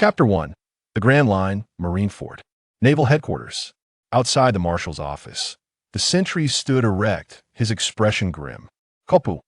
Chapter 1. The Grand Line, Marine Fort. Naval Headquarters. Outside the marshal's office, the sentry stood erect, his expression grim. Kopu.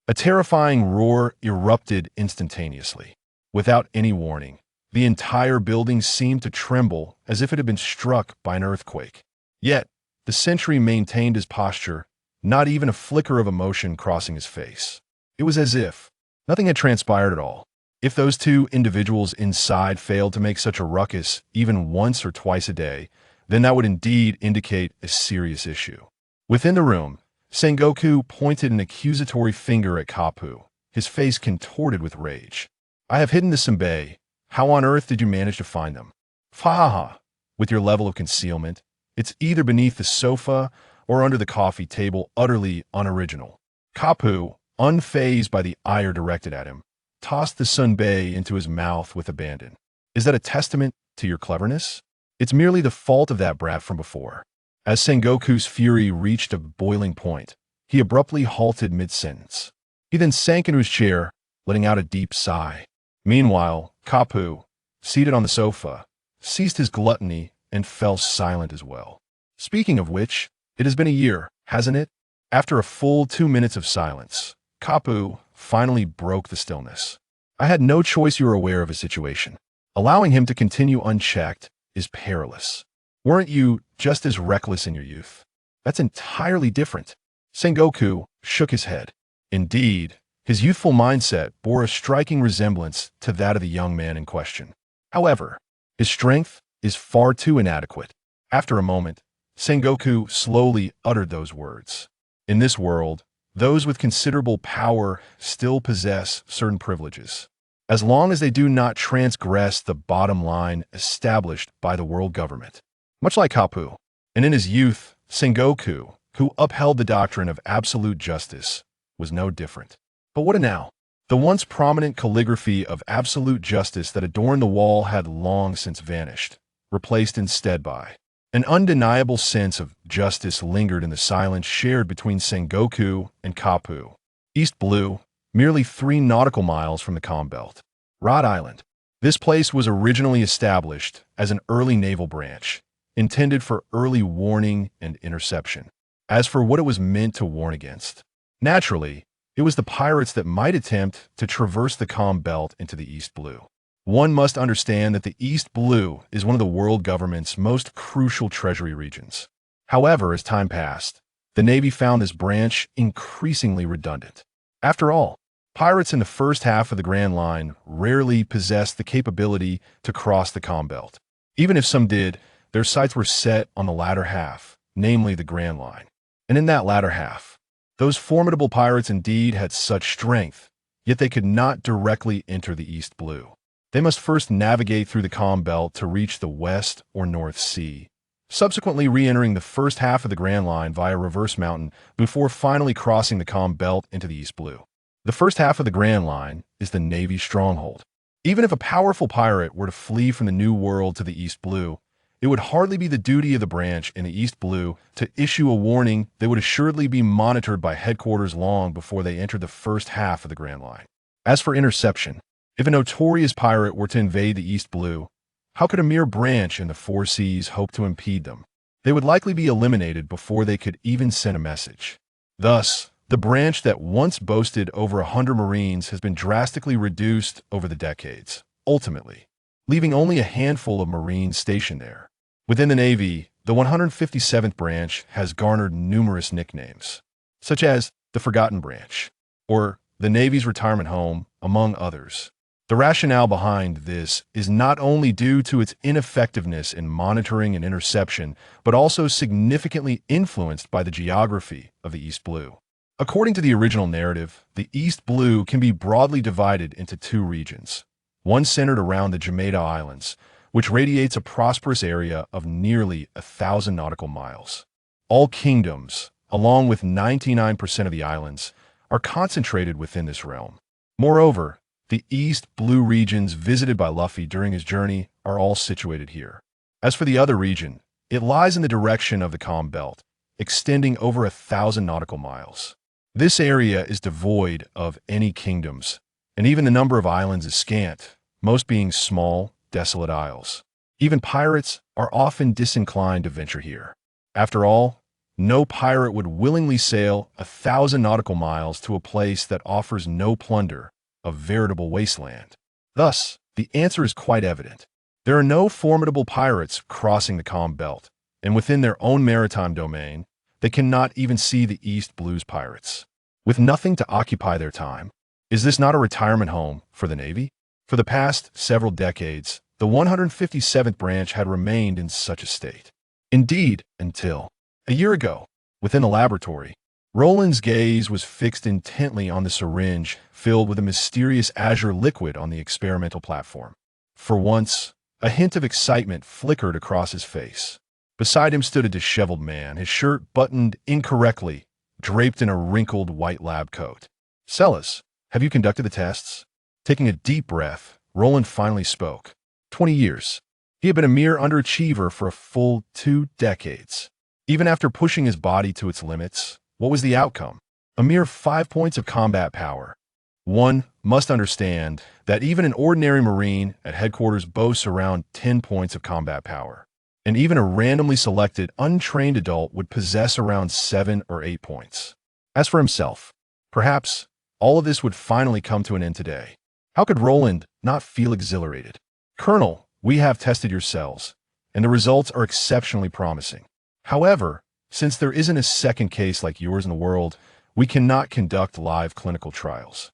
A terrifying roar erupted instantaneously. Without any warning, the entire building seemed to tremble as if it had been struck by an earthquake. Yet, the sentry maintained his posture, not even a flicker of emotion crossing his face. It was as if nothing had transpired at all. If those two individuals inside failed to make such a ruckus even once or twice a day, then that would indeed indicate a serious issue. Within the room, Sengoku pointed an accusatory finger at Kapu, his face contorted with rage. I have hidden the senbei. How on earth did you manage to find them? Fahaha. With your level of concealment, it's either beneath the sofa or under the coffee table, utterly unoriginal. Kapu, unfazed by the ire directed at him, tossed the senbei into his mouth with abandon. Is that a testament to your cleverness? It's merely the fault of that brat from before. As Sengoku's fury reached a boiling point, he abruptly halted mid-sentence. He then sank into his chair, letting out a deep sigh. Meanwhile, Kapu, seated on the sofa, ceased his gluttony and fell silent as well. Speaking of which, it has been a year, hasn't it? After a full 2 minutes of silence, Kapu finally broke the stillness. I had no choice. You were aware of his situation. Allowing him to continue unchecked is perilous. Weren't you just as reckless in your youth? That's entirely different. Sengoku shook his head. Indeed, his youthful mindset bore a striking resemblance to that of the young man in question. However, his strength is far too inadequate. After a moment, Sengoku slowly uttered those words. In this world, those with considerable power still possess certain privileges, as long as they do not transgress the bottom line established by the world government. Much like Kapu, and in his youth, Sengoku, who upheld the doctrine of absolute justice, was no different. But what now? The once prominent calligraphy of absolute justice that adorned the wall had long since vanished, replaced instead by an undeniable sense of justice lingered in the silence shared between Sengoku and Kapu. East Blue, merely 3 nautical miles from the calm belt. Rod Island. This place was originally established as an early naval branch, intended for early warning and interception. As for what it was meant to warn against, naturally, it was the pirates that might attempt to traverse the calm belt into the East Blue. One must understand that the East Blue is one of the world government's most crucial treasury regions. However, as time passed, the Navy found this branch increasingly redundant. After all, pirates in the first half of the Grand Line rarely possessed the capability to cross the calm belt. Even if some did, their sights were set on the latter half, namely the Grand Line. And in that latter half, those formidable pirates indeed had such strength, yet they could not directly enter the East Blue. They must first navigate through the calm belt to reach the West or North Sea, subsequently re-entering the first half of the Grand Line via Reverse Mountain before finally crossing the calm belt into the East Blue. The first half of the Grand Line is the Navy's stronghold. Even if a powerful pirate were to flee from the New World to the East Blue, it would hardly be the duty of the branch in the East Blue to issue a warning that would assuredly be monitored by headquarters long before they entered the first half of the Grand Line. As for interception, if a notorious pirate were to invade the East Blue, how could a mere branch in the 4 seas hope to impede them? They would likely be eliminated before they could even send a message. Thus, the branch that once boasted over 100 Marines has been drastically reduced over the decades, ultimately, leaving only a handful of Marines stationed there. Within the Navy, the 157th branch has garnered numerous nicknames, such as the Forgotten Branch, or the Navy's Retirement Home, among others. The rationale behind this is not only due to its ineffectiveness in monitoring and interception, but also significantly influenced by the geography of the East Blue. According to the original narrative, the East Blue can be broadly divided into 2 regions, one centered around the Jamaica Islands, which radiates a prosperous area of nearly 1,000 nautical miles. All kingdoms, along with 99% of the islands, are concentrated within this realm. Moreover, the East Blue regions visited by Luffy during his journey are all situated here. As for the other region, it lies in the direction of the calm belt, extending over 1,000 nautical miles. This area is devoid of any kingdoms, and even the number of islands is scant, most being small, desolate isles. Even pirates are often disinclined to venture here. After all, no pirate would willingly sail 1,000 nautical miles to a place that offers no plunder, a veritable wasteland. Thus, the answer is quite evident. There are no formidable pirates crossing the calm belt, and within their own maritime domain, they cannot even see the East Blues pirates. With nothing to occupy their time, is this not a retirement home for the Navy? For the past several decades, the 157th branch had remained in such a state. Indeed, until a year ago, within the laboratory, Roland's gaze was fixed intently on the syringe filled with a mysterious azure liquid on the experimental platform. For once, a hint of excitement flickered across his face. Beside him stood a disheveled man, his shirt buttoned incorrectly, draped in a wrinkled white lab coat. "Celis, have you conducted the tests?" Taking a deep breath, Roland finally spoke. 20 years. He had been a mere underachiever for a full 2 decades. Even after pushing his body to its limits, what was the outcome? A mere 5 points of combat power. One must understand that even an ordinary Marine at headquarters boasts around 10 points of combat power. And even a randomly selected, untrained adult would possess around 7 or 8 points. As for himself, perhaps all of this would finally come to an end today. How could Roland not feel exhilarated? "Colonel, we have tested your cells, and the results are exceptionally promising. However, since there isn't a second case like yours in the world, we cannot conduct live clinical trials."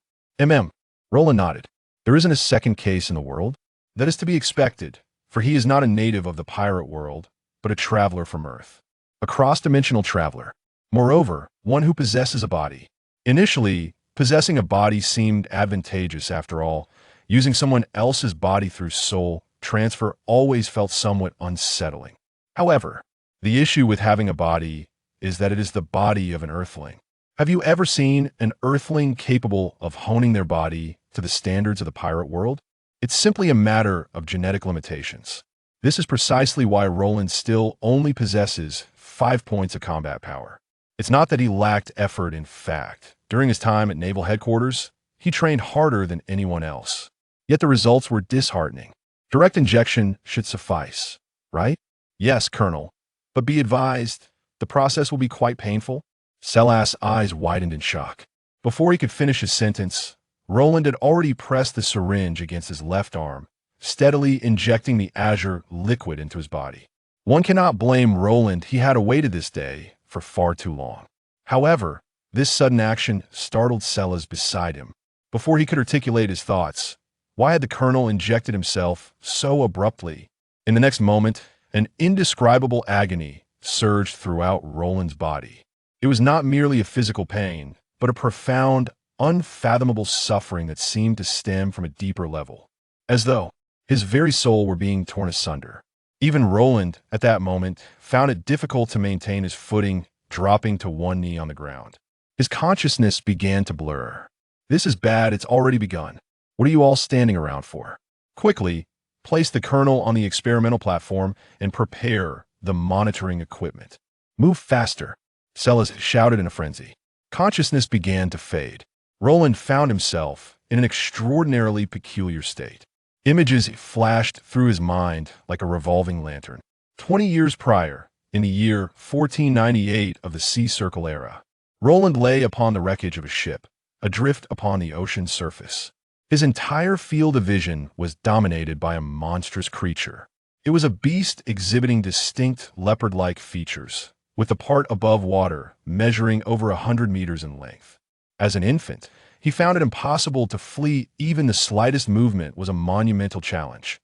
Roland nodded. "There isn't a second case in the world? That is to be expected, for he is not a native of the pirate world, but a traveler from Earth. A cross-dimensional traveler. Moreover, one who possesses a body. Initially, possessing a body seemed advantageous after all. Using someone else's body through soul transfer always felt somewhat unsettling. However, the issue with having a body is that it is the body of an Earthling. Have you ever seen an Earthling capable of honing their body to the standards of the pirate world? It's simply a matter of genetic limitations. This is precisely why Roland still only possesses 5 points of combat power. It's not that he lacked effort. In fact, during his time at Naval headquarters, he trained harder than anyone else. Yet the results were disheartening. Direct injection should suffice, right? "Yes, Colonel. But be advised, the process will be quite painful." Celas's eyes widened in shock. Before he could finish his sentence, Roland had already pressed the syringe against his left arm, steadily injecting the azure liquid into his body. One cannot blame Roland. He had awaited this day for far too long. However, this sudden action startled Celas beside him. Before he could articulate his thoughts, why had the colonel injected himself so abruptly? In the next moment, an indescribable agony surged throughout Roland's body. It was not merely a physical pain, but a profound, unfathomable suffering that seemed to stem from a deeper level, as though his very soul were being torn asunder. Even Roland, at that moment, found it difficult to maintain his footing, dropping to one knee on the ground. His consciousness began to blur. "This is bad. It's already begun. What are you all standing around for? Quickly, place the colonel on the experimental platform and prepare the monitoring equipment. Move faster," Celas shouted in a frenzy. Consciousness began to fade. Roland found himself in an extraordinarily peculiar state. Images flashed through his mind like a revolving lantern. 20 years prior, in the year 1498 of the Sea Circle era, Roland lay upon the wreckage of a ship, adrift upon the ocean's surface. His entire field of vision was dominated by a monstrous creature. It was a beast exhibiting distinct leopard-like features, with the part above water measuring over 100 meters in length. As an infant, he found it impossible to flee. Even the slightest movement was a monumental challenge.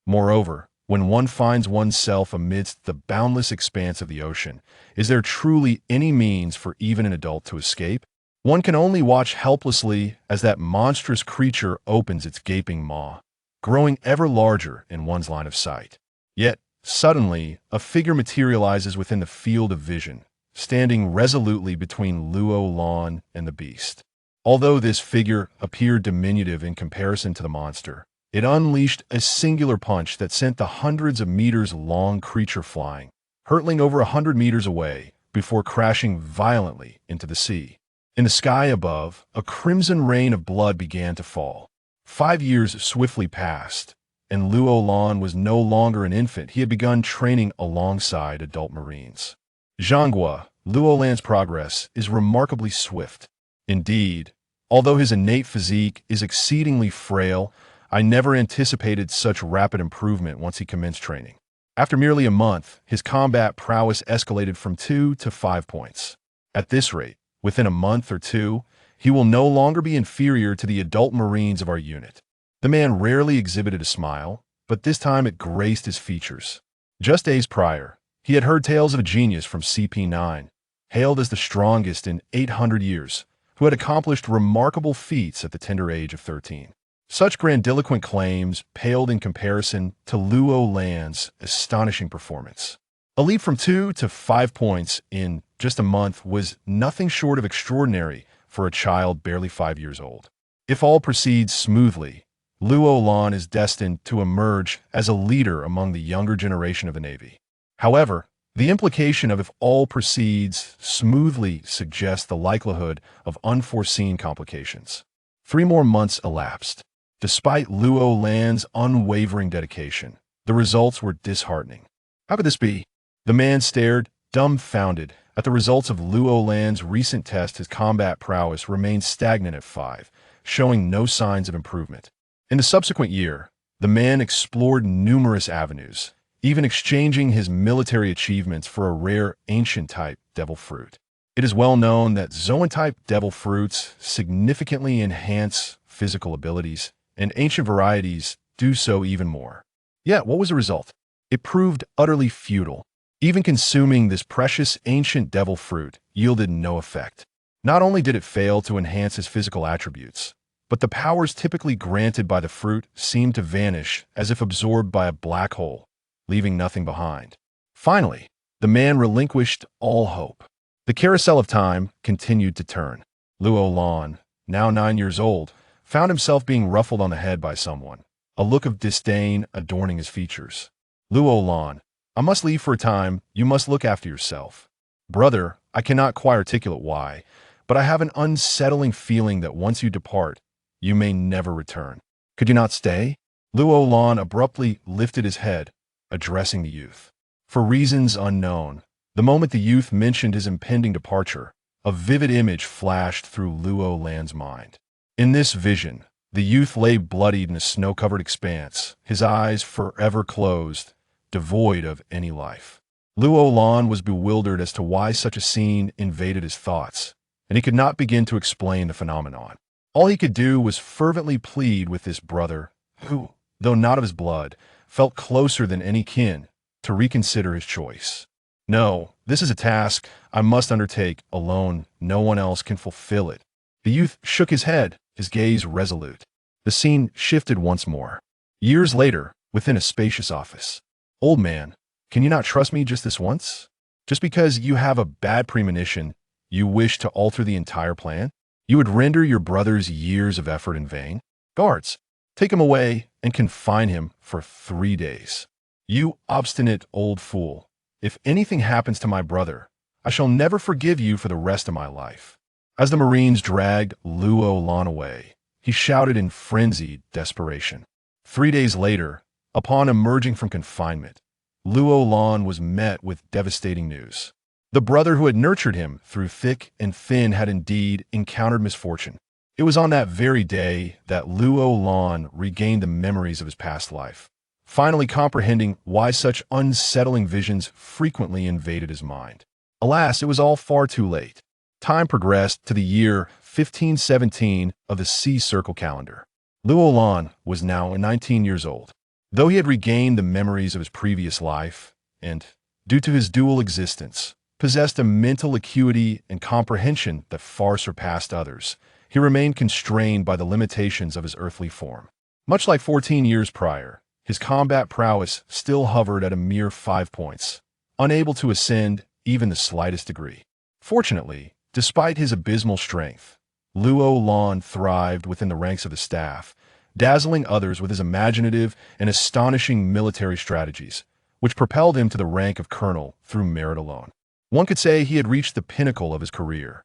Moreover, when one finds oneself amidst the boundless expanse of the ocean, is there truly any means for even an adult to escape? One can only watch helplessly as that monstrous creature opens its gaping maw, growing ever larger in one's line of sight. Yet, suddenly, a figure materializes within the field of vision, standing resolutely between Luo Lan and the beast. Although this figure appeared diminutive in comparison to the monster, it unleashed a singular punch that sent the hundreds of meters-long creature flying, hurtling over 100 meters away before crashing violently into the sea. In the sky above, a crimson rain of blood began to fall. 5 years swiftly passed, and Luo was no longer an infant. He had begun training alongside adult Marines. Zhanghua, Luolan's progress is remarkably swift. Indeed, although his innate physique is exceedingly frail, I never anticipated such rapid improvement once he commenced training. After merely a month, his combat prowess escalated from 2 to 5 points. At this rate, within a month or two, he will no longer be inferior to the adult Marines of our unit. The man rarely exhibited a smile, but this time it graced his features. Just days prior, he had heard tales of a genius from CP9, hailed as the strongest in 800 years, who had accomplished remarkable feats at the tender age of 13. Such grandiloquent claims paled in comparison to Luolan's astonishing performance. A leap from 2 to 5 points in just a month was nothing short of extraordinary for a child barely 5 years old. If all proceeds smoothly, Luolan is destined to emerge as a leader among the younger generation of the Navy. However, the implication of "if all proceeds smoothly" suggests the likelihood of unforeseen complications. 3 more months elapsed. Despite Luolan's unwavering dedication, the results were disheartening. How could this be? The man stared, dumbfounded, at the results of Luolan's recent test. His combat prowess remained stagnant at 5, showing no signs of improvement. In the subsequent year, the man explored numerous avenues, even exchanging his military achievements for a rare ancient-type devil fruit. It is well known that Zoan-type devil fruits significantly enhance physical abilities, and ancient varieties do so even more. Yet, what was the result? It proved utterly futile. Even consuming this precious ancient devil fruit yielded no effect. Not only did it fail to enhance his physical attributes, but the powers typically granted by the fruit seemed to vanish as if absorbed by a black hole, leaving nothing behind. Finally, the man relinquished all hope. The carousel of time continued to turn. Luolan, now 9 years old, found himself being ruffled on the head by someone, a look of disdain adorning his features. Luolan, I must leave for a time. You must look after yourself. Brother, I cannot quite articulate why, but I have an unsettling feeling that once you depart, you may never return. Could you not stay? Luolan abruptly lifted his head, addressing the youth. For reasons unknown, the moment the youth mentioned his impending departure, a vivid image flashed through Luolan's mind. In this vision, the youth lay bloodied in a snow-covered expanse, his eyes forever closed, devoid of any life. Luolan was bewildered as to why such a scene invaded his thoughts, and he could not begin to explain the phenomenon. All he could do was fervently plead with this brother, who, though not of his blood, felt closer than any kin, to reconsider his choice. No, this is a task I must undertake alone. No one else can fulfill it. The youth shook his head, his gaze resolute. The scene shifted once more. Years later, within a spacious office. Old man, can you not trust me just this once? Just because you have a bad premonition, you wish to alter the entire plan? You would render your brother's years of effort in vain? Guards, take him away and confine him for 3 days. You obstinate old fool. If anything happens to my brother, I shall never forgive you for the rest of my life. As the Marines dragged Luolan away, he shouted in frenzied desperation. 3 days later, upon emerging from confinement, Luolan was met with devastating news. The brother who had nurtured him through thick and thin had indeed encountered misfortune. It was on that very day that Luolan regained the memories of his past life, finally comprehending why such unsettling visions frequently invaded his mind. Alas, it was all far too late. Time progressed to the year 1517 of the Sea Circle calendar. Luolan was now 19 years old. Though he had regained the memories of his previous life, and, due to his dual existence, possessed a mental acuity and comprehension that far surpassed others, he remained constrained by the limitations of his earthly form. Much like 14 years prior, his combat prowess still hovered at a mere 5 points, unable to ascend even the slightest degree. Fortunately, despite his abysmal strength, Luolan thrived within the ranks of the staff, dazzling others with his imaginative and astonishing military strategies, which propelled him to the rank of colonel through merit alone. One could say he had reached the pinnacle of his career.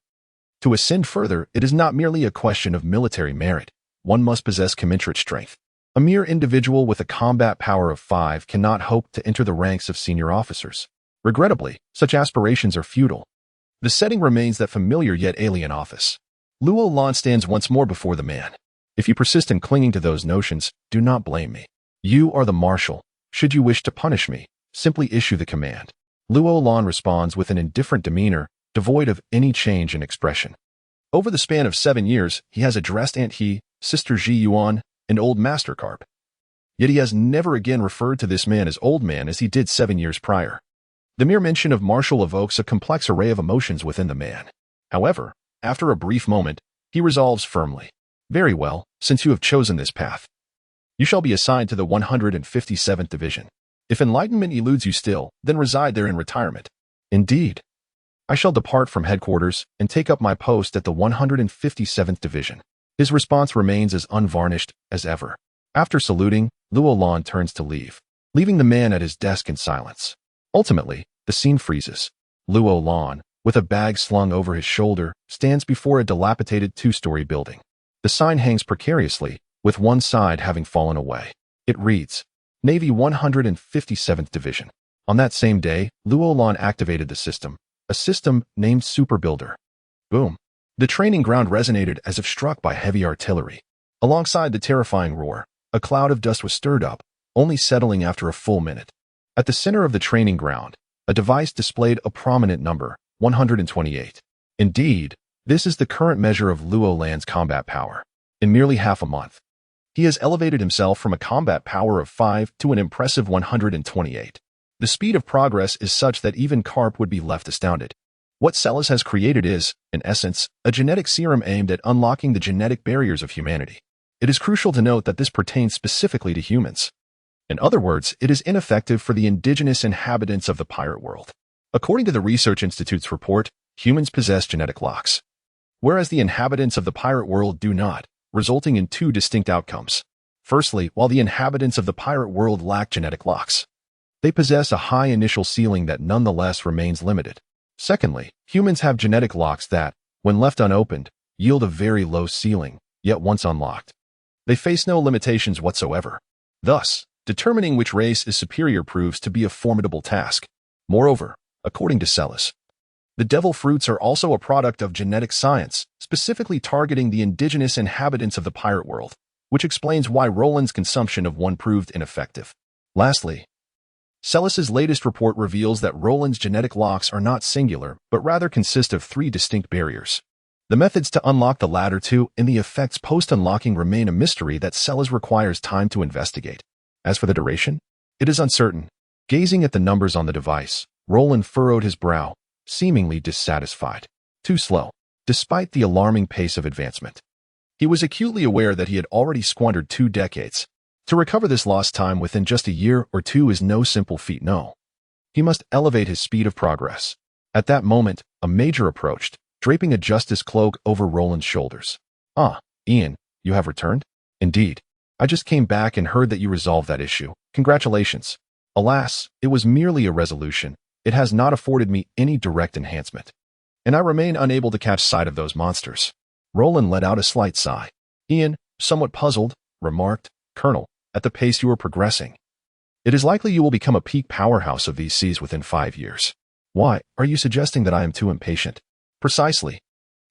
To ascend further, it is not merely a question of military merit. One must possess commensurate strength. A mere individual with a combat power of 5 cannot hope to enter the ranks of senior officers. Regrettably, such aspirations are futile. The setting remains that familiar yet alien office. Luo Lan stands once more before the man. If you persist in clinging to those notions, do not blame me. You are the marshal. Should you wish to punish me, simply issue the command. Luo Lan responds with an indifferent demeanor, devoid of any change in expression. Over the span of 7 years, he has addressed Aunt He, Sister Ji Yuan, and Old Master Carp. Yet he has never again referred to this man as Old Man as he did 7 years prior. The mere mention of marshal evokes a complex array of emotions within the man. However, after a brief moment, he resolves firmly. Very well, since you have chosen this path. You shall be assigned to the 157th Division. If enlightenment eludes you still, then reside there in retirement. Indeed. I shall depart from headquarters and take up my post at the 157th Division. His response remains as unvarnished as ever. After saluting, Luo Lan turns to leave, leaving the man at his desk in silence. Ultimately, the scene freezes. Luo Lan, with a bag slung over his shoulder, stands before a dilapidated 2-story building. The sign hangs precariously, with one side having fallen away. It reads, Navy 157th Division. On that same day, Luo Lan activated the system, a system named Super Builder. Boom. The training ground resonated as if struck by heavy artillery. Alongside the terrifying roar, a cloud of dust was stirred up, only settling after a full minute. At the center of the training ground, a device displayed a prominent number, 128. Indeed, this is the current measure of Luo Lan's combat power. In merely half a month, he has elevated himself from a combat power of 5 to an impressive 128. The speed of progress is such that even Carp would be left astounded. What Celis has created is, in essence, a genetic serum aimed at unlocking the genetic barriers of humanity. It is crucial to note that this pertains specifically to humans. In other words, it is ineffective for the indigenous inhabitants of the pirate world. According to the Research Institute's report, humans possess genetic locks, whereas the inhabitants of the pirate world do not, resulting in 2 distinct outcomes. Firstly, while the inhabitants of the pirate world lack genetic locks, they possess a high initial ceiling that nonetheless remains limited. Secondly, humans have genetic locks that, when left unopened, yield a very low ceiling, yet once unlocked, they face no limitations whatsoever. Thus, determining which race is superior proves to be a formidable task. Moreover, according to Celis, the devil fruits are also a product of genetic science, specifically targeting the indigenous inhabitants of the pirate world, which explains why Roland's consumption of one proved ineffective. Lastly, Celis's latest report reveals that Roland's genetic locks are not singular, but rather consist of 3 distinct barriers. The methods to unlock the latter 2 and the effects post-unlocking remain a mystery that Celis requires time to investigate. As for the duration, it is uncertain. Gazing at the numbers on the device, Roland furrowed his brow, seemingly dissatisfied. Too slow, despite the alarming pace of advancement. He was acutely aware that he had already squandered 2 decades. To recover this lost time within just a year or 2 is no simple feat, no. He must elevate his speed of progress. At that moment, a major approached, draping a justice cloak over Roland's shoulders. Ah, Ian, you have returned? Indeed. I just came back and heard that you resolved that issue. Congratulations. Alas, it was merely a resolution. It has not afforded me any direct enhancement, and I remain unable to catch sight of those monsters. Roland let out a slight sigh. Ian, somewhat puzzled, remarked, Colonel, at the pace you are progressing, it is likely you will become a peak powerhouse of these seas within 5 years. Why, are you suggesting that I am too impatient? Precisely.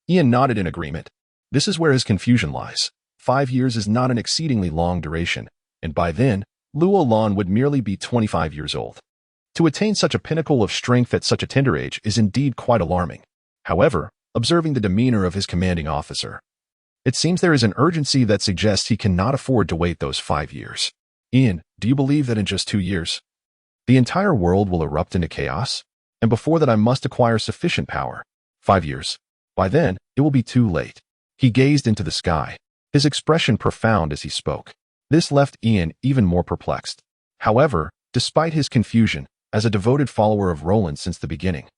Ian nodded in agreement. This is where his confusion lies. 5 years is not an exceedingly long duration, and by then, Luo Lan would merely be 25 years old. To attain such a pinnacle of strength at such a tender age is indeed quite alarming. However, observing the demeanor of his commanding officer, it seems there is an urgency that suggests he cannot afford to wait those 5 years. Ian, do you believe that in just 2 years, the entire world will erupt into chaos? And before that I must acquire sufficient power. 5 years. By then, it will be too late. He gazed into the sky, his expression profound as he spoke. This left Ian even more perplexed. However, despite his confusion, as a devoted follower of Roland since the beginning,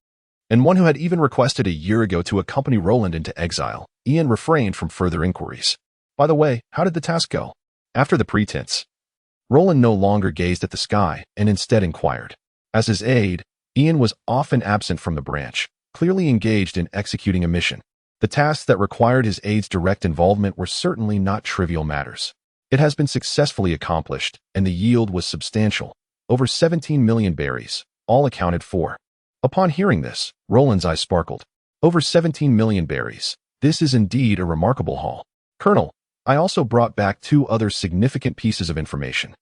and one who had even requested a year ago to accompany Roland into exile, Ian refrained from further inquiries. By the way, how did the task go? After the pretense, Roland no longer gazed at the sky and instead inquired. As his aide, Ian was often absent from the branch, clearly engaged in executing a mission. The tasks that required his aide's direct involvement were certainly not trivial matters. It has been successfully accomplished, and the yield was substantial. Over 17 million berries, all accounted for. Upon hearing this, Roland's eyes sparkled. Over 17 million berries. This is indeed a remarkable haul. Colonel, I also brought back 2 other significant pieces of information.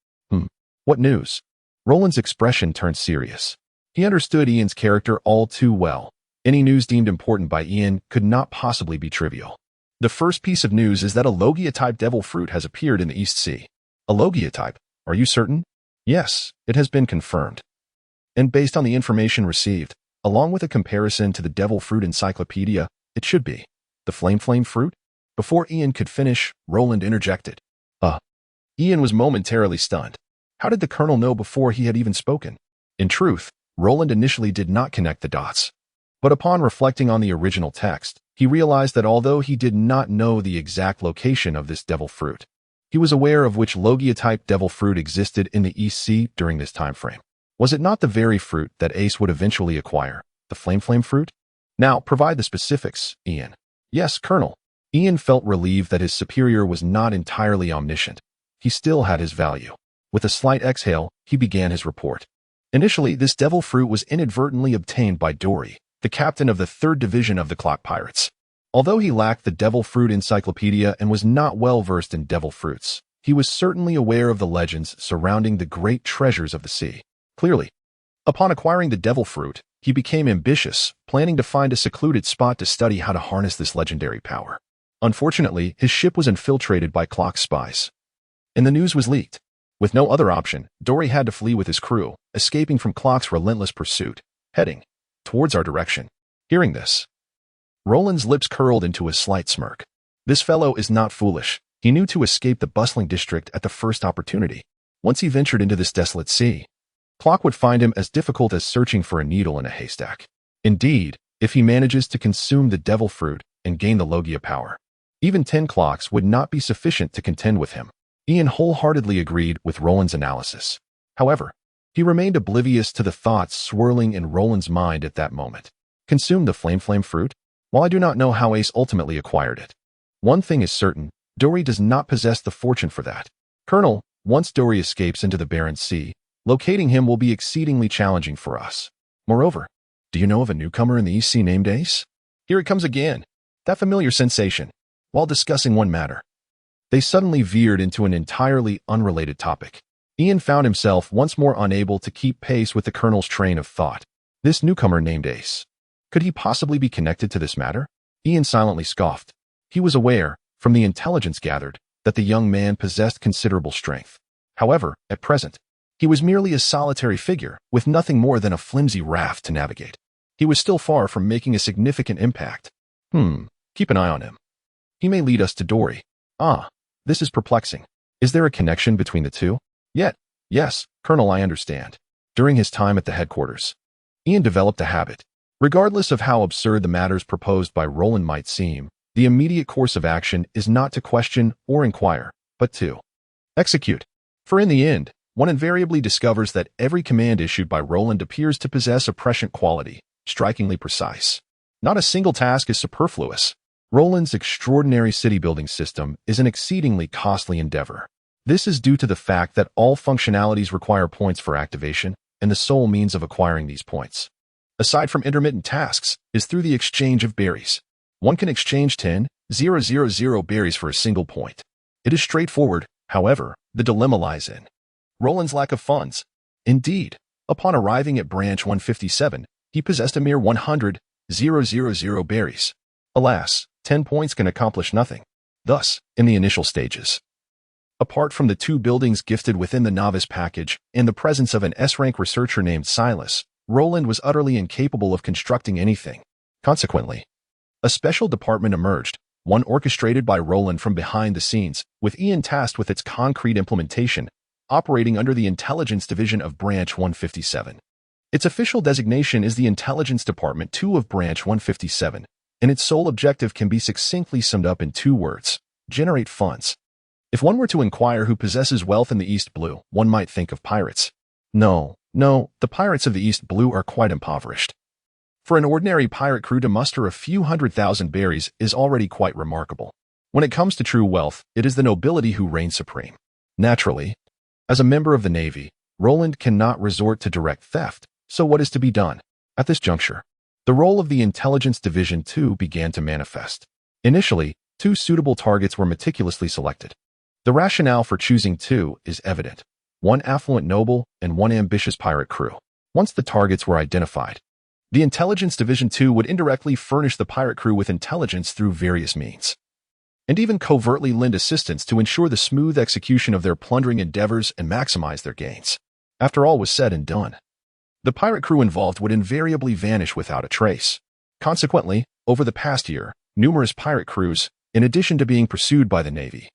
What news? Roland's expression turned serious. He understood Ian's character all too well. Any news deemed important by Ian could not possibly be trivial. The first piece of news is that a Logia-type devil fruit has appeared in the East Sea. A Logia-type? Are you certain? Yes, it has been confirmed. And based on the information received, along with a comparison to the devil fruit encyclopedia, it should be the flame fruit? Before Ian could finish, Roland interjected. Ian was momentarily stunned. How did the colonel know before he had even spoken? In truth, Roland initially did not connect the dots. But upon reflecting on the original text, he realized that although he did not know the exact location of this devil fruit, he was aware of which Logia-type devil fruit existed in the East Sea during this time frame. Was it not the very fruit that Ace would eventually acquire, the flame fruit? Now, provide the specifics, Ian. Yes, Colonel. Ian felt relieved that his superior was not entirely omniscient. He still had his value. With a slight exhale, he began his report. Initially, this devil fruit was inadvertently obtained by Dory, the captain of the 3rd Division of the Clock Pirates. Although he lacked the devil fruit encyclopedia and was not well versed in devil fruits, he was certainly aware of the legends surrounding the great treasures of the sea. Clearly, upon acquiring the devil fruit, he became ambitious, planning to find a secluded spot to study how to harness this legendary power. Unfortunately, his ship was infiltrated by Clock spies, and the news was leaked. With no other option, Dory had to flee with his crew, escaping from Clock's relentless pursuit, heading towards our direction. Hearing this, Roland's lips curled into a slight smirk. This fellow is not foolish. He knew to escape the bustling district at the first opportunity. Once he ventured into this desolate sea, Clock would find him as difficult as searching for a needle in a haystack. Indeed, if he manages to consume the devil fruit and gain the Logia power, even 10 clocks would not be sufficient to contend with him. Ian wholeheartedly agreed with Roland's analysis. However, he remained oblivious to the thoughts swirling in Roland's mind at that moment. Consume the flame fruit? While I do not know how Ace ultimately acquired it, one thing is certain, Dory does not possess the fortune for that. Colonel, once Dory escapes into the barren sea, locating him will be exceedingly challenging for us. Moreover, do you know of a newcomer in the East Sea named Ace? Here it comes again. That familiar sensation. While discussing one matter, they suddenly veered into an entirely unrelated topic. Ian found himself once more unable to keep pace with the colonel's train of thought. This newcomer named Ace. Could he possibly be connected to this matter? Ian silently scoffed. He was aware, from the intelligence gathered, that the young man possessed considerable strength. However, at present, he was merely a solitary figure, with nothing more than a flimsy raft to navigate. He was still far from making a significant impact. Keep an eye on him. He may lead us to Dory. This is perplexing. Is there a connection between the two? Yes, Colonel, I understand. During his time at the headquarters, Ian developed a habit. Regardless of how absurd the matters proposed by Roland might seem, the immediate course of action is not to question or inquire, but to execute. For in the end, one invariably discovers that every command issued by Roland appears to possess a prescient quality, strikingly precise. Not a single task is superfluous. Roland's extraordinary city-building system is an exceedingly costly endeavor. This is due to the fact that all functionalities require points for activation, and the sole means of acquiring these points, aside from intermittent tasks, is through the exchange of berries. One can exchange 10,000 berries for a single point. It is straightforward, however, the dilemma lies in Roland's lack of funds. Indeed, upon arriving at branch 157, he possessed a mere 100,000 berries. Alas, 10 points can accomplish nothing. Thus, in the initial stages, apart from the 2 buildings gifted within the novice package and the presence of an S-rank researcher named Silas, Roland was utterly incapable of constructing anything. Consequently, a special department emerged, one orchestrated by Roland from behind the scenes, with Ian tasked with its concrete implementation, operating under the Intelligence Division of Branch 157. Its official designation is the Intelligence Department 2 of Branch 157, and its sole objective can be succinctly summed up in 2 words: generate funds. If one were to inquire who possesses wealth in the East Blue, one might think of pirates. No, the pirates of the East Blue are quite impoverished. For an ordinary pirate crew to muster a few 100,000 berries is already quite remarkable. When it comes to true wealth, it is the nobility who reigns supreme. Naturally, as a member of the Navy, Roland cannot resort to direct theft, so what is to be done? At this juncture, the role of the Intelligence Division 2 began to manifest. Initially, 2 suitable targets were meticulously selected. The rationale for choosing 2 is evident: 1 affluent noble and 1 ambitious pirate crew. Once the targets were identified, the Intelligence Division 2 would indirectly furnish the pirate crew with intelligence through various means, and even covertly lend assistance to ensure the smooth execution of their plundering endeavors and maximize their gains. After all was said and done, the pirate crew involved would invariably vanish without a trace. Consequently, over the past year, numerous pirate crews, in addition to being pursued by the Navy,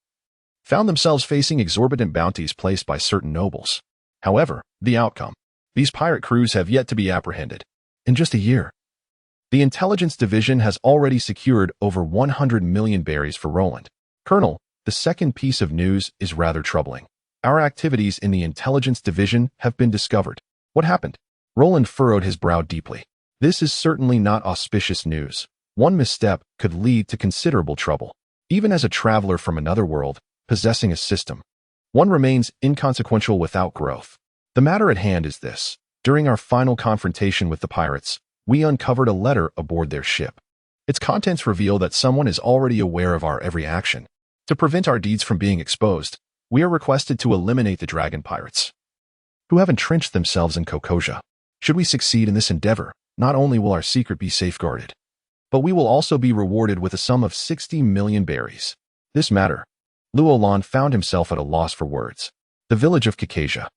found themselves facing exorbitant bounties placed by certain nobles. However, the outcome: these pirate crews have yet to be apprehended. In just a year, the Intelligence Division has already secured over 100 million berries for Roland. Colonel, the second piece of news is rather troubling. Our activities in the Intelligence Division have been discovered. What happened? Roland furrowed his brow deeply. This is certainly not auspicious news. One misstep could lead to considerable trouble. Even as a traveler from another world, possessing a system, one remains inconsequential without growth. The matter at hand is this: during our final confrontation with the pirates, we uncovered a letter aboard their ship. Its contents reveal that someone is already aware of our every action. To prevent our deeds from being exposed, we are requested to eliminate the dragon pirates, who have entrenched themselves in Kokoja. Should we succeed in this endeavor, not only will our secret be safeguarded, but we will also be rewarded with a sum of 60 million berries. This matter, Roland found himself at a loss for words. The village of Kokoja,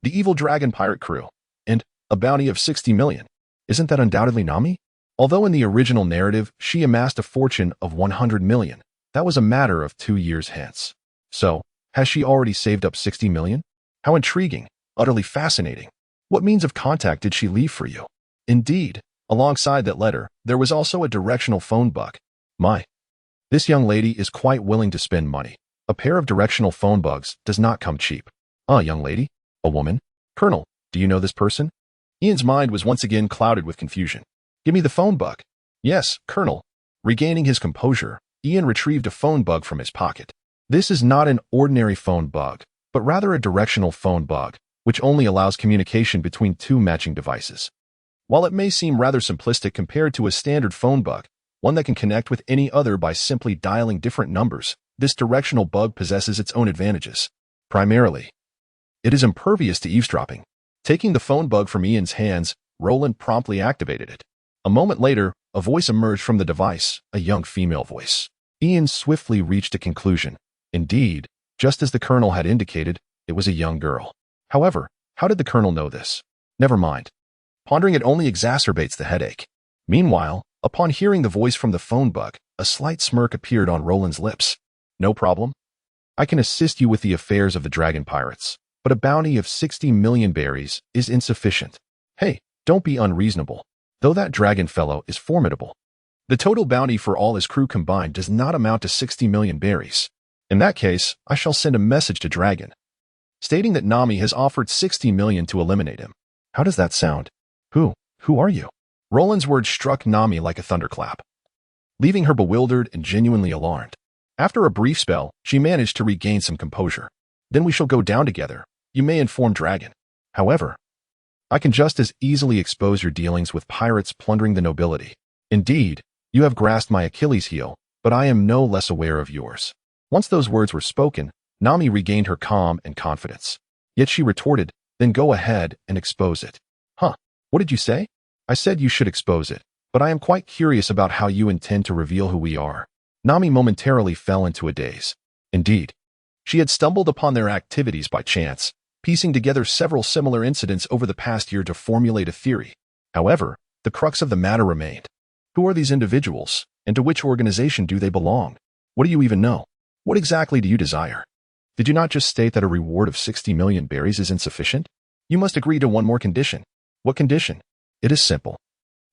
the evil dragon pirate crew, and a bounty of 60 million. Isn't that undoubtedly Nami? Although in the original narrative she amassed a fortune of 100 million, that was a matter of 2 years hence. So, has she already saved up 60 million? How intriguing, utterly fascinating. What means of contact did she leave for you? Indeed, alongside that letter, there was also a directional phone bug. This young lady is quite willing to spend money. A pair of directional phone bugs does not come cheap. Young lady? A woman? Colonel, do you know this person? Ian's mind was once again clouded with confusion. Give me the phone bug. Yes, Colonel. Regaining his composure, Ian retrieved a phone bug from his pocket. This is not an ordinary phone bug, but rather a directional phone bug, which only allows communication between 2 matching devices. While it may seem rather simplistic compared to a standard phone bug, one that can connect with any other by simply dialing different numbers, this directional bug possesses its own advantages. Primarily, it is impervious to eavesdropping. Taking the phone bug from Ian's hands, Roland promptly activated it. A moment later, a voice emerged from the device, a young female voice. Ian swiftly reached a conclusion. Indeed, just as the colonel had indicated, it was a young girl. However, how did the colonel know this? Never mind. Pondering it only exacerbates the headache. Meanwhile, upon hearing the voice from the phone bug, a slight smirk appeared on Roland's lips. No problem. I can assist you with the affairs of the dragon pirates, but a bounty of 60 million berries is insufficient. Hey, don't be unreasonable. Though that dragon fellow is formidable, the total bounty for all his crew combined does not amount to 60 million berries. In that case, I shall send a message to Dragon, stating that Nami has offered 60 million to eliminate him. How does that sound? Who are you? Roland's words struck Nami like a thunderclap, leaving her bewildered and genuinely alarmed. After a brief spell, she managed to regain some composure. Then we shall go down together. You may inform Dragon. However, I can just as easily expose your dealings with pirates plundering the nobility. Indeed, you have grasped my Achilles heel, but I am no less aware of yours. Once those words were spoken, Nami regained her calm and confidence. Yet she retorted, then go ahead and expose it. What did you say? I said you should expose it, but I am quite curious about how you intend to reveal who we are. Nami momentarily fell into a daze. Indeed, she had stumbled upon their activities by chance, piecing together several similar incidents over the past year to formulate a theory. However, the crux of the matter remained. Who are these individuals, and to which organization do they belong? What do you even know? What exactly do you desire? Did you not just state that a reward of 60 million berries is insufficient? You must agree to one more condition. What condition? It is simple.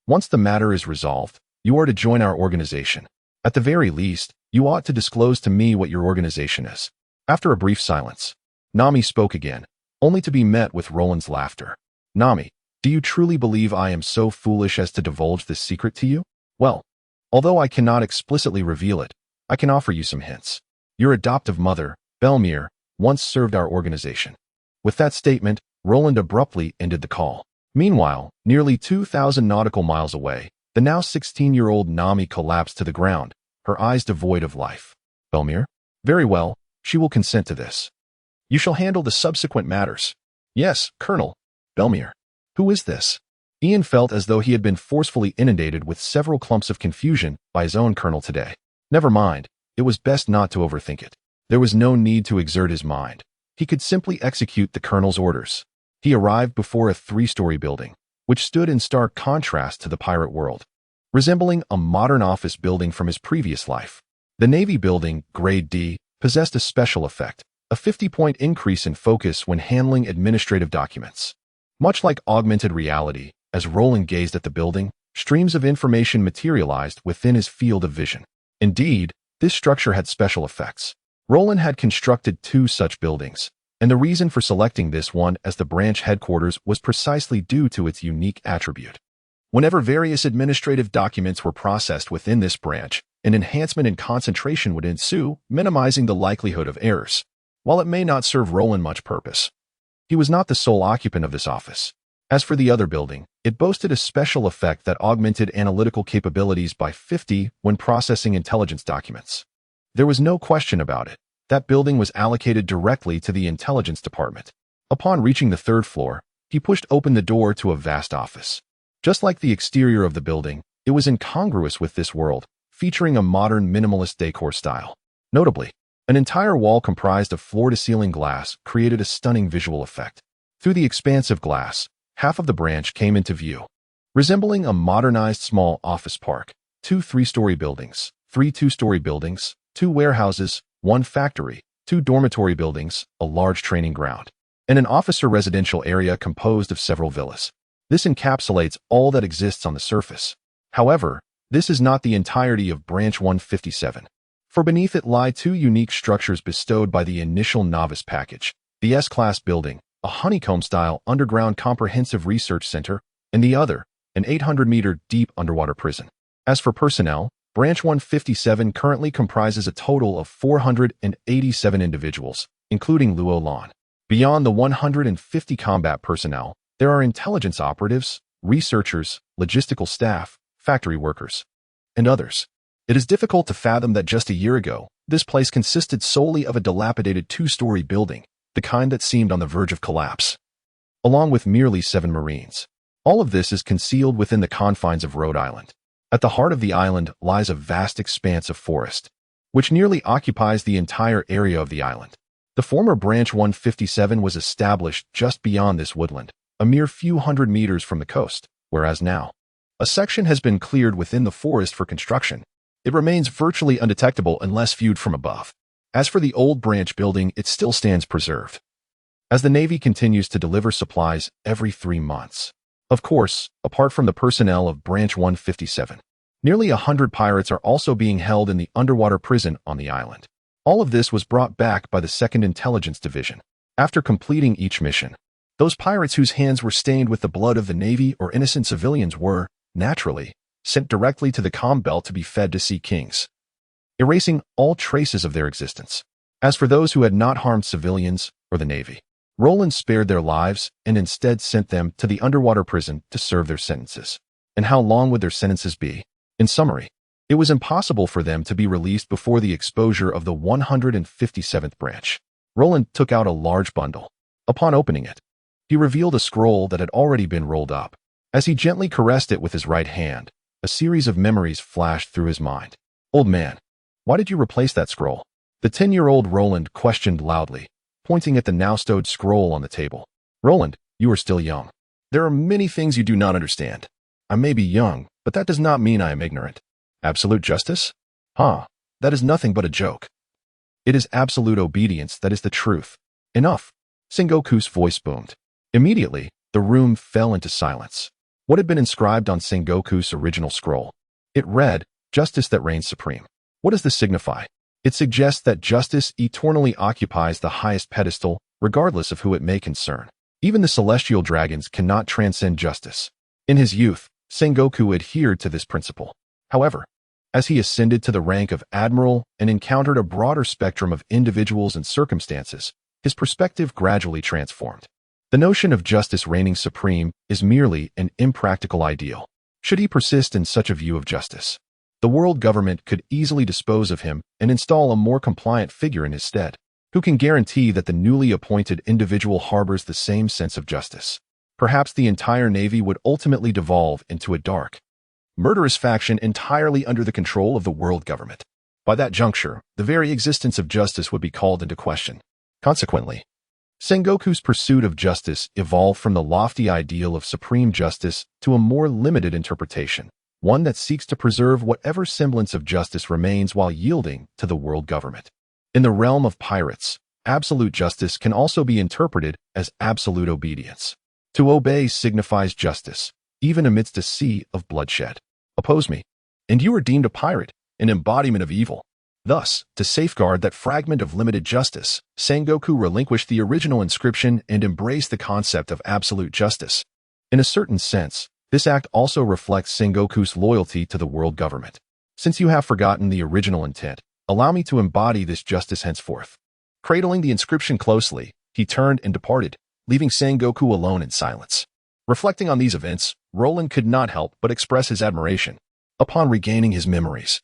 Once the matter is resolved, you are to join our organization. At the very least, you ought to disclose to me what your organization is. After a brief silence, Nami spoke again, only to be met with Roland's laughter. Nami, do you truly believe I am so foolish as to divulge this secret to you? Well, although I cannot explicitly reveal it, I can offer you some hints. Your adoptive mother, Belmir, once served our organization. With that statement, Roland abruptly ended the call. Meanwhile, nearly 2,000 nautical miles away, the now 16-year-old Nami collapsed to the ground, her eyes devoid of life. Belmir? Very well, she will consent to this. You shall handle the subsequent matters. Yes, Colonel. Belmir. Who is this? Ian felt as though he had been forcefully inundated with several clumps of confusion by his own colonel today. Never mind, it was best not to overthink it. There was no need to exert his mind. He could simply execute the colonel's orders. He arrived before a 3-story building, which stood in stark contrast to the pirate world, resembling a modern office building from his previous life. The Navy building, Grade D, possessed a special effect, a 50-point increase in focus when handling administrative documents. Much like augmented reality, as Roland gazed at the building, streams of information materialized within his field of vision. Indeed, this structure had special effects. Roland had constructed 2 such buildings, and the reason for selecting this one as the branch headquarters was precisely due to its unique attribute. Whenever various administrative documents were processed within this branch, an enhancement in concentration would ensue, minimizing the likelihood of errors. While it may not serve Roland much purpose, he was not the sole occupant of this office. As for the other building, it boasted a special effect that augmented analytical capabilities by 50 when processing intelligence documents. There was no question about it. That building was allocated directly to the intelligence department. Upon reaching the 3rd floor, he pushed open the door to a vast office. Just like the exterior of the building, it was incongruous with this world, featuring a modern minimalist decor style. Notably, an entire wall comprised of floor-to-ceiling glass created a stunning visual effect. Through the expansive glass, half of the branch came into view, resembling a modernized small office park. 2 3-story buildings, 3 2-story buildings, 2 warehouses, 1 factory, 2 dormitory buildings, a large training ground, and an officer residential area composed of several villas. This encapsulates all that exists on the surface. However, this is not the entirety of Branch 157. For beneath it lie 2 unique structures bestowed by the initial novice package, the S-Class building, a honeycomb-style underground comprehensive research center, and the other, an 800-meter deep underwater prison. As for personnel, Branch 157 currently comprises a total of 487 individuals, including Luo Lan. Beyond the 150 combat personnel, there are intelligence operatives, researchers, logistical staff, factory workers, and others. It is difficult to fathom that just a year ago, this place consisted solely of a dilapidated 2-story building, the kind that seemed on the verge of collapse, along with merely 7 Marines. All of this is concealed within the confines of Rhode Island. At the heart of the island lies a vast expanse of forest, which nearly occupies the entire area of the island. The former Branch 157 was established just beyond this woodland, a mere few hundred meters from the coast, whereas now, a section has been cleared within the forest for construction. It remains virtually undetectable unless viewed from above. As for the old branch building, it still stands preserved, as the Navy continues to deliver supplies every 3 months. Of course, apart from the personnel of Branch 157, nearly 100 pirates are also being held in the underwater prison on the island. All of this was brought back by the 2nd Intelligence Division. After completing each mission, those pirates whose hands were stained with the blood of the Navy or innocent civilians were, naturally, sent directly to the comm belt to be fed to Sea Kings, erasing all traces of their existence. As for those who had not harmed civilians or the Navy, Roland spared their lives and instead sent them to the underwater prison to serve their sentences. And how long would their sentences be? In summary, it was impossible for them to be released before the exposure of the 157th branch. Roland took out a large bundle. Upon opening it, he revealed a scroll that had already been rolled up. As he gently caressed it with his right hand, a series of memories flashed through his mind. Old man, why did you replace that scroll? The 10-year-old Roland questioned loudly, pointing at the now stowed scroll on the table. Roland, you are still young. There are many things you do not understand. I may be young, but that does not mean I am ignorant. Absolute justice? That is nothing but a joke. It is absolute obedience that is the truth. Enough. Sengoku's voice boomed. Immediately, the room fell into silence. What had been inscribed on Sengoku's original scroll? It read, "Justice that reigns supreme." What does this signify? It suggests that justice eternally occupies the highest pedestal, regardless of who it may concern. Even the celestial dragons cannot transcend justice. In his youth, Sengoku adhered to this principle. However, As he ascended to the rank of admiral and encountered a broader spectrum of individuals and circumstances, his perspective gradually transformed. The notion of justice reigning supreme is merely an impractical ideal. Should he persist in such a view of justice, the world government could easily dispose of him and install a more compliant figure in his stead. Who can guarantee that the newly appointed individual harbors the same sense of justice? Perhaps the entire Navy would ultimately devolve into a dark, murderous faction entirely under the control of the world government. By that juncture, the very existence of justice would be called into question. Consequently, Sengoku's pursuit of justice evolved from the lofty ideal of supreme justice to a more limited interpretation, one that seeks to preserve whatever semblance of justice remains while yielding to the world government. In the realm of pirates, absolute justice can also be interpreted as absolute obedience. To obey signifies justice, even amidst a sea of bloodshed. Oppose me, and you are deemed a pirate, an embodiment of evil. Thus, to safeguard that fragment of limited justice, Sengoku relinquished the original inscription and embraced the concept of absolute justice. In a certain sense, this act also reflects Sengoku's loyalty to the world government. Since you have forgotten the original intent, allow me to embody this justice henceforth. Cradling the inscription closely, he turned and departed, leaving Sengoku alone in silence. Reflecting on these events, Roland could not help but express his admiration. Upon regaining his memories,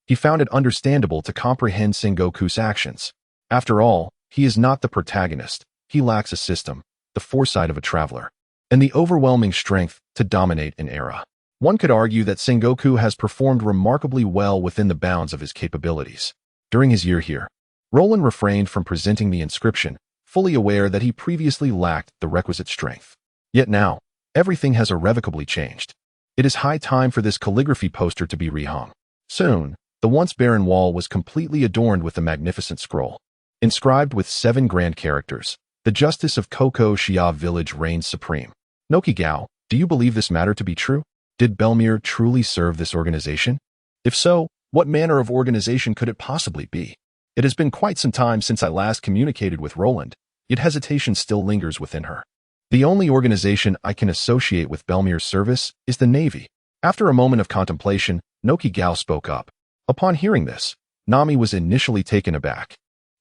he found it understandable to comprehend Sengoku's actions. After all, he is not the protagonist. He lacks a system, the foresight of a traveler, and the overwhelming strength to dominate an era. One could argue that Sengoku has performed remarkably well within the bounds of his capabilities. During his year here, Roland refrained from presenting the inscription, fully aware that he previously lacked the requisite strength. Yet now, everything has irrevocably changed. It is high time for this calligraphy poster to be rehung. Soon, the once barren wall was completely adorned with a magnificent scroll. Inscribed with 7 grand characters, the justice of Koko Shia village reigns supreme. Nojiko, do you believe this matter to be true? Did Belmere truly serve this organization? If so, what manner of organization could it possibly be? It has been quite some time since I last communicated with Roland, yet hesitation still lingers within her. The only organization I can associate with Belmere's service is the Navy. After a moment of contemplation, Nojiko spoke up. Upon hearing this, Nami was initially taken aback,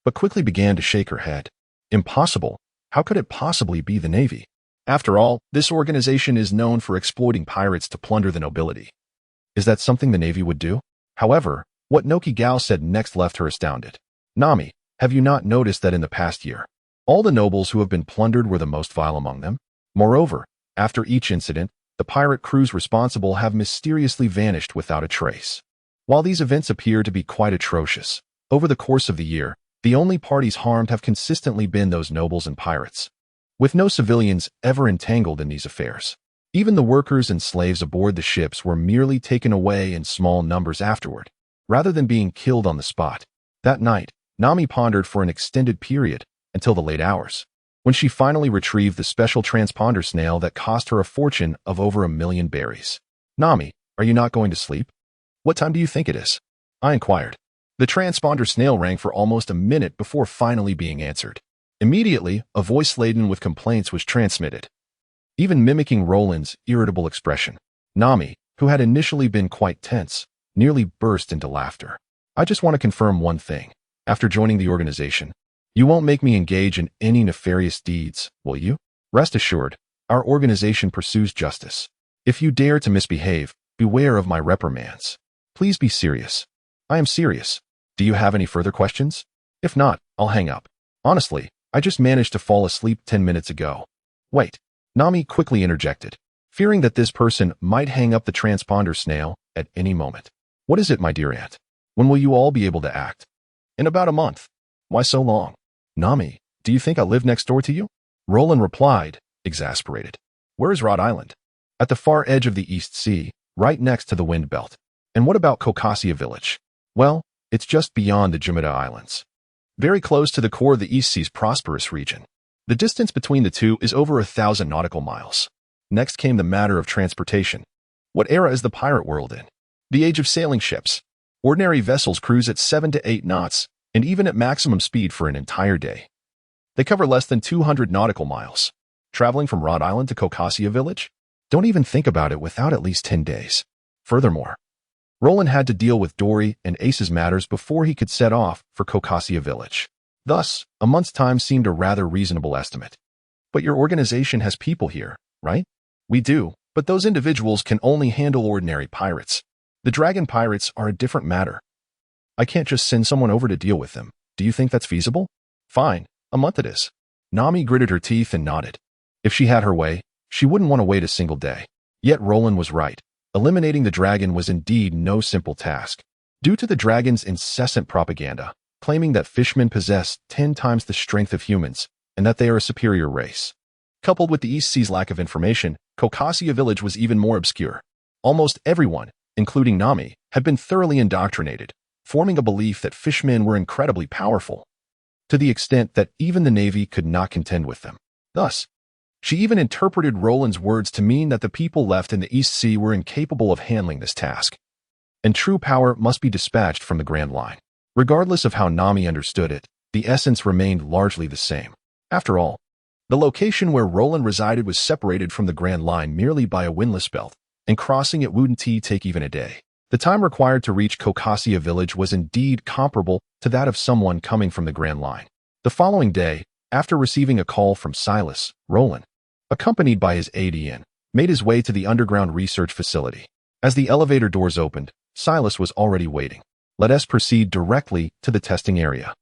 but quickly began to shake her head. Impossible. How could it possibly be the Navy? After all, this organization is known for exploiting pirates to plunder the nobility. Is that something the Navy would do? However, what Nojiko said next left her astounded. Nami, have you not noticed that in the past year, all the nobles who have been plundered were the most vile among them? Moreover, after each incident, the pirate crews responsible have mysteriously vanished without a trace. While these events appear to be quite atrocious, over the course of the year, the only parties harmed have consistently been those nobles and pirates, with no civilians ever entangled in these affairs. Even the workers and slaves aboard the ships were merely taken away in small numbers afterward, rather than being killed on the spot. That night, Nami pondered for an extended period, until the late hours, when she finally retrieved the special transponder snail that cost her a fortune of over 1,000,000 berries. Nami, are you not going to sleep? What time do you think it is? I inquired. The transponder snail rang for almost a minute before finally being answered. Immediately, a voice laden with complaints was transmitted, even mimicking Roland's irritable expression. Nami, who had initially been quite tense, nearly burst into laughter. I just want to confirm one thing. After joining the organization, you won't make me engage in any nefarious deeds, will you? Rest assured, our organization pursues justice. If you dare to misbehave, beware of my reprimands. Please be serious. I am serious. Do you have any further questions? If not, I'll hang up. Honestly, I just managed to fall asleep 10 minutes ago. Wait. Nami quickly interjected, fearing that this person might hang up the transponder snail at any moment. What is it, my dear aunt? When will you all be able to act? In about a month. Why so long? Nami, do you think I live next door to you? Roland replied, exasperated. Where is Rhode Island? At the far edge of the East Sea, right next to the wind belt. And what about Kokasia village? Well, it's just beyond the Jumida Islands, very close to the core of the East Sea's prosperous region. The distance between the two is over 1,000 nautical miles. Next came the matter of transportation. What era is the pirate world in? The age of sailing ships. Ordinary vessels cruise at 7 to 8 knots, and even at maximum speed for an entire day. They cover less than 200 nautical miles. Traveling from Rhode Island to Kokasia village? Don't even think about it without at least 10 days. Furthermore, Roland had to deal with Dory and Ace's matters before he could set off for Kokasia village. Thus, a month's time seemed a rather reasonable estimate. But your organization has people here, right? We do, but those individuals can only handle ordinary pirates. The dragon pirates are a different matter. I can't just send someone over to deal with them. Do you think that's feasible? Fine, a month it is. Nami gritted her teeth and nodded. If she had her way, she wouldn't want to wait a single day. Yet Roland was right. Eliminating the dragon was indeed no simple task. Due to the dragon's incessant propaganda, claiming that fishmen possess 10 times the strength of humans and that they are a superior race. Coupled with the East Sea's lack of information, Kokasia village was even more obscure. Almost everyone, including Nami, had been thoroughly indoctrinated, forming a belief that fishmen were incredibly powerful, to the extent that even the Navy could not contend with them. Thus, she even interpreted Roland's words to mean that the people left in the East Sea were incapable of handling this task, and true power must be dispatched from the Grand Line. Regardless of how Nami understood it, the essence remained largely the same. After all, the location where Roland resided was separated from the Grand Line merely by a windlass belt, and crossing it wouldn't take even a day. The time required to reach Kokasia village was indeed comparable to that of someone coming from the Grand Line. The following day, after receiving a call from Silas, Roland, accompanied by his aide Ian, made his way to the underground research facility. As the elevator doors opened, Silas was already waiting. Let us proceed directly to the testing area.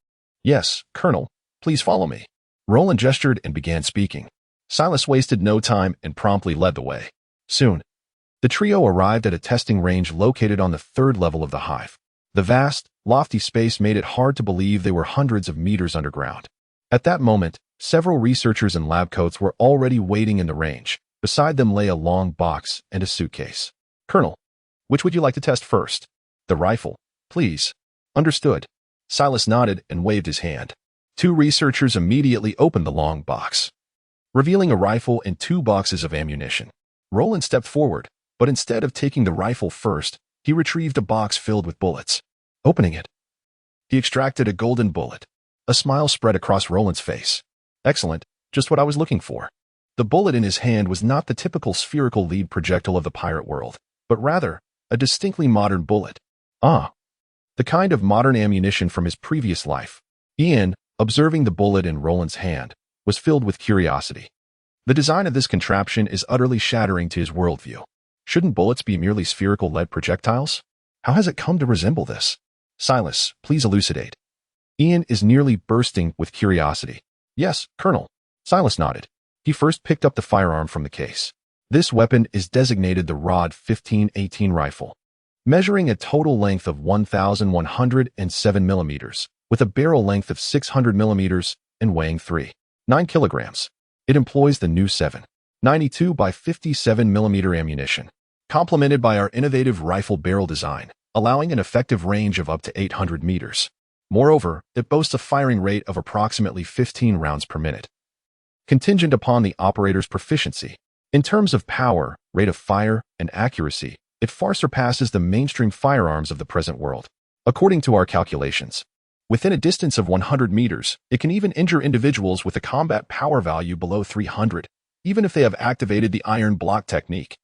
Yes, Colonel, please follow me. Roland gestured and began speaking. Silas wasted no time and promptly led the way. Soon, the trio arrived at a testing range located on the 3rd level of the hive. The vast, lofty space made it hard to believe they were hundreds of meters underground. At that moment, several researchers in lab coats were already waiting in the range. Beside them lay a long box and a suitcase. Colonel, which would you like to test first? The rifle, please. Understood. Silas nodded and waved his hand. 2 researchers immediately opened the long box, revealing a rifle and 2 boxes of ammunition. Roland stepped forward, but instead of taking the rifle first, he retrieved a box filled with bullets. Opening it, he extracted a golden bullet. A smile spread across Roland's face. Excellent, just what I was looking for. The bullet in his hand was not the typical spherical lead projectile of the pirate world, but rather a distinctly modern bullet. Ah, the kind of modern ammunition from his previous life. Ian, observing the bullet in Roland's hand, was filled with curiosity. The design of this contraption is utterly shattering to his worldview. Shouldn't bullets be merely spherical lead projectiles? How has it come to resemble this? Silas, please elucidate. Ian is nearly bursting with curiosity. Yes, Colonel. Silas nodded. He first picked up the firearm from the case. This weapon is designated the Rod 1518 rifle, measuring a total length of 1,107 millimeters, with a barrel length of 600 millimeters and weighing 3.9 kilograms. It employs the new 7.92 by 57 millimeter ammunition, complemented by our innovative rifle barrel design, allowing an effective range of up to 800 meters. Moreover, it boasts a firing rate of approximately 15 rounds per minute, contingent upon the operator's proficiency. In terms of power, rate of fire, and accuracy, it far surpasses the mainstream firearms of the present world. According to our calculations, within a distance of 100 meters, it can even injure individuals with a combat power value below 300, even if they have activated the iron block technique.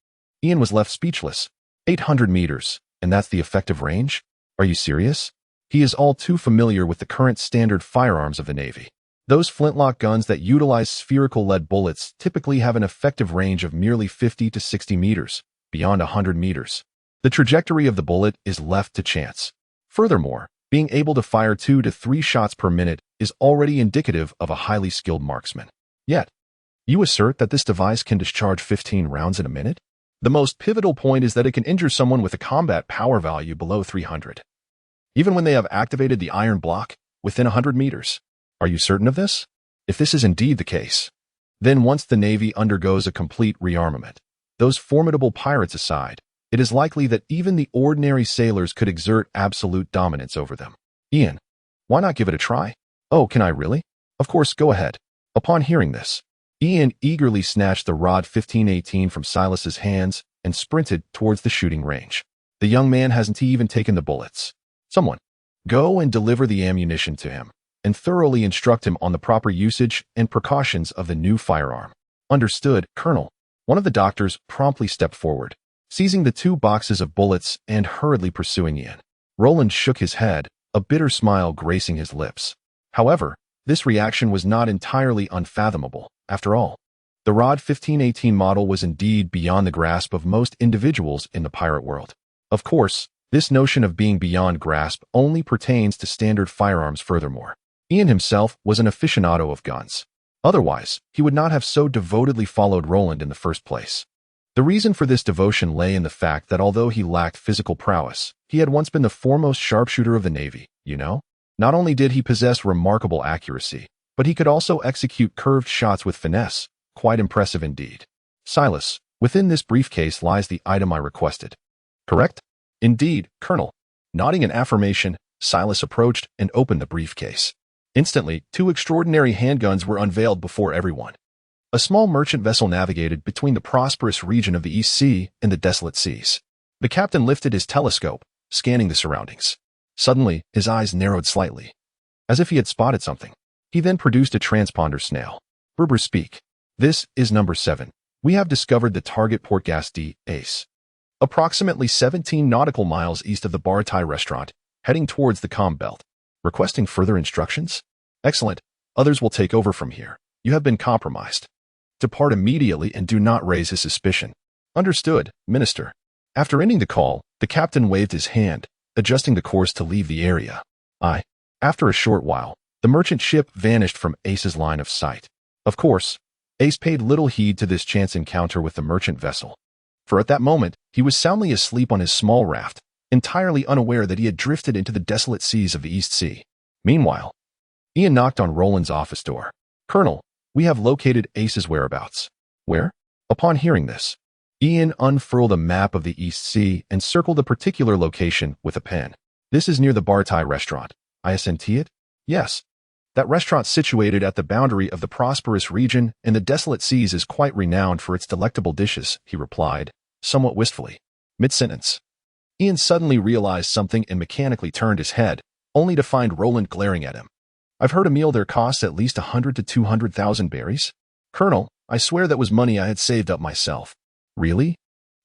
Ian was left speechless. 800 meters, and that's the effective range? Are you serious? He is all too familiar with the current standard firearms of the Navy. Those flintlock guns that utilize spherical lead bullets typically have an effective range of merely 50 to 60 meters, beyond 100 meters. The trajectory of the bullet is left to chance. Furthermore, being able to fire 2 to 3 shots per minute is already indicative of a highly skilled marksman. Yet, you assert that this device can discharge 15 rounds in a minute? The most pivotal point is that it can injure someone with a combat power value below 300, even when they have activated the iron block within 100 meters. Are you certain of this? If this is indeed the case, then once the Navy undergoes a complete rearmament, those formidable pirates aside, it is likely that even the ordinary sailors could exert absolute dominance over them. Ian, why not give it a try? Oh, can I really? Of course, go ahead. Upon hearing this, Ian eagerly snatched the Rod 1518 from Silas's hands and sprinted towards the shooting range. The young man hasn't even taken the bullets. Someone, go and deliver the ammunition to him, and thoroughly instruct him on the proper usage and precautions of the new firearm. Understood, Colonel. One of the doctors promptly stepped forward. seizing the 2 boxes of bullets and hurriedly pursuing Ian. Roland shook his head, a bitter smile gracing his lips. However, this reaction was not entirely unfathomable. After all, the ROD 1518 model was indeed beyond the grasp of most individuals in the pirate world. Of course, this notion of being beyond grasp only pertains to standard firearms. Furthermore, Ian himself was an aficionado of guns. Otherwise, he would not have so devotedly followed Roland in the first place. The reason for this devotion lay in the fact that although he lacked physical prowess, he had once been the foremost sharpshooter of the Navy, you know? Not only did he possess remarkable accuracy, but he could also execute curved shots with finesse, quite impressive indeed. Silas, within this briefcase lies the item I requested. Correct? Indeed, Colonel. Nodding in affirmation, Silas approached and opened the briefcase. Instantly, 2 extraordinary handguns were unveiled before everyone. A small merchant vessel navigated between the prosperous region of the East Sea and the desolate seas. The captain lifted his telescope, scanning the surroundings. Suddenly, his eyes narrowed slightly, as if he had spotted something. He then produced a transponder snail. Berber speak. This is number 7. We have discovered the target port gas D, Ace. Approximately 17 nautical miles east of the Bar Thai restaurant, heading towards the comm belt. Requesting further instructions? Excellent. Others will take over from here. You have been compromised. Depart immediately and do not raise his suspicion. Understood, Minister. After ending the call, the captain waved his hand, adjusting the course to leave the area. After a short while, the merchant ship vanished from Ace's line of sight. Of course, Ace paid little heed to this chance encounter with the merchant vessel. For at that moment, he was soundly asleep on his small raft, entirely unaware that he had drifted into the desolate seas of the East Sea. Meanwhile, Ian knocked on Roland's office door. Colonel, we have located Ace's whereabouts. Where? Upon hearing this, Ian unfurled a map of the East Sea and circled a particular location with a pen. This is near the Bar Thai restaurant. I assent it? Yes. That restaurant situated at the boundary of the prosperous region in the desolate seas is quite renowned for its delectable dishes, he replied, somewhat wistfully. Mid-sentence, Ian suddenly realized something and mechanically turned his head, only to find Roland glaring at him. I've heard a meal there costs at least 100 to 200,000 berries. Colonel, I swear that was money I had saved up myself. Really?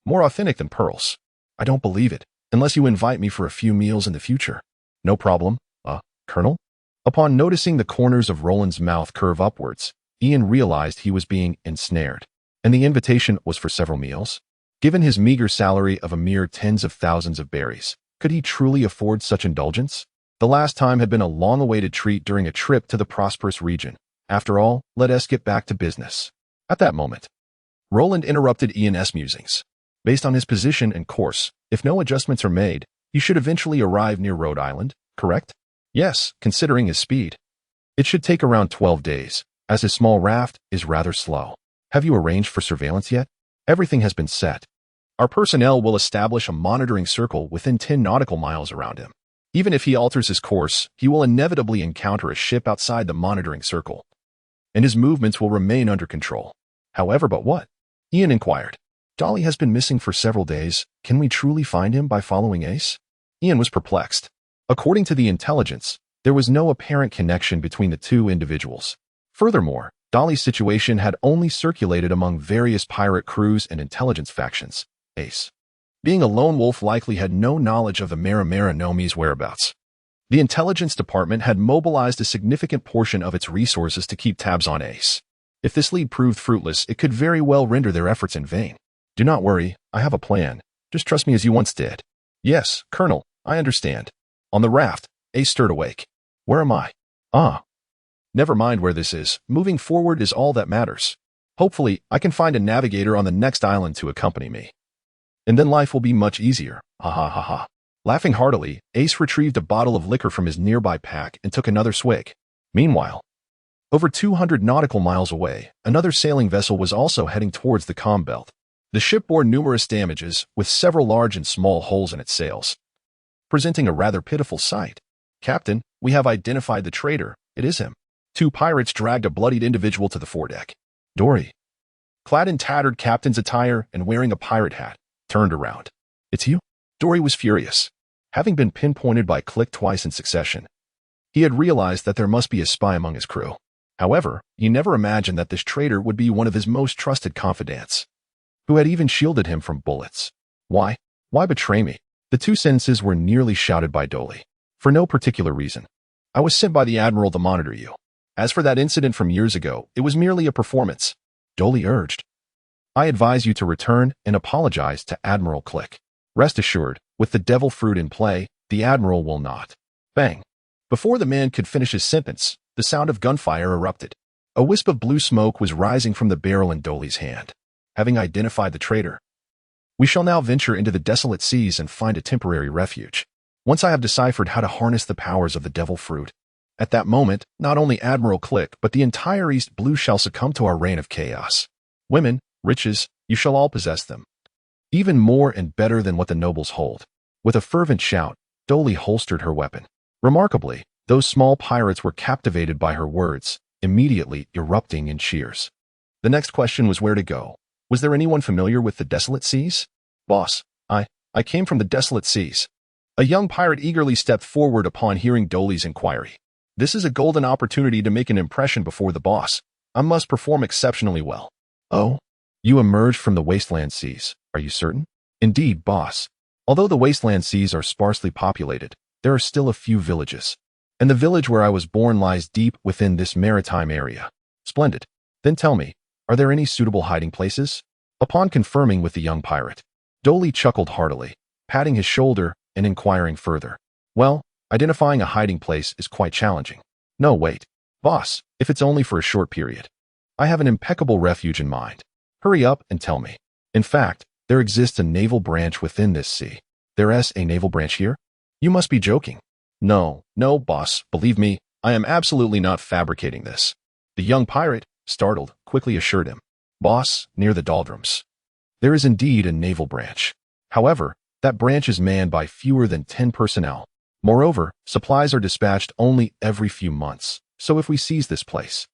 More authentic than pearls. I don't believe it, unless you invite me for a few meals in the future. No problem. Colonel? Upon noticing the corners of Roland's mouth curve upwards, Ian realized he was being ensnared. And the invitation was for several meals? Given his meager salary of a mere tens of thousands of berries, could he truly afford such indulgence? The last time had been a long-awaited treat during a trip to the prosperous region. After all, let us get back to business. At that moment, Roland interrupted Ian's musings. Based on his position and course, if no adjustments are made, he should eventually arrive near Rhode Island, correct? Yes, considering his speed. It should take around 12 days, as his small raft is rather slow. Have you arranged for surveillance yet? Everything has been set. Our personnel will establish a monitoring circle within 10 nautical miles around him. Even if he alters his course, he will inevitably encounter a ship outside the monitoring circle, and his movements will remain under control. However, but what? Ian inquired. Dolly has been missing for several days. Can we truly find him by following Ace? Ian was perplexed. According to the intelligence, there was no apparent connection between the two individuals. Furthermore, Dolly's situation had only circulated among various pirate crews and intelligence factions. Ace, being a lone wolf, likely had no knowledge of the Marimara Nomi's whereabouts. The intelligence department had mobilized a significant portion of its resources to keep tabs on Ace. If this lead proved fruitless, it could very well render their efforts in vain. Do not worry, I have a plan. Just trust me as you once did. Yes, Colonel, I understand. On the raft, Ace stirred awake. Where am I? Never mind where this is. Moving forward is all that matters. Hopefully, I can find a navigator on the next island to accompany me. And then life will be much easier. Ha ha ha ha. Laughing heartily, Ace retrieved a bottle of liquor from his nearby pack and took another swig. Meanwhile, over 200 nautical miles away, another sailing vessel was also heading towards the comm belt. The ship bore numerous damages, with several large and small holes in its sails, presenting a rather pitiful sight. Captain, we have identified the traitor. It is him. Two pirates dragged a bloodied individual to the foredeck. Dory, clad in tattered captain's attire and wearing a pirate hat, turned around. It's you? Dory was furious. Having been pinpointed by Click twice in succession, he had realized that there must be a spy among his crew. However, he never imagined that this traitor would be one of his most trusted confidants, who had even shielded him from bullets. Why? Why betray me? The two sentences were nearly shouted by Dolly. For no particular reason. I was sent by the Admiral to monitor you. As for that incident from years ago, it was merely a performance. Dolly urged. I advise you to return and apologize to Admiral Click. Rest assured, with the devil fruit in play, the Admiral will not. Bang. Before the man could finish his sentence, the sound of gunfire erupted. A wisp of blue smoke was rising from the barrel in Dolly's hand. Having identified the traitor, we shall now venture into the desolate seas and find a temporary refuge. Once I have deciphered how to harness the powers of the devil fruit, at that moment, not only Admiral Click, but the entire East Blue shall succumb to our reign of chaos. Women, riches, you shall all possess them. Even more and better than what the nobles hold. With a fervent shout, Dolly holstered her weapon. Remarkably, those small pirates were captivated by her words, immediately erupting in cheers. The next question was where to go. Was there anyone familiar with the desolate seas? Boss, I came from the desolate seas. A young pirate eagerly stepped forward upon hearing Dolly's inquiry. This is a golden opportunity to make an impression before the boss. I must perform exceptionally well. Oh, you emerged from the wasteland seas, are you certain? Indeed, boss. Although the wasteland seas are sparsely populated, there are still a few villages. And the village where I was born lies deep within this maritime area. Splendid. Then tell me, are there any suitable hiding places? Upon confirming with the young pirate, Dolly chuckled heartily, patting his shoulder and inquiring further. Well, identifying a hiding place is quite challenging. No, wait. Boss, if it's only for a short period. I have an impeccable refuge in mind. Hurry up and tell me. In fact, there exists a naval branch within this sea. There's a naval branch here? You must be joking. No, boss, believe me, I am absolutely not fabricating this. The young pirate, startled, quickly assured him. Boss, near the doldrums. There is indeed a naval branch. However, that branch is manned by fewer than 10 personnel. Moreover, supplies are dispatched only every few months, so if we seize this place.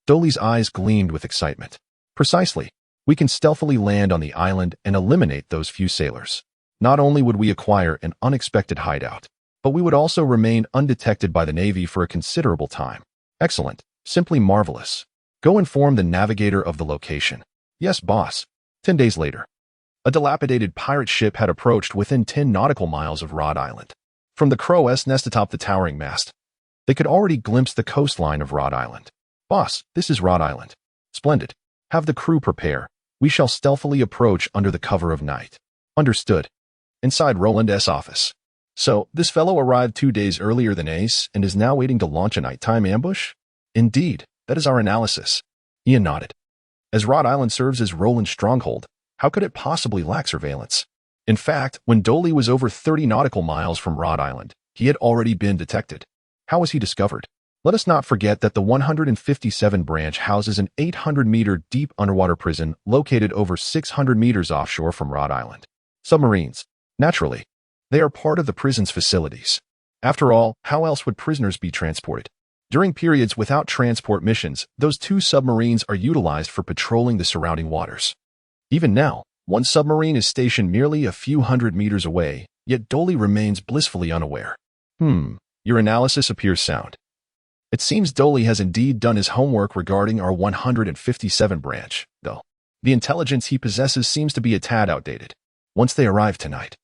Dolly's eyes gleamed with excitement. Precisely. We can stealthily land on the island and eliminate those few sailors. Not only would we acquire an unexpected hideout, but we would also remain undetected by the Navy for a considerable time. Excellent. Simply marvelous. Go inform the navigator of the location. Yes, boss. 10 days later. A dilapidated pirate ship had approached within 10 nautical miles of Rhode Island. From the crow's nest atop the towering mast, they could already glimpse the coastline of Rhode Island. Boss, this is Rhode Island. Splendid. Have the crew prepare. We shall stealthily approach under the cover of night. Understood. Inside Roland's office. So, this fellow arrived 2 days earlier than Ace and is now waiting to launch a nighttime ambush? Indeed, that is our analysis. Ian nodded. As Rhode Island serves as Roland's stronghold, how could it possibly lack surveillance? In fact, when Dolly was over 30 nautical miles from Rhode Island, he had already been detected. How was he discovered? Let us not forget that the 157 branch houses an 800-meter deep underwater prison located over 600 meters offshore from Rhode Island. Submarines. Naturally. They are part of the prison's facilities. After all, how else would prisoners be transported? During periods without transport missions, those 2 submarines are utilized for patrolling the surrounding waters. Even now, one submarine is stationed merely a few hundred meters away, yet Dolly remains blissfully unaware. Your analysis appears sound. It seems Dolly has indeed done his homework regarding our 157 branch, though. The intelligence he possesses seems to be a tad outdated. Once they arrive tonight,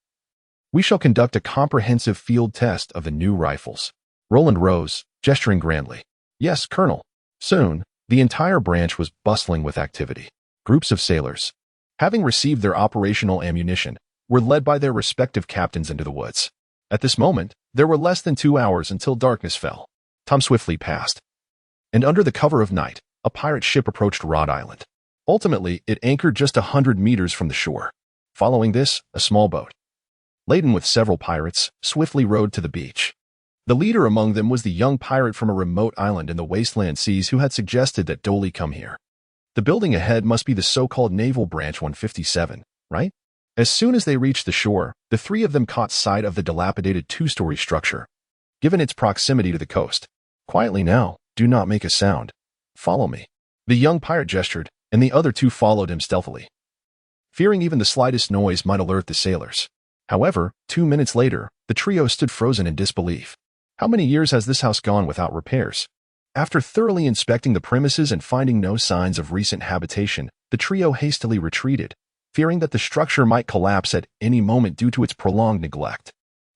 we shall conduct a comprehensive field test of the new rifles. Roland rose, gesturing grandly. Yes, Colonel. Soon, the entire branch was bustling with activity. Groups of sailors, having received their operational ammunition, were led by their respective captains into the woods. At this moment, there were less than 2 hours until darkness fell. Time swiftly passed. And under the cover of night, a pirate ship approached Rhode Island. Ultimately, it anchored just 100 meters from the shore. Following this, a small boat, laden with several pirates, swiftly rowed to the beach. The leader among them was the young pirate from a remote island in the wasteland seas who had suggested that Dolly come here. The building ahead must be the so-called Naval Branch 157, right? As soon as they reached the shore, the 3 of them caught sight of the dilapidated 2-story structure. Given its proximity to the coast, quietly now, do not make a sound. Follow me. The young pirate gestured, and the other 2 followed him stealthily, fearing even the slightest noise might alert the sailors. However, 2 minutes later, the trio stood frozen in disbelief. How many years has this house gone without repairs? After thoroughly inspecting the premises and finding no signs of recent habitation, the trio hastily retreated, fearing that the structure might collapse at any moment due to its prolonged neglect.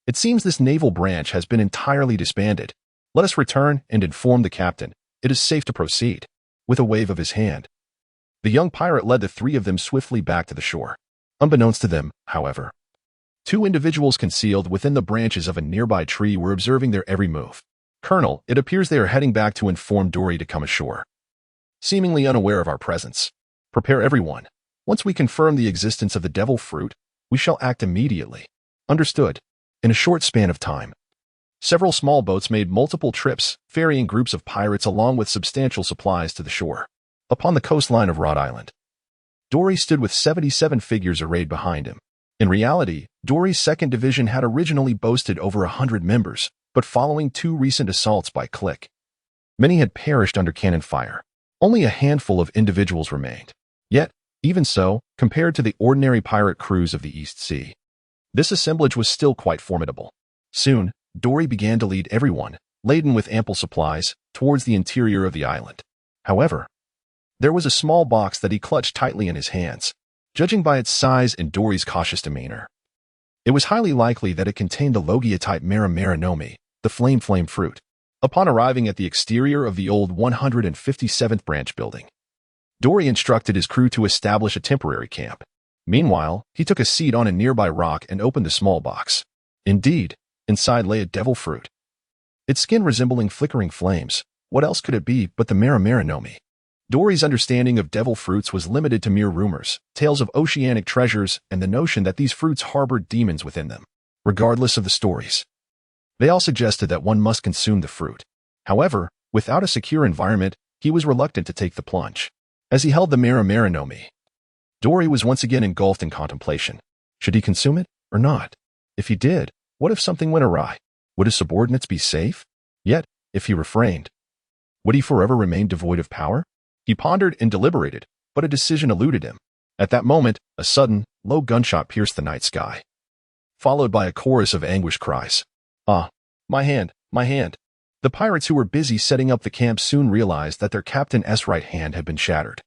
It seems this naval branch has been entirely disbanded. Let us return and inform the captain. It is safe to proceed. With a wave of his hand, the young pirate led the three of them swiftly back to the shore. Unbeknownst to them, however, two individuals concealed within the branches of a nearby tree were observing their every move. Colonel, it appears they are heading back to inform Dory to come ashore. Seemingly unaware of our presence. Prepare everyone. Once we confirm the existence of the devil fruit, we shall act immediately. Understood. In a short span of time, several small boats made multiple trips, ferrying groups of pirates along with substantial supplies to the shore. Upon the coastline of Rhode Island, Dory stood with 77 figures arrayed behind him. In reality, Dory's second division had originally boasted over 100 members, but following two recent assaults by Click, many had perished under cannon fire. Only a handful of individuals remained. Yet, even so, compared to the ordinary pirate crews of the East Sea, this assemblage was still quite formidable. Soon, Dory began to lead everyone, laden with ample supplies, towards the interior of the island. However, there was a small box that he clutched tightly in his hands, judging by its size and Dory's cautious demeanor. It was highly likely that it contained the Logia-type Nami, the flame fruit. Upon arriving at the exterior of the old 157th branch building, Dory instructed his crew to establish a temporary camp. Meanwhile, he took a seat on a nearby rock and opened the small box. Indeed, inside lay a devil fruit. Its skin resembling flickering flames. What else could it be but the Nami? Dory's understanding of devil fruits was limited to mere rumors, tales of oceanic treasures, and the notion that these fruits harbored demons within them. Regardless of the stories, they all suggested that one must consume the fruit. However, without a secure environment, he was reluctant to take the plunge. As he held the Nami, Dory was once again engulfed in contemplation. Should he consume it or not? If he did, what if something went awry? Would his subordinates be safe? Yet, if he refrained, would he forever remain devoid of power? He pondered and deliberated, but a decision eluded him. At that moment, a sudden, low gunshot pierced the night sky, followed by a chorus of anguished cries. Ah, my hand, my hand. The pirates who were busy setting up the camp soon realized that their captain's right hand had been shattered,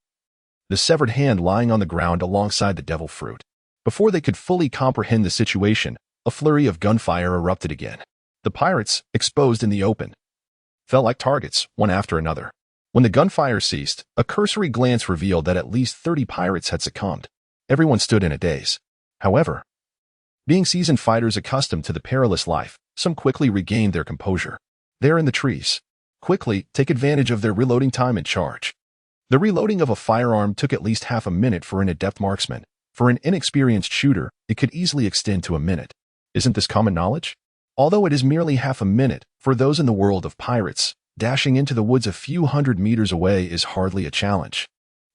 the severed hand lying on the ground alongside the devil fruit. Before they could fully comprehend the situation, a flurry of gunfire erupted again. The pirates, exposed in the open, fell like targets, one after another. When the gunfire ceased, a cursory glance revealed that at least 30 pirates had succumbed. Everyone stood in a daze. However, being seasoned fighters accustomed to the perilous life, some quickly regained their composure. There in the trees, quickly take advantage of their reloading time and charge. The reloading of a firearm took at least half a minute for an adept marksman. For an inexperienced shooter, it could easily extend to a minute. Isn't this common knowledge? Although it is merely half a minute, for those in the world of pirates, dashing into the woods a few hundred meters away is hardly a challenge.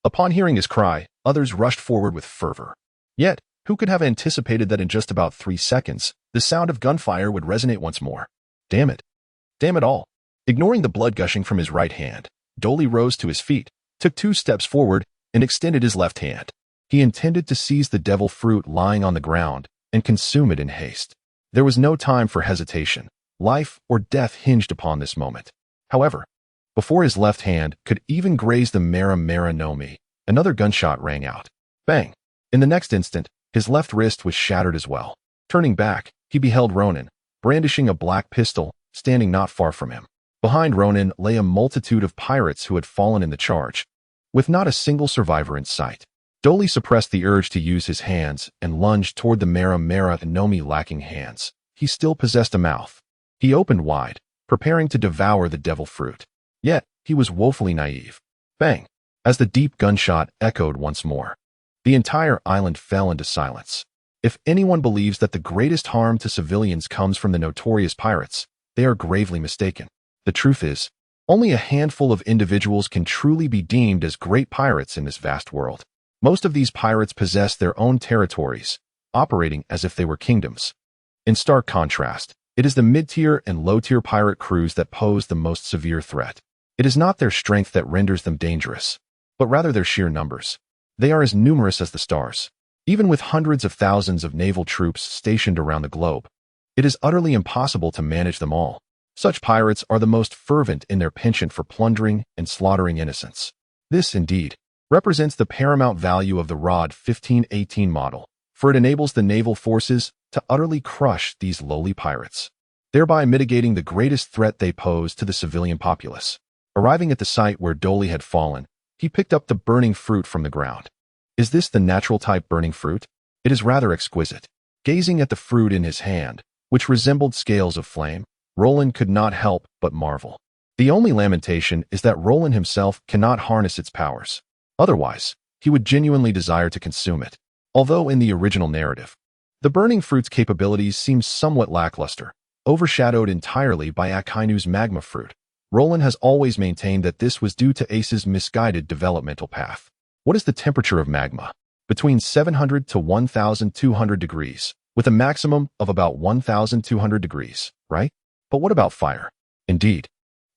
Upon hearing his cry, others rushed forward with fervor. Yet, who could have anticipated that in just about 3 seconds, the sound of gunfire would resonate once more? Damn it. Damn it all. Ignoring the blood gushing from his right hand, Dory rose to his feet, took 2 steps forward, and extended his left hand. He intended to seize the devil fruit lying on the ground and consume it in haste. There was no time for hesitation. Life or death hinged upon this moment. However, before his left hand could even graze the Nami, another gunshot rang out. Bang! In the next instant, his left wrist was shattered as well. Turning back, he beheld Roland, brandishing a black pistol, standing not far from him. Behind Roland lay a multitude of pirates who had fallen in the charge, with not a single survivor in sight. Dory suppressed the urge to use his hands and lunged toward the Nami lacking hands. He still possessed a mouth. He opened wide, preparing to devour the devil fruit. Yet, he was woefully naive. Bang! As the deep gunshot echoed once more, the entire island fell into silence. If anyone believes that the greatest harm to civilians comes from the notorious pirates, they are gravely mistaken. The truth is, only a handful of individuals can truly be deemed as great pirates in this vast world. Most of these pirates possess their own territories, operating as if they were kingdoms. In stark contrast, it is the mid-tier and low-tier pirate crews that pose the most severe threat. It is not their strength that renders them dangerous, but rather their sheer numbers. They are as numerous as the stars. Even with hundreds of thousands of naval troops stationed around the globe, it is utterly impossible to manage them all. Such pirates are the most fervent in their penchant for plundering and slaughtering innocents. This, indeed, represents the paramount value of the ROD 1518 model, for it enables the naval forces to utterly crush these lowly pirates, thereby mitigating the greatest threat they pose to the civilian populace. Arriving at the site where Dolly had fallen, he picked up the burning fruit from the ground. Is this the natural type burning fruit? It is rather exquisite. Gazing at the fruit in his hand, which resembled scales of flame, Roland could not help but marvel. The only lamentation is that Roland himself cannot harness its powers. Otherwise, he would genuinely desire to consume it. Although in the original narrative, the burning fruit's capabilities seem somewhat lackluster, overshadowed entirely by Akainu's magma fruit, Roland has always maintained that this was due to Ace's misguided developmental path. What is the temperature of magma? Between 700 to 1,200 degrees, with a maximum of about 1,200 degrees, right? But what about fire? Indeed,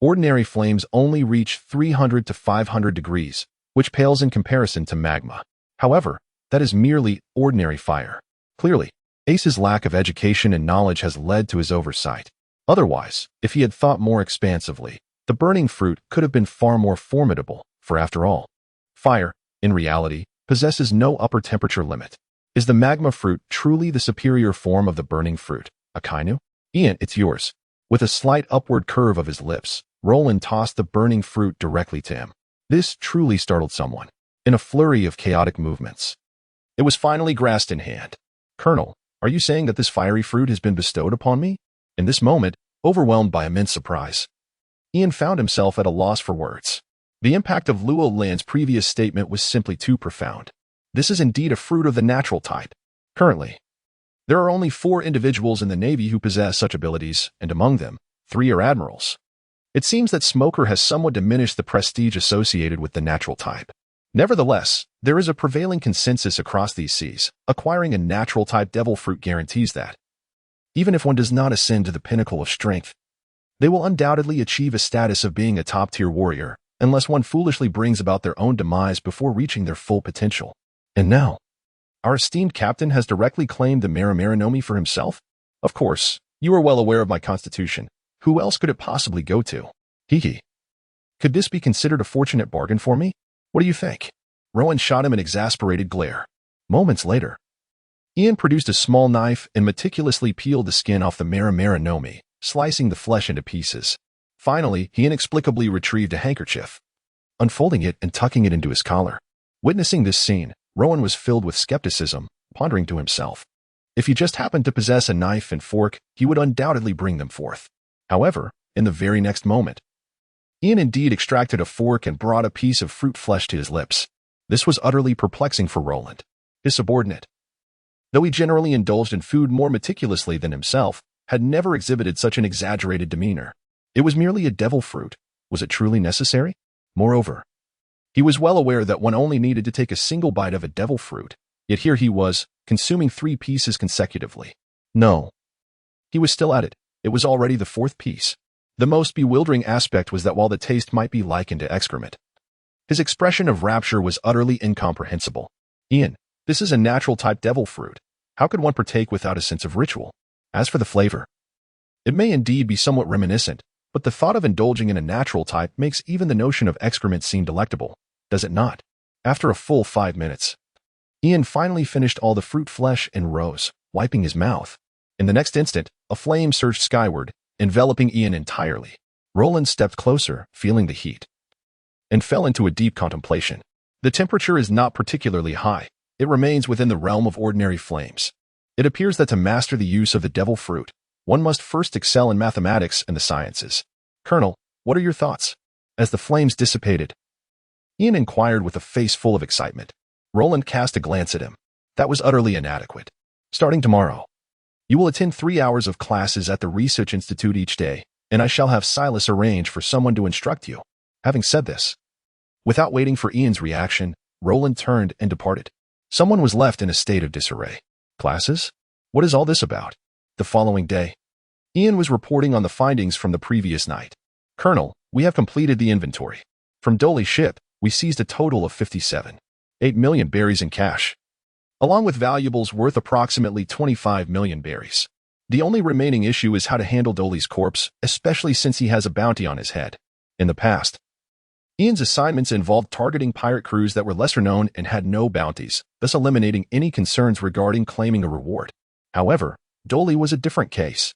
ordinary flames only reach 300 to 500 degrees, which pales in comparison to magma. However, that is merely ordinary fire. Clearly, Ace's lack of education and knowledge has led to his oversight. Otherwise, if he had thought more expansively, the burning fruit could have been far more formidable, for after all, fire, in reality, possesses no upper temperature limit. Is the magma fruit truly the superior form of the burning fruit, Akainu? Ian, it's yours. With a slight upward curve of his lips, Roland tossed the burning fruit directly to him. This truly startled someone. In a flurry of chaotic movements, it was finally grasped in hand. Colonel, are you saying that this fiery fruit has been bestowed upon me? In this moment, overwhelmed by immense surprise, Ian found himself at a loss for words. The impact of Luo Lan's previous statement was simply too profound. This is indeed a fruit of the natural type. Currently, there are only 4 individuals in the Navy who possess such abilities, and among them, 3 are admirals. It seems that Smoker has somewhat diminished the prestige associated with the natural type. Nevertheless, there is a prevailing consensus across these seas. Acquiring a natural type devil fruit guarantees that, even if one does not ascend to the pinnacle of strength, they will undoubtedly achieve a status of being a top-tier warrior, unless one foolishly brings about their own demise before reaching their full potential. And now, our esteemed captain has directly claimed the Nami for himself? Of course, you are well aware of my constitution. Who else could it possibly go to? Hee. Could this be considered a fortunate bargain for me? What do you think? Rowan shot him an exasperated glare. Moments later, Ian produced a small knife and meticulously peeled the skin off the Nami, slicing the flesh into pieces. Finally, he inexplicably retrieved a handkerchief, unfolding it and tucking it into his collar. Witnessing this scene, Rowan was filled with skepticism, pondering to himself. If he just happened to possess a knife and fork, he would undoubtedly bring them forth. However, in the very next moment, Ian indeed extracted a fork and brought a piece of fruit flesh to his lips. This was utterly perplexing for Roland, his subordinate. Though he generally indulged in food more meticulously than himself, had never exhibited such an exaggerated demeanor. It was merely a devil fruit. Was it truly necessary? Moreover, he was well aware that one only needed to take a single bite of a devil fruit, yet here he was, consuming 3 pieces consecutively. No. He was still at it. It was already the 4th piece. The most bewildering aspect was that while the taste might be likened to excrement, his expression of rapture was utterly incomprehensible. Ian, this is a natural type devil fruit. How could one partake without a sense of ritual? As for the flavor, it may indeed be somewhat reminiscent, but the thought of indulging in a natural type makes even the notion of excrement seem delectable, does it not? After a full 5 minutes, Ian finally finished all the fruit flesh and rose, wiping his mouth. In the next instant, a flame surged skyward, enveloping Ian entirely. Roland stepped closer, feeling the heat, and fell into a deep contemplation. The temperature is not particularly high. It remains within the realm of ordinary flames. It appears that to master the use of the devil fruit, one must first excel in mathematics and the sciences. Colonel, what are your thoughts? As the flames dissipated, Ian inquired with a face full of excitement. Roland cast a glance at him. That was utterly inadequate. Starting tomorrow, you will attend 3 hours of classes at the Research Institute each day, and I shall have Silas arrange for someone to instruct you. Having said this, without waiting for Ian's reaction, Roland turned and departed. Someone was left in a state of disarray. Classes? What is all this about? The following day, Ian was reporting on the findings from the previous night. Colonel, we have completed the inventory. From Dolly's ship, we seized a total of 57.8 million berries in cash, along with valuables worth approximately 25 million berries. The only remaining issue is how to handle Dolly's corpse, especially since he has a bounty on his head. In the past, Ian's assignments involved targeting pirate crews that were lesser known and had no bounties, thus eliminating any concerns regarding claiming a reward. However, Dory was a different case.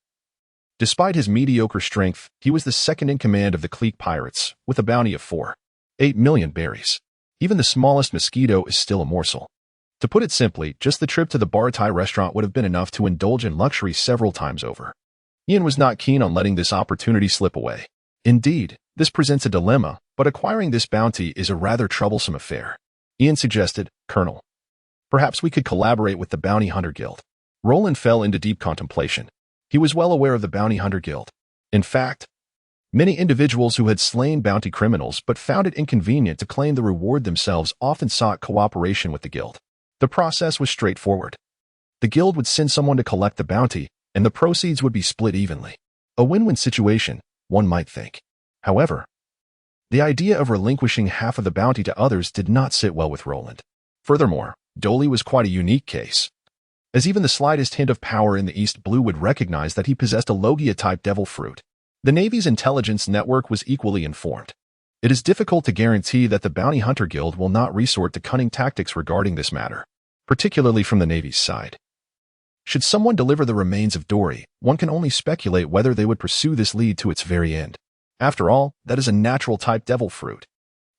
Despite his mediocre strength, he was the second in command of the clique pirates, with a bounty of 4.8 million berries. Even the smallest mosquito is still a morsel. To put it simply, just the trip to the bar Thai restaurant would have been enough to indulge in luxury several times over. Ian was not keen on letting this opportunity slip away. Indeed, this presents a dilemma, but acquiring this bounty is a rather troublesome affair. Ian suggested, "Colonel, perhaps we could collaborate with the Bounty Hunter Guild." Roland fell into deep contemplation. He was well aware of the Bounty Hunter Guild. In fact, many individuals who had slain bounty criminals but found it inconvenient to claim the reward themselves often sought cooperation with the guild. The process was straightforward. The guild would send someone to collect the bounty, and the proceeds would be split evenly. A win-win situation, one might think. However, the idea of relinquishing half of the bounty to others did not sit well with Roland. Furthermore, Dory was quite a unique case, as even the slightest hint of power in the East Blue would recognize that he possessed a Logia-type devil fruit. The Navy's intelligence network was equally informed. It is difficult to guarantee that the Bounty Hunter Guild will not resort to cunning tactics regarding this matter, particularly from the Navy's side. Should someone deliver the remains of Dory, one can only speculate whether they would pursue this lead to its very end. After all, that is a natural-type devil fruit.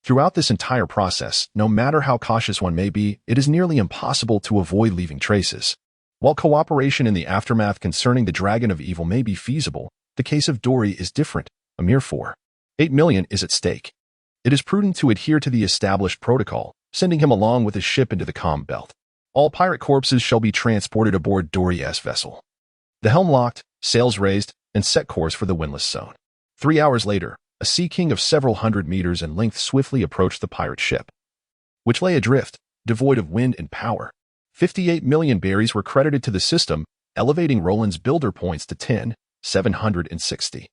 Throughout this entire process, no matter how cautious one may be, it is nearly impossible to avoid leaving traces. While cooperation in the aftermath concerning the Dragon of Evil may be feasible, the case of Dory is different. A mere 4.8 million is at stake. It is prudent to adhere to the established protocol, sending him along with his ship into the calm belt. All pirate corpses shall be transported aboard Dory's vessel. The helm locked, sails raised, and set course for the windless zone. 3 hours later, a sea king of several hundred meters in length swiftly approached the pirate ship, which lay adrift, devoid of wind and power. 58 million berries were credited to the system, elevating Roland's builder points to 10,760.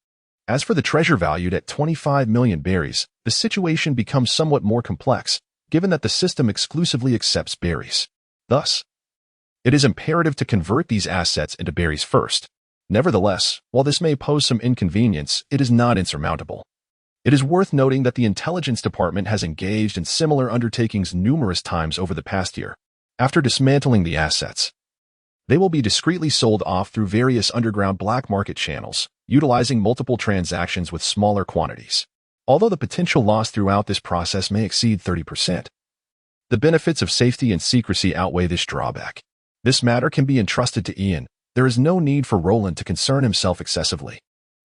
As for the treasure valued at 25 million berries, the situation becomes somewhat more complex, given that the system exclusively accepts berries. Thus, it is imperative to convert these assets into berries first. Nevertheless, while this may pose some inconvenience, it is not insurmountable. It is worth noting that the Intelligence Department has engaged in similar undertakings numerous times over the past year. After dismantling the assets, they will be discreetly sold off through various underground black market channels, utilizing multiple transactions with smaller quantities. Although the potential loss throughout this process may exceed 30%, the benefits of safety and secrecy outweigh this drawback. This matter can be entrusted to Ian. There is no need for Roland to concern himself excessively.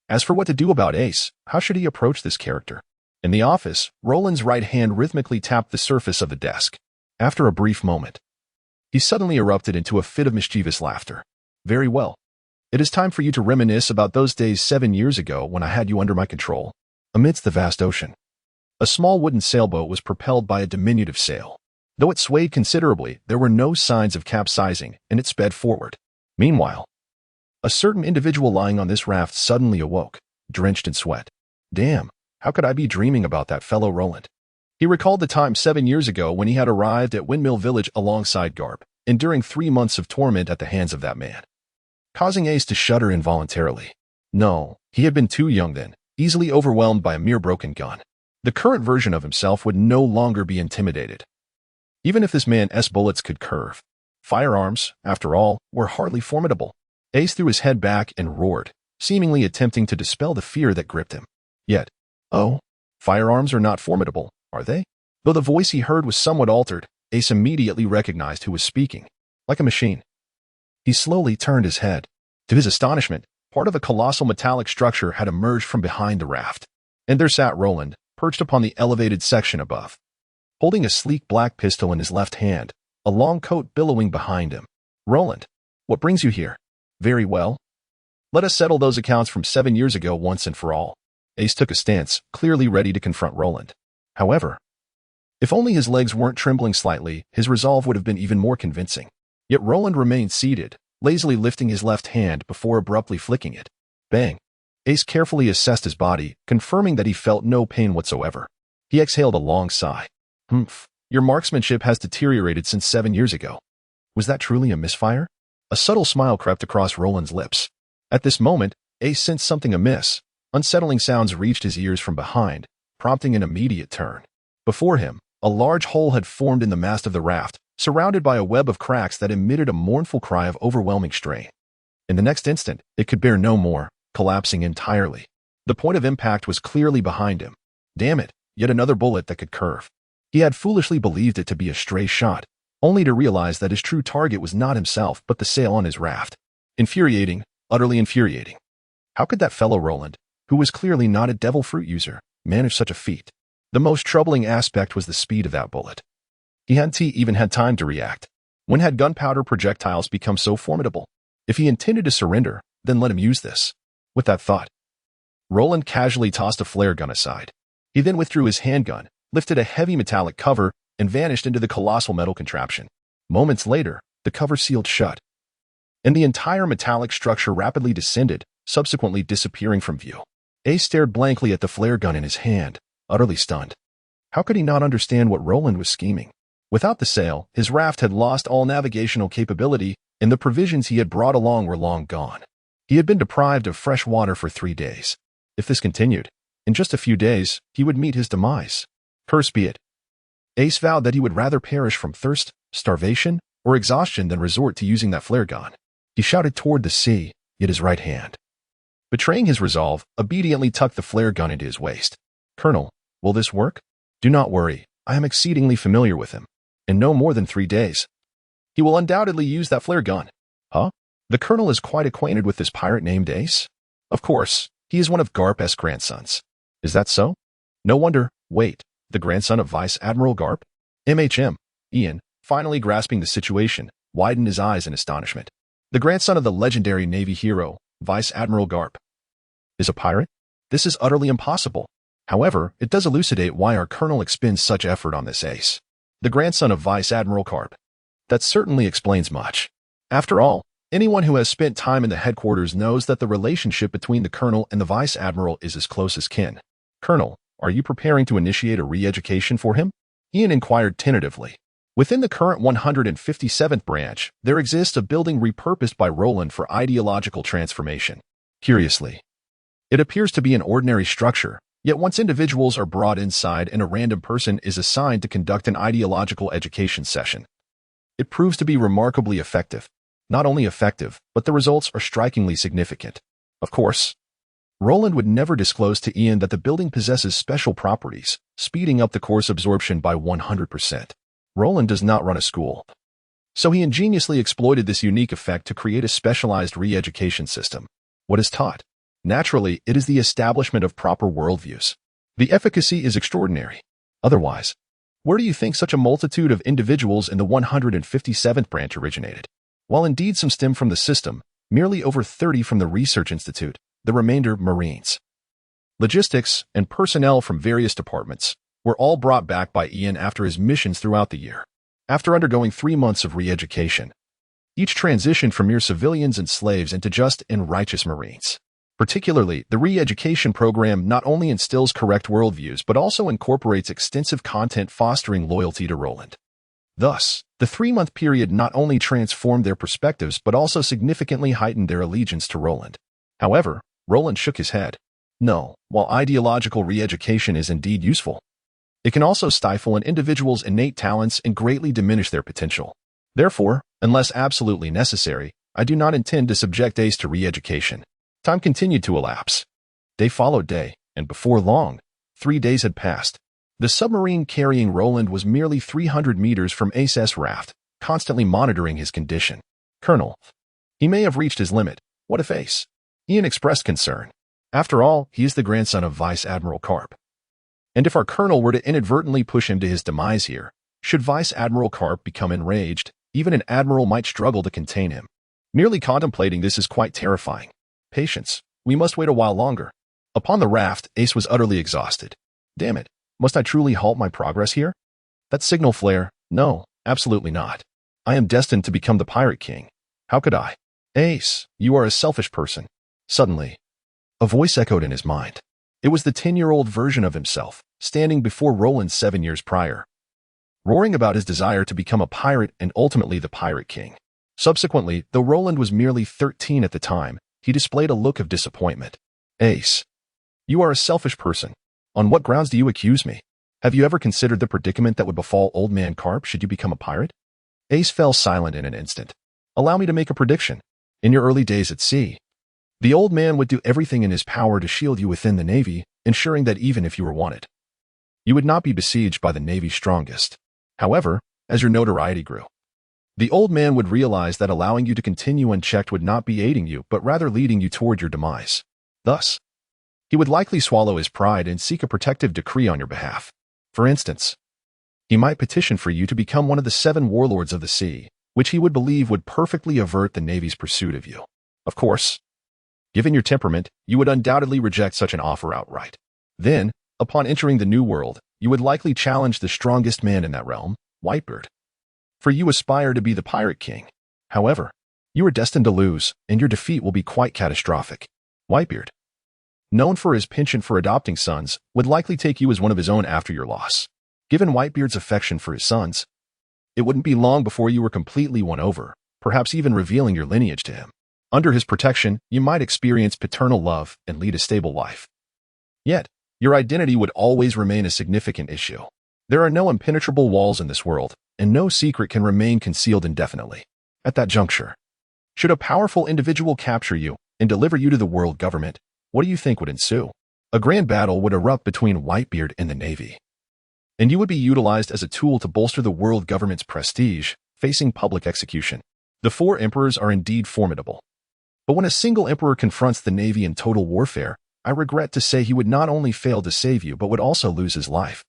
As for what to do about Ace, how should he approach this character? In the office, Roland's right hand rhythmically tapped the surface of the desk. After a brief moment, he suddenly erupted into a fit of mischievous laughter. "Very well. It is time for you to reminisce about those days 7 years ago when I had you under my control." Amidst the vast ocean, a small wooden sailboat was propelled by a diminutive sail. Though it swayed considerably, there were no signs of capsizing, and it sped forward. Meanwhile, a certain individual lying on this raft suddenly awoke, drenched in sweat. Damn, how could I be dreaming about that fellow Roland? He recalled the time 7 years ago when he had arrived at Windmill Village alongside Garb, enduring 3 months of torment at the hands of that man, causing Ace to shudder involuntarily. No, he had been too young then, easily overwhelmed by a mere broken gun. The current version of himself would no longer be intimidated. Even if this man's bullets could curve, firearms, after all, were hardly formidable. Ace threw his head back and roared, seemingly attempting to dispel the fear that gripped him. Yet, oh, firearms are not formidable, are they? Though the voice he heard was somewhat altered, Ace immediately recognized who was speaking. Like a machine, he slowly turned his head. To his astonishment, part of a colossal metallic structure had emerged from behind the raft, and there sat Roland, perched upon the elevated section above, holding a sleek black pistol in his left hand, a long coat billowing behind him. "Roland, what brings you here?" "Very well. Let us settle those accounts from 7 years ago once and for all." Ace took a stance, clearly ready to confront Roland. However, if only his legs weren't trembling slightly, his resolve would have been even more convincing. Yet Roland remained seated, lazily lifting his left hand before abruptly flicking it. Bang! Ace carefully assessed his body, confirming that he felt no pain whatsoever. He exhaled a long sigh. "Humph. Your marksmanship has deteriorated since 7 years ago. Was that truly a misfire?" A subtle smile crept across Roland's lips. At this moment, Ace sensed something amiss. Unsettling sounds reached his ears from behind, prompting an immediate turn. Before him, a large hole had formed in the mast of the raft, surrounded by a web of cracks that emitted a mournful cry of overwhelming strain. In the next instant, it could bear no more, collapsing entirely. The point of impact was clearly behind him. Damn it, yet another bullet that could curve. He had foolishly believed it to be a stray shot, only to realize that his true target was not himself but the sail on his raft. Infuriating, utterly infuriating. How could that fellow Roland, who was clearly not a devil fruit user, manage such a feat? The most troubling aspect was the speed of that bullet. He hadn't even had time to react. When had gunpowder projectiles become so formidable? If he intended to surrender, then let him use this. With that thought, Roland casually tossed a flare gun aside. He then withdrew his handgun, lifted a heavy metallic cover, and vanished into the colossal metal contraption. Moments later, the cover sealed shut, and the entire metallic structure rapidly descended, subsequently disappearing from view. Ace stared blankly at the flare gun in his hand, utterly stunned. How could he not understand what Roland was scheming? Without the sail, his raft had lost all navigational capability, and the provisions he had brought along were long gone. He had been deprived of fresh water for 3 days. If this continued, in just a few days, he would meet his demise. Curse be it. Ace vowed that he would rather perish from thirst, starvation, or exhaustion than resort to using that flare gun. He shouted toward the sea, yet his right hand, betraying his resolve, obediently tucked the flare gun into his waist. Colonel, will this work? Do not worry, I am exceedingly familiar with him. In no more than 3 days, he will undoubtedly use that flare gun. Huh? The colonel is quite acquainted with this pirate named Ace? Of course, he is one of Garp's grandsons. Is that so? No wonder. Wait, the grandson of Vice Admiral Garp? MHM. Ian, finally grasping the situation, widened his eyes in astonishment. The grandson of the legendary Navy hero, Vice Admiral Garp, is a pirate? This is utterly impossible. However, it does elucidate why our colonel expends such effort on this Ace, the grandson of Vice Admiral Garp. That certainly explains much. After all, anyone who has spent time in the headquarters knows that the relationship between the colonel and the vice admiral is as close as kin. Colonel, are you preparing to initiate a re-education for him? Ian inquired tentatively. Within the current 157th branch, there exists a building repurposed by Roland for ideological transformation. Curiously, it appears to be an ordinary structure, yet once individuals are brought inside and a random person is assigned to conduct an ideological education session, it proves to be remarkably effective. Not only effective, but the results are strikingly significant. Of course, Roland would never disclose to Ian that the building possesses special properties, speeding up the course absorption by 100%. Roland does not run a school, so he ingeniously exploited this unique effect to create a specialized re-education system. What is taught? Naturally, it is the establishment of proper worldviews. The efficacy is extraordinary. Otherwise, where do you think such a multitude of individuals in the 157th branch originated? While indeed some stem from the system, merely over 30 from the Research Institute, the remainder Marines, logistics, and personnel from various departments were all brought back by Ian after his missions throughout the year. After undergoing 3 months of re-education, each transitioned from mere civilians and slaves into just and righteous Marines. Particularly, the re-education program not only instills correct worldviews but also incorporates extensive content fostering loyalty to Roland. Thus, the 3-month period not only transformed their perspectives but also significantly heightened their allegiance to Roland. However, Roland shook his head. No, while ideological re-education is indeed useful, it can also stifle an individual's innate talents and greatly diminish their potential. Therefore, unless absolutely necessary, I do not intend to subject Ace to re-education. Time continued to elapse. Day followed day, and before long, 3 days had passed. The submarine carrying Roland was merely 300 meters from Ace's raft, constantly monitoring his condition. Colonel, he may have reached his limit. What if Ace? Ian expressed concern. After all, he is the grandson of Vice Admiral Garp. And if our colonel were to inadvertently push him to his demise here, should Vice Admiral Garp become enraged, even an admiral might struggle to contain him. Merely contemplating this is quite terrifying. Patience. We must wait a while longer. Upon the raft, Ace was utterly exhausted. Damn it. Must I truly halt my progress here? That signal flare? No, absolutely not. I am destined to become the Pirate King. How could I? Ace, you are a selfish person. Suddenly, a voice echoed in his mind. It was the 10-year-old version of himself, standing before Roland 7 years prior, roaring about his desire to become a pirate and ultimately the Pirate King. Subsequently, though Roland was merely 13 at the time, he displayed a look of disappointment. Ace, you are a selfish person. On what grounds do you accuse me? Have you ever considered the predicament that would befall Old Man Carp should you become a pirate? Ace fell silent in an instant. Allow me to make a prediction. In your early days at sea, the old man would do everything in his power to shield you within the Navy, ensuring that even if you were wanted, you would not be besieged by the Navy's strongest. However, as your notoriety grew, the old man would realize that allowing you to continue unchecked would not be aiding you, but rather leading you toward your demise. Thus, he would likely swallow his pride and seek a protective decree on your behalf. For instance, he might petition for you to become one of the 7 warlords of the sea, which he would believe would perfectly avert the Navy's pursuit of you. Of course, given your temperament, you would undoubtedly reject such an offer outright. Then, upon entering the New World, you would likely challenge the strongest man in that realm, Whitebeard. For you aspire to be the Pirate King. However, you are destined to lose, and your defeat will be quite catastrophic. Whitebeard, known for his penchant for adopting sons, would likely take you as one of his own after your loss. Given Whitebeard's affection for his sons, it wouldn't be long before you were completely won over, perhaps even revealing your lineage to him. Under his protection, you might experience paternal love and lead a stable life. Yet, your identity would always remain a significant issue. There are no impenetrable walls in this world, and no secret can remain concealed indefinitely. At that juncture, should a powerful individual capture you and deliver you to the world government, what do you think would ensue? A grand battle would erupt between Whitebeard and the Navy, and you would be utilized as a tool to bolster the world government's prestige, facing public execution. The 4 emperors are indeed formidable. But when a single emperor confronts the Navy in total warfare, I regret to say he would not only fail to save you but would also lose his life,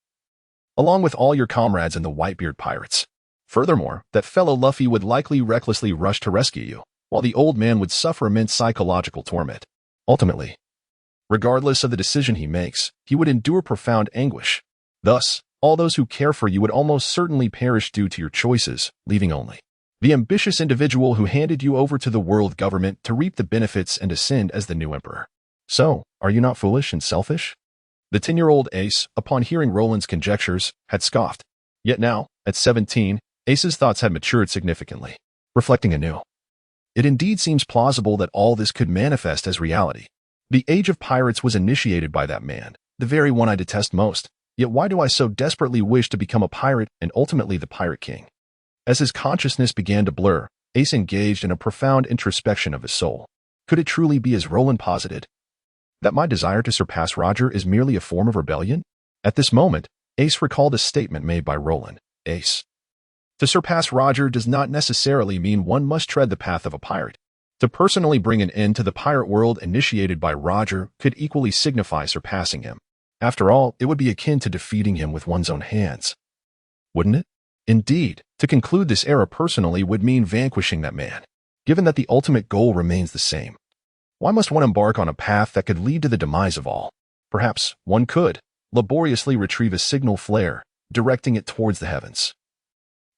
along with all your comrades in the Whitebeard pirates. Furthermore, that fellow Luffy would likely recklessly rush to rescue you, while the old man would suffer immense psychological torment. Ultimately, regardless of the decision he makes, he would endure profound anguish. Thus, all those who care for you would almost certainly perish due to your choices, leaving only the ambitious individual who handed you over to the world government to reap the benefits and ascend as the new emperor. So, are you not foolish and selfish? The 10-year-old Ace, upon hearing Roland's conjectures, had scoffed. Yet now, at 17, Ace's thoughts had matured significantly. Reflecting anew, it indeed seems plausible that all this could manifest as reality. The age of pirates was initiated by that man, the very one I detest most. Yet why do I so desperately wish to become a pirate and ultimately the Pirate King? As his consciousness began to blur, Ace engaged in a profound introspection of his soul. Could it truly be as Roland posited, that my desire to surpass Roger is merely a form of rebellion? At this moment, Ace recalled a statement made by Roland. Ace, to surpass Roger does not necessarily mean one must tread the path of a pirate. To personally bring an end to the pirate world initiated by Roger could equally signify surpassing him. After all, it would be akin to defeating him with one's own hands. Wouldn't it? Indeed, to conclude this era personally would mean vanquishing that man. Given that the ultimate goal remains the same, why must one embark on a path that could lead to the demise of all? Perhaps one could laboriously retrieve a signal flare, directing it towards the heavens,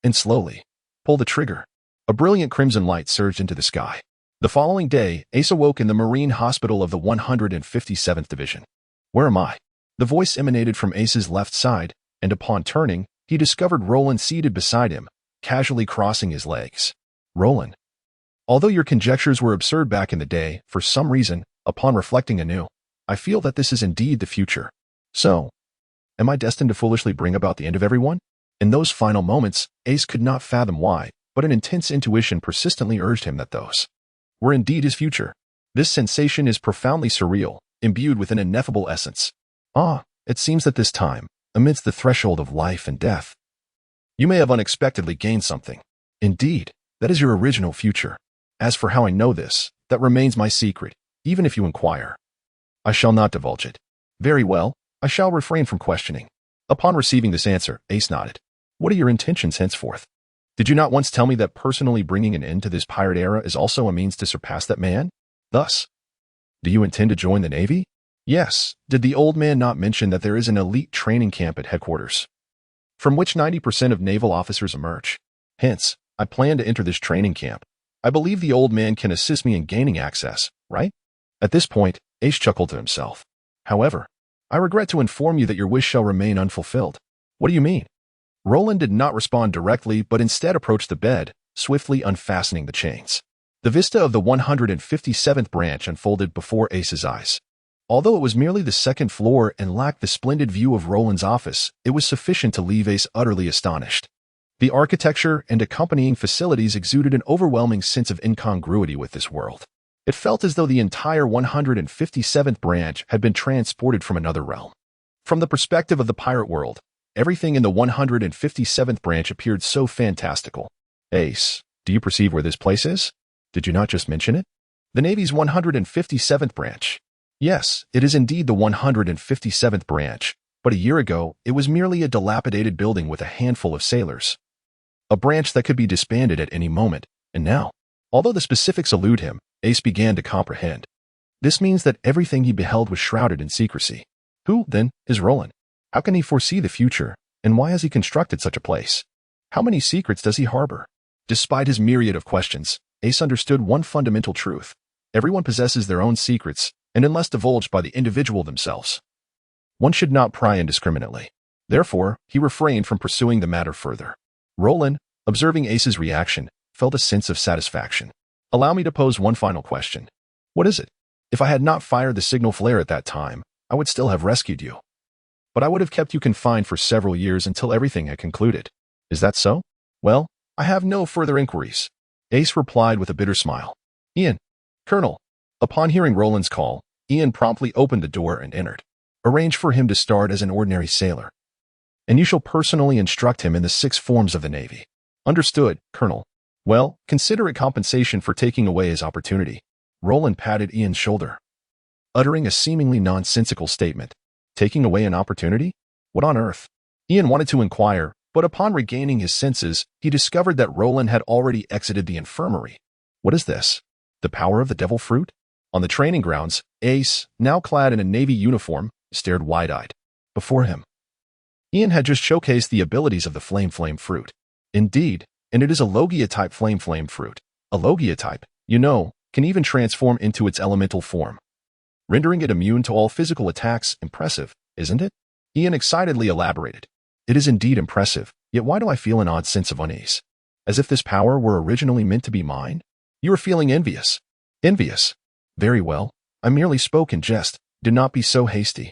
and slowly pull the trigger. A brilliant crimson light surged into the sky. The following day, Ace awoke in the Marine Hospital of the 157th Division. Where am I? The voice emanated from Ace's left side, and upon turning, he discovered Roland seated beside him, casually crossing his legs. Roland, although your conjectures were absurd back in the day, for some reason, upon reflecting anew, I feel that this is indeed the future. So, am I destined to foolishly bring about the end of everyone? In those final moments, Ace could not fathom why, but an intense intuition persistently urged him that those were indeed his future. This sensation is profoundly surreal, imbued with an ineffable essence. It seems that this time, amidst the threshold of life and death, you may have unexpectedly gained something. Indeed, that is your original future. As for how I know this, that remains my secret, even if you inquire. I shall not divulge it. Very well, I shall refrain from questioning. Upon receiving this answer, Ace nodded. What are your intentions henceforth? Did you not once tell me that personally bringing an end to this pirate era is also a means to surpass that man? Thus, do you intend to join the Navy? Yes. Did the old man not mention that there is an elite training camp at headquarters, from which 90% of naval officers emerge? Hence, I plan to enter this training camp. I believe the old man can assist me in gaining access, right? At this point, Ace chuckled to himself. However, I regret to inform you that your wish shall remain unfulfilled. What do you mean? Roland did not respond directly, but instead approached the bed, swiftly unfastening the chains. The vista of the 157th branch unfolded before Ace's eyes. Although it was merely the second floor and lacked the splendid view of Roland's office, it was sufficient to leave Ace utterly astonished. The architecture and accompanying facilities exuded an overwhelming sense of incongruity with this world. It felt as though the entire 157th branch had been transported from another realm. From the perspective of the pirate world, everything in the 157th branch appeared so fantastical. Ace, do you perceive where this place is? Did you not just mention it? The Navy's 157th branch. Yes, it is indeed the 157th branch, but a year ago, it was merely a dilapidated building with a handful of sailors. A branch that could be disbanded at any moment, and now, although the specifics elude him, Ace began to comprehend. This means that everything he beheld was shrouded in secrecy. Who, then, is Roland? How can he foresee the future, and why has he constructed such a place? How many secrets does he harbor? Despite his myriad of questions, Ace understood one fundamental truth. Everyone possesses their own secrets, and unless divulged by the individual themselves, one should not pry indiscriminately. Therefore, he refrained from pursuing the matter further. Roland, observing Ace's reaction, felt a sense of satisfaction. Allow me to pose one final question. What is it? If I had not fired the signal flare at that time, I would still have rescued you. But I would have kept you confined for several years until everything had concluded. Is that so? Well, I have no further inquiries. Ace replied with a bitter smile. Ian. Colonel. Upon hearing Roland's call, Ian promptly opened the door and entered. Arrange for him to start as an ordinary sailor. And you shall personally instruct him in the 6 forms of the Navy. Understood, Colonel. Well, consider it compensation for taking away his opportunity. Roland patted Ian's shoulder, uttering a seemingly nonsensical statement. Taking away an opportunity? What on earth? Ian wanted to inquire, but upon regaining his senses, he discovered that Roland had already exited the infirmary. What is this? The power of the devil fruit? On the training grounds, Ace, now clad in a Navy uniform, stared wide-eyed. Before him, Ian had just showcased the abilities of the flame fruit. Indeed, and it is a Logia-type flame fruit. A Logia-type, you know, can even transform into its elemental form, rendering it immune to all physical attacks. Impressive, isn't it? Ian excitedly elaborated. It is indeed impressive, yet why do I feel an odd sense of unease? As if this power were originally meant to be mine? You are feeling envious. Envious? Very well. I merely spoke in jest. Do not be so hasty.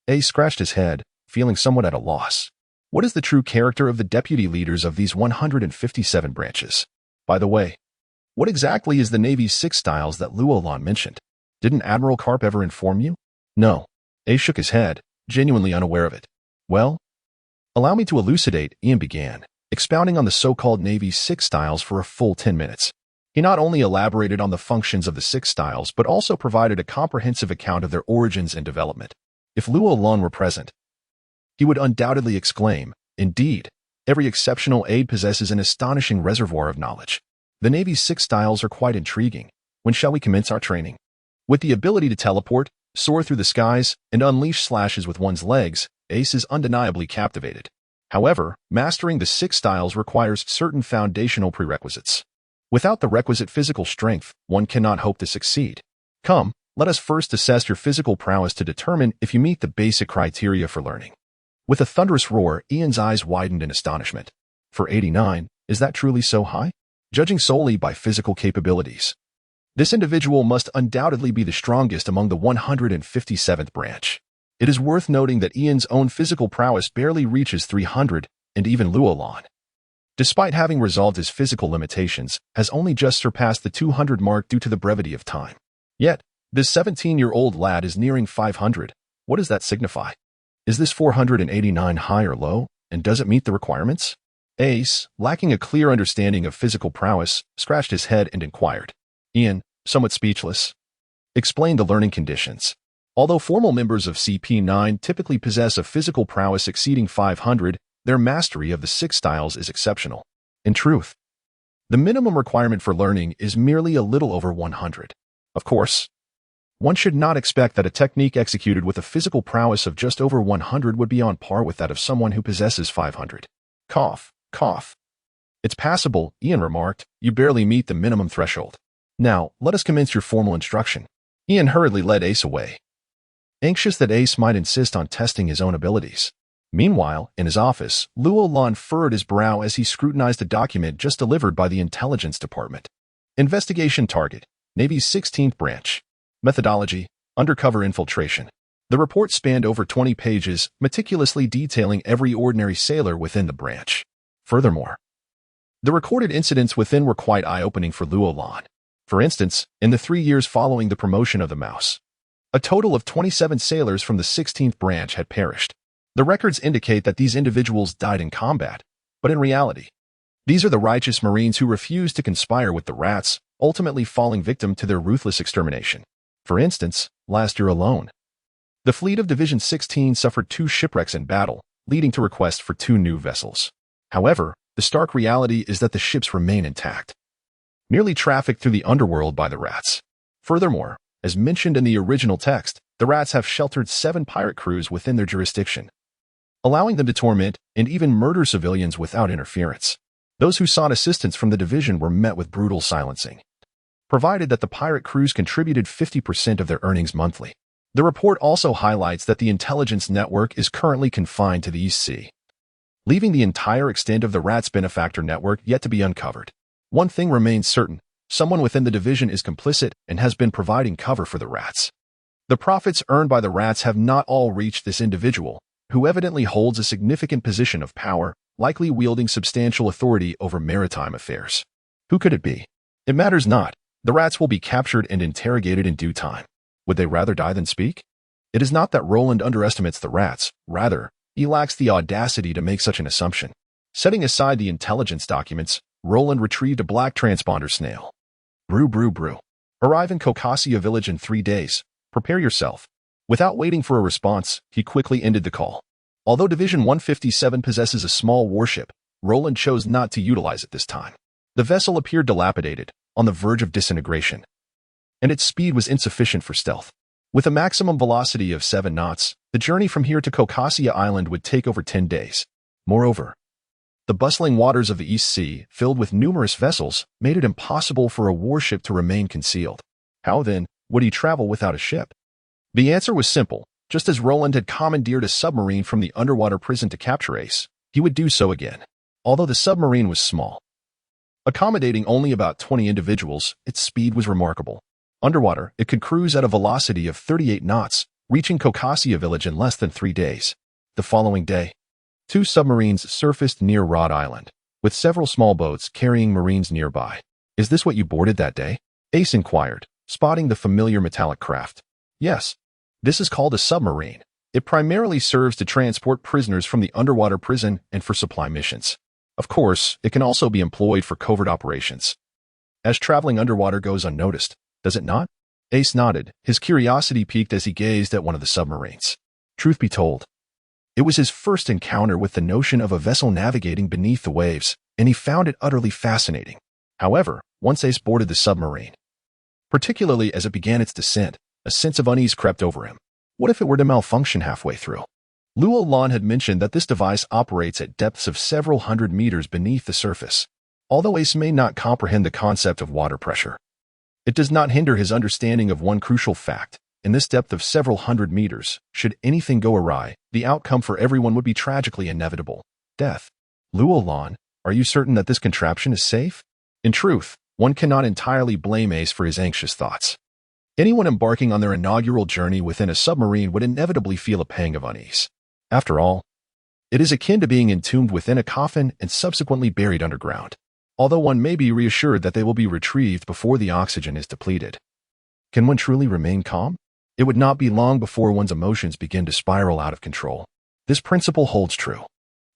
Ace scratched his head, feeling somewhat at a loss. What is the true character of the deputy leaders of these 157 branches? By the way, what exactly is the Navy's 6 styles that Roland mentioned? Didn't Admiral Karp ever inform you? No. Ace shook his head, genuinely unaware of it. Well, allow me to elucidate, Ian began, expounding on the so-called Navy's 6 styles for a full 10 minutes. He not only elaborated on the functions of the 6 styles, but also provided a comprehensive account of their origins and development. If Roland were present, he would undoubtedly exclaim, indeed, every exceptional aide possesses an astonishing reservoir of knowledge. The Navy's 6 styles are quite intriguing. When shall we commence our training? With the ability to teleport, soar through the skies, and unleash slashes with one's legs, Ace is undeniably captivated. However, mastering the 6 styles requires certain foundational prerequisites. Without the requisite physical strength, one cannot hope to succeed. Come, let us first assess your physical prowess to determine if you meet the basic criteria for learning. With a thunderous roar, Ian's eyes widened in astonishment. For 89, is that truly so high? Judging solely by physical capabilities, this individual must undoubtedly be the strongest among the 157th branch. It is worth noting that Ian's own physical prowess barely reaches 300, and even Roland, despite having resolved his physical limitations, has only just surpassed the 200 mark due to the brevity of time. Yet, this 17-year-old lad is nearing 500. What does that signify? Is this 489 high or low, and does it meet the requirements? Ace, lacking a clear understanding of physical prowess, scratched his head and inquired. Ian, somewhat speechless, explained the learning conditions. Although formal members of CP9 typically possess a physical prowess exceeding 500, their mastery of the 6 styles is exceptional. In truth, the minimum requirement for learning is merely a little over 100. Of course, one should not expect that a technique executed with a physical prowess of just over 100 would be on par with that of someone who possesses 500. Cough, cough. It's passable, Ian remarked. You barely meet the minimum threshold. Now, let us commence your formal instruction. Ian hurriedly led Ace away, anxious that Ace might insist on testing his own abilities. Meanwhile, in his office, Roland furrowed his brow as he scrutinized a document just delivered by the Intelligence Department. Investigation target, Navy's 16th branch. Methodology, Undercover infiltration. The report spanned over 20 pages, meticulously detailing every ordinary sailor within the branch. Furthermore, the recorded incidents within were quite eye-opening for Roland. For instance, in the 3 years following the promotion of the Mouse, a total of 27 sailors from the 16th branch had perished. The records indicate that these individuals died in combat, but in reality, these are the righteous Marines who refused to conspire with the rats, ultimately falling victim to their ruthless extermination. For instance, last year alone, the fleet of Division 16 suffered 2 shipwrecks in battle, leading to requests for 2 new vessels. However, the stark reality is that the ships remain intact, merely trafficked through the underworld by the rats. Furthermore, as mentioned in the original text, the rats have sheltered 7 pirate crews within their jurisdiction, allowing them to torment and even murder civilians without interference. Those who sought assistance from the division were met with brutal silencing, provided that the pirate crews contributed 50% of their earnings monthly. The report also highlights that the intelligence network is currently confined to the East Sea, leaving the entire extent of the Rats' benefactor network yet to be uncovered. One thing remains certain: someone within the division is complicit and has been providing cover for the Rats. The profits earned by the Rats have not all reached this individual, who evidently holds a significant position of power, likely wielding substantial authority over maritime affairs. Who could it be? It matters not. The Rats will be captured and interrogated in due time. Would they rather die than speak? It is not that Roland underestimates the Rats, rather, he lacks the audacity to make such an assumption. Setting aside the intelligence documents, Roland retrieved a black transponder snail. Brew, brew, brew. Arrive in Caucasia village in 3 days. Prepare yourself. Without waiting for a response, he quickly ended the call. Although Division 157 possesses a small warship, Roland chose not to utilize it this time. The vessel appeared dilapidated, on the verge of disintegration, and its speed was insufficient for stealth. With a maximum velocity of 7 knots, the journey from here to Caucasia Island would take over 10 days. Moreover, the bustling waters of the East Sea, filled with numerous vessels, made it impossible for a warship to remain concealed. How, then, would he travel without a ship? The answer was simple. Just as Roland had commandeered a submarine from the underwater prison to capture Ace, he would do so again. Although the submarine was small, accommodating only about 20 individuals, its speed was remarkable. Underwater, it could cruise at a velocity of 38 knots, reaching Caucasia village in less than 3 days. The following day, 2 submarines surfaced near Rhode Island, with several small boats carrying Marines nearby. Is this what you boarded that day? Ace inquired, spotting the familiar metallic craft. Yes. This is called a submarine. It primarily serves to transport prisoners from the underwater prison and for supply missions. Of course, it can also be employed for covert operations, as traveling underwater goes unnoticed, does it not? Ace nodded, his curiosity piqued as he gazed at one of the submarines. Truth be told, it was his first encounter with the notion of a vessel navigating beneath the waves, and he found it utterly fascinating. However, once Ace boarded the submarine, particularly as it began its descent, a sense of unease crept over him. What if it were to malfunction halfway through? Roland had mentioned that this device operates at depths of several hundred meters beneath the surface. Although Ace may not comprehend the concept of water pressure, it does not hinder his understanding of one crucial fact. In this depth of several hundred meters, should anything go awry, the outcome for everyone would be tragically inevitable: death. Roland, are you certain that this contraption is safe? In truth, one cannot entirely blame Ace for his anxious thoughts. Anyone embarking on their inaugural journey within a submarine would inevitably feel a pang of unease. After all, it is akin to being entombed within a coffin and subsequently buried underground, although one may be reassured that they will be retrieved before the oxygen is depleted. Can one truly remain calm? It would not be long before one's emotions begin to spiral out of control. This principle holds true.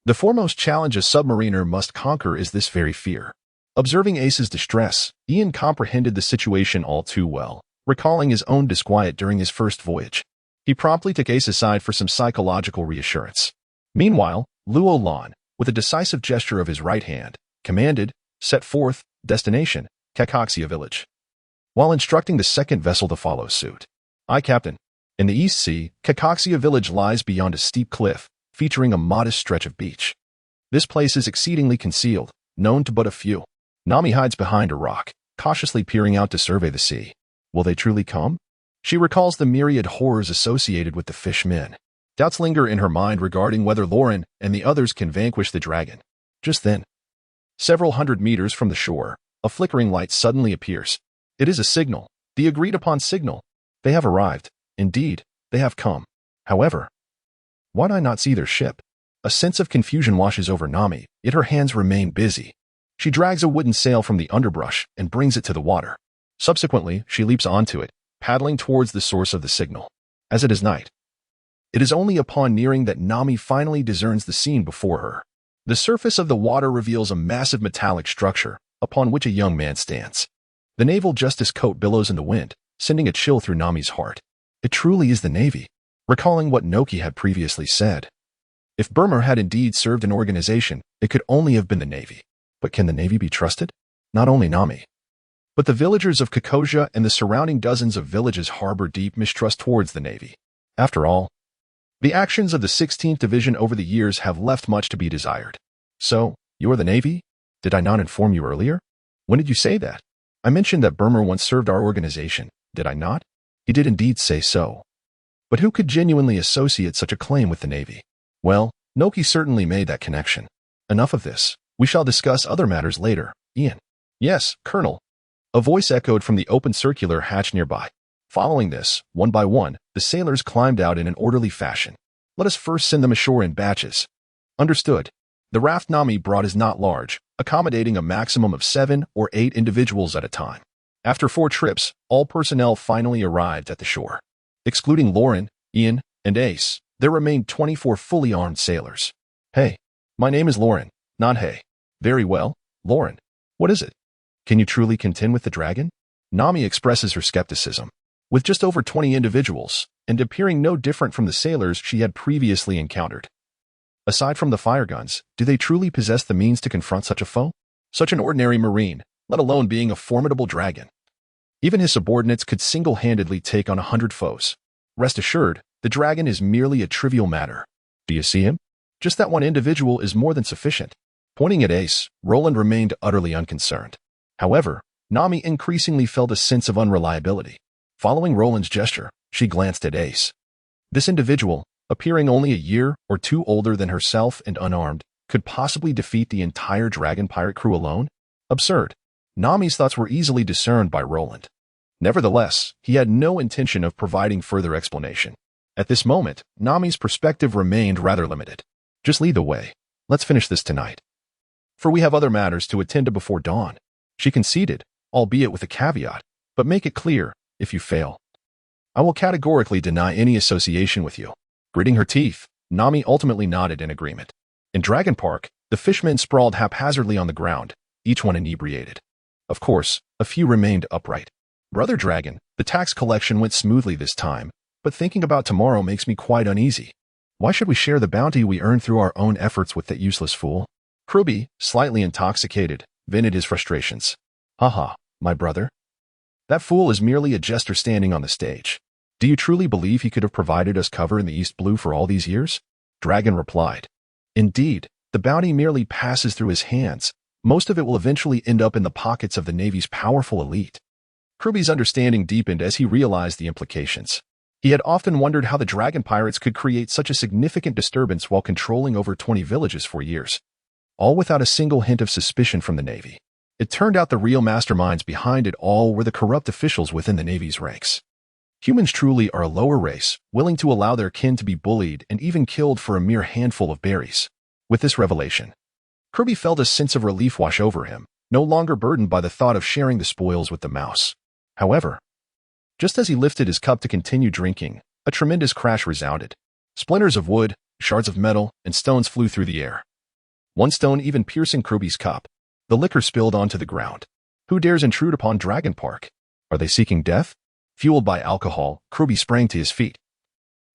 The foremost challenge a submariner must conquer is this very fear. Observing Ace's distress, Ian comprehended the situation all too well, recalling his own disquiet during his first voyage. He promptly took Ace aside for some psychological reassurance. Meanwhile, Roland, with a decisive gesture of his right hand, commanded, "Set forth, destination, Caucasia village," while instructing the second vessel to follow suit. "Aye, Captain." In the East Sea, Caucasia village lies beyond a steep cliff, featuring a modest stretch of beach. This place is exceedingly concealed, known to but a few. Nami hides behind a rock, cautiously peering out to survey the sea. Will they truly come? She recalls the myriad horrors associated with the fishmen. Doubts linger in her mind regarding whether Roland and the others can vanquish the dragon. Just then, several hundred meters from the shore, a flickering light suddenly appears. It is a signal, the agreed-upon signal. They have arrived. Indeed, they have come. However, why do I not see their ship? A sense of confusion washes over Nami, yet her hands remain busy. She drags a wooden sail from the underbrush and brings it to the water. Subsequently, she leaps onto it, paddling towards the source of the signal. As it is night, it is only upon nearing that Nami finally discerns the scene before her. The surface of the water reveals a massive metallic structure, upon which a young man stands. The naval justice coat billows in the wind, sending a chill through Nami's heart. It truly is the Navy. Recalling what Noki had previously said, if Burma had indeed served an organization, it could only have been the Navy. But can the Navy be trusted? Not only Nami, but the villagers of Kokosia and the surrounding dozens of villages harbor deep mistrust towards the Navy. After all, the actions of the 16th Division over the years have left much to be desired. So, you are the Navy? Did I not inform you earlier? When did you say that? I mentioned that Burma once served our organization, did I not? He did indeed say so. But who could genuinely associate such a claim with the Navy? Well, Noki certainly made that connection. Enough of this. We shall discuss other matters later. Ian. Yes, Colonel. A voice echoed from the open circular hatch nearby. Following this, one by one, the sailors climbed out in an orderly fashion. Let us first send them ashore in batches. Understood. The raft Nami brought is not large, accommodating a maximum of 7 or 8 individuals at a time. After 4 trips, all personnel finally arrived at the shore. Excluding Lauren, Ian, and Ace, there remained 24 fully armed sailors. Hey, my name is Lauren, not Hey. Very well, Lauren. What is it? Can you truly contend with the dragon? Nami expresses her skepticism. With just over 20 individuals, and appearing no different from the sailors she had previously encountered. Aside from the fire guns, do they truly possess the means to confront such a foe? Such an ordinary marine, let alone being a formidable dragon. Even his subordinates could single-handedly take on 100 foes. Rest assured, the dragon is merely a trivial matter. Do you see him? Just that one individual is more than sufficient. Pointing at Ace, Roland remained utterly unconcerned. However, Nami increasingly felt a sense of unreliability. Following Roland's gesture, she glanced at Ace. This individual, appearing only a year or 2 older than herself and unarmed, could possibly defeat the entire dragon pirate crew alone? Absurd. Nami's thoughts were easily discerned by Roland. Nevertheless, he had no intention of providing further explanation. At this moment, Nami's perspective remained rather limited. Just lead the way. Let's finish this tonight. For we have other matters to attend to before dawn. She conceded, albeit with a caveat, but make it clear, if you fail, I will categorically deny any association with you. Gritting her teeth, Nami ultimately nodded in agreement. In Dragon Park, the fishmen sprawled haphazardly on the ground, each one inebriated. Of course, a few remained upright. Brother Dragon, the tax collection went smoothly this time, but thinking about tomorrow makes me quite uneasy. Why should we share the bounty we earn through our own efforts with that useless fool? Kruby, slightly intoxicated, vented his frustrations. Haha, my brother. That fool is merely a jester standing on the stage. Do you truly believe he could have provided us cover in the East Blue for all these years? Dragon replied. Indeed, the bounty merely passes through his hands. Most of it will eventually end up in the pockets of the Navy's powerful elite. Kruby's understanding deepened as he realized the implications. He had often wondered how the dragon pirates could create such a significant disturbance while controlling over 20 villages for years, all without a single hint of suspicion from the Navy. It turned out the real masterminds behind it all were the corrupt officials within the Navy's ranks. Humans truly are a lower race, willing to allow their kin to be bullied and even killed for a mere handful of berries. With this revelation, Kirby felt a sense of relief wash over him, no longer burdened by the thought of sharing the spoils with the mouse. However, just as he lifted his cup to continue drinking, a tremendous crash resounded. Splinters of wood, shards of metal, and stones flew through the air. One stone even piercing Kirby's cup. The liquor spilled onto the ground. Who dares intrude upon Dragon Park? Are they seeking death? Fueled by alcohol, Kirby sprang to his feet,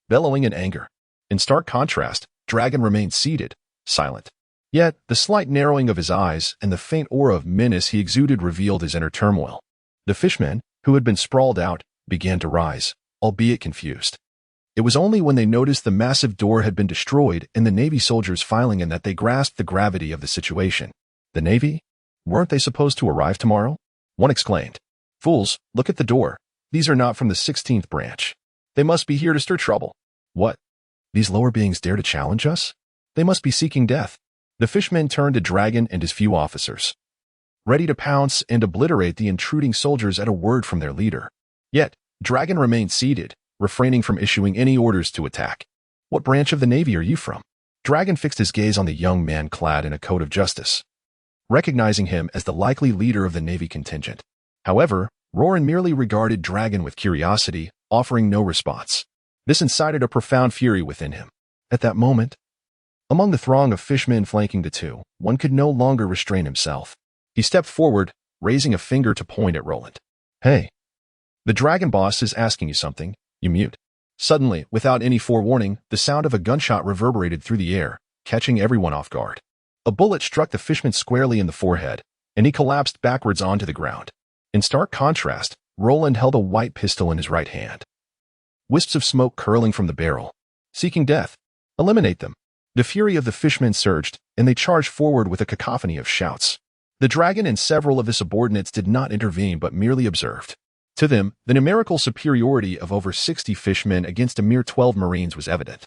bellowing in anger. In stark contrast, Dragon remained seated, silent. Yet, the slight narrowing of his eyes and the faint aura of menace he exuded revealed his inner turmoil. The fishmen, who had been sprawled out, began to rise, albeit confused. It was only when they noticed the massive door had been destroyed and the Navy soldiers filing in that they grasped the gravity of the situation. The Navy? Weren't they supposed to arrive tomorrow? One exclaimed. Fools, look at the door. These are not from the 16th branch. They must be here to stir trouble. What? These lower beings dare to challenge us? They must be seeking death. The fishmen turned to Dragon and his few officers, ready to pounce and obliterate the intruding soldiers at a word from their leader. Yet, Dragon remained seated, refraining from issuing any orders to attack. "What branch of the Navy are you from?" Dragon fixed his gaze on the young man clad in a coat of justice, recognizing him as the likely leader of the Navy contingent. However, Roland merely regarded Dragon with curiosity, offering no response. This incited a profound fury within him. At that moment, among the throng of fishmen flanking the two, one could no longer restrain himself. He stepped forward, raising a finger to point at Roland. "Hey, the Dragon boss is asking you something, you mute." Suddenly, without any forewarning, the sound of a gunshot reverberated through the air, catching everyone off guard. A bullet struck the fishman squarely in the forehead, and he collapsed backwards onto the ground. In stark contrast, Roland held a white pistol in his right hand. Wisps of smoke curling from the barrel. Seeking death. Eliminate them. The fury of the fishmen surged, and they charged forward with a cacophony of shouts. The Dragon and several of his subordinates did not intervene but merely observed. To them, the numerical superiority of over 60 fishmen against a mere 12 Marines was evident.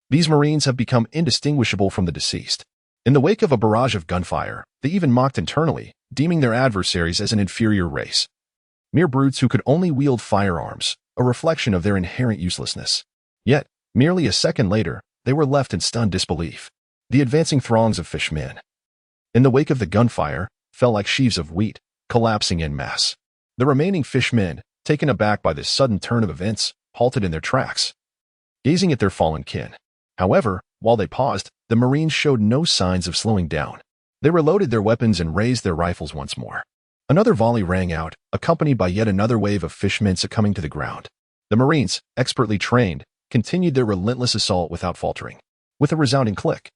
These Marines have become indistinguishable from the deceased. In the wake of a barrage of gunfire, they even mocked internally, deeming their adversaries as an inferior race. Mere brutes who could only wield firearms, a reflection of their inherent uselessness. Yet, merely a second later, they were left in stunned disbelief. The advancing throngs of fishmen, in the wake of the gunfire, fell like sheaves of wheat, collapsing en masse. The remaining fishmen, taken aback by this sudden turn of events, halted in their tracks, gazing at their fallen kin. However, while they paused, the Marines showed no signs of slowing down. They reloaded their weapons and raised their rifles once more. Another volley rang out, accompanied by yet another wave of fishmen succumbing to the ground. The Marines, expertly trained, continued their relentless assault without faltering. With a resounding click,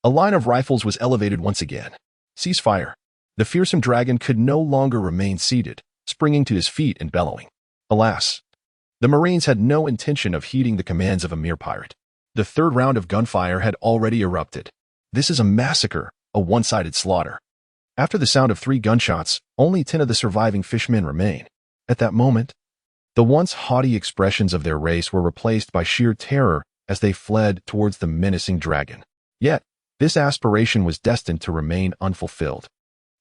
a line of rifles was elevated once again. "Cease fire." The fearsome Dragon could no longer remain seated, springing to his feet and bellowing. Alas, the Marines had no intention of heeding the commands of a mere pirate. The third round of gunfire had already erupted. This is a massacre, a one-sided slaughter. After the sound of 3 gunshots, only 10 of the surviving fishmen remain. At that moment, the once haughty expressions of their race were replaced by sheer terror as they fled towards the menacing Dragon. Yet, this aspiration was destined to remain unfulfilled.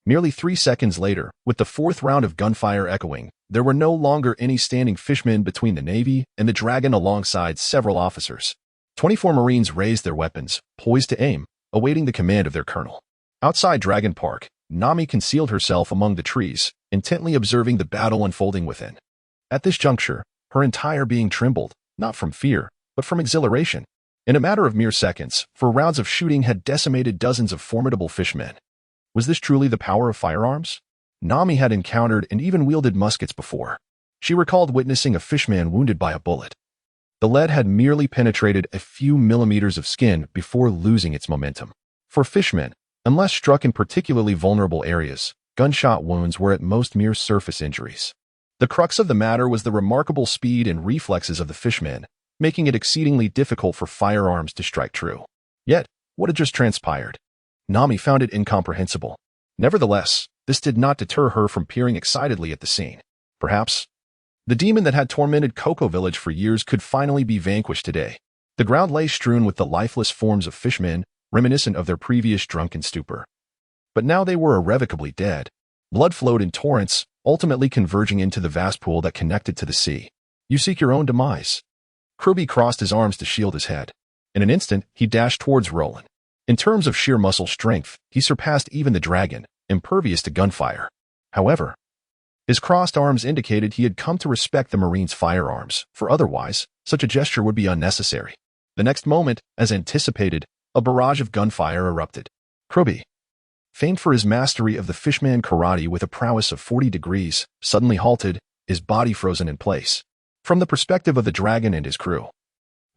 Merely 3 seconds later, with the 4th round of gunfire echoing, there were no longer any standing fishmen between the Navy and the Dragon alongside several officers. 24 Marines raised their weapons, poised to aim, awaiting the command of their colonel. Outside Dragon Park, Nami concealed herself among the trees, intently observing the battle unfolding within. At this juncture, her entire being trembled, not from fear, but from exhilaration. In a matter of mere seconds, 4 rounds of shooting had decimated dozens of formidable fishmen. Was this truly the power of firearms? Nami had encountered and even wielded muskets before. She recalled witnessing a fishman wounded by a bullet. The lead had merely penetrated a few millimeters of skin before losing its momentum. For fishmen, unless struck in particularly vulnerable areas, gunshot wounds were at most mere surface injuries. The crux of the matter was the remarkable speed and reflexes of the fishmen, making it exceedingly difficult for firearms to strike true. Yet, what had just transpired? Nami found it incomprehensible. Nevertheless, this did not deter her from peering excitedly at the scene. Perhaps the demon that had tormented Cocoa Village for years could finally be vanquished today. The ground lay strewn with the lifeless forms of fishmen, reminiscent of their previous drunken stupor. But now they were irrevocably dead. Blood flowed in torrents, ultimately converging into the vast pool that connected to the sea. "You seek your own demise." Kirby crossed his arms to shield his head. In an instant, he dashed towards Roland. In terms of sheer muscle strength, he surpassed even the Dragon, impervious to gunfire. However, his crossed arms indicated he had come to respect the Marine's firearms, for otherwise, such a gesture would be unnecessary. The next moment, as anticipated, a barrage of gunfire erupted. Kirby, famed for his mastery of the fishman karate with a prowess of 40 degrees, suddenly halted, his body frozen in place. From the perspective of the Dragon and his crew,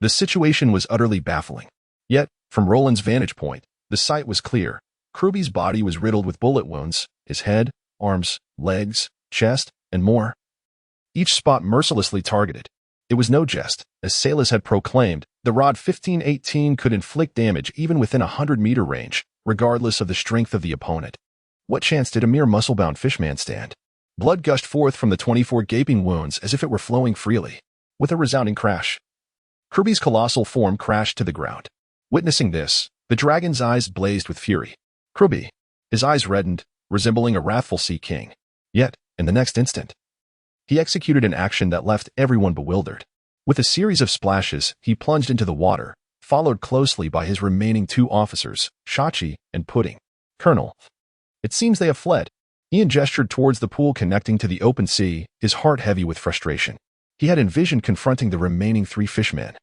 the situation was utterly baffling. Yet, from Roland's vantage point, the sight was clear. Kirby's body was riddled with bullet wounds, his head, arms, legs, chest, and more. Each spot mercilessly targeted. It was no jest. As Salas had proclaimed, the Rod 1518 could inflict damage even within a 100-meter range, regardless of the strength of the opponent. What chance did a mere muscle-bound fishman stand? Blood gushed forth from the 24 gaping wounds as if it were flowing freely. With a resounding crash, Kirby's colossal form crashed to the ground. Witnessing this, the Dragon's eyes blazed with fury. Kirby, his eyes reddened, resembling a wrathful sea king. Yet, in the next instant, he executed an action that left everyone bewildered. With a series of splashes, he plunged into the water, followed closely by his remaining two officers, Shachi and Pudding. Colonel, it seems they have fled. Ian gestured towards the pool connecting to the open sea, his heart heavy with frustration. He had envisioned confronting the remaining three fishmen,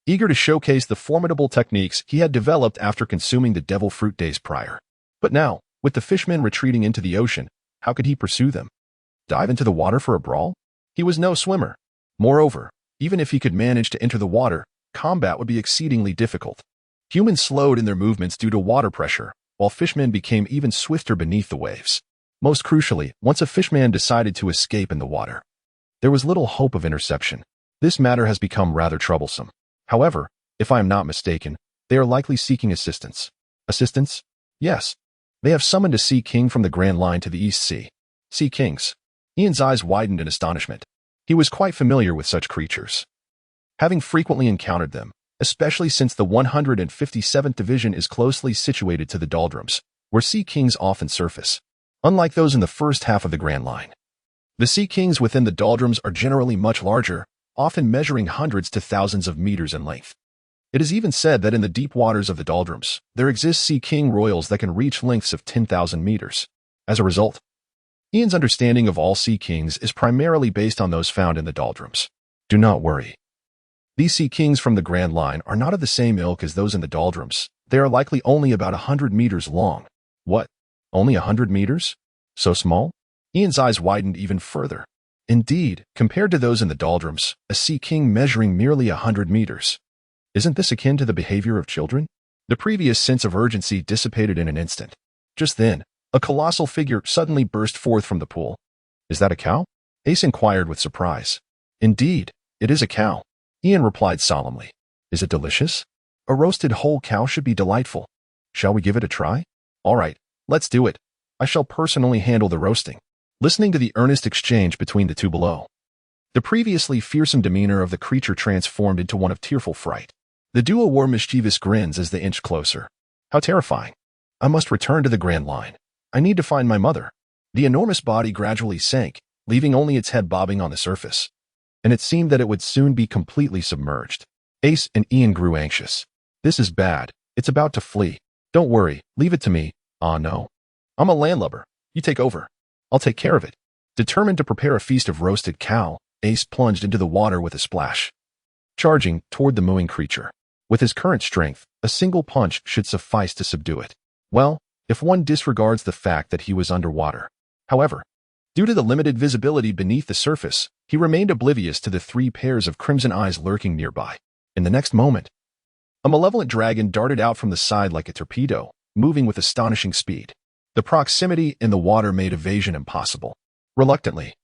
eager to showcase the formidable techniques he had developed after consuming the devil fruit days prior. But now, with the fishmen retreating into the ocean, how could he pursue them? Dive into the water for a brawl? He was no swimmer. Moreover, even if he could manage to enter the water, combat would be exceedingly difficult. Humans slowed in their movements due to water pressure, while fishmen became even swifter beneath the waves. Most crucially, once a fishman decided to escape in the water, there was little hope of interception. This matter has become rather troublesome. However, if I am not mistaken, they are likely seeking assistance. Assistance? Yes. They have summoned a Sea King from the Grand Line to the East Sea. Sea Kings. Ian's eyes widened in astonishment. He was quite familiar with such creatures, having frequently encountered them, especially since the 157th Division is closely situated to the doldrums, where Sea Kings often surface. Unlike those in the first half of the Grand Line, the Sea Kings within the doldrums are generally much larger, often measuring hundreds to thousands of meters in length. It is even said that in the deep waters of the doldrums, there exist Sea King royals that can reach lengths of 10,000 meters. As a result, Ian's understanding of all Sea Kings is primarily based on those found in the doldrums. Do not worry. These Sea Kings from the Grand Line are not of the same ilk as those in the doldrums. They are likely only about 100 meters long. What? Only 100 meters? So small? Ian's eyes widened even further. Indeed, compared to those in the doldrums, a Sea King measuring merely 100 meters. Isn't this akin to the behavior of children? The previous sense of urgency dissipated in an instant. Just then, a colossal figure suddenly burst forth from the pool. Is that a cow? Ace inquired with surprise. Indeed, it is a cow. Ian replied solemnly. Is it delicious? A roasted whole cow should be delightful. Shall we give it a try? All right, let's do it. I shall personally handle the roasting. Listening to the earnest exchange between the two below, the previously fearsome demeanor of the creature transformed into one of tearful fright. The duo wore mischievous grins as they inched closer. How terrifying. I must return to the Grand Line. I need to find my mother. The enormous body gradually sank, leaving only its head bobbing on the surface, and it seemed that it would soon be completely submerged. Ace and Ian grew anxious. This is bad. It's about to flee. Don't worry. Leave it to me. Ah, no. I'm a landlubber. You take over. I'll take care of it. Determined to prepare a feast of roasted cow, Ace plunged into the water with a splash, charging toward the mooing creature. With his current strength, a single punch should suffice to subdue it. Well, if one disregards the fact that he was underwater. However, due to the limited visibility beneath the surface, he remained oblivious to the three pairs of crimson eyes lurking nearby. In the next moment, a malevolent dragon darted out from the side like a torpedo, moving with astonishing speed. The proximity in the water made evasion impossible. Reluctantly,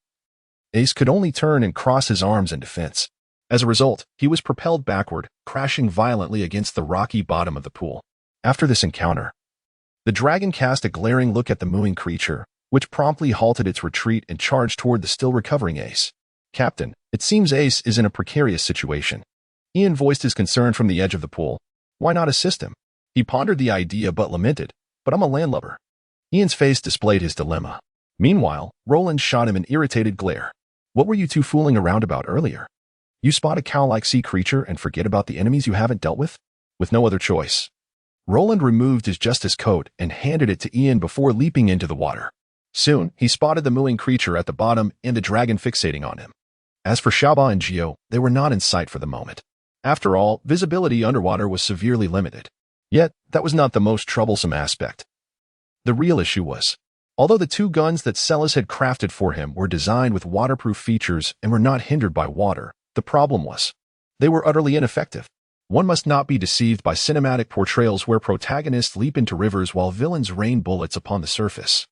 Ace could only turn and cross his arms in defense. As a result, he was propelled backward, crashing violently against the rocky bottom of the pool. After this encounter, the dragon cast a glaring look at the mooing creature, which promptly halted its retreat and charged toward the still recovering Ace. Captain, it seems Ace is in a precarious situation. Ian voiced his concern from the edge of the pool. Why not assist him? He pondered the idea but lamented, but I'm a landlubber. Ian's face displayed his dilemma. Meanwhile, Roland shot him an irritated glare. What were you two fooling around about earlier? You spot a cow-like sea creature and forget about the enemies you haven't dealt with? With no other choice, Roland removed his justice coat and handed it to Ian before leaping into the water. Soon, he spotted the mooing creature at the bottom and the dragon fixating on him. As for Xiaoba and Gio, they were not in sight for the moment. After all, visibility underwater was severely limited. Yet, that was not the most troublesome aspect. The real issue was, although the two guns that Celis had crafted for him were designed with waterproof features and were not hindered by water, the problem was, they were utterly ineffective. One must not be deceived by cinematic portrayals where protagonists leap into rivers while villains rain bullets upon the surface.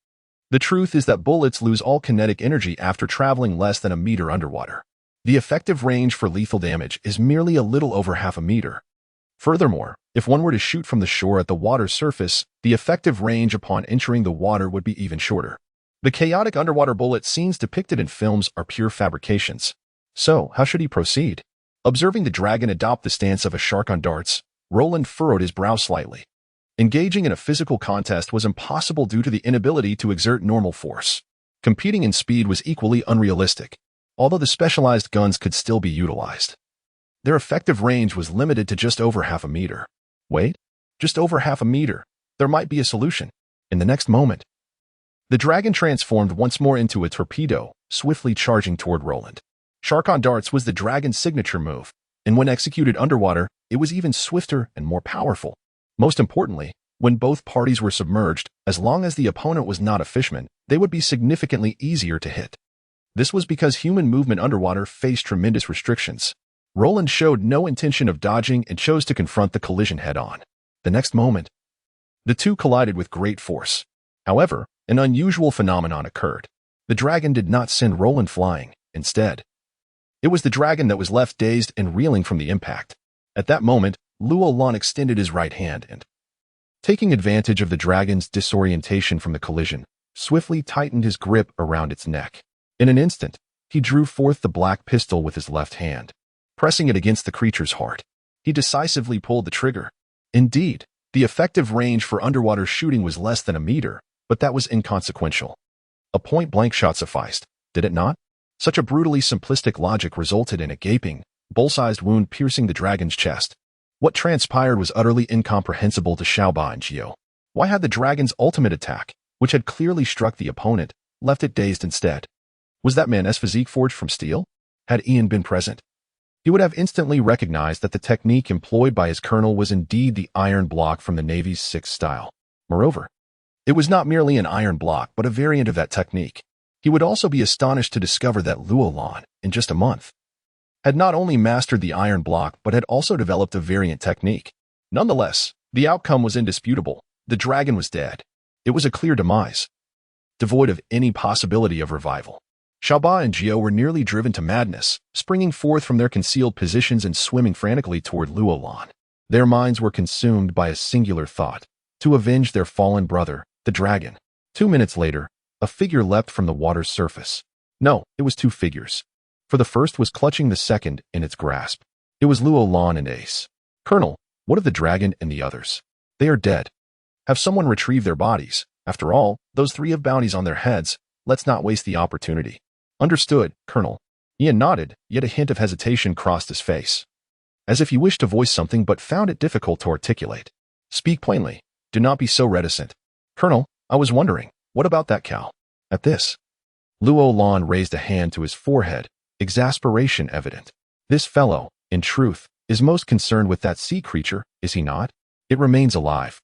The truth is that bullets lose all kinetic energy after traveling less than a meter underwater. The effective range for lethal damage is merely a little over half a meter. Furthermore, if one were to shoot from the shore at the water's surface, the effective range upon entering the water would be even shorter. The chaotic underwater bullet scenes depicted in films are pure fabrications. So, how should he proceed? Observing the dragon adopt the stance of a shark on darts, Roland furrowed his brow slightly. Engaging in a physical contest was impossible due to the inability to exert normal force. Competing in speed was equally unrealistic, although the specialized guns could still be utilized. Their effective range was limited to just over half a meter. Wait, just over half a meter. There might be a solution. In the next moment, the dragon transformed once more into a torpedo, swiftly charging toward Roland. Shark on darts was the dragon's signature move, and when executed underwater, it was even swifter and more powerful. Most importantly, when both parties were submerged, as long as the opponent was not a fishman, they would be significantly easier to hit. This was because human movement underwater faced tremendous restrictions. Roland showed no intention of dodging and chose to confront the collision head-on. The next moment, the two collided with great force. However, an unusual phenomenon occurred. The dragon did not send Roland flying. Instead, it was the dragon that was left dazed and reeling from the impact. At that moment, Roland extended his right hand and, taking advantage of the dragon's disorientation from the collision, swiftly tightened his grip around its neck. In an instant, he drew forth the black pistol with his left hand. Pressing it against the creature's heart, he decisively pulled the trigger. Indeed, the effective range for underwater shooting was less than a meter, but that was inconsequential. A point-blank shot sufficed, did it not? Such a brutally simplistic logic resulted in a gaping, bull-sized wound piercing the dragon's chest. What transpired was utterly incomprehensible to Xiaoba and Gio. Why had the dragon's ultimate attack, which had clearly struck the opponent, left it dazed instead? Was that man's physique forged from steel? Had Ian been present, he would have instantly recognized that the technique employed by his colonel was indeed the iron block from the Navy's 6th style. Moreover, it was not merely an iron block, but a variant of that technique. He would also be astonished to discover that Roland, in just a month, had not only mastered the iron block, but had also developed a variant technique. Nonetheless, the outcome was indisputable. The dragon was dead. It was a clear demise, devoid of any possibility of revival. Xiaoba and Gio were nearly driven to madness, springing forth from their concealed positions and swimming frantically toward Roland. Their minds were consumed by a singular thought: to avenge their fallen brother, the dragon. 2 minutes later, a figure leapt from the water's surface. No, it was two figures. For the first was clutching the second in its grasp. It was Roland and Ace. "Colonel, what of the dragon and the others? They are dead. Have someone retrieve their bodies. After all, those three have bounties on their heads. Let's not waste the opportunity." "Understood, Colonel." Ian nodded, yet a hint of hesitation crossed his face, as if he wished to voice something but found it difficult to articulate. "Speak plainly. Do not be so reticent." "Colonel, I was wondering, what about that cow?" At this, Roland raised a hand to his forehead, exasperation evident. "This fellow, in truth, is most concerned with that sea creature, is he not? It remains alive,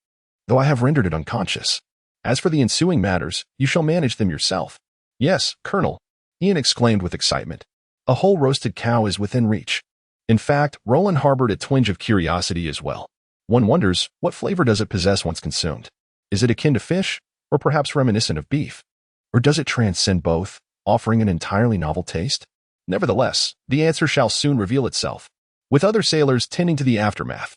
though I have rendered it unconscious. As for the ensuing matters, you shall manage them yourself." "Yes, Colonel," Ian exclaimed with excitement. "A whole roasted cow is within reach." In fact, Roland harbored a twinge of curiosity as well. One wonders, what flavor does it possess once consumed? Is it akin to fish, or perhaps reminiscent of beef? Or does it transcend both, offering an entirely novel taste? Nevertheless, the answer shall soon reveal itself. With other sailors tending to the aftermath,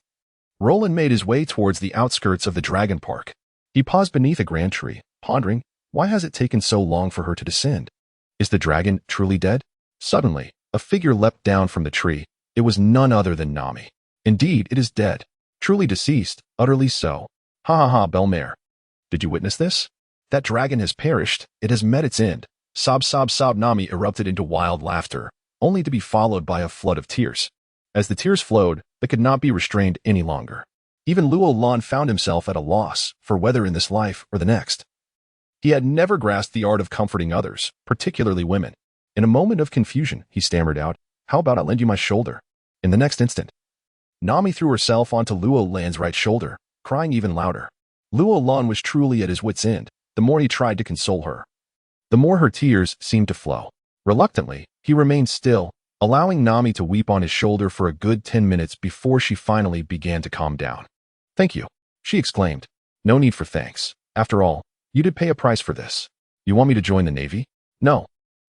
Roland made his way towards the outskirts of the Dragon Park. He paused beneath a grand tree, pondering, why has it taken so long for her to descend? Is the dragon truly dead? Suddenly, a figure leapt down from the tree. It was none other than Nami. "Indeed, it is dead. Truly deceased, utterly so. Ha ha ha, Belmare. Did you witness this? That dragon has perished. It has met its end." Sob, sob, sob. Nami erupted into wild laughter, only to be followed by a flood of tears. As the tears flowed, they could not be restrained any longer. Even Roland found himself at a loss for whether in this life or the next. He had never grasped the art of comforting others, particularly women. In a moment of confusion, he stammered out, "How about I lend you my shoulder?" In the next instant, Nami threw herself onto Roland's right shoulder, crying even louder. Roland was truly at his wit's end. The more he tried to console her, the more her tears seemed to flow. Reluctantly, he remained still, allowing Nami to weep on his shoulder for a good 10 minutes before she finally began to calm down. "Thank you," she exclaimed. "No need for thanks. After all, you did pay a price for this. You want me to join the Navy?" "No.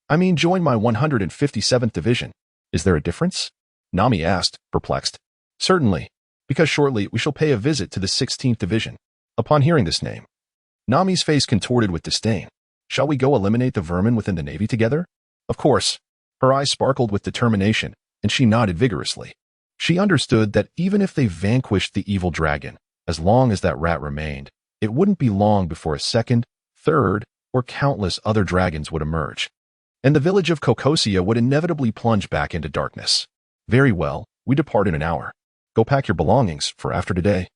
I mean join my 157th Division. Is there a difference?" Nami asked, perplexed. "Certainly, because shortly we shall pay a visit to the 16th Division." Upon hearing this name, Nami's face contorted with disdain. "Shall we go eliminate the vermin within the Navy together?" "Of course." Her eyes sparkled with determination, and she nodded vigorously. She understood that even if they vanquished the evil dragon, as long as that rat remained, it wouldn't be long before a second, third, or countless other dragons would emerge, and the village of Kokosia would inevitably plunge back into darkness. "Very well, We depart in an hour. Go pack your belongings for after today.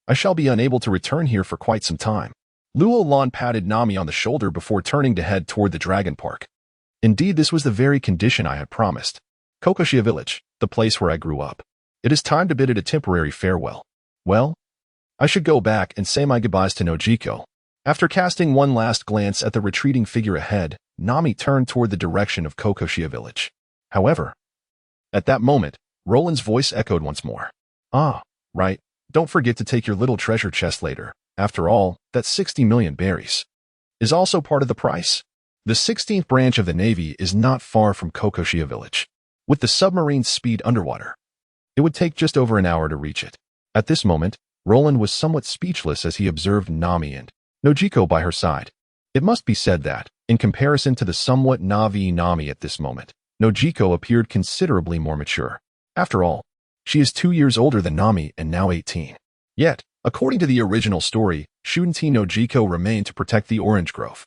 I shall be unable to return here for quite some time. Roland patted Nami on the shoulder before turning to head toward the Dragon Park. Indeed, this was the very condition I had promised. Kokoshia Village, the place where I grew up. It is time to bid it a temporary farewell. Well, I should go back and say my goodbyes to Nojiko. After casting one last glance at the retreating figure ahead, Nami turned toward the direction of Kokoshia Village. However, at that moment, Roland's voice echoed once more. Ah, right. Don't forget to take your little treasure chest later. After all, that 60 million berries is also part of the price. The 16th branch of the Navy is not far from Kokoshia Village. With the submarine's speed underwater, it would take just over an hour to reach it. At this moment, Roland was somewhat speechless as he observed Nami and Nojiko by her side. It must be said that, in comparison to the somewhat naive Nami at this moment, Nojiko appeared considerably more mature. After all, she is 2 years older than Nami and now 18. Yet, according to the original story, shouldn't Nojiko remain to protect the orange grove?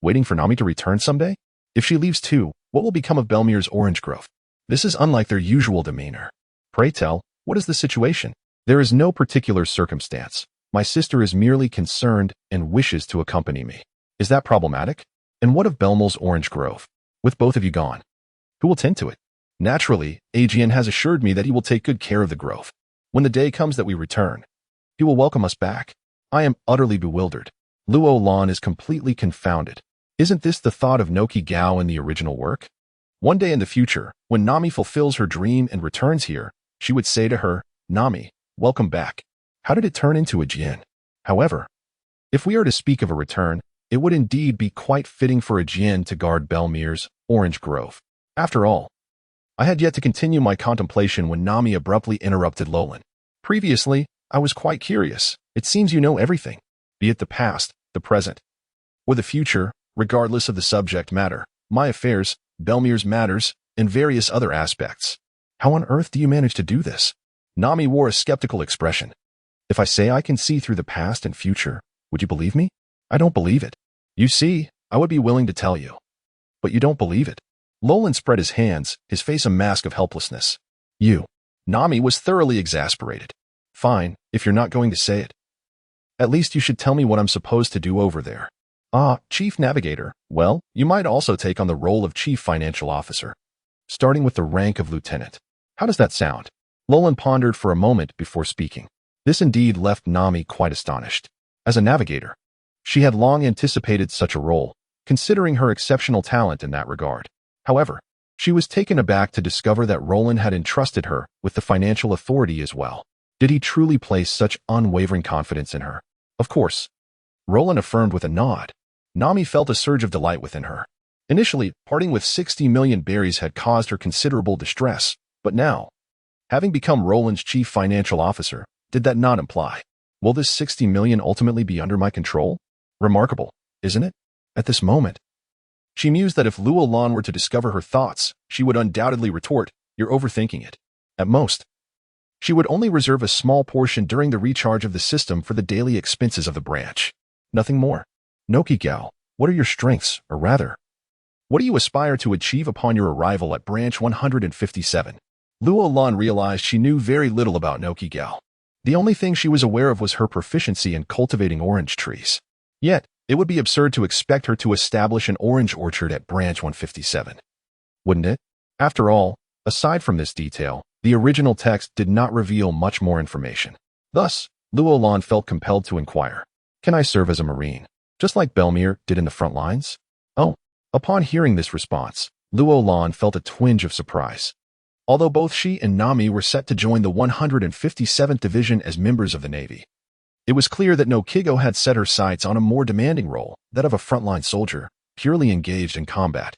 Waiting for Nami to return someday? If she leaves too, what will become of Belmir's orange grove? This is unlike their usual demeanor. Pray tell, what is the situation? There is no particular circumstance. My sister is merely concerned and wishes to accompany me. Is that problematic? And what of Belmir's orange grove? With both of you gone, who will tend to it? Naturally, Aegean has assured me that he will take good care of the grove. When the day comes that we return, he will welcome us back. I am utterly bewildered. Roland is completely confounded. Isn't this the thought of Nojiko in the original work? One day in the future, when Nami fulfills her dream and returns here, she would say to her, Nami, welcome back. How did it turn into Aegean? However, if we are to speak of a return, it would indeed be quite fitting for Aegean to guard Belmir's orange grove. After all, I had yet to continue my contemplation when Nami abruptly interrupted Roland. Previously, I was quite curious. It seems you know everything, be it the past, the present, or the future, regardless of the subject matter, my affairs, Belmir's matters, and various other aspects. How on earth do you manage to do this? Nami wore a skeptical expression. If I say I can see through the past and future, would you believe me? I don't believe it. You see, I would be willing to tell you. But you don't believe it. Roland spread his hands, his face a mask of helplessness. Nami was thoroughly exasperated. Fine, if you're not going to say it. At least you should tell me what I'm supposed to do over there. Ah, Chief Navigator. Well, you might also take on the role of Chief Financial Officer, starting with the rank of Lieutenant. How does that sound? Roland pondered for a moment before speaking. This indeed left Nami quite astonished. As a navigator, she had long anticipated such a role, considering her exceptional talent in that regard. However, she was taken aback to discover that Roland had entrusted her with the financial authority as well. Did he truly place such unwavering confidence in her? Of course. Roland affirmed with a nod. Nami felt a surge of delight within her. Initially, parting with 60 million berries had caused her considerable distress, but now, having become Roland's chief financial officer, did that not imply, will this 60 million ultimately be under my control? Remarkable, isn't it? At this moment, she mused that if Roland were to discover her thoughts, she would undoubtedly retort, you're overthinking it. At most, she would only reserve a small portion during the recharge of the system for the daily expenses of the branch. Nothing more. Nojiko, what are your strengths, or rather, what do you aspire to achieve upon your arrival at branch 157? Roland realized she knew very little about Nojiko. The only thing she was aware of was her proficiency in cultivating orange trees. Yet, it would be absurd to expect her to establish an orange orchard at branch 157. Wouldn't it? After all, aside from this detail, the original text did not reveal much more information. Thus, Roland felt compelled to inquire, can I serve as a Marine, just like Belmir did in the front lines? Oh, upon hearing this response, Roland felt a twinge of surprise. Although both she and Nami were set to join the 157th Division as members of the Navy, it was clear that Nojiko had set her sights on a more demanding role, that of a frontline soldier, purely engaged in combat.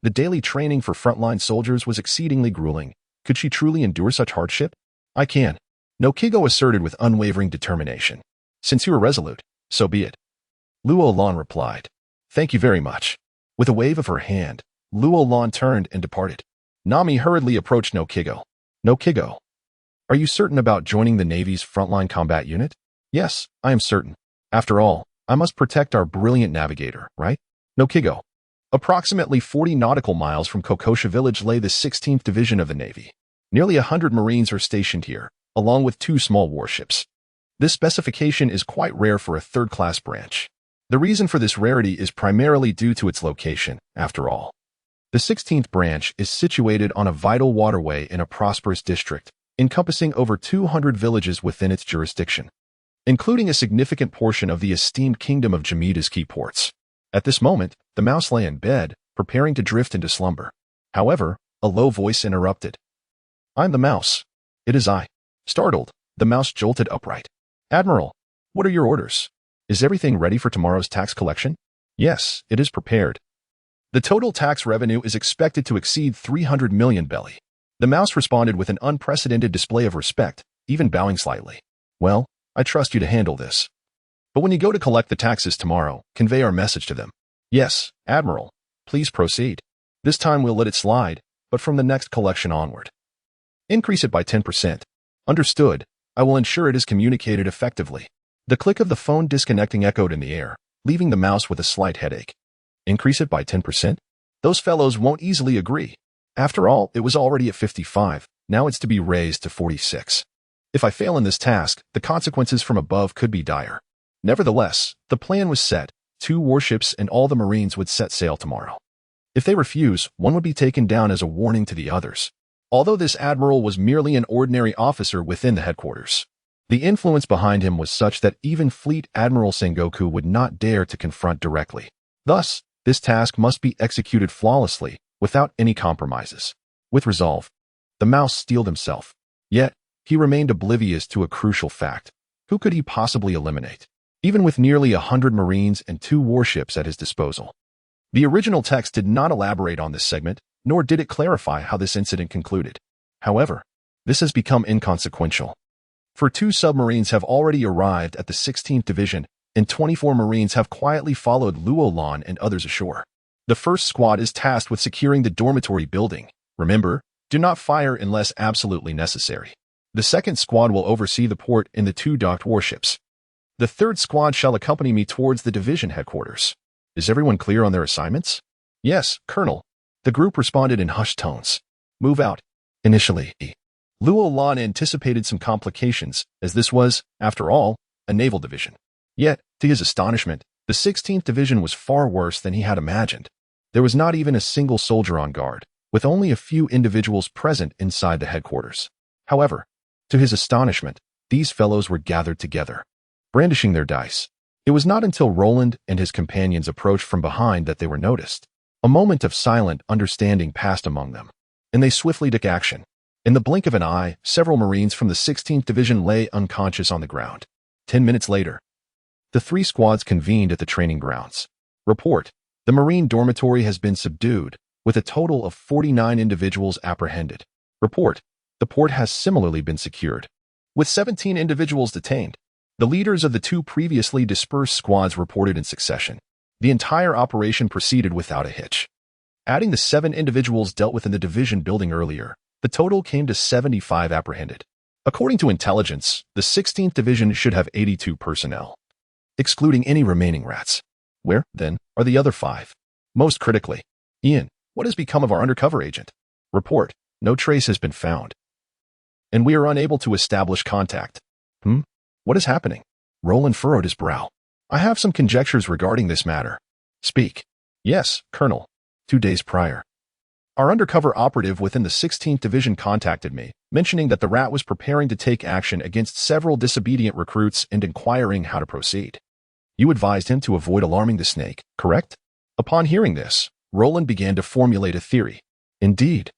The daily training for frontline soldiers was exceedingly grueling. Could she truly endure such hardship? I can, Nojiko asserted with unwavering determination. Since you are resolute, so be it. Roland replied. Thank you very much. With a wave of her hand, Roland turned and departed. Nami hurriedly approached Nojiko. Nojiko, are you certain about joining the Navy's frontline combat unit? Yes, I am certain. After all, I must protect our brilliant navigator, right? Nojiko. Approximately 40 nautical miles from Kokoshia Village lay the 16th Division of the Navy. Nearly 100 Marines are stationed here, along with 2 small warships. This specification is quite rare for a third-class branch. The reason for this rarity is primarily due to its location, after all. The 16th branch is situated on a vital waterway in a prosperous district, encompassing over 200 villages within its jurisdiction, including a significant portion of the esteemed kingdom of Jamida's key ports. At this moment, the mouse lay in bed, preparing to drift into slumber. However, a low voice interrupted. "I'm the mouse." "It is I." Startled, the mouse jolted upright. "Admiral, what are your orders? Is everything ready for tomorrow's tax collection?" "Yes, it is prepared. The total tax revenue is expected to exceed 300 million belly." The mouse responded with an unprecedented display of respect, even bowing slightly. "Well, I trust you to handle this. But when you go to collect the taxes tomorrow, convey our message to them." "Yes, Admiral. Please proceed. This time we'll let it slide, but from the next collection onward, increase it by 10%. "Understood. I will ensure it is communicated effectively." The click of the phone disconnecting echoed in the air, leaving the mouse with a slight headache. Increase it by 10%? Those fellows won't easily agree. After all, it was already at 55, now it's to be raised to 46. If I fail in this task, the consequences from above could be dire. Nevertheless, the plan was set. 2 warships and all the Marines would set sail tomorrow. If they refuse, one would be taken down as a warning to the others. Although this admiral was merely an ordinary officer within the headquarters, the influence behind him was such that even Fleet Admiral Sengoku would not dare to confront directly. Thus, this task must be executed flawlessly, without any compromises. With resolve, the mouse steeled himself. Yet, he remained oblivious to a crucial fact. Who could he possibly eliminate? Even with nearly 100 Marines and 2 warships at his disposal. The original text did not elaborate on this segment, nor did it clarify how this incident concluded. However, this has become inconsequential. For 2 submarines have already arrived at the 16th Division, and 24 Marines have quietly followed Roland and others ashore. The first squad is tasked with securing the dormitory building. Remember, do not fire unless absolutely necessary. The second squad will oversee the port and the 2 docked warships. The third squad shall accompany me towards the division headquarters. Is everyone clear on their assignments? Yes, Colonel. The group responded in hushed tones. Move out. Initially, Roland anticipated some complications, as this was, after all, a naval division. Yet, to his astonishment, the 16th Division was far worse than he had imagined. There was not even a single soldier on guard, with only a few individuals present inside the headquarters. However, to his astonishment, these fellows were gathered together, brandishing their dice. It was not until Roland and his companions approached from behind that they were noticed. A moment of silent understanding passed among them, and they swiftly took action. In the blink of an eye, several Marines from the 16th Division lay unconscious on the ground. 10 minutes later, the 3 squads convened at the training grounds. Report: the Marine dormitory has been subdued, with a total of 49 individuals apprehended. Report: the port has similarly been secured, with 17 individuals detained. The leaders of the 2 previously dispersed squads reported in succession. The entire operation proceeded without a hitch. Adding the 7 individuals dealt with in the division building earlier, the total came to 75 apprehended. According to intelligence, the 16th Division should have 82 personnel, excluding any remaining rats. Where, then, are the other 5? Most critically, Ian, what has become of our undercover agent? Report: no trace has been found, and we are unable to establish contact. What is happening? Roland furrowed his brow. I have some conjectures regarding this matter. Speak. Yes, Colonel. 2 days prior, our undercover operative within the 16th Division contacted me, mentioning that the rat was preparing to take action against several disobedient recruits and inquiring how to proceed. You advised him to avoid alarming the snake, correct? Upon hearing this, Roland began to formulate a theory. Indeed.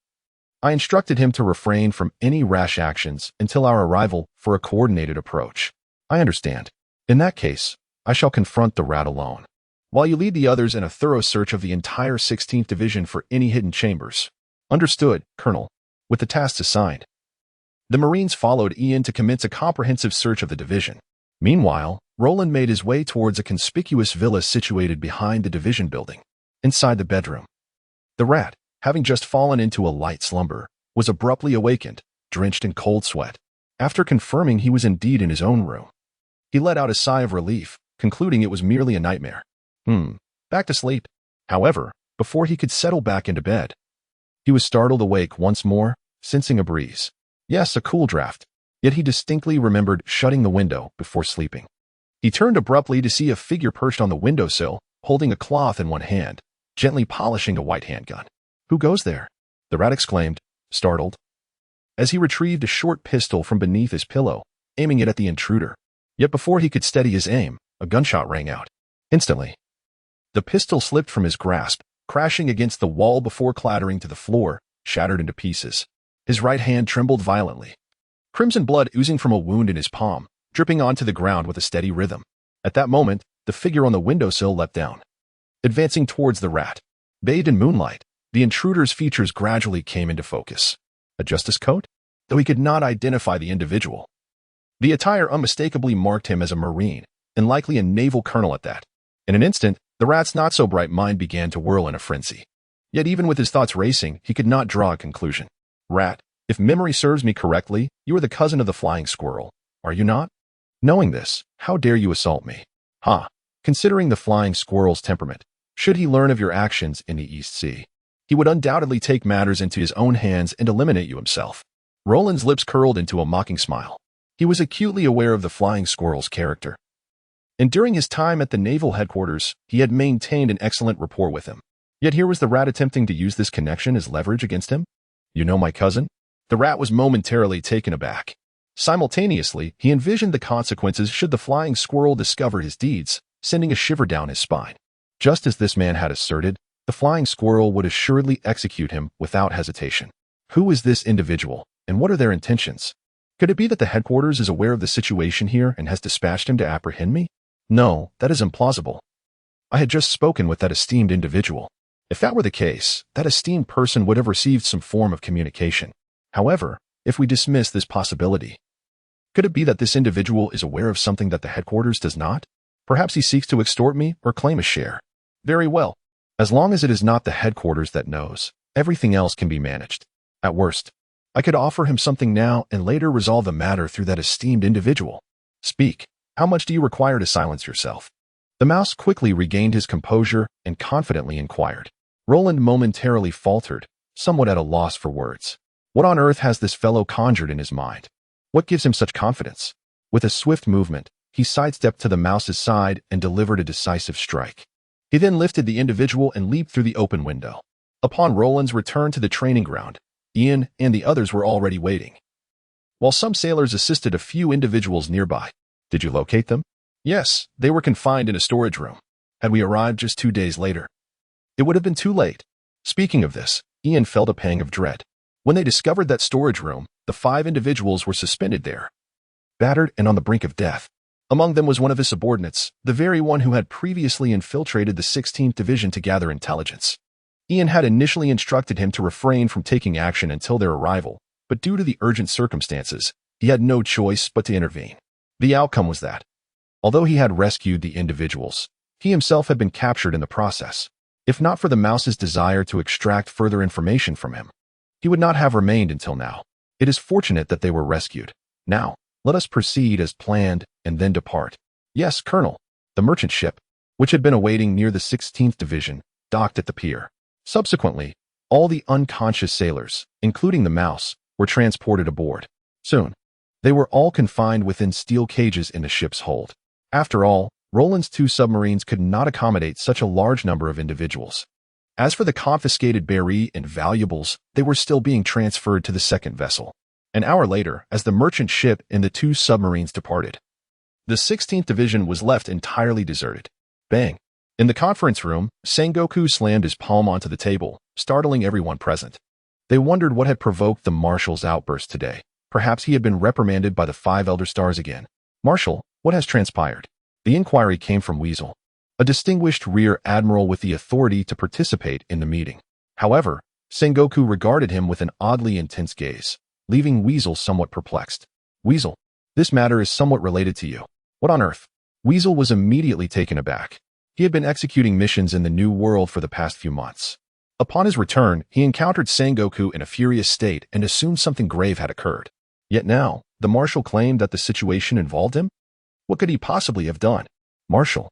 I instructed him to refrain from any rash actions until our arrival for a coordinated approach. I understand. In that case, I shall confront the rat alone, while you lead the others in a thorough search of the entire 16th Division for any hidden chambers. Understood, Colonel. With the tasks assigned, the Marines followed Ian to commence a comprehensive search of the division. Meanwhile, Roland made his way towards a conspicuous villa situated behind the division building. Inside the bedroom, the rat, having just fallen into a light slumber, was abruptly awakened, drenched in cold sweat. After confirming he was indeed in his own room, he let out a sigh of relief, concluding it was merely a nightmare. Back to sleep. However, before he could settle back into bed, he was startled awake once more, sensing a breeze. Yes, a cool draft. Yet he distinctly remembered shutting the window before sleeping. He turned abruptly to see a figure perched on the windowsill, holding a cloth in one hand, gently polishing a white handgun. "Who goes there?" the rat exclaimed, startled, as he retrieved a short pistol from beneath his pillow, aiming it at the intruder. Yet before he could steady his aim, a gunshot rang out. Instantly, the pistol slipped from his grasp, crashing against the wall before clattering to the floor, shattered into pieces. His right hand trembled violently, crimson blood oozing from a wound in his palm, dripping onto the ground with a steady rhythm. At that moment, the figure on the windowsill leapt down, advancing towards the rat. Bathed in moonlight, the intruder's features gradually came into focus. A justice coat? Though he could not identify the individual, the attire unmistakably marked him as a Marine, and likely a naval colonel at that. In an instant, the rat's not-so-bright mind began to whirl in a frenzy. Yet even with his thoughts racing, he could not draw a conclusion. "Rat, if memory serves me correctly, you are the cousin of the flying squirrel, are you not? Knowing this, how dare you assault me? Ha! Considering the flying squirrel's temperament, should he learn of your actions in the East Sea, he would undoubtedly take matters into his own hands and eliminate you himself." Roland's lips curled into a mocking smile. He was acutely aware of the flying squirrel's character, and during his time at the naval headquarters, he had maintained an excellent rapport with him. Yet here was the rat attempting to use this connection as leverage against him. "You know my cousin?" The rat was momentarily taken aback. Simultaneously, he envisioned the consequences should the flying squirrel discover his deeds, sending a shiver down his spine. Just as this man had asserted, the flying squirrel would assuredly execute him without hesitation. Who is this individual, and what are their intentions? Could it be that the headquarters is aware of the situation here and has dispatched him to apprehend me? No, that is implausible. I had just spoken with that esteemed individual. If that were the case, that esteemed person would have received some form of communication. However, if we dismiss this possibility, could it be that this individual is aware of something that the headquarters does not? Perhaps he seeks to extort me or claim a share. Very well. As long as it is not the headquarters that knows, everything else can be managed. At worst, I could offer him something now and later resolve the matter through that esteemed individual. Speak. How much do you require to silence yourself? The mouse quickly regained his composure and confidently inquired. Roland momentarily faltered, somewhat at a loss for words. What on earth has this fellow conjured in his mind? What gives him such confidence? With a swift movement, he sidestepped to the mouse's side and delivered a decisive strike. He then lifted the individual and leaped through the open window. Upon Roland's return to the training ground, Ian and the others were already waiting, while some sailors assisted a few individuals nearby. Did you locate them? Yes, they were confined in a storage room. Had we arrived just 2 days later, it would have been too late. Speaking of this, Ian felt a pang of dread. When they discovered that storage room, the 5 individuals were suspended there, battered and on the brink of death. Among them was one of his subordinates, the very one who had previously infiltrated the 16th Division to gather intelligence. Ian had initially instructed him to refrain from taking action until their arrival, but due to the urgent circumstances, he had no choice but to intervene. The outcome was that, although he had rescued the individuals, he himself had been captured in the process. If not for the mouse's desire to extract further information from him, he would not have remained until now. It is fortunate that they were rescued. Now, let us proceed as planned and then depart. Yes, Colonel. The merchant ship, which had been awaiting near the 16th Division, docked at the pier. Subsequently, all the unconscious sailors, including the mouse, were transported aboard. Soon, they were all confined within steel cages in the ship's hold. After all, Roland's 2 submarines could not accommodate such a large number of individuals. As for the confiscated berry and valuables, they were still being transferred to the second vessel. An hour later, as the merchant ship and the 2 submarines departed, the 16th Division was left entirely deserted. Bang! In the conference room, Sengoku slammed his palm onto the table, startling everyone present. They wondered what had provoked the Marshal's outburst today. Perhaps he had been reprimanded by the 5 Elder Stars again. "Marshal, what has transpired?" The inquiry came from Weasel, a distinguished rear admiral with the authority to participate in the meeting. However, Sengoku regarded him with an oddly intense gaze, leaving Weasel somewhat perplexed. "Weasel, this matter is somewhat related to you. What on earth?" Weasel was immediately taken aback. He had been executing missions in the New World for the past few months. Upon his return, he encountered Sengoku in a furious state and assumed something grave had occurred. Yet now, the Marshal claimed that the situation involved him? What could he possibly have done? "Marshal,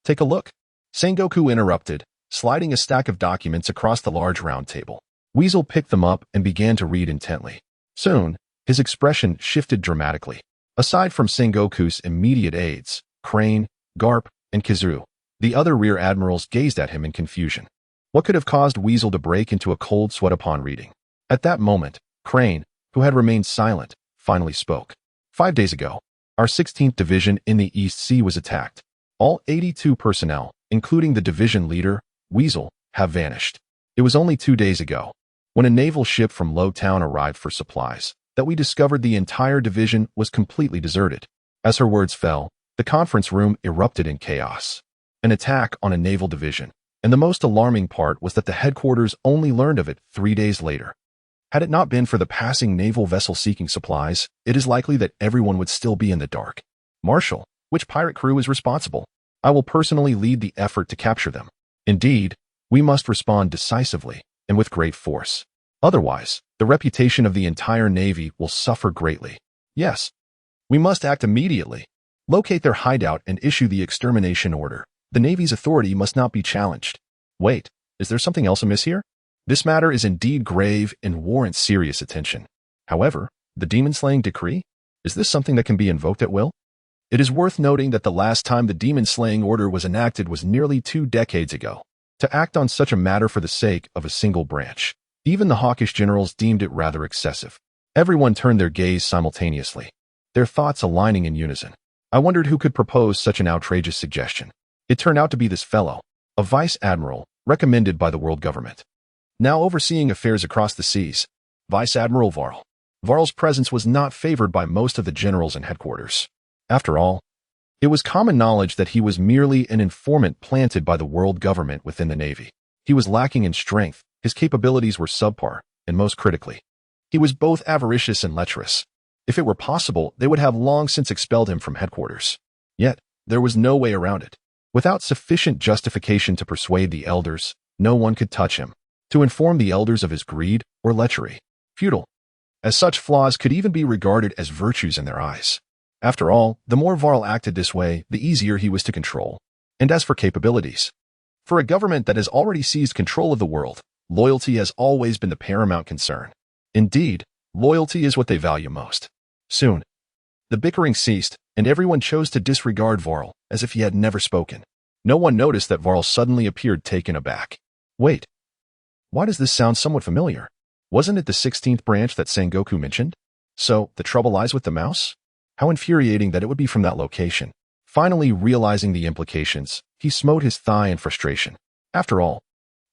take a look." Sengoku interrupted, sliding a stack of documents across the large round table. Weasel picked them up and began to read intently. Soon, his expression shifted dramatically. Aside from Sengoku's immediate aides, Crane, Garp, and Kizu, the other rear admirals gazed at him in confusion. What could have caused Weasel to break into a cold sweat upon reading? At that moment, Crane, who had remained silent, finally spoke. 5 days ago, our 16th Division in the East Sea was attacked. All 82 personnel, including the division leader, Weasel, have vanished. It was only 2 days ago, when a naval ship from Lowtown arrived for supplies, that we discovered the entire division was completely deserted. As her words fell, the conference room erupted in chaos. An attack on a naval division, and the most alarming part was that the headquarters only learned of it 3 days later. Had it not been for the passing naval vessel seeking supplies, it is likely that everyone would still be in the dark. Marshal, which pirate crew is responsible? I will personally lead the effort to capture them. Indeed, we must respond decisively and with great force. Otherwise, the reputation of the entire Navy will suffer greatly. Yes, we must act immediately. Locate their hideout and issue the extermination order. The Navy's authority must not be challenged. Wait, is there something else amiss here? This matter is indeed grave and warrants serious attention. However, the demon-slaying decree? Is this something that can be invoked at will? It is worth noting that the last time the demon-slaying order was enacted was nearly 2 decades ago. To act on such a matter for the sake of a single branch, even the hawkish generals deemed it rather excessive. Everyone turned their gaze simultaneously, their thoughts aligning in unison. I wondered who could propose such an outrageous suggestion. It turned out to be this fellow, a vice admiral recommended by the world government, now overseeing affairs across the seas, Vice Admiral Varl. Varl's presence was not favored by most of the generals in headquarters. After all, it was common knowledge that he was merely an informant planted by the world government within the Navy. He was lacking in strength, his capabilities were subpar, and most critically, he was both avaricious and lecherous. If it were possible, they would have long since expelled him from headquarters. Yet, there was no way around it. Without sufficient justification to persuade the elders, no one could touch him. To inform the elders of his greed or lechery, futile, as such flaws could even be regarded as virtues in their eyes. After all, the more Varl acted this way, the easier he was to control. And as for capabilities, for a government that has already seized control of the world, loyalty has always been the paramount concern. Indeed, loyalty is what they value most. Soon, the bickering ceased, and everyone chose to disregard Varl as if he had never spoken. No one noticed that Varl suddenly appeared taken aback. Wait, why does this sound somewhat familiar? Wasn't it the 16th branch that Sengoku mentioned? So, the trouble lies with the mouse? How infuriating that it would be from that location. Finally realizing the implications, he smote his thigh in frustration. After all,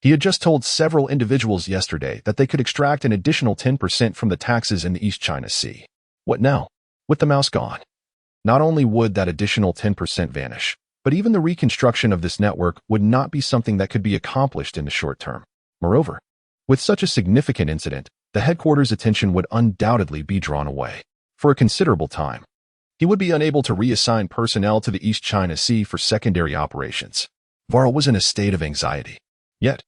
he had just told several individuals yesterday that they could extract an additional 10% from the taxes in the East China Sea. What now? With the mouse gone, not only would that additional 10% vanish, but even the reconstruction of this network would not be something that could be accomplished in the short term. Moreover, with such a significant incident, the headquarters' attention would undoubtedly be drawn away. For a considerable time, he would be unable to reassign personnel to the East China Sea for secondary operations. Varl was in a state of anxiety. Yet,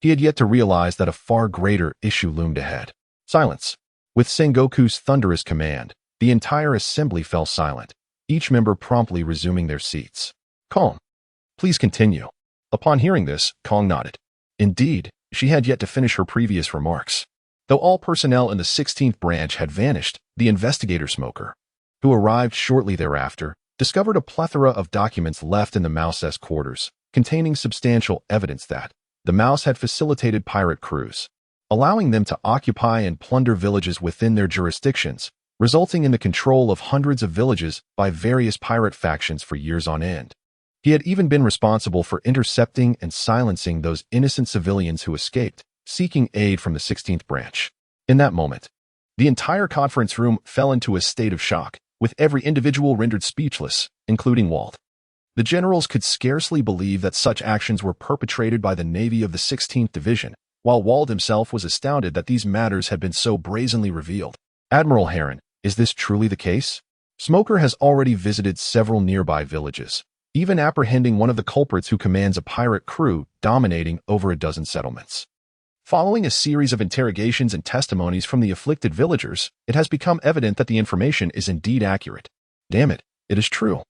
he had yet to realize that a far greater issue loomed ahead. Silence. With Sengoku's thunderous command, the entire assembly fell silent, each member promptly resuming their seats. Calm. Please continue. Upon hearing this, Kong nodded. Indeed, she had yet to finish her previous remarks. Though all personnel in the 16th branch had vanished, the investigator smoker, who arrived shortly thereafter, discovered a plethora of documents left in the Mouse's quarters, containing substantial evidence that the Mouse had facilitated pirate crews, allowing them to occupy and plunder villages within their jurisdictions, resulting in the control of hundreds of villages by various pirate factions for years on end. He had even been responsible for intercepting and silencing those innocent civilians who escaped, seeking aid from the 16th branch. In that moment, the entire conference room fell into a state of shock, with every individual rendered speechless, including Walt. The generals could scarcely believe that such actions were perpetrated by the Navy of the 16th Division, while Wald himself was astounded that these matters had been so brazenly revealed. Admiral Heron, is this truly the case? Smoker has already visited several nearby villages, even apprehending one of the culprits who commands a pirate crew dominating over a dozen settlements. Following a series of interrogations and testimonies from the afflicted villagers, it has become evident that the information is indeed accurate. Damn it, it is true.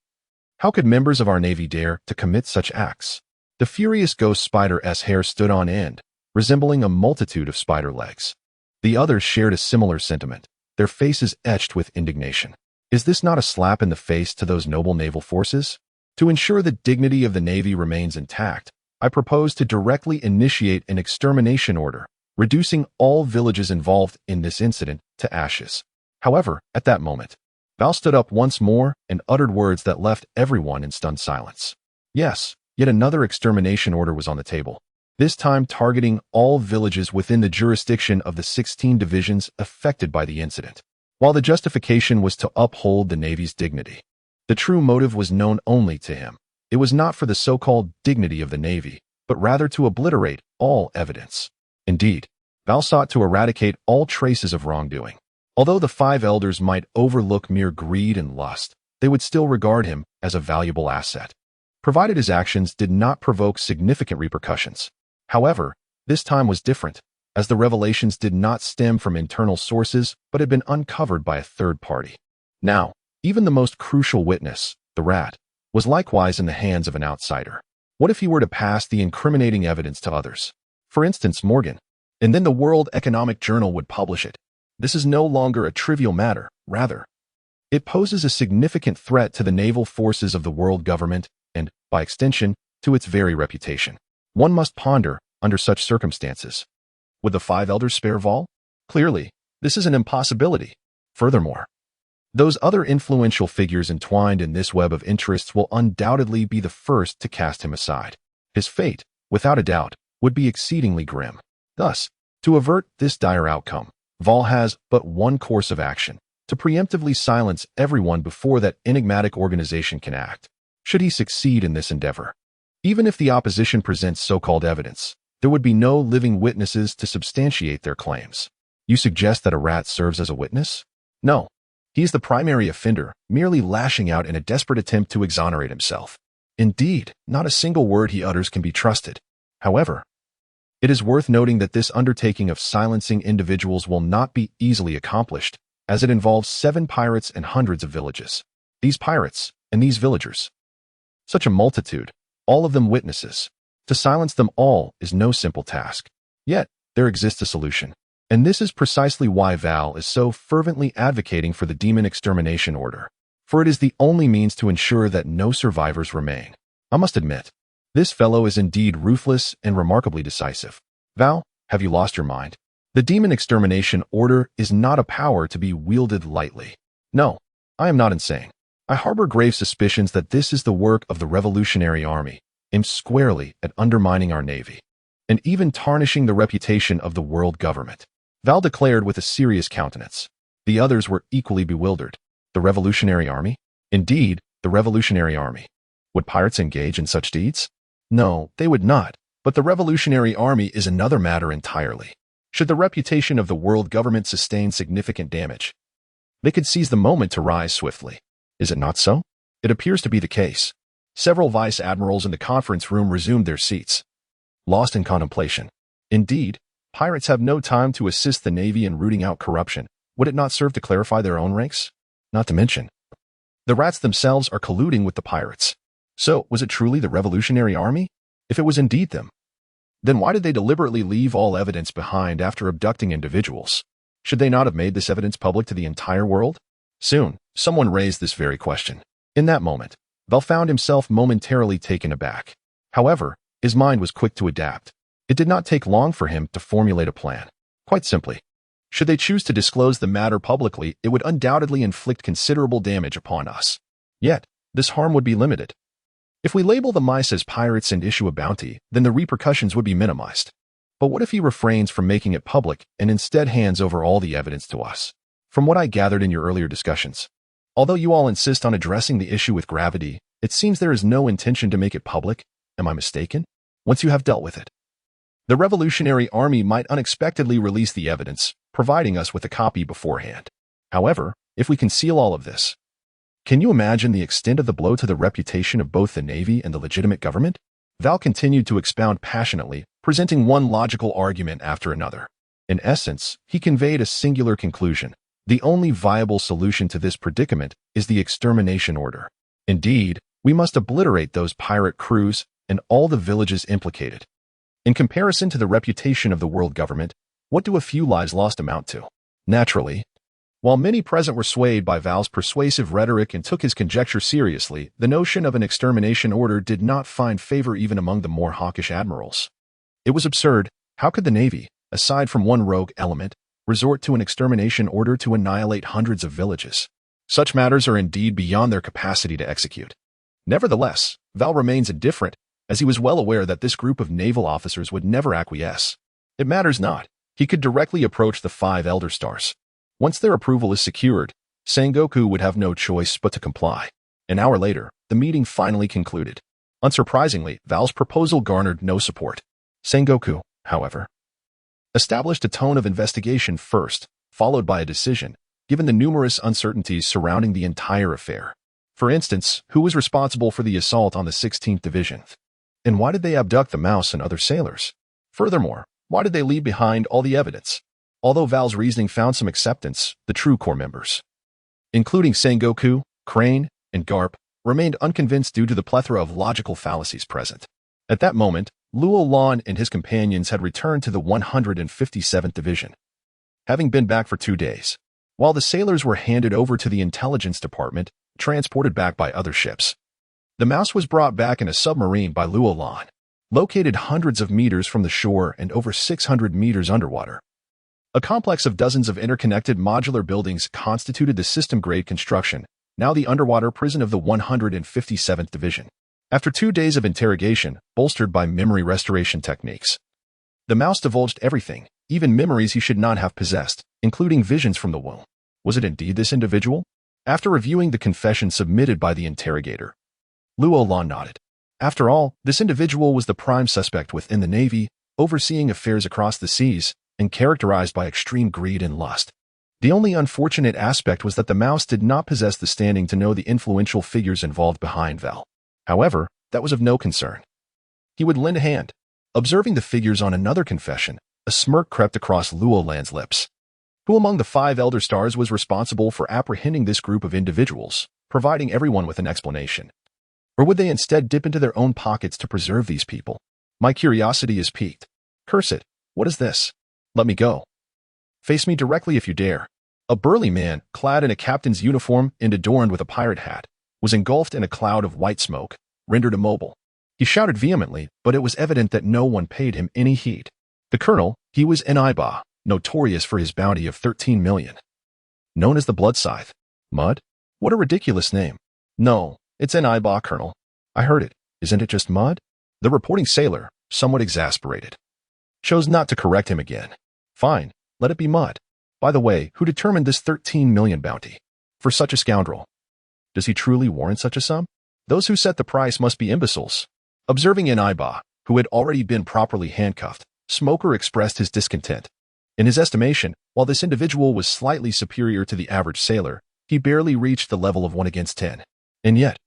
How could members of our Navy dare to commit such acts? The furious ghost spider's hair stood on end, resembling a multitude of spider legs. The others shared a similar sentiment, their faces etched with indignation. Is this not a slap in the face to those noble naval forces? To ensure the dignity of the Navy remains intact, I propose to directly initiate an extermination order, reducing all villages involved in this incident to ashes. However, at that moment, Val stood up once more and uttered words that left everyone in stunned silence. Yes, yet another extermination order was on the table, this time targeting all villages within the jurisdiction of the 16 divisions affected by the incident. While the justification was to uphold the Navy's dignity, the true motive was known only to him. It was not for the so-called dignity of the Navy, but rather to obliterate all evidence. Indeed, Val sought to eradicate all traces of wrongdoing. Although the 5 elders might overlook mere greed and lust, they would still regard him as a valuable asset, provided his actions did not provoke significant repercussions. However, this time was different, as the revelations did not stem from internal sources but had been uncovered by a third party. Now, even the most crucial witness, the rat, was likewise in the hands of an outsider. What if he were to pass the incriminating evidence to others? For instance, Morgan. And then the World Economic Journal would publish it. This is no longer a trivial matter, rather. It poses a significant threat to the naval forces of the world government and, by extension, to its very reputation. One must ponder, under such circumstances, would the 5 elders spare Val? Clearly, this is an impossibility. Furthermore, those other influential figures entwined in this web of interests will undoubtedly be the first to cast him aside. His fate, without a doubt, would be exceedingly grim. Thus, to avert this dire outcome, Val has but one course of action: to preemptively silence everyone before that enigmatic organization can act. Should he succeed in this endeavor, even if the opposition presents so-called evidence, there would be no living witnesses to substantiate their claims. You suggest that a rat serves as a witness? No. He is the primary offender, merely lashing out in a desperate attempt to exonerate himself. Indeed, not a single word he utters can be trusted. However, it is worth noting that this undertaking of silencing individuals will not be easily accomplished, as it involves 7 pirates and hundreds of villages. These pirates, and these villagers. Such a multitude, all of them witnesses. To silence them all is no simple task. Yet, there exists a solution. And this is precisely why Val is so fervently advocating for the demon extermination order. For it is the only means to ensure that no survivors remain. I must admit, this fellow is indeed ruthless and remarkably decisive. Val, have you lost your mind? The demon extermination order is not a power to be wielded lightly. No, I am not insane. I harbor grave suspicions that this is the work of the Revolutionary Army, aimed squarely at undermining our Navy, and even tarnishing the reputation of the world government. Val declared with a serious countenance. The others were equally bewildered. The Revolutionary Army? Indeed, the Revolutionary Army. Would pirates engage in such deeds? No, they would not. But the Revolutionary Army is another matter entirely. Should the reputation of the world government sustain significant damage, they could seize the moment to rise swiftly. Is it not so? It appears to be the case. Several vice admirals in the conference room resumed their seats, lost in contemplation. Indeed, pirates have no time to assist the Navy in rooting out corruption. Would it not serve to clarify their own ranks? Not to mention, the rats themselves are colluding with the pirates. So, was it truly the Revolutionary Army? If it was indeed them, then why did they deliberately leave all evidence behind after abducting individuals? Should they not have made this evidence public to the entire world? Soon, someone raised this very question. In that moment, Val found himself momentarily taken aback. However, his mind was quick to adapt. It did not take long for him to formulate a plan. Quite simply, should they choose to disclose the matter publicly, it would undoubtedly inflict considerable damage upon us. Yet, this harm would be limited. If we label the mice as pirates and issue a bounty, then the repercussions would be minimized. But what if he refrains from making it public and instead hands over all the evidence to us? From what I gathered in your earlier discussions, although you all insist on addressing the issue with gravity, it seems there is no intention to make it public. Am I mistaken? Once you have dealt with it, the Revolutionary Army might unexpectedly release the evidence, providing us with a copy beforehand. However, if we conceal all of this, can you imagine the extent of the blow to the reputation of both the Navy and the legitimate government? Val continued to expound passionately, presenting one logical argument after another. In essence, he conveyed a singular conclusion. The only viable solution to this predicament is the extermination order. Indeed, we must obliterate those pirate crews and all the villages implicated. In comparison to the reputation of the world government, what do a few lives lost amount to? Naturally, while many present were swayed by Val's persuasive rhetoric and took his conjecture seriously, the notion of an extermination order did not find favor even among the more hawkish admirals. It was absurd. How could the Navy, aside from one rogue element, resort to an extermination order to annihilate hundreds of villages? Such matters are indeed beyond their capacity to execute. Nevertheless, Val remains indifferent, as he was well aware that this group of naval officers would never acquiesce. It matters not. He could directly approach the 5 Elder Stars. Once their approval is secured, Sengoku would have no choice but to comply. An hour later, the meeting finally concluded. Unsurprisingly, Val's proposal garnered no support. Sengoku, however, established a tone of investigation first, followed by a decision, given the numerous uncertainties surrounding the entire affair. For instance, who was responsible for the assault on the 16th Division? And why did they abduct the mouse and other sailors? Furthermore, why did they leave behind all the evidence? Although Val's reasoning found some acceptance, the true core members, including Sengoku, Crane, and Garp, remained unconvinced due to the plethora of logical fallacies present. At that moment, Luolan and his companions had returned to the 157th Division, having been back for 2 days, while the sailors were handed over to the intelligence department, transported back by other ships. The mouse was brought back in a submarine by Luolan, located hundreds of meters from the shore and over 600 meters underwater. A complex of dozens of interconnected modular buildings constituted the system-grade construction, now the underwater prison of the 157th Division. After 2 days of interrogation, bolstered by memory restoration techniques, the mouse divulged everything, even memories he should not have possessed, including visions from the womb. Was it indeed this individual? After reviewing the confession submitted by the interrogator, Luolan nodded. After all, this individual was the prime suspect within the Navy, overseeing affairs across the seas, and characterized by extreme greed and lust. The only unfortunate aspect was that the mouse did not possess the standing to know the influential figures involved behind Val. However, that was of no concern. He would lend a hand. Observing the figures on another confession, a smirk crept across Luolan's lips. Who among the 5 Elder Stars was responsible for apprehending this group of individuals, providing everyone with an explanation? Or would they instead dip into their own pockets to preserve these people? My curiosity is piqued. Curse it, what is this? Let me go. Face me directly if you dare. A burly man, clad in a captain's uniform and adorned with a pirate hat, was engulfed in a cloud of white smoke, rendered immobile. He shouted vehemently, but it was evident that no one paid him any heed. The colonel, he was an Iba, notorious for his bounty of 13 million. Known as the Blood Scythe. Mud? What a ridiculous name. No, it's an Iba, Colonel. I heard it. Isn't it just mud? The reporting sailor, somewhat exasperated, chose not to correct him again. Fine, let it be mud. By the way, who determined this 13 million bounty? For such a scoundrel. Does he truly warrant such a sum? Those who set the price must be imbeciles. Observing an Iba, who had already been properly handcuffed, Smoker expressed his discontent. In his estimation, while this individual was slightly superior to the average sailor, he barely reached the level of 1 against 10. And yet,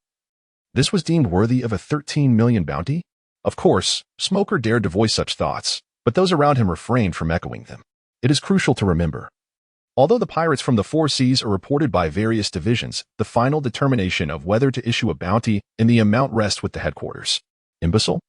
this was deemed worthy of a 13 million bounty? Of course, Smoker dared to voice such thoughts, but those around him refrained from echoing them. It is crucial to remember. Although the pirates from the 4 seas are reported by various divisions, the final determination of whether to issue a bounty and the amount rests with the headquarters. Imbecile?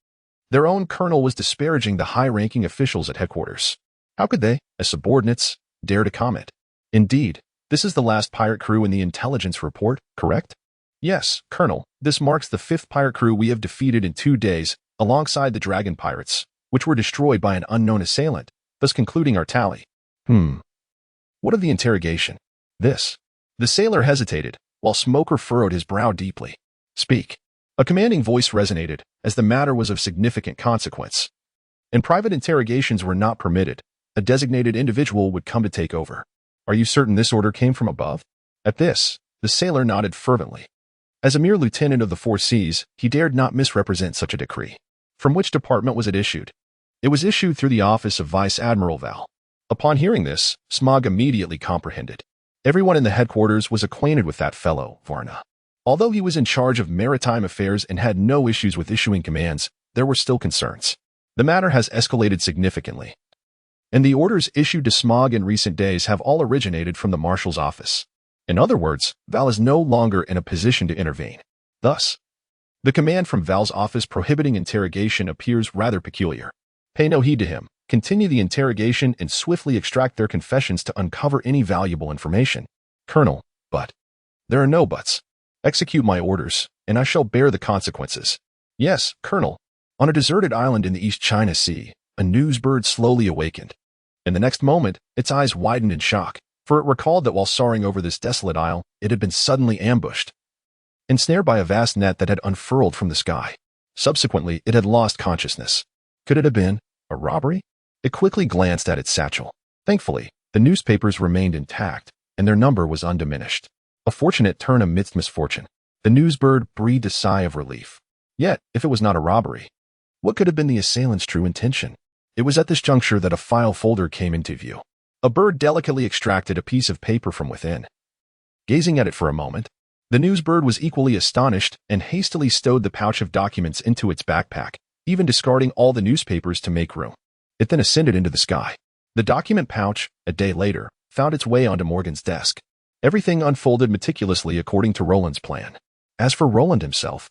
Their own colonel was disparaging the high-ranking officials at headquarters. How could they, as subordinates, dare to comment? Indeed, this is the last pirate crew in the intelligence report, correct? Yes, Colonel, this marks the 5th pirate crew we have defeated in 2 days, alongside the Dragon Pirates, which were destroyed by an unknown assailant, thus concluding our tally. What of the interrogation? This. The sailor hesitated, while Smoker furrowed his brow deeply. Speak. A commanding voice resonated, as the matter was of significant consequence. And private interrogations were not permitted. A designated individual would come to take over. Are you certain this order came from above? At this, the sailor nodded fervently. As a mere lieutenant of the 4 seas, he dared not misrepresent such a decree. From which department was it issued? It was issued through the office of Vice Admiral Val. Upon hearing this, Smog immediately comprehended. Everyone in the headquarters was acquainted with that fellow, Varna. Although he was in charge of maritime affairs and had no issues with issuing commands, there were still concerns. The matter has escalated significantly, and the orders issued to Smog in recent days have all originated from the Marshal's office. In other words, Val is no longer in a position to intervene. Thus, the command from Val's office prohibiting interrogation appears rather peculiar. Pay no heed to him. Continue the interrogation and swiftly extract their confessions to uncover any valuable information. Colonel, but. There are no buts. Execute my orders, and I shall bear the consequences. Yes, Colonel. On a deserted island in the East China Sea, a newsbird slowly awakened. In the next moment, its eyes widened in shock, for it recalled that while soaring over this desolate isle, it had been suddenly ambushed, ensnared by a vast net that had unfurled from the sky. Subsequently, it had lost consciousness. Could it have been a robbery? It quickly glanced at its satchel. Thankfully, the newspapers remained intact, and their number was undiminished. A fortunate turn amidst misfortune. The newsbird breathed a sigh of relief. Yet, if it was not a robbery, what could have been the assailant's true intention? It was at this juncture that a file folder came into view. A bird delicately extracted a piece of paper from within. Gazing at it for a moment, the newsbird was equally astonished and hastily stowed the pouch of documents into its backpack, even discarding all the newspapers to make room. It then ascended into the sky. The document pouch, a day later, found its way onto Morgan's desk. Everything unfolded meticulously according to Roland's plan. As for Roland himself,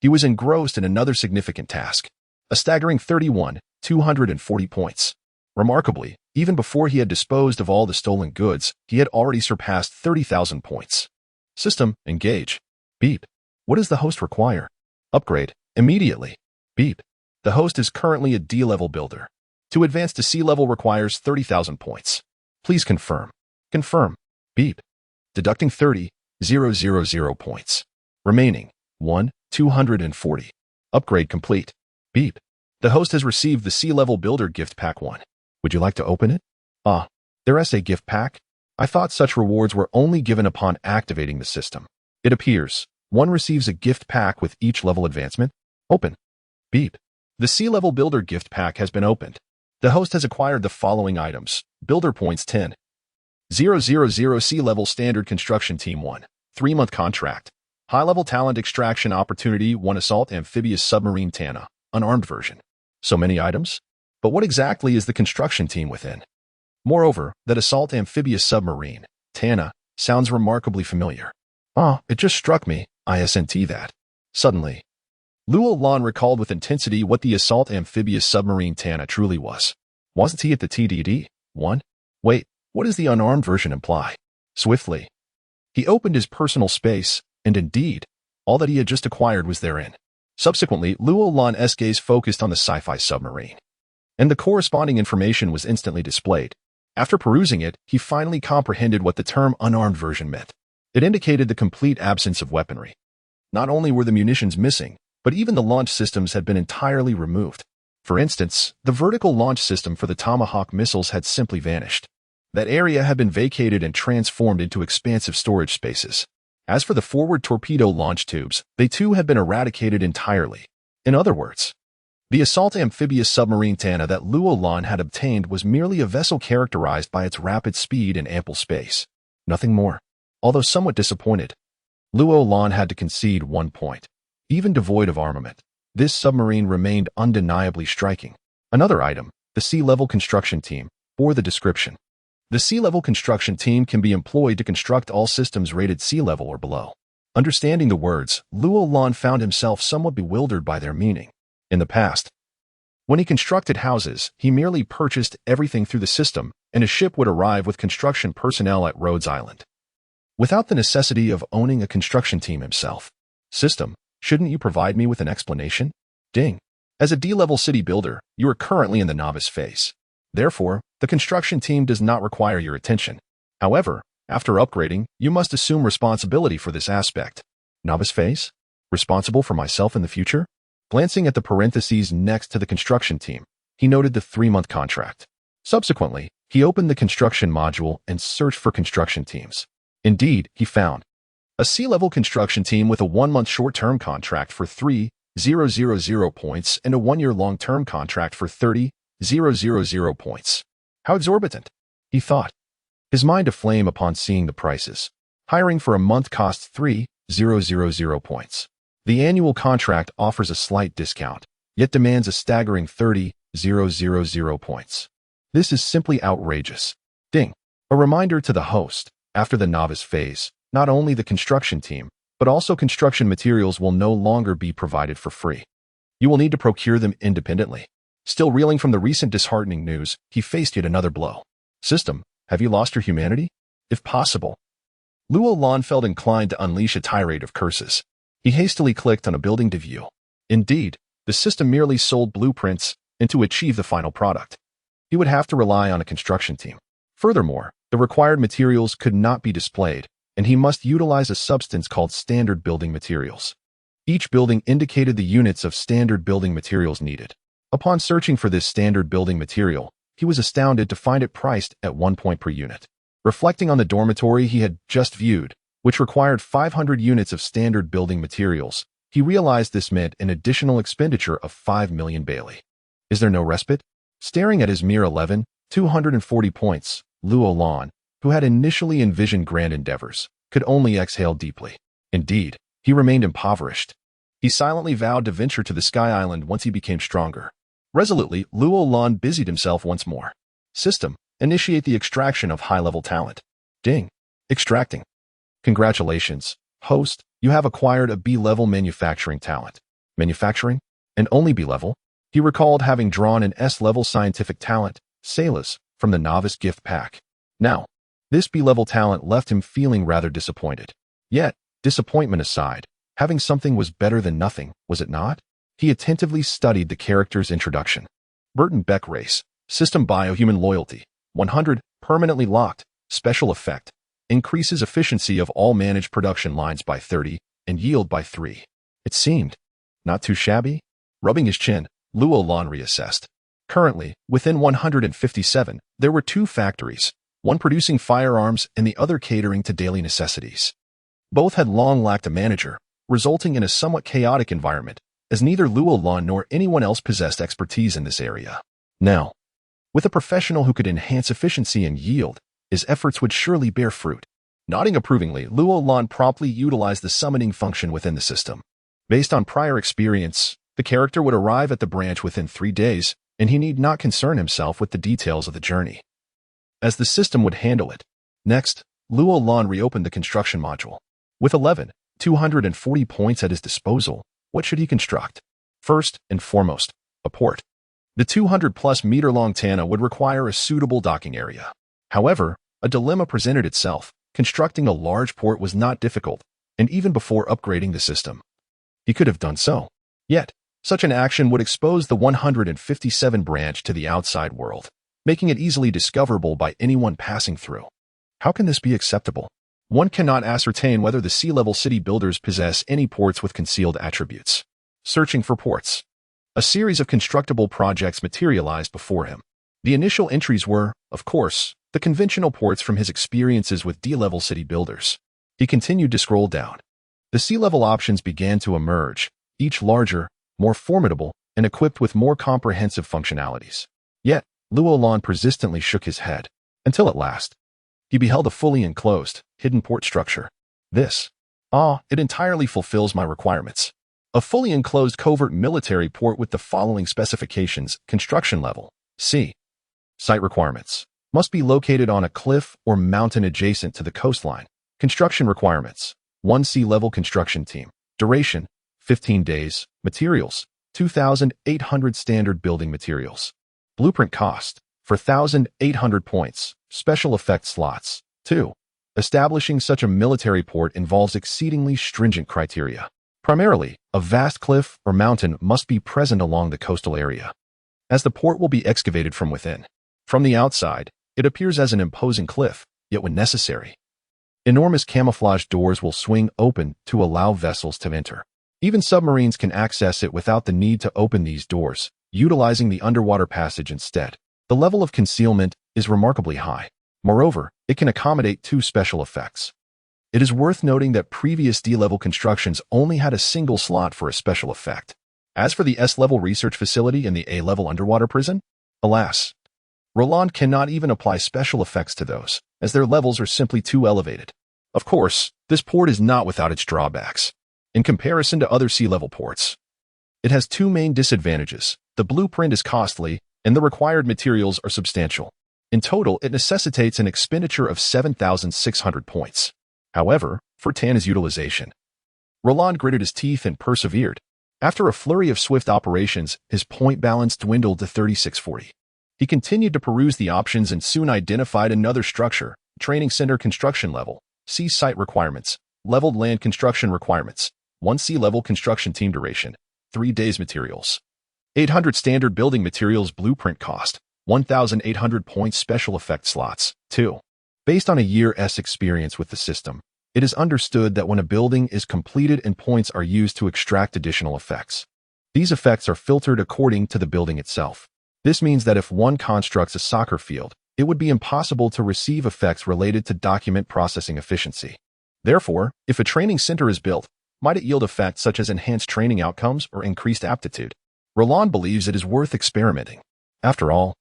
he was engrossed in another significant task. A staggering 240 points. Remarkably, even before he had disposed of all the stolen goods, he had already surpassed 30,000 points. System, engage. Beep. What does the host require? Upgrade, immediately. Beep. The host is currently a D-level builder. To advance to C-level requires 30,000 points. Please confirm. Confirm. Beep. Deducting 30,000 points. Remaining, 240. Upgrade complete. Beep. The host has received the C-level builder gift pack 1. Would you like to open it? Ah, there's a gift pack? I thought such rewards were only given upon activating the system. It appears, one receives a gift pack with each level advancement. Open. Beep. The C-level builder gift pack has been opened. The host has acquired the following items. Builder points 10. 000 C-level standard construction team 1. 3-month contract. High-level talent extraction opportunity 1 assault amphibious submarine Tana. Unarmed version. So many items? But what exactly is the construction team within? Moreover, that assault amphibious submarine, Tana, sounds remarkably familiar. Ah, it just struck me, ISNT that. Suddenly, Roland recalled with intensity what the assault amphibious submarine Tana truly was. Wasn't he at the TDD? 1? Wait, what does the unarmed version imply? Swiftly, he opened his personal space, and indeed, all that he had just acquired was therein. Subsequently, Roland's gaze focused on the sci-fi submarine, and the corresponding information was instantly displayed. After perusing it, he finally comprehended what the term unarmed version meant. It indicated the complete absence of weaponry. Not only were the munitions missing, but even the launch systems had been entirely removed. For instance, the vertical launch system for the Tomahawk missiles had simply vanished. That area had been vacated and transformed into expansive storage spaces. As for the forward torpedo launch tubes, they too had been eradicated entirely. In other words, the assault amphibious submarine Tana that Roland had obtained was merely a vessel characterized by its rapid speed and ample space. Nothing more. Although somewhat disappointed, Roland had to concede one point. Even devoid of armament, this submarine remained undeniably striking. Another item, the sea-level construction team, bore the description. The sea-level construction team can be employed to construct all systems rated sea level or below. Understanding the words, Roland found himself somewhat bewildered by their meaning. In the past, when he constructed houses, he merely purchased everything through the system, and a ship would arrive with construction personnel at Rhodes Island, without the necessity of owning a construction team himself. System, shouldn't you provide me with an explanation? Ding. As a D-level city builder, you are currently in the novice phase. Therefore, the construction team does not require your attention. However, after upgrading, you must assume responsibility for this aspect. Novice phase? Responsible for myself in the future? Glancing at the parentheses next to the construction team, he noted the 3-month contract. Subsequently, he opened the construction module and searched for construction teams. Indeed, he found a sea-level construction team with a 1-month short-term contract for 3,000 points and a 1-year long-term contract for 30,000 points. How exorbitant, he thought, his mind aflame upon seeing the prices. Hiring for a month costs 3,000 points. The annual contract offers a slight discount, yet demands a staggering 30,000 points. This is simply outrageous. Ding. A reminder to the host, after the novice phase, not only the construction team, but also construction materials will no longer be provided for free. You will need to procure them independently. Still reeling from the recent disheartening news, he faced yet another blow. System, have you lost your humanity? If possible. Roland felt inclined to unleash a tirade of curses. He hastily clicked on a building to view. Indeed, the system merely sold blueprints, and to achieve the final product, he would have to rely on a construction team. Furthermore, the required materials could not be displayed, and he must utilize a substance called standard building materials. Each building indicated the units of standard building materials needed. Upon searching for this standard building material, he was astounded to find it priced at 1 point per unit. Reflecting on the dormitory he had just viewed, which required 500 units of standard building materials, he realized this meant an additional expenditure of 5 million Bailey. Is there no respite? Staring at his mere 240 points, Roland, who had initially envisioned grand endeavors, could only exhale deeply. Indeed, he remained impoverished. He silently vowed to venture to the Sky Island once he became stronger. Resolutely, Roland busied himself once more. System, initiate the extraction of high-level talent. Ding. Extracting. Congratulations, host, you have acquired a B-level manufacturing talent. Manufacturing? And only B-level? He recalled having drawn an S-level scientific talent, Salas, from the novice gift pack. Now, this B-level talent left him feeling rather disappointed. Yet, disappointment aside, having something was better than nothing, was it not? He attentively studied the character's introduction. Burton Beck race, system biohuman loyalty, 100, permanently locked, special effect, increases efficiency of all managed production lines by 30, and yield by 3. It seemed not too shabby. Rubbing his chin, Roland reassessed. Currently, within 157, there were 2 factories, one producing firearms and the other catering to daily necessities. Both had long lacked a manager, resulting in a somewhat chaotic environment, as neither Roland nor anyone else possessed expertise in this area. Now, with a professional who could enhance efficiency and yield, his efforts would surely bear fruit. Nodding approvingly, Roland promptly utilized the summoning function within the system. Based on prior experience, the character would arrive at the branch within 3 days, and he need not concern himself with the details of the journey, as the system would handle it. Next, Roland reopened the construction module. With 240 points at his disposal, what should he construct? First and foremost, a port. The 200-plus meter-long Tana would require a suitable docking area. However, a dilemma presented itself. Constructing a large port was not difficult, and even before upgrading the system, he could have done so. Yet, such an action would expose the 157 branch to the outside world, making it easily discoverable by anyone passing through. How can this be acceptable? One cannot ascertain whether the sea-level city builders possess any ports with concealed attributes. Searching for ports. A series of constructible projects materialized before him. The initial entries were, of course, the conventional ports from his experiences with D-level city builders. He continued to scroll down. The sea-level options began to emerge, each larger, more formidable, and equipped with more comprehensive functionalities. Yet, Roland persistently shook his head, until at last, he beheld a fully enclosed, hidden port structure. This, it entirely fulfills my requirements. A fully enclosed covert military port with the following specifications: construction level, C. Site requirements. Must be located on a cliff or mountain adjacent to the coastline. Construction requirements: 1 sea-level construction team. Duration: 15 days. Materials: 2,800 standard building materials. Blueprint cost: 4,800 points. Special effect slots. 2. Establishing such a military port involves exceedingly stringent criteria. Primarily, a vast cliff or mountain must be present along the coastal area, as the port will be excavated from within. From the outside, it appears as an imposing cliff, yet when necessary, enormous camouflage doors will swing open to allow vessels to enter. Even submarines can access it without the need to open these doors, utilizing the underwater passage instead. The level of concealment is remarkably high. Moreover, it can accommodate 2 special effects. It is worth noting that previous D-level constructions only had a single slot for a special effect. As for the S-level research facility and the A-level underwater prison, alas, Roland cannot even apply special effects to those, as their levels are simply too elevated. Of course, this port is not without its drawbacks. In comparison to other sea-level ports, it has 2 main disadvantages. The blueprint is costly, and the required materials are substantial. In total, it necessitates an expenditure of 7,600 points. However, for Tana's utilization, Roland gritted his teeth and persevered. After a flurry of swift operations, his point balance dwindled to 3640. He continued to peruse the options and soon identified another structure: training center construction level, sea site requirements, leveled land construction requirements, 1 sea level construction team duration, 3 days materials. 800 standard building materials blueprint cost, 1,800 points special effect slots, 2. Based on a year's experience with the system, it is understood that when a building is completed and points are used to extract additional effects, these effects are filtered according to the building itself. This means that if one constructs a soccer field, it would be impossible to receive effects related to document processing efficiency. Therefore, if a training center is built, might it yield effects such as enhanced training outcomes or increased aptitude? Roland believes it is worth experimenting. After all,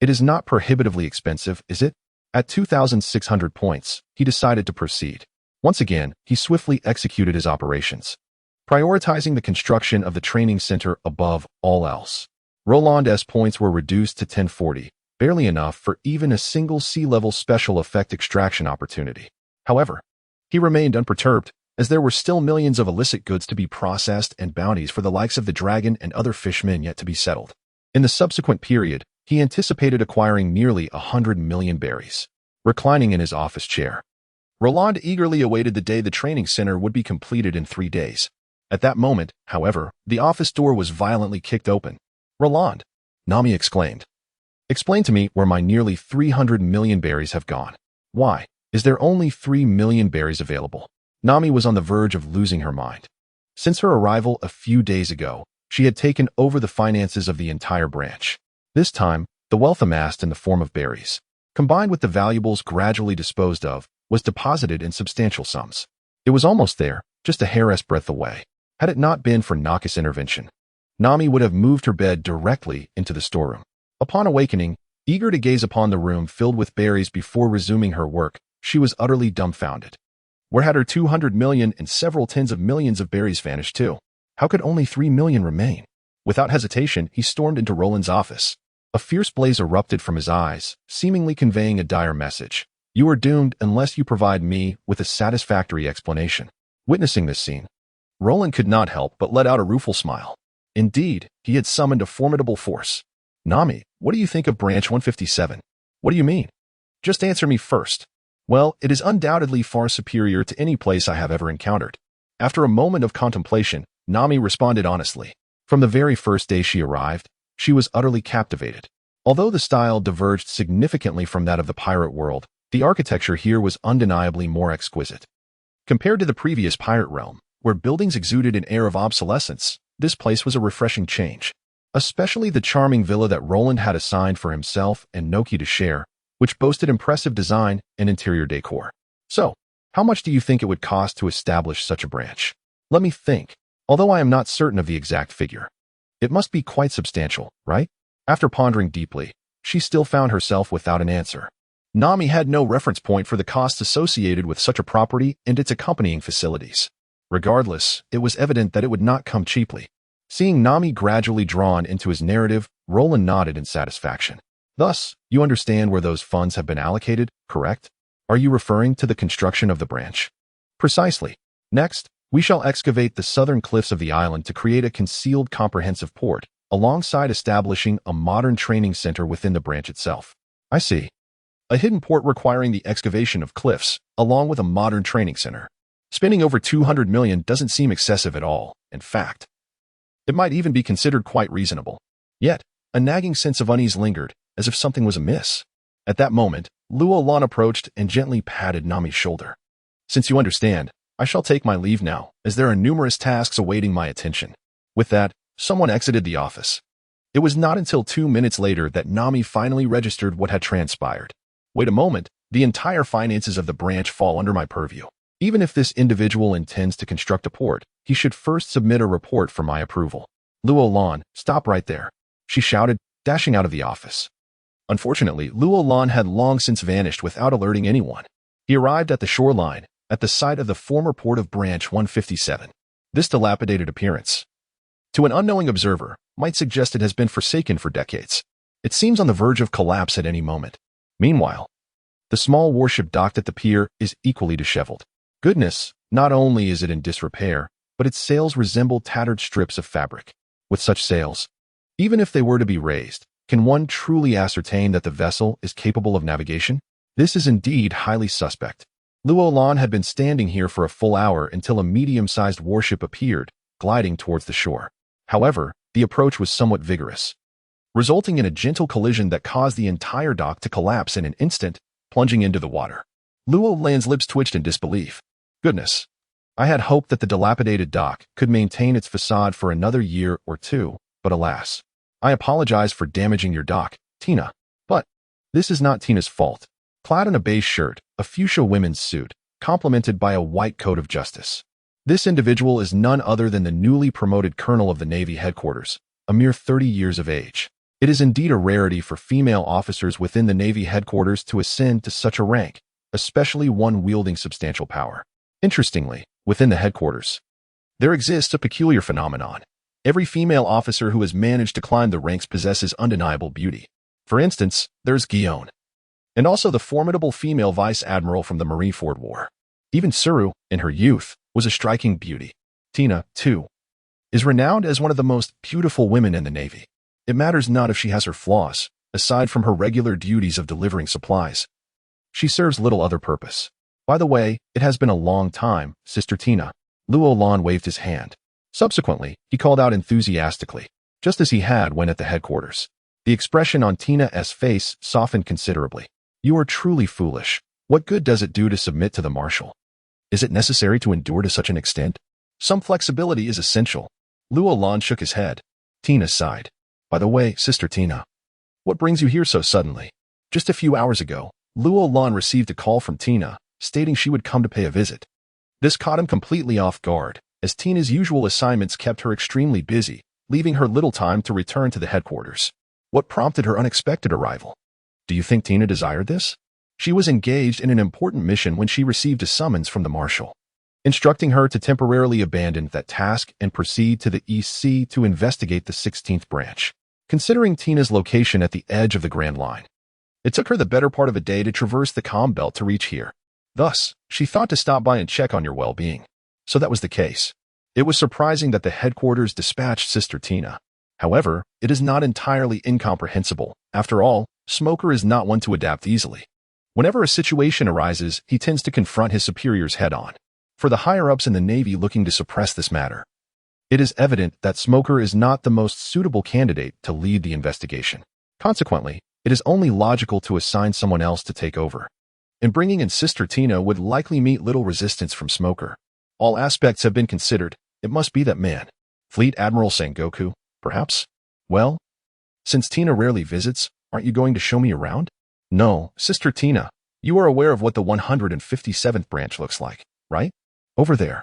it is not prohibitively expensive, is it? At 2,600 points, he decided to proceed. Once again, he swiftly executed his operations, prioritizing the construction of the training center above all else. Roland's points were reduced to 1040, barely enough for even a single sea-level special effect extraction opportunity. However, he remained unperturbed, as there were still millions of illicit goods to be processed and bounties for the likes of the dragon and other fishmen yet to be settled. In the subsequent period, he anticipated acquiring nearly 100 million berries. Reclining in his office chair, Roland eagerly awaited the day the training center would be completed in 3 days. At that moment, however, the office door was violently kicked open. "Roland," Nami exclaimed. "Explain to me where my nearly 300 million berries have gone. Why is there only 3 million berries available?" Nami was on the verge of losing her mind. Since her arrival a few days ago, she had taken over the finances of the entire branch. This time, the wealth amassed in the form of berries, combined with the valuables gradually disposed of, was deposited in substantial sums. It was almost there, just a hair's breadth away. Had it not been for Naka's intervention, Nami would have moved her bed directly into the storeroom. Upon awakening, eager to gaze upon the room filled with berries before resuming her work, she was utterly dumbfounded. Where had her 200 million and several tens of millions of berries vanished to? How could only 3 million remain? Without hesitation, he stormed into Roland's office. A fierce blaze erupted from his eyes, seemingly conveying a dire message. "You are doomed unless you provide me with a satisfactory explanation." Witnessing this scene, Roland could not help but let out a rueful smile. Indeed, he had summoned a formidable force. "Nami, what do you think of Branch 157? What do you mean? Just answer me first." "Well, it is undoubtedly far superior to any place I have ever encountered." After a moment of contemplation, Nami responded honestly. From the very first day she arrived, she was utterly captivated. Although the style diverged significantly from that of the pirate world, the architecture here was undeniably more exquisite. Compared to the previous pirate realm, where buildings exuded an air of obsolescence, this place was a refreshing change. Especially the charming villa that Roland had assigned for himself and Noki to share, which boasted impressive design and interior decor. "So, how much do you think it would cost to establish such a branch?" "Let me think. Although I am not certain of the exact figure. It must be quite substantial, right?" After pondering deeply, she still found herself without an answer. Nami had no reference point for the costs associated with such a property and its accompanying facilities. Regardless, it was evident that it would not come cheaply. Seeing Nami gradually drawn into his narrative, Roland nodded in satisfaction. "Thus, you understand where those funds have been allocated, correct? Are you referring to the construction of the branch?" "Precisely. Next, we shall excavate the southern cliffs of the island to create a concealed comprehensive port, alongside establishing a modern training center within the branch itself." "I see. A hidden port requiring the excavation of cliffs, along with a modern training center. Spending over 200 million doesn't seem excessive at all. In fact, it might even be considered quite reasonable." Yet, a nagging sense of unease lingered, as if something was amiss. At that moment, Luolan approached and gently patted Nami's shoulder. "Since you understand, I shall take my leave now, as there are numerous tasks awaiting my attention." With that, someone exited the office. It was not until 2 minutes later that Nami finally registered what had transpired. "Wait a moment, the entire finances of the branch fall under my purview. Even if this individual intends to construct a port, he should first submit a report for my approval." "Luolan, stop right there," she shouted, dashing out of the office. Unfortunately, Luolan had long since vanished without alerting anyone. He arrived at the shoreline, at the site of the former port of Branch 157. This dilapidated appearance, to an unknowing observer, might suggest it has been forsaken for decades. It seems on the verge of collapse at any moment. Meanwhile, the small warship docked at the pier is equally disheveled. Goodness, not only is it in disrepair, but its sails resemble tattered strips of fabric. With such sails, even if they were to be raised, can one truly ascertain that the vessel is capable of navigation? This is indeed highly suspect. Luolan had been standing here for a full hour until a medium-sized warship appeared, gliding towards the shore. However, the approach was somewhat vigorous, resulting in a gentle collision that caused the entire dock to collapse in an instant, plunging into the water. Luolan's lips twitched in disbelief. Goodness. I had hoped that the dilapidated dock could maintain its facade for another year or two, but alas. I apologize for damaging your dock, Tina. But this is not Tina's fault. Clad in a beige shirt, a fuchsia women's suit, complemented by a white coat of justice. This individual is none other than the newly promoted colonel of the Navy headquarters, a mere 30 years of age. It is indeed a rarity for female officers within the Navy headquarters to ascend to such a rank, especially one wielding substantial power. Interestingly, within the headquarters, there exists a peculiar phenomenon. Every female officer who has managed to climb the ranks possesses undeniable beauty. For instance, there's Guion, and also the formidable female vice admiral from the Marineford War. Even Suru, in her youth, was a striking beauty. Tina, too, is renowned as one of the most beautiful women in the Navy. It matters not if she has her flaws, aside from her regular duties of delivering supplies. She serves little other purpose. By the way, it has been a long time, Sister Tina. Luolan waved his hand. Subsequently, he called out enthusiastically, just as he had when at the headquarters. The expression on Tina's face softened considerably. You are truly foolish. What good does it do to submit to the marshal? Is it necessary to endure to such an extent? Some flexibility is essential. Luolan shook his head. Tina sighed. By the way, Sister Tina, what brings you here so suddenly? Just a few hours ago, Luolan received a call from Tina, stating she would come to pay a visit. This caught him completely off guard, as Tina's usual assignments kept her extremely busy, leaving her little time to return to the headquarters. What prompted her unexpected arrival? Do you think Tina desired this? She was engaged in an important mission when she received a summons from the marshal, instructing her to temporarily abandon that task and proceed to the East Sea to investigate the 16th branch. Considering Tina's location at the edge of the Grand Line, it took her the better part of a day to traverse the comm belt to reach here. Thus, she thought to stop by and check on your well-being. So that was the case. It was surprising that the headquarters dispatched Sister Tina. However, it is not entirely incomprehensible. After all, Smoker is not one to adapt easily. Whenever a situation arises, he tends to confront his superiors head-on. For the higher-ups in the Navy looking to suppress this matter, it is evident that Smoker is not the most suitable candidate to lead the investigation. Consequently, it is only logical to assign someone else to take over. And bringing in Sister Tina would likely meet little resistance from Smoker. All aspects have been considered. It must be that man. Fleet Admiral Sengoku, perhaps? Well, since Tina rarely visits, aren't you going to show me around? No, Sister Tina. You are aware of what the 157th branch looks like, right? Over there.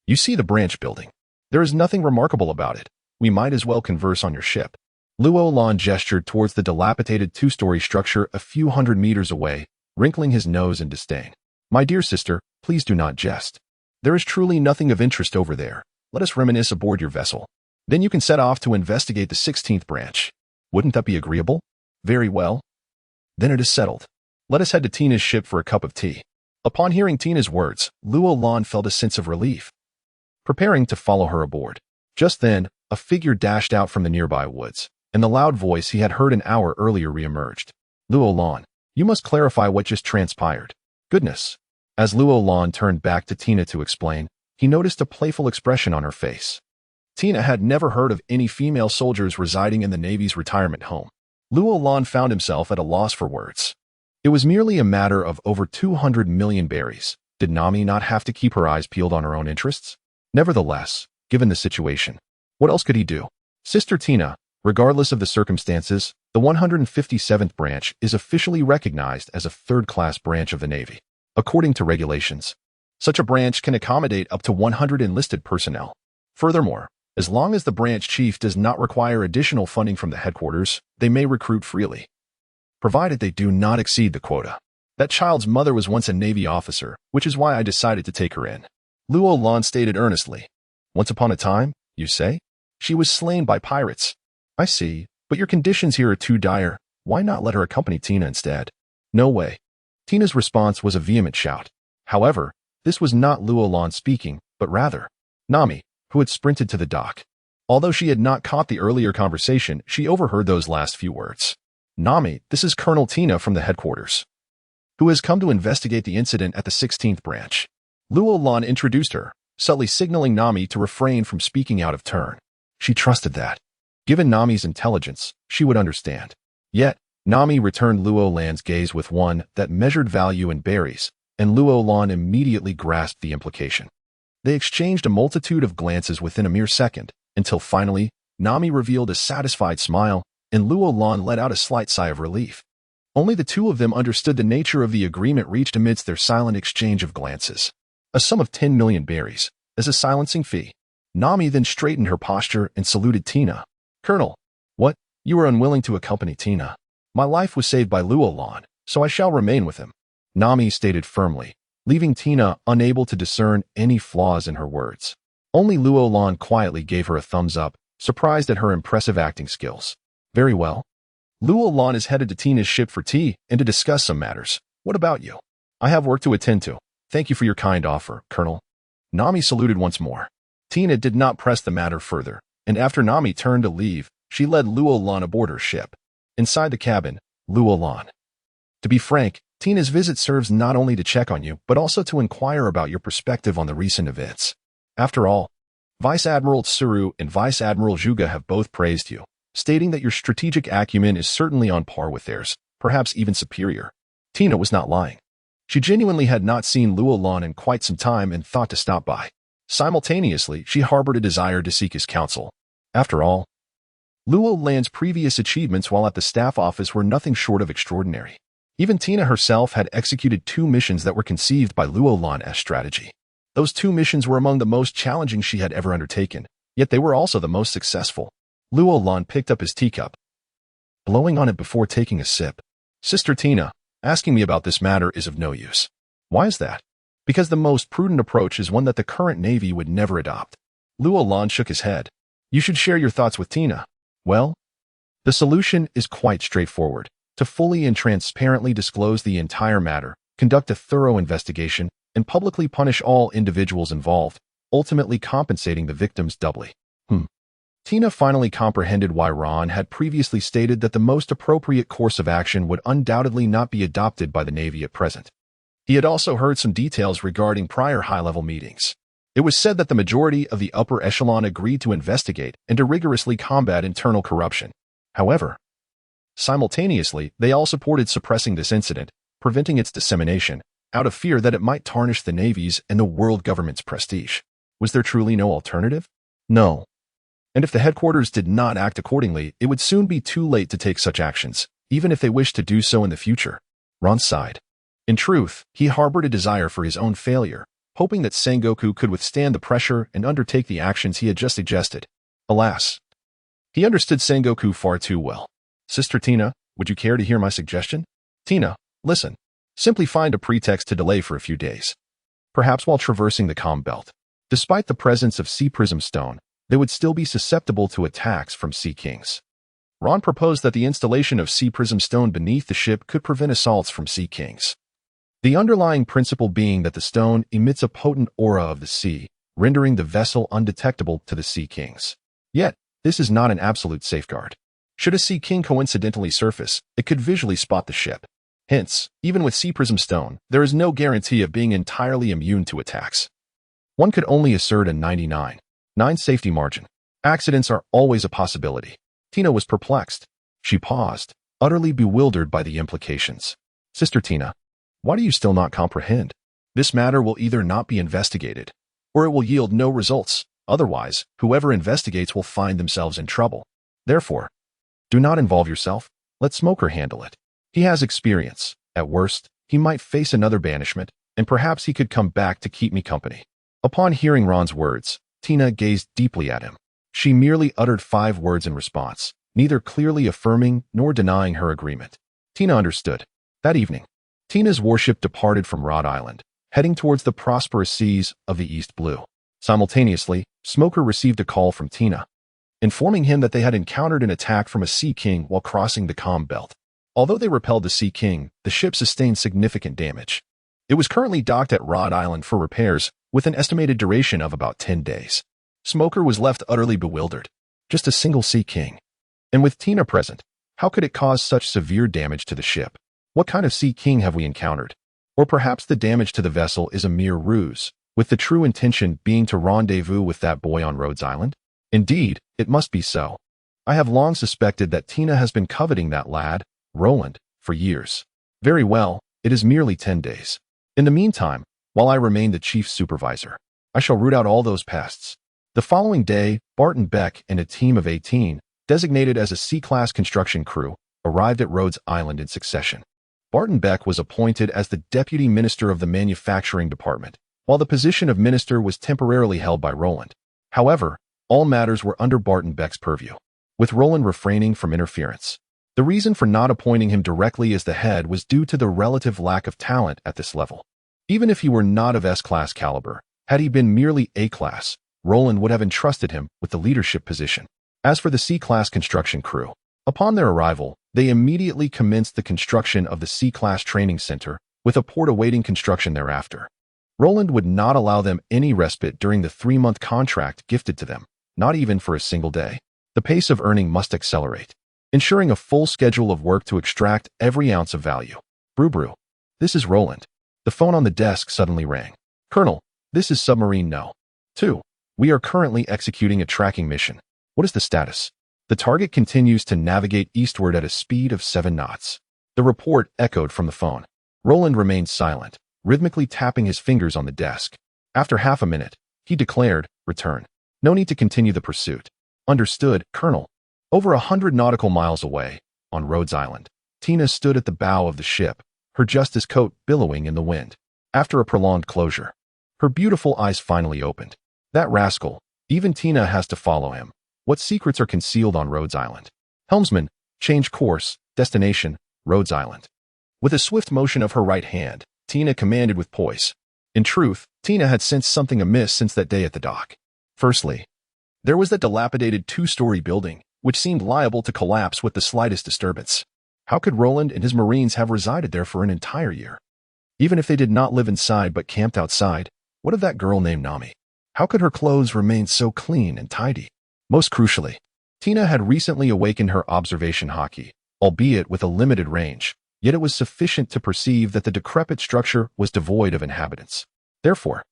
You see the branch building. There is nothing remarkable about it. We might as well converse on your ship. Luolan gestured towards the dilapidated two-story structure a few hundred meters away, wrinkling his nose in disdain. My dear sister, please do not jest. There is truly nothing of interest over there. Let us reminisce aboard your vessel. Then you can set off to investigate the 16th branch. Wouldn't that be agreeable? Very well. Then it is settled. Let us head to Tina's ship for a cup of tea. Upon hearing Tina's words, Luolan felt a sense of relief, preparing to follow her aboard. Just then, a figure dashed out from the nearby woods, and the loud voice he had heard an hour earlier reemerged. Luolan, you must clarify what just transpired. Goodness. As Luolan turned back to Tina to explain, he noticed a playful expression on her face. Tina had never heard of any female soldiers residing in the Navy's retirement home. Luolan found himself at a loss for words. It was merely a matter of over 200 million berries. Did Nami not have to keep her eyes peeled on her own interests? Nevertheless, given the situation, what else could he do? Sister Tina, regardless of the circumstances, the 157th branch is officially recognized as a third-class branch of the Navy. According to regulations, such a branch can accommodate up to 100 enlisted personnel. Furthermore, as long as the branch chief does not require additional funding from the headquarters, they may recruit freely, provided they do not exceed the quota. That child's mother was once a Navy officer, which is why I decided to take her in. Luolan stated earnestly. Once upon a time, you say? She was slain by pirates. I see, but your conditions here are too dire. Why not let her accompany Tina instead? No way. Tina's response was a vehement shout. However, this was not Luolan speaking, but rather Nami, who had sprinted to the dock. Although she had not caught the earlier conversation, she overheard those last few words. Nami, this is Colonel Tina from the headquarters, who has come to investigate the incident at the 16th branch. Roland introduced her, subtly signaling Nami to refrain from speaking out of turn. She trusted that, given Nami's intelligence, she would understand. Yet, Nami returned Roland's gaze with one that measured value in berries, and Roland immediately grasped the implication. They exchanged a multitude of glances within a mere second, until finally, Nami revealed a satisfied smile, and Roland let out a slight sigh of relief. Only the two of them understood the nature of the agreement reached amidst their silent exchange of glances. A sum of 10 million berries, as a silencing fee. Nami then straightened her posture and saluted Tina. Colonel, what? You were unwilling to accompany Tina. My life was saved by Roland, so I shall remain with him, Nami stated firmly, leaving Tina unable to discern any flaws in her words. Only Roland quietly gave her a thumbs up, surprised at her impressive acting skills. Very well. Roland is headed to Tina's ship for tea and to discuss some matters. What about you? I have work to attend to. Thank you for your kind offer, Colonel. Nami saluted once more. Tina did not press the matter further, and after Nami turned to leave, she led Roland aboard her ship. Inside the cabin, Roland. To be frank, Tina's visit serves not only to check on you, but also to inquire about your perspective on the recent events. After all, Vice Admiral Tsuru and Vice Admiral Juga have both praised you, stating that your strategic acumen is certainly on par with theirs, perhaps even superior. Tina was not lying. She genuinely had not seen Roland in quite some time and thought to stop by. Simultaneously, she harbored a desire to seek his counsel. After all, Roland's previous achievements while at the staff office were nothing short of extraordinary. Even Tina herself had executed 2 missions that were conceived by Roland as strategy. Those 2 missions were among the most challenging she had ever undertaken, yet they were also the most successful. Roland picked up his teacup, blowing on it before taking a sip. Sister Tina, asking me about this matter is of no use. Why is that? Because the most prudent approach is one that the current Navy would never adopt. Roland shook his head. You should share your thoughts with Tina. Well, the solution is quite straightforward. To fully and transparently disclose the entire matter, conduct a thorough investigation, and publicly punish all individuals involved, ultimately compensating the victims doubly. Tina finally comprehended why Ron had previously stated that the most appropriate course of action would undoubtedly not be adopted by the Navy at present. He had also heard some details regarding prior high-level meetings. It was said that the majority of the upper echelon agreed to investigate and to rigorously combat internal corruption. However, simultaneously, they all supported suppressing this incident, preventing its dissemination, out of fear that it might tarnish the Navy's and the world government's prestige. Was there truly no alternative? No. And if the headquarters did not act accordingly, it would soon be too late to take such actions, even if they wished to do so in the future. Ron sighed. In truth, he harbored a desire for his own failure, hoping that Sengoku could withstand the pressure and undertake the actions he had just suggested. Alas, he understood Sengoku far too well. Sister Tina, would you care to hear my suggestion? Tina, listen. Simply find a pretext to delay for a few days. Perhaps while traversing the calm belt. Despite the presence of Sea Prism Stone, they would still be susceptible to attacks from Sea Kings. Ron proposed that the installation of Sea Prism Stone beneath the ship could prevent assaults from Sea Kings. The underlying principle being that the stone emits a potent aura of the sea, rendering the vessel undetectable to the Sea Kings. Yet, this is not an absolute safeguard. Should a Sea King coincidentally surface, it could visually spot the ship. Hence, even with Sea Prism Stone, there is no guarantee of being entirely immune to attacks. One could only assert a 99.9 safety margin. Accidents are always a possibility. Tina was perplexed. She paused, utterly bewildered by the implications. Sister Tina, why do you still not comprehend? This matter will either not be investigated, or it will yield no results. Otherwise, whoever investigates will find themselves in trouble. Therefore, do not involve yourself. Let Smoker handle it. He has experience. At worst, he might face another banishment, and perhaps he could come back to keep me company. Upon hearing Ron's words, Tina gazed deeply at him. She merely uttered 5 words in response, neither clearly affirming nor denying her agreement. Tina understood. That evening, Tina's warship departed from Rhode Island, heading towards the prosperous seas of the East Blue. Simultaneously, Smoker received a call from Tina, informing him that they had encountered an attack from a Sea King while crossing the calm belt. Although they repelled the Sea King, the ship sustained significant damage. It was currently docked at Rhode Island for repairs, with an estimated duration of about 10 days. Smoker was left utterly bewildered. Just a single Sea King. And with Tina present, how could it cause such severe damage to the ship? What kind of Sea King have we encountered? Or perhaps the damage to the vessel is a mere ruse, with the true intention being to rendezvous with that boy on Rhodes Island? Indeed, it must be so. I have long suspected that Tina has been coveting that lad, Roland, for years. Very well, it is merely 10 days. In the meantime, while I remain the chief supervisor, I shall root out all those pests. The following day, Barton Beck and a team of 18, designated as a C-class construction crew, arrived at Rhodes Island in succession. Barton Beck was appointed as the deputy minister of the manufacturing department, while the position of minister was temporarily held by Roland. However, all matters were under Barton Beck's purview, with Roland refraining from interference. The reason for not appointing him directly as the head was due to the relative lack of talent at this level. Even if he were not of S-class caliber, had he been merely A-class, Roland would have entrusted him with the leadership position. As for the C-class construction crew, upon their arrival, they immediately commenced the construction of the C-class training center, with a port awaiting construction thereafter. Roland would not allow them any respite during the 3-month contract gifted to them, not even for a single day. The pace of earning must accelerate, ensuring a full schedule of work to extract every ounce of value. Brew. This is Roland. The phone on the desk suddenly rang. Colonel, this is Submarine No. 2. We are currently executing a tracking mission. What is the status? The target continues to navigate eastward at a speed of 7 knots. The report echoed from the phone. Roland remained silent, rhythmically tapping his fingers on the desk. After half a minute, he declared, return. No need to continue the pursuit. Understood, Colonel. Over 100 nautical miles away, on Rhodes Island, Tina stood at the bow of the ship, her justice coat billowing in the wind. After a prolonged closure, her beautiful eyes finally opened. That rascal, even Tina has to follow him. What secrets are concealed on Rhodes Island? Helmsman, change course, destination, Rhodes Island. With a swift motion of her right hand, Tina commanded with poise. In truth, Tina had sensed something amiss since that day at the dock. Firstly, there was that dilapidated 2-story building, which seemed liable to collapse with the slightest disturbance. How could Roland and his Marines have resided there for an entire year? Even if they did not live inside but camped outside, what of that girl named Nami? How could her clothes remain so clean and tidy? Most crucially, Tina had recently awakened her observation hockey, albeit with a limited range, yet it was sufficient to perceive that the decrepit structure was devoid of inhabitants. Therefore,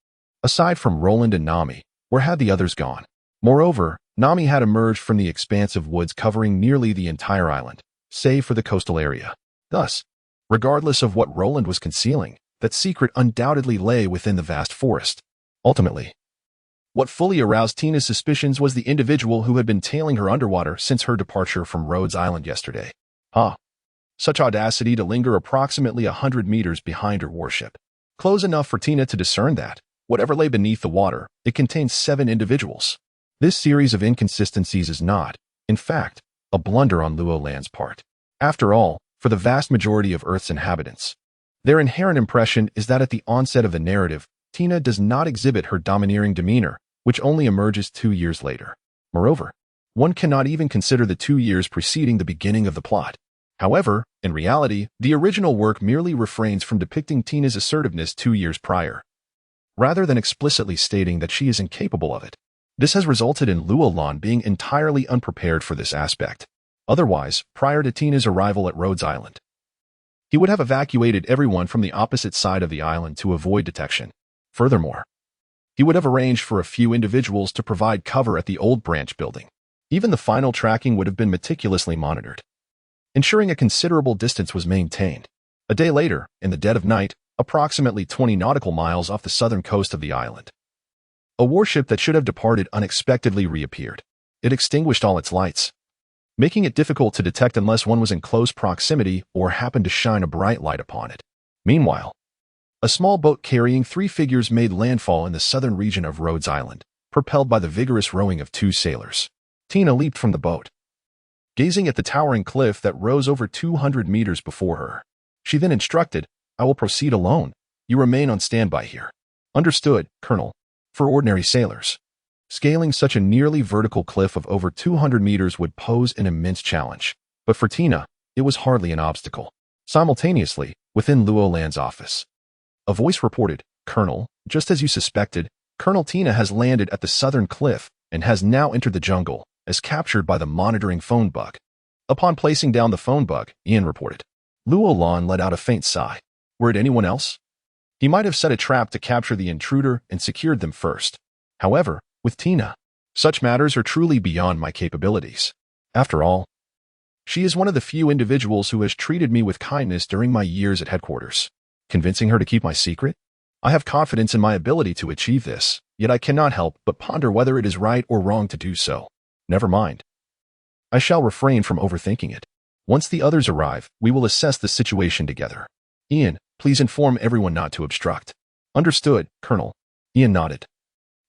aside from Roland and Nami, where had the others gone? Moreover, Nami had emerged from the expanse of woods covering nearly the entire island, save for the coastal area. Thus, regardless of what Roland was concealing, that secret undoubtedly lay within the vast forest. Ultimately, what fully aroused Tina's suspicions was the individual who had been tailing her underwater since her departure from Rhodes Island yesterday. Such audacity to linger approximately 100 meters behind her warship. Close enough for Tina to discern that, whatever lay beneath the water, it contained 7 individuals. This series of inconsistencies is not, in fact, a blunder on Luoland's part. After all, for the vast majority of Earth's inhabitants, their inherent impression is that at the onset of the narrative, Tina does not exhibit her domineering demeanor, which only emerges 2 years later. Moreover, one cannot even consider the 2 years preceding the beginning of the plot. However, in reality, the original work merely refrains from depicting Tina's assertiveness 2 years prior, rather than explicitly stating that she is incapable of it. This has resulted in Luoland being entirely unprepared for this aspect. Otherwise, prior to Tina's arrival at Rhodes Island, he would have evacuated everyone from the opposite side of the island to avoid detection. Furthermore, he would have arranged for a few individuals to provide cover at the old branch building. Even the final tracking would have been meticulously monitored, ensuring a considerable distance was maintained. A day later, in the dead of night, approximately 20 nautical miles off the southern coast of the island, a warship that should have departed unexpectedly reappeared. It extinguished all its lights, making it difficult to detect unless one was in close proximity or happened to shine a bright light upon it. Meanwhile, a small boat carrying 3 figures made landfall in the southern region of Rhodes Island, propelled by the vigorous rowing of 2 sailors. Tina leaped from the boat, gazing at the towering cliff that rose over 200 meters before her. She then instructed, I will proceed alone. You remain on standby here. Understood, Colonel. For ordinary sailors, scaling such a nearly vertical cliff of over 200 meters would pose an immense challenge. But for Tina, it was hardly an obstacle. Simultaneously, within Luoland's office, a voice reported, Colonel, just as you suspected, Colonel Tina has landed at the southern cliff and has now entered the jungle, as captured by the monitoring phone bug. Upon placing down the phone bug, Ian reported. Luolan let out a faint sigh. Were it anyone else? He might have set a trap to capture the intruder and secured them first. However, with Tina, such matters are truly beyond my capabilities. After all, she is one of the few individuals who has treated me with kindness during my years at headquarters. Convincing her to keep my secret? I have confidence in my ability to achieve this, yet I cannot help but ponder whether it is right or wrong to do so. Never mind. I shall refrain from overthinking it. Once the others arrive, we will assess the situation together. Ian, please inform everyone not to obstruct. Understood, Colonel. Ian nodded,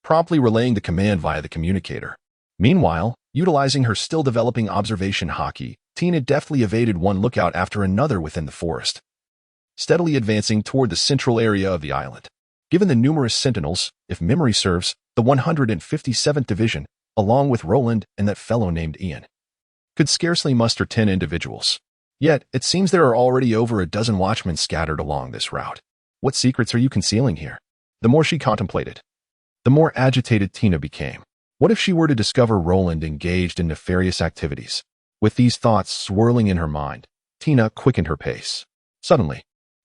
promptly relaying the command via the communicator. Meanwhile, utilizing her still-developing observation hockey, Tina deftly evaded one lookout after another within the forest, steadily advancing toward the central area of the island. Given the numerous sentinels, if memory serves, the 157th Division, along with Roland and that fellow named Ian, could scarcely muster 10 individuals. Yet, it seems there are already over a dozen watchmen scattered along this route. What secrets are you concealing here? The more she contemplated, the more agitated Tina became. What if she were to discover Roland engaged in nefarious activities? With these thoughts swirling in her mind, Tina quickened her pace. Suddenly,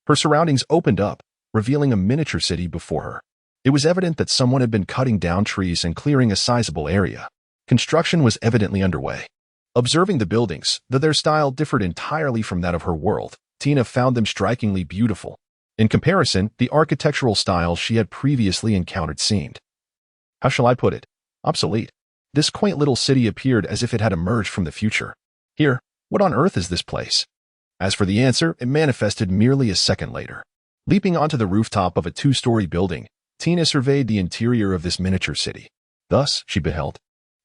her surroundings opened up, revealing a miniature city before her. It was evident that someone had been cutting down trees and clearing a sizable area. Construction was evidently underway. Observing the buildings, though their style differed entirely from that of her world, Tina found them strikingly beautiful. In comparison, the architectural styles she had previously encountered seemed, how shall I put it, obsolete. This quaint little city appeared as if it had emerged from the future. Here, what on earth is this place? As for the answer, it manifested merely a second later. Leaping onto the rooftop of a 2-story building, Tina surveyed the interior of this miniature city. Thus, she beheld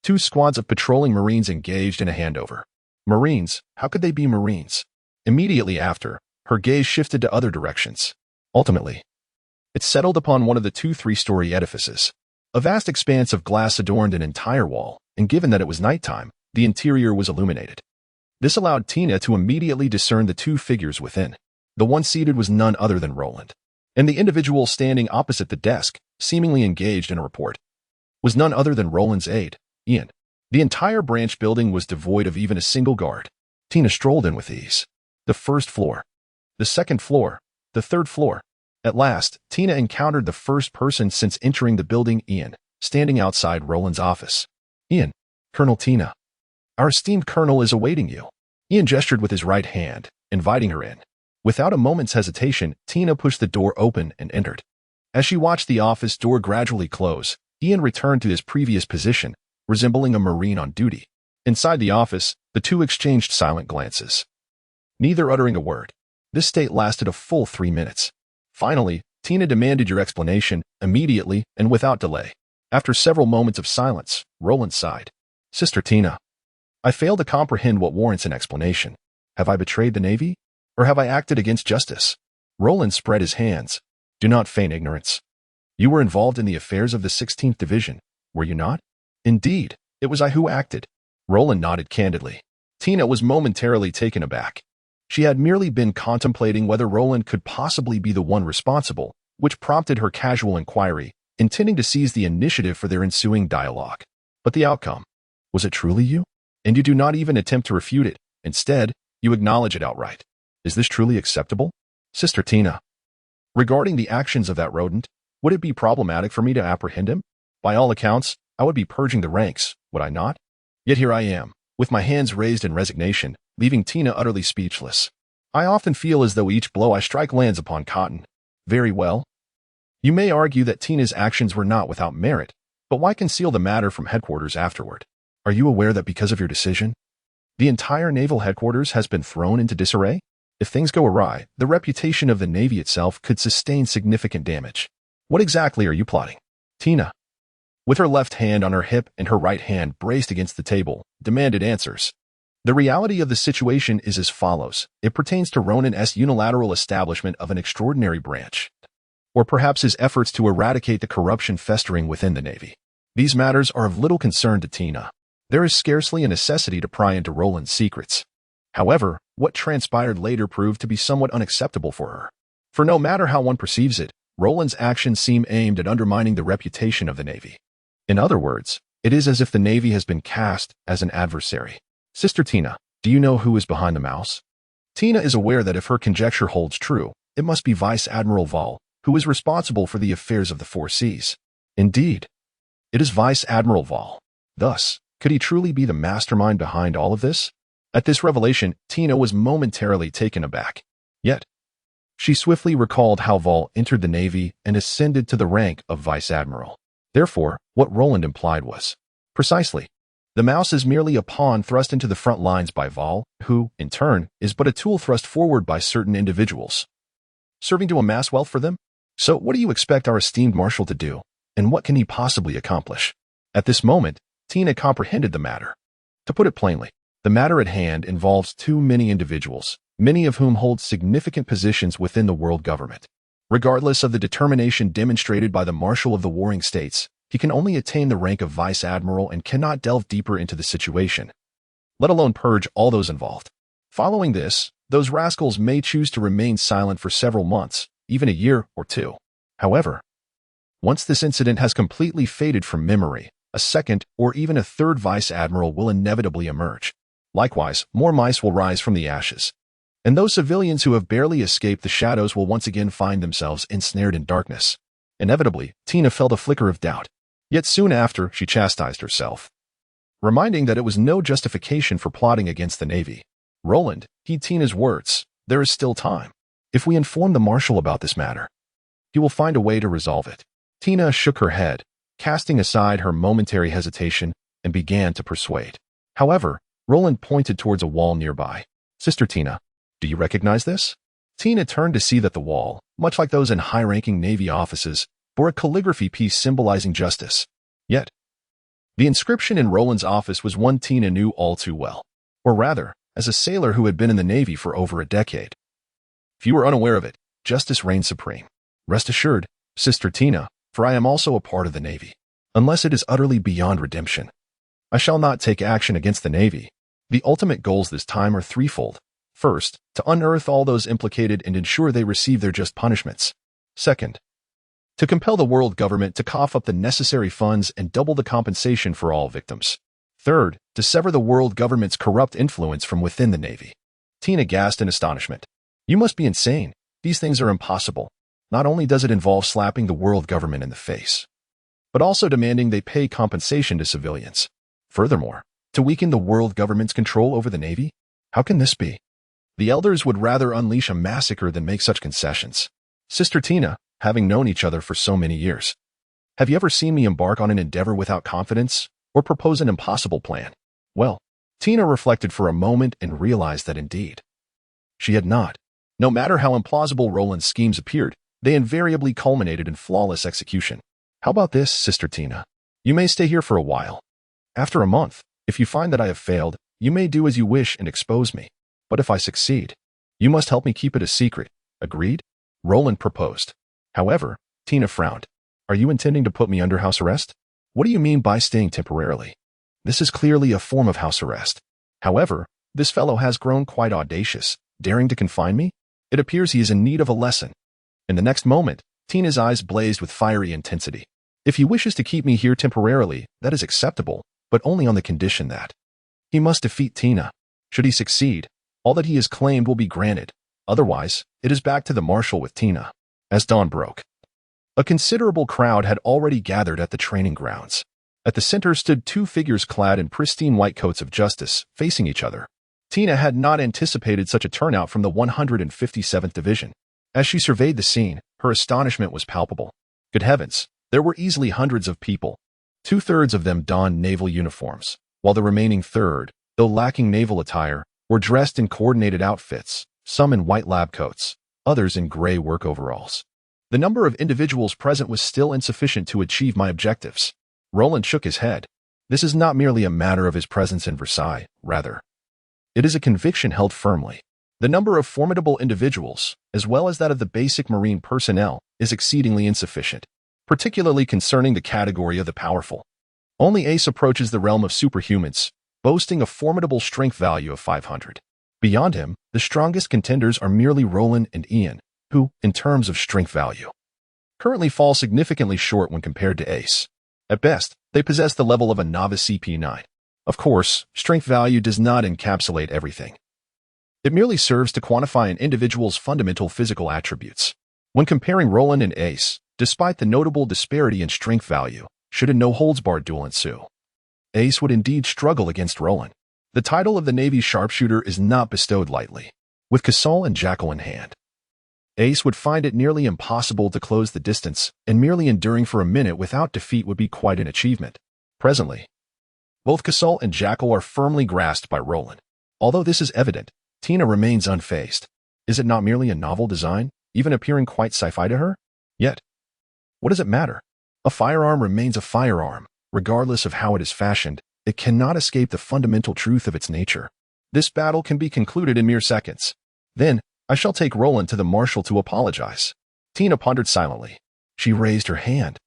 2 squads of patrolling Marines engaged in a handover. Marines? How could they be Marines? Immediately after, her gaze shifted to other directions. Ultimately, it settled upon one of the 2 3-story edifices. A vast expanse of glass adorned an entire wall, and given that it was nighttime, the interior was illuminated. This allowed Tina to immediately discern the 2 figures within. The one seated was none other than Roland, and the individual standing opposite the desk, seemingly engaged in a report, was none other than Roland's aide, Ian. The entire branch building was devoid of even a single guard. Tina strolled in with ease. The first floor, the second floor, the third floor. At last, Tina encountered the first person since entering the building, Ian, standing outside Roland's office. Ian, Colonel Tina. Our esteemed colonel is awaiting you. Ian gestured with his right hand, inviting her in. Without a moment's hesitation, Tina pushed the door open and entered. As she watched the office door gradually close, Ian returned to his previous position, resembling a Marine on duty. Inside the office, the 2 exchanged silent glances, neither uttering a word. This state lasted a full 3 minutes. Finally, Tina demanded your explanation, immediately and without delay. After several moments of silence, Roland sighed. Sister Tina, I fail to comprehend what warrants an explanation. Have I betrayed the Navy? Or have I acted against justice? Roland spread his hands. Do not feign ignorance. You were involved in the affairs of the 16th Division, were you not? Indeed, it was I who acted. Roland nodded candidly. Tina was momentarily taken aback. She had merely been contemplating whether Roland could possibly be the one responsible, which prompted her casual inquiry, intending to seize the initiative for their ensuing dialogue. But the outcome? Was it truly you? And you do not even attempt to refute it. Instead, you acknowledge it outright. Is this truly acceptable? Sister Tina, regarding the actions of that rodent, would it be problematic for me to apprehend him? By all accounts, I would be purging the ranks, would I not? Yet here I am, with my hands raised in resignation, leaving Tina utterly speechless. I often feel as though each blow I strike lands upon cotton. Very well. You may argue that Tina's actions were not without merit, but why conceal the matter from headquarters afterward? Are you aware that because of your decision, the entire naval headquarters has been thrown into disarray? If things go awry, the reputation of the Navy itself could sustain significant damage. What exactly are you plotting? Tina, with her left hand on her hip and her right hand braced against the table, demanded answers. The reality of the situation is as follows. It pertains to Ronan's unilateral establishment of an extraordinary branch, or perhaps his efforts to eradicate the corruption festering within the Navy. These matters are of little concern to Tina. There is scarcely a necessity to pry into Roland's secrets. However, what transpired later proved to be somewhat unacceptable for her. For no matter how one perceives it, Roland's actions seem aimed at undermining the reputation of the Navy. In other words, it is as if the Navy has been cast as an adversary. Sister Tina, do you know who is behind the mouse? Tina is aware that if her conjecture holds true, it must be Vice Admiral Val, who is responsible for the affairs of the Four Seas. Indeed, it is Vice Admiral Val. Thus, could he truly be the mastermind behind all of this? At this revelation, Tina was momentarily taken aback. Yet, she swiftly recalled how Val entered the Navy and ascended to the rank of Vice Admiral. Therefore, what Roland implied was, precisely, the mouse is merely a pawn thrust into the front lines by Val, who, in turn, is but a tool thrust forward by certain individuals, serving to amass wealth for them? So what do you expect our esteemed Marshal to do, and what can he possibly accomplish? At this moment, Tina comprehended the matter. To put it plainly, the matter at hand involves too many individuals, many of whom hold significant positions within the world government. Regardless of the determination demonstrated by the Marshal of the Warring States, he can only attain the rank of Vice Admiral and cannot delve deeper into the situation, let alone purge all those involved. Following this, those rascals may choose to remain silent for several months, even a year or two. However, once this incident has completely faded from memory, a second or even a third Vice Admiral will inevitably emerge. Likewise, more mice will rise from the ashes, and those civilians who have barely escaped the shadows will once again find themselves ensnared in darkness. Inevitably, Tina felt a flicker of doubt. Yet soon after, she chastised herself, reminding that it was no justification for plotting against the Navy. Roland, heed Tina's words. There is still time. If we inform the Marshal about this matter, he will find a way to resolve it. Tina shook her head, casting aside her momentary hesitation, and began to persuade. However, Roland pointed towards a wall nearby. Sister Tina, do you recognize this? Tina turned to see that the wall, much like those in high-ranking Navy offices, bore a calligraphy piece symbolizing justice. Yet, the inscription in Roland's office was one Tina knew all too well, or rather, as a sailor who had been in the Navy for over a decade. If you were unaware of it, justice reigns supreme. Rest assured, Sister Tina, for I am also a part of the Navy. Unless it is utterly beyond redemption, I shall not take action against the Navy. The ultimate goals this time are threefold. First, to unearth all those implicated and ensure they receive their just punishments. Second, to compel the world government to cough up the necessary funds and double the compensation for all victims. Third, to sever the world government's corrupt influence from within the Navy. Tina gasped in astonishment. You must be insane. These things are impossible. Not only does it involve slapping the world government in the face, but also demanding they pay compensation to civilians. Furthermore, to weaken the world government's control over the Navy? How can this be? The elders would rather unleash a massacre than make such concessions. Sister Tina, having known each other for so many years, have you ever seen me embark on an endeavor without confidence or propose an impossible plan? Well, Tina reflected for a moment and realized that indeed, she had not. No matter how implausible Roland's schemes appeared, they invariably culminated in flawless execution. How about this, Sister Tina? You may stay here for a while. After a month, if you find that I have failed, you may do as you wish and expose me. But if I succeed, you must help me keep it a secret. Agreed? Roland proposed. However, Tina frowned. Are you intending to put me under house arrest? What do you mean by staying temporarily? This is clearly a form of house arrest. However, this fellow has grown quite audacious, daring to confine me. It appears he is in need of a lesson. In the next moment, Tina's eyes blazed with fiery intensity. If he wishes to keep me here temporarily, that is acceptable, but only on the condition that he must defeat Tina. Should he succeed, all that he has claimed will be granted. Otherwise, it is back to the Marshal with Tina. As dawn broke, a considerable crowd had already gathered at the training grounds. At the center stood two figures clad in pristine white coats of justice, facing each other. Tina had not anticipated such a turnout from the 157th Division. As she surveyed the scene, her astonishment was palpable. Good heavens, there were easily hundreds of people. 2/3 of them donned naval uniforms, while the remaining third, though lacking naval attire, were dressed in coordinated outfits, some in white lab coats, others in gray work overalls. The number of individuals present was still insufficient to achieve my objectives. Roland shook his head. This is not merely a matter of his presence in Versailles, rather. It is a conviction held firmly. The number of formidable individuals, as well as that of the basic marine personnel, is exceedingly insufficient, particularly concerning the category of the powerful. Only Ace approaches the realm of superhumans, boasting a formidable strength value of 500. Beyond him, the strongest contenders are merely Roland and Ian, who, in terms of strength value, currently fall significantly short when compared to Ace. At best, they possess the level of a novice CP9. Of course, strength value does not encapsulate everything. It merely serves to quantify an individual's fundamental physical attributes. When comparing Roland and Ace, despite the notable disparity in strength value, should a no-holds-barred duel ensue, Ace would indeed struggle against Roland. The title of the Navy's sharpshooter is not bestowed lightly. With Cassol and Jackal in hand, Ace would find it nearly impossible to close the distance, and merely enduring for a minute without defeat would be quite an achievement. Presently, both Cassol and Jackal are firmly grasped by Roland. Although this is evident, Tina remains unfazed. Is it not merely a novel design, even appearing quite sci-fi to her? Yet, what does it matter? A firearm remains a firearm, regardless of how it is fashioned. It cannot escape the fundamental truth of its nature. This battle can be concluded in mere seconds. Then, I shall take Roland to the marshal to apologize. Tina pondered silently. She raised her hand,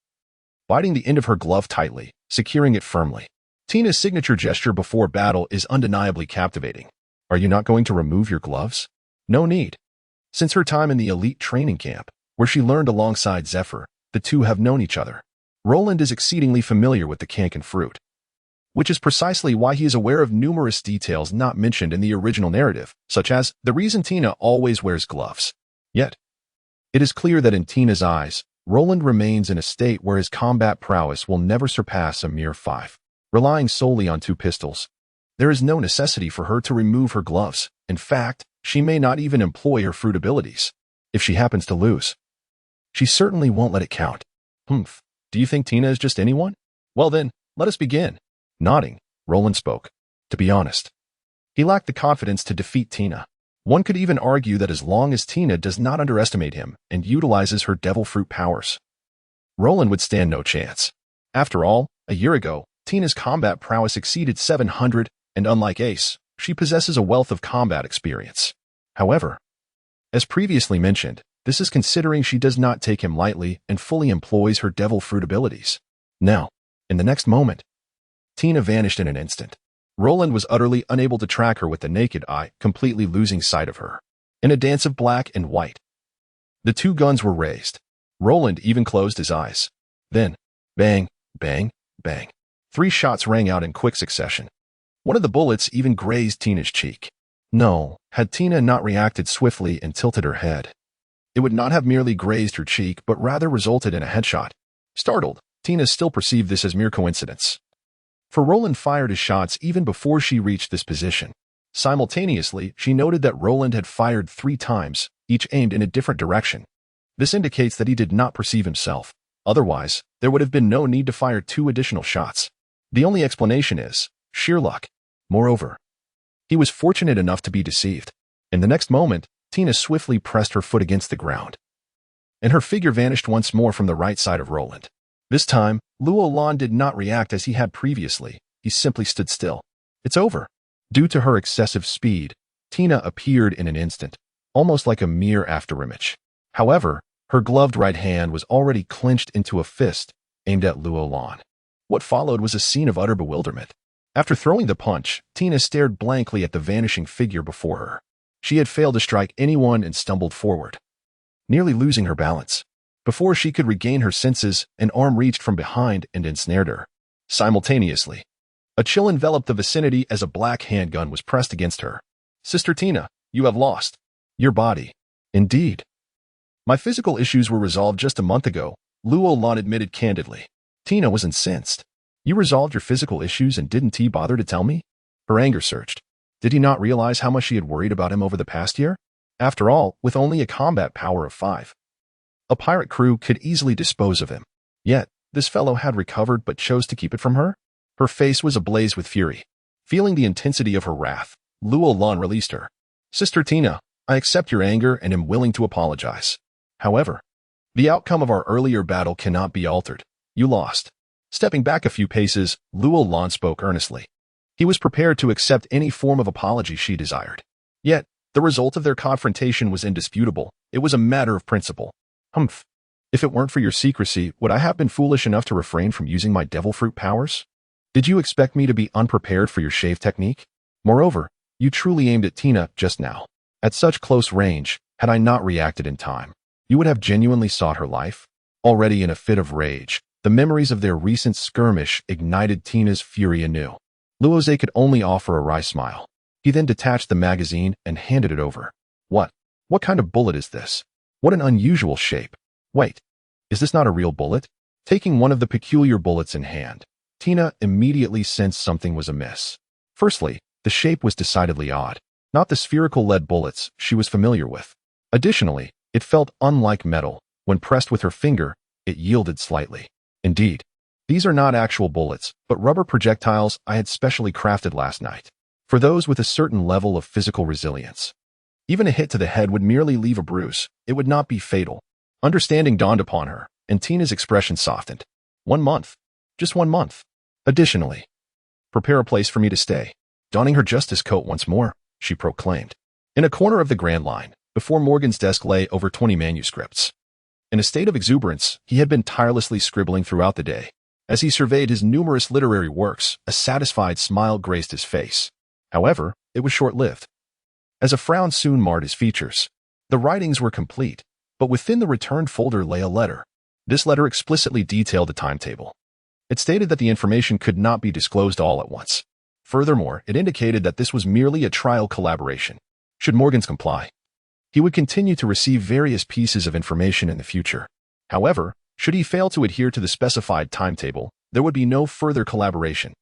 biting the end of her glove tightly, securing it firmly. Tina's signature gesture before battle is undeniably captivating. Are you not going to remove your gloves? No need. Since her time in the elite training camp, where she learned alongside Zephyr, the two have known each other. Roland is exceedingly familiar with the Kankan fruit, which is precisely why he is aware of numerous details not mentioned in the original narrative, such as the reason Tina always wears gloves. Yet, it is clear that in Tina's eyes, Roland remains in a state where his combat prowess will never surpass a mere 5. Relying solely on 2 pistols, there is no necessity for her to remove her gloves. In fact, she may not even employ her fruit abilities. If she happens to lose, she certainly won't let it count. Humph. Do you think Tina is just anyone? Well then, let us begin. Nodding, Roland spoke. To be honest, he lacked the confidence to defeat Tina. One could even argue that as long as Tina does not underestimate him and utilizes her devil fruit powers, Roland would stand no chance. After all, a year ago, Tina's combat prowess exceeded 700, and unlike Ace, she possesses a wealth of combat experience. However, as previously mentioned, this is considering she does not take him lightly and fully employs her devil fruit abilities. Now, in the next moment, Tina vanished in an instant. Roland was utterly unable to track her with the naked eye, completely losing sight of her. In a dance of black and white, the 2 guns were raised. Roland even closed his eyes. Then, bang, bang, bang. 3 shots rang out in quick succession. One of the bullets even grazed Tina's cheek. No, had Tina not reacted swiftly and tilted her head, it would not have merely grazed her cheek but rather resulted in a headshot. Startled, Tina still perceived this as mere coincidence. For Roland fired his shots even before she reached this position. Simultaneously, she noted that Roland had fired 3 times, each aimed in a different direction. This indicates that he did not perceive himself. Otherwise, there would have been no need to fire 2 additional shots. The only explanation is sheer luck. Moreover, he was fortunate enough to be deceived. In the next moment, Tina swiftly pressed her foot against the ground, and her figure vanished once more from the right side of Roland. This time, Roland did not react as he had previously. He simply stood still. It's over. Due to her excessive speed, Tina appeared in an instant, almost like a mere afterimage. However, her gloved right hand was already clenched into a fist aimed at Roland. What followed was a scene of utter bewilderment. After throwing the punch, Tina stared blankly at the vanishing figure before her. She had failed to strike anyone and stumbled forward, nearly losing her balance. Before she could regain her senses, an arm reached from behind and ensnared her. Simultaneously, a chill enveloped the vicinity as a black handgun was pressed against her. Sister Tina, you have lost your body. Indeed. My physical issues were resolved just a month ago, Roland admitted candidly. Tina was incensed. You resolved your physical issues and didn't he bother to tell me? Her anger surged. Did he not realize how much she had worried about him over the past year? After all, with only a combat power of 5, a pirate crew could easily dispose of him. Yet, this fellow had recovered but chose to keep it from her? Her face was ablaze with fury. Feeling the intensity of her wrath, Roland released her. Sister Tina, I accept your anger and am willing to apologize. However, the outcome of our earlier battle cannot be altered. You lost. Stepping back a few paces, Roland spoke earnestly. He was prepared to accept any form of apology she desired. Yet, the result of their confrontation was indisputable. It was a matter of principle. Humph. If it weren't for your secrecy, would I have been foolish enough to refrain from using my devil fruit powers? Did you expect me to be unprepared for your shave technique? Moreover, you truly aimed at Tina just now. At such close range, had I not reacted in time, you would have genuinely sought her life. Already in a fit of rage, the memories of their recent skirmish ignited Tina's fury anew. Luoze could only offer a wry smile. He then detached the magazine and handed it over. What? What kind of bullet is this? What an unusual shape. Wait, is this not a real bullet? Taking one of the peculiar bullets in hand, Tina immediately sensed something was amiss. Firstly, the shape was decidedly odd, not the spherical lead bullets she was familiar with. Additionally, it felt unlike metal. When pressed with her finger, it yielded slightly. Indeed, these are not actual bullets, but rubber projectiles I had specially crafted last night. For those with a certain level of physical resilience. Even a hit to the head would merely leave a bruise. It would not be fatal. Understanding dawned upon her, and Tina's expression softened. 1 month. Just 1 month. Additionally, prepare a place for me to stay. Donning her justice coat once more, she proclaimed. In a corner of the Grand Line, before Morgan's desk lay over 20 manuscripts. In a state of exuberance, he had been tirelessly scribbling throughout the day. As he surveyed his numerous literary works, a satisfied smile graced his face. However, it was short-lived. As a frown soon marred his features. The writings were complete, but within the returned folder lay a letter. This letter explicitly detailed a timetable. It stated that the information could not be disclosed all at once. Furthermore, it indicated that this was merely a trial collaboration. Should Morgans comply, he would continue to receive various pieces of information in the future. However, should he fail to adhere to the specified timetable, there would be no further collaboration.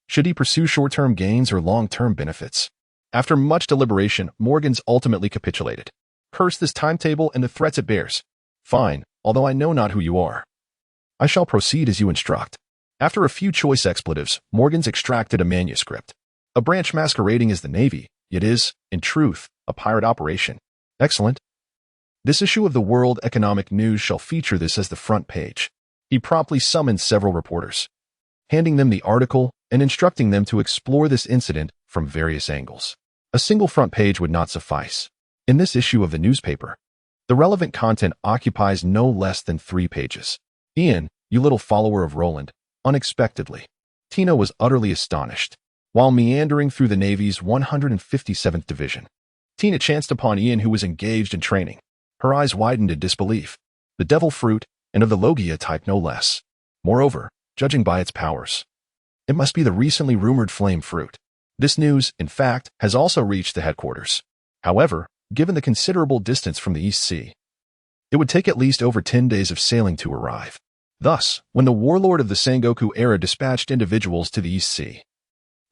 Should he pursue short-term gains or long-term benefits? After much deliberation, Morgans ultimately capitulated. Curse this timetable and the threats it bears. Fine, although I know not who you are. I shall proceed as you instruct. After a few choice expletives, Morgans extracted a manuscript. A branch masquerading as the Navy, yet is, in truth, a pirate operation. Excellent. This issue of the World Economic News shall feature this as the front page. He promptly summoned several reporters, handing them the article and instructing them to explore this incident from various angles. A single front page would not suffice. In this issue of the newspaper, the relevant content occupies no less than 3 pages. Ian, you little follower of Roland, unexpectedly. Tina was utterly astonished. While meandering through the Navy's 157th Division, Tina chanced upon Ian, who was engaged in training. Her eyes widened in disbelief. The devil fruit, and of the Logia type no less. Moreover, judging by its powers, it must be the recently rumored flame fruit. This news, in fact, has also reached the headquarters. However, given the considerable distance from the East Sea, it would take at least over 10 days of sailing to arrive. Thus, when the warlord of the Sengoku era dispatched individuals to the East Sea,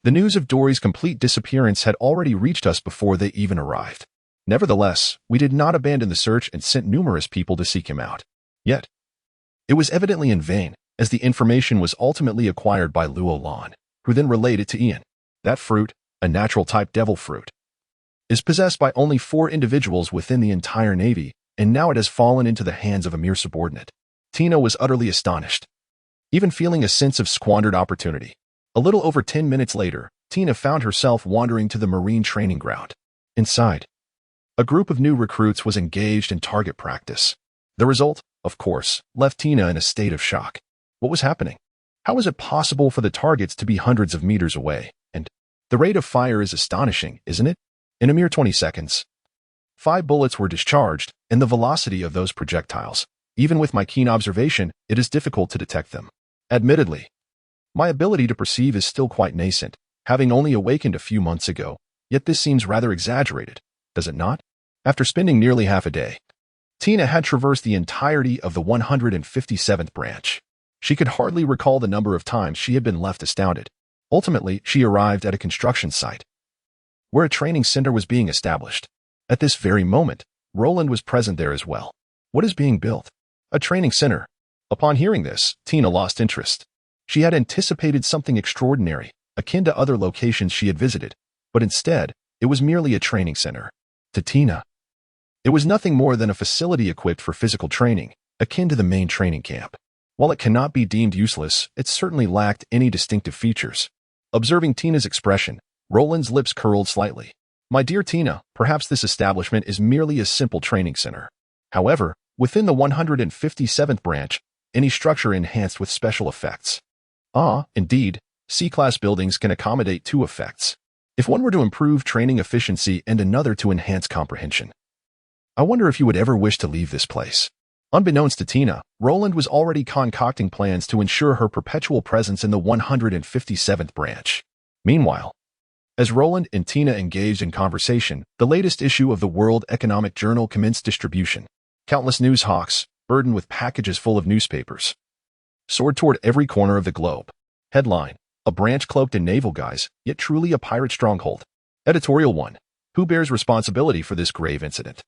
the news of Dory's complete disappearance had already reached us before they even arrived. Nevertheless, we did not abandon the search and sent numerous people to seek him out. Yet, it was evidently in vain, as the information was ultimately acquired by Luolan, who then relayed it to Ian. That fruit, a natural-type devil fruit, is possessed by only 4 individuals within the entire Navy, and now it has fallen into the hands of a mere subordinate. Tina was utterly astonished, even feeling a sense of squandered opportunity. A little over 10 minutes later, Tina found herself wandering to the Marine training ground. Inside, a group of new recruits was engaged in target practice. The result, of course, left Tina in a state of shock. What was happening? How was it possible for the targets to be hundreds of meters away? And the rate of fire is astonishing, isn't it? In a mere 20 seconds, 5 bullets were discharged, and the velocity of those projectiles. Even with my keen observation, it is difficult to detect them. Admittedly, my ability to perceive is still quite nascent, having only awakened a few months ago, yet this seems rather exaggerated, does it not? After spending nearly half a day, Tina had traversed the entirety of the 157th branch. She could hardly recall the number of times she had been left astounded. Ultimately, she arrived at a construction site, where a training center was being established. At this very moment, Roland was present there as well. What is being built? A training center. Upon hearing this, Tina lost interest. She had anticipated something extraordinary, akin to other locations she had visited, but instead, it was merely a training center. To Tina, it was nothing more than a facility equipped for physical training, akin to the main training camp. While it cannot be deemed useless, it certainly lacked any distinctive features. Observing Tina's expression, Roland's lips curled slightly. My dear Tina, perhaps this establishment is merely a simple training center. However, within the 157th branch, any structure enhanced with special effects. Indeed, C-class buildings can accommodate 2 effects. If one were to improve training efficiency and another to enhance comprehension. I wonder if you would ever wish to leave this place. Unbeknownst to Tina, Roland was already concocting plans to ensure her perpetual presence in the 157th branch. Meanwhile, as Roland and Tina engaged in conversation, the latest issue of the World Economic Journal commenced distribution. Countless news hawks, burdened with packages full of newspapers, soared toward every corner of the globe. Headline: A branch cloaked in naval guise, yet truly a pirate stronghold. Editorial 1. Who bears responsibility for this grave incident?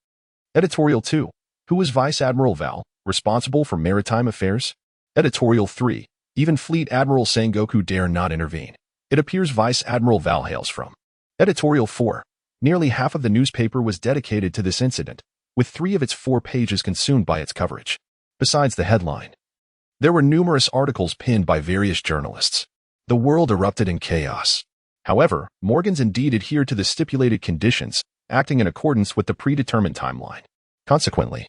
Editorial 2. Who was Vice Admiral Val, responsible for maritime affairs? Editorial 3. Even Fleet Admiral Sengoku dare not intervene. It appears Vice Admiral Val hails from. Editorial 4. Nearly half of the newspaper was dedicated to this incident, with 3 of its 4 pages consumed by its coverage. Besides the headline, there were numerous articles pinned by various journalists. The world erupted in chaos. However, Morgans indeed adhered to the stipulated conditions, acting in accordance with the predetermined timeline. Consequently,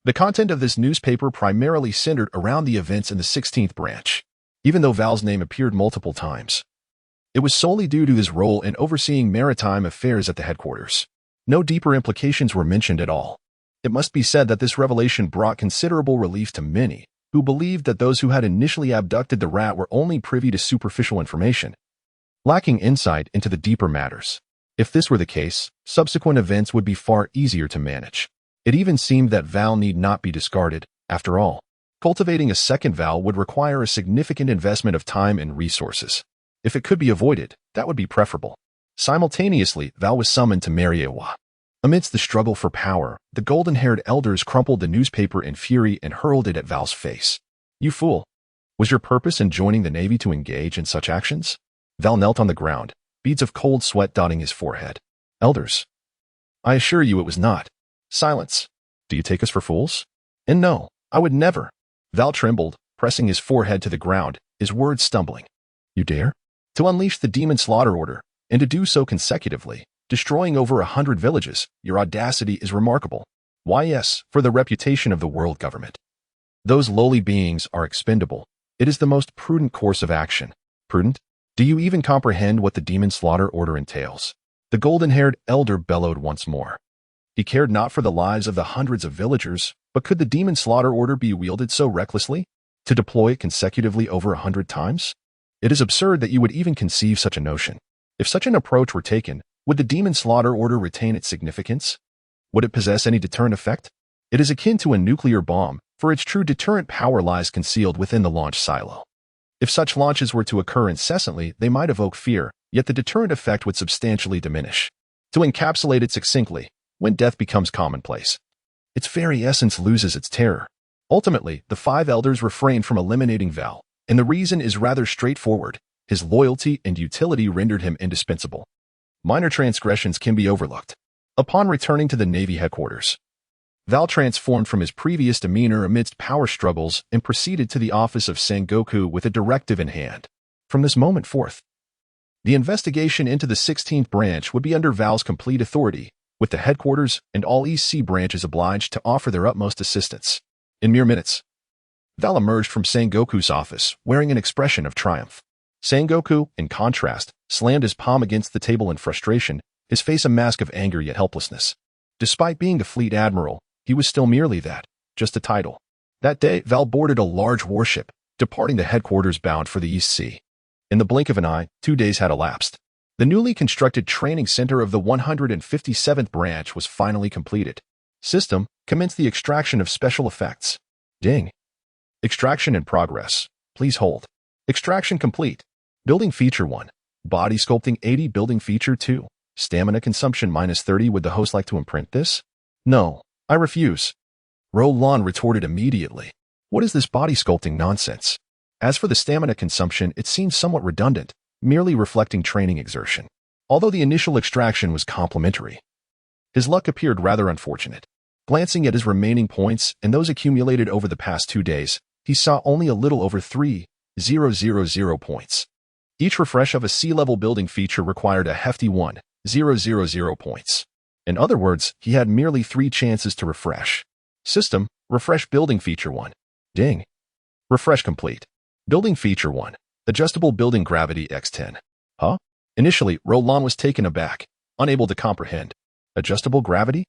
the content of this newspaper primarily centered around the events in the 16th branch. Even though Val's name appeared multiple times, it was solely due to his role in overseeing maritime affairs at the headquarters. No deeper implications were mentioned at all. It must be said that this revelation brought considerable relief to many, who believed that those who had initially abducted the rat were only privy to superficial information, lacking insight into the deeper matters. If this were the case, subsequent events would be far easier to manage. It even seemed that Val need not be discarded. After all, cultivating a second Val would require a significant investment of time and resources. If it could be avoided, that would be preferable. Simultaneously, Val was summoned to Mariewa. Amidst the struggle for power, the golden-haired elders crumpled the newspaper in fury and hurled it at Val's face. You fool! Was your purpose in joining the Navy to engage in such actions? Val knelt on the ground, beads of cold sweat dotting his forehead. Elders, I assure you it was not. Silence. Do you take us for fools? And no, I would never. Val trembled, pressing his forehead to the ground, his words stumbling. You dare? To unleash the demon slaughter order, and to do so consecutively, destroying over 100 villages, your audacity is remarkable. Why yes, for the reputation of the world government. Those lowly beings are expendable. It is the most prudent course of action. Prudent? Do you even comprehend what the demon slaughter order entails? The golden-haired elder bellowed once more. He cared not for the lives of the hundreds of villagers, but could the demon slaughter order be wielded so recklessly? To deploy it consecutively over 100 times? It is absurd that you would even conceive such a notion. If such an approach were taken, would the demon slaughter order retain its significance? Would it possess any deterrent effect? It is akin to a nuclear bomb, for its true deterrent power lies concealed within the launch silo. If such launches were to occur incessantly, they might evoke fear, yet the deterrent effect would substantially diminish. To encapsulate it succinctly, when death becomes commonplace, its very essence loses its terror. Ultimately, the 5 elders refrained from eliminating Val, and the reason is rather straightforward. His loyalty and utility rendered him indispensable. Minor transgressions can be overlooked. Upon returning to the Navy headquarters, Val transformed from his previous demeanor amidst power struggles and proceeded to the office of Sengoku with a directive in hand. From this moment forth, the investigation into the 16th branch would be under Val's complete authority, with the headquarters and all East Sea branches obliged to offer their utmost assistance. In mere minutes, Val emerged from Sengoku's office, wearing an expression of triumph. Sengoku, in contrast, slammed his palm against the table in frustration, his face a mask of anger yet helplessness. Despite being the fleet admiral, he was still merely that, just a title. That day, Val boarded a large warship, departing the headquarters bound for the East Sea. In the blink of an eye, 2 days had elapsed. The newly constructed training center of the 157th branch was finally completed. System, commence the extraction of special effects. Ding. Extraction in progress. Please hold. Extraction complete. Building feature 1. Body sculpting 80. Building feature 2. Stamina consumption -30. Would the host like to imprint this? No, I refuse. Roland retorted immediately. What is this body sculpting nonsense? As for the stamina consumption, it seems somewhat redundant, merely reflecting training exertion. Although the initial extraction was complimentary, his luck appeared rather unfortunate. Glancing at his remaining points and those accumulated over the past 2 days, he saw only a little over 3,000 points. Each refresh of a sea-level building feature required a hefty 1,000 points. In other words, he had merely 3 chances to refresh. System, refresh building feature 1. Ding. Refresh complete. Building feature 1. Adjustable building gravity x10. Huh? Initially, Roland was taken aback, unable to comprehend. Adjustable gravity?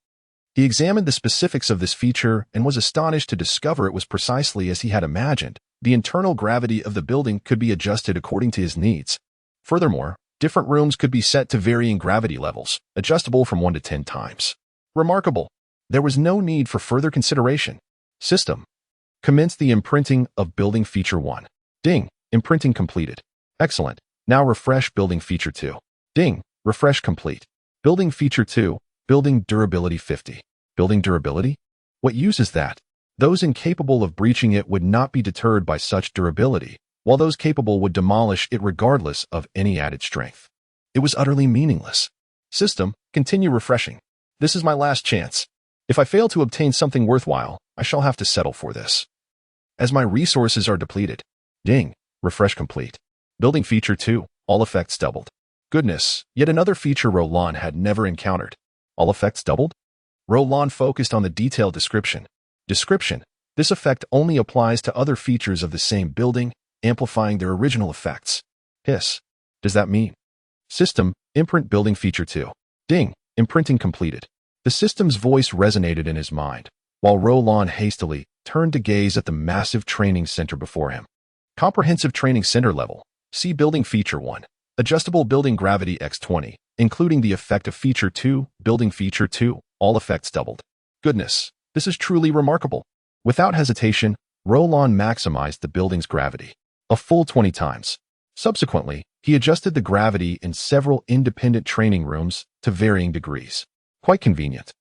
He examined the specifics of this feature and was astonished to discover it was precisely as he had imagined. The internal gravity of the building could be adjusted according to his needs. Furthermore, different rooms could be set to varying gravity levels, adjustable from 1 to 10 times. Remarkable. There was no need for further consideration. System. Commence the imprinting of building feature 1. Ding. Imprinting completed. Excellent. Now refresh building feature 2. Ding. Refresh complete. Building feature 2. Building durability 50. Building durability? What use is that? Those incapable of breaching it would not be deterred by such durability, while those capable would demolish it regardless of any added strength. It was utterly meaningless. System, continue refreshing. This is my last chance. If I fail to obtain something worthwhile, I shall have to settle for this. As my resources are depleted. Ding. Refresh complete. Building feature 2. All effects doubled. Goodness, yet another feature Roland had never encountered. All effects doubled? Roland focused on the detailed description. Description. This effect only applies to other features of the same building, amplifying their original effects. Hiss. Does that mean? System, imprint building feature 2. Ding. Imprinting completed. The system's voice resonated in his mind, while Roland hastily turned to gaze at the massive training center before him. Comprehensive training center level. See building feature 1. Adjustable building gravity x20, including the effect of feature 2, building feature 2, all effects doubled. Goodness, this is truly remarkable. Without hesitation, Roland maximized the building's gravity, a full 20 times. Subsequently, he adjusted the gravity in several independent training rooms to varying degrees. Quite convenient.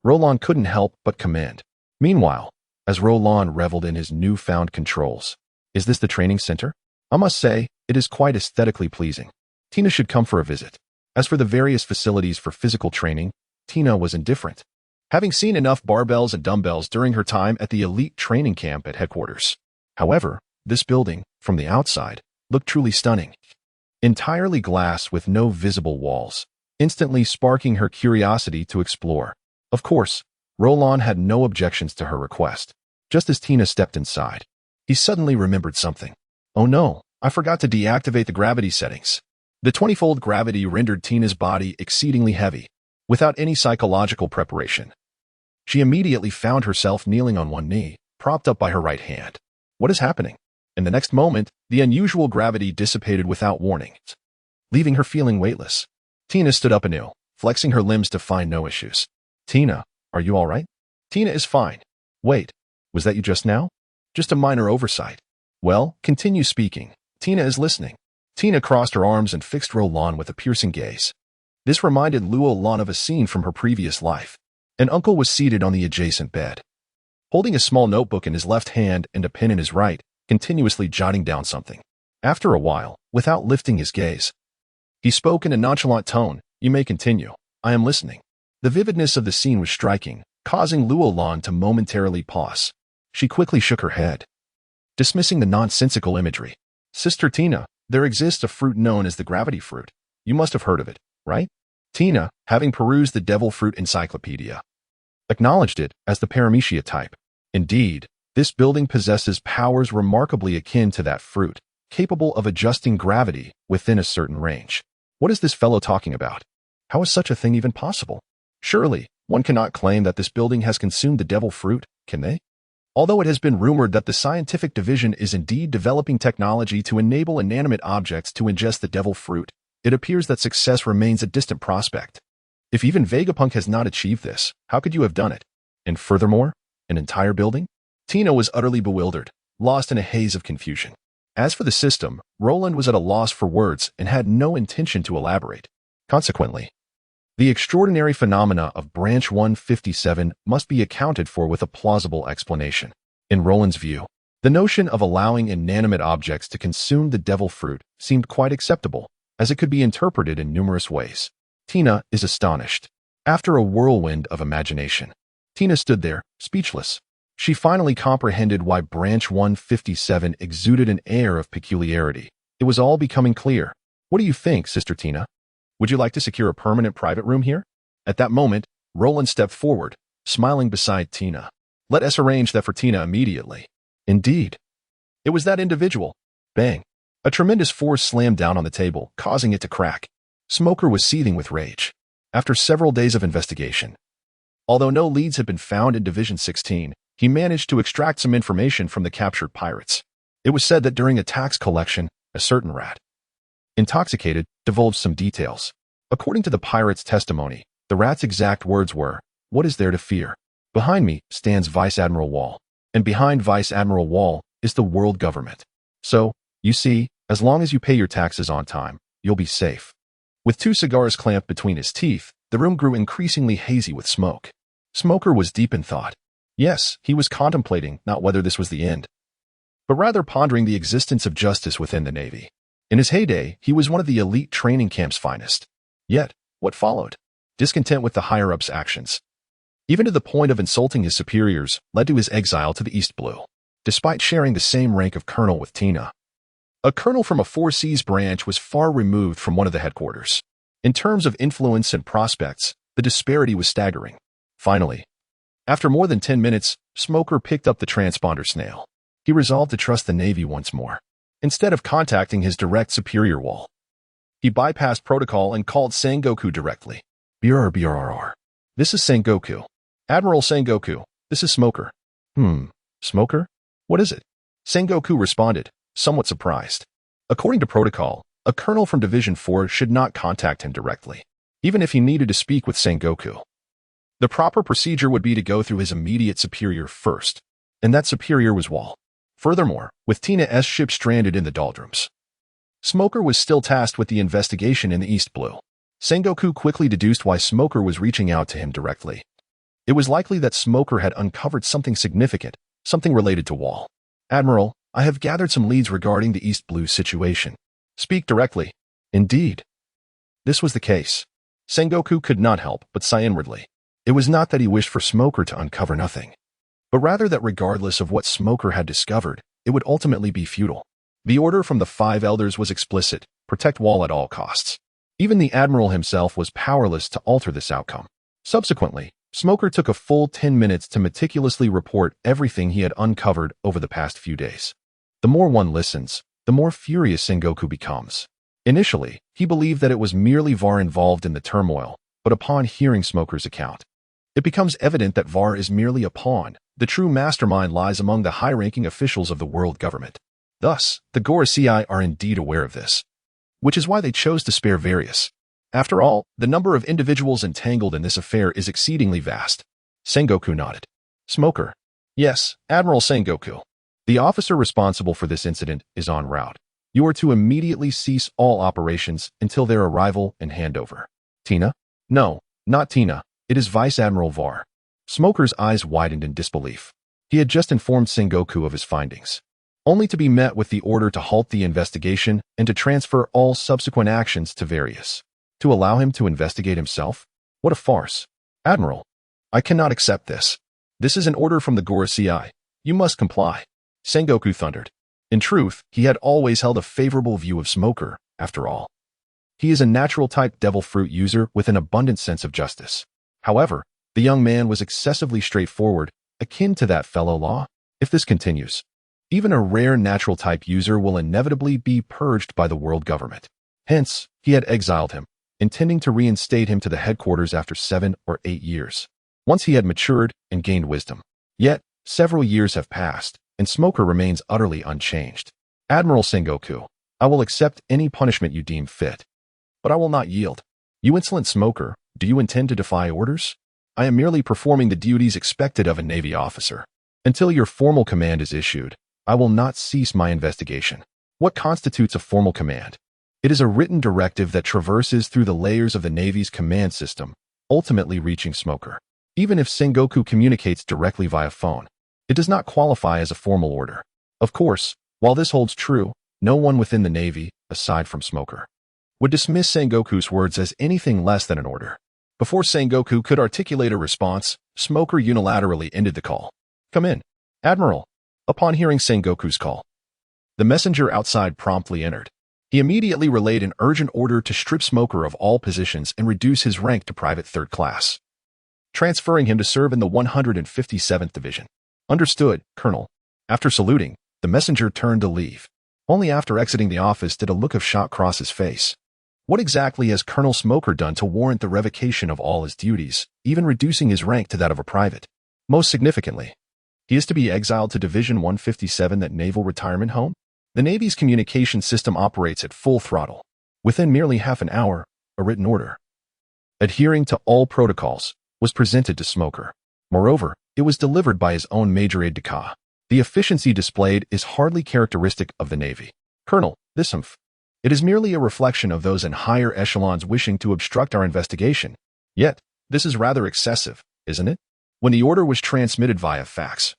Roland couldn't help but commend. Meanwhile, as Roland reveled in his newfound controls, is this the training center? I must say, it is quite aesthetically pleasing. Tina should come for a visit. As for the various facilities for physical training, Tina was indifferent, having seen enough barbells and dumbbells during her time at the elite training camp at headquarters. However, this building, from the outside, looked truly stunning. Entirely glass with no visible walls, instantly sparking her curiosity to explore. Of course, Roland had no objections to her request. Just as Tina stepped inside, he suddenly remembered something. Oh no, I forgot to deactivate the gravity settings. The 20-fold gravity rendered Tina's body exceedingly heavy, without any psychological preparation. She immediately found herself kneeling on one knee, propped up by her right hand. What is happening? In the next moment, the unusual gravity dissipated without warning, leaving her feeling weightless. Tina stood up anew, flexing her limbs to find no issues. Tina, are you all right? Tina is fine. Wait, was that you just now? Just a minor oversight. Well, continue speaking. Tina is listening. Tina crossed her arms and fixed Roland with a piercing gaze. This reminded Roland of a scene from her previous life. An uncle was seated on the adjacent bed, holding a small notebook in his left hand and a pen in his right, continuously jotting down something. After a while, without lifting his gaze, he spoke in a nonchalant tone. You may continue. I am listening. The vividness of the scene was striking, causing Roland to momentarily pause. She quickly shook her head, dismissing the nonsensical imagery. Sister Tina, there exists a fruit known as the gravity fruit. You must have heard of it, right? Tina, having perused the devil fruit encyclopedia, acknowledged it as the paramecia type. Indeed, this building possesses powers remarkably akin to that fruit, capable of adjusting gravity within a certain range. What is this fellow talking about? How is such a thing even possible? Surely, one cannot claim that this building has consumed the devil fruit, can they? Although it has been rumored that the scientific division is indeed developing technology to enable inanimate objects to ingest the devil fruit, it appears that success remains a distant prospect. If even Vegapunk has not achieved this, how could you have done it? And furthermore, an entire building? Tina was utterly bewildered, lost in a haze of confusion. As for the system, Roland was at a loss for words and had no intention to elaborate. Consequently, the extraordinary phenomena of Branch 157 must be accounted for with a plausible explanation. In Roland's view, the notion of allowing inanimate objects to consume the devil fruit seemed quite acceptable, as it could be interpreted in numerous ways. Tina is astonished. After a whirlwind of imagination, Tina stood there, speechless. She finally comprehended why Branch 157 exuded an air of peculiarity. It was all becoming clear. What do you think, Sister Tina? Would you like to secure a permanent private room here? At that moment, Roland stepped forward, smiling beside Tina. Let us arrange that for Tina immediately. Indeed. It was that individual. Bang. A tremendous force slammed down on the table, causing it to crack. Smoker was seething with rage. After several days of investigation, Although no leads had been found in Division 16, he managed to extract some information from the captured pirates. It was said that during a tax collection, a certain rat, intoxicated, divulged some details. According to the pirate's testimony, the rat's exact words were, "What is there to fear? Behind me stands Vice Admiral Wall, and behind Vice Admiral Wall is the world government. So, you see, as long as you pay your taxes on time, you'll be safe." With 2 cigars clamped between his teeth, the room grew increasingly hazy with smoke. Smoker was deep in thought. Yes, he was contemplating not whether this was the end, but rather pondering the existence of justice within the Navy. In his heyday, he was one of the elite training camp's finest. Yet, what followed? Discontent with the higher-ups' actions, even to the point of insulting his superiors, led to his exile to the East Blue, despite sharing the same rank of colonel with Tina. A colonel from a 4 Seas branch was far removed from one of the headquarters. In terms of influence and prospects, the disparity was staggering. Finally, after more than 10 minutes, Smoker picked up the transponder snail. He resolved to trust the Navy once more. Instead of contacting his direct superior Wall, he bypassed protocol and called Sengoku directly. BRR. This is Sengoku. Admiral Sengoku, this is Smoker. Smoker? What is it? Sengoku responded, somewhat surprised. According to protocol, a colonel from Division 4 should not contact him directly, even if he needed to speak with Sengoku. The proper procedure would be to go through his immediate superior first, and that superior was Wall. Furthermore, with Tina's ship stranded in the doldrums, Smoker was still tasked with the investigation in the East Blue. Sengoku quickly deduced why Smoker was reaching out to him directly. It was likely that Smoker had uncovered something significant, something related to Wall. "Admiral, I have gathered some leads regarding the East Blue situation." "Speak directly." Indeed, this was the case. Sengoku could not help but sigh inwardly. It was not that he wished for Smoker to uncover nothing, but rather that regardless of what Smoker had discovered, it would ultimately be futile. The order from the 5 elders was explicit: protect Wall at all costs. Even the Admiral himself was powerless to alter this outcome. Subsequently, Smoker took a full 10 minutes to meticulously report everything he had uncovered over the past few days. The more one listens, the more furious Sengoku becomes. Initially, he believed that it was merely Var involved in the turmoil, but upon hearing Smoker's account, it becomes evident that Var is merely a pawn. The true mastermind lies among the high-ranking officials of the world government. Thus, the Gorosei are indeed aware of this, which is why they chose to spare Various. After all, the number of individuals entangled in this affair is exceedingly vast. Sengoku nodded. "Smoker." "Yes, Admiral Sengoku. The officer responsible for this incident is en route. You are to immediately cease all operations until their arrival and handover." "Tina?" "No, not Tina. It is Vice Admiral Var." Smoker's eyes widened in disbelief. He had just informed Sengoku of his findings, only to be met with the order to halt the investigation and to transfer all subsequent actions to Various. To allow him to investigate himself? What a farce. "Admiral, I cannot accept this. This is an order from the Gorosei. You must comply." Sengoku thundered. In truth, he had always held a favorable view of Smoker, after all. He is a natural-type devil fruit user with an abundant sense of justice. However, the young man was excessively straightforward, akin to that fellow law. If this continues, even a rare natural-type user will inevitably be purged by the world government. Hence, he had exiled him, intending to reinstate him to the headquarters after 7 or 8 years, once he had matured and gained wisdom. Yet, several years have passed, and Smoker remains utterly unchanged. "Admiral Sengoku, I will accept any punishment you deem fit, but I will not yield." "You insolent Smoker, do you intend to defy orders?" "I am merely performing the duties expected of a Navy officer. Until your formal command is issued, I will not cease my investigation." What constitutes a formal command? It is a written directive that traverses through the layers of the Navy's command system, ultimately reaching Smoker. Even if Sengoku communicates directly via phone, it does not qualify as a formal order. Of course, while this holds true, no one within the Navy, aside from Smoker, would dismiss Sengoku's words as anything less than an order. Before Sengoku could articulate a response, Smoker unilaterally ended the call. "Come in, Admiral." Upon hearing Sengoku's call, the messenger outside promptly entered. He immediately relayed an urgent order to strip Smoker of all positions and reduce his rank to private 3rd class, transferring him to serve in the 157th Division. "Understood, Colonel." After saluting, the messenger turned to leave. Only after exiting the office did a look of shock cross his face. What exactly has Colonel Smoker done to warrant the revocation of all his duties, even reducing his rank to that of a private? Most significantly, he is to be exiled to Division 157, that naval retirement home? The Navy's communication system operates at full throttle. Within merely half an hour, a written order, adhering to all protocols, was presented to Smoker. Moreover, it was delivered by his own major aide-de-camp. The efficiency displayed is hardly characteristic of the Navy. Colonel, this it is merely a reflection of those in higher echelons wishing to obstruct our investigation. Yet, this is rather excessive, isn't it? When the order was transmitted via fax,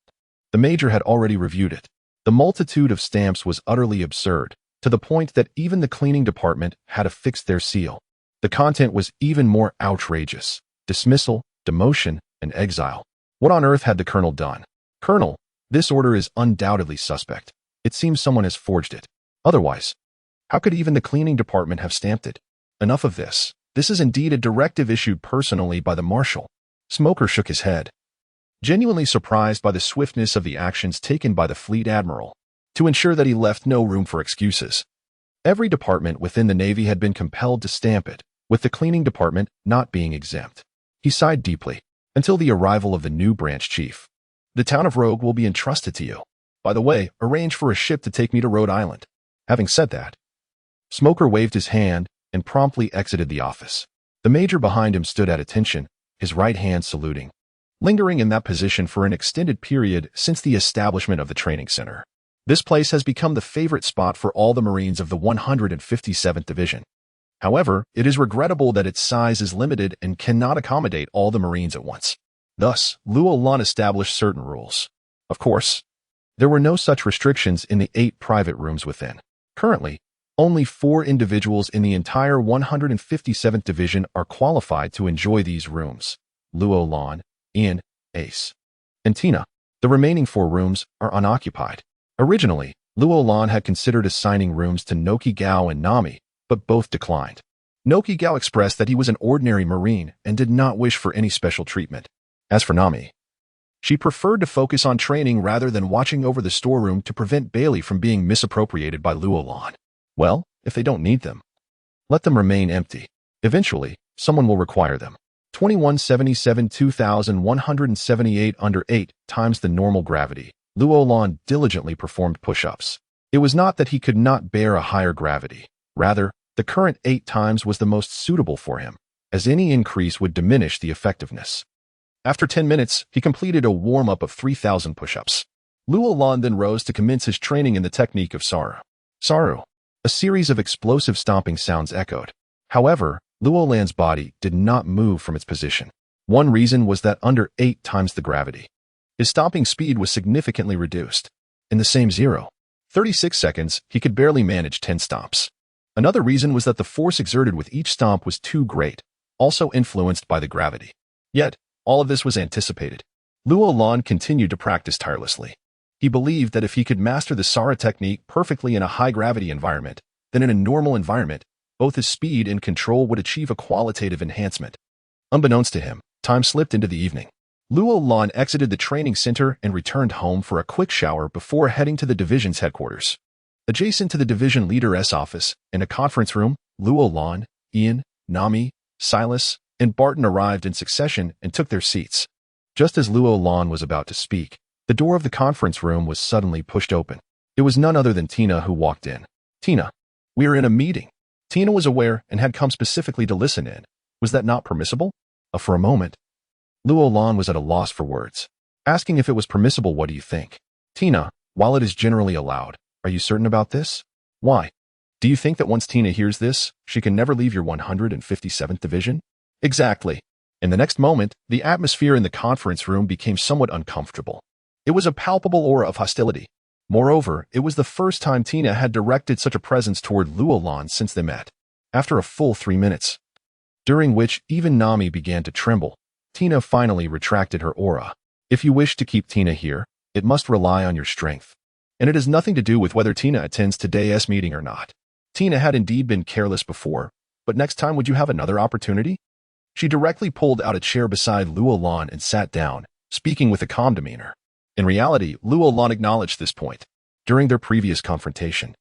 the major had already reviewed it. The multitude of stamps was utterly absurd, to the point that even the cleaning department had affixed their seal. The content was even more outrageous: dismissal, demotion, and exile. What on earth had the colonel done? Colonel, this order is undoubtedly suspect. It seems someone has forged it. Otherwise, how could even the cleaning department have stamped it? Enough of this. This is indeed a directive issued personally by the marshal. Smoker shook his head, genuinely surprised by the swiftness of the actions taken by the fleet admiral, to ensure that he left no room for excuses. Every department within the Navy had been compelled to stamp it, with the cleaning department not being exempt. He sighed deeply. Until the arrival of the new branch chief, the town of Rogue will be entrusted to you. By the way, arrange for a ship to take me to Rhode Island. Having said that, Smoker waved his hand and promptly exited the office. The major behind him stood at attention, his right hand saluting, lingering in that position for an extended period since the establishment of the training center. This place has become the favorite spot for all the Marines of the 157th Division. However, it is regrettable that its size is limited and cannot accommodate all the Marines at once. Thus, Roland established certain rules. Of course, there were no such restrictions in the 8 private rooms within. Currently, only 4 individuals in the entire 157th Division are qualified to enjoy these rooms: Roland, Ian, Ace, and Tina. The remaining 4 rooms are unoccupied. Originally, Roland had considered assigning rooms to Nojiko and Nami, but both declined. Nojiko expressed that he was an ordinary Marine and did not wish for any special treatment. As for Nami, she preferred to focus on training rather than watching over the storeroom to prevent Bailey from being misappropriated by Roland. Well, if they don't need them, let them remain empty. Eventually, someone will require them. 2177 2178 under 8 times the normal gravity. Roland diligently performed push-ups. It was not that he could not bear a higher gravity. Rather, the current 8 times was the most suitable for him, as any increase would diminish the effectiveness. After 10 minutes, he completed a warm-up of 3,000 push-ups. Roland then rose to commence his training in the technique of Saru. Saru. A series of explosive stomping sounds echoed. However, Roland's body did not move from its position. One reason was that under 8 times the gravity, his stomping speed was significantly reduced. In the same 0.36 seconds, he could barely manage 10 stomps. Another reason was that the force exerted with each stomp was too great, also influenced by the gravity. Yet, all of this was anticipated. Roland continued to practice tirelessly. He believed that if he could master the Saru technique perfectly in a high-gravity environment, then in a normal environment, both his speed and control would achieve a qualitative enhancement. Unbeknownst to him, time slipped into the evening. Roland exited the training center and returned home for a quick shower before heading to the division's headquarters. Adjacent to the division leader's office, in a conference room, Roland, Ian, Nami, Silas, and Barton arrived in succession and took their seats. Just as Roland was about to speak, the door of the conference room was suddenly pushed open. It was none other than Tina who walked in. "Tina, we are in a meeting." Tina was aware and had come specifically to listen in. Was that not permissible? For a moment, Roland was at a loss for words. Asking if it was permissible, "What do you think?" "Tina, while it is generally allowed, are you certain about this?" "Why? Do you think that once Tina hears this, she can never leave your 157th Division?" "Exactly." In the next moment, the atmosphere in the conference room became somewhat uncomfortable. It was a palpable aura of hostility. Moreover, it was the first time Tina had directed such a presence toward Roland since they met. After a full 3 minutes, during which even Nami began to tremble, Tina finally retracted her aura. "If you wish to keep Tina here, it must rely on your strength. And it has nothing to do with whether Tina attends today's meeting or not." Tina had indeed been careless before, but next time would you have another opportunity? She directly pulled out a chair beside Roland and sat down, speaking with a calm demeanor. In reality, Roland acknowledged this point. During their previous confrontation,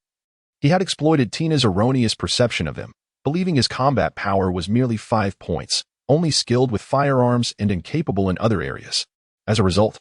he had exploited Tina's erroneous perception of him, believing his combat power was merely 5 points, only skilled with firearms and incapable in other areas. As a result,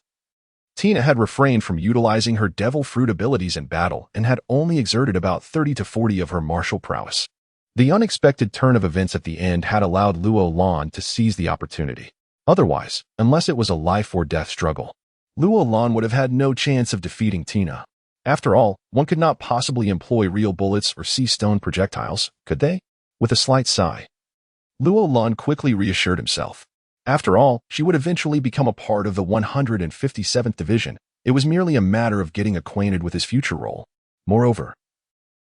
Tina had refrained from utilizing her devil fruit abilities in battle and had only exerted about 30 to 40 of her martial prowess. The unexpected turn of events at the end had allowed Roland to seize the opportunity. Otherwise, unless it was a life-or-death struggle, Roland would have had no chance of defeating Tina. After all, one could not possibly employ real bullets or sea stone projectiles, could they? With a slight sigh, Roland quickly reassured himself. After all, she would eventually become a part of the 157th Division. It was merely a matter of getting acquainted with his future role. Moreover,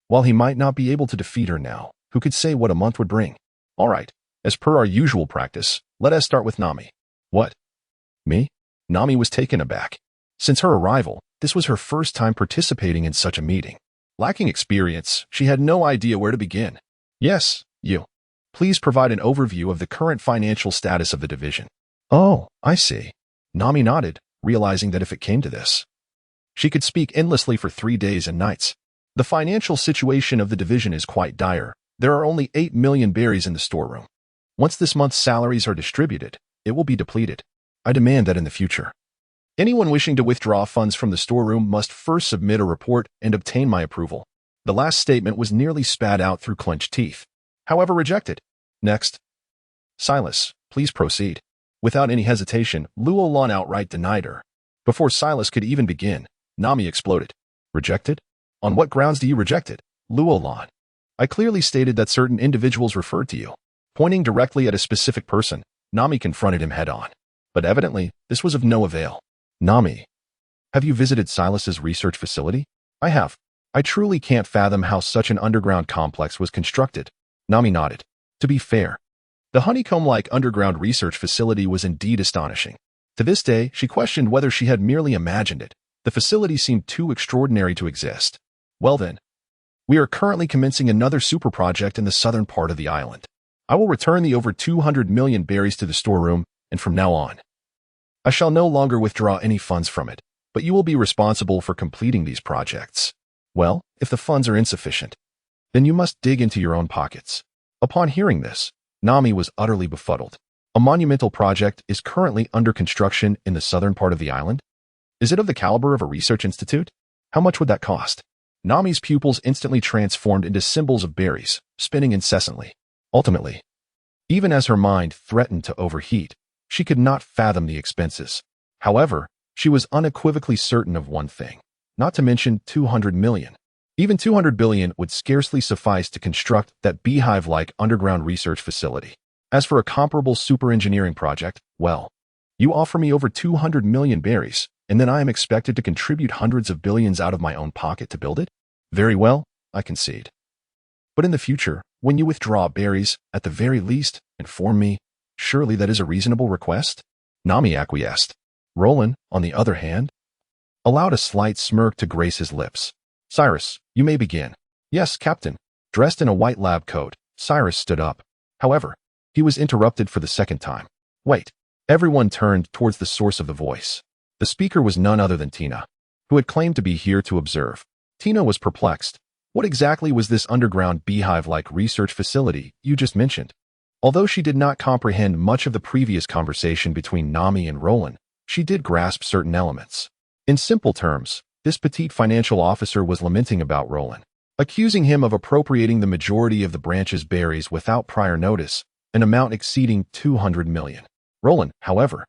while he might not be able to defeat her now, who could say what a month would bring? All right, as per our usual practice, let us start with Nami. What? Me? Nami was taken aback. Since her arrival, this was her first time participating in such a meeting. Lacking experience, she had no idea where to begin. Yes, you. Please provide an overview of the current financial status of the division. Oh, I see. Nami nodded, realizing that if it came to this, she could speak endlessly for 3 days and nights. The financial situation of the division is quite dire. There are only 8 million berries in the storeroom. Once this month's salaries are distributed, it will be depleted. I demand that in the future, anyone wishing to withdraw funds from the storeroom must first submit a report and obtain my approval. The last statement was nearly spat out through clenched teeth. However, rejected. Next. Silas, please proceed. Without any hesitation, Roland outright denied her. Before Silas could even begin, Nami exploded. Rejected? On what grounds do you reject it, Roland? I clearly stated that certain individuals referred to you. Pointing directly at a specific person, Nami confronted him head-on. But evidently, this was of no avail. Nami, have you visited Silas's research facility? I have. I truly can't fathom how such an underground complex was constructed. Nami nodded. To be fair, the honeycomb-like underground research facility was indeed astonishing. To this day, she questioned whether she had merely imagined it. The facility seemed too extraordinary to exist. Well then, we are currently commencing another super project in the southern part of the island. I will return the over 200 million berries to the storeroom, and from now on, I shall no longer withdraw any funds from it, but you will be responsible for completing these projects. Well, if the funds are insufficient, then you must dig into your own pockets. Upon hearing this, Nami was utterly befuddled. A monumental project is currently under construction in the southern part of the island? Is it of the caliber of a research institute? How much would that cost? Nami's pupils instantly transformed into symbols of berries, spinning incessantly. Ultimately, even as her mind threatened to overheat, she could not fathom the expenses. However, she was unequivocally certain of one thing, not to mention 200 million. Even 200 billion would scarcely suffice to construct that beehive-like underground research facility. As for a comparable super engineering project, well, you offer me over 200 million berries, and then I am expected to contribute hundreds of billions out of my own pocket to build it? Very well, I concede. But in the future, when you withdraw berries, at the very least, inform me. Surely that is a reasonable request? Nami acquiesced. Roland, on the other hand, allowed a slight smirk to grace his lips. Cyrus, you may begin. Yes, Captain. Dressed in a white lab coat, Cyrus stood up. However, he was interrupted for the second time. Wait. Everyone turned towards the source of the voice. The speaker was none other than Tina, who had claimed to be here to observe. Tina was perplexed. What exactly was this underground beehive-like research facility you just mentioned? Although she did not comprehend much of the previous conversation between Nami and Roland, she did grasp certain elements. In simple terms, this petite financial officer was lamenting about Roland, accusing him of appropriating the majority of the branch's berries without prior notice, an amount exceeding 200 million. Roland, however,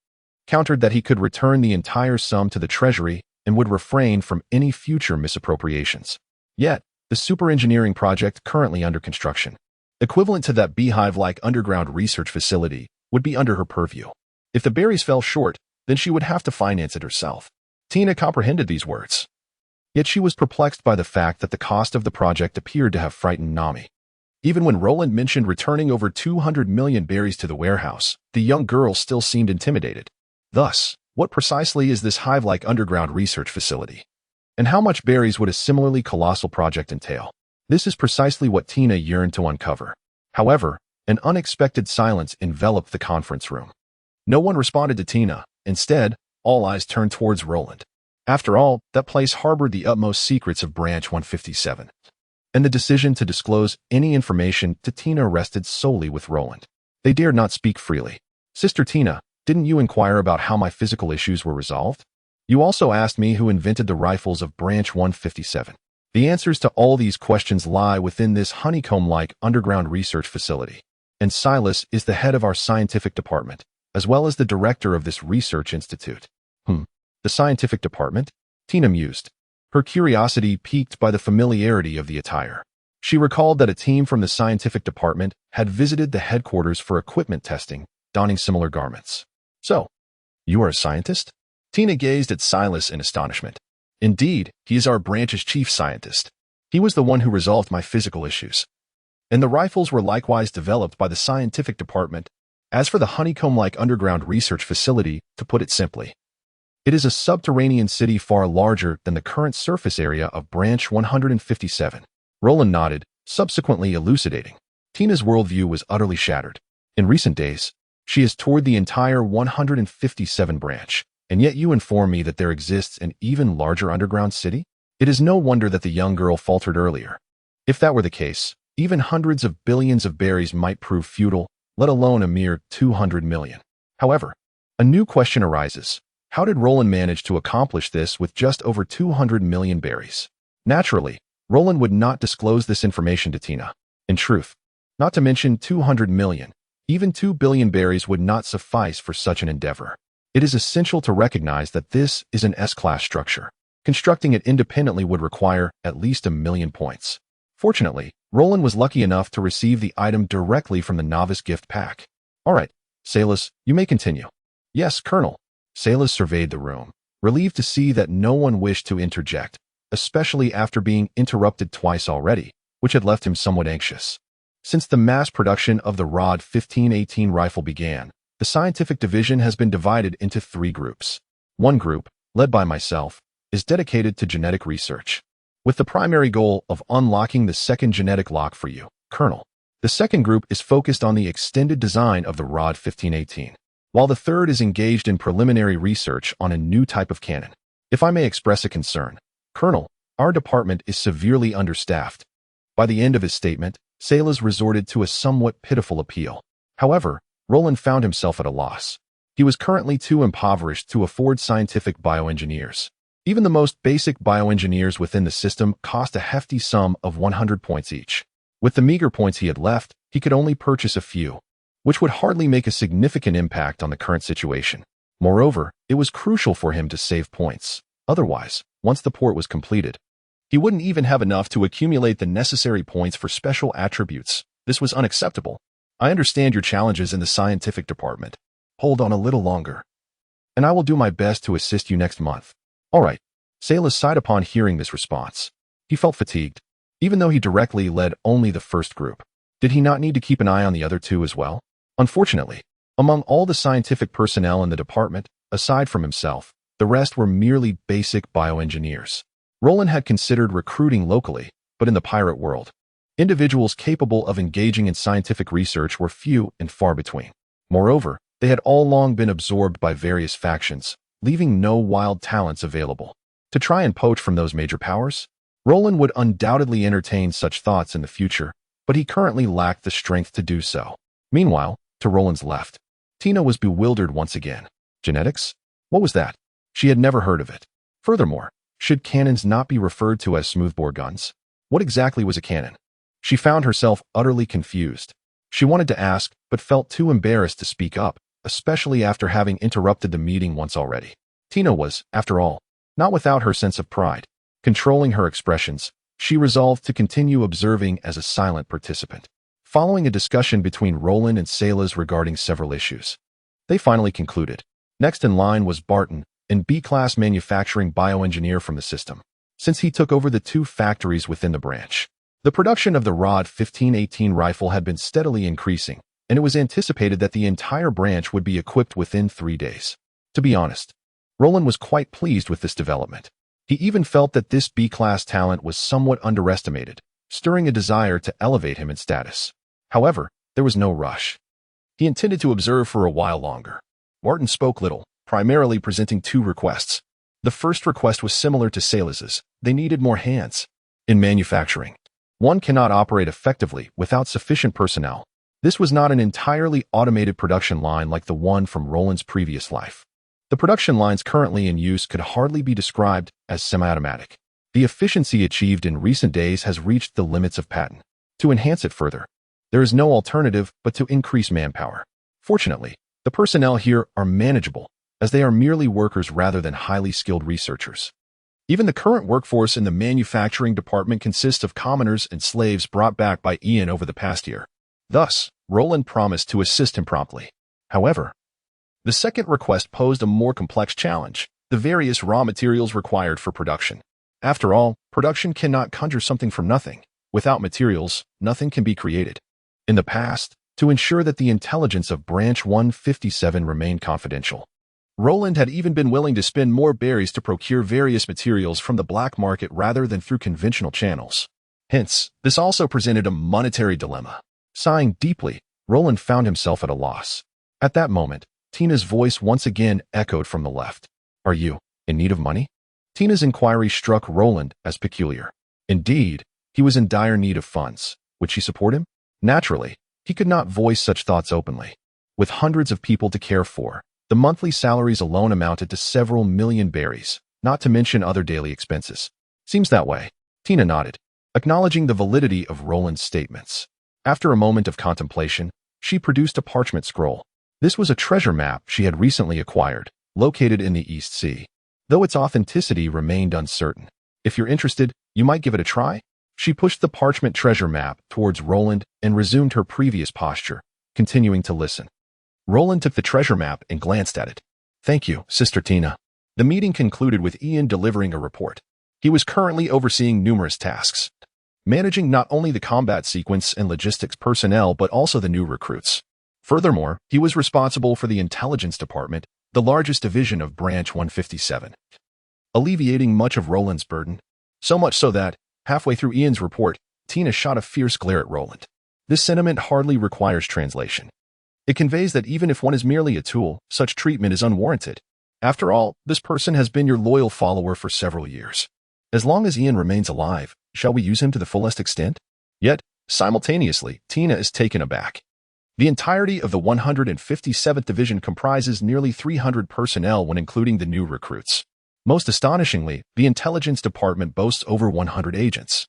countered that he could return the entire sum to the treasury and would refrain from any future misappropriations. Yet, the super engineering project currently under construction, equivalent to that beehive-like underground research facility, would be under her purview. If the berries fell short, then she would have to finance it herself. Tina comprehended these words. Yet she was perplexed by the fact that the cost of the project appeared to have frightened Nami. Even when Roland mentioned returning over 200 million berries to the warehouse, the young girl still seemed intimidated. Thus, what precisely is this hive-like underground research facility? And how much berries would a similarly colossal project entail? This is precisely what Tina yearned to uncover. However, an unexpected silence enveloped the conference room. No one responded to Tina. Instead, all eyes turned towards Roland. After all, that place harbored the utmost secrets of Branch 157. and the decision to disclose any information to Tina rested solely with Roland. They dared not speak freely. Sister Tina, didn't you inquire about how my physical issues were resolved? You also asked me who invented the rifles of Branch 157. The answers to all these questions lie within this honeycomb-like underground research facility. And Silas is the head of our scientific department, as well as the director of this research institute. The scientific department? Tina mused, her curiosity piqued by the familiarity of the attire. She recalled that a team from the scientific department had visited the headquarters for equipment testing, donning similar garments. So, you are a scientist? Tina gazed at Silas in astonishment. Indeed, he is our branch's chief scientist. He was the one who resolved my physical issues. And the rifles were likewise developed by the scientific department. As for the honeycomb-like underground research facility, to put it simply, it is a subterranean city far larger than the current surface area of Branch 157. Roland nodded, subsequently elucidating. Tina's worldview was utterly shattered. In recent days, she has toured the entire 157 branch, and yet you inform me that there exists an even larger underground city? It is no wonder that the young girl faltered earlier. If that were the case, even hundreds of billions of berries might prove futile, let alone a mere 200 million. However, a new question arises. How did Roland manage to accomplish this with just over 200 million berries? Naturally, Roland would not disclose this information to Tina. In truth, not to mention 200 million, even 2 billion berries would not suffice for such an endeavor. It is essential to recognize that this is an S-class structure. Constructing it independently would require at least 1 million points. Fortunately, Roland was lucky enough to receive the item directly from the novice gift pack. All right, Silas, you may continue. Yes, Colonel. Silas surveyed the room, relieved to see that no one wished to interject, especially after being interrupted twice already, which had left him somewhat anxious. Since the mass production of the Rod 1518 rifle began, the scientific division has been divided into 3 groups. One group, led by myself, is dedicated to genetic research, with the primary goal of unlocking the second genetic lock for you, Colonel. The second group is focused on the extended design of the Rod 1518, while the third is engaged in preliminary research on a new type of cannon. If I may express a concern, Colonel, our department is severely understaffed. By the end of his statement, Silas resorted to a somewhat pitiful appeal. However, Roland found himself at a loss. He was currently too impoverished to afford scientific bioengineers. Even the most basic bioengineers within the system cost a hefty sum of 100 points each. With the meager points he had left, he could only purchase a few, which would hardly make a significant impact on the current situation. Moreover, it was crucial for him to save points. Otherwise, once the port was completed, he wouldn't even have enough to accumulate the necessary points for special attributes. This was unacceptable. I understand your challenges in the scientific department. Hold on a little longer, and I will do my best to assist you next month. All right. Silas sighed upon hearing this response. He felt fatigued. Even though he directly led only the first group, did he not need to keep an eye on the other 2 as well? Unfortunately, among all the scientific personnel in the department, aside from himself, the rest were merely basic bioengineers. Roland had considered recruiting locally, but in the pirate world, individuals capable of engaging in scientific research were few and far between. Moreover, they had all long been absorbed by various factions, leaving no wild talents available. To try and poach from those major powers? Roland would undoubtedly entertain such thoughts in the future, but he currently lacked the strength to do so. Meanwhile, to Roland's left, Tina was bewildered once again. Genetics? What was that? She had never heard of it. Furthermore, should cannons not be referred to as smoothbore guns? What exactly was a cannon? She found herself utterly confused. She wanted to ask, but felt too embarrassed to speak up, especially after having interrupted the meeting once already. Tina was, after all, not without her sense of pride. Controlling her expressions, she resolved to continue observing as a silent participant. Following a discussion between Roland and Silas regarding several issues, they finally concluded. Next in line was Barton, an B-class manufacturing bioengineer from the system. Since he took over the 2 factories within the branch, the production of the Rod 1518 rifle had been steadily increasing, and it was anticipated that the entire branch would be equipped within 3 days. To be honest, Roland was quite pleased with this development. He even felt that this B-class talent was somewhat underestimated, stirring a desire to elevate him in status. However, there was no rush. He intended to observe for a while longer. Barton spoke little, primarily presenting 2 requests. The first request was similar to Silas's. They needed more hands in manufacturing. One cannot operate effectively without sufficient personnel. This was not an entirely automated production line like the one from Roland's previous life. The production lines currently in use could hardly be described as semi-automatic. The efficiency achieved in recent days has reached the limits of patent. To enhance it further, there is no alternative but to increase manpower. Fortunately, the personnel here are manageable, as they are merely workers rather than highly skilled researchers. Even the current workforce in the manufacturing department consists of commoners and slaves brought back by Ian over the past year. Thus, Roland promised to assist him promptly. However, the second request posed a more complex challenge: the various raw materials required for production. After all, production cannot conjure something from nothing. Without materials, nothing can be created. In the past, to ensure that the intelligence of Branch 157 remained confidential, Roland had even been willing to spend more berries to procure various materials from the black market rather than through conventional channels. Hence, this also presented a monetary dilemma. Sighing deeply, Roland found himself at a loss. At that moment, Tina's voice once again echoed from the left. "Are you in need of money?" Tina's inquiry struck Roland as peculiar. Indeed, he was in dire need of funds. Would she support him? Naturally, he could not voice such thoughts openly. With hundreds of people to care for, the monthly salaries alone amounted to several million berries, not to mention other daily expenses. Seems that way. Tina nodded, acknowledging the validity of Roland's statements. After a moment of contemplation, she produced a parchment scroll. This was a treasure map she had recently acquired, located in the East Sea, though its authenticity remained uncertain. "If you're interested, you might give it a try." She pushed the parchment treasure map towards Roland and resumed her previous posture, continuing to listen. Roland took the treasure map and glanced at it. "Thank you, Sister Tina." The meeting concluded with Ian delivering a report. He was currently overseeing numerous tasks, managing not only the combat sequence and logistics personnel but also the new recruits. Furthermore, he was responsible for the intelligence department, the largest division of Branch 157, alleviating much of Roland's burden. So much so that, halfway through Ian's report, Tina shot a fierce glare at Roland. This sentiment hardly requires translation. It conveys that even if one is merely a tool, such treatment is unwarranted. After all, this person has been your loyal follower for several years. As long as Ian remains alive, shall we use him to the fullest extent? Yet, simultaneously, Tina is taken aback. The entirety of the 157th Division comprises nearly 300 personnel when including the new recruits. Most astonishingly, the intelligence department boasts over 100 agents,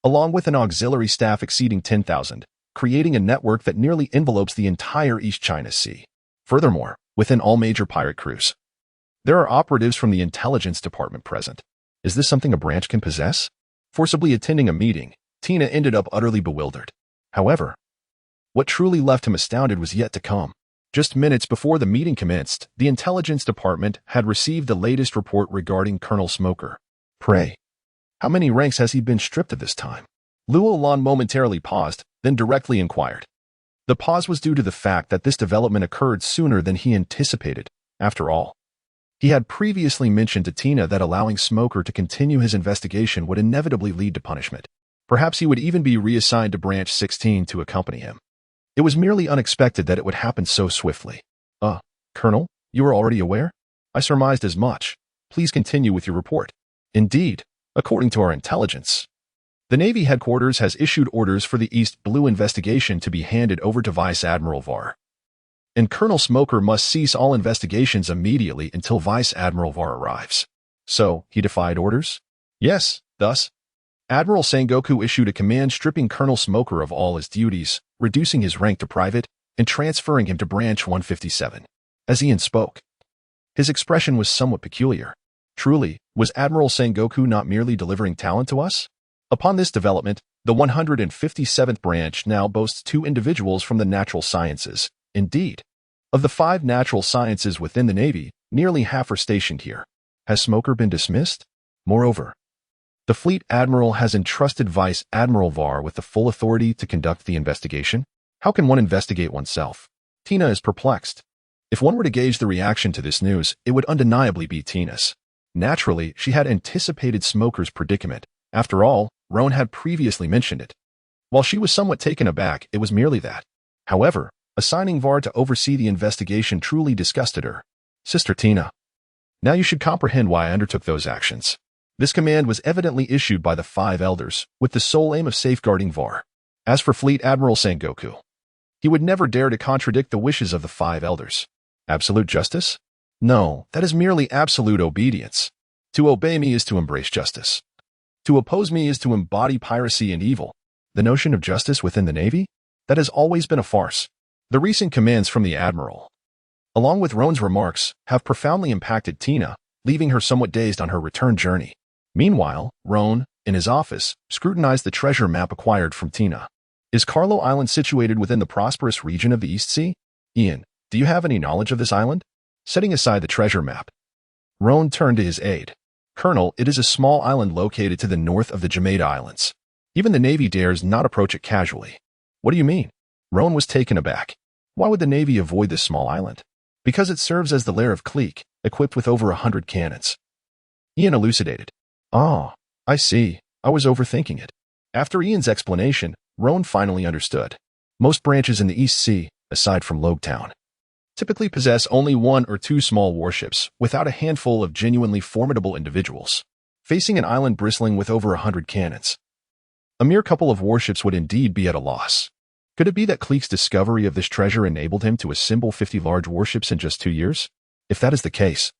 along with an auxiliary staff exceeding 10,000, creating a network that nearly envelopes the entire East China Sea. Furthermore, within all major pirate crews, there are operatives from the intelligence department present. Is this something a branch can possess? Forcibly attending a meeting, Tina ended up utterly bewildered. However, what truly left him astounded was yet to come. Just minutes before the meeting commenced, the intelligence department had received the latest report regarding Colonel Smoker. Pray, how many ranks has he been stripped at this time? Luolan momentarily paused, then directly inquired. The pause was due to the fact that this development occurred sooner than he anticipated. After all, he had previously mentioned to Tina that allowing Smoker to continue his investigation would inevitably lead to punishment. Perhaps he would even be reassigned to Branch 16 to accompany him. It was merely unexpected that it would happen so swiftly. Colonel, you were already aware? I surmised as much. Please continue with your report. Indeed, according to our intelligence, the Navy headquarters has issued orders for the East Blue investigation to be handed over to Vice Admiral Var. And Colonel Smoker must cease all investigations immediately until Vice Admiral Var arrives. So, he defied orders? Yes, thus, Admiral Sengoku issued a command stripping Colonel Smoker of all his duties, reducing his rank to private, and transferring him to Branch 157. As Ian spoke, his expression was somewhat peculiar. Truly, was Admiral Sengoku not merely delivering talent to us? Upon this development, the 157th branch now boasts 2 individuals from the natural sciences. Indeed, of the 5 natural sciences within the Navy, nearly half are stationed here. Has Smoker been dismissed? Moreover, the Fleet Admiral has entrusted Vice Admiral Var with the full authority to conduct the investigation. How can one investigate oneself? Tina is perplexed. If one were to gauge the reaction to this news, it would undeniably be Tina's. Naturally, she had anticipated Smoker's predicament. After all, Roan had previously mentioned it. While she was somewhat taken aback, it was merely that. However, assigning Var to oversee the investigation truly disgusted her. Sister Tina, now you should comprehend why I undertook those actions. This command was evidently issued by the five elders, with the sole aim of safeguarding Var. As for Fleet Admiral Sengoku, he would never dare to contradict the wishes of the five elders. Absolute justice? No, that is merely absolute obedience. To obey me is to embrace justice. To oppose me is to embody piracy and evil. The notion of justice within the Navy? That has always been a farce. The recent commands from the Admiral, along with Roan's remarks, have profoundly impacted Tina, leaving her somewhat dazed on her return journey. Meanwhile, Roan, in his office, scrutinized the treasure map acquired from Tina. Is Carlo Island situated within the prosperous region of the East Sea? Ian, do you have any knowledge of this island? Setting aside the treasure map, Roan turned to his aide. Colonel, it is a small island located to the north of the Jamaica Islands. Even the Navy dares not approach it casually. What do you mean? Roan was taken aback. Why would the Navy avoid this small island? Because it serves as the lair of Clique, equipped with over 100 cannons. Ian elucidated. Ah, I see. I was overthinking it. After Ian's explanation, Roan finally understood. Most branches in the East Sea, aside from Logetown, typically possess only one or two small warships without a handful of genuinely formidable individuals. Facing an island bristling with over 100 cannons, a mere couple of warships would indeed be at a loss. Could it be that Clique's discovery of this treasure enabled him to assemble 50 large warships in just 2 years? If that is the case,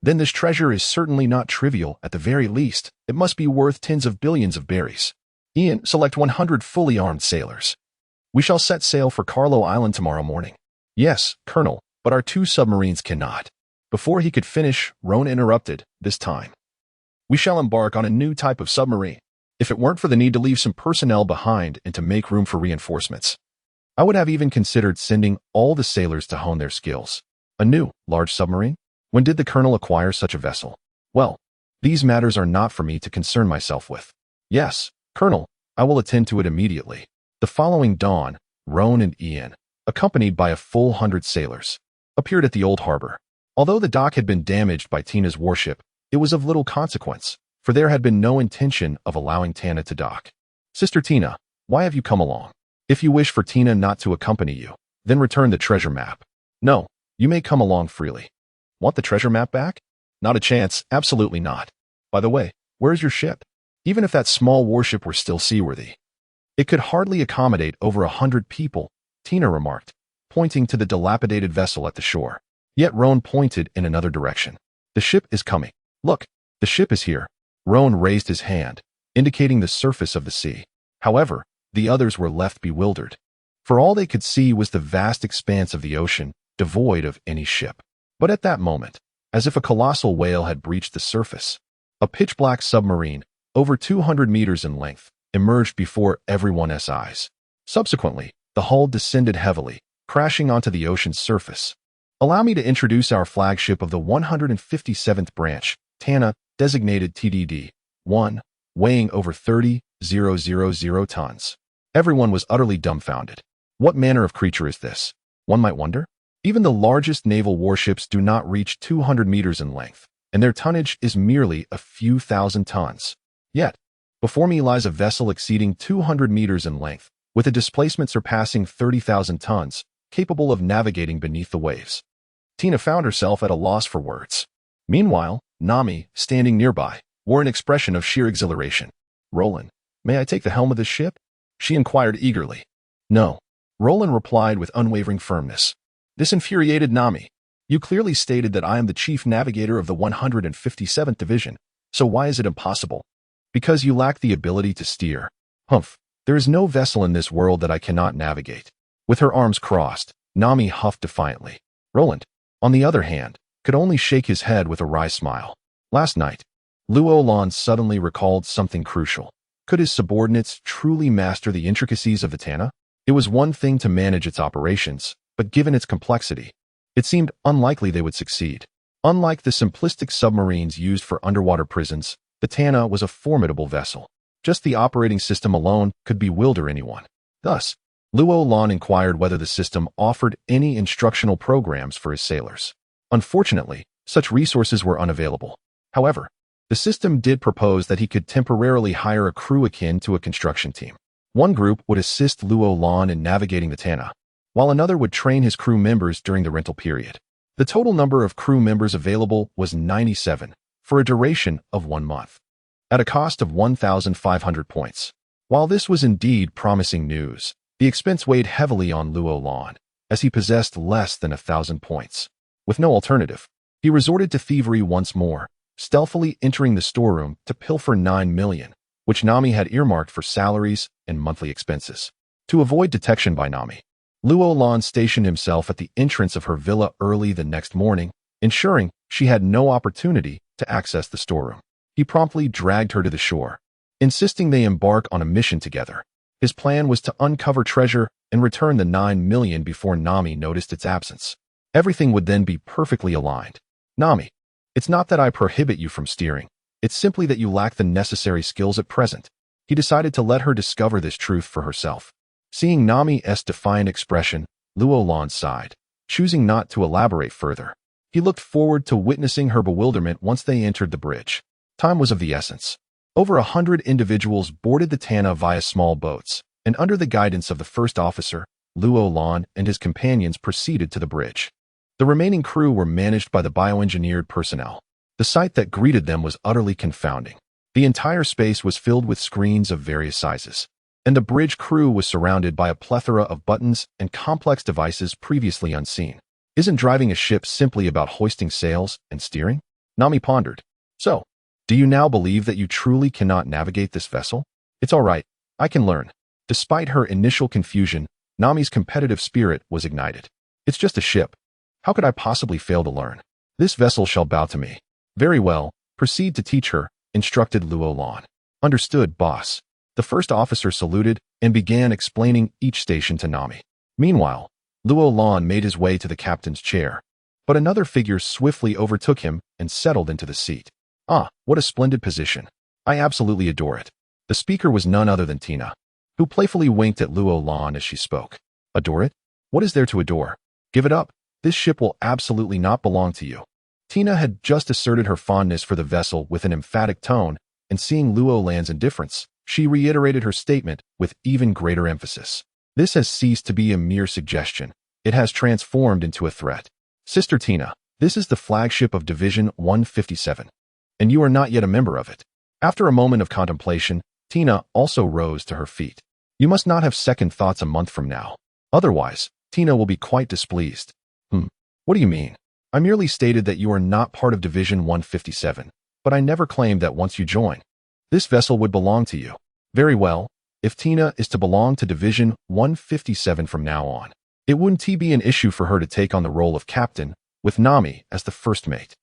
then this treasure is certainly not trivial. At the very least, it must be worth tens of billions of berries. Ian, select 100 fully armed sailors. We shall set sail for Carlo Island tomorrow morning. Yes, Colonel, but our 2 submarines cannot. Before he could finish, Roan interrupted, this time. We shall embark on a new type of submarine. If it weren't for the need to leave some personnel behind and to make room for reinforcements, I would have even considered sending all the sailors to hone their skills. A new, large submarine? When did the Colonel acquire such a vessel? Well, these matters are not for me to concern myself with. Yes, Colonel, I will attend to it immediately. The following dawn, Roan and Ian, accompanied by a full 100 sailors, appeared at the old harbor. Although the dock had been damaged by Tina's warship, it was of little consequence, for there had been no intention of allowing Tana to dock. Sister Tina, why have you come along? If you wish for Tina not to accompany you, then return the treasure map. No, you may come along freely. Want the treasure map back? Not a chance, absolutely not. By the way, where's your ship? Even if that small warship were still seaworthy, it could hardly accommodate over 100 people, Tina remarked, pointing to the dilapidated vessel at the shore. Yet Roan pointed in another direction. The ship is coming. Look, the ship is here. Roan raised his hand, indicating the surface of the sea. However, the others were left bewildered. For all they could see was the vast expanse of the ocean, devoid of any ship. But at that moment, as if a colossal whale had breached the surface, a pitch-black submarine, over 200 meters in length, emerged before everyone's eyes. Subsequently, the hull descended heavily, crashing onto the ocean's surface. Allow me to introduce our flagship of the 157th branch, Tana, designated TDD-1, weighing over 30,000 tons. Everyone was utterly dumbfounded. What manner of creature is this? One might wonder. Even the largest naval warships do not reach 200 meters in length, and their tonnage is merely a few thousand tons. Yet, before me lies a vessel exceeding 200 meters in length, with a displacement surpassing 30,000 tons, capable of navigating beneath the waves. Tina found herself at a loss for words. Meanwhile, Nami, standing nearby, wore an expression of sheer exhilaration. Roland, may I take the helm of this ship? She inquired eagerly. No. Roland replied with unwavering firmness. This infuriated Nami. You clearly stated that I am the chief navigator of the 157th Division, so why is it impossible? Because you lack the ability to steer. Humph, there is no vessel in this world that I cannot navigate. With her arms crossed, Nami huffed defiantly. Roland, on the other hand, could only shake his head with a wry smile. Last night, Roland suddenly recalled something crucial. Could his subordinates truly master the intricacies of the Tana? It was one thing to manage its operations, but given its complexity, it seemed unlikely they would succeed. Unlike the simplistic submarines used for underwater prisons, the Tana was a formidable vessel. Just the operating system alone could bewilder anyone. Thus, Roland inquired whether the system offered any instructional programs for his sailors. Unfortunately, such resources were unavailable. However, the system did propose that he could temporarily hire a crew akin to a construction team. One group would assist Roland in navigating the Tana, while another would train his crew members during the rental period. The total number of crew members available was 97, for a duration of 1 month, at a cost of 1,500 points. While this was indeed promising news, the expense weighed heavily on Roland, as he possessed less than 1,000 points. With no alternative, he resorted to thievery once more, stealthily entering the storeroom to pilfer 9 million, which Nami had earmarked for salaries and monthly expenses. To avoid detection by Nami, Roland stationed himself at the entrance of her villa early the next morning, ensuring she had no opportunity to access the storeroom. He promptly dragged her to the shore, insisting they embark on a mission together. His plan was to uncover treasure and return the 9 million before Nami noticed its absence. Everything would then be perfectly aligned. Nami, it's not that I prohibit you from steering. It's simply that you lack the necessary skills at present. He decided to let her discover this truth for herself. Seeing Nami's defiant expression, Roland sighed, choosing not to elaborate further. He looked forward to witnessing her bewilderment once they entered the bridge. Time was of the essence. Over 100 individuals boarded the Tana via small boats, and under the guidance of the first officer, Roland and his companions proceeded to the bridge. The remaining crew were managed by the bioengineered personnel. The sight that greeted them was utterly confounding. The entire space was filled with screens of various sizes, and the bridge crew was surrounded by a plethora of buttons and complex devices previously unseen. Isn't driving a ship simply about hoisting sails and steering? Nami pondered. So, do you now believe that you truly cannot navigate this vessel? It's all right, I can learn. Despite her initial confusion, Nami's competitive spirit was ignited. It's just a ship. How could I possibly fail to learn? This vessel shall bow to me. Very well, proceed to teach her, instructed Roland. Understood, boss. The first officer saluted and began explaining each station to Nami. Meanwhile, Roland made his way to the captain's chair, but another figure swiftly overtook him and settled into the seat. Ah, what a splendid position. I absolutely adore it. The speaker was none other than Tina, who playfully winked at Roland as she spoke. Adore it? What is there to adore? Give it up. This ship will absolutely not belong to you. Tina had just asserted her fondness for the vessel with an emphatic tone, and seeing Roland's indifference, she reiterated her statement with even greater emphasis. This has ceased to be a mere suggestion. It has transformed into a threat. Sister Tina, this is the flagship of Division 157, and you are not yet a member of it. After a moment of contemplation, Tina also rose to her feet. You must not have second thoughts a month from now. Otherwise, Tina will be quite displeased. What do you mean? I merely stated that you are not part of Division 157, but I never claimed that once you join, this vessel would belong to you. Very well, if Tina is to belong to Division 157 from now on, it wouldn't be an issue for her to take on the role of captain, with Nami as the first mate.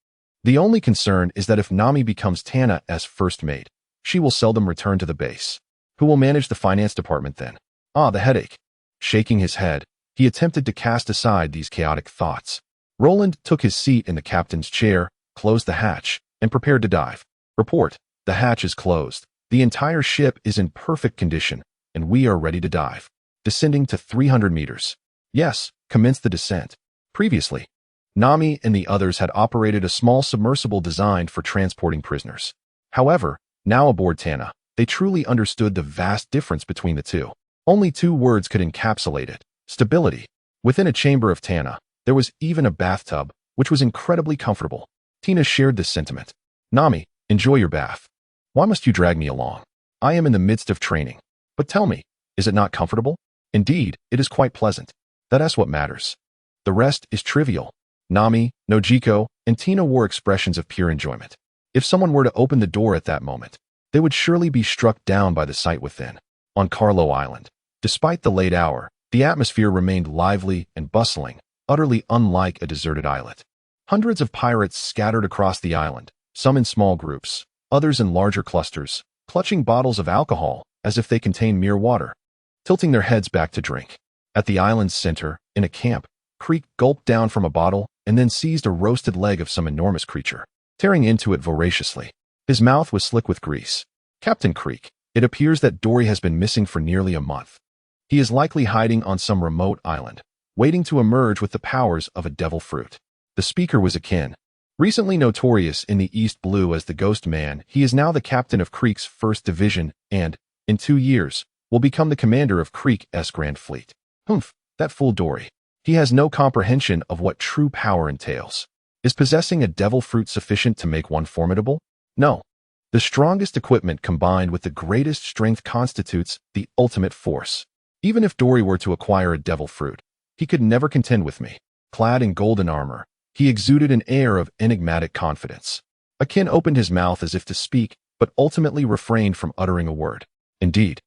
The only concern is that if Nami becomes Tana as first mate, she will seldom return to the base. Who will manage the finance department then? Ah, the headache. Shaking his head, he attempted to cast aside these chaotic thoughts. Roland took his seat in the captain's chair, closed the hatch, and prepared to dive. Report, the hatch is closed. The entire ship is in perfect condition, and we are ready to dive. Descending to 300 meters. Yes, commence the descent. Previously, Nami and the others had operated a small submersible designed for transporting prisoners. However, now aboard Tana, they truly understood the vast difference between the two. Only 2 words could encapsulate it: stability. Within a chamber of Tana, there was even a bathtub, which was incredibly comfortable. Tina shared this sentiment. Nami, enjoy your bath. Why must you drag me along? I am in the midst of training. But tell me, is it not comfortable? Indeed, it is quite pleasant. That's what matters. The rest is trivial. Nami, Nojiko, and Tina wore expressions of pure enjoyment. If someone were to open the door at that moment, they would surely be struck down by the sight within. On Carlo Island, despite the late hour, the atmosphere remained lively and bustling, utterly unlike a deserted islet. Hundreds of pirates scattered across the island, some in small groups, others in larger clusters, clutching bottles of alcohol as if they contained mere water, tilting their heads back to drink. At the island's center, in a camp, Creek gulped down from a bottle and then seized a roasted leg of some enormous creature, tearing into it voraciously. His mouth was slick with grease. Captain Creek, it appears that Dory has been missing for nearly a month. He is likely hiding on some remote island, waiting to emerge with the powers of a devil fruit. The speaker was akin. Recently notorious in the East Blue as the Ghost Man, he is now the captain of Creek's 1st Division and, in 2 years, will become the commander of Creek's Grand Fleet. Humph, that fool Dory. He has no comprehension of what true power entails. Is possessing a devil fruit sufficient to make one formidable? No. The strongest equipment combined with the greatest strength constitutes the ultimate force. Even if Dory were to acquire a devil fruit, he could never contend with me. Clad in golden armor, he exuded an air of enigmatic confidence. Akin opened his mouth as if to speak, but ultimately refrained from uttering a word. Indeed,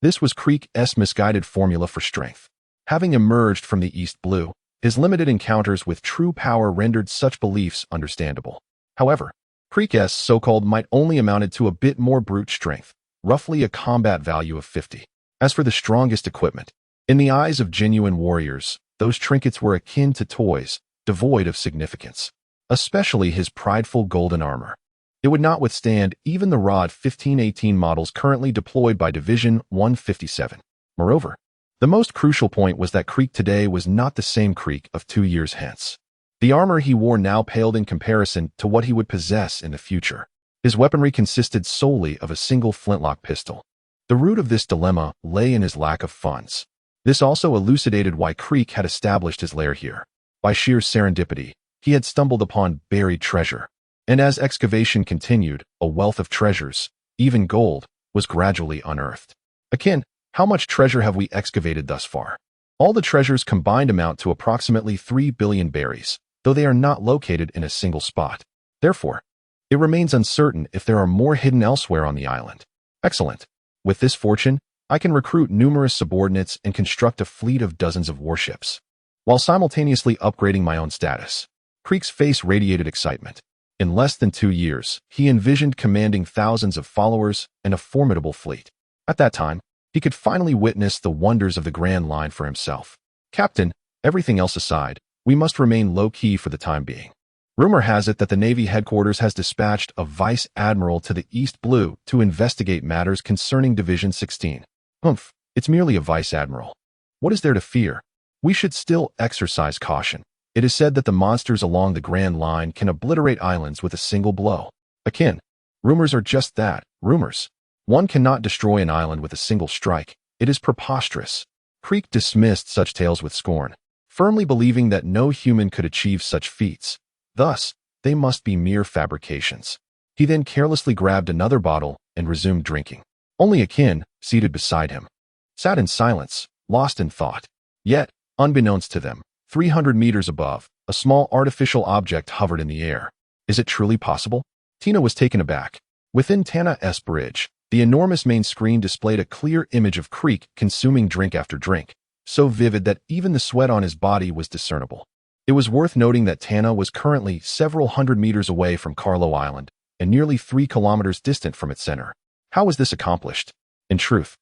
this was Creek's misguided formula for strength. Having emerged from the East Blue, his limited encounters with true power rendered such beliefs understandable. However, Creek's so-called might only amounted to a bit more brute strength, roughly a combat value of 50. As for the strongest equipment, in the eyes of genuine warriors, those trinkets were akin to toys, devoid of significance. Especially his prideful golden armor. It would not withstand even the Rod 1518 models currently deployed by Division 157. Moreover, the most crucial point was that Creek today was not the same Creek of 2 years hence. The armor he wore now paled in comparison to what he would possess in the future. His weaponry consisted solely of a single flintlock pistol. The root of this dilemma lay in his lack of funds. This also elucidated why Creek had established his lair here. By sheer serendipity, he had stumbled upon buried treasure. And as excavation continued, a wealth of treasures, even gold, was gradually unearthed. Akin, how much treasure have we excavated thus far? All the treasures combined amount to approximately 3 billion berries, though they are not located in a single spot. Therefore, it remains uncertain if there are more hidden elsewhere on the island. Excellent. With this fortune, I can recruit numerous subordinates and construct a fleet of dozens of warships, while simultaneously upgrading my own status. Creek's face radiated excitement. In less than 2 years, he envisioned commanding thousands of followers and a formidable fleet. At that time, he could finally witness the wonders of the Grand Line for himself. Captain, everything else aside, we must remain low-key for the time being. Rumor has it that the Navy headquarters has dispatched a vice admiral to the East Blue to investigate matters concerning Division 16. Humph, it's merely a vice admiral. What is there to fear? We should still exercise caution. It is said that the monsters along the Grand Line can obliterate islands with a single blow. Akin, rumors are just that, rumors. One cannot destroy an island with a single strike. It is preposterous. Creek dismissed such tales with scorn, firmly believing that no human could achieve such feats. Thus, they must be mere fabrications. He then carelessly grabbed another bottle and resumed drinking. Only Akin, seated beside him, sat in silence, lost in thought. Yet, unbeknownst to them, 300 meters above, a small artificial object hovered in the air. Is it truly possible? Tina was taken aback. Within Tana's bridge, the enormous main screen displayed a clear image of Creek consuming drink after drink, so vivid that even the sweat on his body was discernible. It was worth noting that Tana was currently several hundred meters away from Carlo Island and nearly 3 kilometers distant from its center. How was this accomplished? In truth,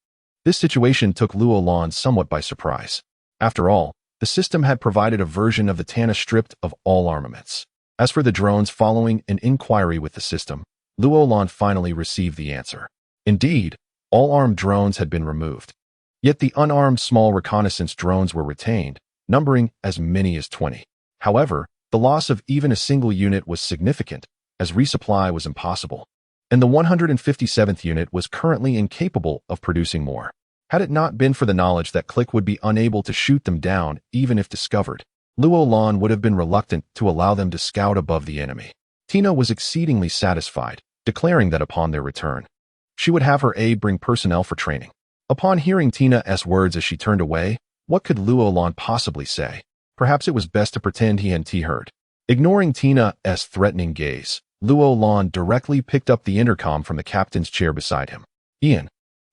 this situation took Roland somewhat by surprise. After all, the system had provided a version of the Tana stripped of all armaments. As for the drones following an inquiry with the system, Roland finally received the answer. Indeed, all armed drones had been removed. Yet the unarmed small reconnaissance drones were retained, numbering as many as 20. However, the loss of even a single unit was significant, as resupply was impossible, and the 157th unit was currently incapable of producing more. Had it not been for the knowledge that Click would be unable to shoot them down even if discovered, Roland would have been reluctant to allow them to scout above the enemy. Tina was exceedingly satisfied, declaring that upon their return, she would have her aide bring personnel for training. Upon hearing Tina's words as she turned away, what could Roland possibly say? Perhaps it was best to pretend he hadn't heard. Ignoring Tina's threatening gaze, Roland directly picked up the intercom from the captain's chair beside him. Ian,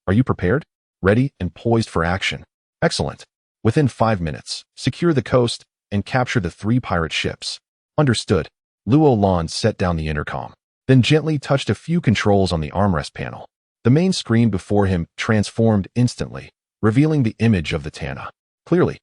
are you prepared? Ready and poised for action. Excellent. Within 5 minutes, secure the coast and capture the 3 pirate ships. Understood. Roland set down the intercom, then gently touched a few controls on the armrest panel. The main screen before him transformed instantly, revealing the image of the Tana. Clearly,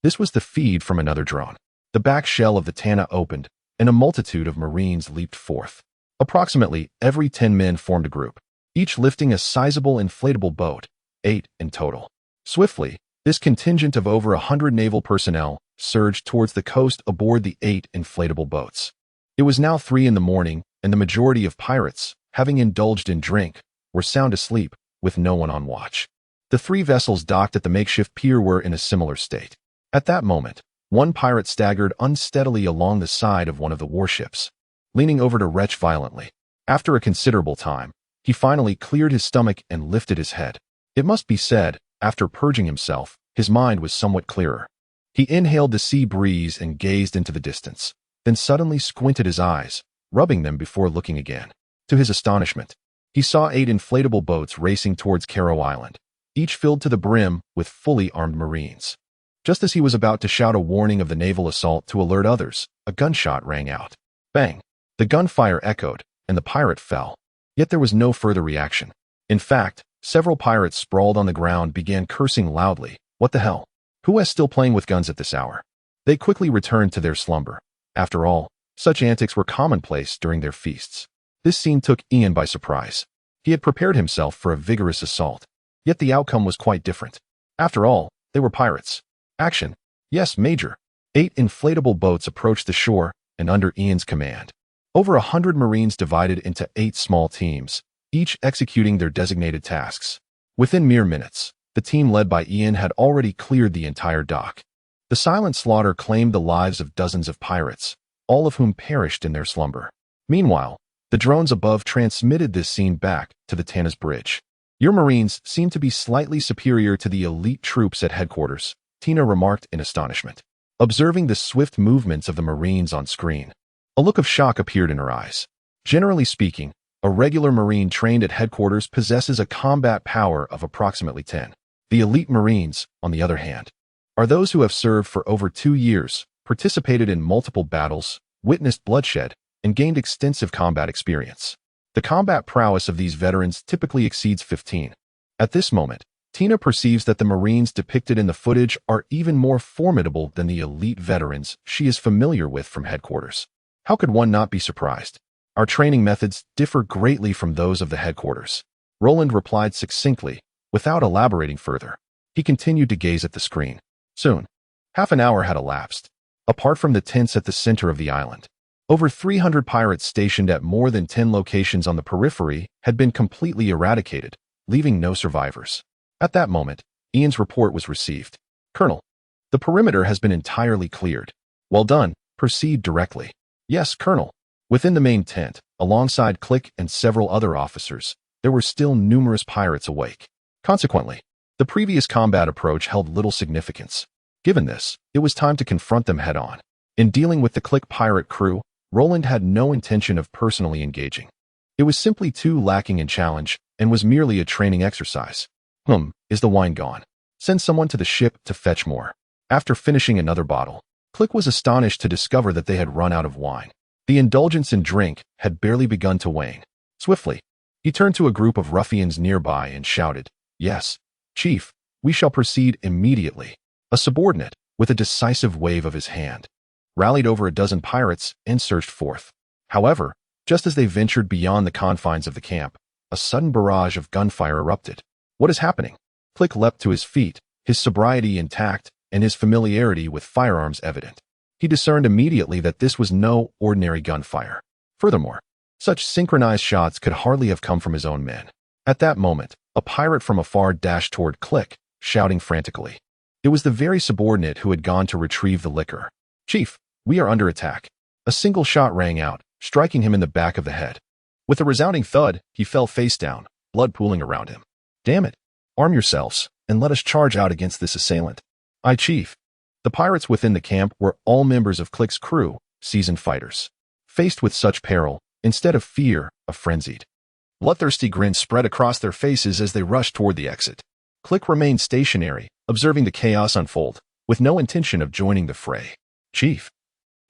this was the feed from another drone. The back shell of the Tana opened, and a multitude of Marines leaped forth. Approximately every 10 men formed a group, each lifting a sizable inflatable boat, 8 in total. Swiftly, this contingent of over 100 naval personnel surged towards the coast aboard the 8 inflatable boats. It was now 3 in the morning, and the majority of pirates, having indulged in drink, were sound asleep, with no one on watch. The 3 vessels docked at the makeshift pier were in a similar state. At that moment, One pirate staggered unsteadily along the side of one of the warships, leaning over to retch violently. After a considerable time, he finally cleared his stomach and lifted his head. It must be said, after purging himself, his mind was somewhat clearer. He inhaled the sea breeze and gazed into the distance, then suddenly squinted his eyes, rubbing them before looking again. To his astonishment, he saw 8 inflatable boats racing towards Caro Island, each filled to the brim with fully armed Marines. Just as he was about to shout a warning of the naval assault to alert others, a gunshot rang out. Bang! The gunfire echoed, and the pirate fell. Yet there was no further reaction. In fact, several pirates sprawled on the ground began cursing loudly. What the hell? Who is still playing with guns at this hour? They quickly returned to their slumber. After all, such antics were commonplace during their feasts. This scene took Ian by surprise. He had prepared himself for a vigorous assault. Yet the outcome was quite different. After all, they were pirates. Action. Yes, Major. 8 inflatable boats approached the shore, and under Ian's command. Over 100 Marines divided into 8 small teams, each executing their designated tasks. Within mere minutes, the team led by Ian had already cleared the entire dock. The silent slaughter claimed the lives of dozens of pirates, all of whom perished in their slumber. Meanwhile, the drones above transmitted this scene back to the Tana's bridge. Your Marines seem to be slightly superior to the elite troops at headquarters, Tina remarked in astonishment, observing the swift movements of the Marines on screen. A look of shock appeared in her eyes. Generally speaking, a regular Marine trained at headquarters possesses a combat power of approximately 10. The elite Marines, on the other hand, are those who have served for over 2 years, participated in multiple battles, witnessed bloodshed, and gained extensive combat experience. The combat prowess of these veterans typically exceeds 15. At this moment, Tina perceives that the Marines depicted in the footage are even more formidable than the elite veterans she is familiar with from headquarters. How could one not be surprised? Our training methods differ greatly from those of the headquarters. Roland replied succinctly, without elaborating further. He continued to gaze at the screen. Soon, half an hour had elapsed. Apart from the tents at the center of the island, over 300 pirates stationed at more than 10 locations on the periphery had been completely eradicated, leaving no survivors. At that moment, Ian's report was received. Colonel, the perimeter has been entirely cleared. Well done, proceed directly. Yes, Colonel. Within the main tent, alongside Click and several other officers, there were still numerous pirates awake. Consequently, the previous combat approach held little significance. Given this, it was time to confront them head-on. In dealing with the Click pirate crew, Roland had no intention of personally engaging. It was simply too lacking in challenge and was merely a training exercise. Is the wine gone? Send someone to the ship to fetch more. After finishing another bottle, Click was astonished to discover that they had run out of wine. The indulgence in drink had barely begun to wane. Swiftly, he turned to a group of ruffians nearby and shouted, "Yes, Chief, we shall proceed immediately." A subordinate, with a decisive wave of his hand, rallied over a dozen pirates and surged forth. However, just as they ventured beyond the confines of the camp, a sudden barrage of gunfire erupted. What is happening? Click leapt to his feet, his sobriety intact and his familiarity with firearms evident. He discerned immediately that this was no ordinary gunfire. Furthermore, such synchronized shots could hardly have come from his own men. At that moment, a pirate from afar dashed toward Click, shouting frantically. It was the very subordinate who had gone to retrieve the liquor. "Chief, we are under attack." A single shot rang out, striking him in the back of the head. With a resounding thud, he fell face down, blood pooling around him. "Damn it! Arm yourselves, and let us charge out against this assailant." "Aye, Chief." The pirates within the camp were all members of Click's crew, seasoned fighters. Faced with such peril, instead of fear, a frenzied, bloodthirsty grin spread across their faces as they rushed toward the exit. Click remained stationary, observing the chaos unfold, with no intention of joining the fray. "Chief,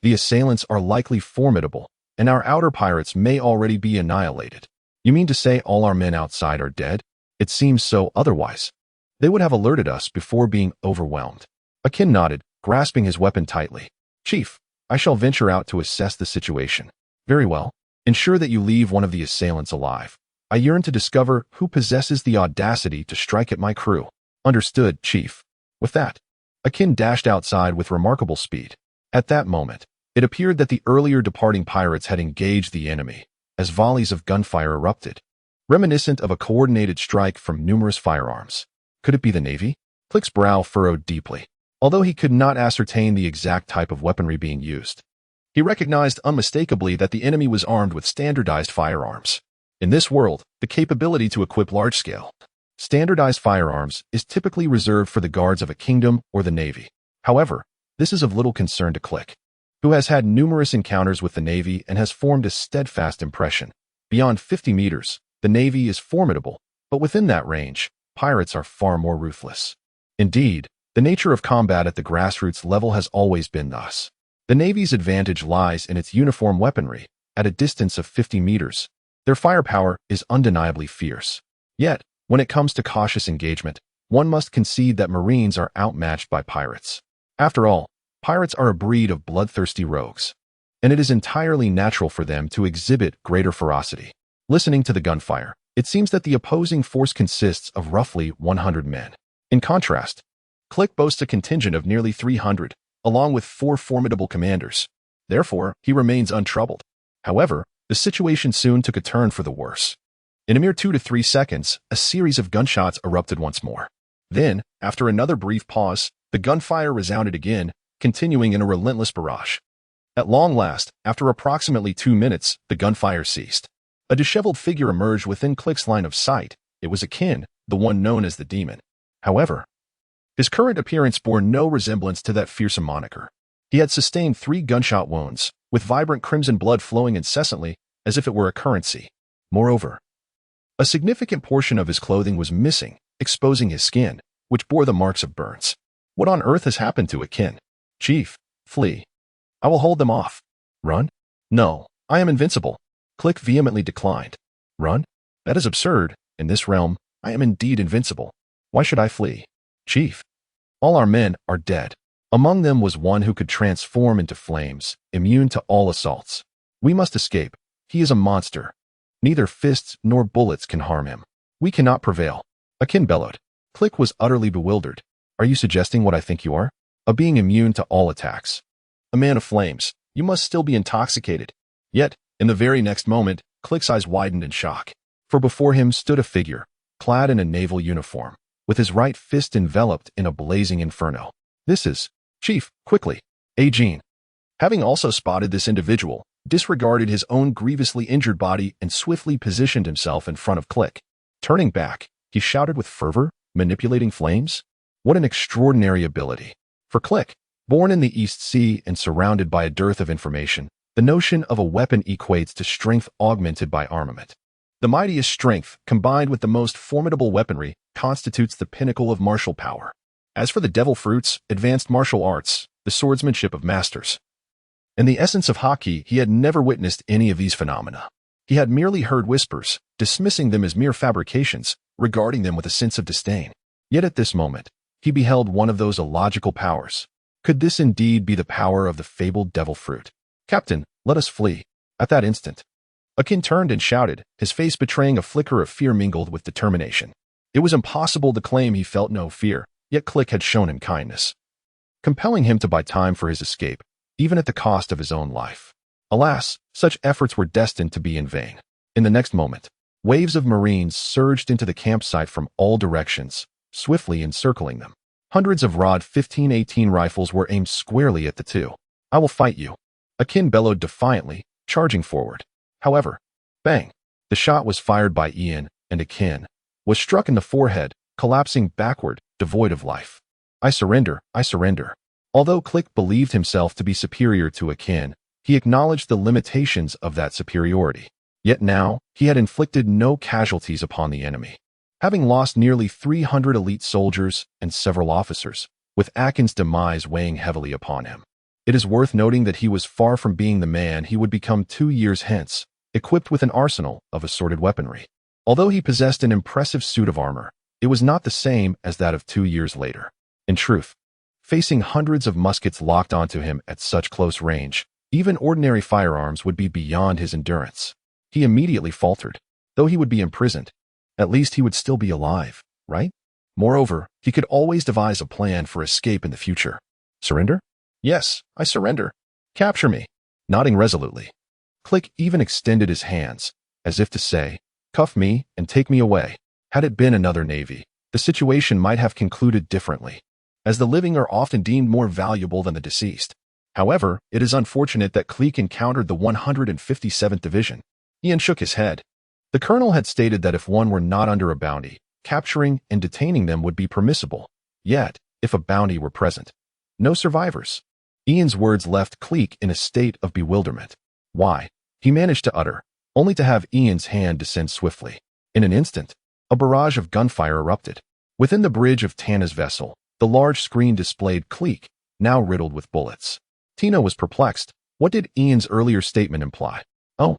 the assailants are likely formidable, and our outer pirates may already be annihilated. You mean to say all our men outside are dead? It seems so otherwise. They would have alerted us before being overwhelmed." Akin nodded, grasping his weapon tightly. "Chief, I shall venture out to assess the situation." "Very well. Ensure that you leave one of the assailants alive. I yearn to discover who possesses the audacity to strike at my crew." "Understood, Chief." With that, Akin dashed outside with remarkable speed. At that moment, it appeared that the earlier departing pirates had engaged the enemy, as volleys of gunfire erupted, reminiscent of a coordinated strike from numerous firearms. Could it be the Navy? Click's brow furrowed deeply. Although he could not ascertain the exact type of weaponry being used, he recognized unmistakably that the enemy was armed with standardized firearms. In this world, the capability to equip large-scale, standardized firearms is typically reserved for the guards of a kingdom or the Navy. However, this is of little concern to Click, who has had numerous encounters with the Navy and has formed a steadfast impression. Beyond 50 meters, the Navy is formidable, but within that range, pirates are far more ruthless. Indeed, the nature of combat at the grassroots level has always been thus. The Navy's advantage lies in its uniform weaponry. At a distance of 50 meters, their firepower is undeniably fierce. Yet, when it comes to cautious engagement, one must concede that Marines are outmatched by pirates. After all, pirates are a breed of bloodthirsty rogues, and it is entirely natural for them to exhibit greater ferocity. Listening to the gunfire, it seems that the opposing force consists of roughly 100 men. In contrast, Click boasts a contingent of nearly 300, along with 4 formidable commanders. Therefore, he remains untroubled. However, the situation soon took a turn for the worse. In a mere 2 to 3 seconds, a series of gunshots erupted once more. Then, after another brief pause, the gunfire resounded again, continuing in a relentless barrage. At long last, after approximately 2 minutes, the gunfire ceased. A disheveled figure emerged within Click's line of sight. It was akin, the one known as the Demon. However, his current appearance bore no resemblance to that fearsome moniker. He had sustained 3 gunshot wounds, with vibrant crimson blood flowing incessantly, as if it were a currency. Moreover, a significant portion of his clothing was missing, exposing his skin, which bore the marks of burns. What on earth has happened to Akin? Chief, flee. I will hold them off. Run? No, I am invincible. Click vehemently declined. Run? That is absurd. In this realm, I am indeed invincible. Why should I flee? Chief, all our men are dead. Among them was one who could transform into flames, immune to all assaults. We must escape. He is a monster. Neither fists nor bullets can harm him. We cannot prevail. Akin bellowed. Click was utterly bewildered. Are you suggesting what I think you are? A being immune to all attacks. A man of flames. You must still be intoxicated. Yet, in the very next moment, Click's eyes widened in shock. For before him stood a figure, clad in a naval uniform, with his right fist enveloped in a blazing inferno. This is Chief, quickly. Jean. Having also spotted this individual, disregarded his own grievously injured body and swiftly positioned himself in front of Click. Turning back, he shouted with fervor, manipulating flames? What an extraordinary ability. For Click, born in the East Sea and surrounded by a dearth of information, the notion of a weapon equates to strength augmented by armament. The mightiest strength, combined with the most formidable weaponry, constitutes the pinnacle of martial power. As for the devil fruits, advanced martial arts, the swordsmanship of masters, in the essence of hockey, he had never witnessed any of these phenomena. He had merely heard whispers, dismissing them as mere fabrications, regarding them with a sense of disdain. Yet at this moment, he beheld one of those illogical powers. Could this indeed be the power of the fabled devil fruit? Captain, let us flee. At that instant, Akin turned and shouted, his face betraying a flicker of fear mingled with determination. It was impossible to claim he felt no fear, yet Click had shown him kindness, compelling him to buy time for his escape, even at the cost of his own life. Alas, such efforts were destined to be in vain. In the next moment, waves of Marines surged into the campsite from all directions, swiftly encircling them. Hundreds of Rod 1518 rifles were aimed squarely at the two. I will fight you. Akin bellowed defiantly, charging forward. However, bang! The shot was fired by Ian, and Akin was struck in the forehead, collapsing backward, devoid of life. I surrender, I surrender. Although Click believed himself to be superior to Akin, he acknowledged the limitations of that superiority. Yet now, he had inflicted no casualties upon the enemy, having lost nearly 300 elite soldiers and several officers, with Akin's demise weighing heavily upon him. It is worth noting that he was far from being the man he would become 2 years hence, equipped with an arsenal of assorted weaponry. Although he possessed an impressive suit of armor, it was not the same as that of 2 years later. In truth, facing hundreds of muskets locked onto him at such close range, even ordinary firearms would be beyond his endurance. He immediately faltered. Though he would be imprisoned, at least he would still be alive, right? Moreover, he could always devise a plan for escape in the future. Surrender? Yes, I surrender. Capture me. Nodding resolutely, Click even extended his hands, as if to say, cuff me and take me away. Had it been another navy, the situation might have concluded differently. as the living are often deemed more valuable than the deceased. However, it is unfortunate that Clique encountered the 157th Division. Ian shook his head. The colonel had stated that if one were not under a bounty, capturing and detaining them would be permissible. Yet, if a bounty were present, no survivors. Ian's words left Clique in a state of bewilderment. Why? He managed to utter, only to have Ian's hand descend swiftly. In an instant, a barrage of gunfire erupted. Within the bridge of Tana's vessel, the large screen displayed Clique, now riddled with bullets. Tina was perplexed. What did Ian's earlier statement imply? Oh,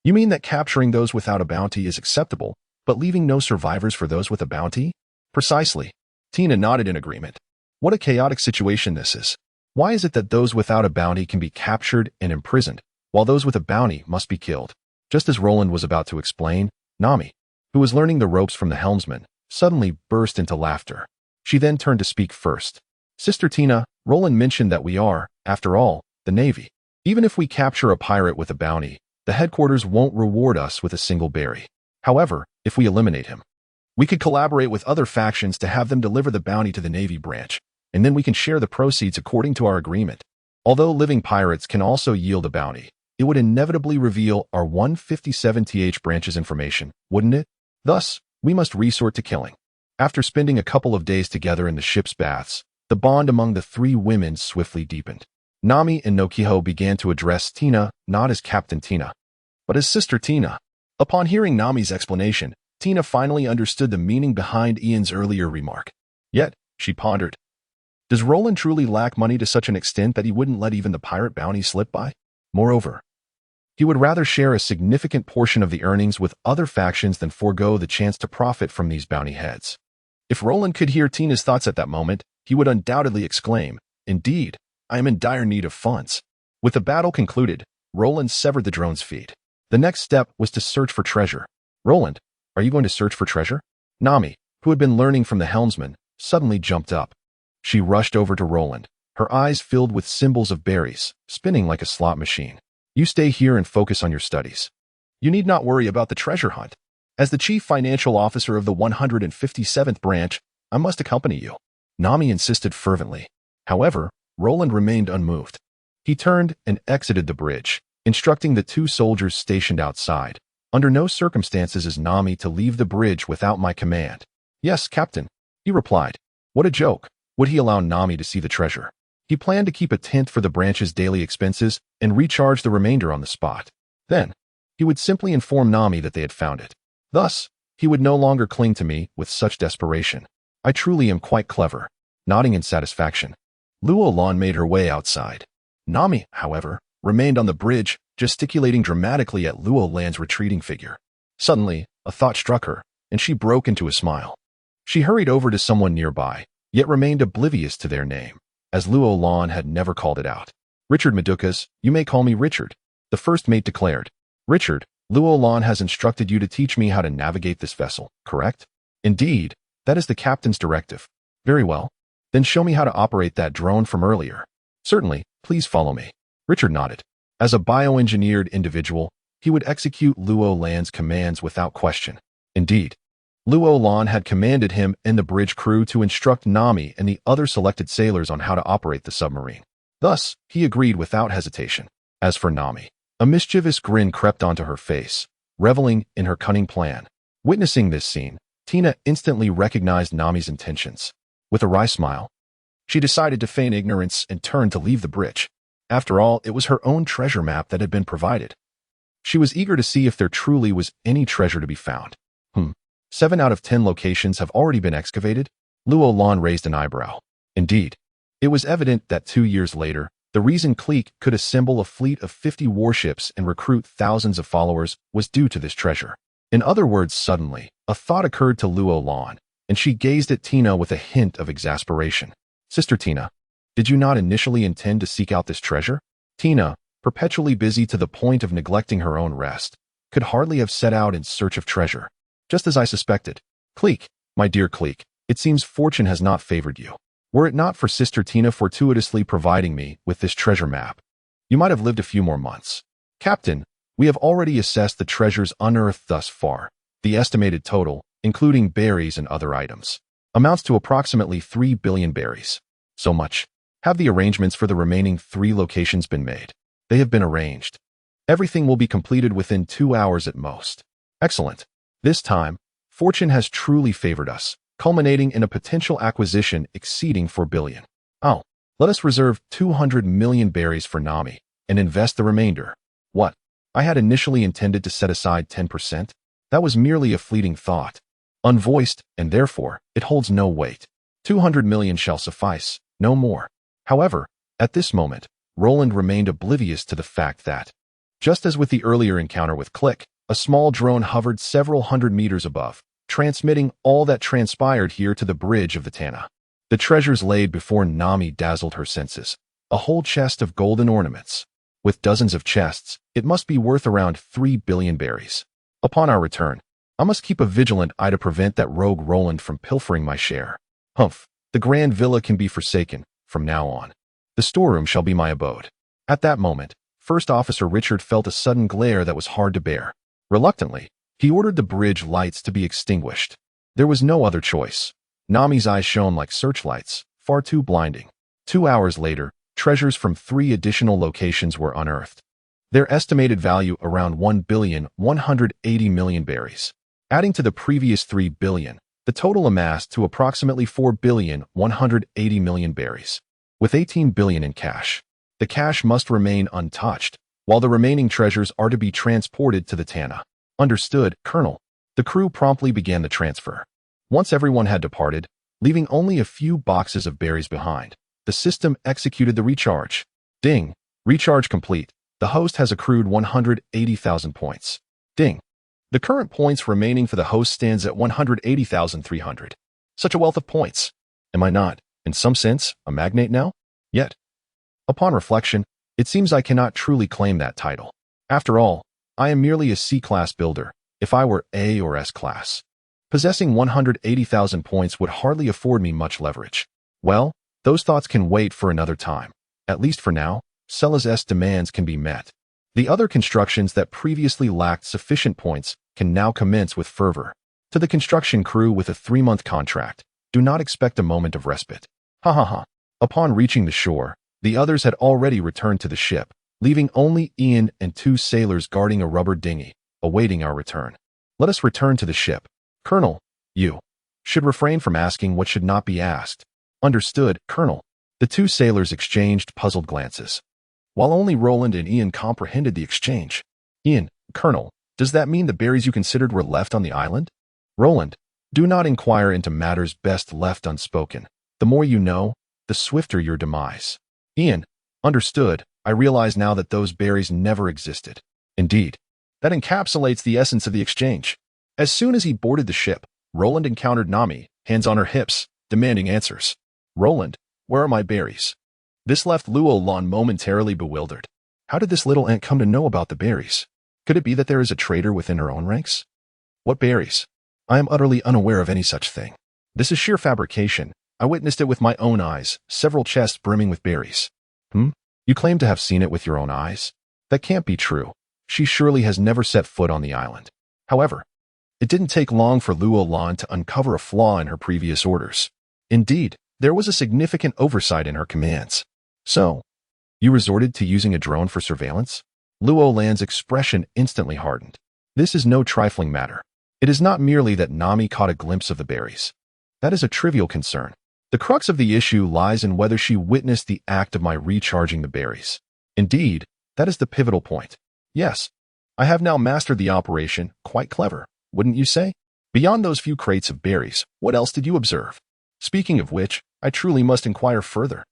you mean that capturing those without a bounty is acceptable, but leaving no survivors for those with a bounty? Precisely. Tina nodded in agreement. What a chaotic situation this is. Why is it that those without a bounty can be captured and imprisoned, while those with a bounty must be killed? Just as Roland was about to explain, Nami, who was learning the ropes from the helmsman, suddenly burst into laughter. She then turned to speak first. Sister Tina, Roland mentioned that we are, after all, the Navy. Even if we capture a pirate with a bounty, the headquarters won't reward us with a single berry. However, if we eliminate him, we could collaborate with other factions to have them deliver the bounty to the Navy branch, and then we can share the proceeds according to our agreement. Although living pirates can also yield a bounty, it would inevitably reveal our 157th branch's information, wouldn't it? Thus, we must resort to killing. After spending a couple of days together in the ship's baths, the bond among the three women swiftly deepened. Nami and Nojiko began to address Tina not as Captain Tina, but as Sister Tina. Upon hearing Nami's explanation, Tina finally understood the meaning behind Ian's earlier remark. Yet, she pondered. Does Roland truly lack money to such an extent that he wouldn't let even the pirate bounty slip by? Moreover, he would rather share a significant portion of the earnings with other factions than forego the chance to profit from these bounty heads. If Roland could hear Tina's thoughts at that moment, he would undoubtedly exclaim, "Indeed, I am in dire need of funds." With the battle concluded, Roland severed the drone's feet. The next step was to search for treasure. Roland, are you going to search for treasure? Nami, who had been learning from the helmsman, suddenly jumped up. She rushed over to Roland, her eyes filled with symbols of berries, spinning like a slot machine. You stay here and focus on your studies. You need not worry about the treasure hunt. As the chief financial officer of the 157th branch, I must accompany you. Nami insisted fervently. However, Roland remained unmoved. He turned and exited the bridge, instructing the two soldiers stationed outside. Under no circumstances is Nami to leave the bridge without my command. Yes, Captain, he replied. What a joke. Would he allow Nami to see the treasure? He planned to keep a tenth for the branch's daily expenses and recharge the remainder on the spot. Then, he would simply inform Nami that they had found it. Thus, he would no longer cling to me with such desperation. I truly am quite clever. Nodding in satisfaction, Roland made her way outside. Nami, however, remained on the bridge, gesticulating dramatically at Roland's retreating figure. Suddenly, a thought struck her, and she broke into a smile. She hurried over to someone nearby, yet remained oblivious to their name, as Roland had never called it out. Richard Meducas, you may call me Richard, the first mate declared. Richard, Roland has instructed you to teach me how to navigate this vessel, correct? Indeed, that is the captain's directive. Very well. Then show me how to operate that drone from earlier. Certainly, please follow me. Richard nodded. As a bioengineered individual, he would execute Roland's commands without question. Indeed, Roland had commanded him and the bridge crew to instruct Nami and the other selected sailors on how to operate the submarine. Thus, he agreed without hesitation. As for Nami, a mischievous grin crept onto her face, reveling in her cunning plan. Witnessing this scene, Tina instantly recognized Nami's intentions. With a wry smile, she decided to feign ignorance and turned to leave the bridge. After all, it was her own treasure map that had been provided. She was eager to see if there truly was any treasure to be found. 7 out of 10 locations have already been excavated? Roland raised an eyebrow. Indeed, it was evident that 2 years later, the reason Clique could assemble a fleet of 50 warships and recruit thousands of followers was due to this treasure. In other words, suddenly, a thought occurred to Roland, and she gazed at Tina with a hint of exasperation. Sister Tina, did you not initially intend to seek out this treasure? Tina, perpetually busy to the point of neglecting her own rest, could hardly have set out in search of treasure. Just as I suspected. Clique, my dear Clique, it seems fortune has not favored you. Were it not for Sister Tina fortuitously providing me with this treasure map, you might have lived a few more months. Captain, we have already assessed the treasures unearthed thus far, the estimated total, including berries and other items. amounts to approximately 3 billion berries. So much. Have the arrangements for the remaining 3 locations been made? They have been arranged. Everything will be completed within 2 hours at most. Excellent. This time, fortune has truly favored us, culminating in a potential acquisition exceeding 4 billion. Oh, let us reserve 200 million berries for Nami and invest the remainder. What? I had initially intended to set aside 10%. That was merely a fleeting thought, unvoiced, and therefore, it holds no weight. 200 million shall suffice, no more. However, at this moment, Roland remained oblivious to the fact that, just as with the earlier encounter with Click, a small drone hovered several hundred meters above, transmitting all that transpired here to the bridge of the Tana. The treasures laid before Nami dazzled her senses. A whole chest of golden ornaments. With dozens of chests, it must be worth around 3 billion berries. Upon our return, I must keep a vigilant eye to prevent that rogue Roland from pilfering my share. Humph, the grand villa can be forsaken, from now on. The storeroom shall be my abode. At that moment, First Officer Richard felt a sudden glare that was hard to bear. Reluctantly, he ordered the bridge lights to be extinguished. There was no other choice. Nami's eyes shone like searchlights, far too blinding. 2 hours later, treasures from 3 additional locations were unearthed. Their estimated value around 1,180 million berries. Adding to the previous 3 billion, the total amassed to approximately 4,180 million berries. With 18 billion in cash, the cash must remain untouched, while the remaining treasures are to be transported to the Tana. Understood, Colonel. The crew promptly began the transfer. Once everyone had departed, leaving only a few boxes of berries behind, the system executed the recharge. Ding. Recharge complete. The host has accrued 180,000 points. Ding. The current points remaining for the host stands at 180,300. Such a wealth of points. Am I not, in some sense, a magnate now? Yet. Upon reflection, it seems I cannot truly claim that title. After all, I am merely a C-class builder, if I were A or S-class. Possessing 180,000 points would hardly afford me much leverage. Well, those thoughts can wait for another time. At least for now, Cella's S demands can be met. The other constructions that previously lacked sufficient points can now commence with fervor. To the construction crew with a 3-month contract, do not expect a moment of respite. Ha ha ha. Upon reaching the shore, the others had already returned to the ship, leaving only Ian and 2 sailors guarding a rubber dinghy, awaiting our return. Let us return to the ship. Colonel, you should refrain from asking what should not be asked. Understood, Colonel. The 2 sailors exchanged puzzled glances. While only Roland and Ian comprehended the exchange. Ian, Colonel, does that mean the berries you considered were left on the island? Roland, do not inquire into matters best left unspoken. The more you know, the swifter your demise. Ian, understood. I realize now that those berries never existed. Indeed, that encapsulates the essence of the exchange. As soon as he boarded the ship, Roland encountered Nami, hands on her hips, demanding answers. Roland, where are my berries? This left Roland momentarily bewildered. How did this little ant come to know about the berries? Could it be that there is a traitor within her own ranks? What berries? I am utterly unaware of any such thing. This is sheer fabrication. I witnessed it with my own eyes, several chests brimming with berries. You claim to have seen it with your own eyes? That can't be true. She surely has never set foot on the island. However, it didn't take long for Roland to uncover a flaw in her previous orders. Indeed, there was a significant oversight in her commands. So, you resorted to using a drone for surveillance? Roland's expression instantly hardened. This is no trifling matter. It is not merely that Nami caught a glimpse of the berries. That is a trivial concern. The crux of the issue lies in whether she witnessed the act of my recharging the berries. Indeed, that is the pivotal point. Yes, I have now mastered the operation. Quite clever, wouldn't you say? Beyond those few crates of berries, what else did you observe? Speaking of which, I truly must inquire further.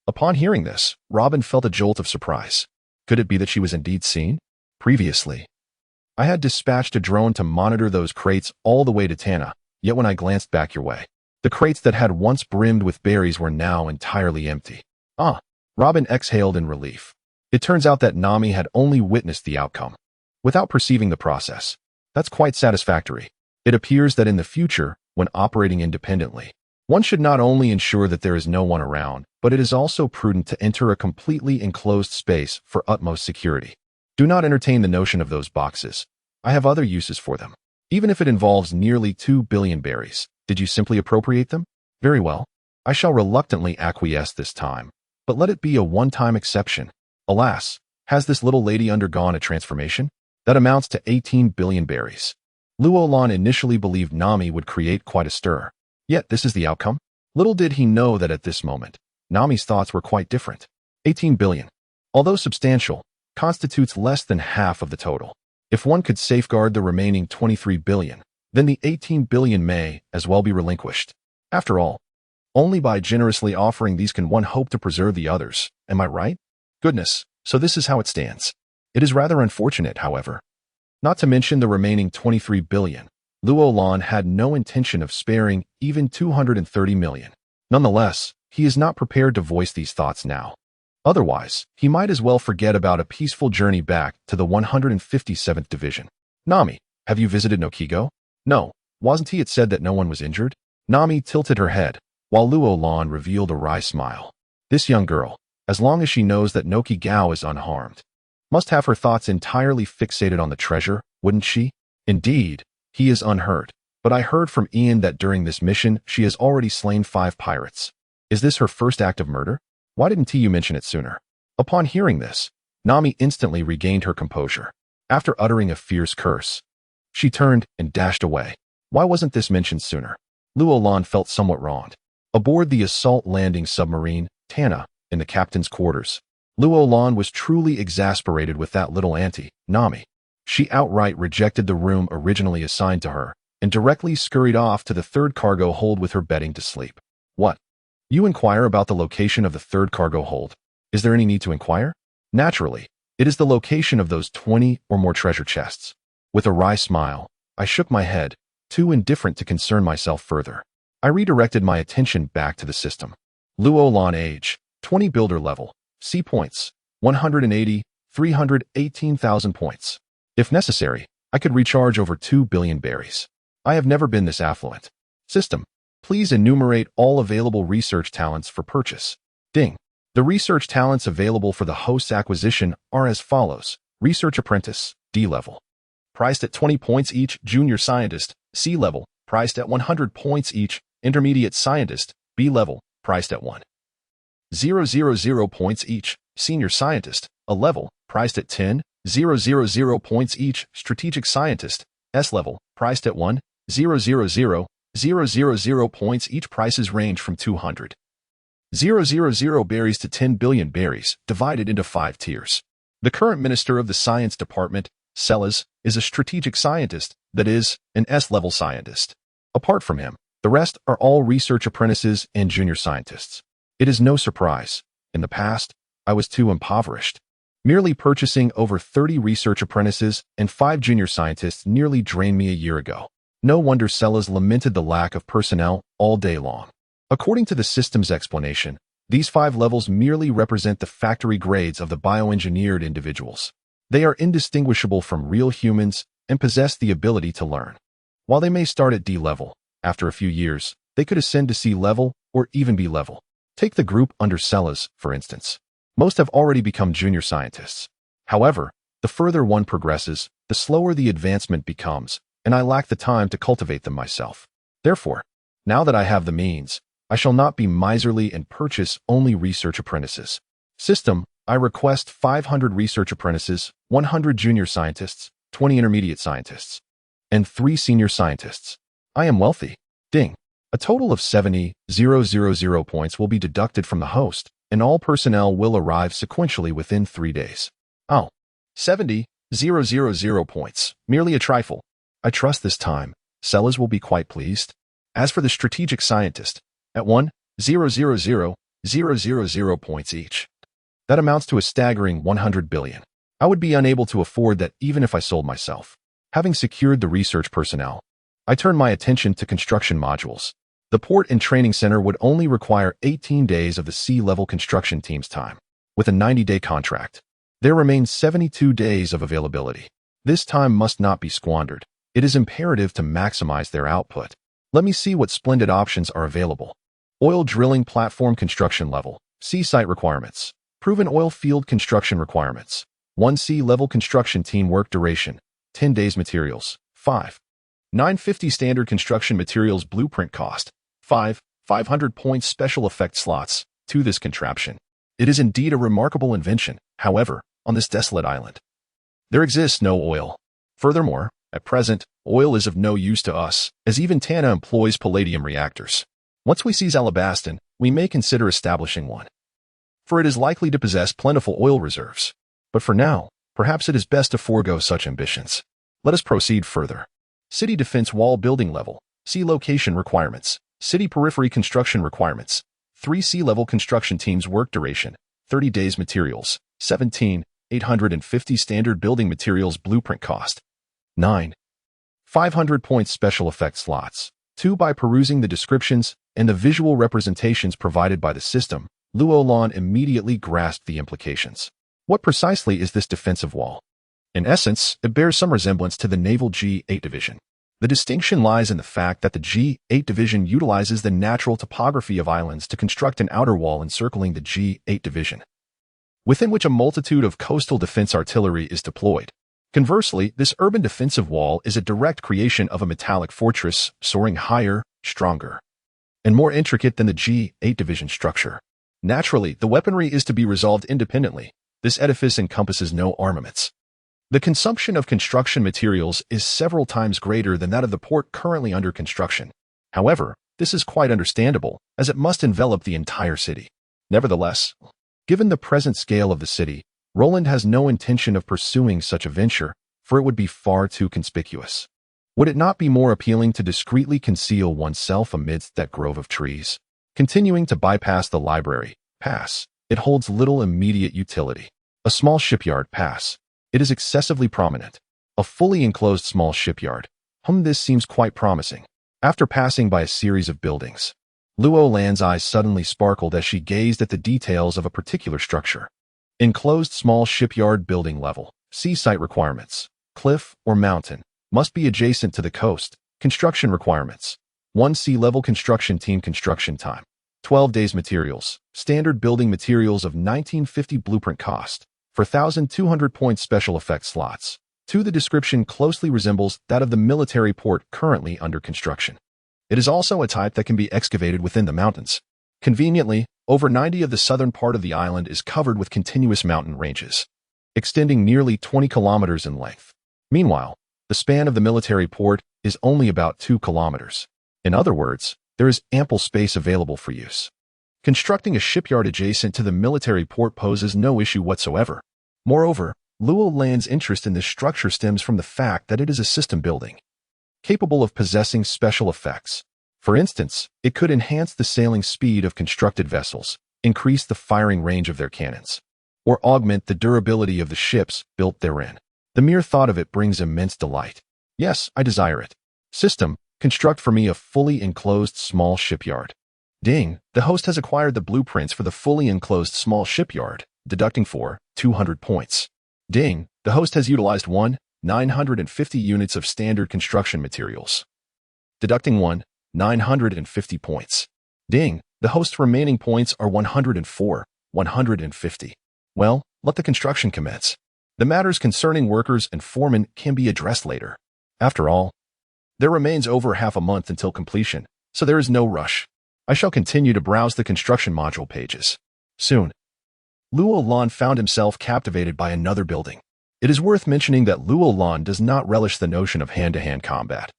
Upon hearing this, Robin felt a jolt of surprise. Could it be that she was indeed seen? Previously, I had dispatched a drone to monitor those crates all the way to Tana, yet when I glanced back your way, the crates that had once brimmed with berries were now entirely empty. Robin exhaled in relief. It turns out that Nami had only witnessed the outcome, without perceiving the process. That's quite satisfactory. It appears that in the future, when operating independently, one should not only ensure that there is no one around, but it is also prudent to enter a completely enclosed space for utmost security. Do not entertain the notion of those boxes. I have other uses for them. Even if it involves nearly 2 billion berries, Did you simply appropriate them? Very well. I shall reluctantly acquiesce this time, but let it be a one-time exception. Alas, has this little lady undergone a transformation? That amounts to 18 billion berries. Roland initially believed Nami would create quite a stir. Yet this is the outcome? Little did he know that at this moment, Nami's thoughts were quite different. 18 billion, although substantial, constitutes less than half of the total. If one could safeguard the remaining 23 billion, then the 18 billion may as well be relinquished. After all, only by generously offering these can one hope to preserve the others. Am I right? Goodness, so this is how it stands. It is rather unfortunate, however. Not to mention the remaining 23 billion, Roland had no intention of sparing even 230 million. Nonetheless, he is not prepared to voice these thoughts now. Otherwise, he might as well forget about a peaceful journey back to the 157th Division. Nami, have you visited Nojiko? No, wasn't it said that no one was injured? Nami tilted her head, while Roland revealed a wry smile. This young girl, as long as she knows that Nojiko is unharmed, must have her thoughts entirely fixated on the treasure, wouldn't she? Indeed, he is unhurt, but I heard from Ian that during this mission she has already slain 5 pirates. Is this her first act of murder? Why didn't you mention it sooner? Upon hearing this, Nami instantly regained her composure. After uttering a fierce curse, she turned and dashed away. Why wasn't this mentioned sooner? Roland felt somewhat wronged. Aboard the assault landing submarine, Tana, in the captain's quarters, Roland was truly exasperated with that little auntie, Nami. She outright rejected the room originally assigned to her and directly scurried off to the third cargo hold with her bedding to sleep. What? You inquire about the location of the third cargo hold. Is there any need to inquire? Naturally, it is the location of those 20 or more treasure chests. With a wry smile, I shook my head, too indifferent to concern myself further. I redirected my attention back to the system. Roland age, 20 builder level, C points, 180, 318,000 points. If necessary, I could recharge over 2 billion berries. I have never been this affluent. System, please enumerate all available research talents for purchase. Ding. The research talents available for the host's acquisition are as follows. Research Apprentice, D level. Priced at 20 points each. Junior Scientist, C level. Priced at 100 points each. Intermediate Scientist, B level. Priced at 1,000 points each. Senior Scientist, A level. Priced at 10,000 points each. Strategic Scientist, S level. Priced at 1,000 points each. Prices range from 200,000 berries to 10 billion berries, divided into 5 tiers. The current Minister of the Science Department, Sellers, is a strategic scientist, that is, an S-level scientist. Apart from him, the rest are all research apprentices and junior scientists. It is no surprise. In the past, I was too impoverished. Merely purchasing over 30 research apprentices and 5 junior scientists nearly drained me a year ago. No wonder Sellers lamented the lack of personnel all day long. According to the system's explanation, these 5 levels merely represent the factory grades of the bioengineered individuals. They are indistinguishable from real humans and possess the ability to learn. While they may start at D level, after a few years, they could ascend to C level or even B level. Take the group under Sellers, for instance. Most have already become junior scientists. However, the further one progresses, the slower the advancement becomes, and I lack the time to cultivate them myself. Therefore, now that I have the means, I shall not be miserly and purchase only research apprentices. System, I request 500 research apprentices, 100 junior scientists, 20 intermediate scientists, and 3 senior scientists. I am wealthy. Ding. A total of 70,000 points will be deducted from the host, and all personnel will arrive sequentially within 3 days. Oh, 70,000 points. Merely a trifle. I trust this time, Sellers will be quite pleased. As for the strategic scientist, at 1,000 points each. That amounts to a staggering 100 billion. I would be unable to afford that even if I sold myself. Having secured the research personnel, I turned my attention to construction modules. The port and training center would only require 18 days of the C-level construction team's time. With a 90-day contract, there remains 72 days of availability. This time must not be squandered. It is imperative to maximize their output. Let me see what splendid options are available. Oil drilling platform construction level. C site requirements. Proven oil field construction requirements. 1 C-level construction team work duration. 10 days materials. 5. 950 standard construction materials blueprint cost. 500 points special effect slots to this contraption. It is indeed a remarkable invention. However, on this desolate island, there exists no oil. Furthermore, at present, oil is of no use to us, as even Tana employs palladium reactors. Once we seize Alabaston, we may consider establishing one, for it is likely to possess plentiful oil reserves. But for now, perhaps it is best to forego such ambitions. Let us proceed further. City defense wall building level. See location requirements. City periphery construction requirements. 3 sea-level construction teams work duration. 30 days materials. 850 standard building materials blueprint cost. 500 points special effect slots. 2 by perusing the descriptions and the visual representations provided by the system, Roland immediately grasped the implications. What precisely is this defensive wall? In essence, it bears some resemblance to the naval G8 division. The distinction lies in the fact that the G8 division utilizes the natural topography of islands to construct an outer wall encircling the G8 division, within which a multitude of coastal defense artillery is deployed. Conversely, this urban defensive wall is a direct creation of a metallic fortress soaring higher, stronger, and more intricate than the G8 division structure. Naturally, the weaponry is to be resolved independently. This edifice encompasses no armaments. The consumption of construction materials is several times greater than that of the port currently under construction. However, this is quite understandable, as it must envelop the entire city. Nevertheless, given the present scale of the city, Roland has no intention of pursuing such a venture, for it would be far too conspicuous. Would it not be more appealing to discreetly conceal oneself amidst that grove of trees? Continuing to bypass the library pass, it holds little immediate utility. A small shipyard pass. It is excessively prominent. A fully enclosed small shipyard. This seems quite promising. After passing by a series of buildings, Roland's eyes suddenly sparkled as she gazed at the details of a particular structure. Enclosed small shipyard building level. Sea site requirements. Cliff or mountain. Must be adjacent to the coast. Construction requirements. 1 sea-level construction team construction time. 12 days materials. Standard building materials of 1950 blueprint cost. For 1,200 points special effects slots. 2 The description closely resembles that of the military port currently under construction. It is also a type that can be excavated within the mountains. Conveniently, over 90 of the southern part of the island is covered with continuous mountain ranges, extending nearly 20 kilometers in length. Meanwhile, the span of the military port is only about 2 kilometers. In other words, there is ample space available for use. Constructing a shipyard adjacent to the military port poses no issue whatsoever. Moreover, Roland's interest in this structure stems from the fact that it is a system building, capable of possessing special effects. For instance, it could enhance the sailing speed of constructed vessels, increase the firing range of their cannons, or augment the durability of the ships built therein. The mere thought of it brings immense delight. Yes, I desire it. System, construct for me a fully enclosed small shipyard. Ding, the host has acquired the blueprints for the fully enclosed small shipyard, deducting 200 points. Ding, the host has utilized 950 units of standard construction materials, deducting 950 points. Ding, the host's remaining points are 150. Well, let the construction commence. The matters concerning workers and foremen can be addressed later. After all, there remains over half a month until completion, so there is no rush. I shall continue to browse the construction module pages. Soon, Roland found himself captivated by another building. It is worth mentioning that Roland does not relish the notion of hand-to-hand combat,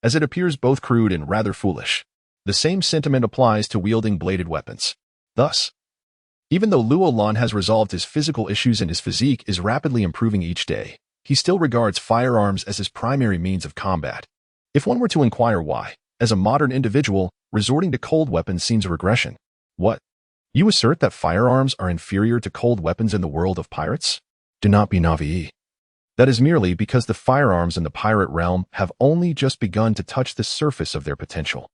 as it appears both crude and rather foolish. The same sentiment applies to wielding bladed weapons. Thus, even though Roland has resolved his physical issues and his physique is rapidly improving each day, he still regards firearms as his primary means of combat. If one were to inquire why, as a modern individual, resorting to cold weapons seems a regression. What? You assert that firearms are inferior to cold weapons in the world of pirates? Do not be naive. That is merely because the firearms in the pirate realm have only just begun to touch the surface of their potential.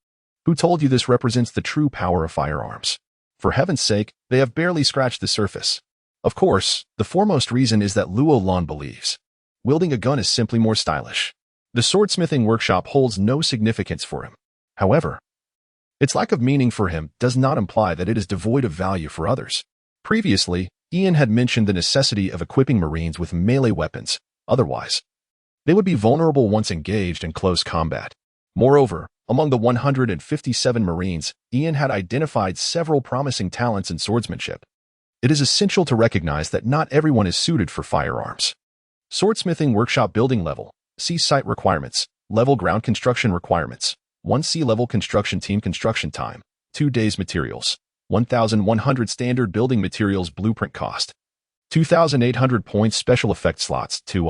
Who told you this represents the true power of firearms? For heaven's sake, they have barely scratched the surface. Of course, the foremost reason is that Roland believes wielding a gun is simply more stylish. The swordsmithing workshop holds no significance for him. However, its lack of meaning for him does not imply that it is devoid of value for others. Previously, Ian had mentioned the necessity of equipping Marines with melee weapons. Otherwise, They would be vulnerable once engaged in close combat. Moreover, among the 157 Marines, Ian had identified several promising talents in swordsmanship. It is essential to recognize that not everyone is suited for firearms. Swordsmithing workshop building level, C site requirements, level ground construction requirements, 1 sea level construction team construction time, 2 days materials, 1,100 standard building materials blueprint cost, 2,800 points special effect slots, 2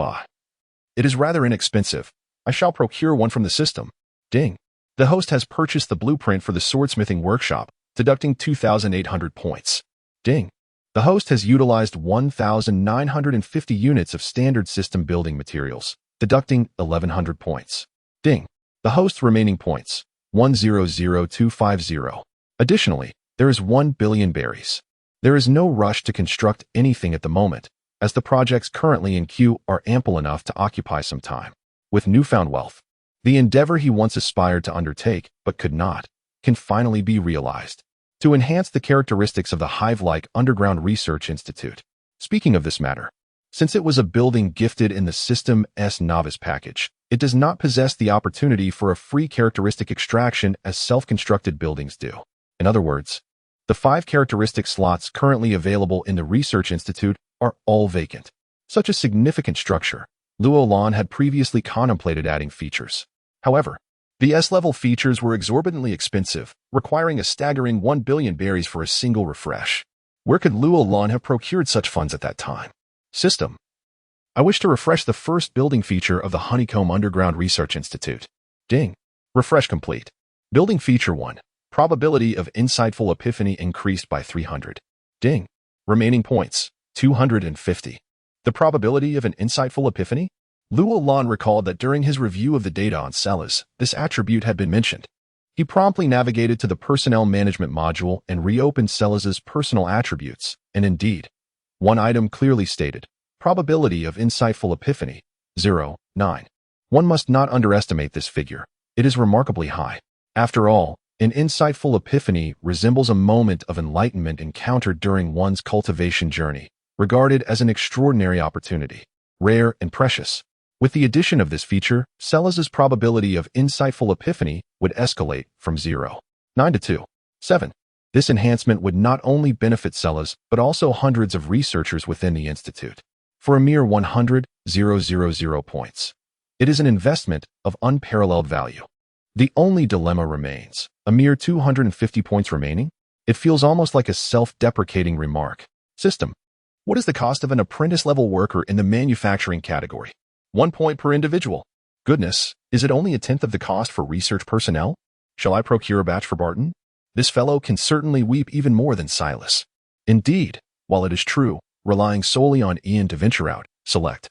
It is rather inexpensive. I shall procure one from the system. Ding. The host has purchased the blueprint for the swordsmithing workshop, deducting 2,800 points. Ding. The host has utilized 1,950 units of standard system building materials, deducting 1,100 points. Ding. The host's remaining points, 1,00250. Additionally, there is 1 billion berries. There is no rush to construct anything at the moment, as the projects currently in queue are ample enough to occupy some time. With newfound wealth, the endeavor he once aspired to undertake, but could not, can finally be realized. To enhance the characteristics of the hive-like underground research institute. Speaking of this matter, since it was a building gifted in the System S novice package, it does not possess the opportunity for a free characteristic extraction as self-constructed buildings do. In other words, the 5 characteristic slots currently available in the Research Institute are all vacant. Such a significant structure, Roland had previously contemplated adding features. However, the S-level features were exorbitantly expensive, requiring a staggering 1 billion berries for a single refresh. Where could Roland have procured such funds at that time? System. I wish to refresh the first building feature of the Honeycomb Underground Research Institute. Ding. Refresh complete. Building feature 1. Probability of insightful epiphany increased by 300. Ding. Remaining points, 250. The probability of an insightful epiphany? Roland recalled that during his review of the data on Celas, this attribute had been mentioned. He promptly navigated to the Personnel Management module and reopened Celas's personal attributes, and indeed, one item clearly stated, probability of insightful epiphany, 0.9. One must not underestimate this figure. It is remarkably high. After all, an insightful epiphany resembles a moment of enlightenment encountered during one's cultivation journey, regarded as an extraordinary opportunity, rare and precious. With the addition of this feature, Celas's probability of insightful epiphany would escalate from 0.9 to 2.7. This enhancement would not only benefit Celas, but also hundreds of researchers within the Institute. For a mere 100,000 points. It is an investment of unparalleled value. The only dilemma remains, a mere 250 points remaining? It feels almost like a self-deprecating remark. System. What is the cost of an apprentice-level worker in the manufacturing category? 1 point per individual. Goodness, is it only a tenth of the cost for research personnel? Shall I procure a batch for Barton? This fellow can certainly weep even more than Silas. Indeed, while it is true, relying solely on Ian to venture out, select,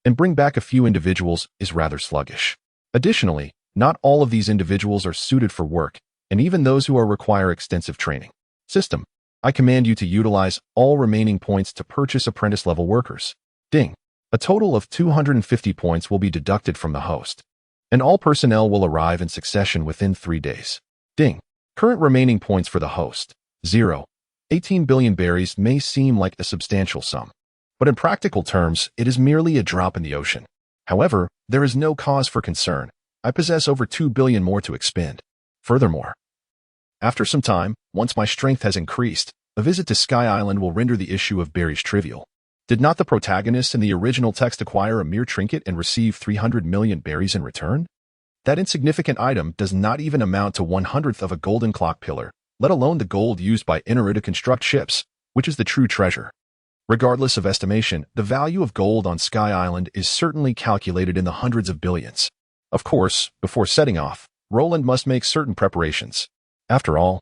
and bring back a few individuals is rather sluggish. Additionally, not all of these individuals are suited for work, and even those who require extensive training. System. I command you to utilize all remaining points to purchase apprentice-level workers. Ding. A total of 250 points will be deducted from the host, and all personnel will arrive in succession within 3 days. Ding. Current remaining points for the host, 0. 18 billion berries may seem like a substantial sum, but in practical terms, it is merely a drop in the ocean. However, there is no cause for concern. I possess over 2 billion more to expend. Furthermore, after some time, once my strength has increased, a visit to Sky Island will render the issue of berries trivial. Did not the protagonist in the original text acquire a mere trinket and receive 300 million berries in return? That insignificant item does not even amount to 1/100th of a golden clock pillar, let alone the gold used by Inari to construct ships, which is the true treasure. Regardless of estimation, the value of gold on Sky Island is certainly calculated in the hundreds of billions. Of course, before setting off, Roland must make certain preparations. After all,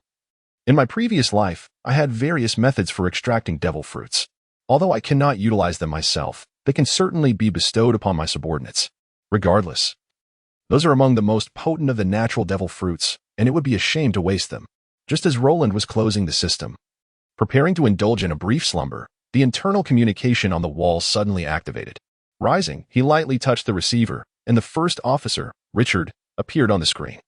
in my previous life, I had various methods for extracting devil fruits. Although I cannot utilize them myself, they can certainly be bestowed upon my subordinates. Regardless, those are among the most potent of the natural devil fruits, and it would be a shame to waste them. Just as Roland was closing the system, preparing to indulge in a brief slumber, the internal communication on the wall suddenly activated. Rising, he lightly touched the receiver, and the first officer, Richard, appeared on the screen.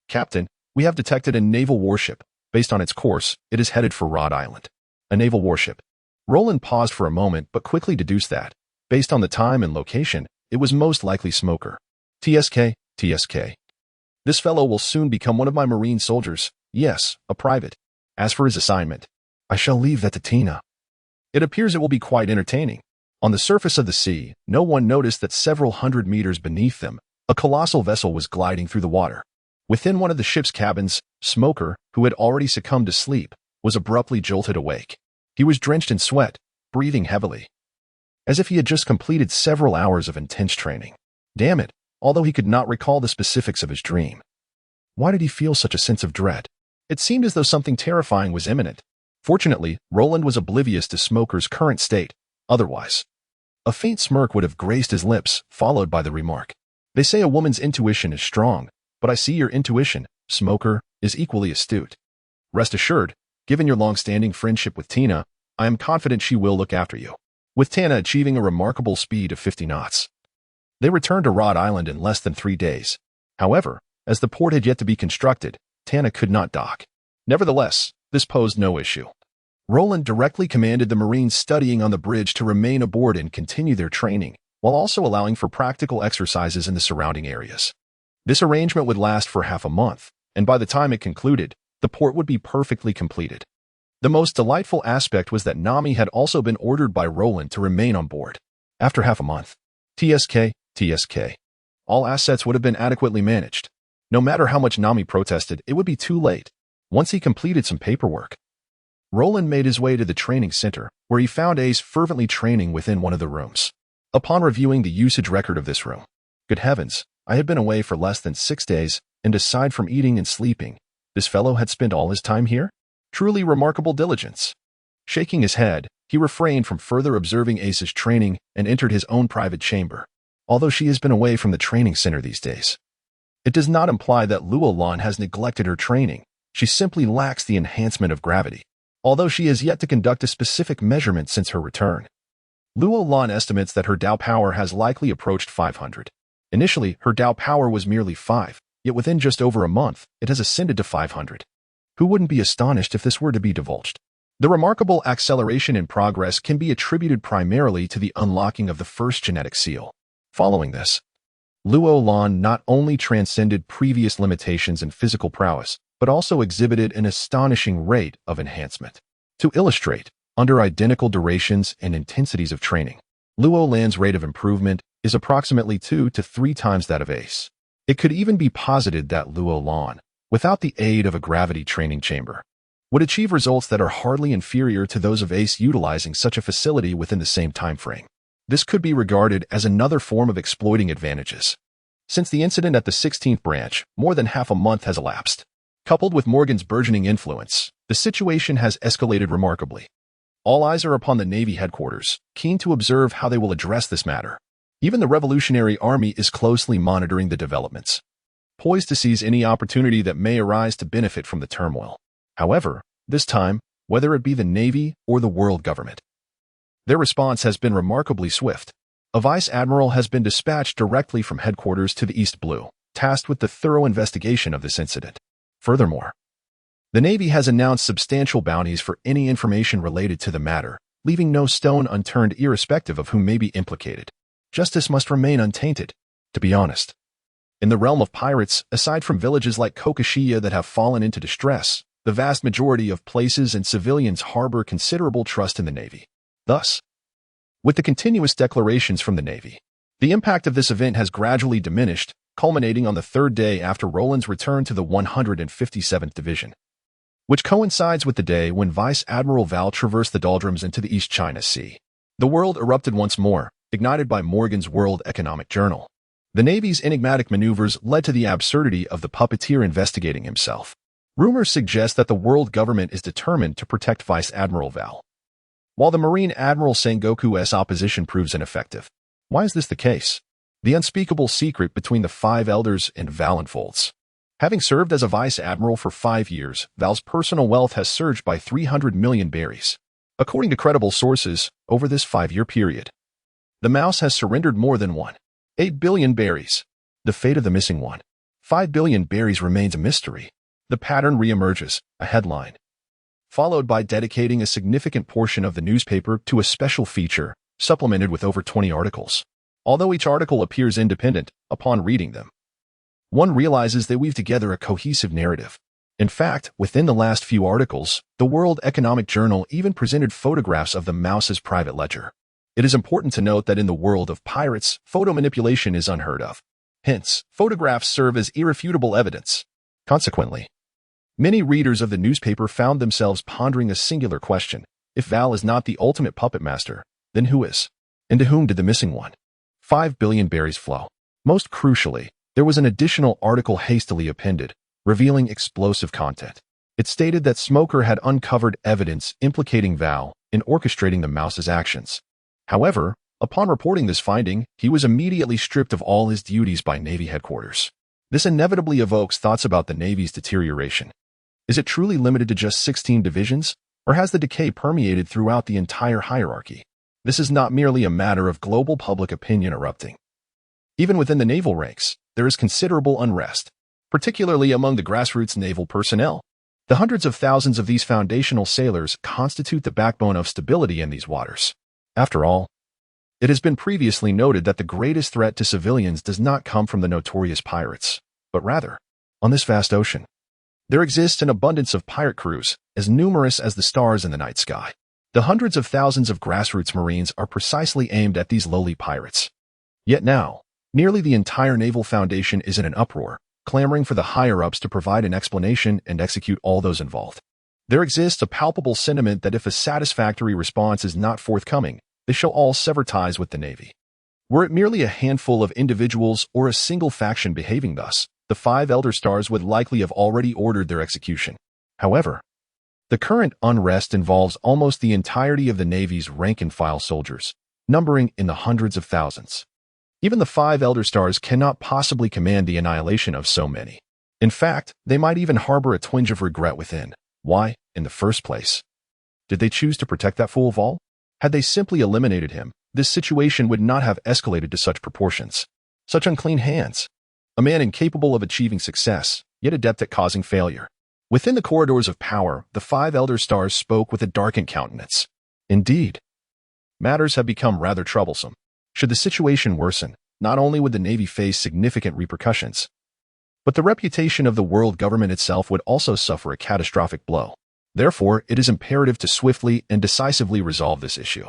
Captain, we have detected a naval warship. Based on its course, it is headed for Rhode Island. A naval warship. Roland paused for a moment but quickly deduced that, based on the time and location, it was most likely Smoker. TSK, TSK. This fellow will soon become one of my Marine soldiers. Yes, a private. As for his assignment, I shall leave that to Tina. It appears it will be quite entertaining. On the surface of the sea, no one noticed that several hundred meters beneath them, a colossal vessel was gliding through the water. Within one of the ship's cabins, Smoker, who had already succumbed to sleep, was abruptly jolted awake. He was drenched in sweat, breathing heavily, as if he had just completed several hours of intense training. Damn it, although he could not recall the specifics of his dream. Why did he feel such a sense of dread? It seemed as though something terrifying was imminent. Fortunately, Roland was oblivious to Smoker's current state. Otherwise, a faint smirk would have graced his lips, followed by the remark. They say a woman's intuition is strong, but I see your intuition, Smoker, is equally astute. Rest assured, given your long-standing friendship with Tina, I am confident she will look after you. With Tana achieving a remarkable speed of 50 knots. They returned to Rhode Island in less than 3 days. However, as the port had yet to be constructed, Tana could not dock. Nevertheless, this posed no issue. Roland directly commanded the Marines studying on the bridge to remain aboard and continue their training, while also allowing for practical exercises in the surrounding areas. This arrangement would last for half a month, and by the time it concluded, the port would be perfectly completed. The most delightful aspect was that Nami had also been ordered by Roland to remain on board. After half a month, TSK, TSK. All assets would have been adequately managed. No matter how much Nami protested, it would be too late. Once he completed some paperwork, Roland made his way to the training center, where he found Ace fervently training within one of the rooms. Upon reviewing the usage record of this room, good heavens, I had been away for less than 6 days, and aside from eating and sleeping, this fellow had spent all his time here? Truly remarkable diligence. Shaking his head, he refrained from further observing Ace's training and entered his own private chamber. Although she has been away from the training center these days, it does not imply that Luolan has neglected her training. She simply lacks the enhancement of gravity, although she has yet to conduct a specific measurement since her return. Luolan estimates that her Dao power has likely approached 500. Initially, her Dao power was merely 5, yet within just over a month, it has ascended to 500. Who wouldn't be astonished if this were to be divulged? The remarkable acceleration in progress can be attributed primarily to the unlocking of the first genetic seal. Following this, Luolan not only transcended previous limitations in physical prowess, but also exhibited an astonishing rate of enhancement. To illustrate, under identical durations and intensities of training, Luolan's rate of improvement is approximately 2 to 3 times that of Ace. It could even be posited that Luolan, without the aid of a gravity training chamber, would achieve results that are hardly inferior to those of Ace utilizing such a facility within the same time frame. This could be regarded as another form of exploiting advantages. Since the incident at the 16th branch, more than half a month has elapsed. Coupled with Morgan's burgeoning influence, the situation has escalated remarkably. All eyes are upon the Navy headquarters, keen to observe how they will address this matter. Even the Revolutionary Army is closely monitoring the developments, poised to seize any opportunity that may arise to benefit from the turmoil. However, this time, whether it be the Navy or the world government, their response has been remarkably swift. A vice admiral has been dispatched directly from headquarters to the East Blue, tasked with the thorough investigation of this incident. Furthermore, the Navy has announced substantial bounties for any information related to the matter, leaving no stone unturned irrespective of who may be implicated. Justice must remain untainted, to be honest. In the realm of pirates, aside from villages like Kokoshiya that have fallen into distress, the vast majority of places and civilians harbor considerable trust in the Navy. Thus, with the continuous declarations from the Navy, the impact of this event has gradually diminished, culminating on the 3rd day after Roland's return to the 157th Division, which coincides with the day when Vice Admiral Val traversed the doldrums into the East China Sea. The world erupted once more, ignited by Morgan's World Economic Journal. The Navy's enigmatic maneuvers led to the absurdity of the puppeteer investigating himself. Rumors suggest that the world government is determined to protect Vice Admiral Val, while the Marine Admiral Sengoku's opposition proves ineffective. Why is this the case? The unspeakable secret between the 5 elders and Val unfolds. Having served as a vice admiral for 5 years, Val's personal wealth has surged by 300 million berries. According to credible sources, over this 5-year period, the mouse has surrendered more than 8 billion berries. The fate of the missing 5 billion berries remains a mystery. The pattern reemerges, a headline, followed by dedicating a significant portion of the newspaper to a special feature, supplemented with over 20 articles. Although each article appears independent, upon reading them, one realizes they weave together a cohesive narrative. In fact, within the last few articles, the World Economic Journal even presented photographs of the mouse's private ledger. It is important to note that in the world of pirates, photo manipulation is unheard of. Hence, photographs serve as irrefutable evidence. Consequently, many readers of the newspaper found themselves pondering a singular question. If Val is not the ultimate puppet master, then who is? And to whom did the missing 5 billion berries flow? Most crucially, there was an additional article hastily appended, revealing explosive content. It stated that Smoker had uncovered evidence implicating Val in orchestrating the mouse's actions. However, upon reporting this finding, he was immediately stripped of all his duties by Navy headquarters. This inevitably evokes thoughts about the Navy's deterioration. Is it truly limited to just 16 divisions, or has the decay permeated throughout the entire hierarchy? This is not merely a matter of global public opinion erupting. Even within the naval ranks, there is considerable unrest, particularly among the grassroots naval personnel. The hundreds of thousands of these foundational sailors constitute the backbone of stability in these waters. After all, it has been previously noted that the greatest threat to civilians does not come from the notorious pirates, but rather, on this vast ocean, there exists an abundance of pirate crews, as numerous as the stars in the night sky. The hundreds of thousands of grassroots Marines are precisely aimed at these lowly pirates. Yet now, nearly the entire naval foundation is in an uproar, clamoring for the higher-ups to provide an explanation and execute all those involved. There exists a palpable sentiment that if a satisfactory response is not forthcoming, they shall all sever ties with the Navy. Were it merely a handful of individuals or a single faction behaving thus, the 5 Elder Stars would likely have already ordered their execution. However, the current unrest involves almost the entirety of the Navy's rank-and-file soldiers, numbering in the hundreds of thousands. Even the 5 Elder Stars cannot possibly command the annihilation of so many. In fact, they might even harbor a twinge of regret within. Why, in the first place, did they choose to protect that fool Vol? Had they simply eliminated him, this situation would not have escalated to such proportions. Such unclean hands. A man incapable of achieving success, yet adept at causing failure. Within the corridors of power, the 5 Elder Stars spoke with a darkened countenance. Indeed, matters have become rather troublesome. Should the situation worsen, not only would the Navy face significant repercussions, but the reputation of the world government itself would also suffer a catastrophic blow. Therefore, it is imperative to swiftly and decisively resolve this issue.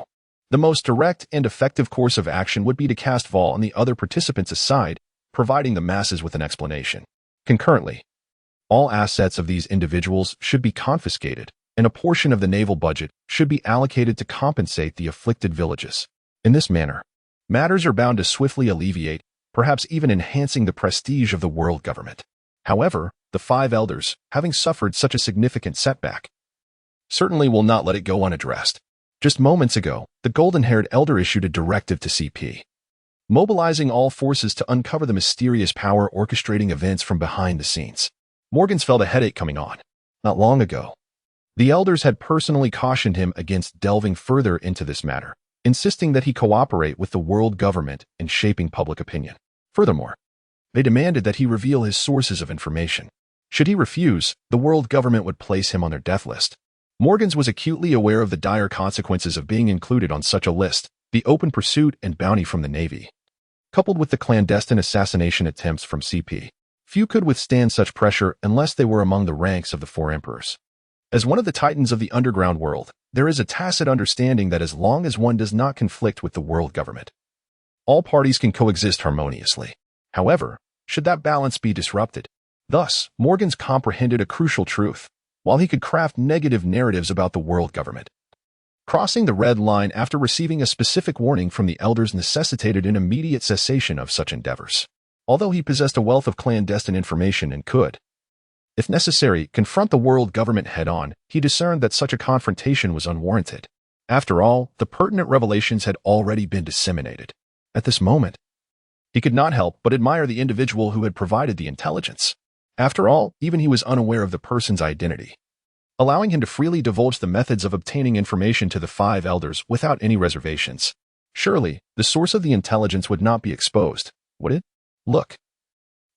The most direct and effective course of action would be to cast Vol and the other participants aside, providing the masses with an explanation. Concurrently, all assets of these individuals should be confiscated, and a portion of the naval budget should be allocated to compensate the afflicted villages. In this manner, matters are bound to swiftly alleviate, perhaps even enhancing the prestige of the world government. However, the 5 elders, having suffered such a significant setback, certainly will not let it go unaddressed. Just moments ago, the golden-haired elder issued a directive to CP, mobilizing all forces to uncover the mysterious power orchestrating events from behind the scenes. Morgan's felt a headache coming on. Not long ago, the elders had personally cautioned him against delving further into this matter, insisting that he cooperate with the world government in shaping public opinion. Furthermore, they demanded that he reveal his sources of information. Should he refuse, the world government would place him on their death list. Morgans was acutely aware of the dire consequences of being included on such a list, the open pursuit and bounty from the Navy, coupled with the clandestine assassination attempts from CP. Few could withstand such pressure unless they were among the ranks of the 4 emperors. As one of the titans of the underground world, there is a tacit understanding that as long as one does not conflict with the world government, all parties can coexist harmoniously. However, should that balance be disrupted? Thus, Morgans comprehended a crucial truth. While he could craft negative narratives about the world government, crossing the red line after receiving a specific warning from the elders necessitated an immediate cessation of such endeavors. Although he possessed a wealth of clandestine information and could, if necessary, confront the world government head-on, he discerned that such a confrontation was unwarranted. After all, the pertinent revelations had already been disseminated. At this moment, he could not help but admire the individual who had provided the intelligence. After all, even he was unaware of the person's identity, allowing him to freely divulge the methods of obtaining information to the 5 elders without any reservations. Surely, the source of the intelligence would not be exposed, would it? Look.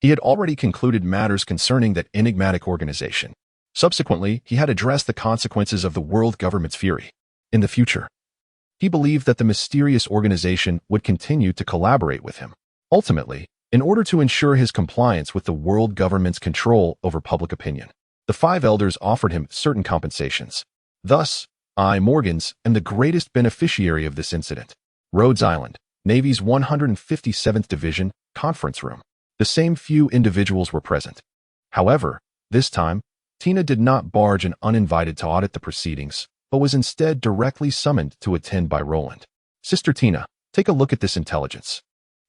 He had already concluded matters concerning that enigmatic organization. Subsequently, he had addressed the consequences of the world government's fury. In the future, He believed that the mysterious organization would continue to collaborate with him. Ultimately, in order to ensure his compliance with the world government's control over public opinion, the five elders offered him certain compensations. Thus, I, Morgans, am the greatest beneficiary of this incident. Rhodes Island, Navy's 157th Division, conference room. The same few individuals were present. However, this time, Tina did not barge in uninvited to audit the proceedings, but was instead directly summoned to attend by Roland. Sister Tina, take a look at this intelligence.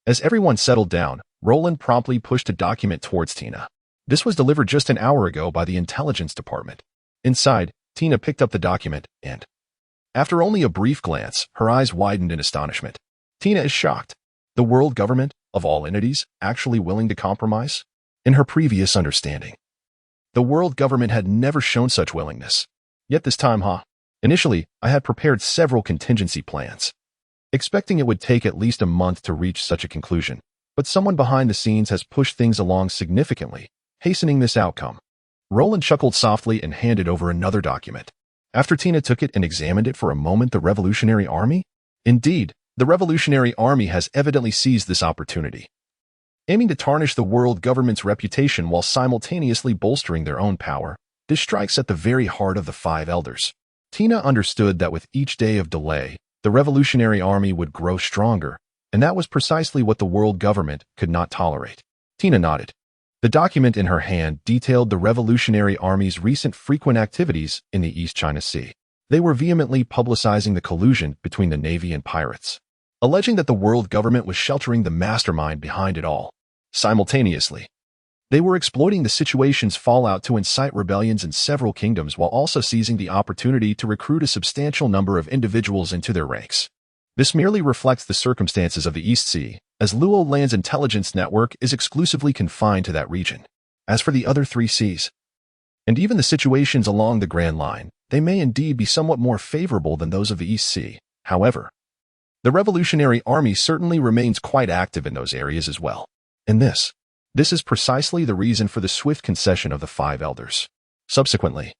As everyone settled down, Roland promptly pushed a document towards Tina. This was delivered just an hour ago by the intelligence department. Inside, Tina picked up the document and, after only a brief glance, her eyes widened in astonishment. Tina is shocked. The world government, of all entities, actually willing to compromise? In her previous understanding, the world government had never shown such willingness. Yet this time, Initially, I had prepared several contingency plans, expecting it would take at least a month to reach such a conclusion. But someone behind the scenes has pushed things along significantly, hastening this outcome. Roland chuckled softly and handed over another document. After Tina took it and examined it for a moment, the Revolutionary Army? Indeed, the Revolutionary Army has evidently seized this opportunity, aiming to tarnish the world government's reputation while simultaneously bolstering their own power. This strikes at the very heart of the five elders. Tina understood that with each day of delay, the Revolutionary Army would grow stronger, and that was precisely what the world government could not tolerate. Tina nodded. The document in her hand detailed the Revolutionary Army's recent frequent activities in the East China Sea. They were vehemently publicizing the collusion between the Navy and pirates, alleging that the world government was sheltering the mastermind behind it all. Simultaneously, they were exploiting the situation's fallout to incite rebellions in several kingdoms while also seizing the opportunity to recruit a substantial number of individuals into their ranks. This merely reflects the circumstances of the East Sea, as Luo Land's intelligence network is exclusively confined to that region. As for the other three seas, and even the situations along the Grand Line, they may indeed be somewhat more favorable than those of the East Sea. However, the Revolutionary Army certainly remains quite active in those areas as well. And this is precisely the reason for the swift concession of the five elders. Subsequently,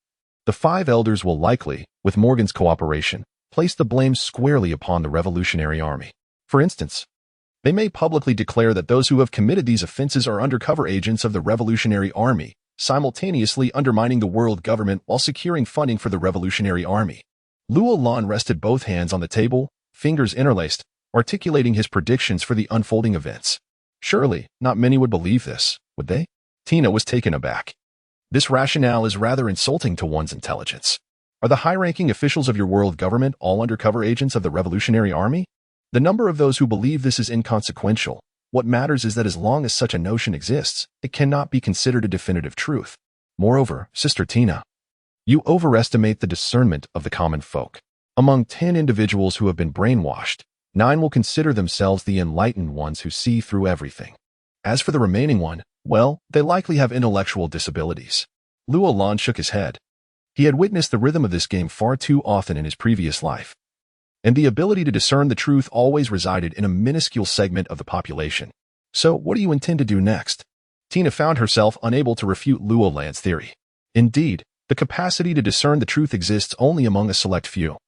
the five elders will likely, with Morgan's cooperation, place the blame squarely upon the Revolutionary Army. For instance, they may publicly declare that those who have committed these offenses are undercover agents of the Revolutionary Army, simultaneously undermining the world government while securing funding for the Revolutionary Army. Luo Lan rested both hands on the table, fingers interlaced, articulating his predictions for the unfolding events. Surely, not many would believe this, would they? Tina was taken aback. This rationale is rather insulting to one's intelligence. Are the high-ranking officials of your world government all undercover agents of the Revolutionary Army? The number of those who believe this is inconsequential. What matters is that as long as such a notion exists, it cannot be considered a definitive truth. Moreover, Sister Tina, you overestimate the discernment of the common folk. Among 10 individuals who have been brainwashed, 9 will consider themselves the enlightened ones who see through everything. As for the remaining one, well, they likely have intellectual disabilities. Luo Lan shook his head. He had witnessed the rhythm of this game far too often in his previous life, and the ability to discern the truth always resided in a minuscule segment of the population. So, what do you intend to do next? Tina found herself unable to refute Luo Lan's theory. Indeed, the capacity to discern the truth exists only among a select few,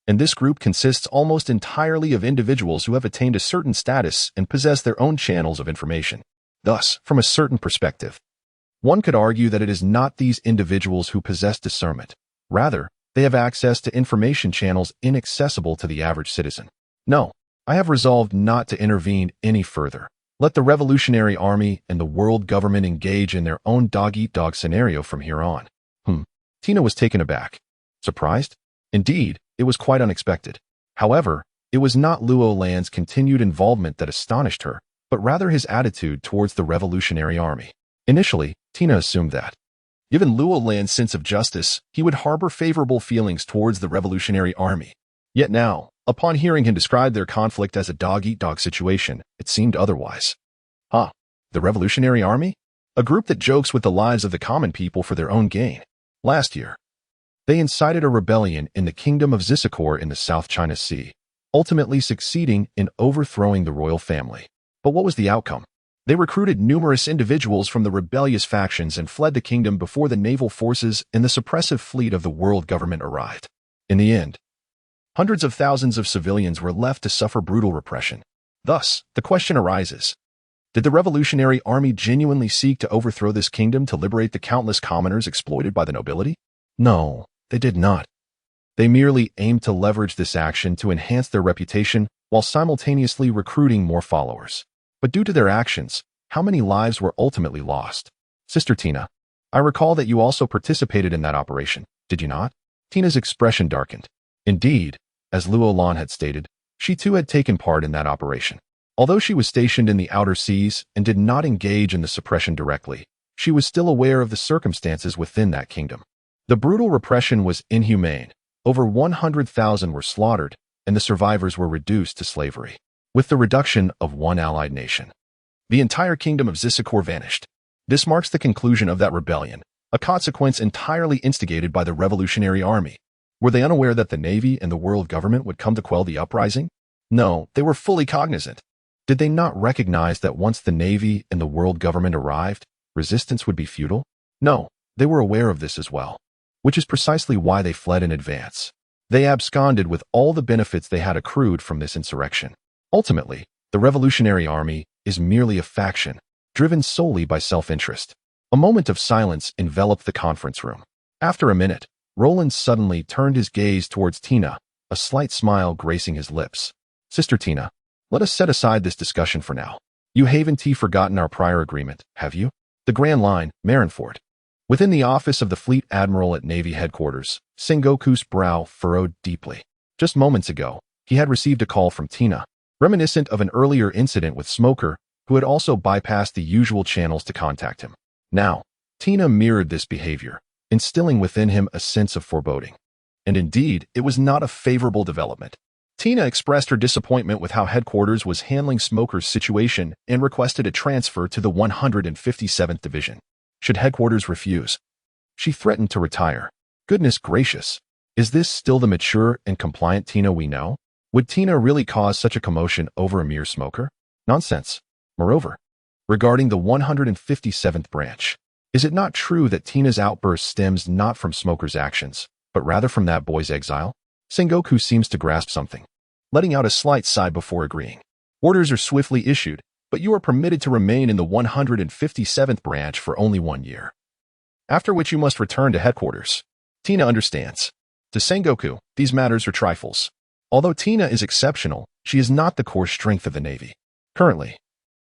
and this group consists almost entirely of individuals who have attained a certain status and possess their own channels of information. Thus, from a certain perspective, one could argue that it is not these individuals who possess discernment. Rather, they have access to information channels inaccessible to the average citizen. No, I have resolved not to intervene any further. Let the Revolutionary Army and the world government engage in their own dog-eat-dog scenario from here on. Tina was taken aback. Surprised? Indeed, it was quite unexpected. However, it was not Luo Lan's continued involvement that astonished her, but rather his attitude towards the Revolutionary Army. Initially, Tina assumed that, given Luo Lan's sense of justice, he would harbor favorable feelings towards the Revolutionary Army. Yet now, upon hearing him describe their conflict as a dog-eat-dog situation, it seemed otherwise. The Revolutionary Army? A group that jokes with the lives of the common people for their own gain. Last year, they incited a rebellion in the kingdom of Zisakor in the South China Sea, ultimately succeeding in overthrowing the royal family. But what was the outcome? They recruited numerous individuals from the rebellious factions and fled the kingdom before the naval forces and the suppressive fleet of the world government arrived. In the end, Hundreds of thousands of civilians were left to suffer brutal repression. Thus, the question arises, did the Revolutionary Army genuinely seek to overthrow this kingdom to liberate the countless commoners exploited by the nobility? No, they did not. They merely aimed to leverage this action to enhance their reputation while simultaneously recruiting more followers. But due to their actions, how many lives were ultimately lost? Sister Tina, I recall that you also participated in that operation, did you not? Tina's expression darkened. Indeed, as Luolan had stated, she too had taken part in that operation. Although she was stationed in the outer seas and did not engage in the suppression directly, she was still aware of the circumstances within that kingdom. The brutal repression was inhumane. Over 100,000 were slaughtered, and the survivors were reduced to slavery. With the reduction of one allied nation, the entire kingdom of Zissacor vanished. This marks the conclusion of that rebellion, a consequence entirely instigated by the Revolutionary Army. Were they unaware that the Navy and the world government would come to quell the uprising? No, they were fully cognizant. Did they not recognize that once the Navy and the world government arrived, resistance would be futile? No, they were aware of this as well, which is precisely why they fled in advance. They absconded with all the benefits they had accrued from this insurrection. Ultimately, the Revolutionary Army is merely a faction, driven solely by self-interest. A moment of silence enveloped the conference room. After a minute, Roland suddenly turned his gaze towards Tina, a slight smile gracing his lips. Sister Tina, let us set aside this discussion for now. You haven't forgotten our prior agreement, have you? The Grand Line, Marineford. Within the office of the Fleet Admiral at Navy headquarters, Sengoku's brow furrowed deeply. Just moments ago, he had received a call from Tina, reminiscent of an earlier incident with Smoker, who had also bypassed the usual channels to contact him. Now, Tina mirrored this behavior, instilling within him a sense of foreboding. And indeed, it was not a favorable development. Tina expressed her disappointment with how headquarters was handling Smoker's situation and requested a transfer to the 157th Division. Should headquarters refuse, she threatened to retire. Goodness gracious, is this still the mature and compliant Tina we know? Would Tina really cause such a commotion over a mere smoker? Nonsense. Moreover, regarding the 157th branch, is it not true that Tina's outburst stems not from Smoker's actions, but rather from that boy's exile? Sengoku seems to grasp something, letting out a slight sigh before agreeing. Orders are swiftly issued, but you are permitted to remain in the 157th branch for only 1 year, after which you must return to headquarters. Tina understands. To Sengoku, these matters are trifles. Although Tina is exceptional, she is not the core strength of the Navy. Currently,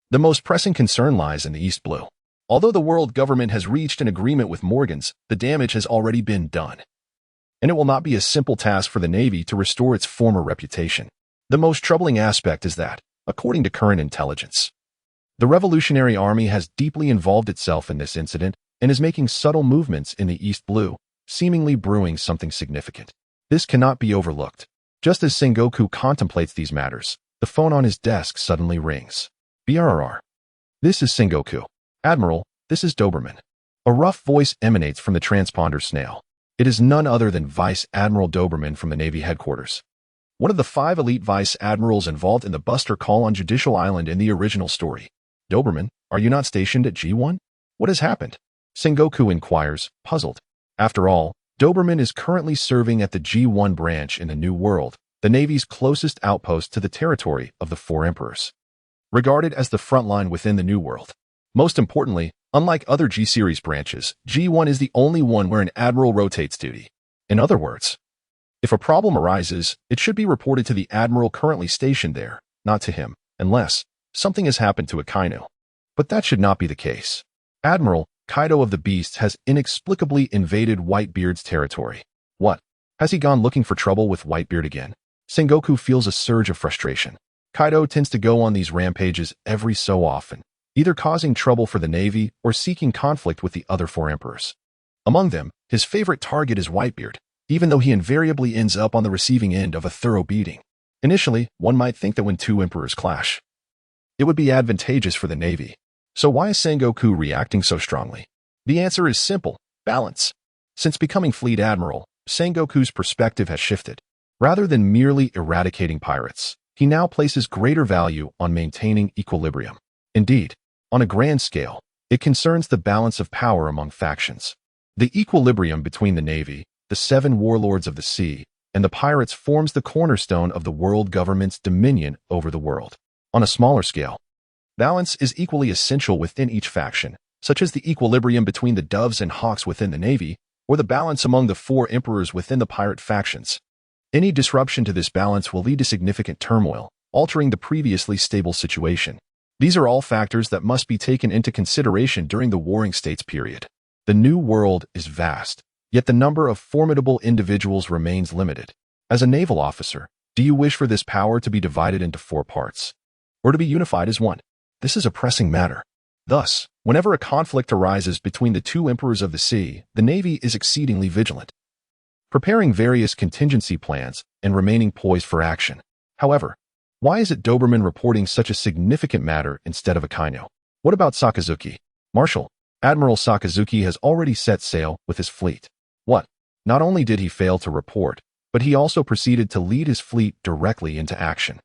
the most pressing concern lies in the East Blue. Although the world government has reached an agreement with Morgans, the damage has already been done, and it will not be a simple task for the Navy to restore its former reputation. The most troubling aspect is that, according to current intelligence, the Revolutionary Army has deeply involved itself in this incident and is making subtle movements in the East Blue, seemingly brewing something significant. This cannot be overlooked. Just as Sengoku contemplates these matters, the phone on his desk suddenly rings. BRR. This is Sengoku. Admiral, this is Doberman. A rough voice emanates from the transponder snail. It is none other than Vice Admiral Doberman from the Navy headquarters, one of the 5 elite vice admirals involved in the Buster call on Judicial Island in the original story. Doberman, are you not stationed at G1? What has happened? Sengoku inquires, puzzled. After all, Doberman is currently serving at the G1 branch in the New World, the Navy's closest outpost to the territory of the 4 emperors, regarded as the front line within the New World. Most importantly, unlike other G-series branches, G1 is the only one where an admiral rotates duty. In other words, if a problem arises, it should be reported to the admiral currently stationed there, not to him, unless something has happened to Akainu. But that should not be the case. Admiral Kaido of the Beasts has inexplicably invaded Whitebeard's territory. What? Has he gone looking for trouble with Whitebeard again? Sengoku feels a surge of frustration. Kaido tends to go on these rampages every so often, either causing trouble for the Navy or seeking conflict with the other 4 emperors. Among them, his favorite target is Whitebeard, even though he invariably ends up on the receiving end of a thorough beating. Initially, one might think that when 2 emperors clash, it would be advantageous for the Navy. So why is Sengoku reacting so strongly? The answer is simple: balance. Since becoming Fleet Admiral, Sengoku's perspective has shifted. Rather than merely eradicating pirates, he now places greater value on maintaining equilibrium. Indeed, on a grand scale, it concerns the balance of power among factions. The equilibrium between the Navy, the 7 warlords of the sea, and the pirates forms the cornerstone of the world government's dominion over the world. On a smaller scale, balance is equally essential within each faction, such as the equilibrium between the doves and hawks within the navy, or the balance among the four emperors within the pirate factions. Any disruption to this balance will lead to significant turmoil, altering the previously stable situation. These are all factors that must be taken into consideration during the Warring States period. The New World is vast, yet the number of formidable individuals remains limited. As a naval officer, do you wish for this power to be divided into 4 parts, or to be unified as one? This is a pressing matter. Thus, whenever a conflict arises between the 2 emperors of the sea, the Navy is exceedingly vigilant, preparing various contingency plans and remaining poised for action. However, why is it Doberman reporting such a significant matter instead of Akainu? What about Sakazuki? Marshal, Admiral Sakazuki has already set sail with his fleet. What? Not only did he fail to report, but he also proceeded to lead his fleet directly into action.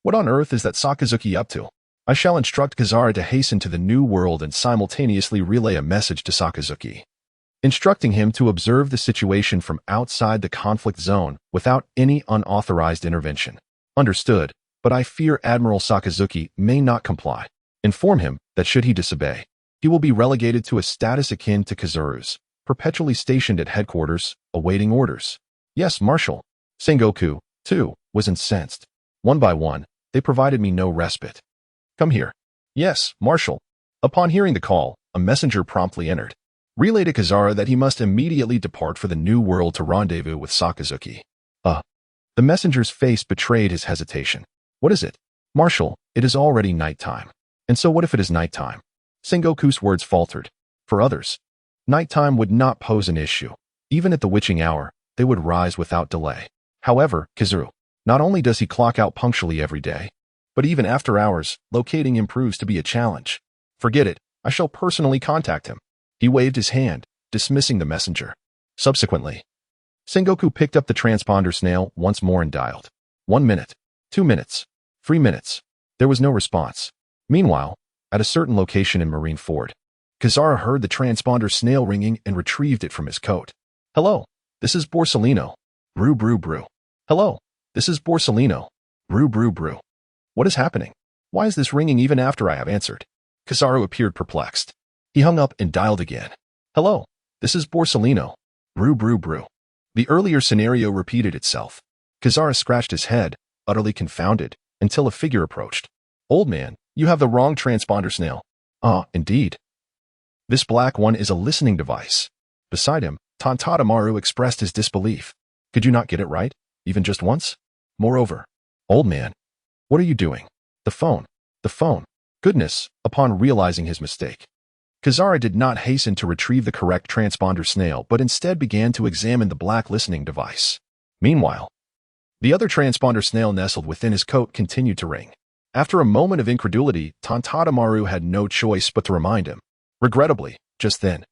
What on earth is that Sakazuki up to? I shall instruct Kazara to hasten to the New World and simultaneously relay a message to Sakazuki, instructing him to observe the situation from outside the conflict zone without any unauthorized intervention. Understood, but I fear Admiral Sakazuki may not comply. Inform him that should he disobey, he will be relegated to a status akin to Kazuru's, perpetually stationed at headquarters, awaiting orders. Yes, Marshal. Sengoku, too, was incensed. One by one, they provided me no respite. Come here. Yes, Marshal. Upon hearing the call, a messenger promptly entered. Relayed to Kazara that he must immediately depart for the New World to rendezvous with Sakazuki. The messenger's face betrayed his hesitation. What is it? Marshal, it is already nighttime. And so what if it is nighttime? Sengoku's words faltered. For others, nighttime would not pose an issue. Even at the witching hour, they would rise without delay. However, Kazuru, not only does he clock out punctually every day, but even after hours, locating him proves to be a challenge. Forget it, I shall personally contact him. He waved his hand, dismissing the messenger. Subsequently, Sengoku picked up the transponder snail once more and dialed. 1 minute, 2 minutes, 3 minutes. There was no response. Meanwhile, at a certain location in Marineford, Kazara heard the transponder snail ringing and retrieved it from his coat. Hello, this is Borsellino. Brew, brew, brew. Hello, this is Borsellino. Brew, brew, brew. What is happening? Why is this ringing even after I have answered? Kazaru appeared perplexed. He hung up and dialed again. Hello, this is Borsellino. Brew, brew, brew. The earlier scenario repeated itself. Kazara scratched his head, utterly confounded, until a figure approached. Old man, you have the wrong transponder snail. Indeed. This black one is a listening device. Beside him, Tantadamaru expressed his disbelief. Could you not get it right, even just once? Moreover, old man, what are you doing? The phone. Goodness, upon realizing his mistake, Kazara did not hasten to retrieve the correct transponder snail, but instead began to examine the black listening device. Meanwhile, the other transponder snail nestled within his coat continued to ring. After a moment of incredulity, Tantadamaru had no choice but to remind him. Regrettably, just then,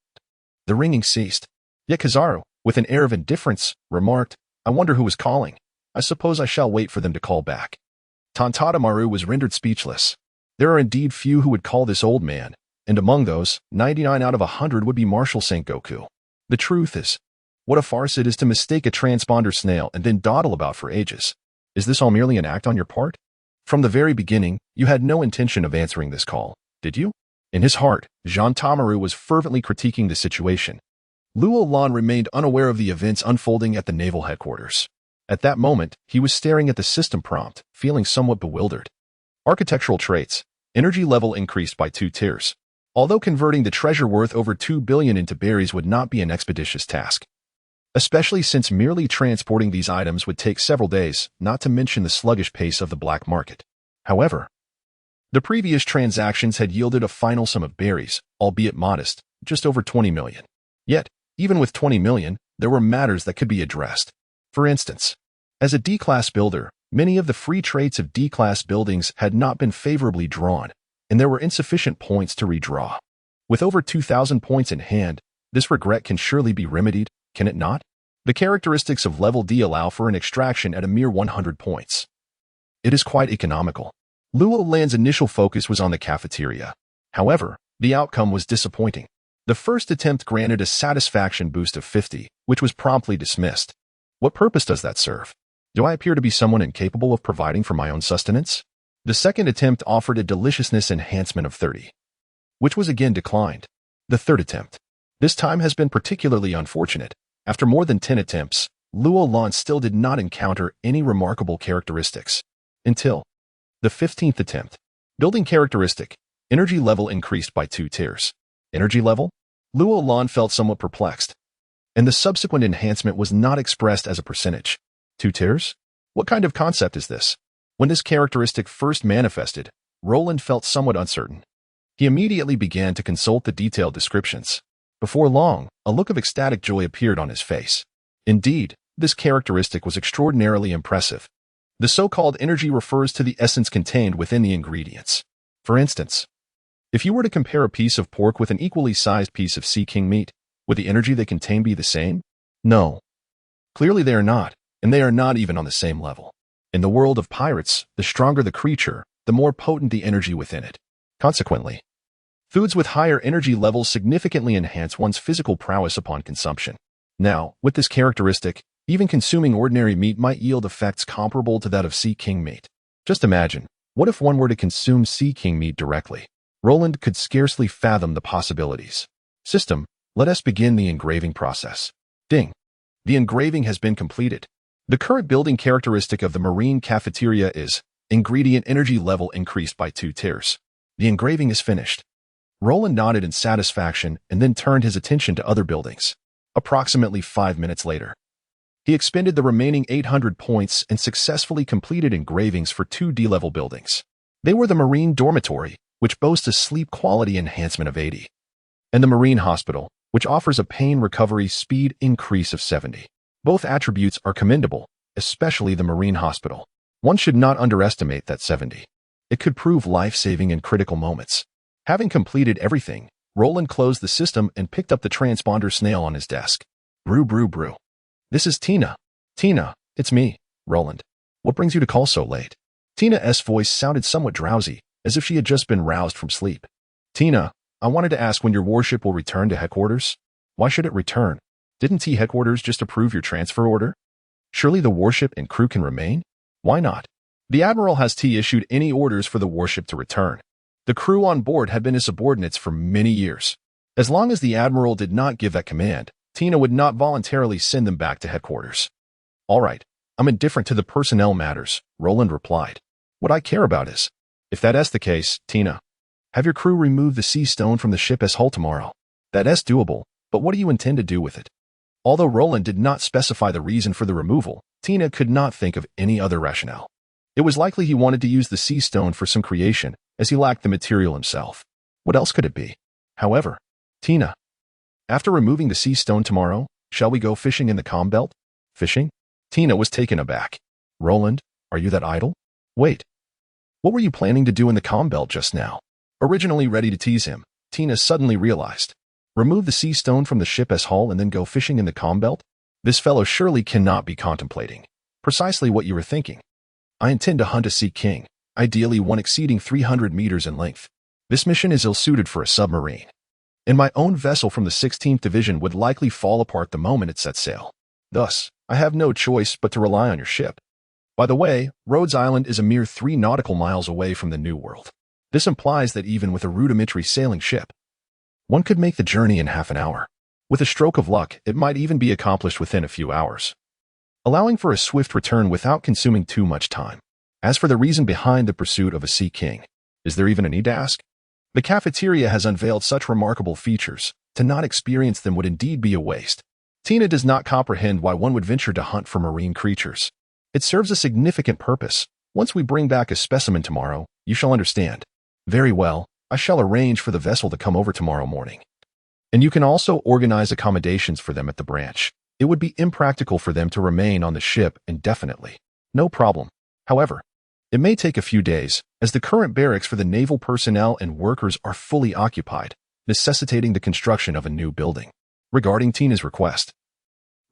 the ringing ceased. Yet Kazaru, with an air of indifference, remarked, I wonder who was calling. I suppose I shall wait for them to call back. Tantadamaru was rendered speechless. There are indeed few who would call this old man, and among those, 99 out of 100 would be Marshal Sengoku. The truth is, what a farce it is to mistake a transponder snail and then dawdle about for ages. Is this all merely an act on your part? From the very beginning, you had no intention of answering this call, did you? In his heart, Jean Tamaru was fervently critiquing the situation. Luo Lan remained unaware of the events unfolding at the naval headquarters. At that moment, he was staring at the system prompt, feeling somewhat bewildered. Architectural traits. Energy level increased by 2 tiers. Although converting the treasure worth over 2 billion into berries would not be an expeditious task, especially since merely transporting these items would take several days, not to mention the sluggish pace of the black market. However, the previous transactions had yielded a final sum of berries, albeit modest, just over 20 million. Yet, even with 20 million, there were matters that could be addressed. For instance, as a D-class builder, many of the free traits of D-class buildings had not been favorably drawn, and there were insufficient points to redraw. With over 2,000 points in hand, this regret can surely be remedied, can it not? The characteristics of level D allow for an extraction at a mere 100 points. It is quite economical. Luo Lan's initial focus was on the cafeteria. However, the outcome was disappointing. The first attempt granted a satisfaction boost of 50, which was promptly dismissed. What purpose does that serve? Do I appear to be someone incapable of providing for my own sustenance? The second attempt offered a deliciousness enhancement of 30, which was again declined. The third attempt. This time has been particularly unfortunate. After more than 10 attempts, Roland still did not encounter any remarkable characteristics. Until the 15th attempt. Building characteristic. Energy level increased by 2 tiers. Energy level? Roland felt somewhat perplexed, and the subsequent enhancement was not expressed as a percentage. 2 tiers? What kind of concept is this? When this characteristic first manifested, Roland felt somewhat uncertain. He immediately began to consult the detailed descriptions. Before long, a look of ecstatic joy appeared on his face. Indeed, this characteristic was extraordinarily impressive. The so-called energy refers to the essence contained within the ingredients. For instance, if you were to compare a piece of pork with an equally sized piece of sea king meat, would the energy they contain be the same? No. Clearly they are not, and they are not even on the same level. In the world of pirates, the stronger the creature, the more potent the energy within it. Consequently, foods with higher energy levels significantly enhance one's physical prowess upon consumption. Now, with this characteristic, even consuming ordinary meat might yield effects comparable to that of sea king meat. Just imagine, what if one were to consume sea king meat directly? Roland could scarcely fathom the possibilities. System, let us begin the engraving process. Ding. The engraving has been completed. The current building characteristic of the marine cafeteria is ingredient energy level increased by 2 tiers. The engraving is finished. Roland nodded in satisfaction and then turned his attention to other buildings. Approximately 5 minutes later, he expended the remaining 800 points and successfully completed engravings for 2 D-level buildings. They were the Marine Dormitory, which boasts a sleep quality enhancement of 80, and the Marine Hospital, which offers a pain recovery speed increase of 70. Both attributes are commendable, especially the Marine Hospital. One should not underestimate that 70. It could prove life-saving in critical moments. Having completed everything, Roland closed the system and picked up the transponder snail on his desk. Brew, brew, brew. This is Tina. Tina, it's me, Roland. What brings you to call so late? Tina's voice sounded somewhat drowsy, as if she had just been roused from sleep. Tina, I wanted to ask when your warship will return to headquarters. Why should it return? Didn't T headquarters just approve your transfer order? Surely the warship and crew can remain? Why not? The Admiral has T issued any orders for the warship to return. The crew on board had been his subordinates for many years. As long as the Admiral did not give that command, Tina would not voluntarily send them back to headquarters. All right, I'm indifferent to the personnel matters, Roland replied. What I care about is, if that's the case, Tina, have your crew remove the sea stone from the ship's hull tomorrow. That's doable, but what do you intend to do with it? Although Roland did not specify the reason for the removal, Tina could not think of any other rationale. It was likely he wanted to use the sea stone for some creation, as he lacked the material himself. What else could it be? However, Tina, after removing the sea stone tomorrow, shall we go fishing in the calm belt? Fishing? Tina was taken aback. Roland, are you that idle? Wait. What were you planning to do in the calm belt just now? Originally ready to tease him, Tina suddenly realized. Remove the sea stone from the ship's hull and then go fishing in the calm belt? This fellow surely cannot be contemplating precisely what you were thinking. I intend to hunt a sea king, ideally one exceeding 300 meters in length. This mission is ill-suited for a submarine, and my own vessel from the 16th Division would likely fall apart the moment it sets sail. Thus, I have no choice but to rely on your ship. By the way, Rhodes Island is a mere 3 nautical miles away from the New World. This implies that even with a rudimentary sailing ship, one could make the journey in half an hour. With a stroke of luck, it might even be accomplished within a few hours, allowing for a swift return without consuming too much time. As for the reason behind the pursuit of a sea king, is there even a need to ask? The cafeteria has unveiled such remarkable features, to not experience them would indeed be a waste. Tina does not comprehend why one would venture to hunt for marine creatures. It serves a significant purpose. Once we bring back a specimen tomorrow, you shall understand. Very well, I shall arrange for the vessel to come over tomorrow morning. And you can also organize accommodations for them at the branch. It would be impractical for them to remain on the ship indefinitely. No problem. However, it may take a few days, as the current barracks for the naval personnel and workers are fully occupied, necessitating the construction of a new building. Regarding Tina's request,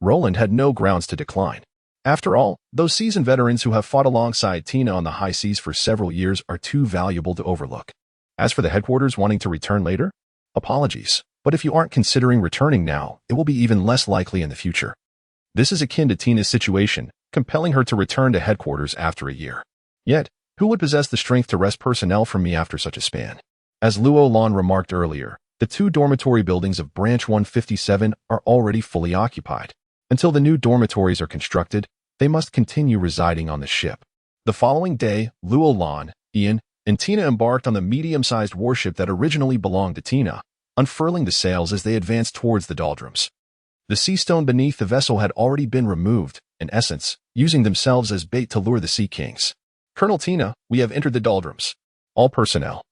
Roland had no grounds to decline. After all, those seasoned veterans who have fought alongside Tina on the high seas for several years are too valuable to overlook. As for the headquarters wanting to return later, apologies, but if you aren't considering returning now, it will be even less likely in the future. This is akin to Tina's situation, compelling her to return to headquarters after a year. Yet, who would possess the strength to wrest personnel from me after such a span? As Luo Lan remarked earlier, the 2 dormitory buildings of Branch 157 are already fully occupied. Until the new dormitories are constructed, they must continue residing on the ship. The following day, Luo Lan, Ian, and Tina embarked on the medium-sized warship that originally belonged to Tina, unfurling the sails as they advanced towards the doldrums. The sea stone beneath the vessel had already been removed, in essence, using themselves as bait to lure the Sea Kings. Colonel Tina, we have entered the doldrums. All personnel,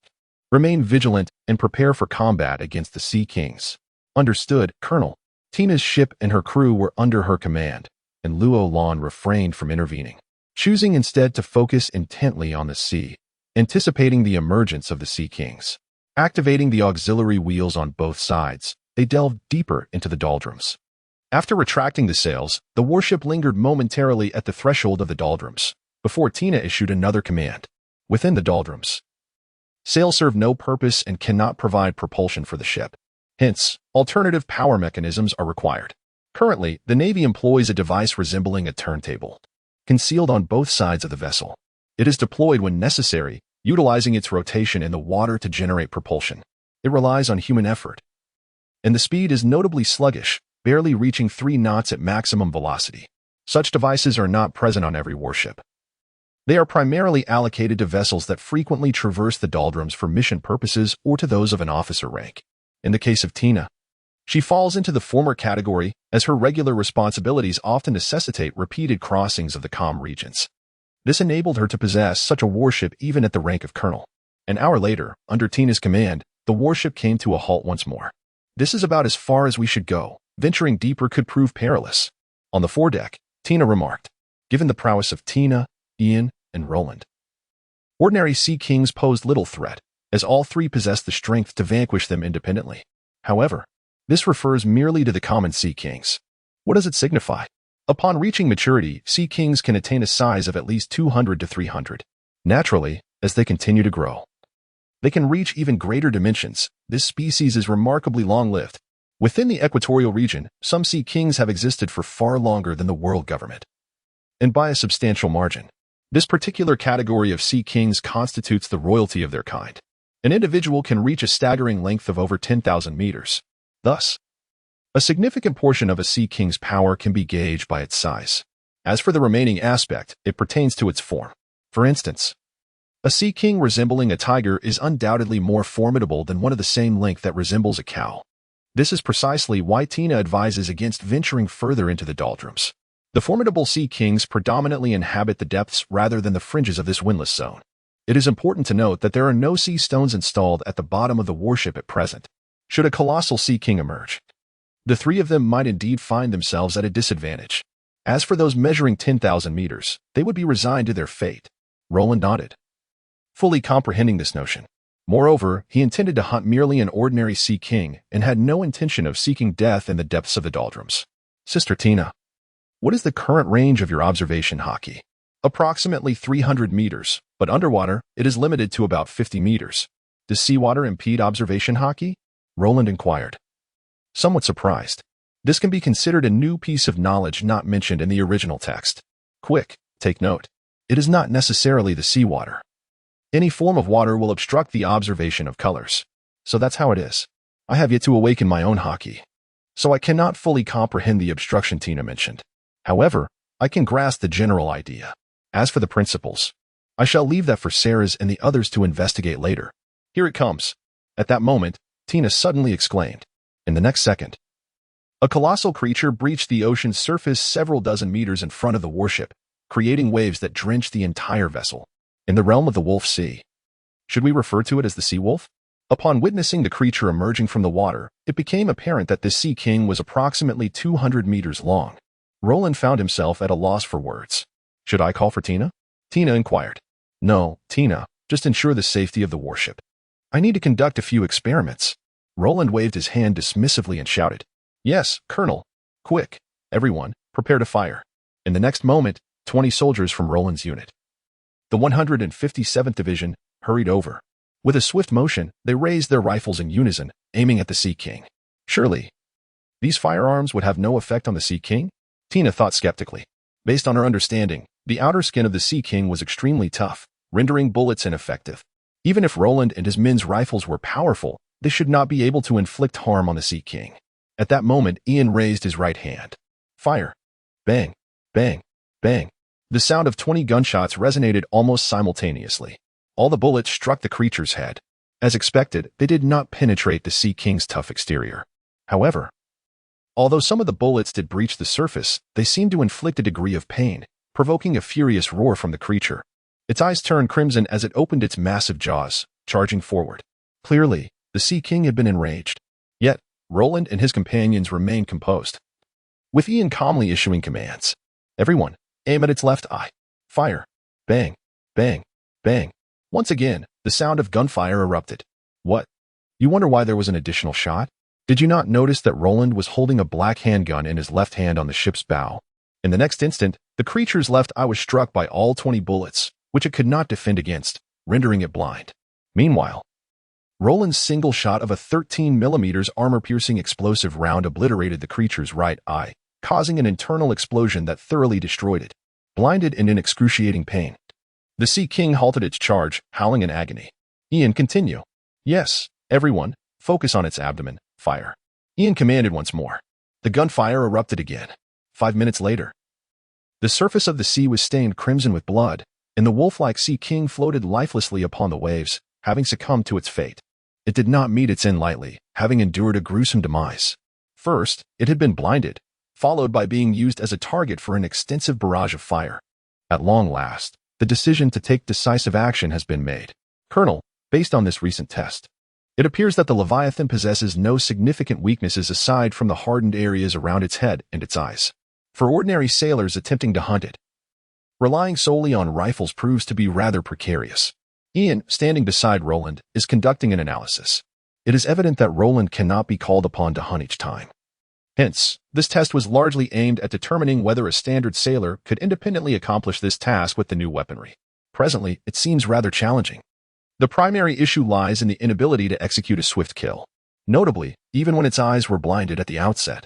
remain vigilant and prepare for combat against the Sea Kings. Understood, Colonel. Tina's ship and her crew were under her command, and Luo Lan refrained from intervening, choosing instead to focus intently on the sea, anticipating the emergence of the Sea Kings. Activating the auxiliary wheels on both sides, they delved deeper into the doldrums. After retracting the sails, the warship lingered momentarily at the threshold of the doldrums, before Tina issued another command. Within the doldrums, sails serve no purpose and cannot provide propulsion for the ship. Hence, alternative power mechanisms are required. Currently, the Navy employs a device resembling a turntable, concealed on both sides of the vessel. It is deployed when necessary, utilizing its rotation in the water to generate propulsion. It relies on human effort, and the speed is notably sluggish, barely reaching 3 knots at maximum velocity. Such devices are not present on every warship. They are primarily allocated to vessels that frequently traverse the doldrums for mission purposes or to those of an officer rank. In the case of Tina, she falls into the former category, as her regular responsibilities often necessitate repeated crossings of the calm regions. This enabled her to possess such a warship even at the rank of colonel. An hour later, under Tina's command, the warship came to a halt once more. This is about as far as we should go. Venturing deeper could prove perilous. On the foredeck, Tina remarked, given the prowess of Tina, Ian, and Roland, ordinary Sea Kings posed little threat, as all 3 possessed the strength to vanquish them independently. However, this refers merely to the common Sea Kings. What does it signify? Upon reaching maturity, Sea Kings can attain a size of at least 200 to 300. Naturally, as they continue to grow, they can reach even greater dimensions. This species is remarkably long-lived. Within the equatorial region, some Sea Kings have existed for far longer than the world government, and by a substantial margin. This particular category of Sea Kings constitutes the royalty of their kind. An individual can reach a staggering length of over 10,000 meters. Thus, a significant portion of a Sea King's power can be gauged by its size. As for the remaining aspect, it pertains to its form. For instance, a Sea King resembling a tiger is undoubtedly more formidable than one of the same length that resembles a cow. This is precisely why Tina advises against venturing further into the doldrums. The formidable Sea Kings predominantly inhabit the depths rather than the fringes of this windless zone. It is important to note that there are no sea stones installed at the bottom of the warship at present. Should a colossal Sea King emerge, the 3 of them might indeed find themselves at a disadvantage. As for those measuring 10,000 meters, they would be resigned to their fate. Roland nodded, fully comprehending this notion. Moreover, he intended to hunt merely an ordinary Sea King and had no intention of seeking death in the depths of the doldrums. Sister Tina, what is the current range of your observation hockey? Approximately 300 meters, but underwater, it is limited to about 50 meters. Does seawater impede observation hockey? Roland inquired, somewhat surprised. This can be considered a new piece of knowledge not mentioned in the original text. Quick, take note. It is not necessarily the seawater. Any form of water will obstruct the observation of colors. So that's how it is. I have yet to awaken my own hockey, so I cannot fully comprehend the obstruction Tina mentioned. However, I can grasp the general idea. As for the principles, I shall leave that for Sarah's and the others to investigate later. Here it comes. At that moment, Tina suddenly exclaimed. In the next second, a colossal creature breached the ocean's surface several dozen meters in front of the warship, creating waves that drenched the entire vessel. In the realm of the Wolf Sea, should we refer to it as the Sea Wolf? Upon witnessing the creature emerging from the water, it became apparent that this Sea King was approximately 200 meters long. Roland found himself at a loss for words. Should I call for Tina? Tina inquired. No, Tina, just ensure the safety of the warship. I need to conduct a few experiments. Roland waved his hand dismissively and shouted, Yes, Colonel. Quick, everyone, prepare to fire. In the next moment, 20 soldiers from Roland's unit, the 157th Division, hurried over. With a swift motion, they raised their rifles in unison, aiming at the Sea King. Surely, these firearms would have no effect on the Sea King? Tina thought skeptically. Based on her understanding, the outer skin of the Sea King was extremely tough, rendering bullets ineffective. Even if Roland and his men's rifles were powerful, they should not be able to inflict harm on the Sea King. At that moment, Ian raised his right hand. Fire. Bang. Bang. Bang. The sound of 20 gunshots resonated almost simultaneously. All the bullets struck the creature's head. As expected, they did not penetrate the Sea King's tough exterior. However, although some of the bullets did breach the surface, they seemed to inflict a degree of pain, provoking a furious roar from the creature. Its eyes turned crimson as it opened its massive jaws, charging forward. Clearly, the Sea King had been enraged. Yet, Roland and his companions remained composed, with Ian calmly issuing commands. Everyone, aim at its left eye. Fire. Bang. Bang. Bang. Once again, the sound of gunfire erupted. What? You wonder why there was an additional shot? Did you not notice that Roland was holding a black handgun in his left hand on the ship's bow? In the next instant, the creature's left eye was struck by all 20 bullets, which it could not defend against, rendering it blind. Meanwhile, Roland's single shot of a 13mm armor-piercing explosive round obliterated the creature's right eye, causing an internal explosion that thoroughly destroyed it. Blinded and in excruciating pain, the Sea King halted its charge, howling in agony. Ian, continue. Yes, everyone, focus on its abdomen. Fire. Ian commanded once more. The gunfire erupted again. 5 minutes later, the surface of the sea was stained crimson with blood, and the wolf-like Sea King floated lifelessly upon the waves, having succumbed to its fate. It did not meet its end lightly, having endured a gruesome demise. First, it had been blinded, followed by being used as a target for an extensive barrage of fire. At long last, the decision to take decisive action has been made. Colonel, based on this recent test, it appears that the Leviathan possesses no significant weaknesses aside from the hardened areas around its head and its eyes. For ordinary sailors attempting to hunt it, relying solely on rifles proves to be rather precarious. Ian, standing beside Roland, is conducting an analysis. It is evident that Roland cannot be called upon to hunt each time. Hence, this test was largely aimed at determining whether a standard sailor could independently accomplish this task with the new weaponry. Presently, it seems rather challenging. The primary issue lies in the inability to execute a swift kill. Notably, even when its eyes were blinded at the outset,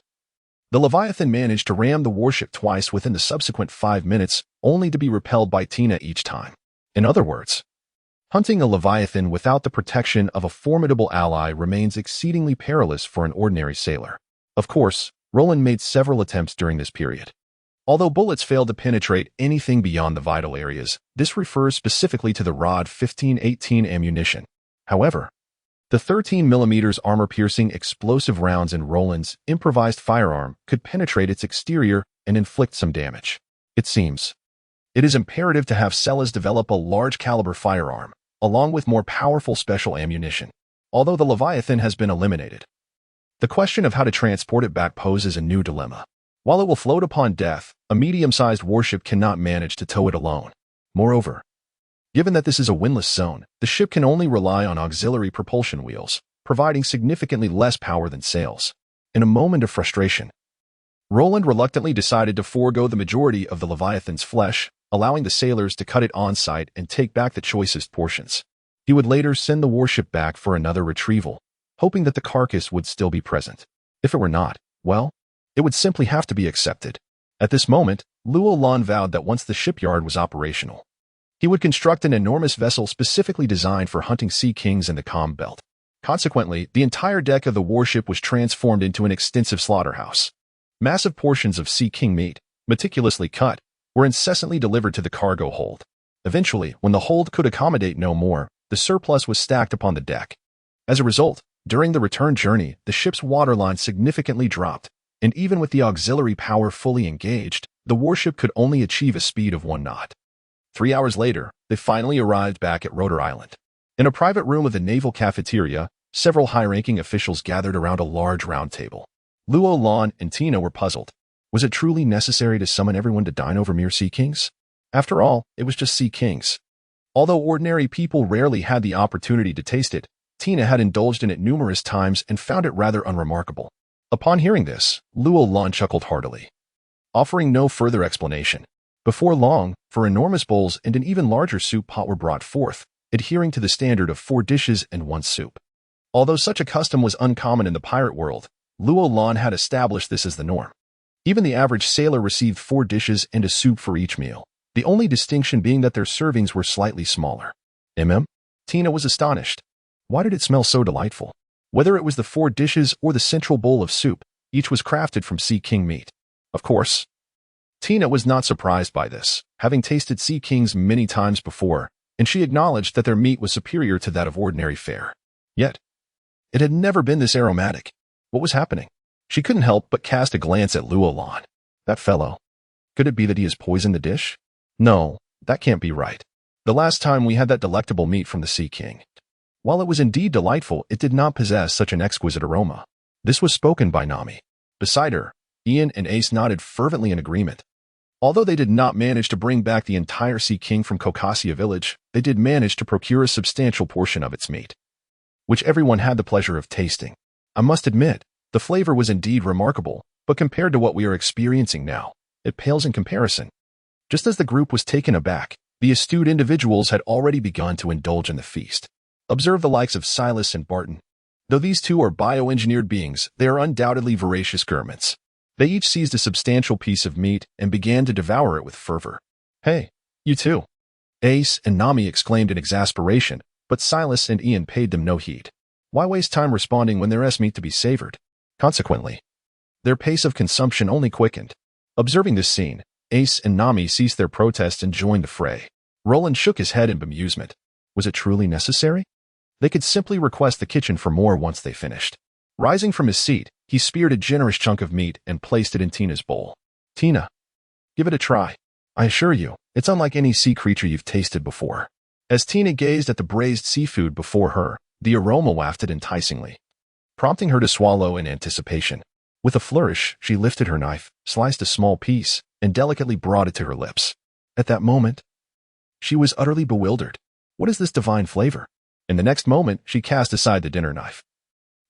the Leviathan managed to ram the warship twice within the subsequent 5 minutes, only to be repelled by Tina each time. In other words, hunting a Leviathan without the protection of a formidable ally remains exceedingly perilous for an ordinary sailor. Of course, Roland made several attempts during this period. Although bullets failed to penetrate anything beyond the vital areas, this refers specifically to the Rod 1518 ammunition. However, the 13mm armor-piercing explosive rounds in Roland's improvised firearm could penetrate its exterior and inflict some damage. It seems it is imperative to have Sellers develop a large-caliber firearm, along with more powerful special ammunition. Although the Leviathan has been eliminated, the question of how to transport it back poses a new dilemma. While it will float upon death, a medium-sized warship cannot manage to tow it alone. Moreover, given that this is a windless zone, the ship can only rely on auxiliary propulsion wheels, providing significantly less power than sails. In a moment of frustration, Roland reluctantly decided to forego the majority of the Leviathan's flesh, allowing the sailors to cut it on-site and take back the choicest portions. He would later send the warship back for another retrieval, hoping that the carcass would still be present. If it were not, well, it would simply have to be accepted. At this moment, Roland vowed that once the shipyard was operational, he would construct an enormous vessel specifically designed for hunting Sea Kings in the calm belt. Consequently, the entire deck of the warship was transformed into an extensive slaughterhouse. Massive portions of Sea King meat, meticulously cut, were incessantly delivered to the cargo hold. Eventually, when the hold could accommodate no more, the surplus was stacked upon the deck. As a result, during the return journey, the ship's waterline significantly dropped, and even with the auxiliary power fully engaged, the warship could only achieve a speed of 1 knot. 3 hours later, they finally arrived back at Rhodes Island. In a private room of the naval cafeteria, several high-ranking officials gathered around a large round table. Roland and Tina were puzzled. Was it truly necessary to summon everyone to dine over mere Sea Kings? After all, it was just Sea Kings. Although ordinary people rarely had the opportunity to taste it, Tina had indulged in it numerous times and found it rather unremarkable. Upon hearing this, Roland chuckled heartily, offering no further explanation. Before long, 4 enormous bowls and an even larger soup pot were brought forth, adhering to the standard of 4 dishes and 1 soup. Although such a custom was uncommon in the pirate world, Roland had established this as the norm. Even the average sailor received 4 dishes and a soup for each meal, the only distinction being that their servings were slightly smaller. Tina was astonished. Why did it smell so delightful? Whether it was the 4 dishes or the central bowl of soup, each was crafted from sea king meat. Of course, Tina was not surprised by this, having tasted sea kings many times before, and she acknowledged that their meat was superior to that of ordinary fare. Yet, it had never been this aromatic. What was happening? She couldn't help but cast a glance at Roland. That fellow. Could it be that he has poisoned the dish? No, that can't be right. The last time we had that delectable meat from the Sea King. While it was indeed delightful, it did not possess such an exquisite aroma. This was spoken by Nami. Beside her, Ian and Ace nodded fervently in agreement. Although they did not manage to bring back the entire Sea King from Kokasia village, they did manage to procure a substantial portion of its meat, which everyone had the pleasure of tasting. I must admit, the flavor was indeed remarkable, but compared to what we are experiencing now, it pales in comparison. Just as the group was taken aback, the astute individuals had already begun to indulge in the feast. Observe the likes of Silas and Barton. Though these two are bioengineered beings, they are undoubtedly voracious gourmets. They each seized a substantial piece of meat and began to devour it with fervor. Hey, you too! Ace and Nami exclaimed in exasperation, but Silas and Ian paid them no heed. Why waste time responding when there is meat to be savored? Consequently, their pace of consumption only quickened. Observing this scene, Ace and Nami ceased their protests and joined the fray. Roland shook his head in bemusement. Was it truly necessary? They could simply request the kitchen for more once they finished. Rising from his seat, he speared a generous chunk of meat and placed it in Tina's bowl. Tina, give it a try. I assure you, it's unlike any sea creature you've tasted before. As Tina gazed at the braised seafood before her, the aroma wafted enticingly, prompting her to swallow in anticipation. With a flourish, she lifted her knife, sliced a small piece, and delicately brought it to her lips. At that moment, she was utterly bewildered. What is this divine flavor? In the next moment, she cast aside the dinner knife,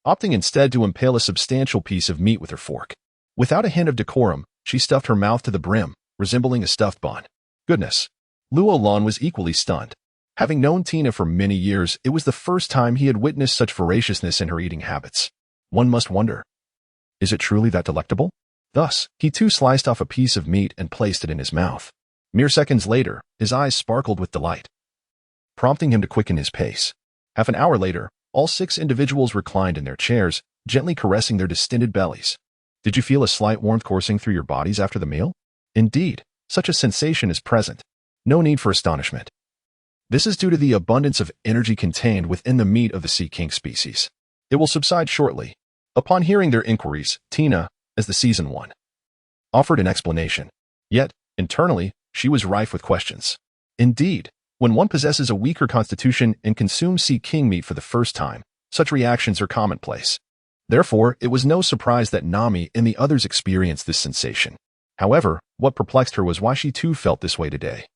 opting instead to impale a substantial piece of meat with her fork. Without a hint of decorum, she stuffed her mouth to the brim, resembling a stuffed bun. Goodness! Roland was equally stunned. Having known Tina for many years, it was the first time he had witnessed such voraciousness in her eating habits. One must wonder, is it truly that delectable? Thus, he too sliced off a piece of meat and placed it in his mouth. Mere seconds later, his eyes sparkled with delight, prompting him to quicken his pace. Half an hour later, all 6 individuals reclined in their chairs, gently caressing their distended bellies. Did you feel a slight warmth coursing through your bodies after the meal? Indeed, such a sensation is present. No need for astonishment. This is due to the abundance of energy contained within the meat of the Sea King species. It will subside shortly. Upon hearing their inquiries, Tina, as the seasoned one, offered an explanation. Yet, internally, she was rife with questions. Indeed, when one possesses a weaker constitution and consumes Sea King meat for the first time, such reactions are commonplace. Therefore, it was no surprise that Nami and the others experienced this sensation. However, what perplexed her was why she too felt this way today,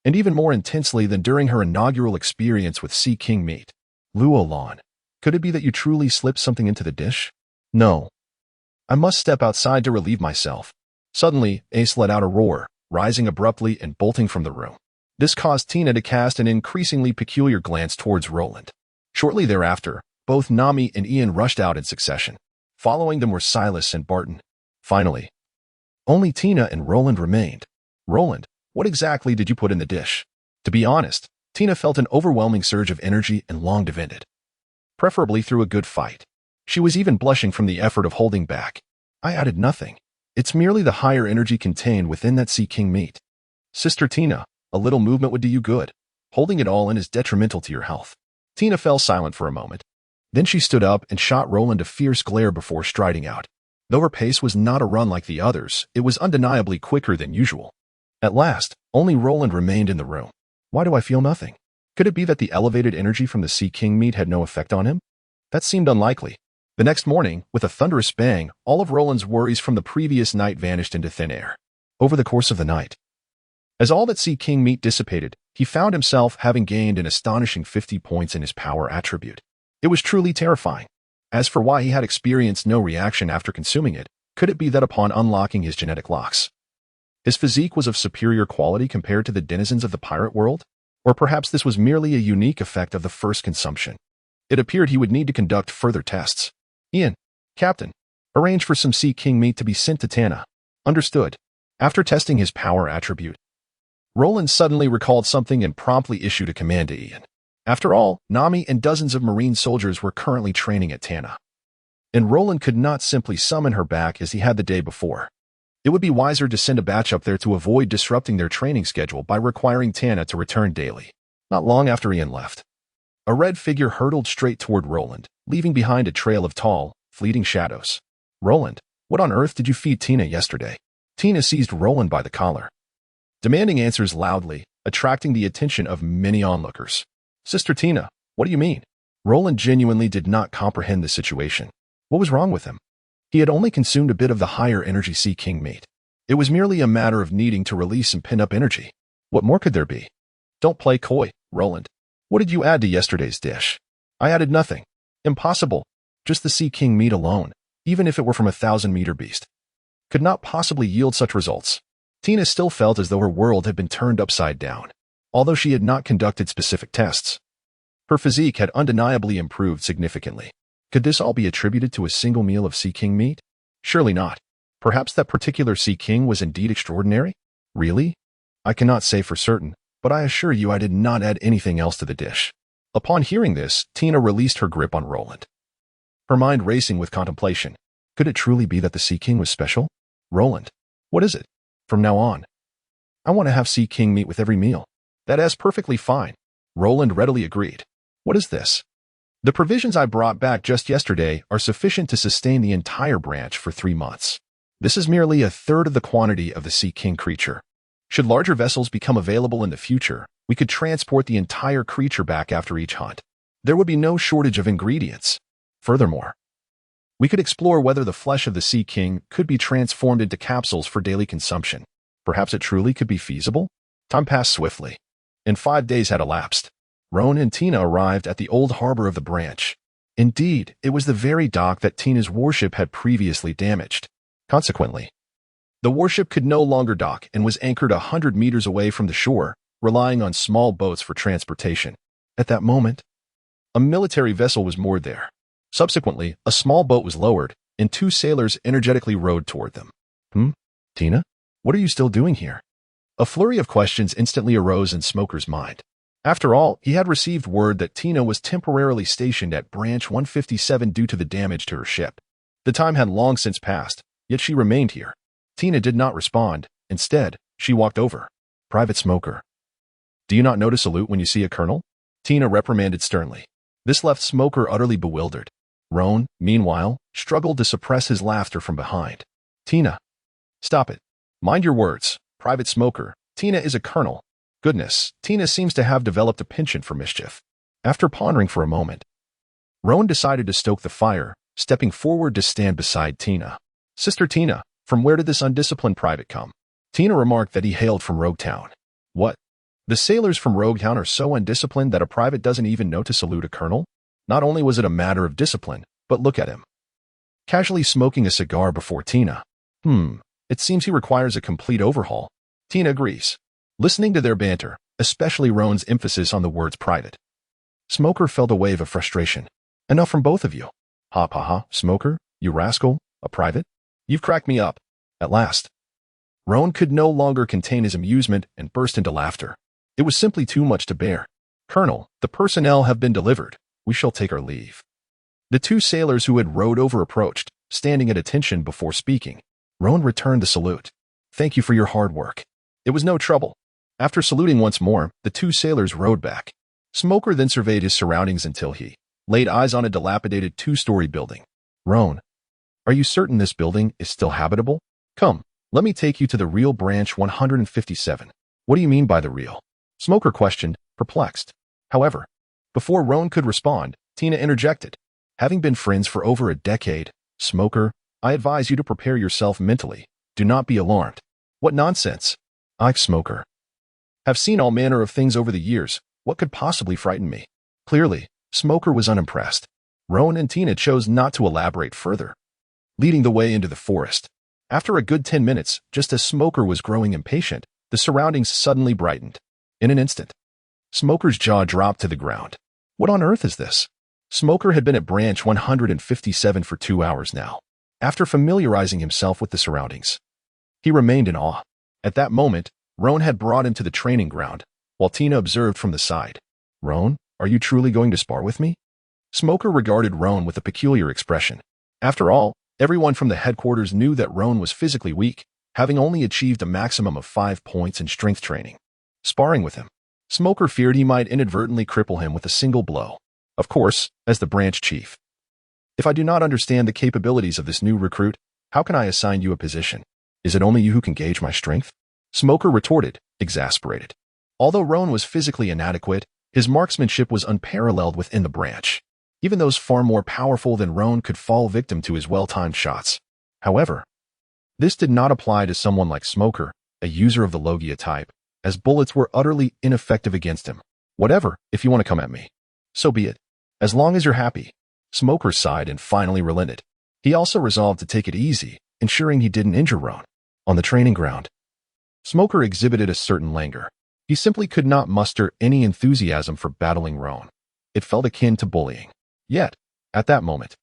and even more intensely than during her inaugural experience with Sea King meat. Roland, could it be that you truly slipped something into the dish? No. I must step outside to relieve myself. Suddenly, Ace let out a roar, rising abruptly and bolting from the room. This caused Tina to cast an increasingly peculiar glance towards Roland. Shortly thereafter, both Nami and Ian rushed out in succession. Following them were Silas and Barton. Finally, only Tina and Roland remained. Roland, what exactly did you put in the dish? To be honest, Tina felt an overwhelming surge of energy and longed to vent it, preferably through a good fight. She was even blushing from the effort of holding back. I added nothing. It's merely the higher energy contained within that Sea King meat. Sister Tina, a little movement would do you good. Holding it all in is detrimental to your health. Tina fell silent for a moment. Then she stood up and shot Roland a fierce glare before striding out. Though her pace was not a run like the others, it was undeniably quicker than usual. At last, only Roland remained in the room. Why do I feel nothing? Could it be that the elevated energy from the Sea King meat had no effect on him? That seemed unlikely. The next morning, with a thunderous bang, all of Roland's worries from the previous night vanished into thin air. Over the course of the night, as all that Sea King meat dissipated, he found himself having gained an astonishing 50 points in his power attribute. It was truly terrifying. As for why he had experienced no reaction after consuming it, could it be that upon unlocking his genetic locks, his physique was of superior quality compared to the denizens of the pirate world? Or perhaps this was merely a unique effect of the first consumption. It appeared he would need to conduct further tests. Ian, Captain, arrange for some Sea King meat to be sent to Tana. Understood. After testing his power attribute, Roland suddenly recalled something and promptly issued a command to Ian. After all, Nami and dozens of Marine soldiers were currently training at Tana, and Roland could not simply summon her back as he had the day before. It would be wiser to send a batch up there to avoid disrupting their training schedule by requiring Tana to return daily. Not long after Ian left, a red figure hurtled straight toward Roland, leaving behind a trail of tall, fleeting shadows. Roland, what on earth did you feed Tina yesterday? Tina seized Roland by the collar, demanding answers loudly, attracting the attention of many onlookers. Sister Tina, what do you mean? Roland genuinely did not comprehend the situation. What was wrong with him? He had only consumed a bit of the higher energy Sea King meat. It was merely a matter of needing to release and pin up energy. What more could there be? Don't play coy, Roland. What did you add to yesterday's dish? I added nothing. Impossible. Just the Sea King meat alone, even if it were from a 1,000-meter beast, could not possibly yield such results. Tina still felt as though her world had been turned upside down, although she had not conducted specific tests. Her physique had undeniably improved significantly. Could this all be attributed to a single meal of Sea King meat? Surely not. Perhaps that particular Sea King was indeed extraordinary? Really? I cannot say for certain, but I assure you I did not add anything else to the dish. Upon hearing this, Tina released her grip on Roland, her mind racing with contemplation. Could it truly be that the Sea King was special? Roland, what is it? From now on, I want to have Sea King meat with every meal. That is perfectly fine. Roland readily agreed. What is this? The provisions I brought back just yesterday are sufficient to sustain the entire branch for 3 months. This is merely a third of the quantity of the Sea King creature. Should larger vessels become available in the future, we could transport the entire creature back after each hunt. There would be no shortage of ingredients. Furthermore, we could explore whether the flesh of the Sea King could be transformed into capsules for daily consumption. Perhaps it truly could be feasible? Time passed swiftly, and 5 days had elapsed. Roland and Tina arrived at the old harbor of the branch. Indeed, it was the very dock that Tina's warship had previously damaged. Consequently, the warship could no longer dock and was anchored 100 meters away from the shore, relying on small boats for transportation. At that moment, a military vessel was moored there. Subsequently, a small boat was lowered, and 2 sailors energetically rowed toward them. Tina? What are you still doing here? A flurry of questions instantly arose in Smoker's mind. After all, he had received word that Tina was temporarily stationed at Branch 157 due to the damage to her ship. The time had long since passed, yet she remained here. Tina did not respond. Instead, she walked over. Private Smoker. Do you not know to salute when you see a colonel? Tina reprimanded sternly. This left Smoker utterly bewildered. Roland, meanwhile, struggled to suppress his laughter from behind. Tina. Stop it. Mind your words, Private Smoker. Tina is a colonel. Goodness, Tina seems to have developed a penchant for mischief. After pondering for a moment, Roland decided to stoke the fire, stepping forward to stand beside Tina. Sister Tina, from where did this undisciplined private come? Tina remarked that he hailed from Roguetown. What? The sailors from Roguetown are so undisciplined that a private doesn't even know to salute a colonel? Not only was it a matter of discipline, but look at him, casually smoking a cigar before Tina. It seems he requires a complete overhaul. Tina agrees, listening to their banter, especially Roland's emphasis on the words private. Smoker felt a wave of frustration. Enough from both of you. Ha ha ha, Smoker, you rascal, a private? You've cracked me up. At last. Roland could no longer contain his amusement and burst into laughter. It was simply too much to bear. Colonel, the personnel have been delivered. We shall take our leave. The 2 sailors who had rowed over approached, standing at attention before speaking. Roland returned the salute. Thank you for your hard work. It was no trouble. After saluting once more, the 2 sailors rowed back. Smoker then surveyed his surroundings until he laid eyes on a dilapidated 2-story building. Roland, are you certain this building is still habitable? Come, let me take you to the real Branch 157. What do you mean by the real? Smoker questioned, perplexed. However, before Roland could respond, Tina interjected. Having been friends for over a decade, Smoker, I advise you to prepare yourself mentally. Do not be alarmed. What nonsense. I, Smoker, have seen all manner of things over the years. What could possibly frighten me? Clearly, Smoker was unimpressed. Roland and Tina chose not to elaborate further, leading the way into the forest. After a good 10 minutes, just as Smoker was growing impatient, the surroundings suddenly brightened. In an instant, Smoker's jaw dropped to the ground. What on earth is this? Smoker had been at Branch 157 for 2 hours now. After familiarizing himself with the surroundings, He remained in awe. At that moment, Roan had brought him to the training ground, while Tina observed from the side. Roan, are you truly going to spar with me? Smoker regarded Roan with a peculiar expression. After all, everyone from the headquarters knew that Roan was physically weak, having only achieved a maximum of 5 points in strength training. Sparring with him, Smoker feared he might inadvertently cripple him with a single blow. Of course, as the branch chief. If I do not understand the capabilities of this new recruit, how can I assign you a position? Is it only you who can gauge my strength? Smoker retorted, exasperated. Although Roan was physically inadequate, his marksmanship was unparalleled within the branch. Even those far more powerful than Roan could fall victim to his well-timed shots. However, this did not apply to someone like Smoker, a user of the Logia type, as bullets were utterly ineffective against him. Whatever, if you want to come at me. So be it. As long as you're happy. Smoker sighed and finally relented. He also resolved to take it easy, ensuring he didn't injure Roan. On the training ground, Smoker exhibited a certain languor. He simply could not muster any enthusiasm for battling Roan. It felt akin to bullying. Yet, at that moment,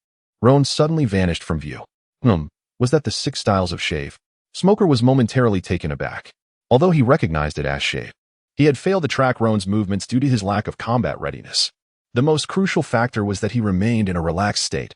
Roan suddenly vanished from view. Was that the 6 styles of shave? Smoker was momentarily taken aback. Although he recognized it as shave, he had failed to track Roan's movements due to his lack of combat readiness. The most crucial factor was that he remained in a relaxed state,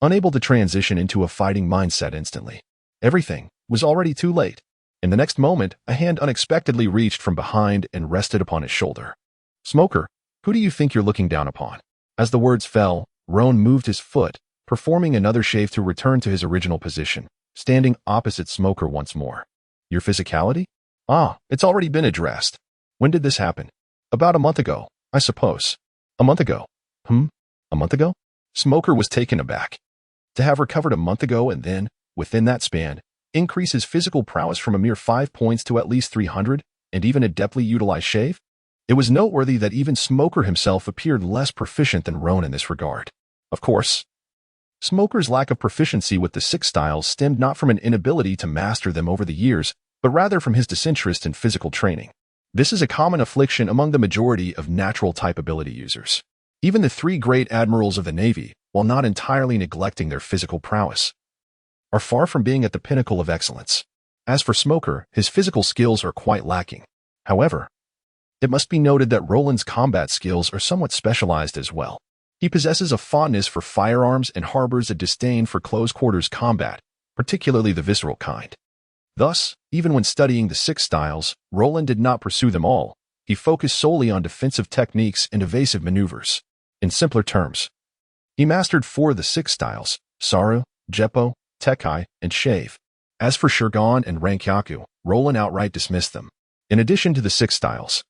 unable to transition into a fighting mindset instantly. Everything was already too late. In the next moment, a hand unexpectedly reached from behind and rested upon his shoulder. Smoker, who do you think you're looking down upon? As the words fell, Roan moved his foot, performing another shave to return to his original position, standing opposite Smoker once more. Your physicality? It's already been addressed. When did this happen? About a month ago, I suppose. A month ago? A month ago? Smoker was taken aback. To have recovered a month ago and then, within that span, increase his physical prowess from a mere 5 points to at least 300, and even adeptly utilized shave? It was noteworthy that even Smoker himself appeared less proficient than Roan in this regard. Of course, Smoker's lack of proficiency with the 6 styles stemmed not from an inability to master them over the years, but rather from his disinterest in physical training. This is a common affliction among the majority of natural type ability users. Even the 3 great admirals of the Navy, while not entirely neglecting their physical prowess, are far from being at the pinnacle of excellence. As for Smoker, his physical skills are quite lacking. However, it must be noted that Roland's combat skills are somewhat specialized as well. He possesses a fondness for firearms and harbors a disdain for close-quarters combat, particularly the visceral kind. Thus, even when studying the 6 styles, Roland did not pursue them all. He focused solely on defensive techniques and evasive maneuvers. In simpler terms, he mastered 4 of the 6 styles: Saru, Jeppo, Tekai, and Shave. As for Shurgon and Rankyaku, Roland outright dismissed them. In addition to the 6 styles,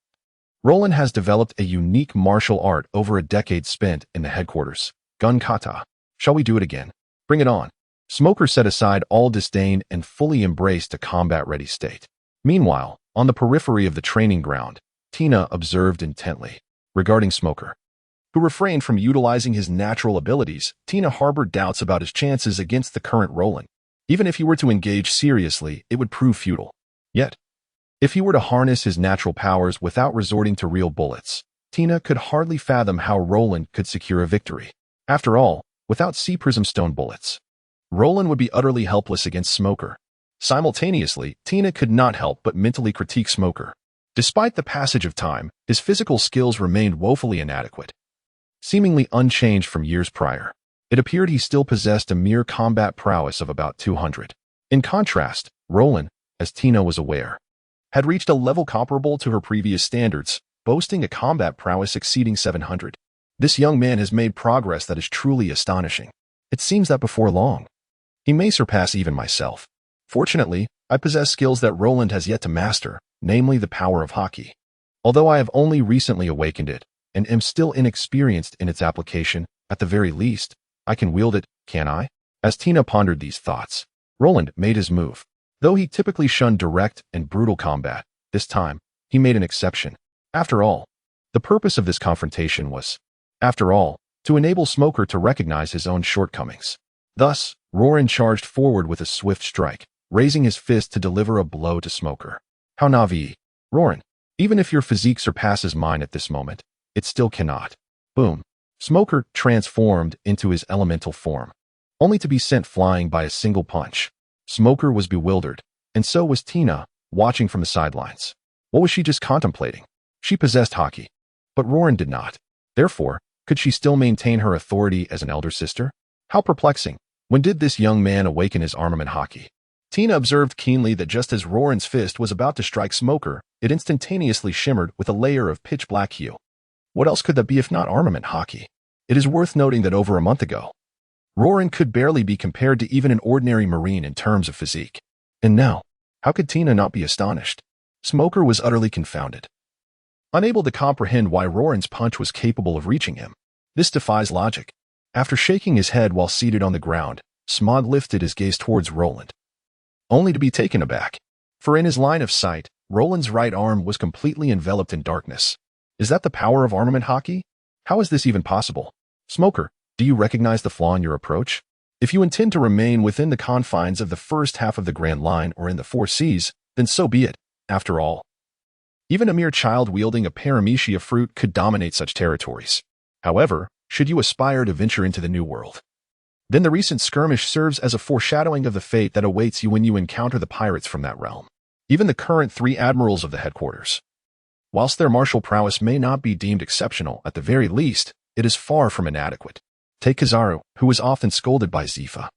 Roland has developed a unique martial art over a decade spent in the headquarters. Gun kata. Shall we do it again? Bring it on. Smoker set aside all disdain and fully embraced a combat-ready state. Meanwhile, on the periphery of the training ground, Tina observed intently. Regarding Smoker, who refrained from utilizing his natural abilities, Tina harbored doubts about his chances against the current Roland. Even if he were to engage seriously, it would prove futile. Yet, if he were to harness his natural powers without resorting to real bullets, Tina could hardly fathom how Roland could secure a victory. After all, without sea prism stone bullets, Roland would be utterly helpless against Smoker. Simultaneously, Tina could not help but mentally critique Smoker. Despite the passage of time, his physical skills remained woefully inadequate. Seemingly unchanged from years prior, it appeared he still possessed a mere combat prowess of about 200. In contrast, Roland, as Tina was aware, had reached a level comparable to her previous standards, boasting a combat prowess exceeding 700. This young man has made progress that is truly astonishing. It seems that before long, he may surpass even myself. Fortunately, I possess skills that Roland has yet to master, namely the power of hockey. Although I have only recently awakened it, and am still inexperienced in its application, at the very least, I can wield it, can I? As Tina pondered these thoughts, Roland made his move. Though he typically shunned direct and brutal combat, this time, he made an exception. After all, the purpose of this confrontation was, to enable Smoker to recognize his own shortcomings. Thus, Roland charged forward with a swift strike, raising his fist to deliver a blow to Smoker. How Navi? Roland, even if your physique surpasses mine at this moment, it still cannot. Boom. Smoker transformed into his elemental form, only to be sent flying by a single punch. Smoker was bewildered. And so was Tina, watching from the sidelines. What was she just contemplating? She possessed haki, but Roland did not. Therefore, could she still maintain her authority as an elder sister? How perplexing. When did this young man awaken his armament haki? Tina observed keenly that just as Roland's fist was about to strike Smoker, it instantaneously shimmered with a layer of pitch-black hue. What else could that be if not armament haki? It is worth noting that over a month ago, Roland could barely be compared to even an ordinary Marine in terms of physique. And now, how could Tina not be astonished? Smoker was utterly confounded, unable to comprehend why Roland's punch was capable of reaching him. This defies logic. After shaking his head while seated on the ground, Smog lifted his gaze towards Roland, only to be taken aback. For in his line of sight, Roland's right arm was completely enveloped in darkness. Is that the power of armament haki? How is this even possible? Smoker, do you recognize the flaw in your approach? If you intend to remain within the confines of the first half of the Grand Line or in the Four Seas, then so be it. After all, even a mere child wielding a paramecia fruit could dominate such territories. However, should you aspire to venture into the New World, then the recent skirmish serves as a foreshadowing of the fate that awaits you when you encounter the pirates from that realm. Even the current 3 admirals of the headquarters, whilst their martial prowess may not be deemed exceptional, at the very least, it is far from inadequate. Take Kizaru, who was often scolded by Zifa.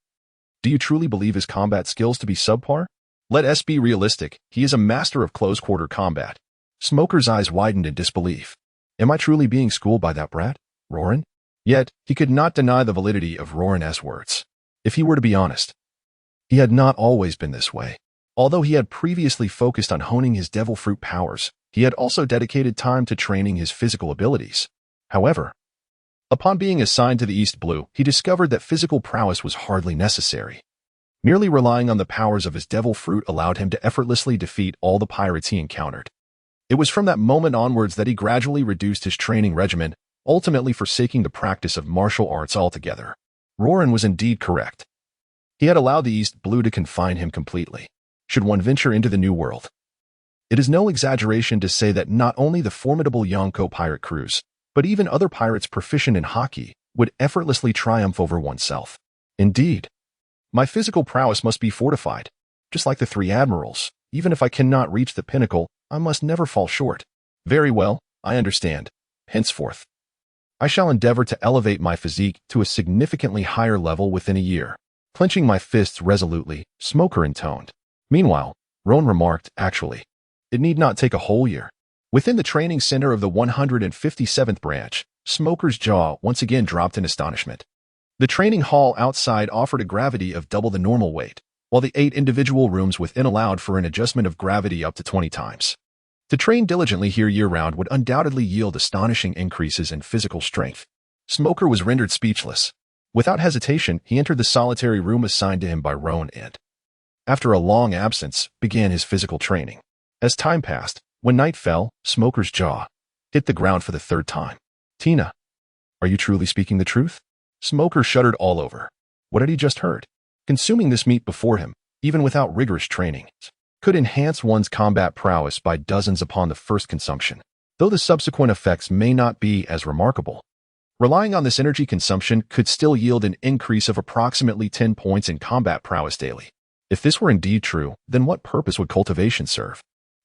Do you truly believe his combat skills to be subpar? Let us be realistic, he is a master of close-quarter combat. Smoker's eyes widened in disbelief. Am I truly being schooled by that brat, Roland? Yet, he could not deny the validity of Roland's words. If he were to be honest, he had not always been this way. Although he had previously focused on honing his devil fruit powers, he had also dedicated time to training his physical abilities. However, upon being assigned to the East Blue, he discovered that physical prowess was hardly necessary. Merely relying on the powers of his devil fruit allowed him to effortlessly defeat all the pirates he encountered. It was from that moment onwards that he gradually reduced his training regimen, ultimately forsaking the practice of martial arts altogether. Roland was indeed correct. He had allowed the East Blue to confine him completely. Should one venture into the New World, it is no exaggeration to say that not only the formidable Yonko pirate crews, but even other pirates proficient in haki would effortlessly triumph over oneself. Indeed, my physical prowess must be fortified. Just like the 3 admirals, even if I cannot reach the pinnacle, I must never fall short. Very well, I understand. Henceforth, I shall endeavor to elevate my physique to a significantly higher level within a year. Clenching my fists resolutely, Smoker intoned. Meanwhile, Roland remarked, actually, it need not take a whole year. Within the training center of the 157th branch, Smoker's jaw once again dropped in astonishment. The training hall outside offered a gravity of double the normal weight, while the 8 individual rooms within allowed for an adjustment of gravity up to 20 times. To train diligently here year-round would undoubtedly yield astonishing increases in physical strength. Smoker was rendered speechless. Without hesitation, he entered the solitary room assigned to him by Roland and, after a long absence, began his physical training. As time passed, when night fell, Smoker's jaw hit the ground for the 3rd time. Tina, are you truly speaking the truth? Smoker shuddered all over. What had he just heard? Consuming this meat before him, even without rigorous training, could enhance one's combat prowess by dozens upon the first consumption, though the subsequent effects may not be as remarkable. Relying on this energy consumption could still yield an increase of approximately 10 points in combat prowess daily. If this were indeed true, then what purpose would cultivation serve?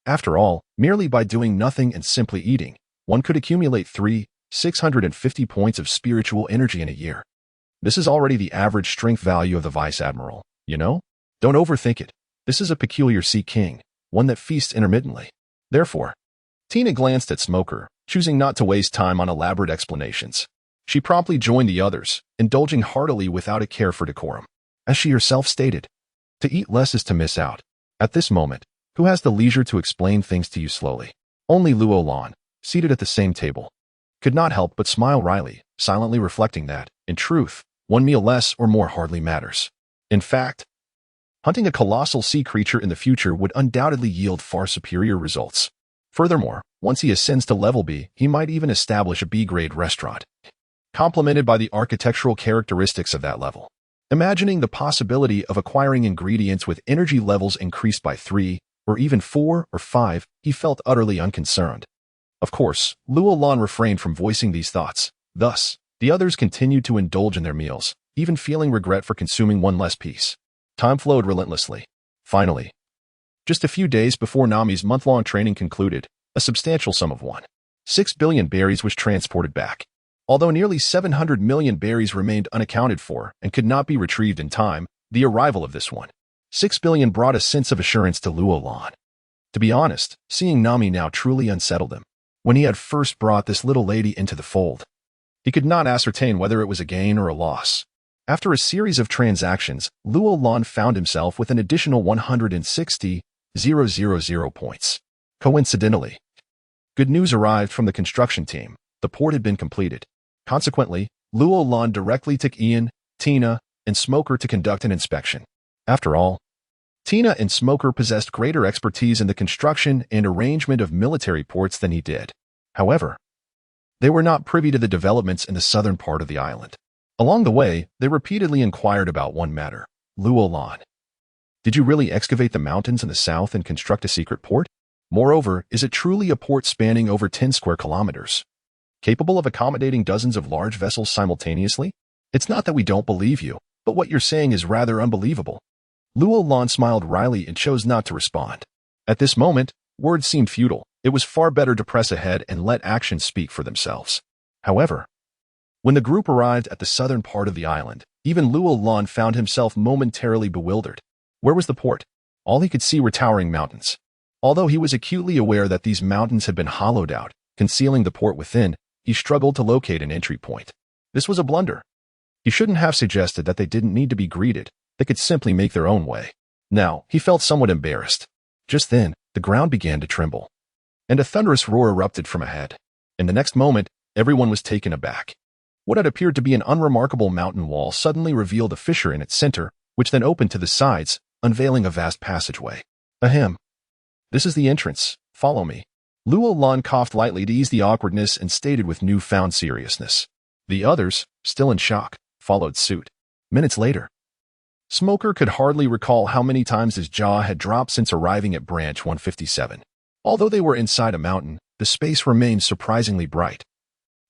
After all, merely by doing nothing and simply eating, one could accumulate 650 points of spiritual energy in a year. This is already the average strength value of the Vice Admiral, you know? Don't overthink it. This is a peculiar Sea King, one that feasts intermittently. Therefore, Tina glanced at Smoker, choosing not to waste time on elaborate explanations. She promptly joined the others, indulging heartily without a care for decorum. As she herself stated, to eat less is to miss out. At this moment, who has the leisure to explain things to you slowly? Only Roland, seated at the same table, could not help but smile wryly, silently reflecting that, in truth, one meal less or more hardly matters. In fact, hunting a colossal sea creature in the future would undoubtedly yield far superior results. Furthermore, once he ascends to level B, he might even establish a B-grade restaurant, complemented by the architectural characteristics of that level. Imagining the possibility of acquiring ingredients with energy levels increased by 3, or even 4 or 5, he felt utterly unconcerned. Of course, Roland refrained from voicing these thoughts. Thus, the others continued to indulge in their meals, even feeling regret for consuming one less piece. Time flowed relentlessly. Finally, Just a few days before Nami's month-long training concluded, a substantial sum of 1.6 billion berries was transported back. Although nearly 700 million berries remained unaccounted for and could not be retrieved in time, the arrival of this 1.6 billion brought a sense of assurance to Roland. To be honest, seeing Nami now truly unsettled him. When he had first brought this little lady into the fold, he could not ascertain whether it was a gain or a loss. After a series of transactions, Roland found himself with an additional 160,000 points. Coincidentally, good news arrived from the construction team. The port had been completed. Consequently, Roland directly took Ian, Tina, and Smoker to conduct an inspection. After all, Tina and Smoker possessed greater expertise in the construction and arrangement of military ports than he did. However, they were not privy to the developments in the southern part of the island. Along the way, they repeatedly inquired about one matter. Roland, did you really excavate the mountains in the south and construct a secret port? Moreover, is it truly a port spanning over 10 square kilometers, capable of accommodating dozens of large vessels simultaneously? It's not that we don't believe you, but what you're saying is rather unbelievable. Roland smiled wryly and chose not to respond. At this moment, words seemed futile. It was far better to press ahead and let actions speak for themselves. However, when the group arrived at the southern part of the island, even Roland found himself momentarily bewildered. Where was the port? All he could see were towering mountains. Although he was acutely aware that these mountains had been hollowed out, concealing the port within, he struggled to locate an entry point. This was a blunder. He shouldn't have suggested that they didn't need to be greeted. They could simply make their own way. Now, he felt somewhat embarrassed. Just then, the ground began to tremble, and a thunderous roar erupted from ahead. In the next moment, everyone was taken aback. What had appeared to be an unremarkable mountain wall suddenly revealed a fissure in its center, which then opened to the sides, unveiling a vast passageway. Ahem. This is the entrance. Follow me. Roland coughed lightly to ease the awkwardness and stated with newfound seriousness. The others, still in shock, followed suit. Minutes later, Smoker could hardly recall how many times his jaw had dropped since arriving at Branch 157. Although they were inside a mountain, the space remained surprisingly bright.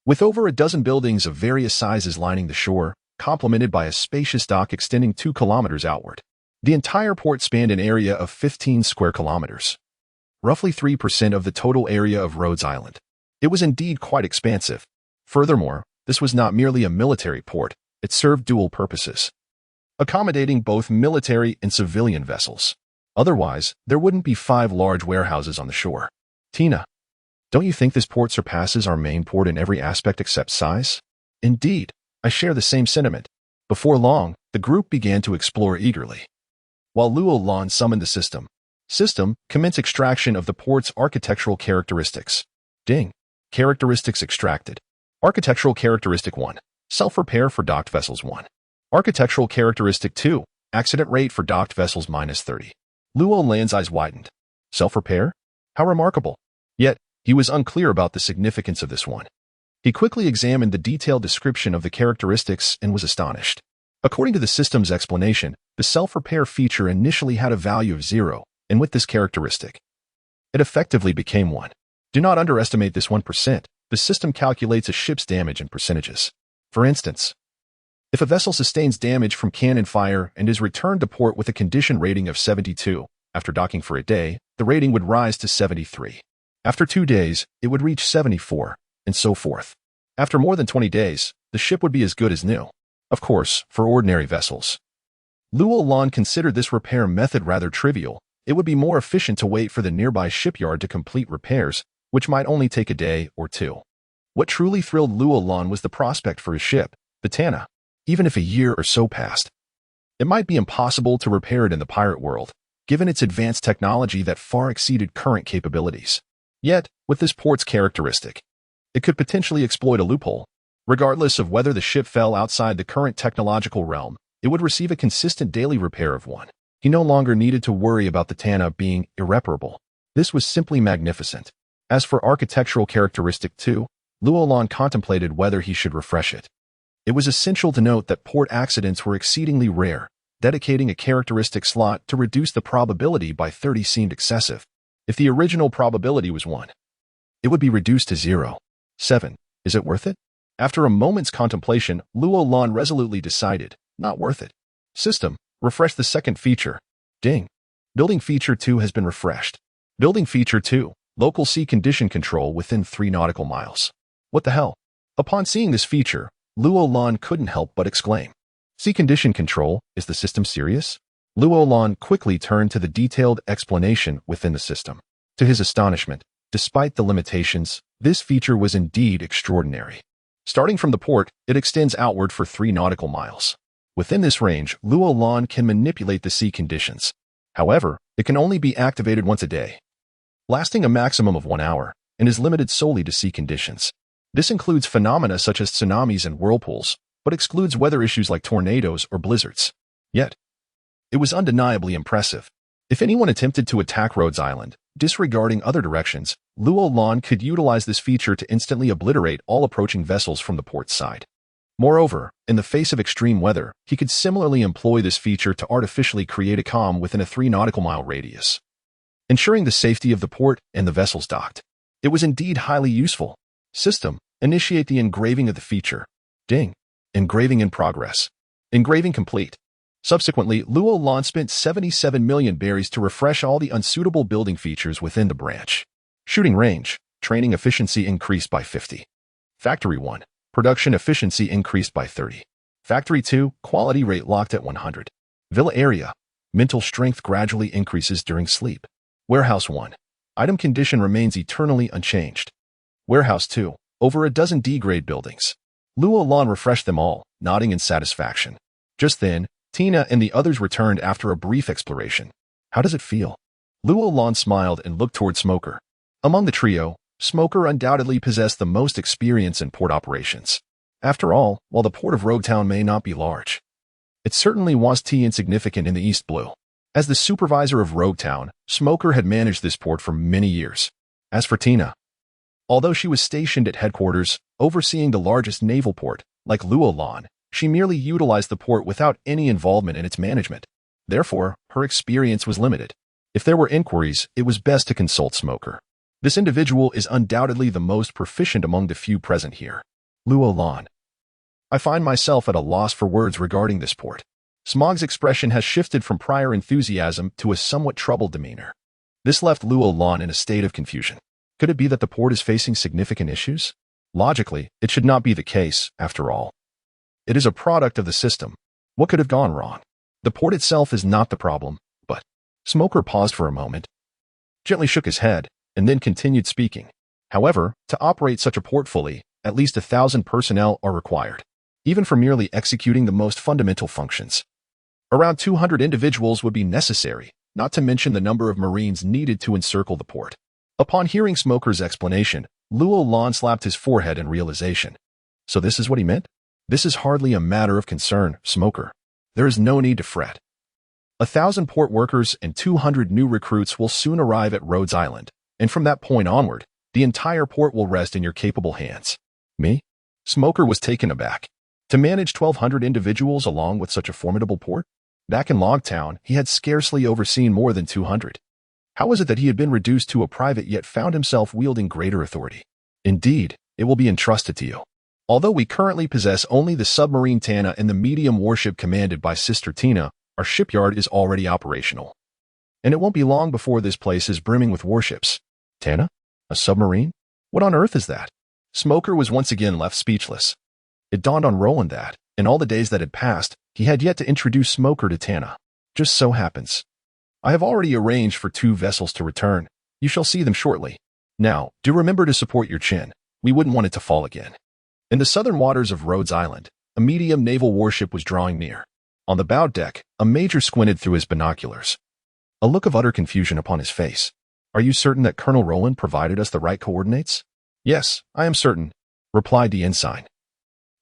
With over a dozen buildings of various sizes lining the shore, complemented by a spacious dock extending 2 kilometers outward, the entire port spanned an area of 15 square kilometers, roughly 3% of the total area of Rhodes Island. It was indeed quite expansive. Furthermore, this was not merely a military port, it served dual purposes, accommodating both military and civilian vessels. Otherwise, there wouldn't be 5 large warehouses on the shore. Tina, don't you think this port surpasses our main port in every aspect except size? Indeed, I share the same sentiment. Before long, the group began to explore eagerly. While Roland summoned the system, commence extraction of the port's architectural characteristics. Ding. Characteristics extracted. Architectural characteristic 1. Self-repair for docked vessels 1. Architectural characteristic 2. Accident rate for docked vessels -30. Roland's eyes widened. Self-repair? How remarkable. Yet, he was unclear about the significance of this one. He quickly examined the detailed description of the characteristics and was astonished. According to the system's explanation, the self-repair feature initially had a value of 0, and with this characteristic, it effectively became 1. Do not underestimate this 1%. The system calculates a ship's damage in percentages. For instance, if a vessel sustains damage from cannon fire and is returned to port with a condition rating of 72, after docking for a day, the rating would rise to 73. After 2 days, it would reach 74, and so forth. After more than 20 days, the ship would be as good as new. Of course, for ordinary vessels. Roland considered this repair method rather trivial. It would be more efficient to wait for the nearby shipyard to complete repairs, which might only take a day or 2. What truly thrilled Roland was the prospect for his ship, the Tana. Even if a year or so passed, it might be impossible to repair it in the pirate world, given its advanced technology that far exceeded current capabilities. Yet, with this port's characteristic, it could potentially exploit a loophole. Regardless of whether the ship fell outside the current technological realm, it would receive a consistent daily repair of 1. He no longer needed to worry about the Tana being irreparable. This was simply magnificent. As for architectural characteristic 2, Roland contemplated whether he should refresh it. It was essential to note that port accidents were exceedingly rare. Dedicating a characteristic slot to reduce the probability by 30 seemed excessive. If the original probability was 1, it would be reduced to 0.7. Is it worth it? After a moment's contemplation, Roland resolutely decided, not worth it. System, refresh the second feature. Ding. Building Feature 2 has been refreshed. Building Feature 2, Local Sea Condition Control within 3 nautical miles. What the hell? Upon seeing this feature, Luo couldn't help but exclaim. Sea Condition Control, is the system serious? Luo quickly turned to the detailed explanation within the system. To his astonishment, despite the limitations, this feature was indeed extraordinary. Starting from the port, it extends outward for 3 nautical miles. Within this range, Luo can manipulate the sea conditions. However, it can only be activated once a day, lasting a maximum of 1 hour, and is limited solely to sea conditions. This includes phenomena such as tsunamis and whirlpools, but excludes weather issues like tornadoes or blizzards. Yet, it was undeniably impressive. If anyone attempted to attack Rhodes Island, disregarding other directions, Luo could utilize this feature to instantly obliterate all approaching vessels from the port side. Moreover, in the face of extreme weather, he could similarly employ this feature to artificially create a calm within a 3 nautical mile radius, ensuring the safety of the port and the vessels docked. It was indeed highly useful. System, initiate the engraving of the feature. Ding. Engraving in progress. Engraving complete. Subsequently, Luo spent 77 million berries to refresh all the unsuitable building features within the branch. Shooting range. Training efficiency increased by 50. Factory 1. Production efficiency increased by 30. Factory 2. Quality rate locked at 100. Villa area. Mental strength gradually increases during sleep. Warehouse 1. Item condition remains eternally unchanged. Warehouse 2. Over a dozen D-grade buildings. Luo refreshed them all, nodding in satisfaction. Just then, Tina and the others returned after a brief exploration. How does it feel? Luo smiled and looked toward Smoker. Among the trio, Smoker undoubtedly possessed the most experience in port operations. After all, while the port of Rogue Town may not be large, it certainly was insignificant in the East Blue. As the supervisor of Rogue Town, Smoker had managed this port for many years. As for Tina, although she was stationed at headquarters, overseeing the largest naval port, like Luo, she merely utilized the port without any involvement in its management. Therefore, her experience was limited. If there were inquiries, it was best to consult Smoker. This individual is undoubtedly the most proficient among the few present here. Luo. I find myself at a loss for words regarding this port. Smog's expression has shifted from prior enthusiasm to a somewhat troubled demeanor. This left Luo in a state of confusion. Could it be that the port is facing significant issues? Logically, it should not be the case, after all. It is a product of the system. What could have gone wrong? The port itself is not the problem, but... Smoker paused for a moment, gently shook his head, and then continued speaking. However, to operate such a port fully, at least 1,000 personnel are required, even for merely executing the most fundamental functions. Around 200 individuals would be necessary, not to mention the number of Marines needed to encircle the port. Upon hearing Smoker's explanation, Luo slapped his forehead in realization. So this is what he meant? This is hardly a matter of concern, Smoker. There is no need to fret. 1,000 port workers and 200 new recruits will soon arrive at Rhodes Island, and from that point onward, the entire port will rest in your capable hands. Me? Smoker was taken aback. To manage 1,200 individuals along with such a formidable port? Back in Logtown, he had scarcely overseen more than 200. How was it that he had been reduced to a private yet found himself wielding greater authority? Indeed, it will be entrusted to you. Although we currently possess only the submarine Tana and the medium warship commanded by Sister Tina, our shipyard is already operational. And it won't be long before this place is brimming with warships. Tana? A submarine? What on earth is that? Smoker was once again left speechless. It dawned on Roland that, in all the days that had passed, he had yet to introduce Smoker to Tana. Just so happens. I have already arranged for 2 vessels to return. You shall see them shortly. Now, do remember to support your chin. We wouldn't want it to fall again. In the southern waters of Rhodes Island, a medium naval warship was drawing near. On the bow deck, a major squinted through his binoculars, a look of utter confusion upon his face. Are you certain that Colonel Roland provided us the right coordinates? Yes, I am certain, replied the ensign,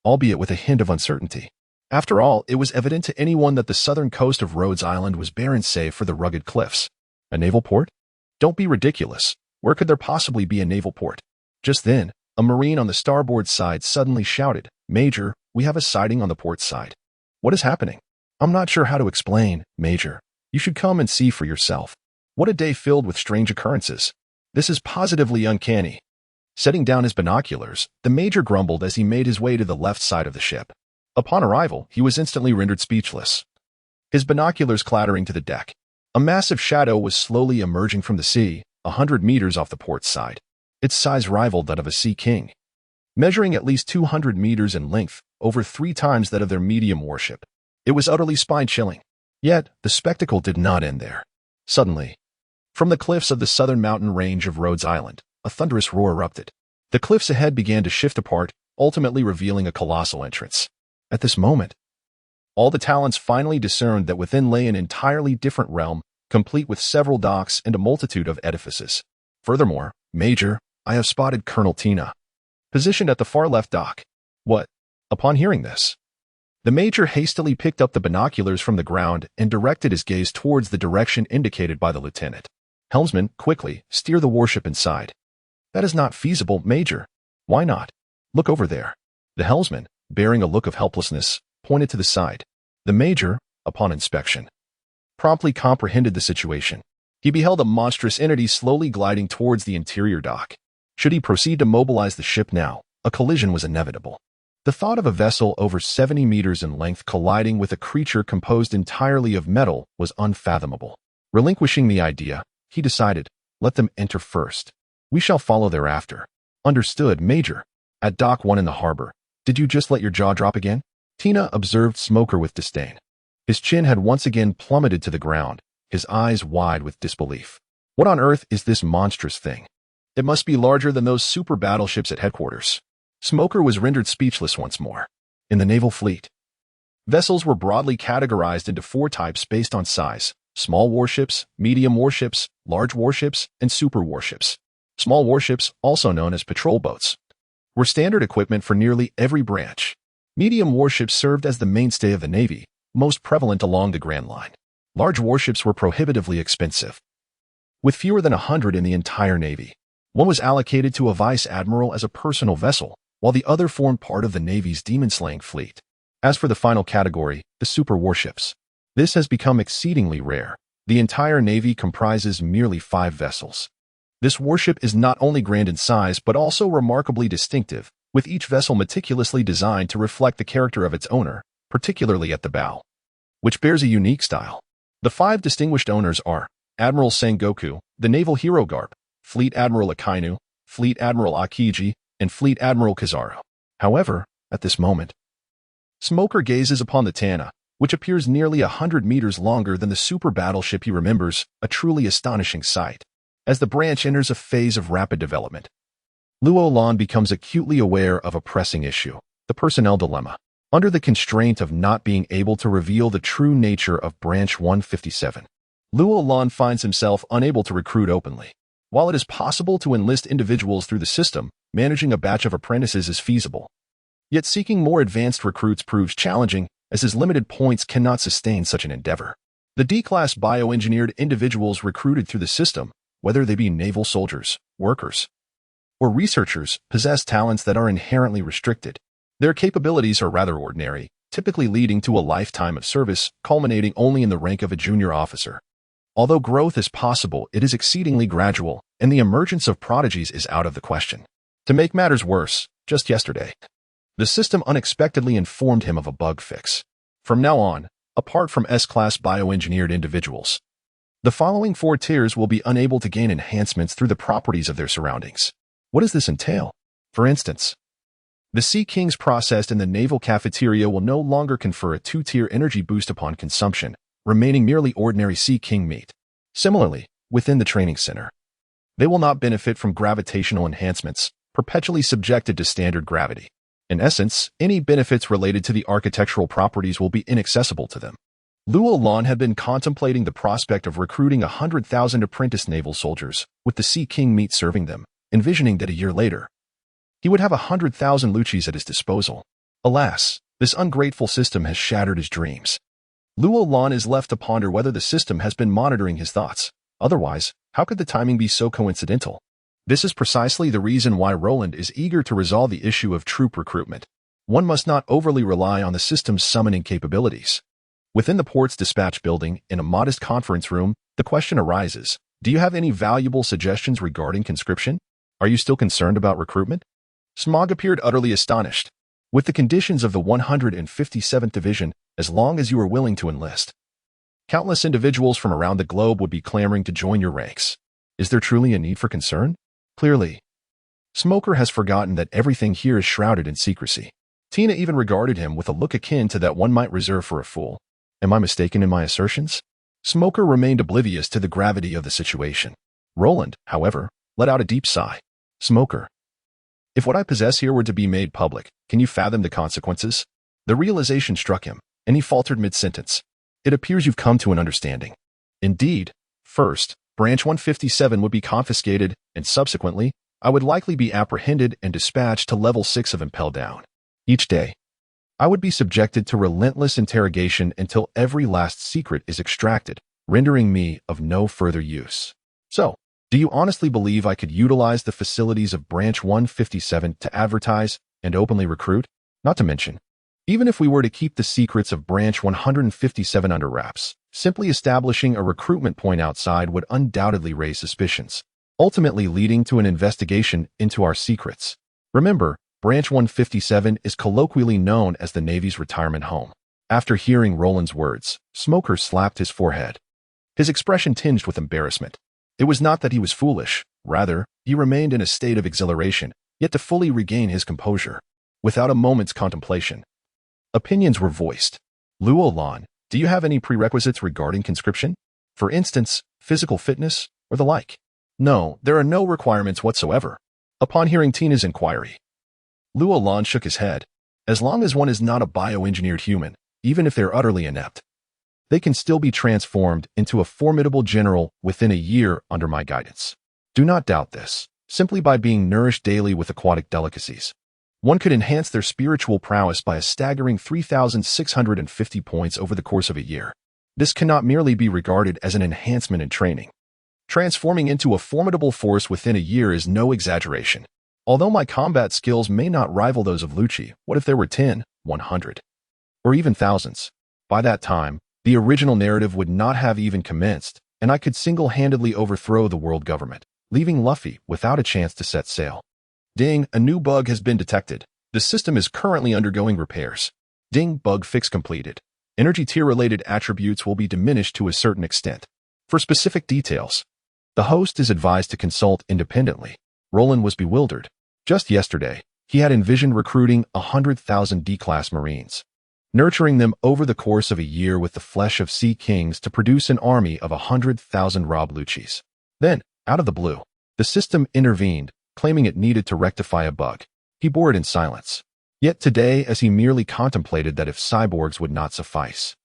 albeit with a hint of uncertainty. After all, it was evident to anyone that the southern coast of Rhodes Island was barren save for the rugged cliffs. A naval port? Don't be ridiculous. Where could there possibly be a naval port? Just then, a Marine on the starboard side suddenly shouted, Major, we have a sighting on the port side. What is happening? I'm not sure how to explain, Major. You should come and see for yourself. What a day filled with strange occurrences. This is positively uncanny. Setting down his binoculars, the Major grumbled as he made his way to the left side of the ship. Upon arrival, he was instantly rendered speechless, his binoculars clattering to the deck. A massive shadow was slowly emerging from the sea, 100 meters off the port's side. Its size rivaled that of a sea king, measuring at least 200 meters in length, over 3 times that of their medium warship. It was utterly spine-chilling. Yet, the spectacle did not end there. Suddenly, from the cliffs of the southern mountain range of Rhodes Island, a thunderous roar erupted. The cliffs ahead began to shift apart, ultimately revealing a colossal entrance. At this moment, all the talents finally discerned that within lay an entirely different realm, complete with several docks and a multitude of edifices. Furthermore, Major, I have spotted Colonel Tina, positioned at the far left dock. What? Upon hearing this, the Major hastily picked up the binoculars from the ground and directed his gaze towards the direction indicated by the lieutenant. Helmsman, quickly, steer the warship inside. That is not feasible, Major. Why not? Look over there. The helmsman, bearing a look of helplessness, pointed to the side. The Major, upon inspection, promptly comprehended the situation. He beheld a monstrous entity slowly gliding towards the interior dock. Should he proceed to mobilize the ship now, a collision was inevitable. The thought of a vessel over 70 meters in length colliding with a creature composed entirely of metal was unfathomable. Relinquishing the idea, he decided, let them enter first. We shall follow thereafter. Understood, Major. At Dock 1 in the harbor, did you just let your jaw drop again? Tina observed Smoker with disdain. His chin had once again plummeted to the ground, his eyes wide with disbelief. What on earth is this monstrous thing? It must be larger than those super battleships at headquarters. Smoker was rendered speechless once more. In the naval fleet, vessels were broadly categorized into 4 types based on size: small warships, medium warships, large warships, and super warships. Small warships, also known as patrol boats, were standard equipment for nearly every branch. Medium warships served as the mainstay of the Navy, most prevalent along the Grand Line. Large warships were prohibitively expensive, with fewer than 100 in the entire Navy. One was allocated to a vice admiral as a personal vessel, while the other formed part of the Navy's demon-slaying fleet. As for the final category, the super warships, this has become exceedingly rare. The entire Navy comprises merely 5 vessels. This warship is not only grand in size but also remarkably distinctive, with each vessel meticulously designed to reflect the character of its owner, particularly at the bow, which bears a unique style. The 5 distinguished owners are Admiral Sengoku, the Naval Hero Garb, Fleet Admiral Akainu, Fleet Admiral Akiji, and Fleet Admiral Kizaru. However, at this moment, Smoker gazes upon the Tana, which appears nearly 100 meters longer than the super battleship he remembers, a truly astonishing sight. As the branch enters a phase of rapid development, Luolan becomes acutely aware of a pressing issue: the personnel dilemma. Under the constraint of not being able to reveal the true nature of Branch 157, Luolan finds himself unable to recruit openly. While it is possible to enlist individuals through the system, managing a batch of apprentices is feasible. Yet seeking more advanced recruits proves challenging, as his limited points cannot sustain such an endeavor. The D-class bioengineered individuals recruited through the system, whether they be naval soldiers, workers, or researchers, possess talents that are inherently restricted. Their capabilities are rather ordinary, typically leading to a lifetime of service, culminating only in the rank of a junior officer. Although growth is possible, it is exceedingly gradual, and the emergence of prodigies is out of the question. To make matters worse, just yesterday, the system unexpectedly informed him of a bug fix. From now on, apart from S-class bioengineered individuals, the following 4 tiers will be unable to gain enhancements through the properties of their surroundings. What does this entail? For instance, the Sea Kings processed in the naval cafeteria will no longer confer a 2-tier energy boost upon consumption, remaining merely ordinary Sea King meat. Similarly, within the training center, they will not benefit from gravitational enhancements, perpetually subjected to standard gravity. In essence, any benefits related to the architectural properties will be inaccessible to them. Luolan had been contemplating the prospect of recruiting 100,000 apprentice naval soldiers, with the Sea King meat serving them, envisioning that a year later, he would have 100,000 Luchis at his disposal. Alas, this ungrateful system has shattered his dreams. Luolan is left to ponder whether the system has been monitoring his thoughts. Otherwise, how could the timing be so coincidental? This is precisely the reason why Roland is eager to resolve the issue of troop recruitment. One must not overly rely on the system's summoning capabilities. Within the port's dispatch building, in a modest conference room, the question arises: do you have any valuable suggestions regarding conscription? Are you still concerned about recruitment? Smog appeared utterly astonished. With the conditions of the 157th Division, as long as you are willing to enlist, Countless individuals from around the globe would be clamoring to join your ranks. Is there truly a need for concern? Clearly. Smoker has forgotten that everything here is shrouded in secrecy. Tina even regarded him with a look akin to that one might reserve for a fool. Am I mistaken in my assertions? Smoker remained oblivious to the gravity of the situation. Roland, however, let out a deep sigh. Smoker. If what I possess here were to be made public, can you fathom the consequences? The realization struck him, and he faltered mid-sentence. It appears you've come to an understanding. Indeed, first, Branch 157 would be confiscated, and subsequently, I would likely be apprehended and dispatched to level 6 of Impel Down. Each day, I would be subjected to relentless interrogation until every last secret is extracted, rendering me of no further use. So, do you honestly believe I could utilize the facilities of Branch 157 to advertise and openly recruit? Not to mention, even if we were to keep the secrets of Branch 157 under wraps, simply establishing a recruitment point outside would undoubtedly raise suspicions, ultimately leading to an investigation into our secrets. Remember, Branch 157 is colloquially known as the Navy's retirement home. After hearing Roland's words, Smoker slapped his forehead. His expression tinged with embarrassment. It was not that he was foolish, rather, he remained in a state of exhilaration, yet to fully regain his composure, without a moment's contemplation. Opinions were voiced. Roland, do you have any prerequisites regarding conscription? For instance, physical fitness, or the like? No, there are no requirements whatsoever. Upon hearing Tina's inquiry, Roland shook his head. As long as one is not a bioengineered human, even if they're utterly inept, they can still be transformed into a formidable general within a year under my guidance. Do not doubt this. Simply by being nourished daily with aquatic delicacies, one could enhance their spiritual prowess by a staggering 3,650 points over the course of a year. This cannot merely be regarded as an enhancement in training. Transforming into a formidable force within a year is no exaggeration. Although my combat skills may not rival those of Lucci, what if there were 10, 100, or even thousands? By that time, the original narrative would not have even commenced, and I could single-handedly overthrow the world government, leaving Luffy without a chance to set sail. Ding, a new bug has been detected. The system is currently undergoing repairs. Ding, bug fix completed. Energy tier-related attributes will be diminished to a certain extent. For specific details, the host is advised to consult independently. Roland was bewildered. Just yesterday, he had envisioned recruiting 100,000 D-class Marines, nurturing them over the course of a year with the flesh of Sea Kings to produce an army of 100,000 Rob Luccis. Then, out of the blue, the system intervened, claiming it needed to rectify a bug. He bore it in silence. Yet today, as he merely contemplated that if cyborgs would not suffice,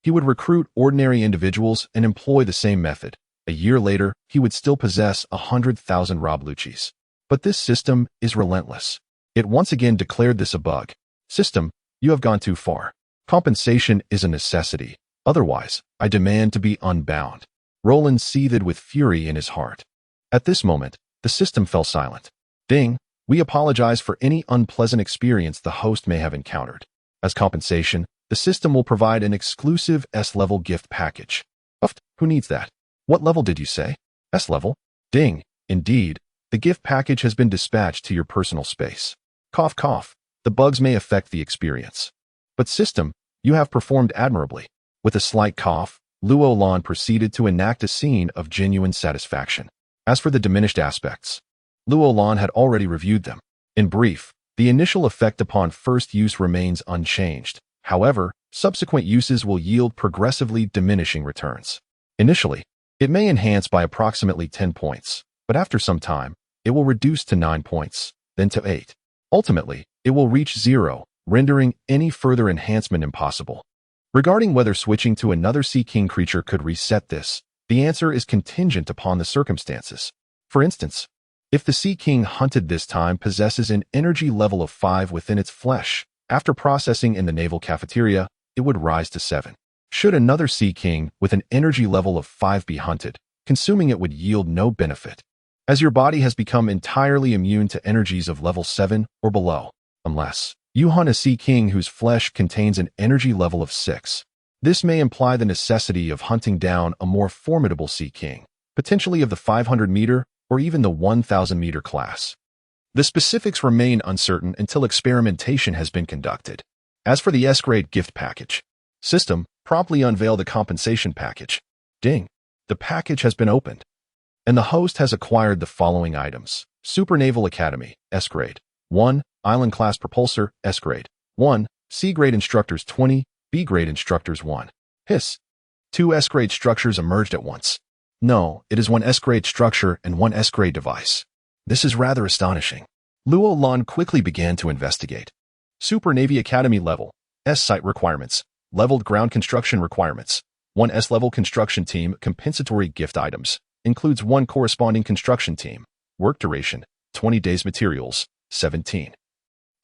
he would recruit ordinary individuals and employ the same method. A year later, he would still possess 100,000 Rob Luccis. But this system is relentless. It once again declared this a bug. System, you have gone too far. Compensation is a necessity. Otherwise, I demand to be unbound. Roland seethed with fury in his heart. At this moment, the system fell silent. Ding, we apologize for any unpleasant experience the host may have encountered. As compensation, the system will provide an exclusive S-level gift package. Uft, who needs that? What level did you say? S-level? Ding, indeed. The gift package has been dispatched to your personal space. Cough, cough. The bugs may affect the experience. But system, you have performed admirably. With a slight cough, Roland proceeded to enact a scene of genuine satisfaction. As for the diminished aspects, Roland had already reviewed them. In brief, the initial effect upon first use remains unchanged. However, subsequent uses will yield progressively diminishing returns. Initially, it may enhance by approximately 10 points, but after some time, it will reduce to 9 points, then to 8. Ultimately, it will reach 0, rendering any further enhancement impossible. Regarding whether switching to another Sea King creature could reset this, the answer is contingent upon the circumstances. For instance, if the Sea King hunted this time possesses an energy level of 5 within its flesh, after processing in the naval cafeteria, it would rise to 7. Should another Sea King with an energy level of 5 be hunted, consuming it would yield no benefit, as your body has become entirely immune to energies of level 7 or below, unless you hunt a Sea King whose flesh contains an energy level of 6. This may imply the necessity of hunting down a more formidable Sea King, potentially of the 500-meter or even the 1,000-meter class. The specifics remain uncertain until experimentation has been conducted. As for the S-grade gift package, system, promptly unveil the compensation package. Ding. The package has been opened. And the host has acquired the following items. Super Naval Academy, S-Grade. 1. Island Class Propulsor, S-Grade. 1. C-Grade Instructors 20, B-Grade Instructors 1. Hiss. 2 S-Grade structures emerged at once. No, it is 1 S-Grade structure and 1 S-Grade device. This is rather astonishing. Luo Lan quickly began to investigate. Super Navy Academy level, S-Site requirements, leveled ground construction requirements, 1 S-level construction team compensatory gift items, includes 1 corresponding construction team, work duration, 20 days materials, 17.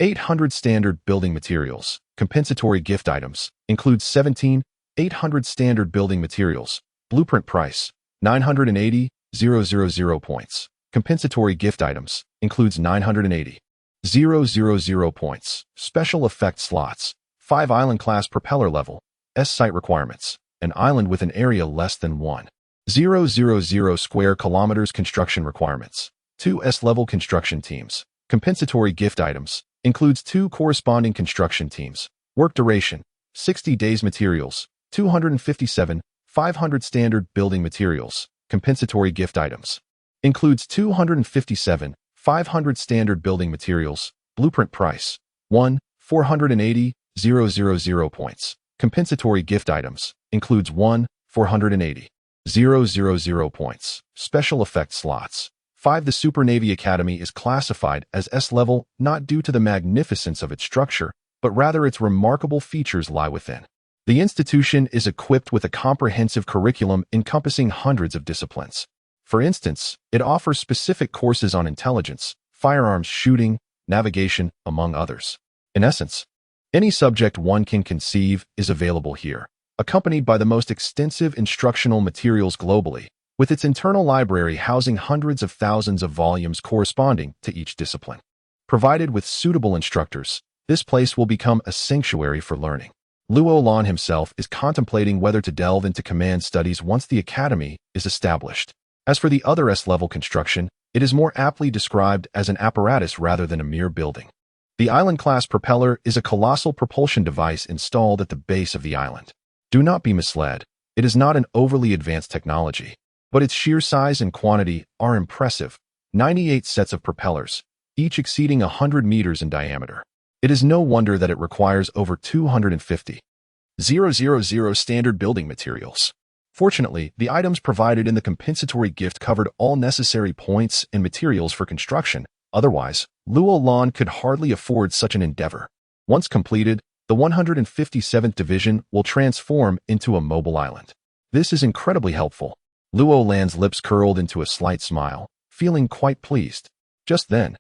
800 standard building materials, compensatory gift items, includes 17, 800 standard building materials, blueprint price, 980,000 points. Compensatory gift items, includes 980,000 points. Special effect slots, 5 island class propeller level, S-Site requirements, an island with an area less than 1,000 square kilometers construction requirements, 2 S-level construction teams. Compensatory gift items, includes 2 corresponding construction teams. Work duration, 60 days materials, 257, 500 standard building materials. Compensatory gift items, includes 257, 500 standard building materials. Blueprint price, 1,480,000 points. Compensatory gift items, includes 1,480,000 points. Special effect slots, 5. The Super Navy Academy is classified as S-level not due to the magnificence of its structure, but rather its remarkable features lie within. The institution is equipped with a comprehensive curriculum encompassing hundreds of disciplines. For instance, it offers specific courses on intelligence, firearms shooting, navigation, among others. In essence, any subject one can conceive is available here, accompanied by the most extensive instructional materials globally, with its internal library housing hundreds of thousands of volumes corresponding to each discipline. Provided with suitable instructors, this place will become a sanctuary for learning. Luo Lan himself is contemplating whether to delve into command studies once the academy is established. As for the other S-level construction, it is more aptly described as an apparatus rather than a mere building. The island-class propeller is a colossal propulsion device installed at the base of the island. Do not be misled. It is not an overly advanced technology, but its sheer size and quantity are impressive. 98 sets of propellers, each exceeding 100 meters in diameter. It is no wonder that it requires over 250,000 standard building materials. Fortunately, the items provided in the compensatory gift covered all necessary points and materials for construction. Otherwise, Luo Lan could hardly afford such an endeavor. Once completed, the 157th Division will transform into a mobile island. This is incredibly helpful. Luo Lan's lips curled into a slight smile, feeling quite pleased. Just then,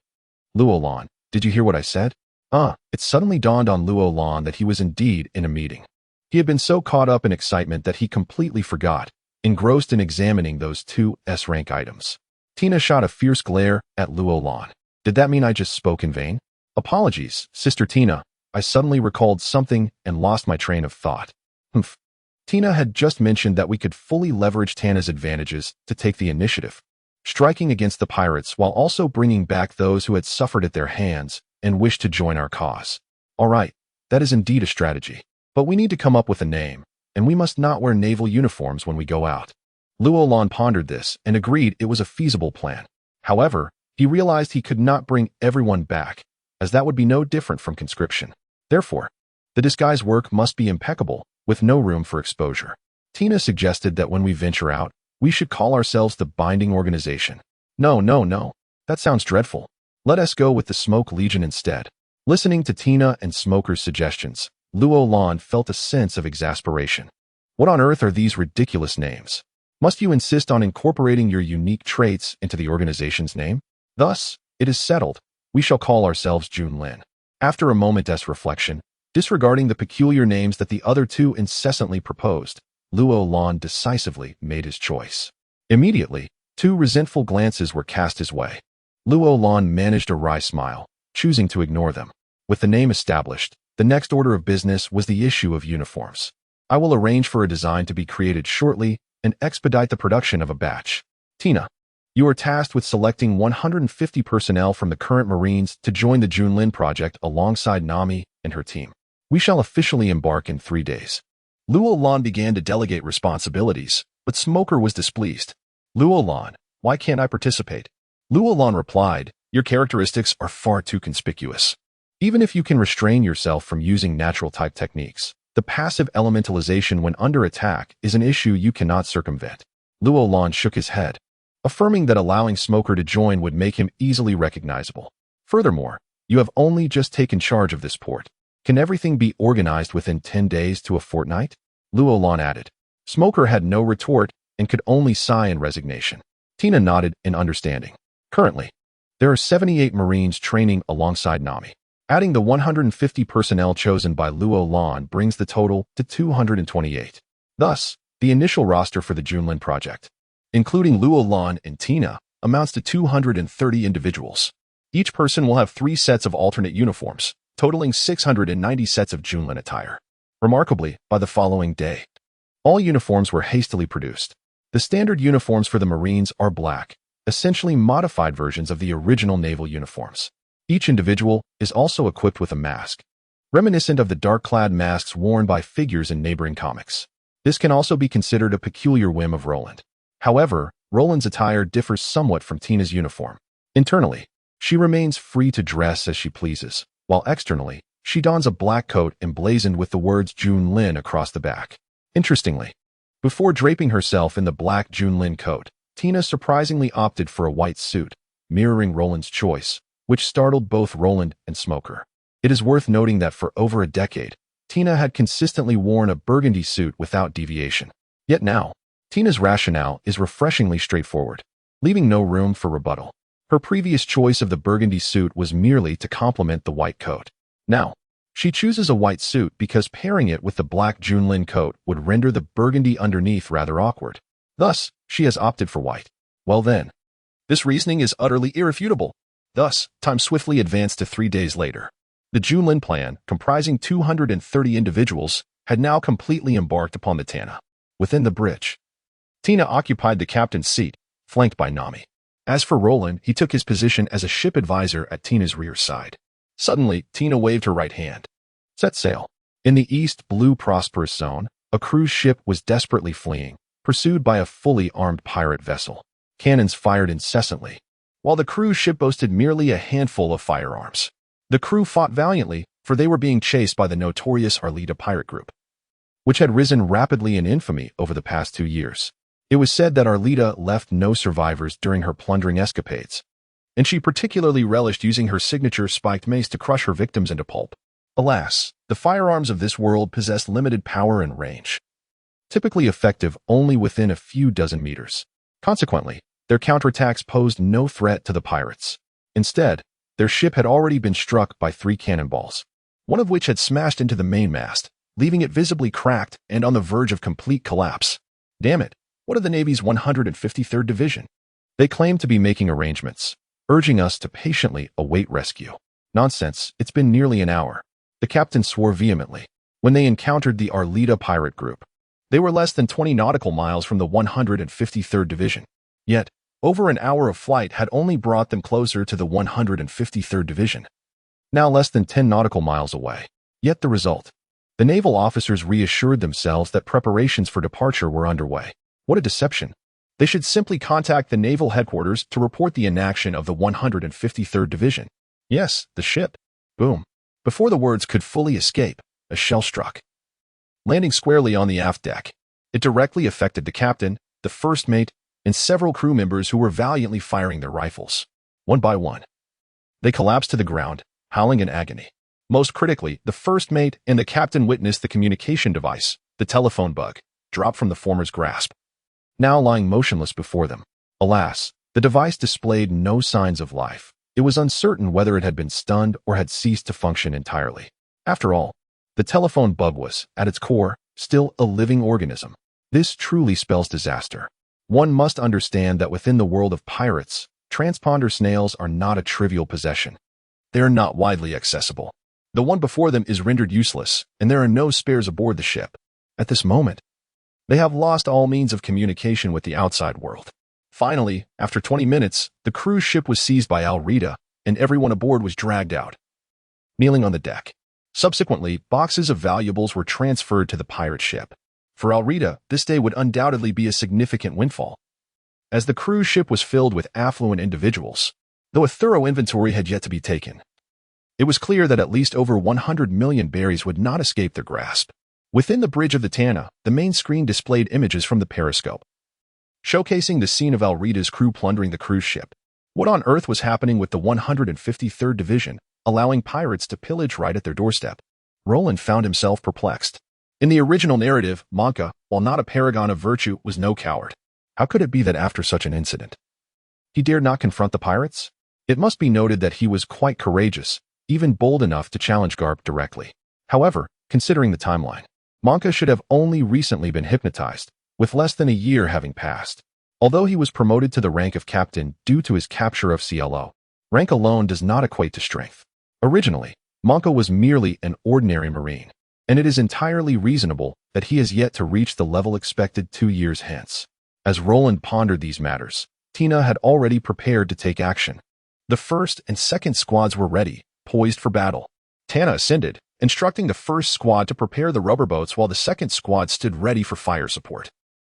Luo Lan, did you hear what I said? It suddenly dawned on Luo Lan that he was indeed in a meeting. He had been so caught up in excitement that he completely forgot, engrossed in examining those 2 S-rank items. Tina shot a fierce glare at Luo Lan. Did that mean I just spoke in vain? Apologies, Sister Tina. I suddenly recalled something and lost my train of thought. Tina had just mentioned that we could fully leverage Tana's advantages to take the initiative, striking against the pirates while also bringing back those who had suffered at their hands and wished to join our cause. All right, that is indeed a strategy. But we need to come up with a name, and we must not wear naval uniforms when we go out. Luo Lan pondered this and agreed it was a feasible plan. However, he realized he could not bring everyone back, as that would be no different from conscription. Therefore, the disguise work must be impeccable, with no room for exposure. Tina suggested that when we venture out, we should call ourselves the Binding Organization. No. That sounds dreadful. Let us go with the Smoke Legion instead. Listening to Tina and Smoker's suggestions, Luo Lan felt a sense of exasperation. What on earth are these ridiculous names? Must you insist on incorporating your unique traits into the organization's name? Thus, it is settled. We shall call ourselves Junlin. After a moment's reflection, disregarding the peculiar names that the other 2 incessantly proposed, Luo Lan decisively made his choice. Immediately, 2 resentful glances were cast his way. Luo Lan managed a wry smile, choosing to ignore them. With the name established, the next order of business was the issue of uniforms. I will arrange for a design to be created shortly and expedite the production of a batch. Tina, you are tasked with selecting 150 personnel from the current Marines to join the Junlin project alongside Nami and her team. We shall officially embark in 3 days. Luolan began to delegate responsibilities, but Smoker was displeased. Luolan, why can't I participate? Luolan replied, your characteristics are far too conspicuous. Even if you can restrain yourself from using natural-type techniques, the passive elementalization when under attack is an issue you cannot circumvent. Luolan shook his head, affirming that allowing Smoker to join would make him easily recognizable. Furthermore, you have only just taken charge of this port. Can everything be organized within 10 days to a fortnight? Luolan added. Smoker had no retort and could only sigh in resignation. Tina nodded in understanding. Currently, there are 78 Marines training alongside Nami. Adding the 150 personnel chosen by Luolan brings the total to 228. Thus, the initial roster for the Junlin project, including Luolan and Tina, amounts to 230 individuals. Each person will have 3 sets of alternate uniforms, totaling 690 sets of Junlin attire. Remarkably, by the following day, all uniforms were hastily produced. The standard uniforms for the Marines are black, essentially modified versions of the original naval uniforms. Each individual is also equipped with a mask, reminiscent of the dark-clad masks worn by figures in neighboring comics. This can also be considered a peculiar whim of Roland. However, Roland's attire differs somewhat from Tina's uniform. Internally, she remains free to dress as she pleases, while externally, she dons a black coat emblazoned with the words Junlin across the back. Interestingly, before draping herself in the black Junlin coat, Tina surprisingly opted for a white suit, mirroring Roland's choice, which startled both Roland and Smoker. It is worth noting that for over a decade, Tina had consistently worn a burgundy suit without deviation. Yet now, Tina's rationale is refreshingly straightforward, leaving no room for rebuttal. Her previous choice of the burgundy suit was merely to complement the white coat. Now, she chooses a white suit because pairing it with the black Junlin coat would render the burgundy underneath rather awkward. Thus, she has opted for white. Well then, this reasoning is utterly irrefutable. Thus, time swiftly advanced to 3 days later. The Junlin plan, comprising 230 individuals, had now completely embarked upon the Tana. Within the bridge, Tina occupied the captain's seat, flanked by Nami. As for Roland, he took his position as a ship advisor at Tina's rear side. Suddenly, Tina waved her right hand. Set sail. In the east blue prosperous zone, a cruise ship was desperately fleeing, pursued by a fully armed pirate vessel. Cannons fired incessantly, while the cruise ship boasted merely a handful of firearms. The crew fought valiantly, for they were being chased by the notorious Arleta pirate group, which had risen rapidly in infamy over the past 2 years. It was said that Arleta left no survivors during her plundering escapades, and she particularly relished using her signature spiked mace to crush her victims into pulp. Alas, the firearms of this world possessed limited power and range, typically effective only within a few dozen meters. Consequently, their counterattacks posed no threat to the pirates. Instead, their ship had already been struck by 3 cannonballs, one of which had smashed into the mainmast, leaving it visibly cracked and on the verge of complete collapse. Damn it, what of the Navy's 153rd Division? They claimed to be making arrangements, urging us to patiently await rescue. Nonsense, it's been nearly an hour. The captain swore vehemently. When they encountered the Arleta pirate group, they were less than 20 nautical miles from the 153rd Division. Yet, over an hour of flight had only brought them closer to the 153rd Division, now less than 10 nautical miles away. Yet the result. The naval officers reassured themselves that preparations for departure were underway. What a deception. They should simply contact the naval headquarters to report the inaction of the 153rd Division. Yes, the ship. Boom. Before the words could fully escape, a shell struck, landing squarely on the aft deck. It directly affected the captain, the first mate, and several crew members who were valiantly firing their rifles. One by one, they collapsed to the ground, howling in agony. Most critically, the first mate and the captain witnessed the communication device, the telephone bug, drop from the former's grasp, now lying motionless before them. Alas, the device displayed no signs of life. It was uncertain whether it had been stunned or had ceased to function entirely. After all, the telephone bug was, at its core, still a living organism. This truly spells disaster. One must understand that within the world of pirates, transponder snails are not a trivial possession. They are not widely accessible. The one before them is rendered useless, and there are no spares aboard the ship. At this moment, they have lost all means of communication with the outside world. Finally, after 20 minutes, the cruise ship was seized by Arleta, and everyone aboard was dragged out. Kneeling on the deck, Subsequently, boxes of valuables were transferred to the pirate ship. For Alrita, this day would undoubtedly be a significant windfall, as the cruise ship was filled with affluent individuals, though a thorough inventory had yet to be taken. It was clear that at least over 100 million berries would not escape their grasp. Within the bridge of the Tana, the main screen displayed images from the periscope, showcasing the scene of Alrita's crew plundering the cruise ship. What on earth was happening with the 153rd Division, allowing pirates to pillage right at their doorstep? Roland found himself perplexed. In the original narrative, Monka, while not a paragon of virtue, was no coward. How could it be that after such an incident, he dared not confront the pirates? It must be noted that he was quite courageous, even bold enough to challenge Garp directly. However, considering the timeline, Monka should have only recently been hypnotized, with less than a year having passed. Although he was promoted to the rank of captain due to his capture of CLO, rank alone does not equate to strength. Originally, Monka was merely an ordinary marine, and it is entirely reasonable that he has yet to reach the level expected 2 years hence. As Roland pondered these matters, Tina had already prepared to take action. The first and second squads were ready, poised for battle. Tana ascended, instructing the first squad to prepare the rubber boats while the second squad stood ready for fire support.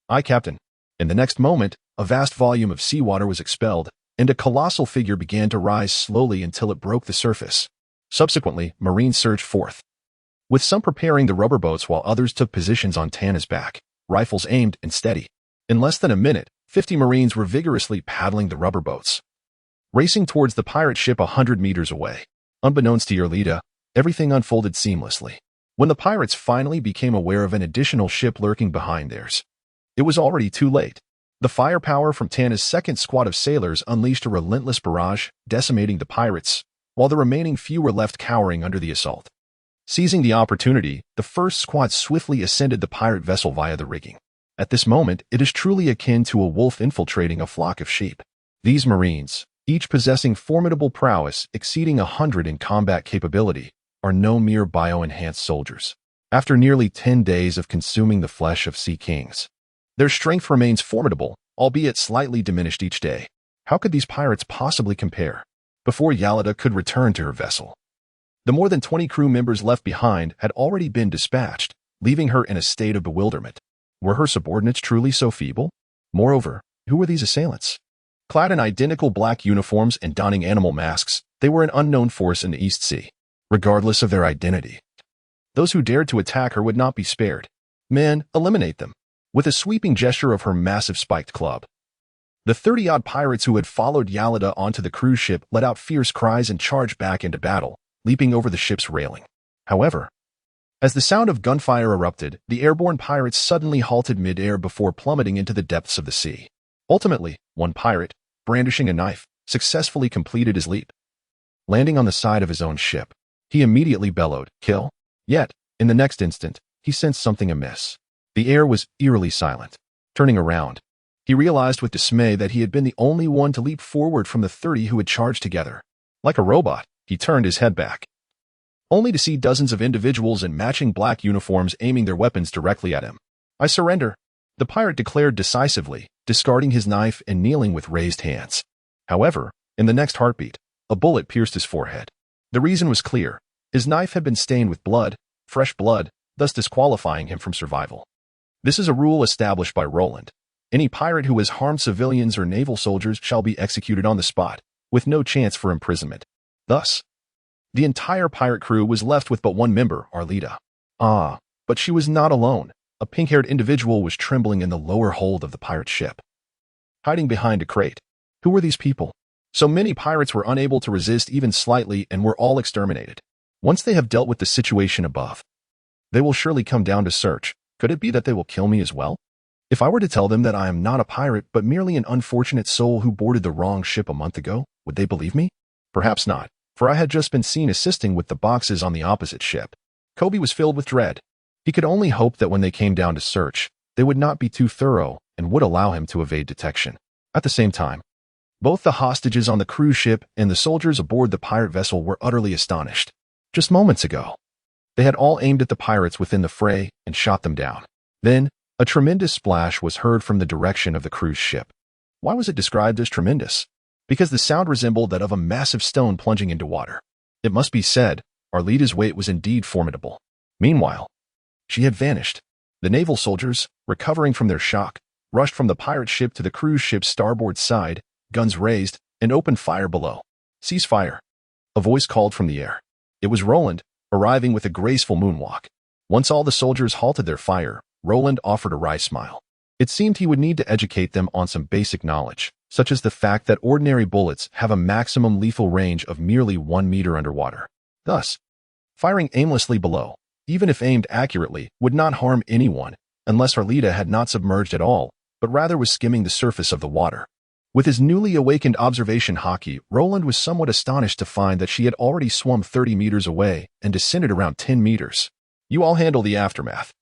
"Aye, Captain." In the next moment, a vast volume of seawater was expelled, and a colossal figure began to rise slowly until it broke the surface. Subsequently, Marines surged forth, with some preparing the rubber boats while others took positions on Tana's back, rifles aimed and steady. In less than a minute, 50 Marines were vigorously paddling the rubber boats, racing towards the pirate ship 100 meters away. Unbeknownst to Alrita, everything unfolded seamlessly. When the pirates finally became aware of an additional ship lurking behind theirs, it was already too late. The firepower from Tana's second squad of sailors unleashed a relentless barrage, decimating the pirates, while the remaining few were left cowering under the assault. Seizing the opportunity, the first squad swiftly ascended the pirate vessel via the rigging. At this moment, it is truly akin to a wolf infiltrating a flock of sheep. These Marines, each possessing formidable prowess exceeding 100 in combat capability, are no mere bio-enhanced soldiers. After nearly 10 days of consuming the flesh of sea kings, their strength remains formidable, albeit slightly diminished each day. How could these pirates possibly compare? Before Yalida could return to her vessel, the more than 20 crew members left behind had already been dispatched, leaving her in a state of bewilderment. Were her subordinates truly so feeble? Moreover, who were these assailants? Clad in identical black uniforms and donning animal masks, they were an unknown force in the East Sea. Regardless of their identity, those who dared to attack her would not be spared. Men, eliminate them. With a sweeping gesture of her massive spiked club, the 30-odd pirates who had followed Yalida onto the cruise ship let out fierce cries and charged back into battle, leaping over the ship's railing. However, as the sound of gunfire erupted, the airborne pirates suddenly halted mid-air before plummeting into the depths of the sea. Ultimately, one pirate, brandishing a knife, successfully completed his leap. Landing on the side of his own ship, he immediately bellowed, "Kill!" Yet, in the next instant, he sensed something amiss. The air was eerily silent. Turning around, he realized with dismay that he had been the only one to leap forward from the 30 who had charged together. Like a robot, he turned his head back, only to see dozens of individuals in matching black uniforms aiming their weapons directly at him. "I surrender," the pirate declared decisively, discarding his knife and kneeling with raised hands. However, in the next heartbeat, a bullet pierced his forehead. The reason was clear. His knife had been stained with blood, fresh blood, thus disqualifying him from survival. This is a rule established by Roland. Any pirate who has harmed civilians or naval soldiers shall be executed on the spot, with no chance for imprisonment. Thus, the entire pirate crew was left with but one member, Alrita. But she was not alone. A pink-haired individual was trembling in the lower hold of the pirate ship, hiding behind a crate. Who were these people? So many pirates were unable to resist even slightly and were all exterminated. Once they have dealt with the situation above, they will surely come down to search. Could it be that they will kill me as well? If I were to tell them that I am not a pirate but merely an unfortunate soul who boarded the wrong ship a month ago, would they believe me? Perhaps not, for I had just been seen assisting with the boxes on the opposite ship. Kobe was filled with dread. He could only hope that when they came down to search, they would not be too thorough and would allow him to evade detection. At the same time, both the hostages on the cruise ship and the soldiers aboard the pirate vessel were utterly astonished. Just moments ago, they had all aimed at the pirates within the fray and shot them down. Then, a tremendous splash was heard from the direction of the cruise ship. Why was it described as tremendous? Because the sound resembled that of a massive stone plunging into water. It must be said, Arlita's weight was indeed formidable. Meanwhile, she had vanished. The naval soldiers, recovering from their shock, rushed from the pirate ship to the cruise ship's starboard side, guns raised, and opened fire below. "Cease fire," a voice called from the air. It was Roland, arriving with a graceful moonwalk. Once all the soldiers halted their fire, Roland offered a wry smile. It seemed he would need to educate them on some basic knowledge, such as the fact that ordinary bullets have a maximum lethal range of merely 1 meter underwater. Thus, firing aimlessly below, even if aimed accurately, would not harm anyone unless Arlita had not submerged at all, but rather was skimming the surface of the water. With his newly awakened observation haki, Roland was somewhat astonished to find that she had already swum 30 meters away and descended around 10 meters. "You all handle the aftermath.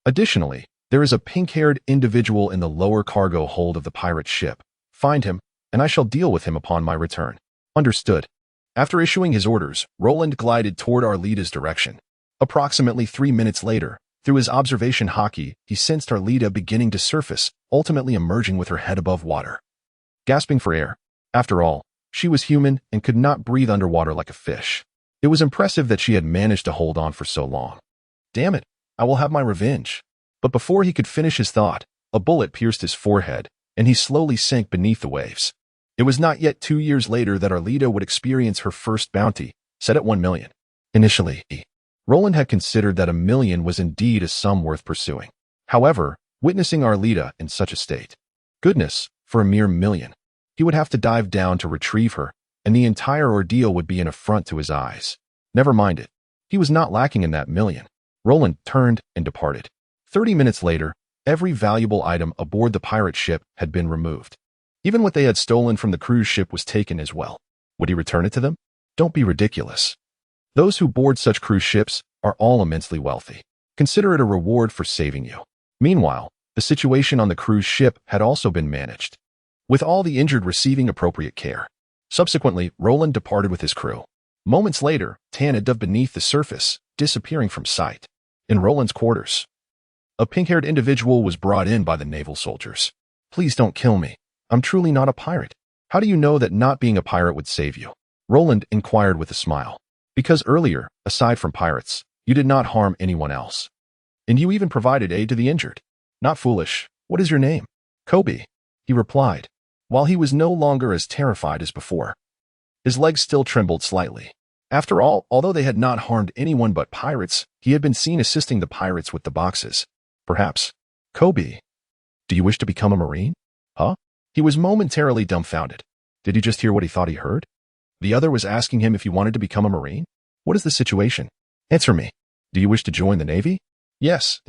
Additionally, there is a pink-haired individual in the lower cargo hold of the pirate ship. Find him, and I shall deal with him upon my return." "Understood." After issuing his orders, Roland glided toward Arlita's direction. Approximately 3 minutes later, through his observation haki, he sensed Arlita beginning to surface, ultimately emerging with her head above water. Gasping for air. After all, she was human and could not breathe underwater like a fish. It was impressive that she had managed to hold on for so long. "Damn it, I will have my revenge." But before he could finish his thought, a bullet pierced his forehead, and he slowly sank beneath the waves. It was not yet 2 years later that Arlita would experience her first bounty, set at 1 million. Initially, Roland had considered that 1 million was indeed a sum worth pursuing. However, witnessing Arlita in such a state, goodness, for a mere 1 million, he would have to dive down to retrieve her, and the entire ordeal would be an affront to his eyes. Never mind it. He was not lacking in that 1 million. Roland turned and departed. 30 minutes later, every valuable item aboard the pirate ship had been removed. Even what they had stolen from the cruise ship was taken as well. Would he return it to them? Don't be ridiculous. Those who board such cruise ships are all immensely wealthy. Consider it a reward for saving you. Meanwhile, the situation on the cruise ship had also been managed, with all the injured receiving appropriate care. Subsequently, Roland departed with his crew. Moments later, Tana dove beneath the surface, disappearing from sight. In Roland's quarters, a pink-haired individual was brought in by the naval soldiers. "Please don't kill me. I'm truly not a pirate." "How do you know that not being a pirate would save you?" Roland inquired with a smile. "Because earlier, aside from pirates, you did not harm anyone else. And you even provided aid to the injured." "Not foolish. What is your name?" "Kobe," he replied, while he was no longer as terrified as before. His legs still trembled slightly. After all, although they had not harmed anyone but pirates, he had been seen assisting the pirates with the boxes. Perhaps. "Kobe, do you wish to become a Marine?" "Huh?" He was momentarily dumbfounded. Did he just hear what he thought he heard? The other was asking him if he wanted to become a Marine? What is the situation? "Answer me. Do you wish to join the Navy?" "Yes.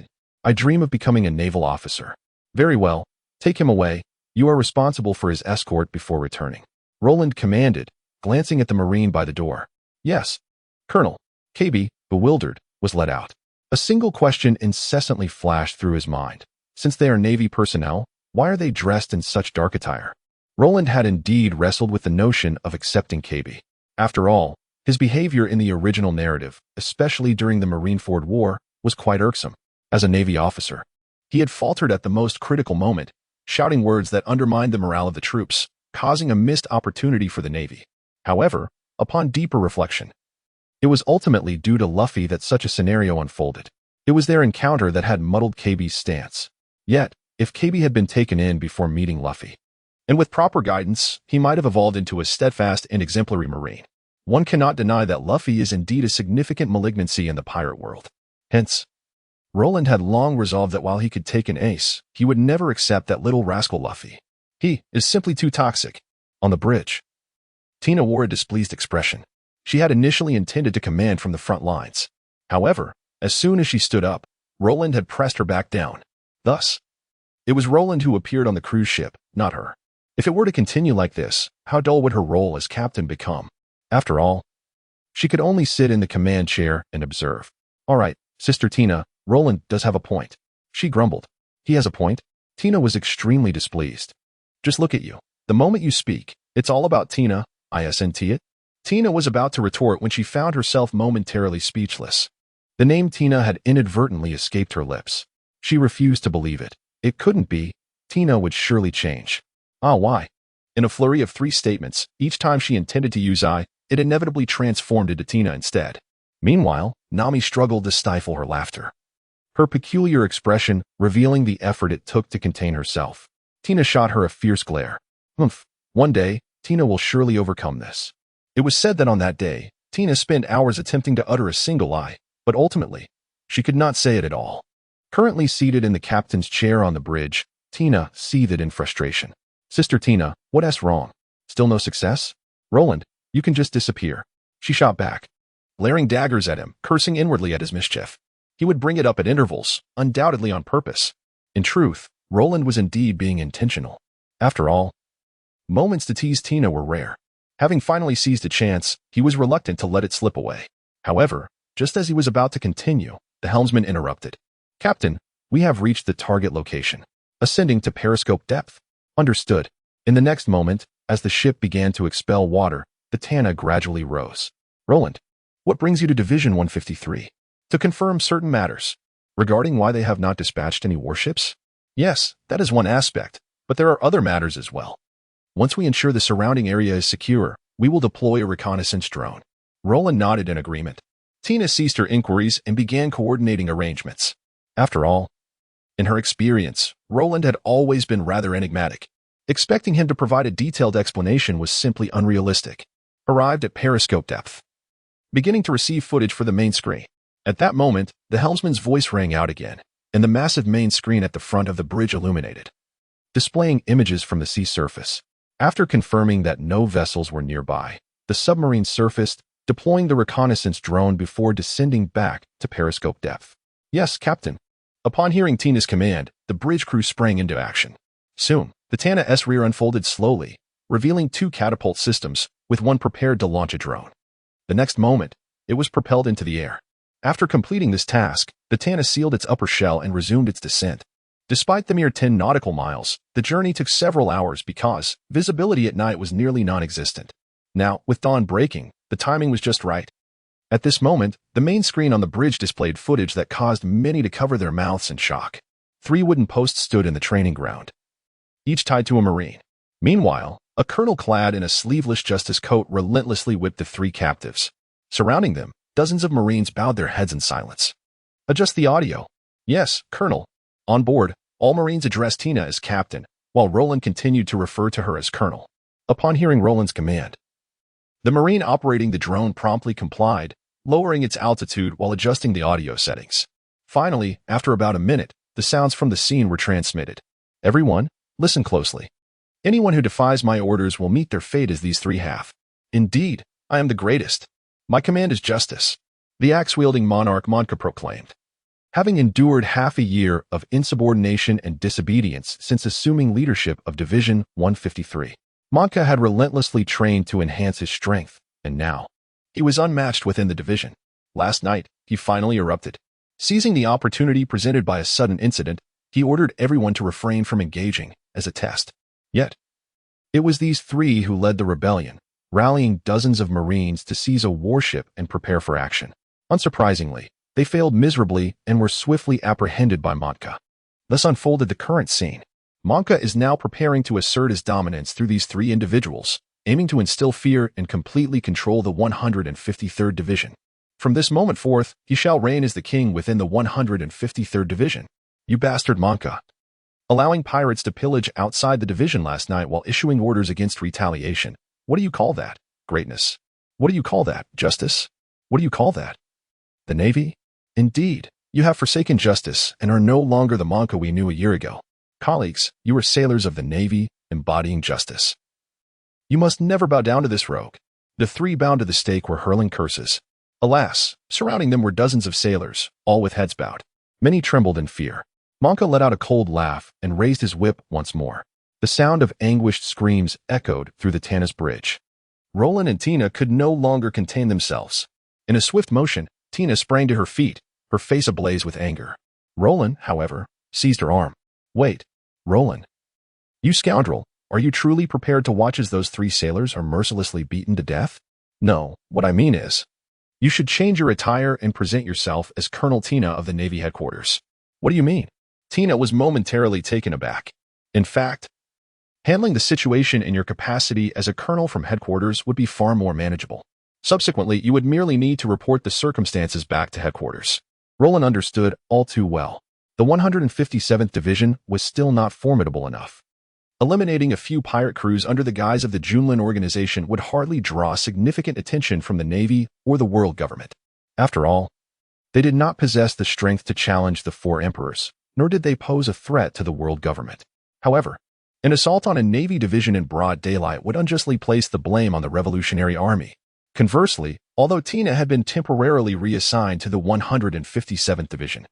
I dream of becoming a naval officer." "Very well. Take him away. You are responsible for his escort before returning," Roland commanded, glancing at the Marine by the door. "Yes, Colonel." KB, bewildered, was let out. A single question incessantly flashed through his mind. Since they are Navy personnel, why are they dressed in such dark attire? Roland had indeed wrestled with the notion of accepting KB. After all, his behavior in the original narrative, especially during the Marineford War, was quite irksome. As a Navy officer, he had faltered at the most critical moment, shouting words that undermined the morale of the troops, causing a missed opportunity for the Navy. However, upon deeper reflection, it was ultimately due to Luffy that such a scenario unfolded. It was their encounter that had muddled KB's stance. Yet, if KB had been taken in before meeting Luffy, and with proper guidance, he might have evolved into a steadfast and exemplary Marine. One cannot deny that Luffy is indeed a significant malignancy in the pirate world. Hence, Roland had long resolved that while he could take an Ace, he would never accept that little rascal Luffy. He is simply too toxic. On the bridge, Tina wore a displeased expression. She had initially intended to command from the front lines. However, as soon as she stood up, Roland had pressed her back down. Thus, it was Roland who appeared on the cruise ship, not her. If it were to continue like this, how dull would her role as captain become? After all, she could only sit in the command chair and observe. "All right, Sister Tina, Roland does have a point," she grumbled. "He has a point?" Tina was extremely displeased. "Just look at you. The moment you speak, it's all about Tina, isn't it?" Tina was about to retort when she found herself momentarily speechless. The name Tina had inadvertently escaped her lips. She refused to believe it. It couldn't be. Tina would surely change. Why? In a flurry of 3 statements, each time she intended to use I, it inevitably transformed into Tina instead. Meanwhile, Nami struggled to stifle her laughter, her peculiar expression revealing the effort it took to contain herself. Tina shot her a fierce glare. Humph, one day, Tina will surely overcome this. It was said that on that day, Tina spent hours attempting to utter a single lie, but ultimately, she could not say it at all. Currently seated in the captain's chair on the bridge, Tina seethed in frustration. Sister Tina, what's wrong? Still no success? Roland, you can just disappear. She shot back, glaring daggers at him, cursing inwardly at his mischief. He would bring it up at intervals, undoubtedly on purpose. In truth, Roland was indeed being intentional. After all, moments to tease Tina were rare. Having finally seized a chance, he was reluctant to let it slip away. However, just as he was about to continue, the helmsman interrupted. Captain, we have reached the target location. Ascending to periscope depth. Understood. In the next moment, as the ship began to expel water, the Tana gradually rose. Roland, what brings you to Division 153? To confirm certain matters. Regarding why they have not dispatched any warships? Yes, that is one aspect, but there are other matters as well. Once we ensure the surrounding area is secure, we will deploy a reconnaissance drone. Roland nodded in agreement. Tina ceased her inquiries and began coordinating arrangements. After all, in her experience, Roland had always been rather enigmatic. Expecting him to provide a detailed explanation was simply unrealistic. Arrived at periscope depth, beginning to receive footage for the main screen. At that moment, the helmsman's voice rang out again, and the massive main screen at the front of the bridge illuminated, displaying images from the sea surface. After confirming that no vessels were nearby, the submarine surfaced, deploying the reconnaissance drone before descending back to periscope depth. Yes, Captain. Upon hearing Tina's command, the bridge crew sprang into action. Soon, the Tana's rear unfolded slowly, revealing 2 catapult systems, with one prepared to launch a drone. The next moment, it was propelled into the air. After completing this task, the Tana sealed its upper shell and resumed its descent. Despite the mere 10 nautical miles, the journey took several hours because visibility at night was nearly non-existent. Now, with dawn breaking, the timing was just right. At this moment, the main screen on the bridge displayed footage that caused many to cover their mouths in shock. 3 wooden posts stood in the training ground, each tied to a marine. Meanwhile, a colonel clad in a sleeveless justice coat relentlessly whipped the 3 captives. Surrounding them, dozens of marines bowed their heads in silence. Adjust the audio. Yes, Colonel. On board, all marines addressed Tina as captain, while Roland continued to refer to her as colonel. Upon hearing Roland's command, the marine operating the drone promptly complied, lowering its altitude while adjusting the audio settings. Finally, after about a minute, the sounds from the scene were transmitted. Everyone, listen closely. Anyone who defies my orders will meet their fate as these 3 have. Indeed, I am the greatest. My command is justice, the axe-wielding monarch Monka proclaimed. Having endured half a year of insubordination and disobedience since assuming leadership of Division 153, Monka had relentlessly trained to enhance his strength, and now, he was unmatched within the division. Last night, he finally erupted. Seizing the opportunity presented by a sudden incident, he ordered everyone to refrain from engaging, as a test. Yet, it was these 3 who led the rebellion, rallying dozens of Marines to seize a warship and prepare for action. Unsurprisingly, they failed miserably and were swiftly apprehended by Monka. Thus unfolded the current scene. Monka is now preparing to assert his dominance through these 3 individuals, aiming to instill fear and completely control the 153rd Division. From this moment forth, he shall reign as the king within the 153rd Division. You bastard Monka. Allowing pirates to pillage outside the division last night while issuing orders against retaliation. What do you call that? Greatness. What do you call that? Justice? What do you call that? The Navy? Indeed, you have forsaken justice and are no longer the Monka we knew a year ago. Colleagues, you are sailors of the Navy, embodying justice. You must never bow down to this rogue. The 3 bound to the stake were hurling curses. Alas, surrounding them were dozens of sailors, all with heads bowed. Many trembled in fear. Monka let out a cold laugh and raised his whip once more. The sound of anguished screams echoed through the Tana's bridge. Roland and Tina could no longer contain themselves. In a swift motion, Tina sprang to her feet, her face ablaze with anger. Roland, however, seized her arm. Wait, Roland. You scoundrel, are you truly prepared to watch as those 3 sailors are mercilessly beaten to death? No, what I mean is, you should change your attire and present yourself as Colonel Tina of the Navy headquarters. What do you mean? Tina was momentarily taken aback. In fact, handling the situation in your capacity as a colonel from headquarters would be far more manageable. Subsequently, you would merely need to report the circumstances back to headquarters. Roland understood all too well. The 157th Division was still not formidable enough. Eliminating a few pirate crews under the guise of the Junlin organization would hardly draw significant attention from the Navy or the world government. After all, they did not possess the strength to challenge the four emperors, nor did they pose a threat to the world government. However, an assault on a Navy division in broad daylight would unjustly place the blame on the Revolutionary Army. Conversely, although Tina had been temporarily reassigned to the 157th Division,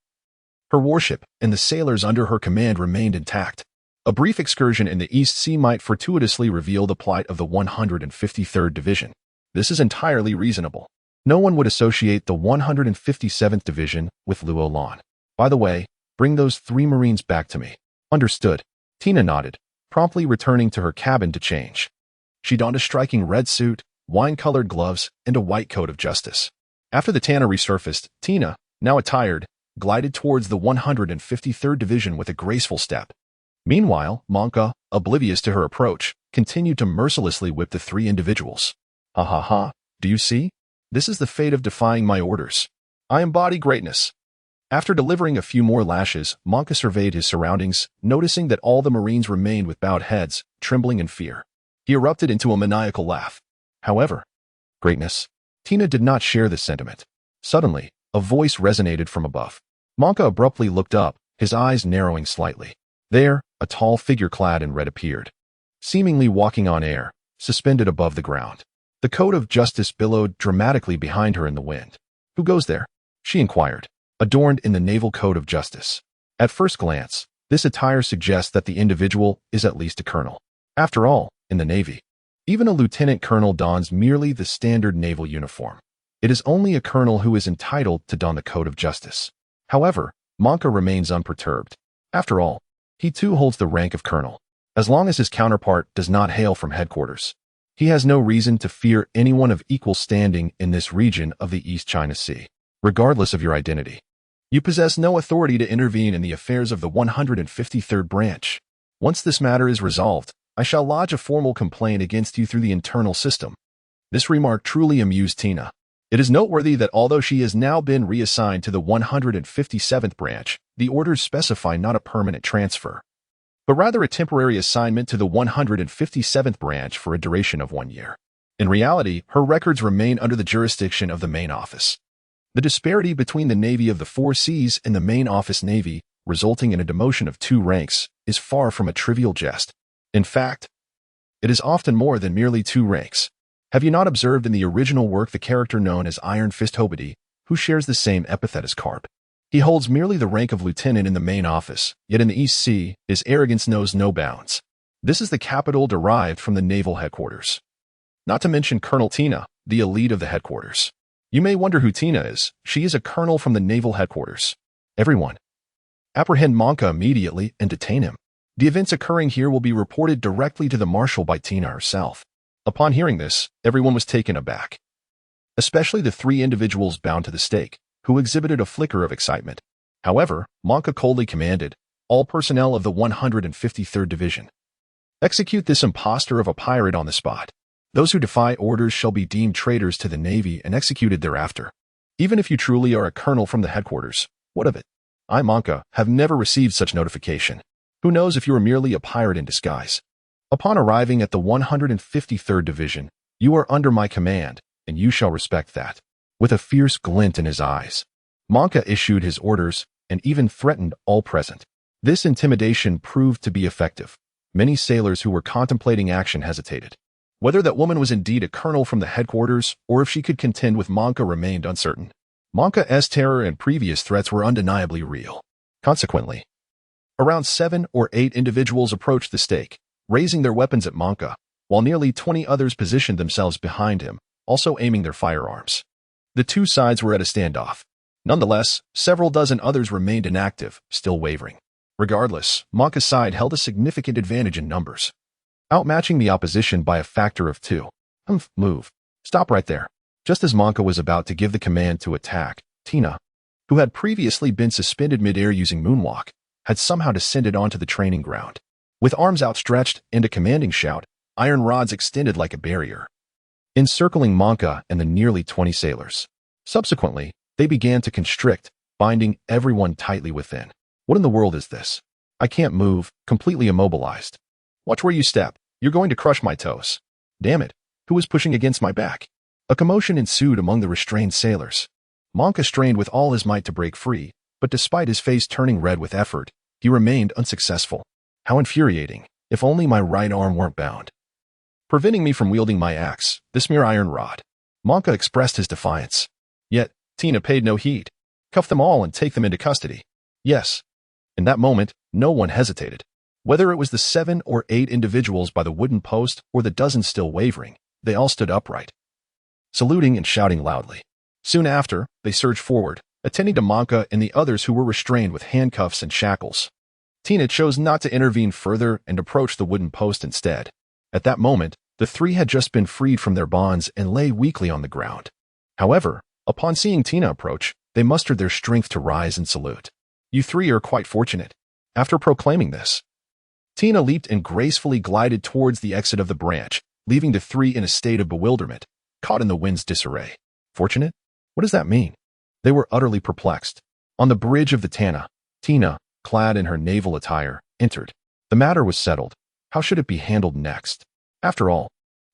her warship and the sailors under her command remained intact. A brief excursion in the East Sea might fortuitously reveal the plight of the 153rd Division. This is entirely reasonable. No one would associate the 157th Division with Luolan. By the way, bring those 3 Marines back to me. Understood. Tina nodded, promptly returning to her cabin to change. She donned a striking red suit, wine-colored gloves, and a white coat of justice. After the Tana resurfaced, Tina, now attired, glided towards the 153rd Division with a graceful step. Meanwhile, Monka, oblivious to her approach, continued to mercilessly whip the 3 individuals. Ha ha ha, do you see? This is the fate of defying my orders. I embody greatness. After delivering a few more lashes, Monka surveyed his surroundings, noticing that all the Marines remained with bowed heads, trembling in fear. He erupted into a maniacal laugh. However, greatness. Tina did not share this sentiment. Suddenly, a voice resonated from above. Monka abruptly looked up, his eyes narrowing slightly. There, a tall figure clad in red appeared, seemingly walking on air, suspended above the ground. The coat of justice billowed dramatically behind her in the wind. Who goes there? She inquired, adorned in the naval code of justice. At first glance, this attire suggests that the individual is at least a colonel. After all, in the Navy, even a lieutenant colonel dons merely the standard naval uniform. It is only a colonel who is entitled to don the code of justice. However, Monka remains unperturbed. After all, he too holds the rank of colonel. As long as his counterpart does not hail from headquarters, he has no reason to fear anyone of equal standing in this region of the East China Sea. Regardless of your identity, you possess no authority to intervene in the affairs of the 153rd Branch. Once this matter is resolved, I shall lodge a formal complaint against you through the internal system. This remark truly amused Tina. It is noteworthy that although she has now been reassigned to the 157th Branch, the orders specify not a permanent transfer, but rather a temporary assignment to the 157th Branch for a duration of 1 year. In reality, her records remain under the jurisdiction of the main office. The disparity between the Navy of the Four Seas and the main office Navy, resulting in a demotion of 2 ranks, is far from a trivial jest. In fact, it is often more than merely 2 ranks. Have you not observed in the original work the character known as Iron Fist Hobody, who shares the same epithet as Carp? He holds merely the rank of lieutenant in the main office, yet in the East Sea, his arrogance knows no bounds. This is the capital derived from the naval headquarters. Not to mention Colonel Tina, the elite of the headquarters. You may wonder who Tina is. She is a colonel from the naval headquarters. Everyone, apprehend Monka immediately and detain him. The events occurring here will be reported directly to the marshal by Tina herself. Upon hearing this, everyone was taken aback, especially the 3 individuals bound to the stake, who exhibited a flicker of excitement. However, Monka coldly commanded, all personnel of the 153rd Division, execute this impostor of a pirate on the spot. Those who defy orders shall be deemed traitors to the Navy and executed thereafter. Even if you truly are a colonel from the headquarters, what of it? I, Monka, have never received such notification. Who knows if you are merely a pirate in disguise? Upon arriving at the 153rd Division, you are under my command, and you shall respect that. With a fierce glint in his eyes, Monka issued his orders and even threatened all present. This intimidation proved to be effective. Many sailors who were contemplating action hesitated. Whether that woman was indeed a colonel from the headquarters or if she could contend with Monka remained uncertain. Monka's terror and previous threats were undeniably real. Consequently, around 7 or 8 individuals approached the stake, raising their weapons at Monka, while nearly 20 others positioned themselves behind him, also aiming their firearms. The 2 sides were at a standoff. Nonetheless, several dozen others remained inactive, still wavering. Regardless, Monka's side held a significant advantage in numbers, outmatching the opposition by a factor of 2. Move. Stop right there. Just as Monka was about to give the command to attack, Tina, who had previously been suspended mid-air using moonwalk, had somehow descended onto the training ground. With arms outstretched and a commanding shout, iron rods extended like a barrier. encircling Monka and the nearly 20 sailors. Subsequently, they began to constrict, binding everyone tightly within. What in the world is this? I can't move, completely immobilized. Watch where you step. You're going to crush my toes. Damn it. Who is pushing against my back? A commotion ensued among the restrained sailors. Monka strained with all his might to break free, but despite his face turning red with effort, he remained unsuccessful. How infuriating. If only my right arm weren't bound, preventing me from wielding my axe, this mere iron rod. Monka expressed his defiance. Yet, Tina paid no heed. Cuff them all and take them into custody. Yes. In that moment, no one hesitated. Whether it was the 7 or 8 individuals by the wooden post or the dozen still wavering, they all stood upright, saluting and shouting loudly. Soon after, they surged forward, attending to Monka and the others who were restrained with handcuffs and shackles. Tina chose not to intervene further and approached the wooden post instead. At that moment, the 3 had just been freed from their bonds and lay weakly on the ground. However, upon seeing Tina approach, they mustered their strength to rise and salute. You 3 are quite fortunate. After proclaiming this, Tina leaped and gracefully glided towards the exit of the branch, leaving the 3 in a state of bewilderment, caught in the wind's disarray. Fortunate? What does that mean? They were utterly perplexed. On the bridge of the Tana, Tina, clad in her naval attire, entered. The matter was settled. How should it be handled next? After all,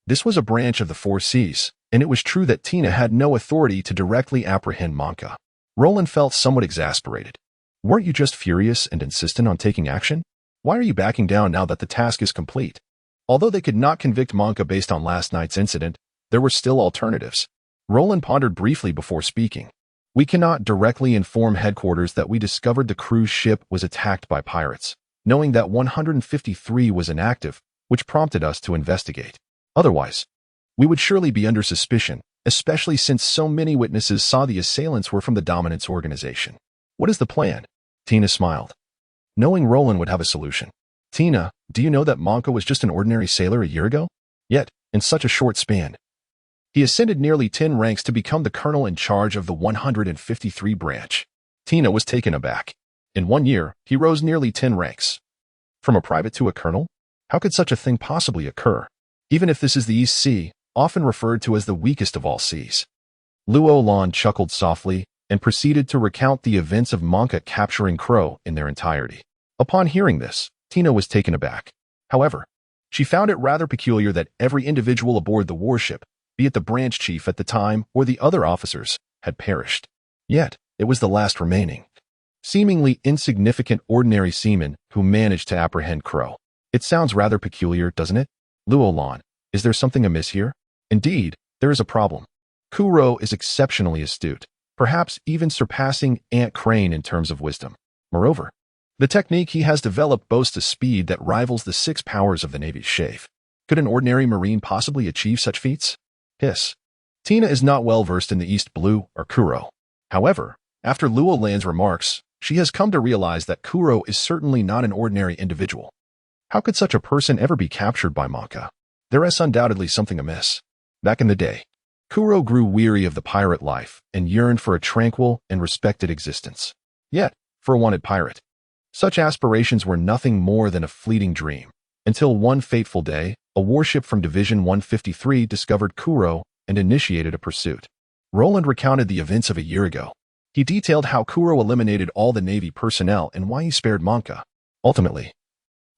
this was a branch of the 4 Seas, and it was true that Tina had no authority to directly apprehend Monka. Roland felt somewhat exasperated. Weren't you just furious and insistent on taking action? Why are you backing down now that the task is complete? Although they could not convict Monka based on last night's incident, there were still alternatives. Roland pondered briefly before speaking. We cannot directly inform headquarters that we discovered the cruise ship was attacked by pirates, knowing that 153 was inactive, which prompted us to investigate. Otherwise, we would surely be under suspicion, especially since so many witnesses saw the assailants were from the Dominance organization. What is the plan? Tina smiled, knowing Roland would have a solution. Tina, do you know that Monka was just an ordinary sailor a year ago? Yet, in such a short span, he ascended nearly 10 ranks to become the colonel in charge of the 153 branch. Tina was taken aback. In 1 year, he rose nearly 10 ranks. From a private to a colonel? How could such a thing possibly occur? Even if this is the East Sea, often referred to as the weakest of all seas. Roland chuckled softly and proceeded to recount the events of Monka capturing Crow in their entirety. Upon hearing this, Tina was taken aback. However, she found it rather peculiar that every individual aboard the warship, be it the branch chief at the time or the other officers, had perished. Yet, it was the last remaining, seemingly insignificant ordinary seaman who managed to apprehend Crow. It sounds rather peculiar, doesn't it? Roland, is there something amiss here? Indeed, there is a problem. Crow is exceptionally astute, perhaps even surpassing Aunt Crane in terms of wisdom. Moreover, the technique he has developed boasts a speed that rivals the 6 powers of the Navy's Chafe. Could an ordinary Marine possibly achieve such feats? Hiss. Tina is not well versed in the East Blue or Kuro. However, after Roland's remarks, she has come to realize that Kuro is certainly not an ordinary individual. How could such a person ever be captured by Monka? There is undoubtedly something amiss. Back in the day, Kuro grew weary of the pirate life and yearned for a tranquil and respected existence. Yet, for a wanted pirate, such aspirations were nothing more than a fleeting dream, until one fateful day, a warship from Division 153 discovered Kuro and initiated a pursuit. Roland recounted the events of a year ago. He detailed how Kuro eliminated all the Navy personnel and why he spared Monka. Ultimately,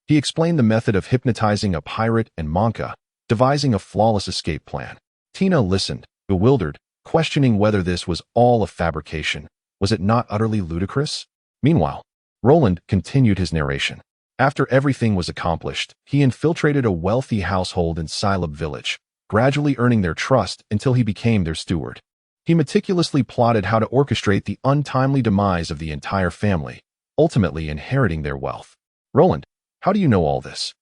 he explained the method of hypnotizing a pirate and Monka, devising a flawless escape plan. Tina listened, bewildered, questioning whether this was all a fabrication. Was it not utterly ludicrous? Meanwhile, Roland continued his narration. After everything was accomplished, he infiltrated a wealthy household in Silab village, gradually earning their trust until he became their steward. He meticulously plotted how to orchestrate the untimely demise of the entire family, ultimately inheriting their wealth. Roland, how do you know all this?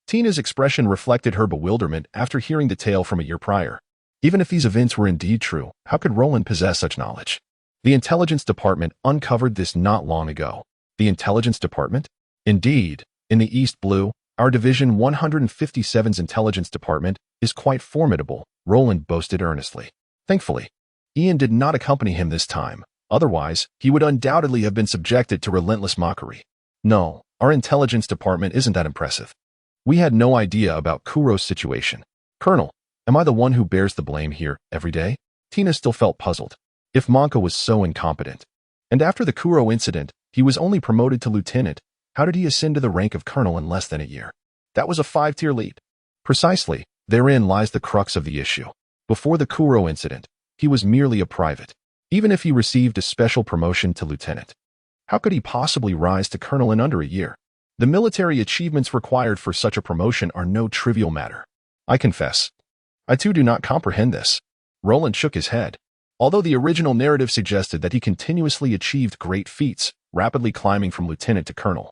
Tina's expression reflected her bewilderment after hearing the tale from a year prior. Even if these events were indeed true, how could Roland possess such knowledge? The intelligence department uncovered this not long ago. The intelligence department? Indeed, in the East Blue, our Division 157's intelligence department is quite formidable, Roland boasted earnestly. Thankfully, Ian did not accompany him this time. Otherwise, he would undoubtedly have been subjected to relentless mockery. No, our intelligence department isn't that impressive. We had no idea about Kuro's situation. Colonel, Am I the one who bears the blame here every day? Tina still felt puzzled. If Monka was so incompetent, and after the Kuro incident, he was only promoted to lieutenant, how did he ascend to the rank of colonel in less than a year? That was a 5-tier leap. Precisely, therein lies the crux of the issue. Before the Kuro incident, he was merely a private. Even if he received a special promotion to lieutenant, how could he possibly rise to colonel in under a year? The military achievements required for such a promotion are no trivial matter. I confess, I too do not comprehend this. Roland shook his head. Although the original narrative suggested that he continuously achieved great feats, rapidly climbing from lieutenant to colonel,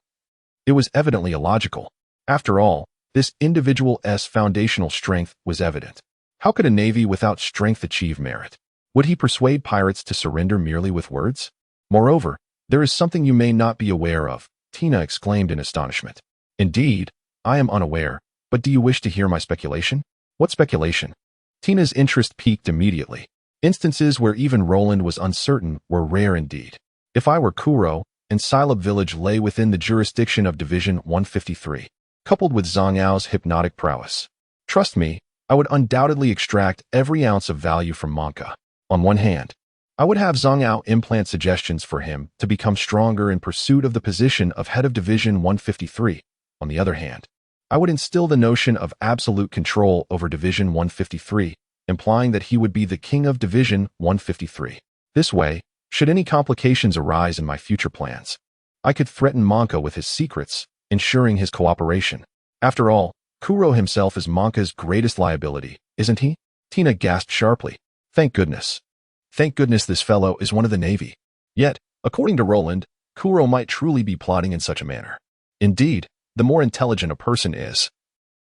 it was evidently illogical. After all, this individual's foundational strength was evident. How could a navy without strength achieve merit? Would he persuade pirates to surrender merely with words? Moreover, there is something you may not be aware of, Tina exclaimed in astonishment. Indeed, I am unaware, but do you wish to hear my speculation? What speculation? Tina's interest piqued immediately. Instances where even Roland was uncertain were rare indeed. If I were Kuro, and Silab village lay within the jurisdiction of Division 153, coupled with Zhang Yao's hypnotic prowess, trust me, I would undoubtedly extract every ounce of value from Monka. On one hand, I would have Zhang Yao implant suggestions for him to become stronger in pursuit of the position of head of Division 153. On the other hand, I would instill the notion of absolute control over Division 153, implying that he would be the king of Division 153. This way, should any complications arise in my future plans, I could threaten Monka with his secrets, ensuring his cooperation. After all, Kuro himself is Monka's greatest liability, isn't he? Tina gasped sharply. Thank goodness. Thank goodness this fellow is one of the Navy. Yet, according to Roland, Kuro might truly be plotting in such a manner. Indeed, the more intelligent a person is,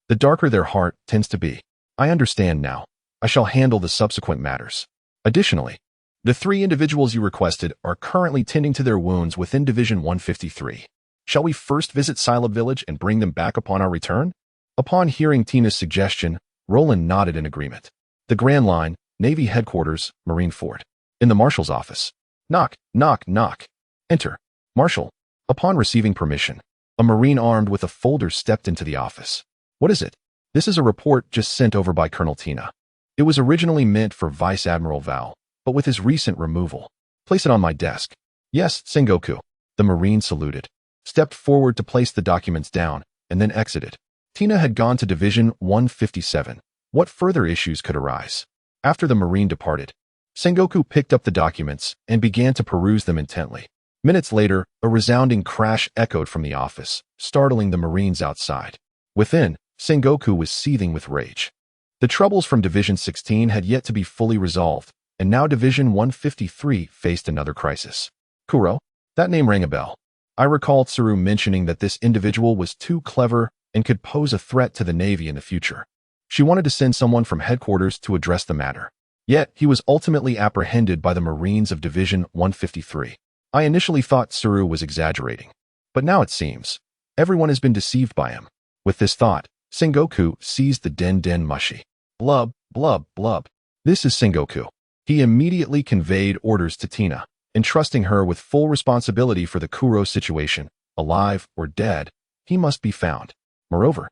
the darker their heart tends to be. I understand now. I shall handle the subsequent matters. Additionally, the 3 individuals you requested are currently tending to their wounds within Division 153. Shall we first visit Silab village and bring them back upon our return? Upon hearing Tina's suggestion, Roland nodded in agreement. The Grand Line, Navy Headquarters, Marine Fort. In the Marshal's office. Knock, knock, knock. Enter. Marshal. Upon receiving permission, a Marine armed with a folder stepped into the office. What is it? This is a report just sent over by Colonel Tina. It was originally meant for Vice Admiral Val, but with his recent removal. Place it on my desk. Yes, Sengoku. The Marine saluted, stepped forward to place the documents down, and then exited. Tina had gone to Division 157. What further issues could arise? After the Marine departed, Sengoku picked up the documents and began to peruse them intently. Minutes later, a resounding crash echoed from the office, startling the Marines outside. Within, Sengoku was seething with rage. The troubles from Division 16 had yet to be fully resolved, and now Division 153 faced another crisis. Kuro? That name rang a bell. I recalled Tsuru mentioning that this individual was too clever and could pose a threat to the Navy in the future. She wanted to send someone from headquarters to address the matter. Yet, he was ultimately apprehended by the Marines of Division 153. I initially thought Tsuru was exaggerating, but now it seems everyone has been deceived by him. With this thought, Sengoku seized the Den Mushi. Blub, blub, blub. This is Sengoku. He immediately conveyed orders to Tina, entrusting her with full responsibility for the Kuro situation. Alive or dead, he must be found. Moreover,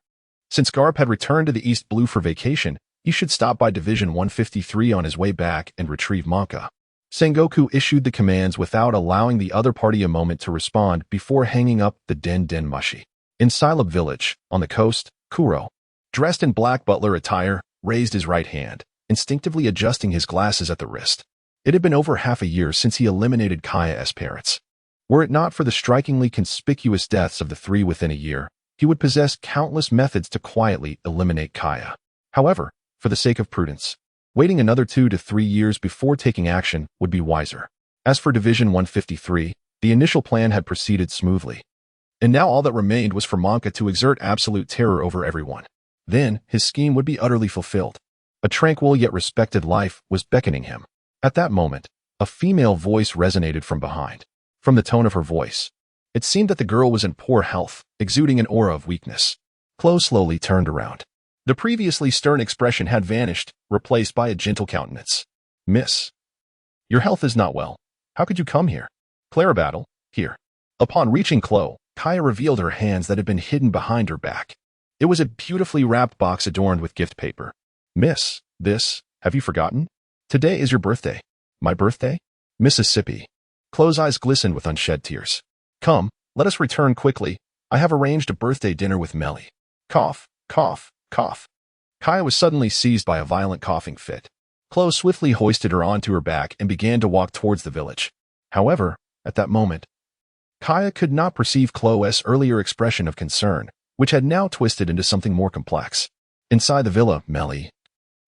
since Garp had returned to the East Blue for vacation, he should stop by Division 153 on his way back and retrieve Monka. Sengoku issued the commands without allowing the other party a moment to respond before hanging up the Den Mushi. In Silab village, on the coast, Kuro, dressed in black butler attire, raised his right hand, instinctively adjusting his glasses at the wrist. It had been over half a year since he eliminated Kaya's parents. Were it not for the strikingly conspicuous deaths of the 3 within a year, he would possess countless methods to quietly eliminate Kaya. However, for the sake of prudence, waiting another 2 to 3 years before taking action would be wiser. As for Division 153, the initial plan had proceeded smoothly. And now all that remained was for Monka to exert absolute terror over everyone. Then, his scheme would be utterly fulfilled. A tranquil yet respected life was beckoning him. At that moment, a female voice resonated from behind. From the tone of her voice, it seemed that the girl was in poor health, exuding an aura of weakness. Chloe slowly turned around. The previously stern expression had vanished, replaced by a gentle countenance. Miss, your health is not well. How could you come here? Clarabattle, here. Upon reaching Chloe, Kaya revealed her hands that had been hidden behind her back. It was a beautifully wrapped box adorned with gift paper. Miss, Have you forgotten? Today is your birthday. My birthday? Mississippi. Chloe's eyes glistened with unshed tears. Come, let us return quickly. I have arranged a birthday dinner with Melly. Cough, cough, cough. Kaya was suddenly seized by a violent coughing fit. Chloe swiftly hoisted her onto her back and began to walk towards the village. However, at that moment, Kaya could not perceive Chloe's earlier expression of concern, which had now twisted into something more complex. Inside the villa, Melly,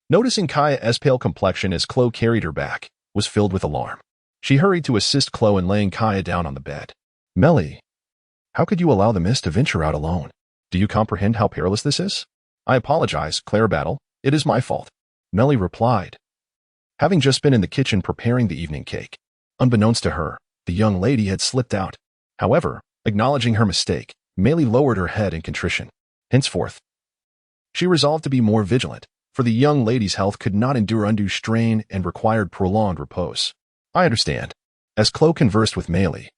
noticing Kaya's pale complexion as Chloe carried her back, was filled with alarm. She hurried to assist Chloe in laying Kaya down on the bed. Melly, how could you allow the mist to venture out alone? Do you comprehend how perilous this is? I apologize, Claire Battle. It is my fault. Melly replied, having just been in the kitchen preparing the evening cake. Unbeknownst to her, the young lady had slipped out. However, acknowledging her mistake, Melly lowered her head in contrition. Henceforth, she resolved to be more vigilant, for the young lady's health could not endure undue strain and required prolonged repose. I understand. As Chloe conversed with Melly,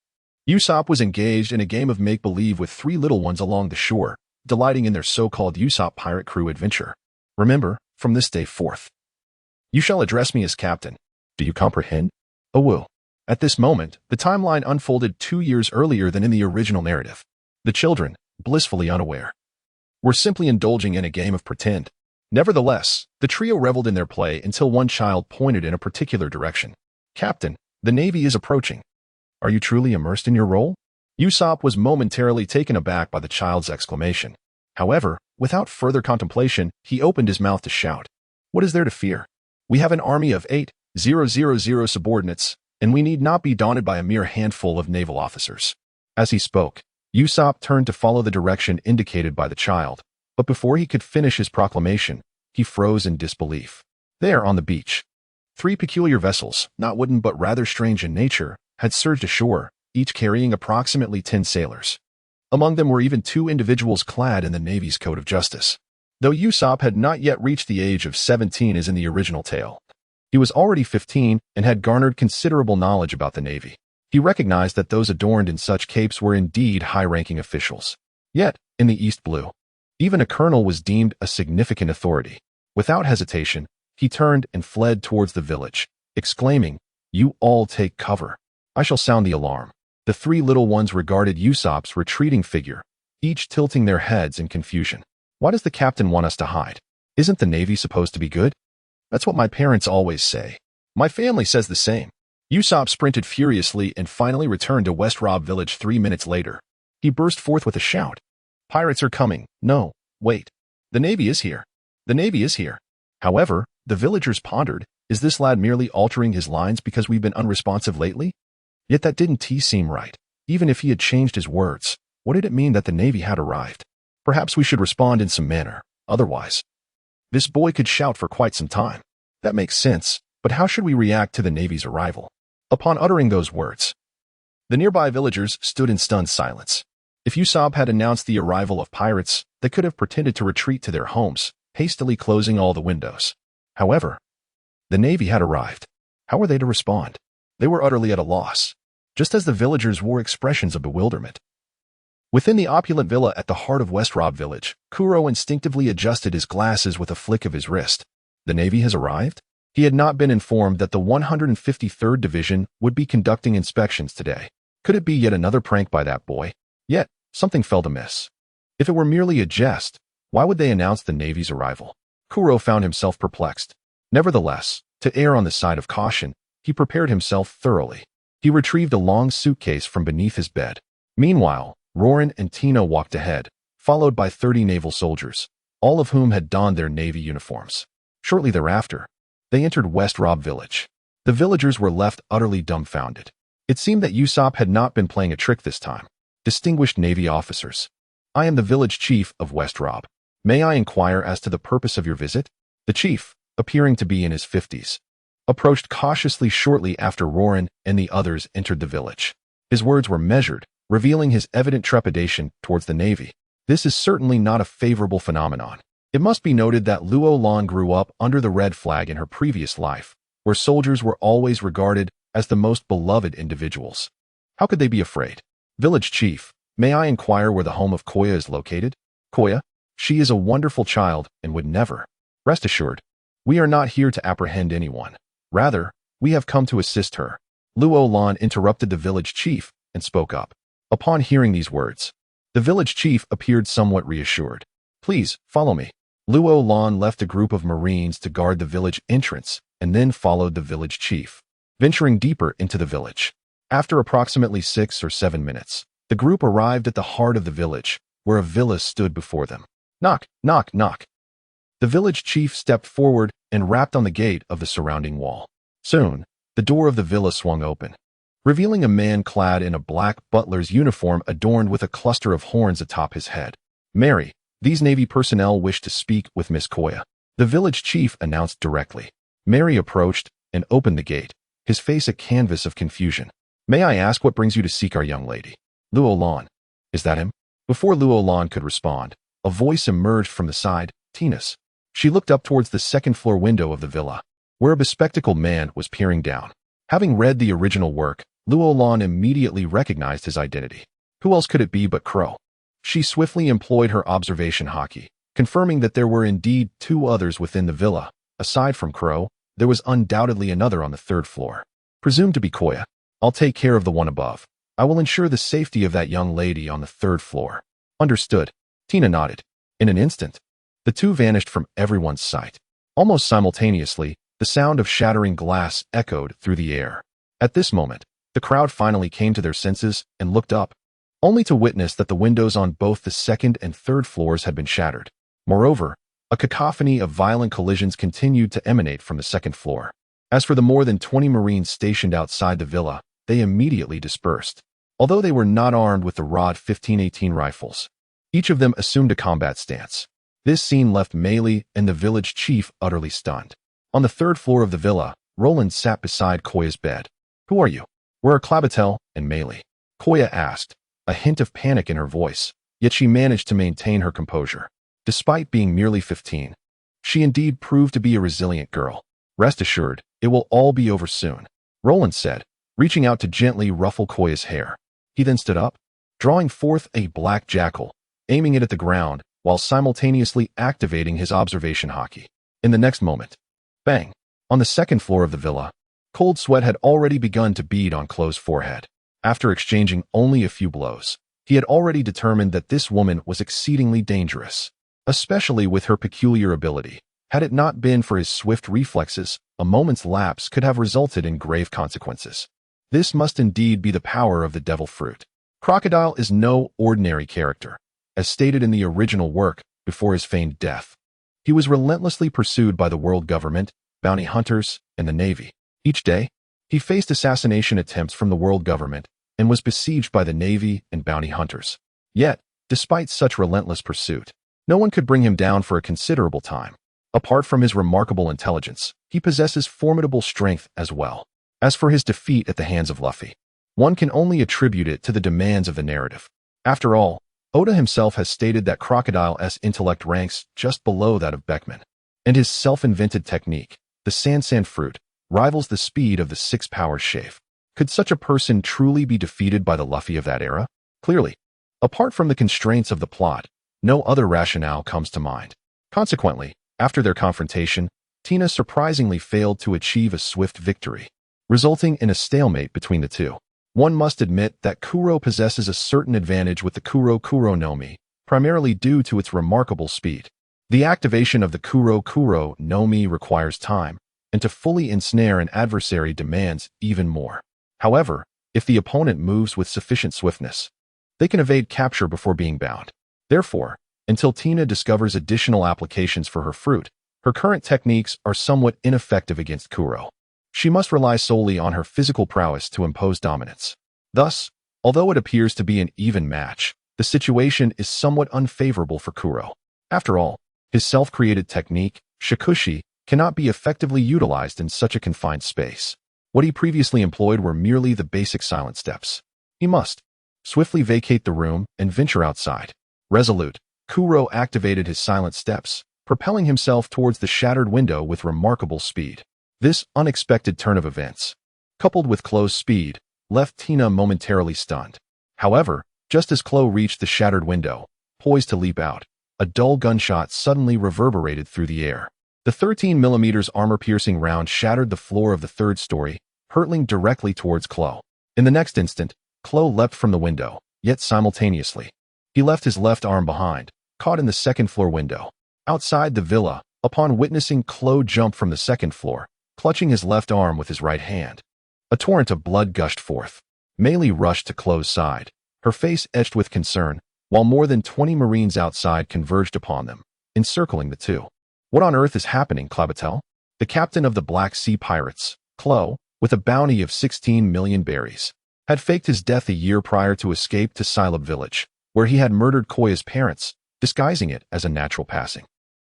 Usopp was engaged in a game of make-believe with three little ones along the shore, delighting in their so-called Usopp pirate crew adventure. Remember, from this day forth, you shall address me as captain. Do you comprehend? Awoo. At this moment, the timeline unfolded 2 years earlier than in the original narrative. The children, blissfully unaware, were simply indulging in a game of pretend. Nevertheless, the trio reveled in their play until one child pointed in a particular direction. Captain, the Navy is approaching. Are you truly immersed in your role? Usopp was momentarily taken aback by the child's exclamation. However, without further contemplation, he opened his mouth to shout. What is there to fear? We have an army of 8,000 subordinates, and we need not be daunted by a mere handful of naval officers. As he spoke, Usopp turned to follow the direction indicated by the child, but before he could finish his proclamation, he froze in disbelief. There on the beach, 3 peculiar vessels, not wooden but rather strange in nature, had surged ashore, each carrying approximately 10 sailors. Among them were even 2 individuals clad in the Navy's Code of Justice. Though Usopp had not yet reached the age of 17 as in the original tale, he was already 15 and had garnered considerable knowledge about the Navy. He recognized that those adorned in such capes were indeed high-ranking officials. Yet, in the East Blue, even a colonel was deemed a significant authority. Without hesitation, he turned and fled towards the village, exclaiming, "You all take cover. I shall sound the alarm." The 3 little ones regarded Usopp's retreating figure, each tilting their heads in confusion. Why does the captain want us to hide? Isn't the Navy supposed to be good? That's what my parents always say. My family says the same. Usopp sprinted furiously and finally returned to West Rob Village 3 minutes later. He burst forth with a shout. Pirates are coming. No, wait. The Navy is here. The Navy is here. However, the villagers pondered, is this lad merely altering his lines because we've been unresponsive lately? Yet that didn't seem right. Even if he had changed his words, what did it mean that the Navy had arrived? Perhaps we should respond in some manner. Otherwise, this boy could shout for quite some time. That makes sense, but how should we react to the Navy's arrival? Upon uttering those words, the nearby villagers stood in stunned silence. If Usopp had announced the arrival of pirates, they could have pretended to retreat to their homes, hastily closing all the windows. However, the Navy had arrived. How were they to respond? They were utterly at a loss, just as the villagers wore expressions of bewilderment. Within the opulent villa at the heart of West Rob Village, Kuro instinctively adjusted his glasses with a flick of his wrist. The Navy has arrived? He had not been informed that the 153rd Division would be conducting inspections today. Could it be yet another prank by that boy? Yet, something felt amiss. If it were merely a jest, why would they announce the Navy's arrival? Kuro found himself perplexed. Nevertheless, to err on the side of caution, he prepared himself thoroughly. He retrieved a long suitcase from beneath his bed. Meanwhile, Roland and Tina walked ahead, followed by 30 naval soldiers, all of whom had donned their Navy uniforms. Shortly thereafter, they entered West Rob Village. The villagers were left utterly dumbfounded. It seemed that Usopp had not been playing a trick this time. Distinguished Navy officers, I am the village chief of West Rob. May I inquire as to the purpose of your visit? The chief, appearing to be in his 50s, approached cautiously shortly after Roland and the others entered the village. His words were measured, revealing his evident trepidation towards the Navy. This is certainly not a favorable phenomenon. It must be noted that Luo Lan grew up under the red flag in her previous life, where soldiers were always regarded as the most beloved individuals. How could they be afraid? Village chief, may I inquire where the home of Koya is located? Koya? She is a wonderful child and would never. Rest assured, We are not here to apprehend anyone. Rather, we have come to assist her. Luo Lan interrupted the village chief and spoke up. Upon hearing these words, the village chief appeared somewhat reassured. Please, follow me. Luo Lan left a group of Marines to guard the village entrance and then followed the village chief, venturing deeper into the village. After approximately 6 or 7 minutes, the group arrived at the heart of the village, where a villa stood before them. Knock, knock, knock. The village chief stepped forward and rapped on the gate of the surrounding wall. Soon, the door of the villa swung open, revealing a man clad in a black butler's uniform adorned with a cluster of horns atop his head. Mary, these Navy personnel wish to speak with Miss Koya, the village chief announced directly. Mary approached and opened the gate, his face a canvas of confusion. May I ask what brings you to seek our young lady? Luo Lan. Is that him? Before Luo Lan could respond, a voice emerged from the side, Tina's. She looked up towards the second-floor window of the villa, where a bespectacled man was peering down. Having read the original work, Luo Lan immediately recognized his identity. Who else could it be but Crow? She swiftly employed her observation hockey, confirming that there were indeed 2 others within the villa. Aside from Crow, there was undoubtedly another on the 3rd floor. Presumed to be Koya. I'll take care of the one above. I will ensure the safety of that young lady on the 3rd floor. Understood. Tina nodded. In an instant, the 2 vanished from everyone's sight. Almost simultaneously, the sound of shattering glass echoed through the air. At this moment, the crowd finally came to their senses and looked up, only to witness that the windows on both the 2nd and 3rd floors had been shattered. Moreover, a cacophony of violent collisions continued to emanate from the 2nd floor. As for the more than 20 Marines stationed outside the villa, they immediately dispersed. Although they were not armed with the Rod 1518 rifles, each of them assumed a combat stance. This scene left Meili and the village chief utterly stunned. On the 3rd floor of the villa, Roland sat beside Koya's bed. Who are you? Where are Clabatel and Meili? Koya asked, a hint of panic in her voice, yet she managed to maintain her composure. Despite being merely 15, she indeed proved to be a resilient girl. Rest assured, it will all be over soon, Roland said, reaching out to gently ruffle Koya's hair. He then stood up, drawing forth a black jackal, aiming it at the ground, while simultaneously activating his observation hockey. In the next moment, bang! On the 2nd floor of the villa, cold sweat had already begun to bead on Chloe's forehead. After exchanging only a few blows, he had already determined that this woman was exceedingly dangerous, especially with her peculiar ability. Had it not been for his swift reflexes, a moment's lapse could have resulted in grave consequences. This must indeed be the power of the devil fruit. Crocodile is no ordinary character. As stated in the original work, before his feigned death, he was relentlessly pursued by the world government, bounty hunters, and the Navy. Each day, he faced assassination attempts from the world government and was besieged by the Navy and bounty hunters. Yet, despite such relentless pursuit, no one could bring him down for a considerable time. Apart from his remarkable intelligence, he possesses formidable strength as well. As for his defeat at the hands of Luffy, one can only attribute it to the demands of the narrative. After all, Oda himself has stated that Crocodile's intellect ranks just below that of Beckman, and his self-invented technique, the Sansan fruit, rivals the speed of the 6 powers shave. Could such a person truly be defeated by the Luffy of that era? Clearly, apart from the constraints of the plot, no other rationale comes to mind. Consequently, after their confrontation, Tina surprisingly failed to achieve a swift victory, resulting in a stalemate between the 2. One must admit that Kuro possesses a certain advantage with the Kuro Nomi, primarily due to its remarkable speed. The activation of the Kuro Nomi requires time, and to fully ensnare an adversary demands even more. However, if the opponent moves with sufficient swiftness, they can evade capture before being bound. Therefore, until Tina discovers additional applications for her fruit, her current techniques are somewhat ineffective against Kuro. She must rely solely on her physical prowess to impose dominance. Thus, although it appears to be an even match, the situation is somewhat unfavorable for Kuro. After all, his self-created technique, Shikushi, cannot be effectively utilized in such a confined space. What he previously employed were merely the basic silent steps. He must swiftly vacate the room and venture outside. Resolute, Kuro activated his silent steps, propelling himself towards the shattered window with remarkable speed. This unexpected turn of events, coupled with Chloe's speed, left Tina momentarily stunned. However, just as Chloe reached the shattered window, poised to leap out, a dull gunshot suddenly reverberated through the air. The 13mm armor-piercing round shattered the floor of the third story, hurtling directly towards Chloe. In the next instant, Chloe leapt from the window, yet simultaneously, he left his left arm behind, caught in the second-floor window. Outside the villa, upon witnessing Chloe jump from the second floor, clutching his left arm with his right hand, a torrent of blood gushed forth. Melee rushed to Chloe's side, her face etched with concern, while more than 20 Marines outside converged upon them, encircling the two. What on earth is happening, Clabatel? The captain of the Black Sea Pirates, Chloe, with a bounty of 16 million berries, had faked his death a year prior to escape to Silab village, where he had murdered Koya's parents, disguising it as a natural passing.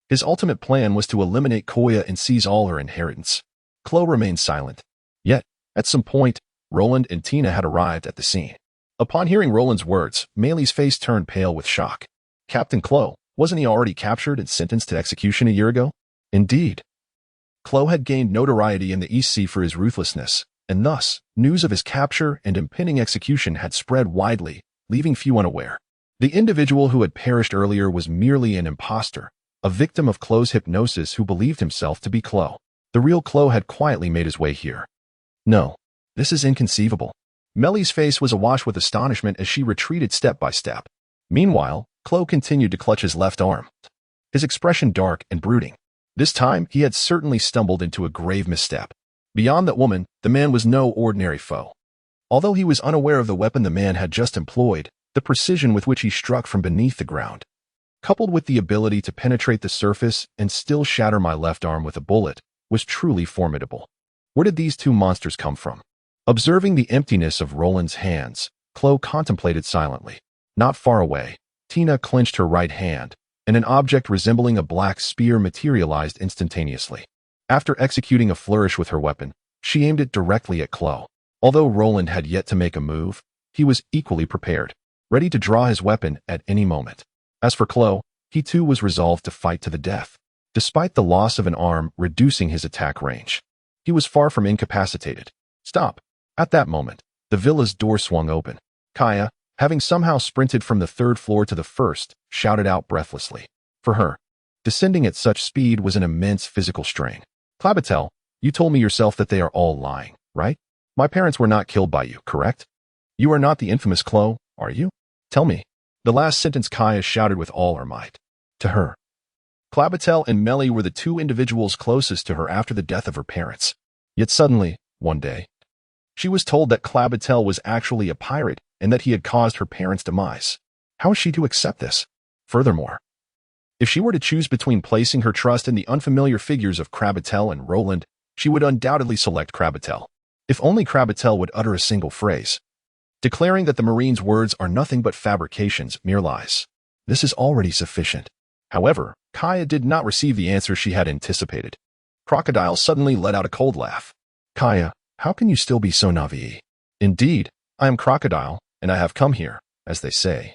His ultimate plan was to eliminate Koya and seize all her inheritance. Chloe remained silent. Yet, at some point, Roland and Tina had arrived at the scene. Upon hearing Roland's words, Melee's face turned pale with shock. Captain Chloe, wasn't he already captured and sentenced to execution a year ago? Indeed. Chloe had gained notoriety in the East Sea for his ruthlessness, and thus, news of his capture and impending execution had spread widely, leaving few unaware. The individual who had perished earlier was merely an imposter, a victim of Chloe's hypnosis who believed himself to be Chloe. The real Chloe had quietly made his way here. No, this is inconceivable. Melee's face was awash with astonishment as she retreated step by step. Meanwhile, Chloe continued to clutch his left arm, his expression dark and brooding. This time, he had certainly stumbled into a grave misstep. Beyond that woman, the man was no ordinary foe. Although he was unaware of the weapon the man had just employed, the precision with which he struck from beneath the ground, coupled with the ability to penetrate the surface and still shatter my left arm with a bullet, was truly formidable. Where did these two monsters come from? Observing the emptiness of Roland's hands, Chloe contemplated silently. Not far away, Tina clenched her right hand, and an object resembling a black spear materialized instantaneously. After executing a flourish with her weapon, she aimed it directly at Chloe. Although Roland had yet to make a move, he was equally prepared, ready to draw his weapon at any moment. As for Chloe, he too was resolved to fight to the death. Despite the loss of an arm reducing his attack range, he was far from incapacitated. Stop. At that moment, the villa's door swung open. Kaya, having somehow sprinted from the third floor to the first, shouted out breathlessly. For her, descending at such speed was an immense physical strain. Clabatel, you told me yourself that they are all lying, right? My parents were not killed by you, correct? You are not the infamous Chloe, are you? Tell me. The last sentence Kaya shouted with all her might. To her. Clabatel and Melee were the two individuals closest to her after the death of her parents. Yet suddenly, one day, she was told that Clabatel was actually a pirate and that he had caused her parents' demise. How is she to accept this? Furthermore, if she were to choose between placing her trust in the unfamiliar figures of Clabatel and Roland, she would undoubtedly select Clabatel. If only Clabatel would utter a single phrase, declaring that the Marine's words are nothing but fabrications, mere lies. This is already sufficient. However, Kaya did not receive the answer she had anticipated. Crocodile suddenly let out a cold laugh. Kaya, how can you still be so naive? Indeed, I am Crocodile, and I have come here, as they say,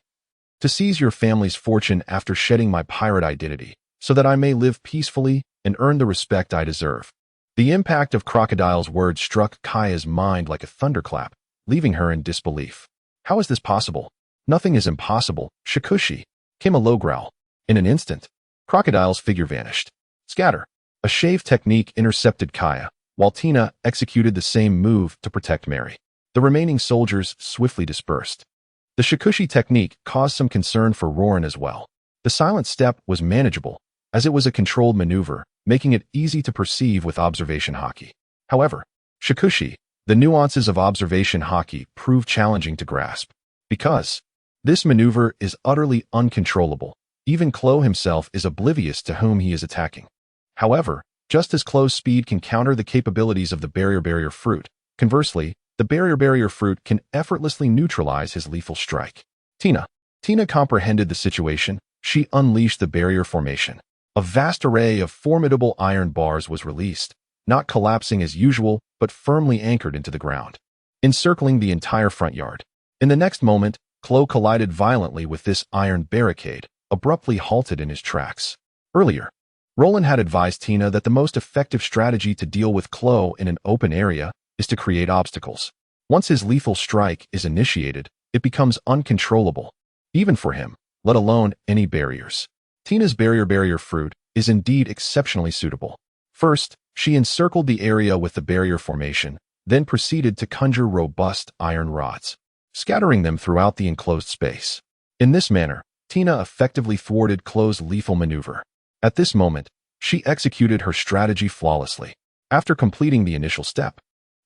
to seize your family's fortune after shedding my pirate identity, so that I may live peacefully and earn the respect I deserve. The impact of Crocodile's words struck Kaya's mind like a thunderclap, leaving her in disbelief. How is this possible? Nothing is impossible, Shikushi, came a low growl. In an instant, Crocodile's figure vanished. Scatter. A shave technique intercepted Kaya, while Tina executed the same move to protect Mary. The remaining soldiers swiftly dispersed. The Shikushi technique caused some concern for Roran as well. The silent step was manageable, as it was a controlled maneuver, making it easy to perceive with observation hockey. However, Shikushi, the nuances of observation hockey, proved challenging to grasp. Because this maneuver is utterly uncontrollable, even Chloe himself is oblivious to whom he is attacking. However, just as Chloe's speed can counter the capabilities of the barrier fruit, conversely, the barrier fruit can effortlessly neutralize his lethal strike. Tina comprehended the situation. She unleashed the barrier formation. A vast array of formidable iron bars was released, not collapsing as usual, but firmly anchored into the ground, encircling the entire front yard. In the next moment, Chloe collided violently with this iron barricade, abruptly halted in his tracks. Earlier, Roland had advised Tina that the most effective strategy to deal with Chloe in an open area is to create obstacles. Once his lethal strike is initiated, it becomes uncontrollable, even for him, let alone any barriers. Tina's barrier fruit is indeed exceptionally suitable. First, she encircled the area with the barrier formation, then proceeded to conjure robust iron rods, scattering them throughout the enclosed space. In this manner, Tina effectively thwarted Chloe's lethal maneuver. At this moment, she executed her strategy flawlessly. After completing the initial step,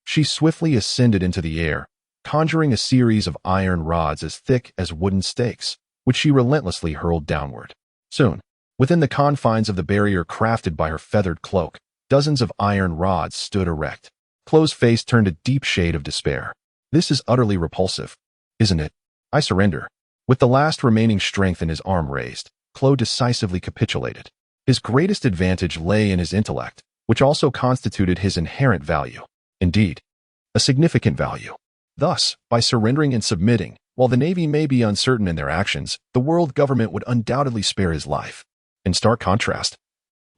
she swiftly ascended into the air, conjuring a series of iron rods as thick as wooden stakes, which she relentlessly hurled downward. Soon, within the confines of the barrier crafted by her feathered cloak, dozens of iron rods stood erect. Chloe's face turned a deep shade of despair. This is utterly repulsive, isn't it? I surrender. With the last remaining strength in his arm raised, Chloe decisively capitulated. His greatest advantage lay in his intellect, which also constituted his inherent value. Indeed, a significant value. Thus, by surrendering and submitting, while the Navy may be uncertain in their actions, the world government would undoubtedly spare his life. In stark contrast,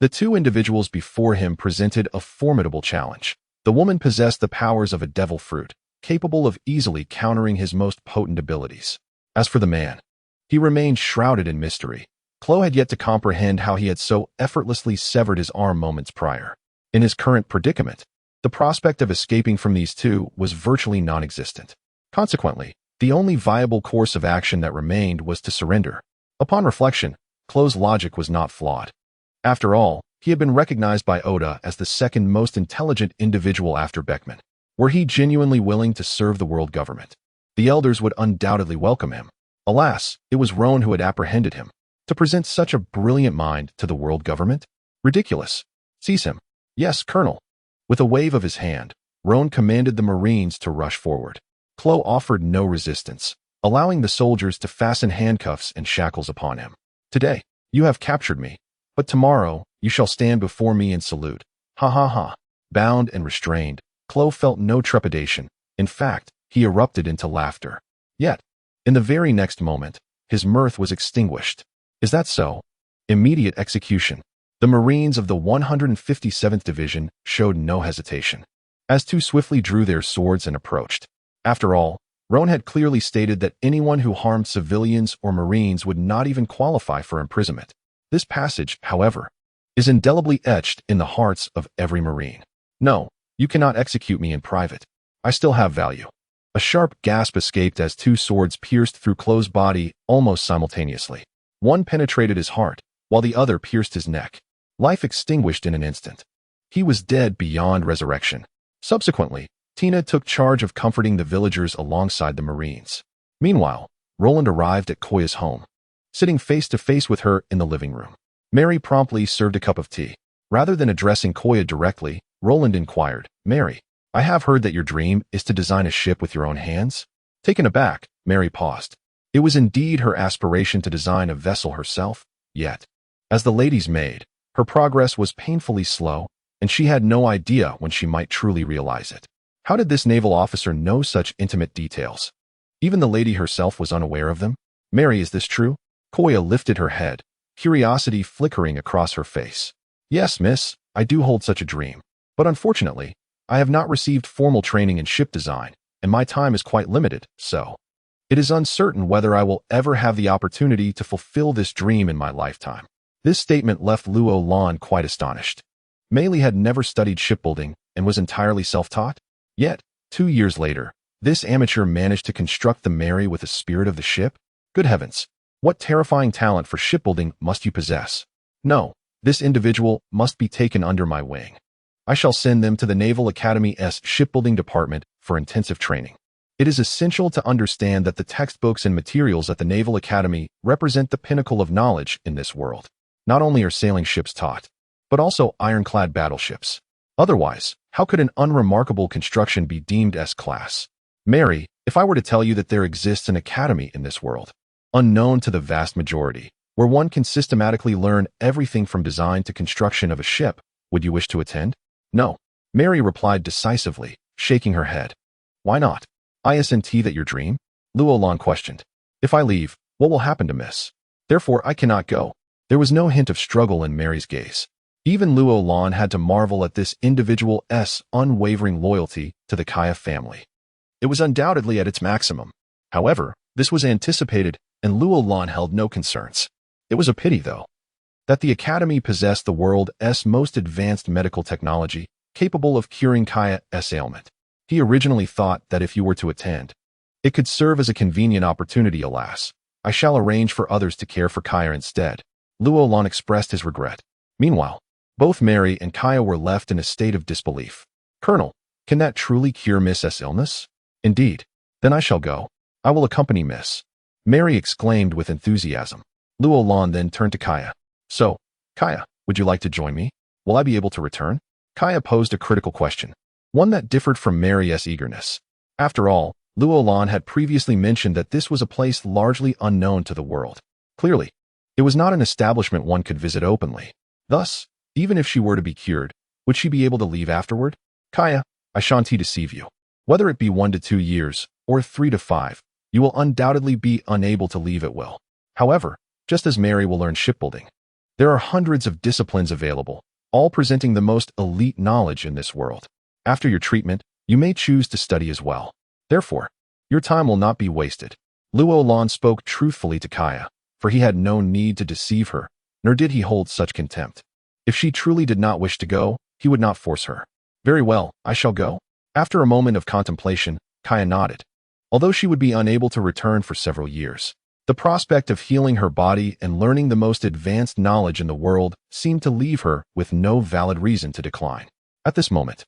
the two individuals before him presented a formidable challenge. The woman possessed the powers of a devil fruit, capable of easily countering his most potent abilities. As for the man, he remained shrouded in mystery. Chloe had yet to comprehend how he had so effortlessly severed his arm moments prior. In his current predicament, the prospect of escaping from these two was virtually non-existent. Consequently, the only viable course of action that remained was to surrender. Upon reflection, Chloe's logic was not flawed. After all, he had been recognized by Oda as the second most intelligent individual after Beckman. Were he genuinely willing to serve the world government, the elders would undoubtedly welcome him. Alas, it was Roan who had apprehended him. To present such a brilliant mind to the world government? Ridiculous. Seize him. Yes, Colonel. With a wave of his hand, Roan commanded the Marines to rush forward. Chloe offered no resistance, allowing the soldiers to fasten handcuffs and shackles upon him. Today, you have captured me, but tomorrow you shall stand before me and salute. Ha ha ha. Bound and restrained, Chloe felt no trepidation. In fact, he erupted into laughter. Yet, in the very next moment, his mirth was extinguished. Is that so? Immediate execution. The Marines of the 157th Division showed no hesitation. As two swiftly drew their swords and approached. After all, Roan had clearly stated that anyone who harmed civilians or Marines would not even qualify for imprisonment. This passage, however, is indelibly etched in the hearts of every Marine. No, you cannot execute me in private. I still have value. A sharp gasp escaped as two swords pierced through Chloe's body almost simultaneously. One penetrated his heart, while the other pierced his neck. Life extinguished in an instant. He was dead beyond resurrection. Subsequently, Tina took charge of comforting the villagers alongside the Marines. Meanwhile, Roland arrived at Koya's home, sitting face to face with her in the living room. Mary promptly served a cup of tea. Rather than addressing Koya directly, Roland inquired, "Mary, I have heard that your dream is to design a ship with your own hands?" Taken aback, Mary paused. It was indeed her aspiration to design a vessel herself, yet, as the lady's maid, her progress was painfully slow, and she had no idea when she might truly realize it. How did this naval officer know such intimate details? Even the lady herself was unaware of them? "Mary, is this true?" Koya lifted her head, curiosity flickering across her face. "Yes, miss, I do hold such a dream. But unfortunately, I have not received formal training in ship design, and my time is quite limited, so it is uncertain whether I will ever have the opportunity to fulfill this dream in my lifetime." This statement left Luo Lan quite astonished. Mei Li had never studied shipbuilding and was entirely self-taught. Yet, 2 years later, this amateur managed to construct the Mary with the spirit of the ship? Good heavens, what terrifying talent for shipbuilding must you possess? No, this individual must be taken under my wing. I shall send them to the Naval Academy's shipbuilding department for intensive training. It is essential to understand that the textbooks and materials at the Naval Academy represent the pinnacle of knowledge in this world. Not only are sailing ships taught, but also ironclad battleships. Otherwise, how could an unremarkable construction be deemed S-class? Mary, if I were to tell you that there exists an academy in this world, unknown to the vast majority, where one can systematically learn everything from design to construction of a ship, would you wish to attend? No, Mary replied decisively, shaking her head. Why not? Isn't that your dream? Luo Lan questioned. If I leave, what will happen to Miss? Therefore I cannot go. There was no hint of struggle in Mary's gaze. Even Luo Lan had to marvel at this individual's unwavering loyalty to the Kaya family. It was undoubtedly at its maximum. However, this was anticipated, and Luo Lan held no concerns. It was a pity, though. that the Academy possessed the world's most advanced medical technology, capable of curing Kaya's ailment. He originally thought that if you were to attend, it could serve as a convenient opportunity. Alas, I shall arrange for others to care for Kaya instead. Luolan expressed his regret. Meanwhile, both Mary and Kaya were left in a state of disbelief. Colonel, can that truly cure Miss's illness? Indeed. Then I shall go. I will accompany Miss. Mary exclaimed with enthusiasm. Luolan then turned to Kaya. So, Kaya, would you like to join me? Will I be able to return? Kaya posed a critical question, one that differed from Mary's eagerness. After all, Luolan had previously mentioned that this was a place largely unknown to the world. Clearly, it was not an establishment one could visit openly. Thus, even if she were to be cured, would she be able to leave afterward? Kaya, I shan't deceive you. Whether it be 1 to 2 years, or 3 to 5, you will undoubtedly be unable to leave at will. However, just as Mary will learn shipbuilding, there are hundreds of disciplines available, all presenting the most elite knowledge in this world. After your treatment, you may choose to study as well. Therefore, your time will not be wasted. Luolan spoke truthfully to Kaya, for he had no need to deceive her, nor did he hold such contempt. If she truly did not wish to go, he would not force her. Very well, I shall go. After a moment of contemplation, Kaya nodded. Although she would be unable to return for several years, the prospect of healing her body and learning the most advanced knowledge in the world seemed to leave her with no valid reason to decline. At this moment,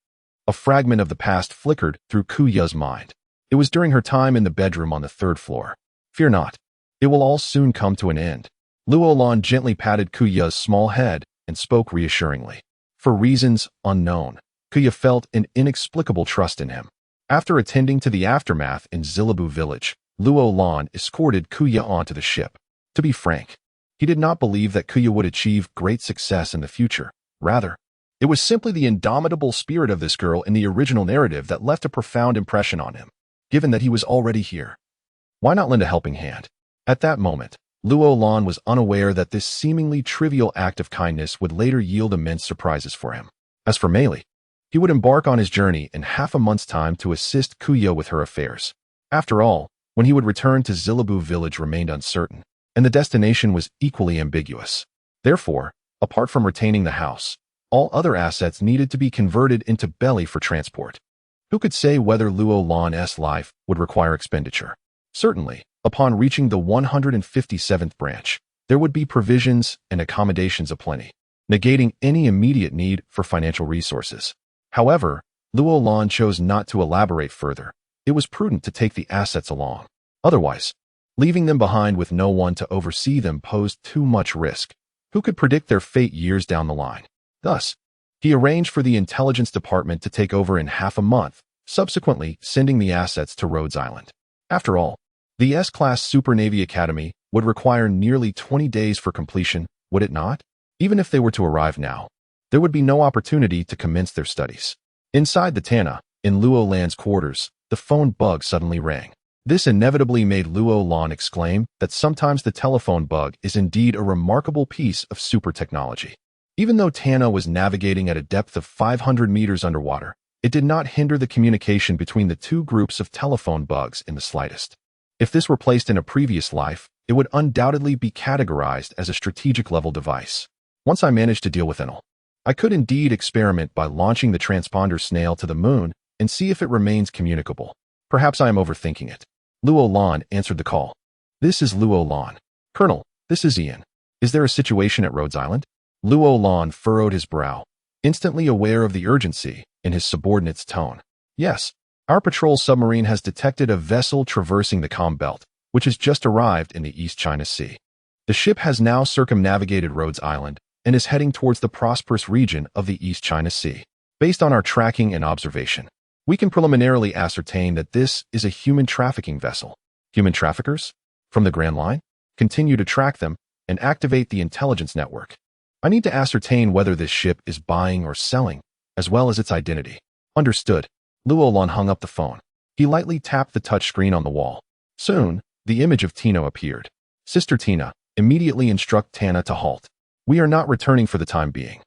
a fragment of the past flickered through Kuya's mind. It was during her time in the bedroom on the 3rd floor. Fear not. It will all soon come to an end. Luolan gently patted Kuya's small head and spoke reassuringly. For reasons unknown, Kuya felt an inexplicable trust in him. After attending to the aftermath in Zilabu village, Luolan escorted Kuya onto the ship. To be frank, he did not believe that Kuya would achieve great success in the future. Rather, it was simply the indomitable spirit of this girl in the original narrative that left a profound impression on him. Given that he was already here, why not lend a helping hand? At that moment, Luolan was unaware that this seemingly trivial act of kindness would later yield immense surprises for him. As for Meili, he would embark on his journey in half a month's time to assist Kuya with her affairs. After all, when he would return to Zilabu village remained uncertain, and the destination was equally ambiguous. Therefore, apart from retaining the house, all other assets needed to be converted into belly for transport. Who could say whether Luolan's life would require expenditure? Certainly, upon reaching the 157th branch, there would be provisions and accommodations aplenty, negating any immediate need for financial resources. However, Luolan chose not to elaborate further. It was prudent to take the assets along. Otherwise, leaving them behind with no one to oversee them posed too much risk. Who could predict their fate years down the line? Thus, he arranged for the intelligence department to take over in half a month, subsequently sending the assets to Rhodes Island. After all, the S-Class Super Navy Academy would require nearly 20 days for completion, would it not? Even if they were to arrive now, there would be no opportunity to commence their studies. Inside the Tana, in Luolan's quarters, the phone bug suddenly rang. This inevitably made Luolan exclaim that sometimes the telephone bug is indeed a remarkable piece of super technology. Even though Tana was navigating at a depth of 500 meters underwater, it did not hinder the communication between the two groups of telephone bugs in the slightest. If this were placed in a previous life, it would undoubtedly be categorized as a strategic-level device. Once I managed to deal with Enel, I could indeed experiment by launching the transponder snail to the moon and see if it remains communicable. Perhaps I am overthinking it. Luolan answered the call. This is Luolan. Colonel, this is Ian. Is there a situation at Rhodes Island? Luolan furrowed his brow, instantly aware of the urgency in his subordinate's tone. Yes, our patrol submarine has detected a vessel traversing the calm belt, which has just arrived in the East China Sea. The ship has now circumnavigated Rhodes Island and is heading towards the prosperous region of the East China Sea. Based on our tracking and observation, we can preliminarily ascertain that this is a human trafficking vessel. Human traffickers? From the Grand Line? Continue to track them and activate the intelligence network. I need to ascertain whether this ship is buying or selling, as well as its identity. Understood. Luolan hung up the phone. He lightly tapped the touchscreen on the wall. Soon, the image of Tina appeared. Sister Tina, immediately instruct Tana to halt. We are not returning for the time being.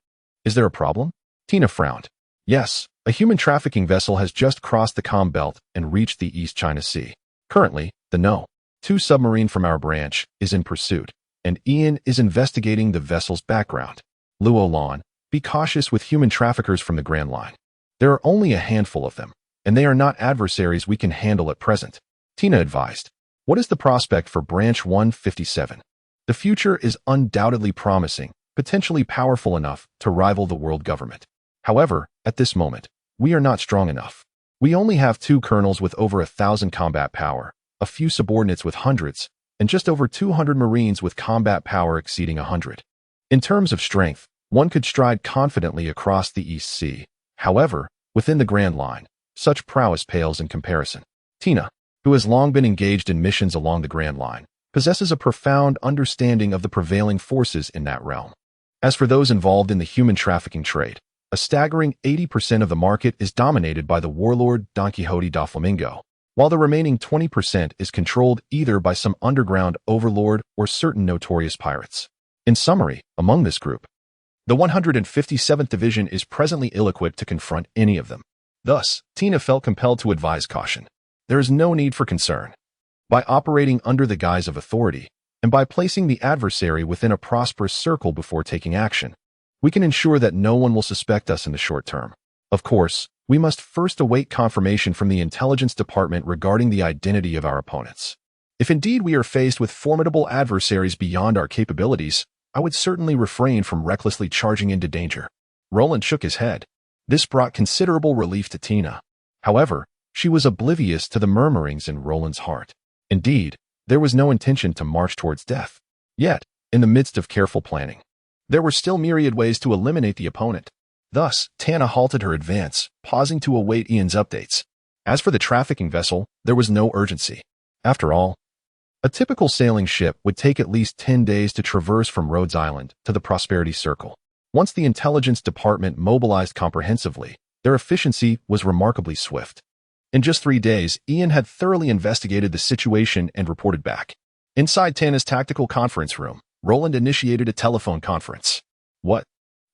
Is there a problem? Tina frowned. Yes, a human trafficking vessel has just crossed the calm belt and reached the East China Sea. Currently, the No. 2 submarine from our branch is in pursuit, and Ian is investigating the vessel's background. Roland, be cautious with human traffickers from the Grand Line. There are only a handful of them, and they are not adversaries we can handle at present. Tina advised. What is the prospect for Branch 157? The future is undoubtedly promising, potentially powerful enough to rival the world government. However, at this moment, we are not strong enough. We only have 2 colonels with over 1,000 combat power, a few subordinates with hundreds, and just over 200 Marines with combat power exceeding 100. In terms of strength, one could stride confidently across the East Sea. However, within the Grand Line, such prowess pales in comparison. Tina, who has long been engaged in missions along the Grand Line, possesses a profound understanding of the prevailing forces in that realm. As for those involved in the human trafficking trade, a staggering 80% of the market is dominated by the warlord Don Quixote da Flamingo, while the remaining 20% is controlled either by some underground overlord or certain notorious pirates. In summary, among this group, the 157th Division is presently ill-equipped to confront any of them. Thus, Tina felt compelled to advise caution. There is no need for concern. By operating under the guise of authority, and by placing the adversary within a prosperous circle before taking action, we can ensure that no one will suspect us in the short term. Of course, we must first await confirmation from the intelligence department regarding the identity of our opponents. If indeed we are faced with formidable adversaries beyond our capabilities, I would certainly refrain from recklessly charging into danger. Roland shook his head. This brought considerable relief to Tina. However, she was oblivious to the murmurings in Roland's heart. Indeed, there was no intention to march towards death. Yet, in the midst of careful planning, there were still myriad ways to eliminate the opponent. Thus, Tana halted her advance, pausing to await Ian's updates. As for the trafficking vessel, there was no urgency. After all, a typical sailing ship would take at least 10 days to traverse from Rhodes Island to the Prosperity Circle. Once the intelligence department mobilized comprehensively, their efficiency was remarkably swift. In just 3 days, Ian had thoroughly investigated the situation and reported back. Inside Tana's tactical conference room, Roland initiated a telephone conference. What?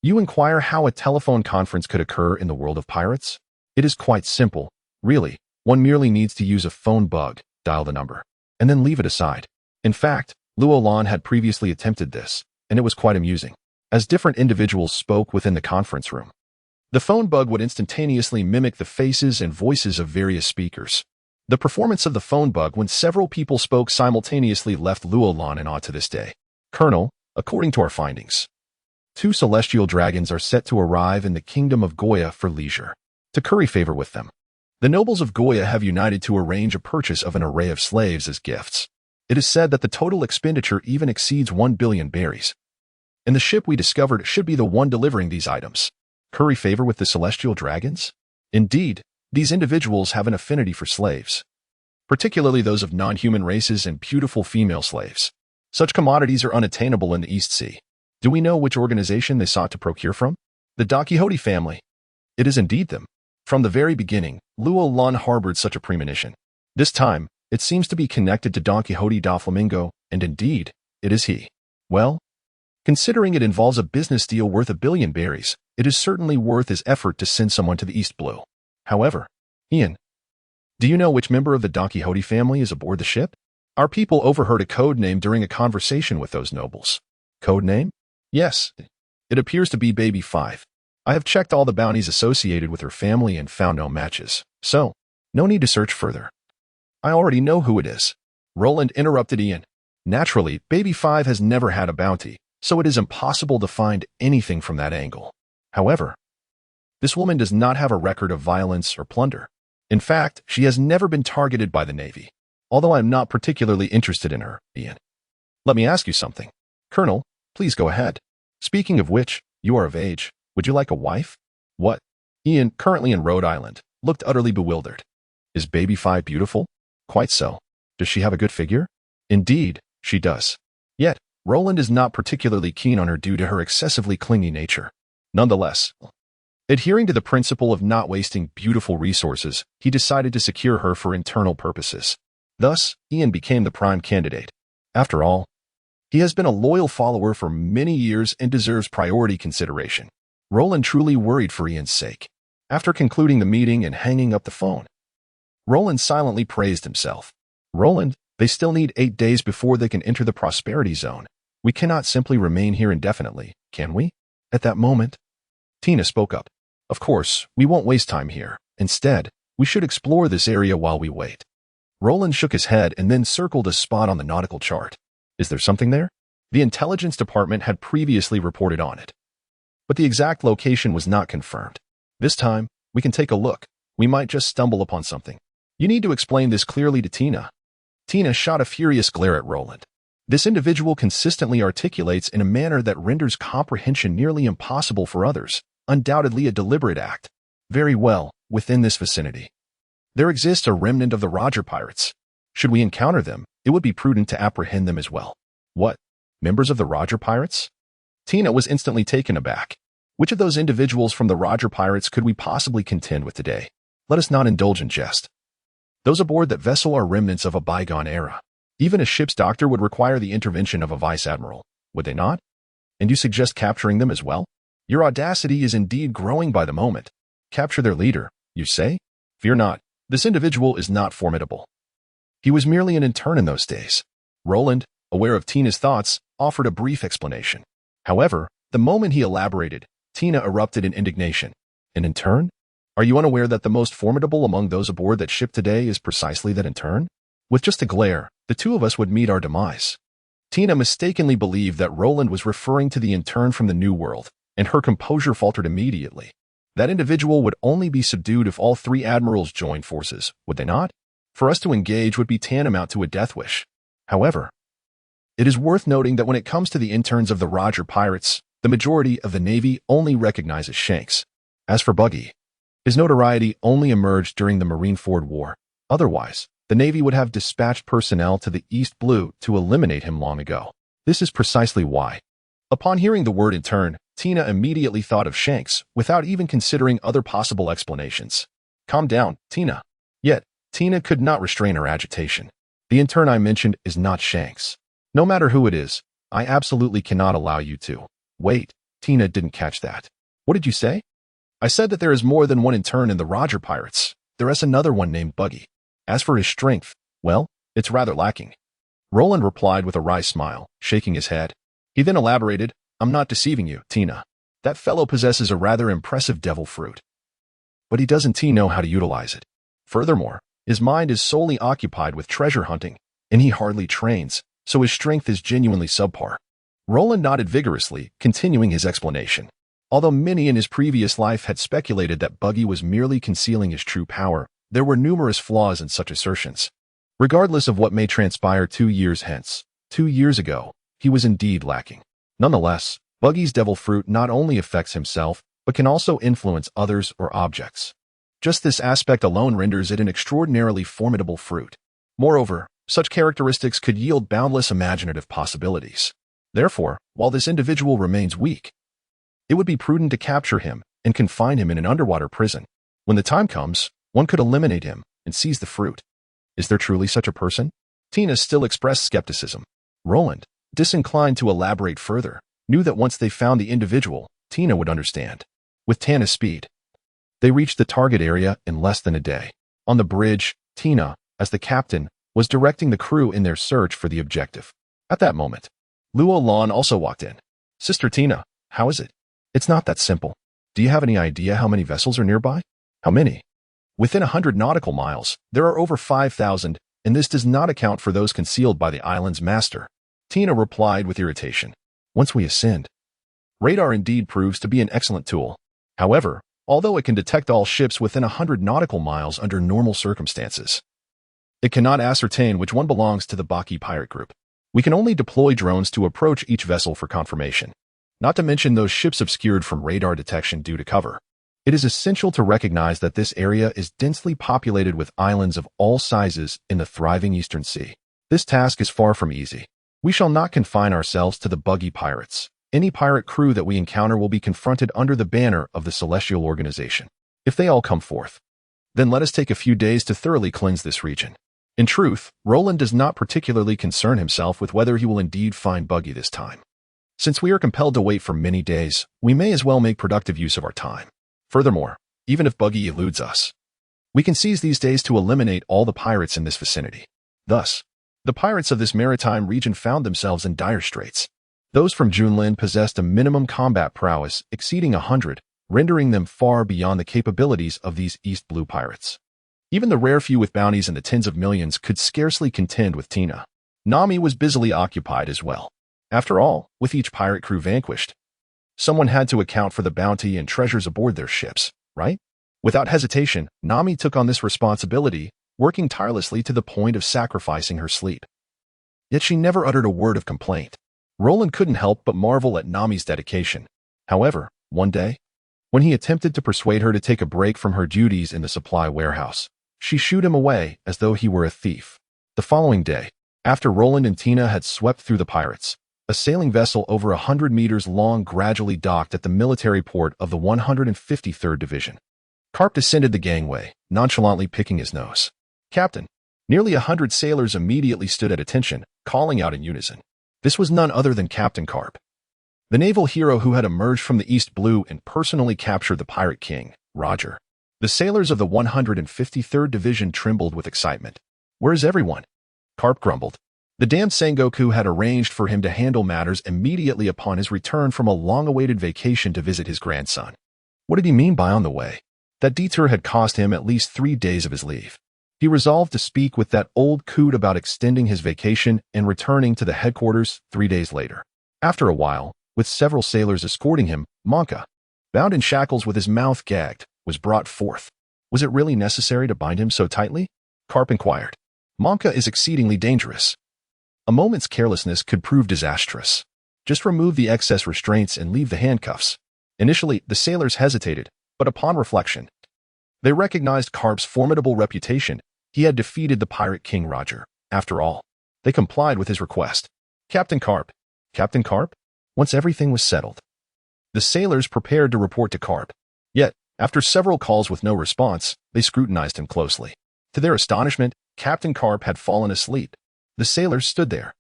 You inquire how a telephone conference could occur in the world of pirates? It is quite simple, really. One merely needs to use a phone bug, dial the number, and then leave it aside. In fact, Roland had previously attempted this, and it was quite amusing. As different individuals spoke within the conference room, the phone bug would instantaneously mimic the faces and voices of various speakers. The performance of the phone bug when several people spoke simultaneously left Roland in awe to this day. Colonel, according to our findings, 2 celestial dragons are set to arrive in the kingdom of Goya for leisure, to curry favor with them. The nobles of Goya have united to arrange a purchase of an array of slaves as gifts. It is said that the total expenditure even exceeds 1 billion berries. And the ship we discovered should be the one delivering these items. Curry favor with the celestial dragons? Indeed, these individuals have an affinity for slaves, particularly those of non-human races and beautiful female slaves. Such commodities are unattainable in the East Sea. Do we know which organization they sought to procure from? The Don Quixote family. It is indeed them. From the very beginning, Roland harbored such a premonition. This time, it seems to be connected to Don Quixote da Flamingo, and indeed, it is he. Well, considering it involves a business deal worth 1 billion berries, it is certainly worth his effort to send someone to the East Blue. However, Ian, do you know which member of the Don Quixote family is aboard the ship? Our people overheard a code name during a conversation with those nobles. Code name? Yes, it appears to be Baby 5. I have checked all the bounties associated with her family and found no matches, so no need to search further. I already know who it is. Roland interrupted Ian. Naturally, Baby 5 has never had a bounty, so it is impossible to find anything from that angle. However, this woman does not have a record of violence or plunder. In fact, she has never been targeted by the Navy, although I am not particularly interested in her, Ian. Let me ask you something. Colonel, please go ahead. Speaking of which, you are of age. Would you like a wife? What? Ian, currently in Rhode Island, looked utterly bewildered. Is Baby 5 beautiful? Quite so. Does she have a good figure? Indeed, she does. Yet, Roland is not particularly keen on her due to her excessively clingy nature. Nonetheless, adhering to the principle of not wasting beautiful resources, he decided to secure her for internal purposes. Thus, Ian became the prime candidate. After all, he has been a loyal follower for many years and deserves priority consideration. Roland truly worried for Ian's sake. After concluding the meeting and hanging up the phone, Roland silently praised himself. Roland, they still need 8 days before they can enter the Prosperity Zone. We cannot simply remain here indefinitely, can we? At that moment, Tina spoke up. Of course, we won't waste time here. Instead, we should explore this area while we wait. Roland shook his head and then circled a spot on the nautical chart. Is there something there? The intelligence department had previously reported on it, but the exact location was not confirmed. This time, we can take a look. We might just stumble upon something. You need to explain this clearly to Tina. Tina shot a furious glare at Roland. This individual consistently articulates in a manner that renders comprehension nearly impossible for others, undoubtedly a deliberate act. Very well, within this vicinity, there exists a remnant of the Roger pirates. Should we encounter them, it would be prudent to apprehend them as well. What? Members of the Roger pirates? Tina was instantly taken aback. Which of those individuals from the Roger pirates could we possibly contend with today? Let us not indulge in jest. Those aboard that vessel are remnants of a bygone era. Even a ship's doctor would require the intervention of a vice-admiral, would they not? And you suggest capturing them as well? Your audacity is indeed growing by the moment. Capture their leader, you say? Fear not, this individual is not formidable. He was merely an intern in those days. Roland, aware of Tina's thoughts, offered a brief explanation. However, the moment he elaborated, Tina erupted in indignation. An intern? Are you unaware that the most formidable among those aboard that ship today is precisely that intern? With just a glare, the two of us would meet our demise. Tina mistakenly believed that Roland was referring to the intern from the New World, and her composure faltered immediately. That individual would only be subdued if all three admirals joined forces, would they not? For us to engage would be tantamount to a death wish. However, it is worth noting that when it comes to the interns of the Roger pirates, the majority of the Navy only recognizes Shanks. As for Buggy, his notoriety only emerged during the Marineford War. Otherwise, the Navy would have dispatched personnel to the East Blue to eliminate him long ago. This is precisely why. Upon hearing the word intern, Tina immediately thought of Shanks, without even considering other possible explanations. Calm down, Tina. Yet, Tina could not restrain her agitation. The intern I mentioned is not Shanks. No matter who it is, I absolutely cannot allow you to. Wait, Tina didn't catch that. What did you say? I said that there is more than one intern in the Roger pirates. There is another one named Buggy. As for his strength, well, it's rather lacking. Roland replied with a wry smile, shaking his head. He then elaborated, I'm not deceiving you, Tina. That fellow possesses a rather impressive devil fruit. But he doesn't know how to utilize it. Furthermore, his mind is solely occupied with treasure hunting, and he hardly trains, so his strength is genuinely subpar. Roland nodded vigorously, continuing his explanation. Although many in his previous life had speculated that Buggy was merely concealing his true power, there were numerous flaws in such assertions. Regardless of what may transpire 2 years hence, 2 years ago, he was indeed lacking. Nonetheless, Buggy's devil fruit not only affects himself, but can also influence others or objects. Just this aspect alone renders it an extraordinarily formidable fruit. Moreover, such characteristics could yield boundless imaginative possibilities. Therefore, while this individual remains weak, it would be prudent to capture him and confine him in an underwater prison. When the time comes, one could eliminate him and seize the fruit. Is there truly such a person? Tina still expressed skepticism. Roland, disinclined to elaborate further, knew that once they found the individual, Tina would understand. With Tana's speed, they reached the target area in less than a day. On the bridge, Tina, as the captain, was directing the crew in their search for the objective. At that moment, Luo Lan also walked in. Sister Tina, how is it? It's not that simple. Do you have any idea how many vessels are nearby? How many? Within 100 nautical miles, there are over 5,000, and this does not account for those concealed by the island's master. Tina replied with irritation. Once we ascend, radar indeed proves to be an excellent tool. However, although it can detect all ships within 100 nautical miles under normal circumstances, it cannot ascertain which one belongs to the Baki pirate group. We can only deploy drones to approach each vessel for confirmation, not to mention those ships obscured from radar detection due to cover. It is essential to recognize that this area is densely populated with islands of all sizes in the thriving Eastern Sea. This task is far from easy. We shall not confine ourselves to the Buggy pirates. Any pirate crew that we encounter will be confronted under the banner of the Celestial Organization. If they all come forth, then let us take a few days to thoroughly cleanse this region. In truth, Roland does not particularly concern himself with whether he will indeed find Buggy this time. Since we are compelled to wait for many days, we may as well make productive use of our time. Furthermore, even if Buggy eludes us, we can seize these days to eliminate all the pirates in this vicinity. Thus, the pirates of this maritime region found themselves in dire straits. Those from Junlin possessed a minimum combat prowess exceeding 100, rendering them far beyond the capabilities of these East Blue pirates. Even the rare few with bounties in the tens of millions could scarcely contend with Tina. Nami was busily occupied as well. After all, with each pirate crew vanquished, someone had to account for the bounty and treasures aboard their ships, right? Without hesitation, Nami took on this responsibility, working tirelessly to the point of sacrificing her sleep. Yet she never uttered a word of complaint. Roland couldn't help but marvel at Nami's dedication. However, one day, when he attempted to persuade her to take a break from her duties in the supply warehouse, she shooed him away as though he were a thief. The following day, after Roland and Tina had swept through the pirates, a sailing vessel over 100 meters long gradually docked at the military port of the 153rd Division. Carp descended the gangway, nonchalantly picking his nose. "Captain!" Nearly 100 sailors immediately stood at attention, calling out in unison. This was none other than Captain Carp, the naval hero who had emerged from the East Blue and personally captured the pirate king, Roger. The sailors of the 153rd Division trembled with excitement. "Where is everyone?" Carp grumbled. The damned Sengoku had arranged for him to handle matters immediately upon his return from a long-awaited vacation to visit his grandson. What did he mean by on the way? That detour had cost him at least 3 days of his leave. He resolved to speak with that old coot about extending his vacation and returning to the headquarters 3 days later. After a while, with several sailors escorting him, Monka, bound in shackles with his mouth gagged, was brought forth. Was it really necessary to bind him so tightly? Carp inquired. Monka is exceedingly dangerous. A moment's carelessness could prove disastrous. Just remove the excess restraints and leave the handcuffs. Initially, the sailors hesitated, but upon reflection, they recognized Carp's formidable reputation. He had defeated the pirate king Roger. After all, they complied with his request. Captain Carp. Captain Carp? Once everything was settled, the sailors prepared to report to Carp. Yet, after several calls with no response, they scrutinized him closely. To their astonishment, Captain Carp had fallen asleep. The sailors stood there,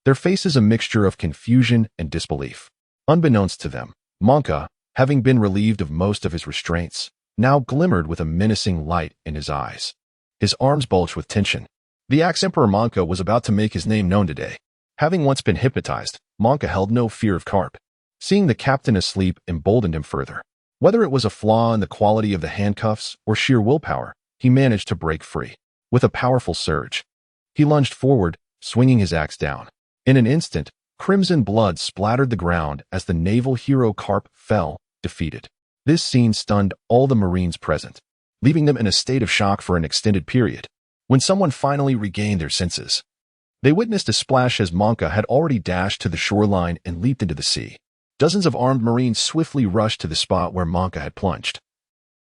their faces a mixture of confusion and disbelief. Unbeknownst to them, Monka, having been relieved of most of his restraints, now glimmered with a menacing light in his eyes. His arms bulged with tension. The Axe-Emperor Monka was about to make his name known today. Having once been hypnotized, Monka held no fear of Carp. Seeing the captain asleep emboldened him further. Whether it was a flaw in the quality of the handcuffs or sheer willpower, he managed to break free. With a powerful surge, he lunged forward, swinging his axe down. In an instant, crimson blood splattered the ground as the naval hero Carp fell, defeated. This scene stunned all the Marines present, leaving them in a state of shock for an extended period. When someone finally regained their senses, they witnessed a splash as Monka had already dashed to the shoreline and leaped into the sea. Dozens of armed Marines swiftly rushed to the spot where Monka had plunged,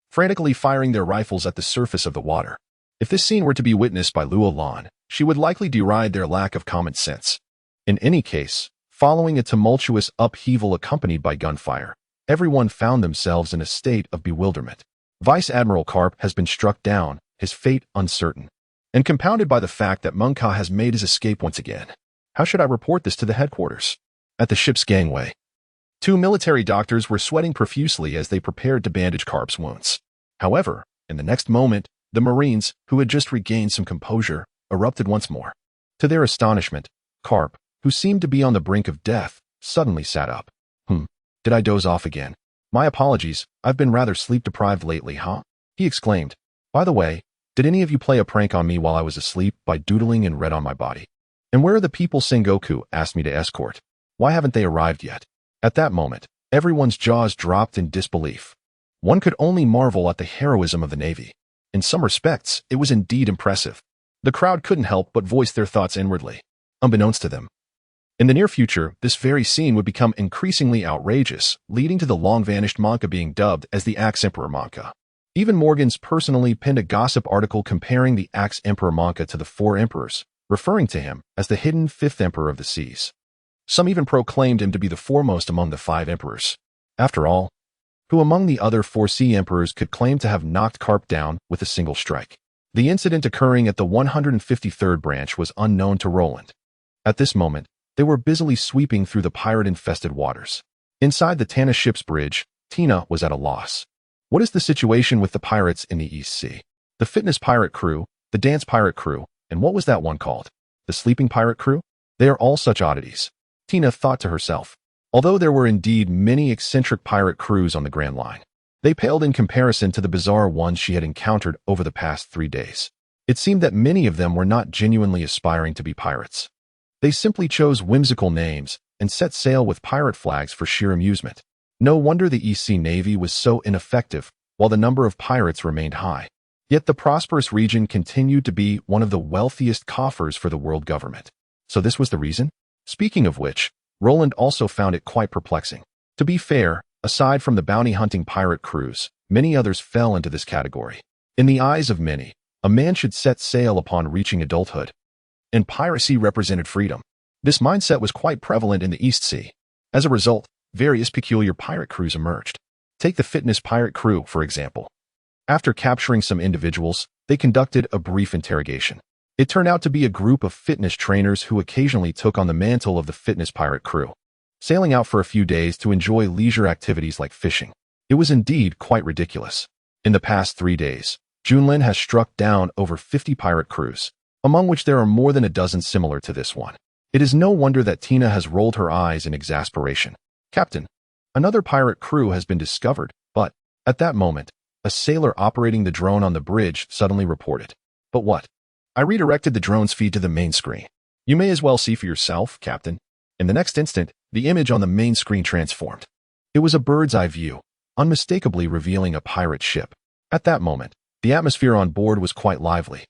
frantically firing their rifles at the surface of the water. If this scene were to be witnessed by Luolan, she would likely deride their lack of common sense. In any case, following a tumultuous upheaval accompanied by gunfire, everyone found themselves in a state of bewilderment. Vice Admiral Carp has been struck down, his fate uncertain, and compounded by the fact that Monka has made his escape once again. How should I report this to the headquarters? At the ship's gangway, 2 military doctors were sweating profusely as they prepared to bandage Carp's wounds. However, in the next moment, the Marines, who had just regained some composure, erupted once more. To their astonishment, Carp, who seemed to be on the brink of death, suddenly sat up. Did I doze off again? My apologies, I've been rather sleep-deprived lately, huh? He exclaimed. By the way, did any of you play a prank on me while I was asleep by doodling in red on my body? And where are the people Sengoku asked me to escort? Why haven't they arrived yet? At that moment, everyone's jaws dropped in disbelief. One could only marvel at the heroism of the Navy. In some respects, it was indeed impressive. The crowd couldn't help but voice their thoughts inwardly. Unbeknownst to them, in the near future, this very scene would become increasingly outrageous, leading to the long-vanished Monka being dubbed as the Axe-Emperor Monka. Even Morgans personally penned a gossip article comparing the Axe-Emperor Monka to the 4 emperors, referring to him as the hidden 5th emperor of the seas. Some even proclaimed him to be the foremost among the 5 emperors. After all, who among the other 4 sea emperors could claim to have knocked Carp down with a single strike? The incident occurring at the 153rd branch was unknown to Roland. At this moment, they were busily sweeping through the pirate-infested waters. Inside the Tana ship's bridge, Tina was at a loss. What is the situation with the pirates in the East Sea? The fitness pirate crew, the dance pirate crew, and what was that one called? The sleeping pirate crew? They are all such oddities. Tina thought to herself. Although there were indeed many eccentric pirate crews on the Grand Line, they paled in comparison to the bizarre ones she had encountered over the past 3 days. It seemed that many of them were not genuinely aspiring to be pirates. They simply chose whimsical names and set sail with pirate flags for sheer amusement. No wonder the East Sea Navy was so ineffective while the number of pirates remained high. Yet the prosperous region continued to be one of the wealthiest coffers for the world government. So this was the reason? Speaking of which, Roland also found it quite perplexing. To be fair, aside from the bounty-hunting pirate crews, many others fell into this category. In the eyes of many, a man should set sail upon reaching adulthood, and piracy represented freedom. This mindset was quite prevalent in the East Sea. As a result, various peculiar pirate crews emerged. Take the fitness pirate crew, for example. After capturing some individuals, they conducted a brief interrogation. It turned out to be a group of fitness trainers who occasionally took on the mantle of the fitness pirate crew, sailing out for a few days to enjoy leisure activities like fishing. It was indeed quite ridiculous. In the past 3 days, Junlin has struck down over 50 pirate crews, among which there are more than a dozen similar to this one. It is no wonder that Tina has rolled her eyes in exasperation. Captain, another pirate crew has been discovered, but, at that moment, a sailor operating the drone on the bridge suddenly reported. But what? I redirected the drone's feed to the main screen. You may as well see for yourself, Captain. In the next instant, the image on the main screen transformed. It was a bird's-eye view, unmistakably revealing a pirate ship. At that moment, the atmosphere on board was quite lively.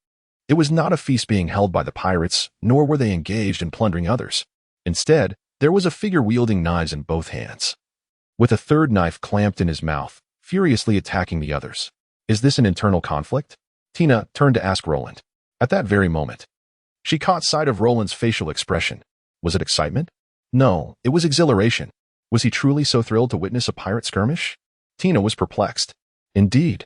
It was not a feast being held by the pirates, nor were they engaged in plundering others. Instead, there was a figure wielding knives in both hands, with a third knife clamped in his mouth, furiously attacking the others. Is this an internal conflict? Tina turned to ask Roland. At that very moment, she caught sight of Roland's facial expression. Was it excitement? No, it was exhilaration. Was he truly so thrilled to witness a pirate skirmish? Tina was perplexed. Indeed.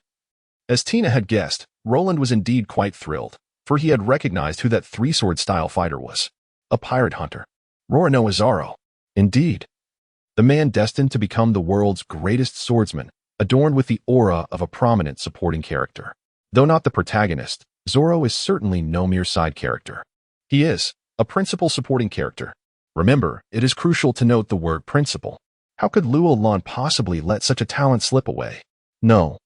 As Tina had guessed, Roland was indeed quite thrilled, for he had recognized who that three-sword-style fighter was. A pirate hunter. Roronoa Zaro. Indeed. The man destined to become the world's greatest swordsman, adorned with the aura of a prominent supporting character. Though not the protagonist, Zoro is certainly no mere side character. He is a principal supporting character. Remember, it is crucial to note the word principal. How could Luolan possibly let such a talent slip away? No.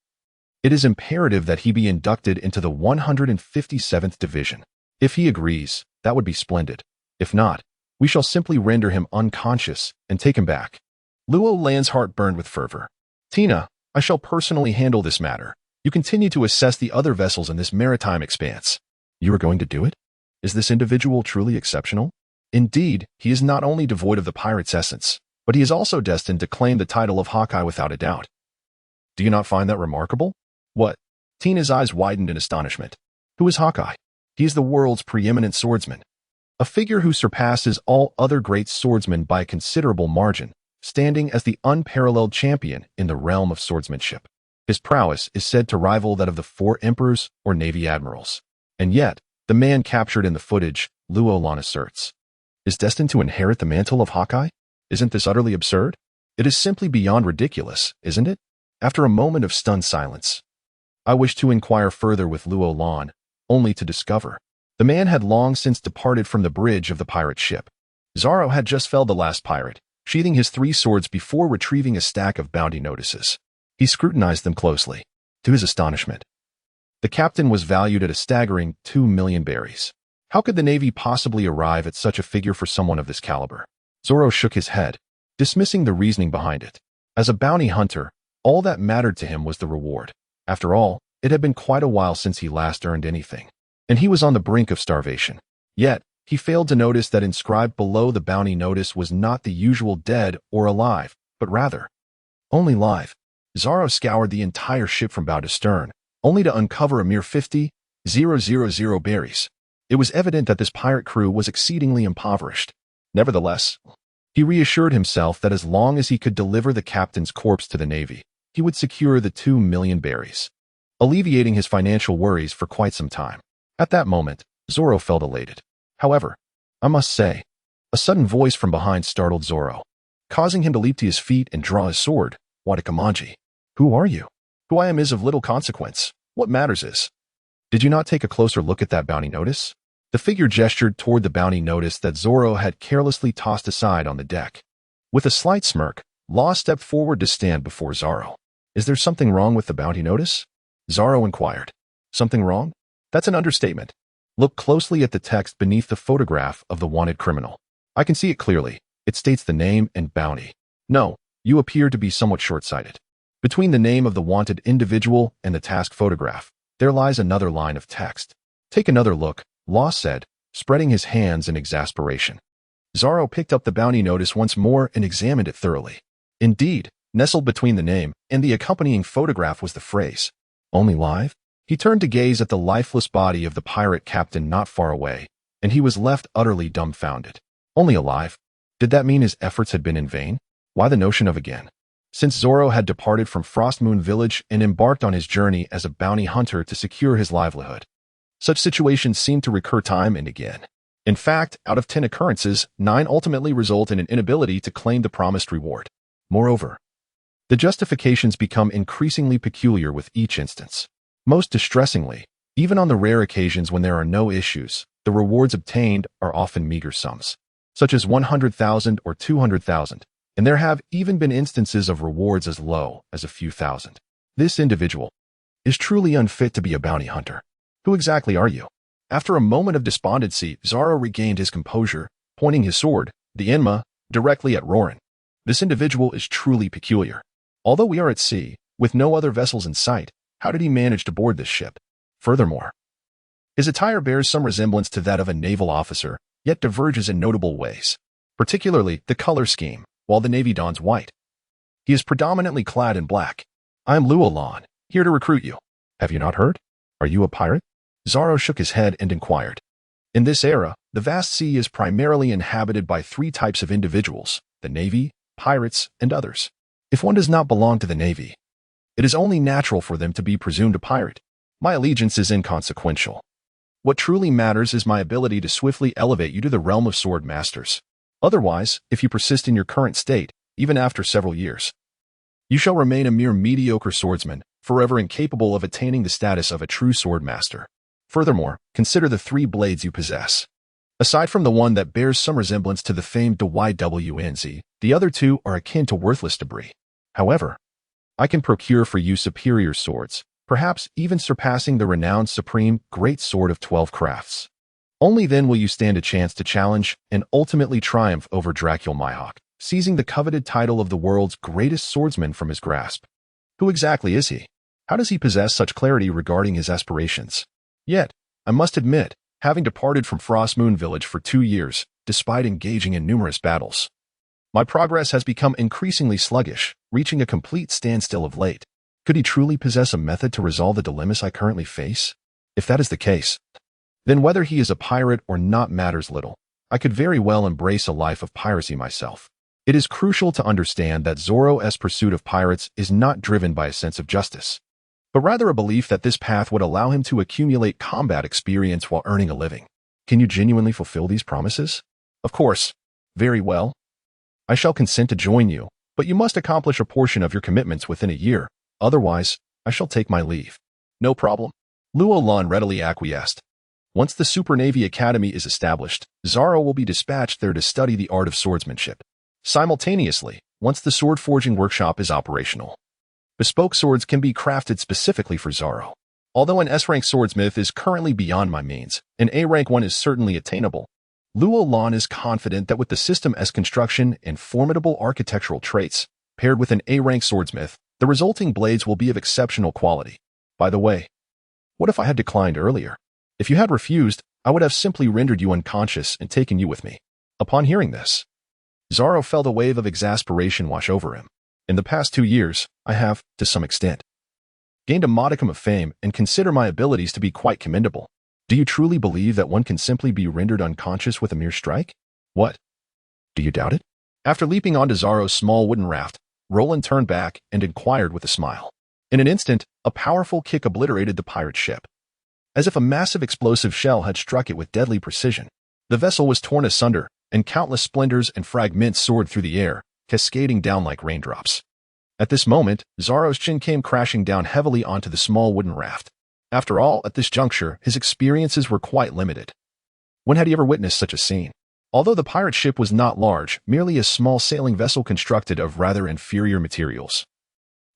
It is imperative that he be inducted into the 157th Division. If he agrees, that would be splendid. If not, we shall simply render him unconscious and take him back. Luolan's heart burned with fervor. Tina, I shall personally handle this matter. You continue to assess the other vessels in this maritime expanse. You are going to do it? Is this individual truly exceptional? Indeed, he is not only devoid of the pirate's essence, but he is also destined to claim the title of Hawkeye without a doubt. Do you not find that remarkable? What? Tina's eyes widened in astonishment. Who is Hawkeye? He is the world's preeminent swordsman, a figure who surpasses all other great swordsmen by a considerable margin, standing as the unparalleled champion in the realm of swordsmanship. His prowess is said to rival that of the 4 emperors or navy admirals. And yet, the man captured in the footage, Luolan asserts, is destined to inherit the mantle of Hawkeye? Isn't this utterly absurd? It is simply beyond ridiculous, isn't it? After a moment of stunned silence, I wish to inquire further with Luolan, only to discover the man had long since departed from the bridge of the pirate ship. Zaro had just felled the last pirate, sheathing his 3 swords before retrieving a stack of bounty notices. He scrutinized them closely. To his astonishment, the captain was valued at a staggering 2 million berries. How could the Navy possibly arrive at such a figure for someone of this caliber? Zoro shook his head, dismissing the reasoning behind it. As a bounty hunter, all that mattered to him was the reward. After all, it had been quite a while since he last earned anything, and he was on the brink of starvation. Yet, he failed to notice that inscribed below the bounty notice was not the usual dead or alive, but rather, only live. Zaro scoured the entire ship from bow to stern, only to uncover a mere 50,000 berries. It was evident that this pirate crew was exceedingly impoverished. Nevertheless, he reassured himself that as long as he could deliver the captain's corpse to the Navy, he would secure the 2 million berries, alleviating his financial worries for quite some time. At that moment, Zoro felt elated. However, I must say, a sudden voice from behind startled Zoro, causing him to leap to his feet and draw his sword. Watakamanji. Who are you? Who I am is of little consequence. What matters is, did you not take a closer look at that bounty notice? The figure gestured toward the bounty notice that Zoro had carelessly tossed aside on the deck. With a slight smirk, Law stepped forward to stand before Zoro. Is there something wrong with the bounty notice? Zoro inquired. Something wrong? That's an understatement. Look closely at the text beneath the photograph of the wanted criminal. I can see it clearly. It states the name and bounty. No, you appear to be somewhat short-sighted. Between the name of the wanted individual and the task photograph, there lies another line of text. Take another look, Law said, spreading his hands in exasperation. Zoro picked up the bounty notice once more and examined it thoroughly. Indeed, nestled between the name and the accompanying photograph was the phrase, "Only live?" He turned to gaze at the lifeless body of the pirate captain not far away, and he was left utterly dumbfounded. Only alive? Did that mean his efforts had been in vain? Why the notion of again? Since Zoro had departed from Frostmoon Village and embarked on his journey as a bounty hunter to secure his livelihood, such situations seemed to recur time and again. In fact, out of 10 occurrences, 9 ultimately result in an inability to claim the promised reward. Moreover, the justifications become increasingly peculiar with each instance. Most distressingly, even on the rare occasions when there are no issues, the rewards obtained are often meager sums, such as 100,000 or 200,000, and there have even been instances of rewards as low as a few thousand. This individual is truly unfit to be a bounty hunter. Who exactly are you? After a moment of despondency, Zoro regained his composure, pointing his sword, the Enma, directly at Roland. This individual is truly peculiar. Although we are at sea, with no other vessels in sight, how did he manage to board this ship? Furthermore, his attire bears some resemblance to that of a naval officer, yet diverges in notable ways, particularly the color scheme, while the Navy dons white. He is predominantly clad in black. I am Roland, here to recruit you. Have you not heard? Are you a pirate? Zoro shook his head and inquired. In this era, the vast sea is primarily inhabited by 3 types of individuals, the Navy, pirates, and others. If one does not belong to the Navy, it is only natural for them to be presumed a pirate. My allegiance is inconsequential. What truly matters is my ability to swiftly elevate you to the realm of sword masters. Otherwise, if you persist in your current state, even after several years, you shall remain a mere mediocre swordsman, forever incapable of attaining the status of a true sword master. Furthermore, consider the 3 blades you possess. Aside from the one that bears some resemblance to the famed YWNZ, the other 2 are akin to worthless debris. However, I can procure for you superior swords, perhaps even surpassing the renowned supreme great sword of 12 crafts. Only then will you stand a chance to challenge and ultimately triumph over Dracul Mihawk, seizing the coveted title of the world's greatest swordsman from his grasp. Who exactly is he? How does he possess such clarity regarding his aspirations? Yet, I must admit, having departed from Frostmoon Village for 2 years, despite engaging in numerous battles, my progress has become increasingly sluggish, reaching a complete standstill of late. Could he truly possess a method to resolve the dilemmas I currently face? If that is the case, then whether he is a pirate or not matters little. I could very well embrace a life of piracy myself. It is crucial to understand that Zoro's pursuit of pirates is not driven by a sense of justice, but rather a belief that this path would allow him to accumulate combat experience while earning a living. Can you genuinely fulfill these promises? Of course. Very well. I shall consent to join you, but you must accomplish a portion of your commitments within a year. Otherwise, I shall take my leave. No problem. Roland readily acquiesced. Once the Super Navy Academy is established, Zoro will be dispatched there to study the art of swordsmanship. Simultaneously, once the sword forging workshop is operational, bespoke swords can be crafted specifically for Zoro. Although an S-rank swordsmith is currently beyond my means, an A-rank one is certainly attainable. Roland is confident that with the system's construction and formidable architectural traits, paired with an A-rank swordsmith, the resulting blades will be of exceptional quality. By the way, what if I had declined earlier? If you had refused, I would have simply rendered you unconscious and taken you with me. Upon hearing this, Zoro felt a wave of exasperation wash over him. In the past 2 years, I have, to some extent, gained a modicum of fame and consider my abilities to be quite commendable. Do you truly believe that one can simply be rendered unconscious with a mere strike? What? Do you doubt it? After leaping onto Zoro's small wooden raft, Roland turned back and inquired with a smile. In an instant, a powerful kick obliterated the pirate ship. As if a massive explosive shell had struck it with deadly precision, the vessel was torn asunder, and countless splinters and fragments soared through the air, cascading down like raindrops. At this moment, Zoro's chin came crashing down heavily onto the small wooden raft. After all, at this juncture, his experiences were quite limited. When had he ever witnessed such a scene? Although the pirate ship was not large, merely a small sailing vessel constructed of rather inferior materials,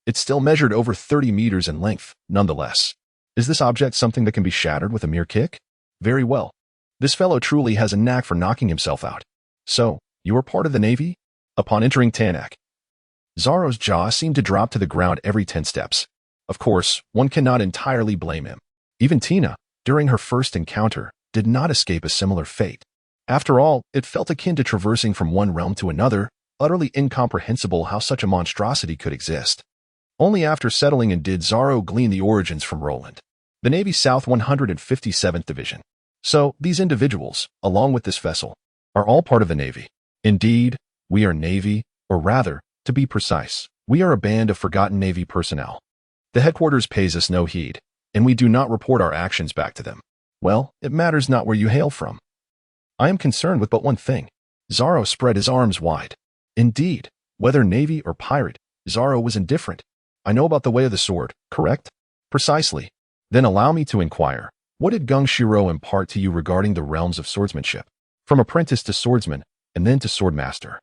it still measured over 30 meters in length, nonetheless. Is this object something that can be shattered with a mere kick? Very well. This fellow truly has a knack for knocking himself out. So, you are part of the Navy? Upon entering Tanakh, Zoro's jaw seemed to drop to the ground every 10 steps. Of course, one cannot entirely blame him. Even Tina, during her first encounter, did not escape a similar fate. After all, it felt akin to traversing from one realm to another, utterly incomprehensible how such a monstrosity could exist. Only after settling in did Zoro glean the origins from Roland, the Navy's South 157th Division. So, these individuals, along with this vessel, are all part of the Navy. Indeed, we are Navy, or rather, to be precise, we are a band of forgotten Navy personnel. The headquarters pays us no heed, and we do not report our actions back to them. Well, it matters not where you hail from. I am concerned with but one thing. Zoro spread his arms wide. Indeed, whether Navy or pirate, Zoro was indifferent. I know about the way of the sword, correct? Precisely. Then allow me to inquire, what did Gungshiro impart to you regarding the realms of swordsmanship? From apprentice to swordsman, and then to swordmaster.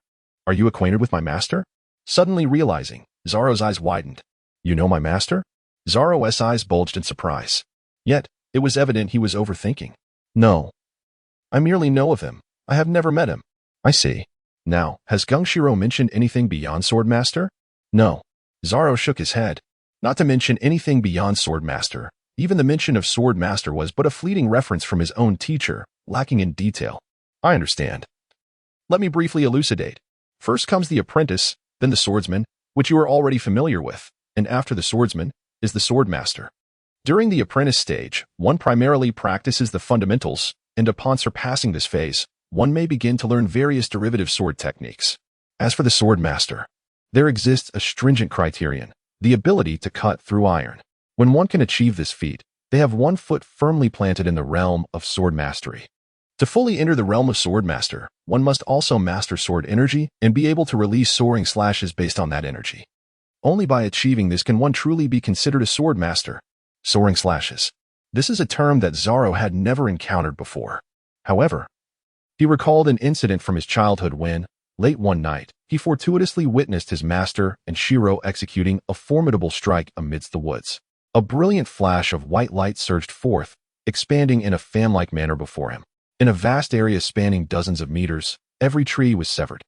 Are you acquainted with my master? Suddenly realizing, Zoro's eyes widened. You know my master? Zoro's eyes bulged in surprise. Yet, it was evident he was overthinking. No. I merely know of him. I have never met him. I see. Now, has Gungshiro mentioned anything beyond swordmaster? No. Zoro shook his head. Not to mention anything beyond swordmaster. Even the mention of swordmaster was but a fleeting reference from his own teacher, lacking in detail. I understand. Let me briefly elucidate. First comes the apprentice, then the swordsman, which you are already familiar with, and after the swordsman is the swordmaster. During the apprentice stage, one primarily practices the fundamentals, and upon surpassing this phase, one may begin to learn various derivative sword techniques. As for the swordmaster, there exists a stringent criterion, the ability to cut through iron. When one can achieve this feat, they have one foot firmly planted in the realm of sword mastery. To fully enter the realm of swordmaster, one must also master sword energy and be able to release soaring slashes based on that energy. Only by achieving this can one truly be considered a sword master. Soaring slashes. This is a term that Zoro had never encountered before. However, he recalled an incident from his childhood when, late one night, he fortuitously witnessed his master and Shiro executing a formidable strike amidst the woods. A brilliant flash of white light surged forth, expanding in a fan-like manner before him. In a vast area spanning dozens of meters, every tree was severed.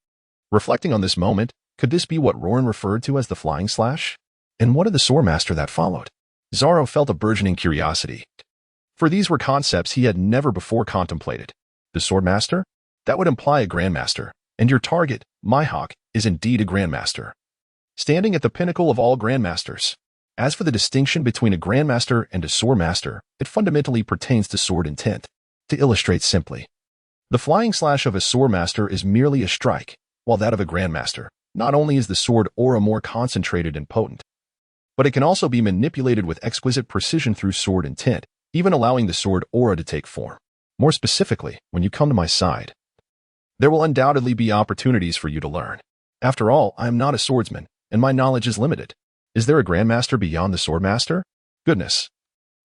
Reflecting on this moment, could this be what Roland referred to as the flying slash? And what of the swordmaster that followed? Zoro felt a burgeoning curiosity. For these were concepts he had never before contemplated. The swordmaster? That would imply a grandmaster, and your target, Mihawk, is indeed a grandmaster. Standing at the pinnacle of all grandmasters. As for the distinction between a grandmaster and a swordmaster, it fundamentally pertains to sword intent. To illustrate simply, the flying slash of a swordmaster is merely a strike, while that of a grandmaster, not only is the sword aura more concentrated and potent, but it can also be manipulated with exquisite precision through sword intent, even allowing the sword aura to take form. More specifically, when you come to my side, there will undoubtedly be opportunities for you to learn. After all, I am not a swordsman, and my knowledge is limited. Is there a grandmaster beyond the swordmaster? Goodness.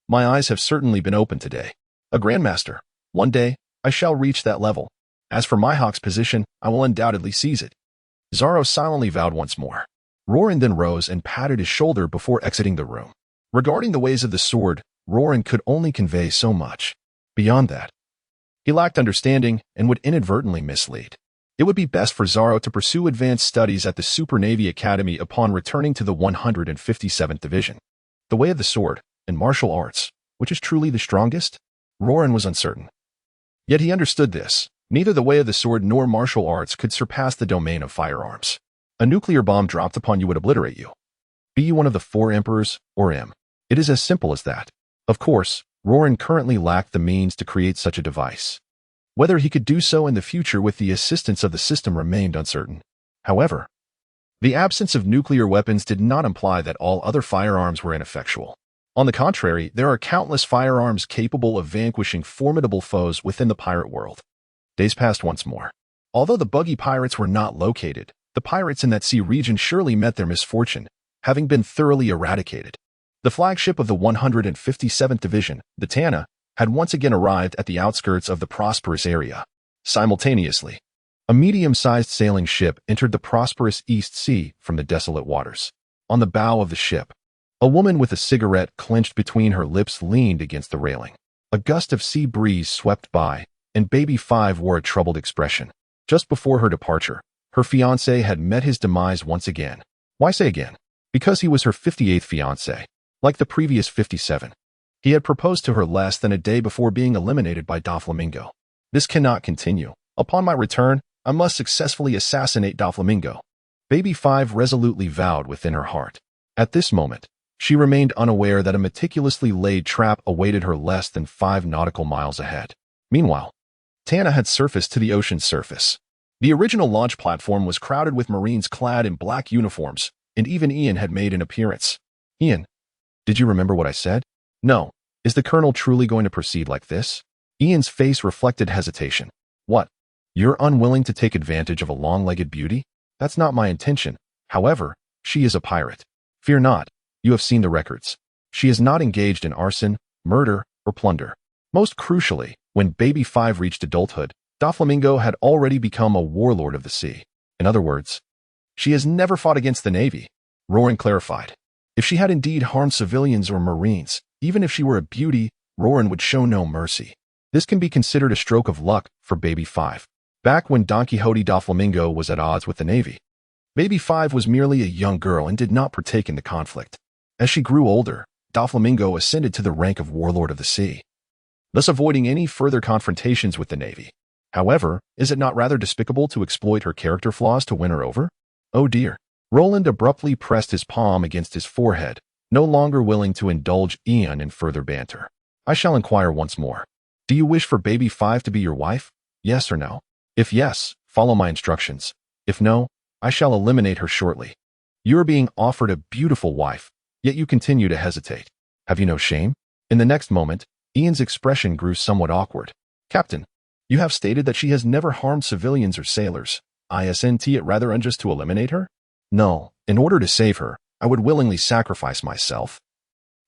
My eyes have certainly been opened today. A grandmaster. One day, I shall reach that level. As for Mihawk's position, I will undoubtedly seize it. Zoro silently vowed once more. Roland then rose and patted his shoulder before exiting the room. Regarding the ways of the sword, Roland could only convey so much. Beyond that, he lacked understanding and would inadvertently mislead. It would be best for Zoro to pursue advanced studies at the Super Navy Academy upon returning to the 157th Division. The way of the sword, and martial arts, which is truly the strongest? Roland was uncertain. Yet he understood this. Neither the way of the sword nor martial arts could surpass the domain of firearms. A nuclear bomb dropped upon you would obliterate you. Be you one of the 4 emperors, or M. It is as simple as that. Of course, Roland currently lacked the means to create such a device. Whether he could do so in the future with the assistance of the system remained uncertain. However, the absence of nuclear weapons did not imply that all other firearms were ineffectual. On the contrary, there are countless firearms capable of vanquishing formidable foes within the pirate world. Days passed once more. Although the buggy pirates were not located, the pirates in that sea region surely met their misfortune, having been thoroughly eradicated. The flagship of the 157th Division, the Tana, had once again arrived at the outskirts of the prosperous area. Simultaneously, a medium-sized sailing ship entered the prosperous East Sea from the desolate waters. On the bow of the ship, a woman with a cigarette clenched between her lips leaned against the railing. A gust of sea breeze swept by, and Baby Five wore a troubled expression. Just before her departure, her fiancé had met his demise once again. Why say again? Because he was her 58th fiancé. Like the previous 57. He had proposed to her less than a day before being eliminated by Doflamingo. This cannot continue. Upon my return, I must successfully assassinate Doflamingo. Baby Five resolutely vowed within her heart. At this moment, she remained unaware that a meticulously laid trap awaited her less than 5 nautical miles ahead. Meanwhile, Tana had surfaced to the ocean's surface. The original launch platform was crowded with Marines clad in black uniforms, and even Ian had made an appearance. Ian, did you remember what I said? No. Is the Colonel truly going to proceed like this? Ian's face reflected hesitation. What? You're unwilling to take advantage of a long-legged beauty? That's not my intention. However, she is a pirate. Fear not. You have seen the records. She is not engaged in arson, murder, or plunder. Most crucially, when Baby Five reached adulthood, Doflamingo had already become a warlord of the sea. In other words, she has never fought against the Navy. Roland clarified. If she had indeed harmed civilians or Marines, even if she were a beauty, Roland would show no mercy. This can be considered a stroke of luck for Baby Five. Back when Don Quixote Doflamingo was at odds with the Navy, Baby Five was merely a young girl and did not partake in the conflict. As she grew older, Doflamingo ascended to the rank of warlord of the sea, thus avoiding any further confrontations with the Navy. However, is it not rather despicable to exploit her character flaws to win her over? Oh dear. Roland abruptly pressed his palm against his forehead, no longer willing to indulge Ian in further banter. I shall inquire once more. Do you wish for Baby Five to be your wife? Yes or no? If yes, follow my instructions. If no, I shall eliminate her shortly. You are being offered a beautiful wife, yet you continue to hesitate. Have you no shame? In the next moment, Ian's expression grew somewhat awkward. Captain, you have stated that she has never harmed civilians or sailors. Isn't it rather unjust to eliminate her? No, in order to save her, I would willingly sacrifice myself,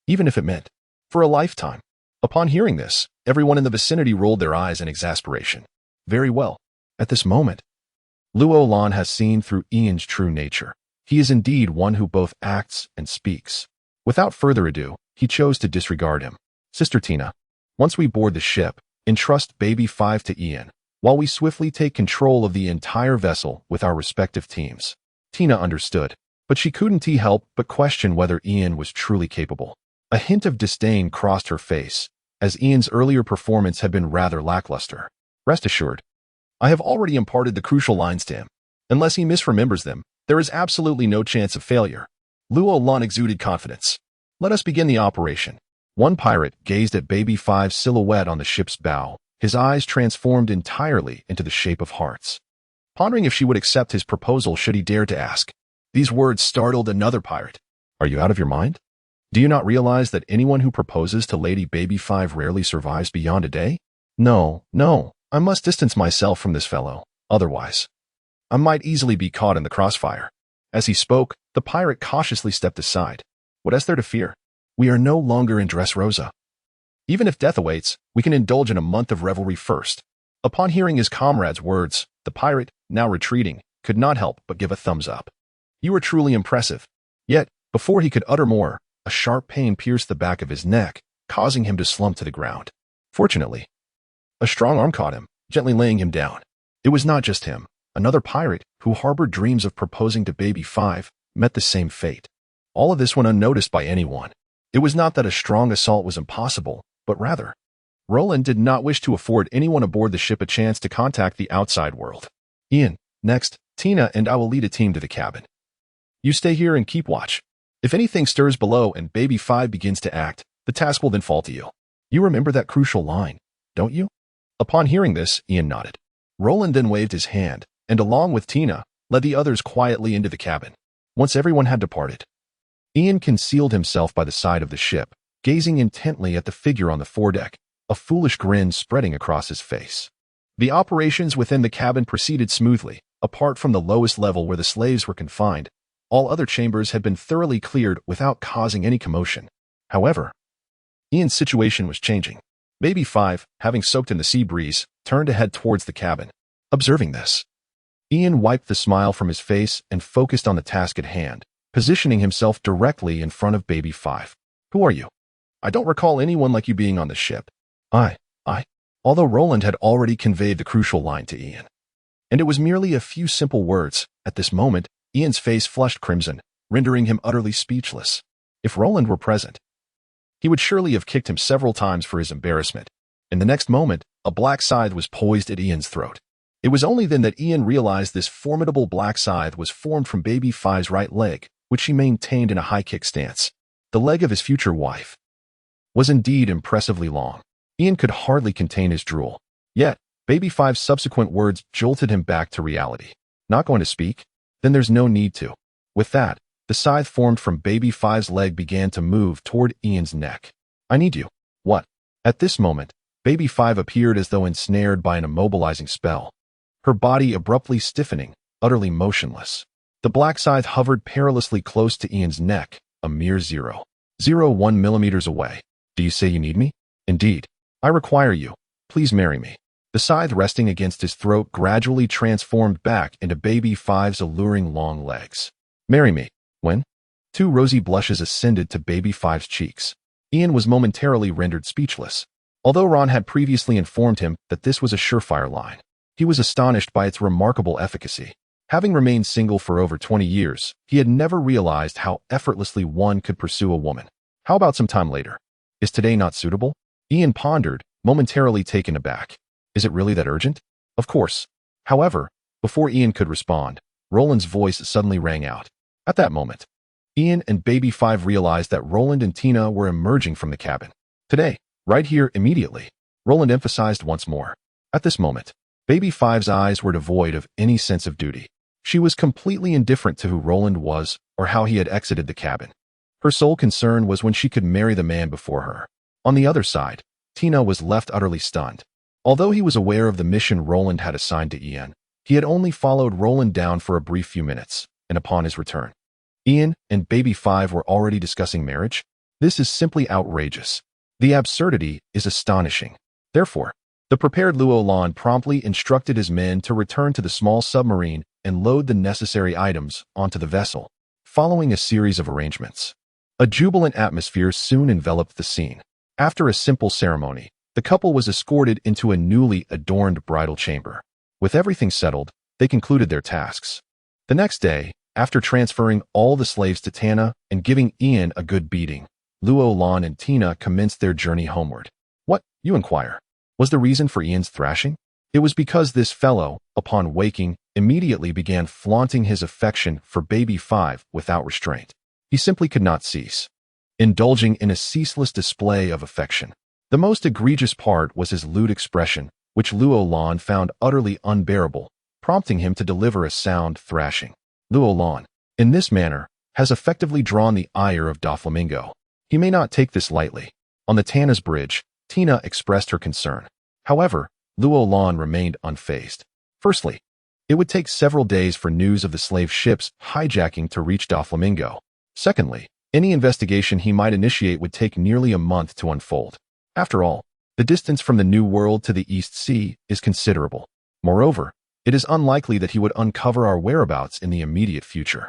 even if it meant for a lifetime. Upon hearing this, everyone in the vicinity rolled their eyes in exasperation. Very well. At this moment, Roland has seen through Ian's true nature. He is indeed one who both acts and speaks. Without further ado, he chose to disregard him. Sister Tina, once we board the ship, entrust Baby Five to Ian, while we swiftly take control of the entire vessel with our respective teams. Tina understood, but she couldn't help but question whether Ian was truly capable. A hint of disdain crossed her face, as Ian's earlier performance had been rather lackluster. Rest assured, I have already imparted the crucial lines to him. Unless he misremembers them, there is absolutely no chance of failure. Roland exuded confidence. Let us begin the operation. One pirate gazed at Baby Five's silhouette on the ship's bow, his eyes transformed entirely into the shape of hearts. Pondering if she would accept his proposal should he dare to ask. These words startled another pirate. Are you out of your mind? Do you not realize that anyone who proposes to Lady Baby Five rarely survives beyond a day? No, I must distance myself from this fellow. Otherwise, I might easily be caught in the crossfire. As he spoke, the pirate cautiously stepped aside. What is there to fear? We are no longer in Dressrosa. Even if death awaits, we can indulge in a month of revelry first. Upon hearing his comrade's words, the pirate, now retreating, could not help but give a thumbs up. You are truly impressive. Yet, before he could utter more, a sharp pain pierced the back of his neck, causing him to slump to the ground. Fortunately, a strong arm caught him, gently laying him down. It was not just him. Another pirate, who harbored dreams of proposing to Baby Five, met the same fate. All of this went unnoticed by anyone. It was not that a strong assault was impossible, but rather, Roland did not wish to afford anyone aboard the ship a chance to contact the outside world. Ian, next, Tina and I will lead a team to the cabin. You stay here and keep watch. If anything stirs below and Baby Five begins to act, the task will then fall to you. You remember that crucial line, don't you? Upon hearing this, Ian nodded. Roland then waved his hand, and along with Tina, led the others quietly into the cabin. Once everyone had departed, Ian concealed himself by the side of the ship, gazing intently at the figure on the foredeck, a foolish grin spreading across his face. The operations within the cabin proceeded smoothly. Apart from the lowest level where the slaves were confined, all other chambers had been thoroughly cleared without causing any commotion. However, Ian's situation was changing. Baby 5, having soaked in the sea breeze, turned to head towards the cabin. Observing this, Ian wiped the smile from his face and focused on the task at hand, positioning himself directly in front of Baby 5. Who are you? I don't recall anyone like you being on the ship. I. Although Roland had already conveyed the crucial line to Ian. And it was merely a few simple words. At this moment, Ian's face flushed crimson, rendering him utterly speechless. If Roland were present, he would surely have kicked him several times for his embarrassment. In the next moment, a black scythe was poised at Ian's throat. It was only then that Ian realized this formidable black scythe was formed from Baby 5's right leg, which she maintained in a high kick stance. The leg of his future wife was indeed impressively long. Ian could hardly contain his drool. Yet, Baby 5's subsequent words jolted him back to reality. Not going to speak? Then there's no need to. With that, the scythe formed from Baby 5's leg began to move toward Ian's neck. I need you. What? At this moment, Baby 5 appeared as though ensnared by an immobilizing spell. Her body abruptly stiffening, utterly motionless. The black scythe hovered perilously close to Ian's neck, a mere 0.01 millimeters away. Do you say you need me? Indeed. I require you. Please marry me. The scythe resting against his throat gradually transformed back into Baby 5's alluring long legs. Marry me. When? Two rosy blushes ascended to Baby 5's cheeks. Ian was momentarily rendered speechless. Although Ron had previously informed him that this was a surefire line, he was astonished by its remarkable efficacy. Having remained single for over 20 years, he had never realized how effortlessly one could pursue a woman. How about some time later? Is today not suitable? Ian pondered, momentarily taken aback. Is it really that urgent? Of course. However, before Ian could respond, Roland's voice suddenly rang out. At that moment, Ian and Baby 5 realized that Roland and Tina were emerging from the cabin. Today, right here, immediately, Roland emphasized once more. At this moment, Baby 5's eyes were devoid of any sense of duty. She was completely indifferent to who Roland was or how he had exited the cabin. Her sole concern was when she could marry the man before her. On the other side, Tina was left utterly stunned. Although he was aware of the mission Roland had assigned to Ian, he had only followed Roland down for a brief few minutes, and upon his return, Ian and Baby 5 were already discussing marriage. This is simply outrageous. The absurdity is astonishing. Therefore, the prepared Roland promptly instructed his men to return to the small submarine and load the necessary items onto the vessel. Following a series of arrangements, a jubilant atmosphere soon enveloped the scene. After a simple ceremony, the couple was escorted into a newly adorned bridal chamber. With everything settled, they concluded their tasks. The next day, after transferring all the slaves to Tana and giving Ian a good beating, Roland and Tina commenced their journey homeward. What, you inquire, was the reason for Ian's thrashing? It was because this fellow, upon waking, immediately began flaunting his affection for Baby 5 without restraint. He simply could not cease, indulging in a ceaseless display of affection. The most egregious part was his lewd expression, which Roland found utterly unbearable, prompting him to deliver a sound thrashing. Roland, in this manner, has effectively drawn the ire of Doflamingo. He may not take this lightly. On the Tana's bridge, Tina expressed her concern. However, Roland remained unfazed. Firstly, it would take several days for news of the slave ship's hijacking to reach Doflamingo. Secondly, any investigation he might initiate would take nearly a month to unfold. After all, the distance from the New World to the East Sea is considerable. Moreover, it is unlikely that he would uncover our whereabouts in the immediate future.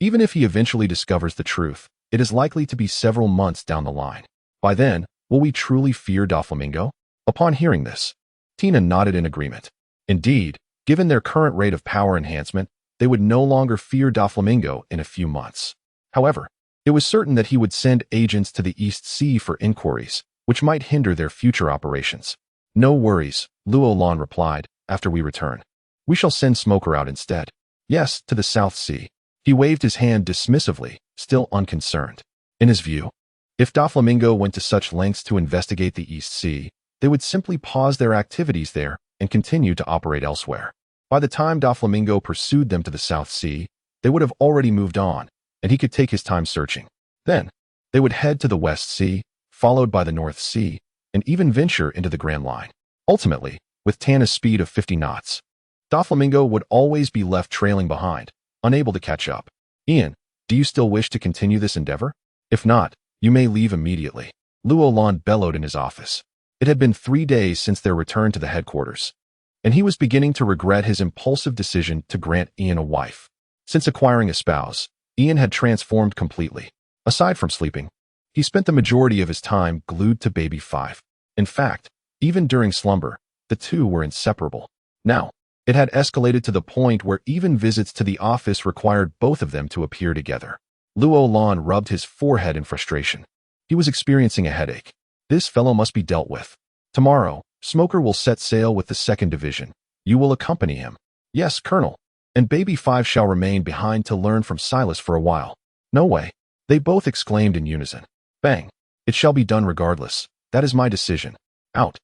Even if he eventually discovers the truth, it is likely to be several months down the line. By then, will we truly fear Doflamingo? Upon hearing this, Tina nodded in agreement. Indeed, given their current rate of power enhancement, they would no longer fear Doflamingo in a few months. However, it was certain that he would send agents to the East Sea for inquiries, which might hinder their future operations. No worries, Roland replied, after we return. We shall send Smoker out instead. Yes, to the South Sea. He waved his hand dismissively, still unconcerned. In his view, if Doflamingo went to such lengths to investigate the East Sea, they would simply pause their activities there and continue to operate elsewhere. By the time Doflamingo pursued them to the South Sea, they would have already moved on, and he could take his time searching. Then, they would head to the West Sea, followed by the North Sea, and even venture into the Grand Line. Ultimately, with Tana's speed of 50 knots, Doflamingo would always be left trailing behind, unable to catch up. Ian, do you still wish to continue this endeavor? If not, you may leave immediately. Roland bellowed in his office. It had been 3 days since their return to the headquarters, and he was beginning to regret his impulsive decision to grant Ian a wife. Since acquiring a spouse, Ian had transformed completely. Aside from sleeping, he spent the majority of his time glued to baby 5. In fact, even during slumber, the two were inseparable. Now, it had escalated to the point where even visits to the office required both of them to appear together. Roland rubbed his forehead in frustration. He was experiencing a headache. This fellow must be dealt with. Tomorrow, Smoker will set sail with the 2nd Division. You will accompany him. Yes, Colonel. And Baby 5 shall remain behind to learn from Silas for a while. No way. They both exclaimed in unison. Bang. It shall be done regardless. That is my decision. Out.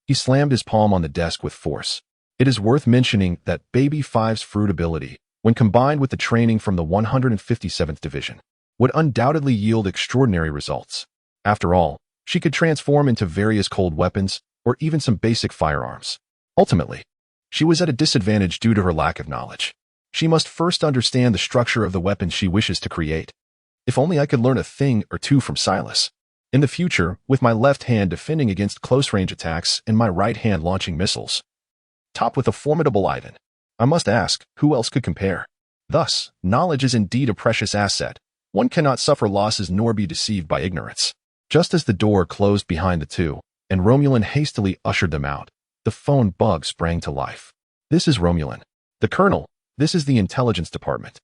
He slammed his palm on the desk with force. It is worth mentioning that Baby 5's fruit ability, when combined with the training from the 157th Division, would undoubtedly yield extraordinary results. After all, she could transform into various cold weapons or even some basic firearms. Ultimately, she was at a disadvantage due to her lack of knowledge. She must first understand the structure of the weapon she wishes to create. If only I could learn a thing or two from Silas. In the future, with my left hand defending against close-range attacks and my right hand launching missiles, topped with a formidable Ivan, I must ask, who else could compare? Thus, knowledge is indeed a precious asset. One cannot suffer losses nor be deceived by ignorance. Just as the door closed behind the two, and Romulan hastily ushered them out, the phone bug sprang to life. This is Romulan. The Colonel, this is the Intelligence Department.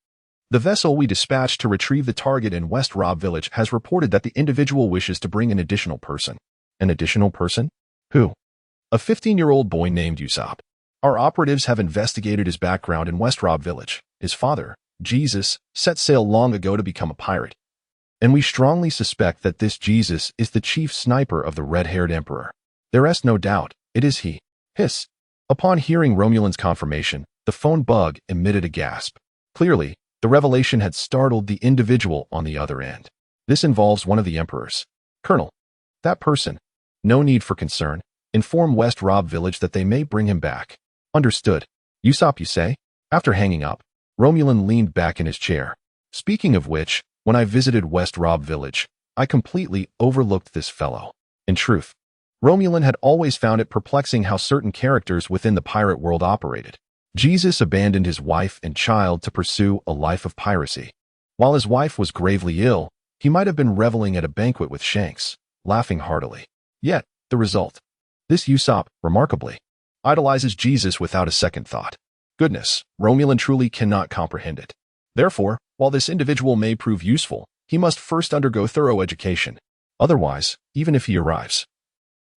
The vessel we dispatched to retrieve the target in West Rob Village has reported that the individual wishes to bring an additional person. An additional person? Who? A 15-year-old boy named Usopp. Our operatives have investigated his background in West Rob Village. His father, Jesus, set sail long ago to become a pirate. And we strongly suspect that this Jesus is the chief sniper of the red-haired emperor. There is no doubt, it is he. Hiss. Upon hearing Romulan's confirmation, the phone bug emitted a gasp. Clearly, the revelation had startled the individual on the other end. This involves one of the emperors. Colonel. That person. No need for concern. Inform West Rob Village that they may bring him back. Understood. Usopp, you say? After hanging up, Romulan leaned back in his chair. Speaking of which, when I visited West Rob Village, I completely overlooked this fellow. In truth, Romulan had always found it perplexing how certain characters within the pirate world operated. Jesus abandoned his wife and child to pursue a life of piracy. While his wife was gravely ill, he might have been reveling at a banquet with Shanks, laughing heartily. Yet, the result. This Usopp, remarkably, idolizes Jesus without a second thought. Goodness, Romulan truly cannot comprehend it. Therefore, while this individual may prove useful, he must first undergo thorough education. Otherwise, even if he arrives,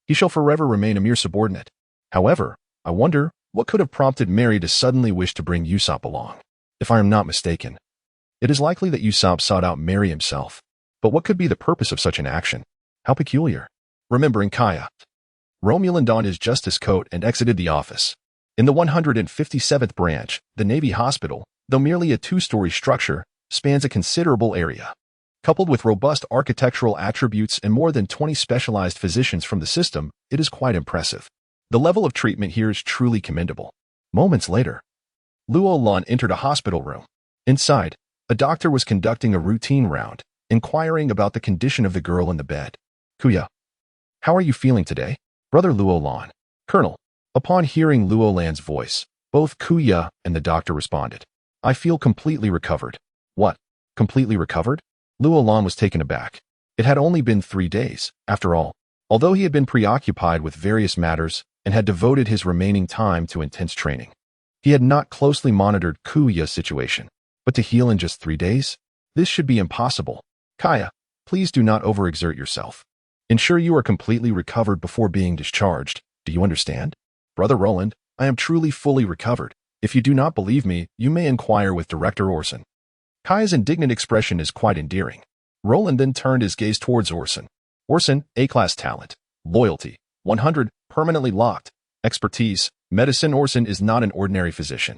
he shall forever remain a mere subordinate. However, I wonder what could have prompted Mary to suddenly wish to bring Usopp along. If I am not mistaken, it is likely that Usopp sought out Mary himself. But what could be the purpose of such an action? How peculiar. Remembering Kaya, Romulan donned his justice coat and exited the office. In the 157th branch, the Navy Hospital, though merely a 2-story structure, spans a considerable area. Coupled with robust architectural attributes and more than 20 specialized physicians from the system, it is quite impressive. The level of treatment here is truly commendable. Moments later, Roland entered a hospital room. Inside, a doctor was conducting a routine round, inquiring about the condition of the girl in the bed. Kuya, how are you feeling today? Brother Roland. Colonel. Upon hearing Roland's voice, both Kuya and the doctor responded. I feel completely recovered. What? Completely recovered? Roland was taken aback. It had only been 3 days, after all. Although he had been preoccupied with various matters and had devoted his remaining time to intense training, he had not closely monitored Kuya's situation. But to heal in just 3 days? This should be impossible. Kaya, please do not overexert yourself. Ensure you are completely recovered before being discharged. Do you understand? Brother Roland, I am truly fully recovered. If you do not believe me, you may inquire with Director Orson. Kaya's indignant expression is quite endearing. Roland then turned his gaze towards Orson. Orson, A-class talent. Loyalty, 100, permanently locked. Expertise, medicine. Orson is not an ordinary physician.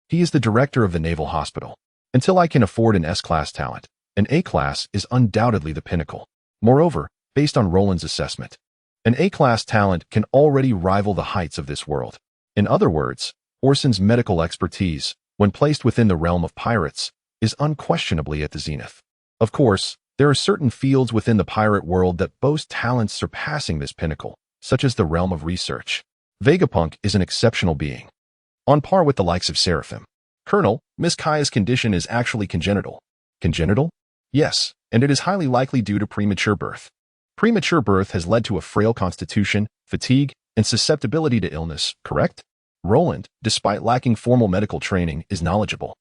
He is the director of the Naval Hospital. Until I can afford an S-class talent, an A-class is undoubtedly the pinnacle. Moreover, based on Roland's assessment, an A-class talent can already rival the heights of this world. In other words, Orson's medical expertise, when placed within the realm of pirates, is unquestionably at the zenith. Of course, there are certain fields within the pirate world that boast talents surpassing this pinnacle, such as the realm of research. Vegapunk is an exceptional being, on par with the likes of Seraphim. Colonel, Miss Kaya's condition is actually congenital. Congenital? Yes, and it is highly likely due to premature birth. Premature birth has led to a frail constitution, fatigue, and susceptibility to illness, correct? Roland, despite lacking formal medical training, is knowledgeable.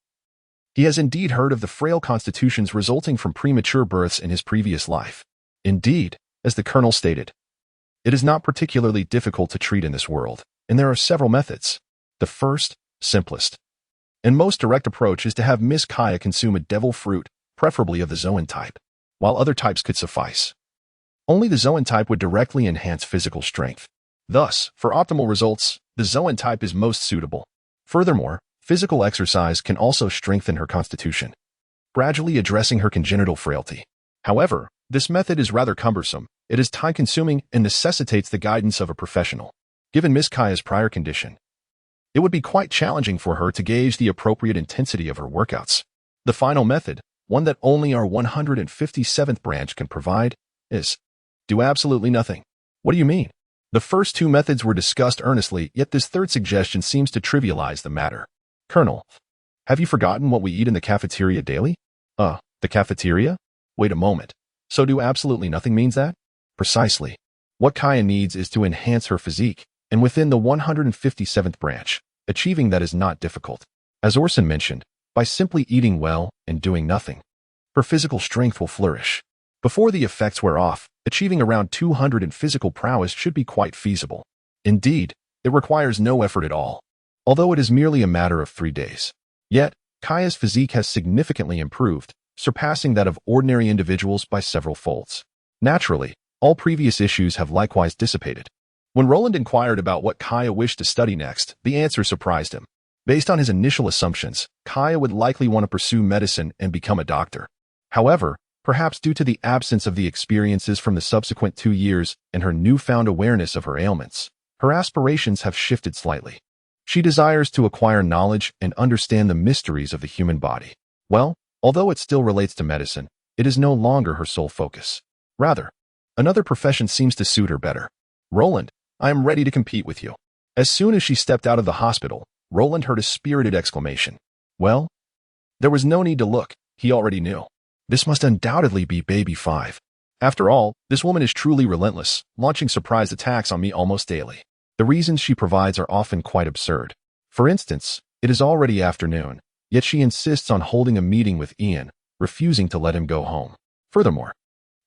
He has indeed heard of the frail constitutions resulting from premature births in his previous life. Indeed, as the colonel stated, it is not particularly difficult to treat in this world, and there are several methods. The first, simplest, and most direct approach is to have Miss Kaya consume a devil fruit, preferably of the Zoan type, while other types could suffice. Only the Zoan type would directly enhance physical strength. Thus, for optimal results, the Zoan type is most suitable. Furthermore, physical exercise can also strengthen her constitution, gradually addressing her congenital frailty. However, this method is rather cumbersome, it is time-consuming, and necessitates the guidance of a professional. Given Miss Kaya's prior condition, it would be quite challenging for her to gauge the appropriate intensity of her workouts. The final method, one that only our 157th branch can provide, is do absolutely nothing. What do you mean? The first two methods were discussed earnestly, yet this third suggestion seems to trivialize the matter. Colonel, have you forgotten what we eat in the cafeteria daily? The cafeteria? Wait a moment. So do absolutely nothing means that? Precisely. What Kaya needs is to enhance her physique, and within the 157th branch, achieving that is not difficult. As Orson mentioned, by simply eating well and doing nothing, her physical strength will flourish. Before the effects wear off, achieving around 200 in physical prowess should be quite feasible. Indeed, it requires no effort at all, although it is merely a matter of 3 days. Yet, Kaya's physique has significantly improved, surpassing that of ordinary individuals by several folds. Naturally, all previous issues have likewise dissipated. When Roland inquired about what Kaya wished to study next, the answer surprised him. Based on his initial assumptions, Kaya would likely want to pursue medicine and become a doctor. However, perhaps due to the absence of the experiences from the subsequent 2 years and her newfound awareness of her ailments, her aspirations have shifted slightly. She desires to acquire knowledge and understand the mysteries of the human body. Well, although it still relates to medicine, it is no longer her sole focus. Rather, another profession seems to suit her better. Roland, I am ready to compete with you. As soon as she stepped out of the hospital, Roland heard a spirited exclamation. Well, there was no need to look, he already knew. This must undoubtedly be Baby 5. After all, this woman is truly relentless, launching surprise attacks on me almost daily. The reasons she provides are often quite absurd. For instance, it is already afternoon, yet she insists on holding a meeting with Ian, refusing to let him go home. Furthermore,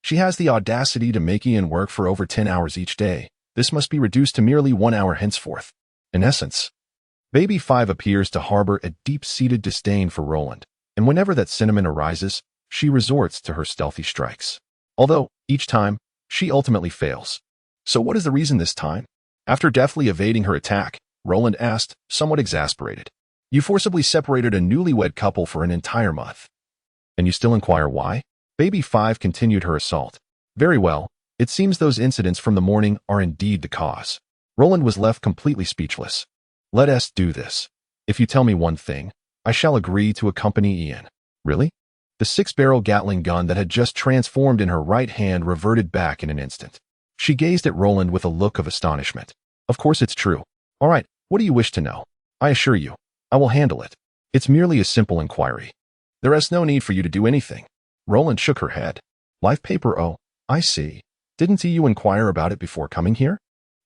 she has the audacity to make Ian work for over 10 hours each day. This must be reduced to merely 1 hour henceforth. In essence, Baby 5 appears to harbor a deep-seated disdain for Roland, and whenever that sentiment arises, she resorts to her stealthy strikes. Although, each time, she ultimately fails. So what is the reason this time? After deftly evading her attack, Roland asked, somewhat exasperated. You forcibly separated a newlywed couple for an entire month. And you still inquire why? Baby 5 continued her assault. Very well, it seems those incidents from the morning are indeed the cause. Roland was left completely speechless. Let us do this. If you tell me one thing, I shall agree to accompany Ian. Really? The 6-barrel Gatling gun that had just transformed in her right hand reverted back in an instant. She gazed at Roland with a look of astonishment. Of course it's true. All right, what do you wish to know? I assure you, I will handle it. It's merely a simple inquiry. There is no need for you to do anything. Roland shook her head. Life paper, oh, I see. Didn't you inquire about it before coming here?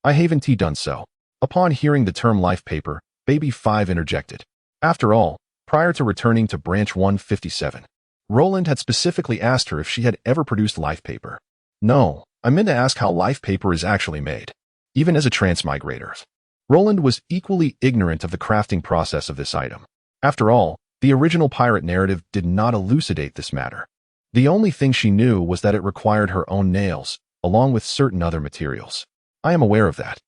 I haven't done so. Upon hearing the term life paper, Baby 5 interjected. After all, prior to returning to branch 157, Roland had specifically asked her if she had ever produced life paper. No, I meant to ask how life paper is actually made. Even as a transmigrator, Roland was equally ignorant of the crafting process of this item. After all, the original pirate narrative did not elucidate this matter. The only thing she knew was that it required her own nails, along with certain other materials. I am aware of that.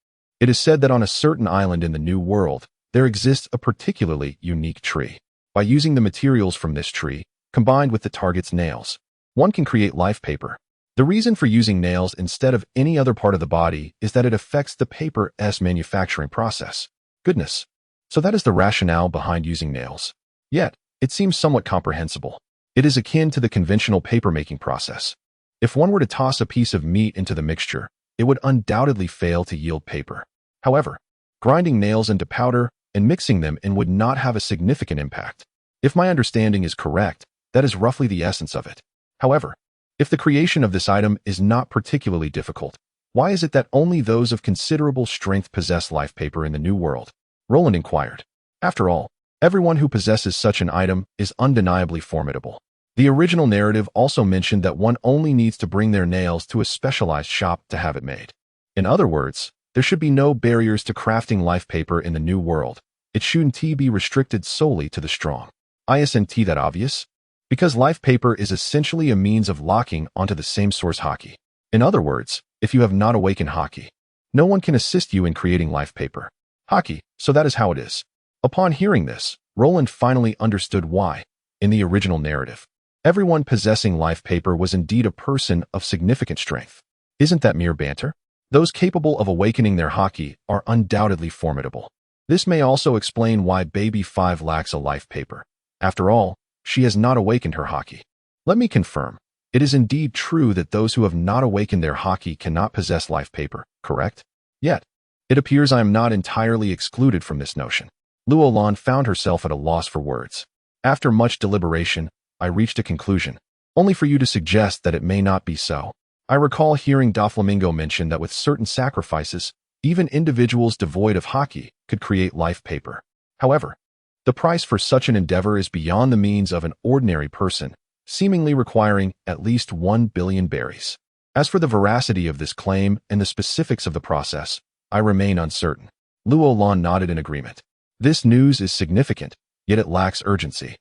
It is said that on a certain island in the New World, there exists a particularly unique tree. By using the materials from this tree, combined with the target's nails, one can create life paper. The reason for using nails instead of any other part of the body is that it affects the paper's manufacturing process. Goodness. So that is the rationale behind using nails. Yet, it seems somewhat comprehensible. It is akin to the conventional paper-making process. If one were to toss a piece of meat into the mixture, it would undoubtedly fail to yield paper. However, grinding nails into powder and mixing them in would not have a significant impact. If my understanding is correct, that is roughly the essence of it. However, if the creation of this item is not particularly difficult, why is it that only those of considerable strength possess life paper in the New World? Roland inquired. After all, everyone who possesses such an item is undeniably formidable. The original narrative also mentioned that one only needs to bring their nails to a specialized shop to have it made. In other words, there should be no barriers to crafting life paper in the New World. It shouldn't be restricted solely to the strong. Isn't that obvious? Because life paper is essentially a means of locking onto the same source haki. In other words, if you have not awakened haki, no one can assist you in creating life paper. Haki, so that is how it is. Upon hearing this, Roland finally understood why, in the original narrative, everyone possessing life paper was indeed a person of significant strength. Isn't that mere banter? Those capable of awakening their haki are undoubtedly formidable. This may also explain why Baby 5 lacks a life paper. After all, she has not awakened her haki. Let me confirm. It is indeed true that those who have not awakened their haki cannot possess life paper, correct? Yet, it appears I am not entirely excluded from this notion. Roland found herself at a loss for words. After much deliberation, I reached a conclusion, only for you to suggest that it may not be so. I recall hearing Doflamingo mention that with certain sacrifices, even individuals devoid of haki could create life paper. However, the price for such an endeavor is beyond the means of an ordinary person, seemingly requiring at least 1 billion berries. As for the veracity of this claim and the specifics of the process, I remain uncertain. Roland nodded in agreement. This news is significant, yet it lacks urgency.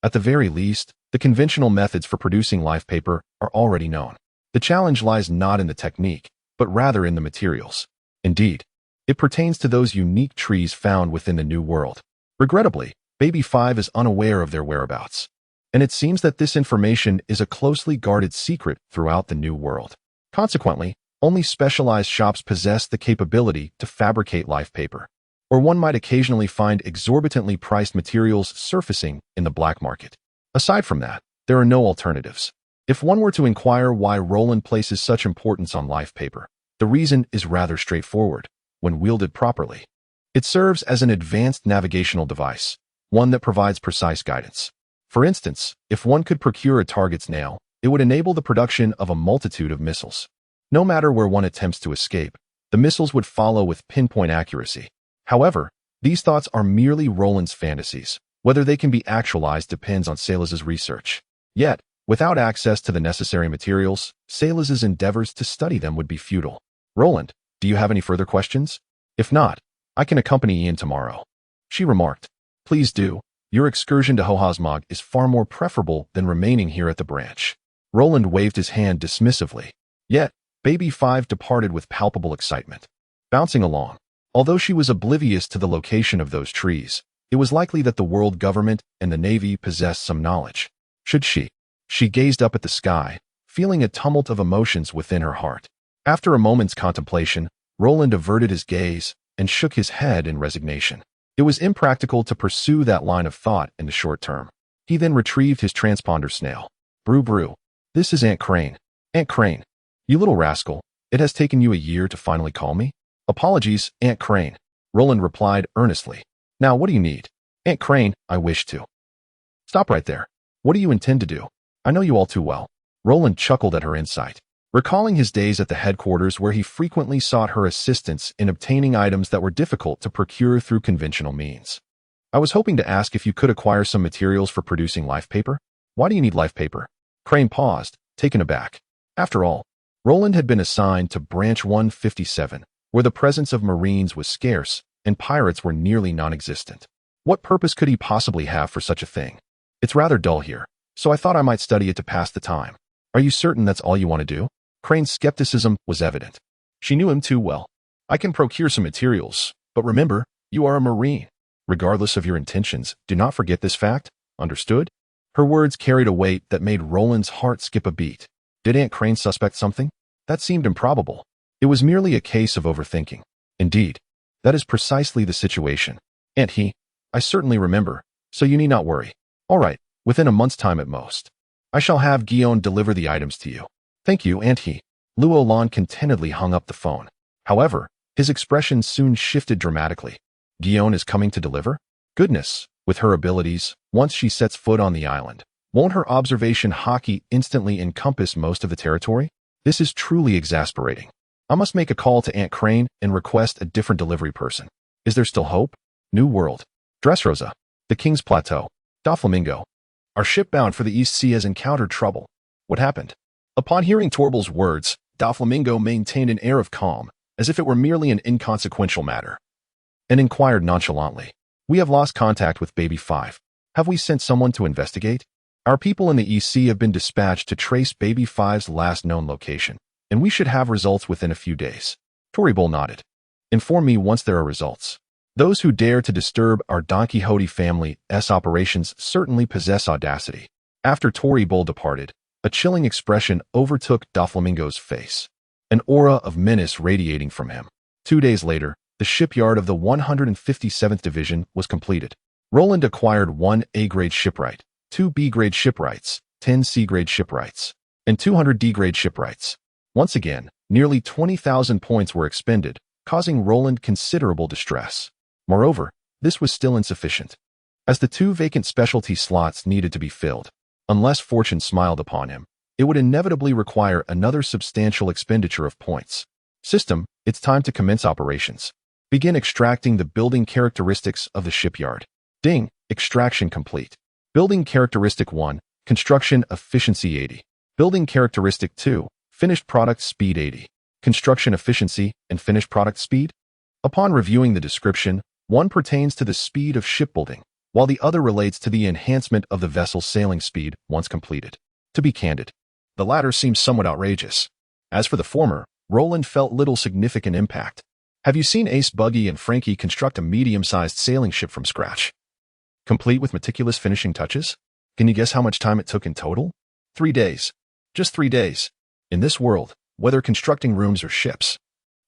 At the very least, the conventional methods for producing life paper are already known. The challenge lies not in the technique, but rather in the materials. Indeed, it pertains to those unique trees found within the New World. Regrettably, Baby 5 is unaware of their whereabouts, and it seems that this information is a closely guarded secret throughout the New World. Consequently, only specialized shops possess the capability to fabricate life paper, or one might occasionally find exorbitantly priced materials surfacing in the black market. Aside from that, there are no alternatives. If one were to inquire why Roland places such importance on life paper, the reason is rather straightforward. When wielded properly, it serves as an advanced navigational device, one that provides precise guidance. For instance, if one could procure a target's nail, it would enable the production of a multitude of missiles. No matter where one attempts to escape, the missiles would follow with pinpoint accuracy. However, these thoughts are merely Roland's fantasies. Whether they can be actualized depends on Salaz's research. Yet, without access to the necessary materials, Salaz's endeavors to study them would be futile. Roland, do you have any further questions? If not, I can accompany Ian tomorrow. She remarked. Please do. Your excursion to Hohasmog is far more preferable than remaining here at the branch. Roland waved his hand dismissively. Yet, Baby 5 departed with palpable excitement. Bouncing along. Although she was oblivious to the location of those trees, it was likely that the world government and the Navy possessed some knowledge. Should she? She gazed up at the sky, feeling a tumult of emotions within her heart. After a moment's contemplation, Roland averted his gaze and shook his head in resignation. It was impractical to pursue that line of thought in the short term. He then retrieved his transponder snail. Brew brew. This is Aunt Crane. Aunt Crane. You little rascal, it has taken you a year to finally call me? Apologies, Aunt Crane. Roland replied earnestly. Now what do you need? Aunt Crane, I wish to. Stop right there. What do you intend to do? I know you all too well. Roland chuckled at her insight. Recalling his days at the headquarters where he frequently sought her assistance in obtaining items that were difficult to procure through conventional means. I was hoping to ask if you could acquire some materials for producing life paper. Why do you need life paper? Crane paused, taken aback. After all, Roland had been assigned to Branch 157, where the presence of Marines was scarce and pirates were nearly non-existent. What purpose could he possibly have for such a thing? It's rather dull here, so I thought I might study it to pass the time. Are you certain that's all you want to do? Crane's skepticism was evident. She knew him too well. I can procure some materials, but remember, you are a Marine. Regardless of your intentions, do not forget this fact. Understood? Her words carried a weight that made Roland's heart skip a beat. Did Aunt Crane suspect something? That seemed improbable. It was merely a case of overthinking. Indeed, that is precisely the situation. Aunt He, I certainly remember, so you need not worry. All right, within a month's time at most. I shall have Guillaume deliver the items to you. Thank you, Aunt He. Luolan contentedly hung up the phone. However, his expression soon shifted dramatically. Guion is coming to deliver? Goodness, with her abilities, once she sets foot on the island, won't her observation hockey instantly encompass most of the territory? This is truly exasperating. I must make a call to Aunt Crane and request a different delivery person. Is there still hope? New World. Dressrosa. The King's Plateau. Doflamingo. Our ship bound for the East Sea has encountered trouble. What happened? Upon hearing Torbel's words, Doflamingo maintained an air of calm, as if it were merely an inconsequential matter, and inquired nonchalantly. We have lost contact with Baby 5. Have we sent someone to investigate? Our people in the East Sea have been dispatched to trace Baby 5's last known location, and we should have results within a few days. Toribol nodded. Inform me once there are results. Those who dare to disturb our Don Quixote family's operations certainly possess audacity. After Toribol departed, a chilling expression overtook Doflamingo's face, an aura of menace radiating from him. 2 days later, the shipyard of the 157th Division was completed. Roland acquired 1 A-grade shipwright, 2 B-grade shipwrights, 10 C-grade shipwrights, and 200 D-grade shipwrights. Once again, nearly 20,000 points were expended, causing Roland considerable distress. Moreover, this was still insufficient, as the 2 vacant specialty slots needed to be filled. Unless fortune smiled upon him, it would inevitably require another substantial expenditure of points. System, it's time to commence operations. Begin extracting the building characteristics of the shipyard. Ding, extraction complete. Building characteristic 1, construction efficiency 80. Building characteristic 2, finished product speed 80. Construction efficiency and finished product speed? Upon reviewing the description, one pertains to the speed of shipbuilding, while the other relates to the enhancement of the vessel's sailing speed once completed. To be candid, the latter seems somewhat outrageous. As for the former, Roland felt little significant impact. Have you seen Ace, Buggy, and Frankie construct a medium-sized sailing ship from scratch, complete with meticulous finishing touches? Can you guess how much time it took in total? 3 days. Just 3 days. In this world, whether constructing rooms or ships,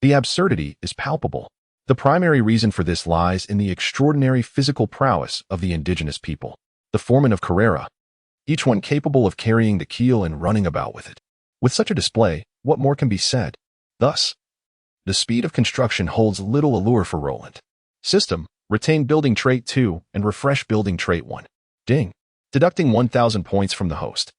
the absurdity is palpable. The primary reason for this lies in the extraordinary physical prowess of the indigenous people, the foremen of Carrera, each one capable of carrying the keel and running about with it. With such a display, what more can be said? Thus, the speed of construction holds little allure for Roland. System, retain building trait 2 and refresh building trait 1. Ding. Deducting 1,000 points from the host.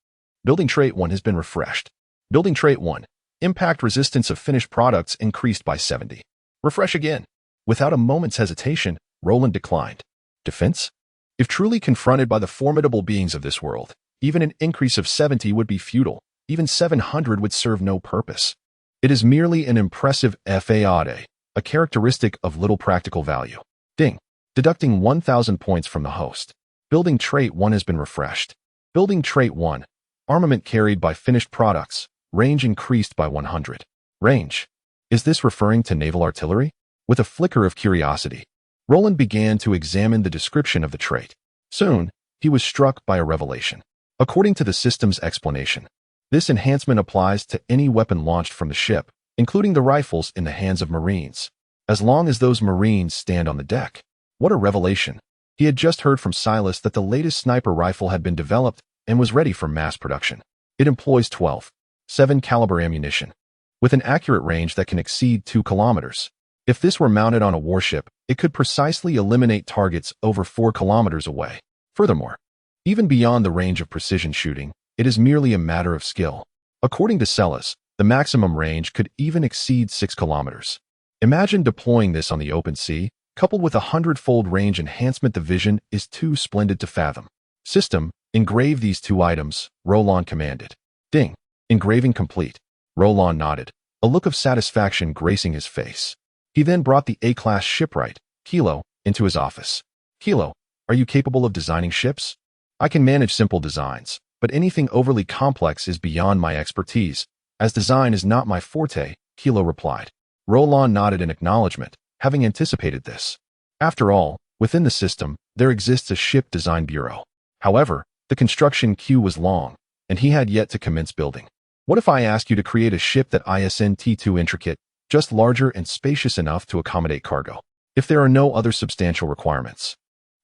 Building trait 1 has been refreshed. Building trait 1. Impact resistance of finished products increased by 70. Refresh again. Without a moment's hesitation, Roland declined. Defense? If truly confronted by the formidable beings of this world, even an increase of 70 would be futile. Even 700 would serve no purpose. It is merely an impressive fade, a characteristic of little practical value. Ding. Deducting 1,000 points from the host. Building trait 1 has been refreshed. Building trait 1. Armament carried by finished products. Range increased by 100. Range. Is this referring to naval artillery? With a flicker of curiosity, Roland began to examine the description of the trait. Soon, he was struck by a revelation. According to the system's explanation, this enhancement applies to any weapon launched from the ship, including the rifles in the hands of Marines, as long as those Marines stand on the deck. What a revelation! He had just heard from Silas that the latest sniper rifle had been developed and was ready for mass production. It employs 12.7 caliber ammunition, with an accurate range that can exceed 2 kilometers. If this were mounted on a warship, it could precisely eliminate targets over 4 kilometers away. Furthermore, even beyond the range of precision shooting, it is merely a matter of skill. According to Celis, the maximum range could even exceed 6 kilometers. Imagine deploying this on the open sea, coupled with a 100-fold range enhancement. The vision is too splendid to fathom. System, engrave these 2 items, Roland commanded. Ding. Engraving complete. Roland nodded, a look of satisfaction gracing his face. He then brought the A-class shipwright, Kilo, into his office. Kilo, are you capable of designing ships? I can manage simple designs, but anything overly complex is beyond my expertise, as design is not my forte, Kilo replied. Roland nodded in acknowledgement, having anticipated this. After all, within the system, there exists a ship design bureau. However, the construction queue was long, and he had yet to commence building. What if I ask you to create a ship that isn't too intricate, just larger and spacious enough to accommodate cargo, if there are no other substantial requirements?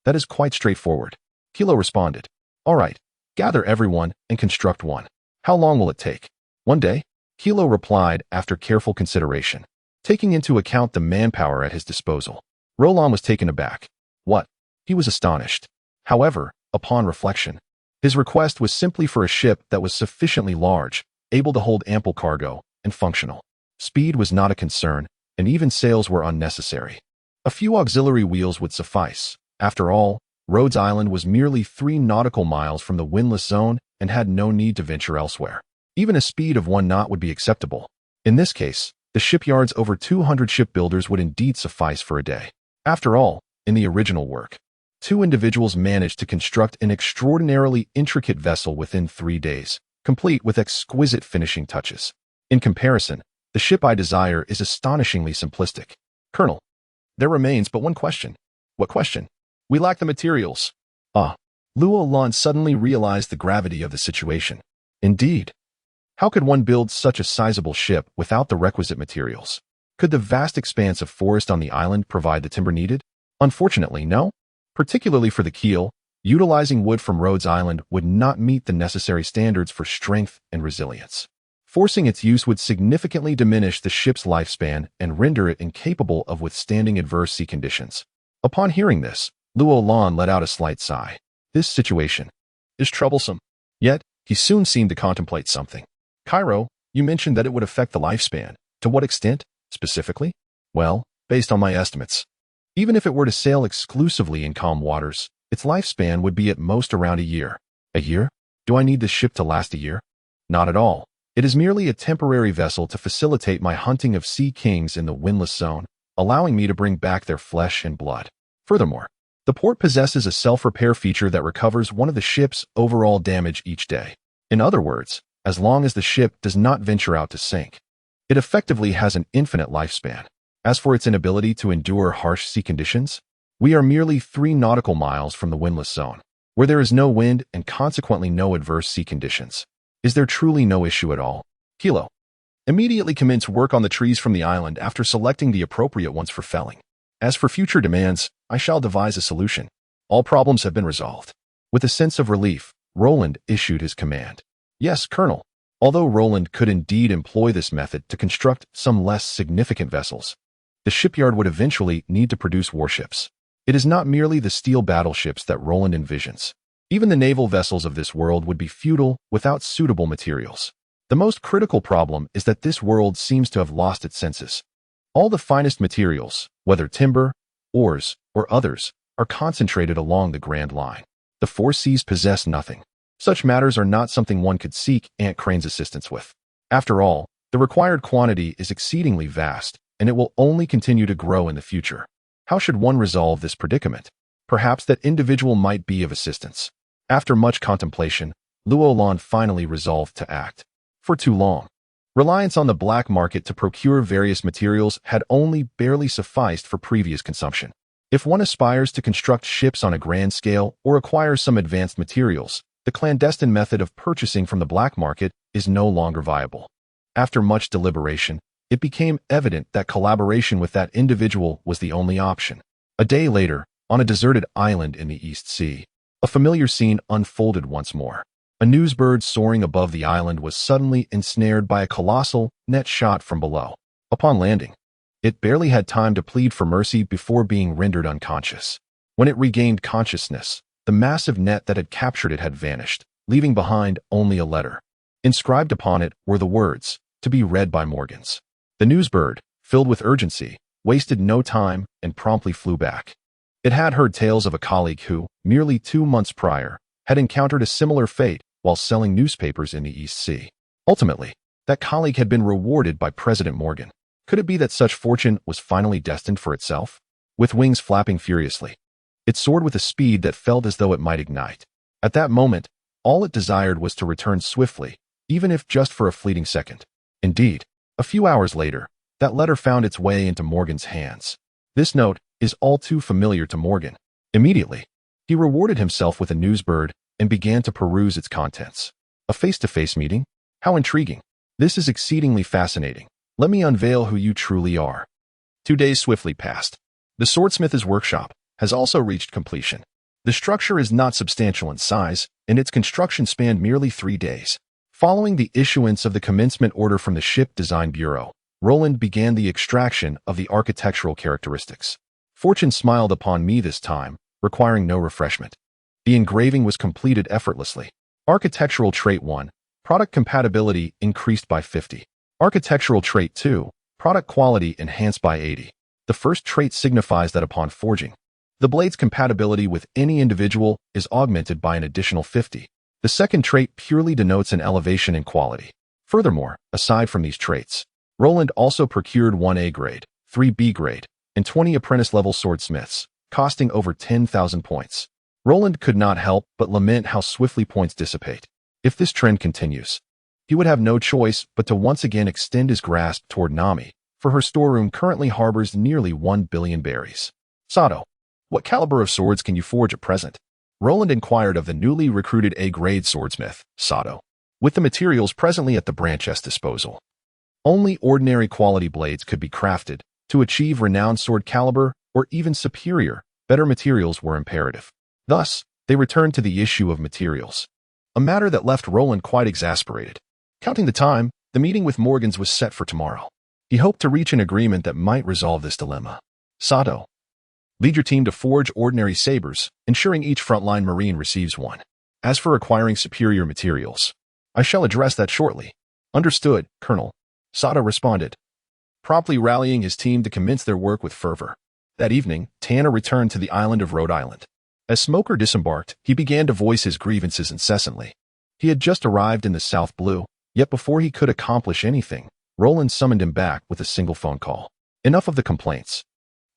That is quite straightforward. Kilo responded. All right, gather everyone and construct one. How long will it take? 1 day? Kilo replied after careful consideration, taking into account the manpower at his disposal. Roland was taken aback. What? He was astonished. However, upon reflection, his request was simply for a ship that was sufficiently large, able to hold ample cargo, and functional. Speed was not a concern, and even sails were unnecessary. A few auxiliary wheels would suffice. After all, Rhodes Island was merely 3 nautical miles from the windless zone and had no need to venture elsewhere. Even a speed of 1 knot would be acceptable. In this case, the shipyard's over 200 shipbuilders would indeed suffice for a day. After all, in the original work, 2 individuals managed to construct an extraordinarily intricate vessel within 3 days, complete with exquisite finishing touches. In comparison, the ship I desire is astonishingly simplistic. Colonel, there remains but one question. What question? We lack the materials. Roland suddenly realized the gravity of the situation. Indeed. How could one build such a sizable ship without the requisite materials? Could the vast expanse of forest on the island provide the timber needed? Unfortunately, no. Particularly for the keel, utilizing wood from Rhodes Island would not meet the necessary standards for strength and resilience. Forcing its use would significantly diminish the ship's lifespan and render it incapable of withstanding adverse sea conditions. Upon hearing this, Roland let out a slight sigh. This situation is troublesome. Yet, he soon seemed to contemplate something. Cairo, you mentioned that it would affect the lifespan. To what extent, specifically? Well, based on my estimates, even if it were to sail exclusively in calm waters, its lifespan would be at most around a year. A year? Do I need this ship to last a year? Not at all. It is merely a temporary vessel to facilitate my hunting of sea kings in the windless zone, allowing me to bring back their flesh and blood. Furthermore, the port possesses a self-repair feature that recovers one of the ship's overall damage each day. In other words, as long as the ship does not venture out to sink, it effectively has an infinite lifespan. As for its inability to endure harsh sea conditions, we are merely 3 nautical miles from the windless zone, where there is no wind and consequently no adverse sea conditions. Is there truly no issue at all? Kilo, immediately commence work on the trees from the island after selecting the appropriate ones for felling. As for future demands, I shall devise a solution. All problems have been resolved. With a sense of relief, Roland issued his command. Yes, Colonel. Although Roland could indeed employ this method to construct some less significant vessels, the shipyard would eventually need to produce warships. It is not merely the steel battleships that Roland envisions. Even the naval vessels of this world would be futile without suitable materials. The most critical problem is that this world seems to have lost its senses. All the finest materials, whether timber, ores, or others, are concentrated along the Grand Line. The 4 seas possess nothing. Such matters are not something one could seek Aunt Crane's assistance with. After all, the required quantity is exceedingly vast, and it will only continue to grow in the future. How should one resolve this predicament? Perhaps that individual might be of assistance. After much contemplation, Roland finally resolved to act. For too long, reliance on the black market to procure various materials had only barely sufficed for previous consumption. If one aspires to construct ships on a grand scale or acquire some advanced materials, the clandestine method of purchasing from the black market is no longer viable. After much deliberation, it became evident that collaboration with that individual was the only option. A day later, on a deserted island in the East Sea, a familiar scene unfolded once more. A newsbird soaring above the island was suddenly ensnared by a colossal net shot from below. Upon landing, it barely had time to plead for mercy before being rendered unconscious. When it regained consciousness, the massive net that had captured it had vanished, leaving behind only a letter. Inscribed upon it were the words, to be read by Morgans. The newsbird, filled with urgency, wasted no time and promptly flew back. It had heard tales of a colleague who, merely 2 months prior, had encountered a similar fate while selling newspapers in the East Sea. Ultimately, that colleague had been rewarded by President Morgan. Could it be that such fortune was finally destined for itself? With wings flapping furiously, it soared with a speed that felt as though it might ignite. At that moment, all it desired was to return swiftly, even if just for a fleeting second. Indeed, a few hours later, that letter found its way into Morgan's hands. This note is all too familiar to Morgan. Immediately, he rewarded himself with a newsbird and began to peruse its contents. A face-to-face meeting? How intriguing. This is exceedingly fascinating. Let me unveil who you truly are. 2 days swiftly passed. The swordsmith's workshop has also reached completion. The structure is not substantial in size, and its construction spanned merely 3 days. Following the issuance of the commencement order from the Ship Design Bureau, Roland began the extraction of the architectural characteristics. Fortune smiled upon me this time, requiring no refreshment. The engraving was completed effortlessly. Architectural Trait 1, Product Compatibility increased by 50. Architectural Trait 2, Product Quality enhanced by 80. The first trait signifies that upon forging, the blade's compatibility with any individual is augmented by an additional 50. The second trait purely denotes an elevation in quality. Furthermore, aside from these traits, Roland also procured 1 A grade, 3 B grade, and 20 apprentice-level swordsmiths, costing over 10,000 points. Roland could not help but lament how swiftly points dissipate. If this trend continues, he would have no choice but to once again extend his grasp toward Nami, for her storeroom currently harbors nearly 1 billion berries. Sato, what caliber of swords can you forge at present? Roland inquired of the newly recruited A-grade swordsmith, Sato, with the materials presently at the branch's disposal. Only ordinary quality blades could be crafted. To achieve renowned sword caliber, or even superior, better materials were imperative. Thus, they returned to the issue of materials, a matter that left Roland quite exasperated. Counting the time, the meeting with Morgans was set for tomorrow. He hoped to reach an agreement that might resolve this dilemma. Sato, lead your team to forge ordinary sabers, ensuring each frontline Marine receives one. As for acquiring superior materials, I shall address that shortly. Understood, Colonel, Sato responded, promptly rallying his team to commence their work with fervor. That evening, Tana returned to the island of Rhode Island. As Smoker disembarked, he began to voice his grievances incessantly. He had just arrived in the South Blue, yet before he could accomplish anything, Roland summoned him back with a single phone call. Enough of the complaints.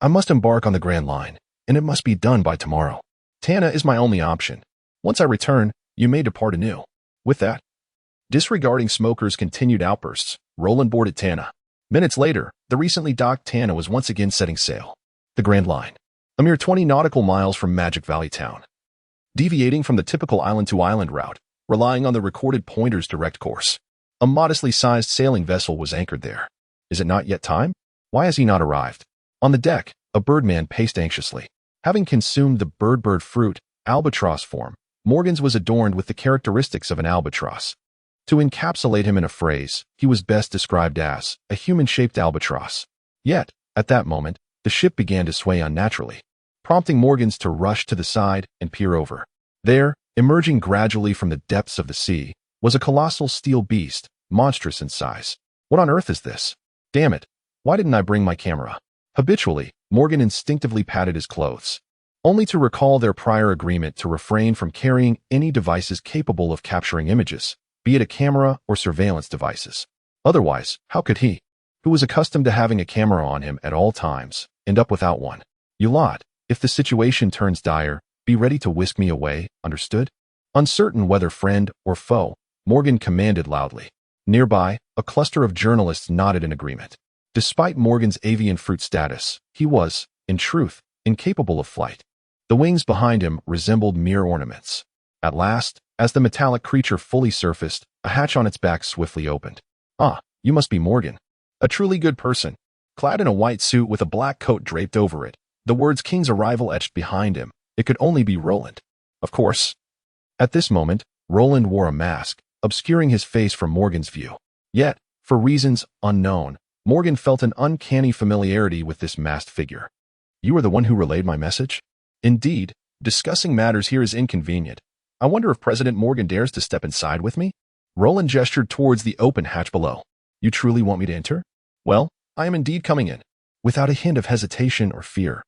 I must embark on the Grand Line, and it must be done by tomorrow. Tana is my only option. Once I return, you may depart anew. With that, disregarding Smoker's continued outbursts, Roland boarded Tana. Minutes later, the recently docked Tana was once again setting sail. The Grand Line, a mere 20 nautical miles from Magic Valley Town. Deviating from the typical island-to-island route, relying on the recorded pointer's direct course, a modestly sized sailing vessel was anchored there. Is it not yet time? Why has he not arrived? On the deck, a birdman paced anxiously. Having consumed the bird fruit, albatross form, Morgans was adorned with the characteristics of an albatross. To encapsulate him in a phrase, he was best described as a human-shaped albatross. Yet, at that moment, the ship began to sway unnaturally, prompting Morgans to rush to the side and peer over. There, emerging gradually from the depths of the sea, was a colossal steel beast, monstrous in size. What on earth is this? Damn it, why didn't I bring my camera? Habitually, Morgan instinctively patted his clothes, only to recall their prior agreement to refrain from carrying any devices capable of capturing images, be it a camera or surveillance devices. Otherwise, how could he, who was accustomed to having a camera on him at all times, end up without one? You lot, if the situation turns dire, be ready to whisk me away, understood? Uncertain whether friend or foe, Morgan commanded loudly. Nearby, a cluster of journalists nodded in agreement. Despite Morgan's avian fruit status, he was, in truth, incapable of flight. The wings behind him resembled mere ornaments. At last, as the metallic creature fully surfaced, a hatch on its back swiftly opened. Ah, you must be Morgan. A truly good person. Clad in a white suit with a black coat draped over it, the words King's arrival etched behind him, it could only be Roland. Of course. At this moment, Roland wore a mask, obscuring his face from Morgan's view. Yet, for reasons unknown, Morgan felt an uncanny familiarity with this masked figure. You are the one who relayed my message? Indeed, discussing matters here is inconvenient. I wonder if President Morgan dares to step inside with me? Roland gestured towards the open hatch below. You truly want me to enter? Well, I am indeed coming in, without a hint of hesitation or fear.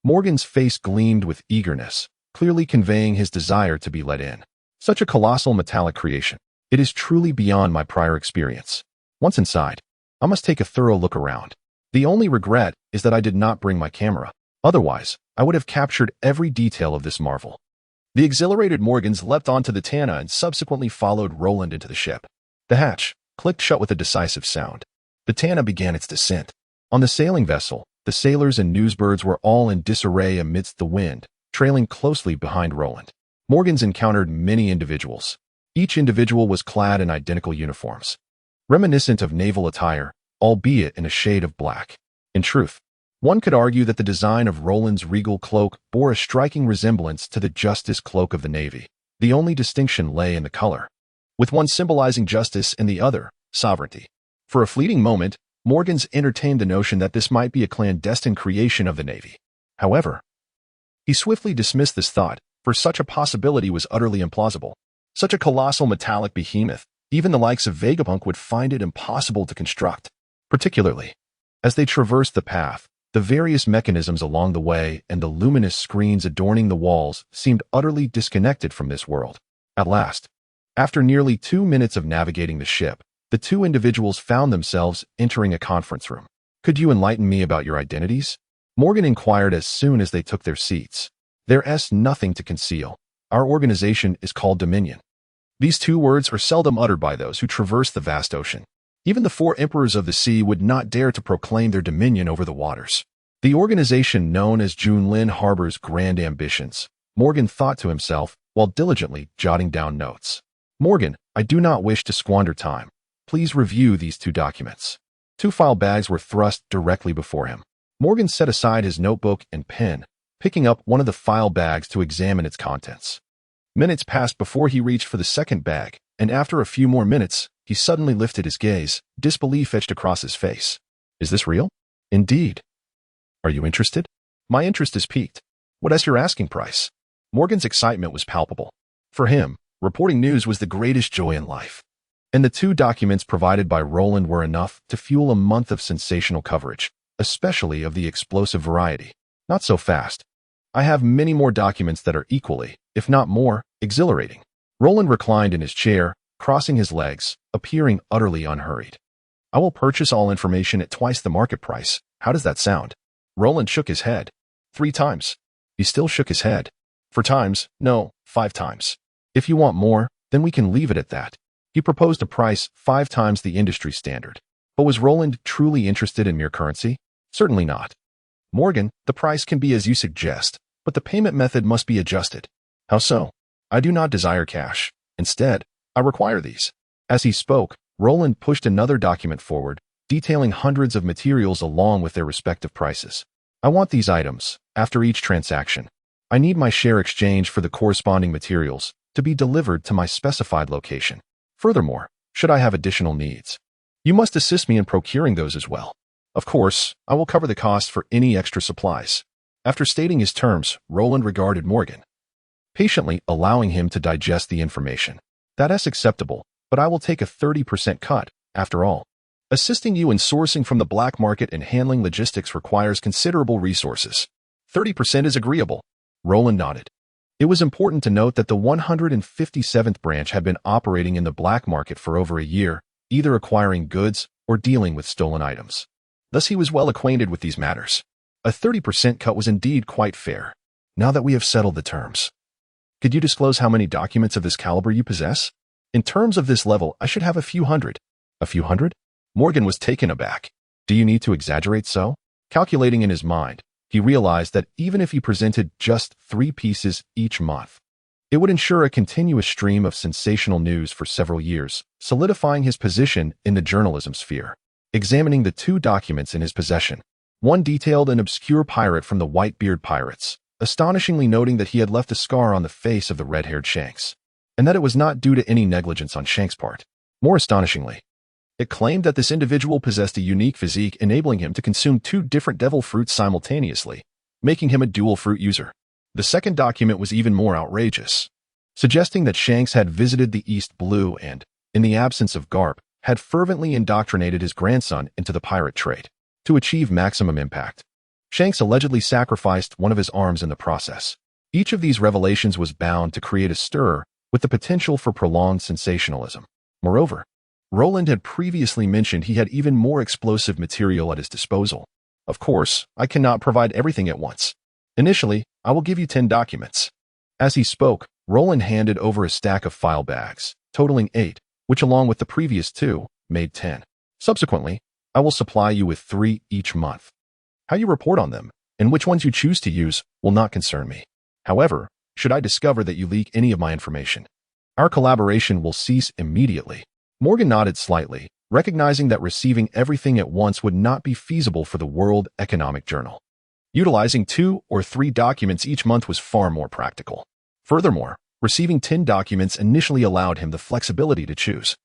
Morgan's face gleamed with eagerness, clearly conveying his desire to be let in. Such a colossal metallic creation. It is truly beyond my prior experience. Once inside, I must take a thorough look around. The only regret is that I did not bring my camera. Otherwise, I would have captured every detail of this marvel. The exhilarated Morgans leapt onto the Tana and subsequently followed Roland into the ship. The hatch clicked shut with a decisive sound. The Tana began its descent. On the sailing vessel, the sailors and newsbirds were all in disarray amidst the wind, trailing closely behind Roland. Morgans encountered many individuals. Each individual was clad in identical uniforms, reminiscent of naval attire, albeit in a shade of black. In truth, one could argue that the design of Roland's regal cloak bore a striking resemblance to the Justice cloak of the Navy. The only distinction lay in the color. with one symbolizing justice and the other, sovereignty. For a fleeting moment, Morgans entertained the notion that this might be a clandestine creation of the Navy. However, he swiftly dismissed this thought, for such a possibility was utterly implausible. Such a colossal metallic behemoth, even the likes of Vegapunk would find it impossible to construct. Particularly, as they traversed the path, the various mechanisms along the way and the luminous screens adorning the walls seemed utterly disconnected from this world. At last, after nearly 2 minutes of navigating the ship, the two individuals found themselves entering a conference room. "Could you enlighten me about your identities?" Morgan inquired as soon as they took their seats. "There's nothing to conceal. Our organization is called Dominion." These two words are seldom uttered by those who traverse the vast ocean. Even the 4 emperors of the sea would not dare to proclaim their dominion over the waters. The organization known as Junlin harbors grand ambitions, Morgan thought to himself while diligently jotting down notes. "Morgan, I do not wish to squander time. Please review these 2 documents." 2 file bags were thrust directly before him. Morgan set aside his notebook and pen, picking up one of the file bags to examine its contents. Minutes passed before he reached for the second bag, and after a few more minutes, he suddenly lifted his gaze, disbelief etched across his face. "Is this real?" "Indeed." "Are you interested?" "My interest is piqued." "What is your asking price?" Morgan's excitement was palpable. For him, reporting news was the greatest joy in life. And the 2 documents provided by Roland were enough to fuel a month of sensational coverage, especially of the explosive variety. "Not so fast. I have many more documents that are equally, if not more, exhilarating." Roland reclined in his chair, crossing his legs, appearing utterly unhurried. "I will purchase all information at twice the market price. How does that sound?" Roland shook his head. 3 times. He still shook his head. 4 times, no, 5 times. "If you want more, then we can leave it at that." He proposed a price 5 times the industry standard. But was Roland truly interested in mere currency? Certainly not. "Morgan, the price can be as you suggest, but the payment method must be adjusted." "How so?" "I do not desire cash. Instead, I require these." As he spoke, Roland pushed another document forward, detailing hundreds of materials along with their respective prices. "I want these items, after each transaction. I need my share exchanged for the corresponding materials, to be delivered to my specified location. Furthermore, should I have additional needs, you must assist me in procuring those as well. Of course, I will cover the cost for any extra supplies." After stating his terms, Roland regarded Morgan, patiently allowing him to digest the information. "That is acceptable, but I will take a 30% cut, after all. Assisting you in sourcing from the black market and handling logistics requires considerable resources. 30% is agreeable." Roland nodded. It was important to note that the 157th branch had been operating in the black market for over a year, either acquiring goods or dealing with stolen items. Thus he was well acquainted with these matters. A 30% cut was indeed quite fair. "Now that we have settled the terms, could you disclose how many documents of this caliber you possess?" "In terms of this level, I should have a few hundred." "A few hundred?" Morgan was taken aback. "Do you need to exaggerate so?" Calculating in his mind, he realized that even if he presented just 3 pieces each month, it would ensure a continuous stream of sensational news for several years, solidifying his position in the journalism sphere. Examining the 2 documents in his possession, one detailed an obscure pirate from the Whitebeard Pirates, astonishingly noting that he had left a scar on the face of the red-haired Shanks, and that it was not due to any negligence on Shanks' part. More astonishingly, it claimed that this individual possessed a unique physique enabling him to consume 2 different devil fruits simultaneously, making him a dual fruit user. The second document was even more outrageous, suggesting that Shanks had visited the East Blue and, in the absence of Garp, had fervently indoctrinated his grandson into the pirate trade. To achieve maximum impact, Shanks allegedly sacrificed one of his arms in the process. Each of these revelations was bound to create a stir with the potential for prolonged sensationalism. Moreover, Roland had previously mentioned he had even more explosive material at his disposal. "Of course, I cannot provide everything at once. Initially, I will give you 10 documents." As he spoke, Roland handed over a stack of file bags, totaling 8, which along with the previous 2, made 10. "Subsequently, I will supply you with 3 each month. How you report on them, and which ones you choose to use, will not concern me. However, should I discover that you leak any of my information, our collaboration will cease immediately." Morgan nodded slightly, recognizing that receiving everything at once would not be feasible for the World Economic Journal. Utilizing 2 or 3 documents each month was far more practical. Furthermore, Receiving 10 documents initially allowed him the flexibility to choose,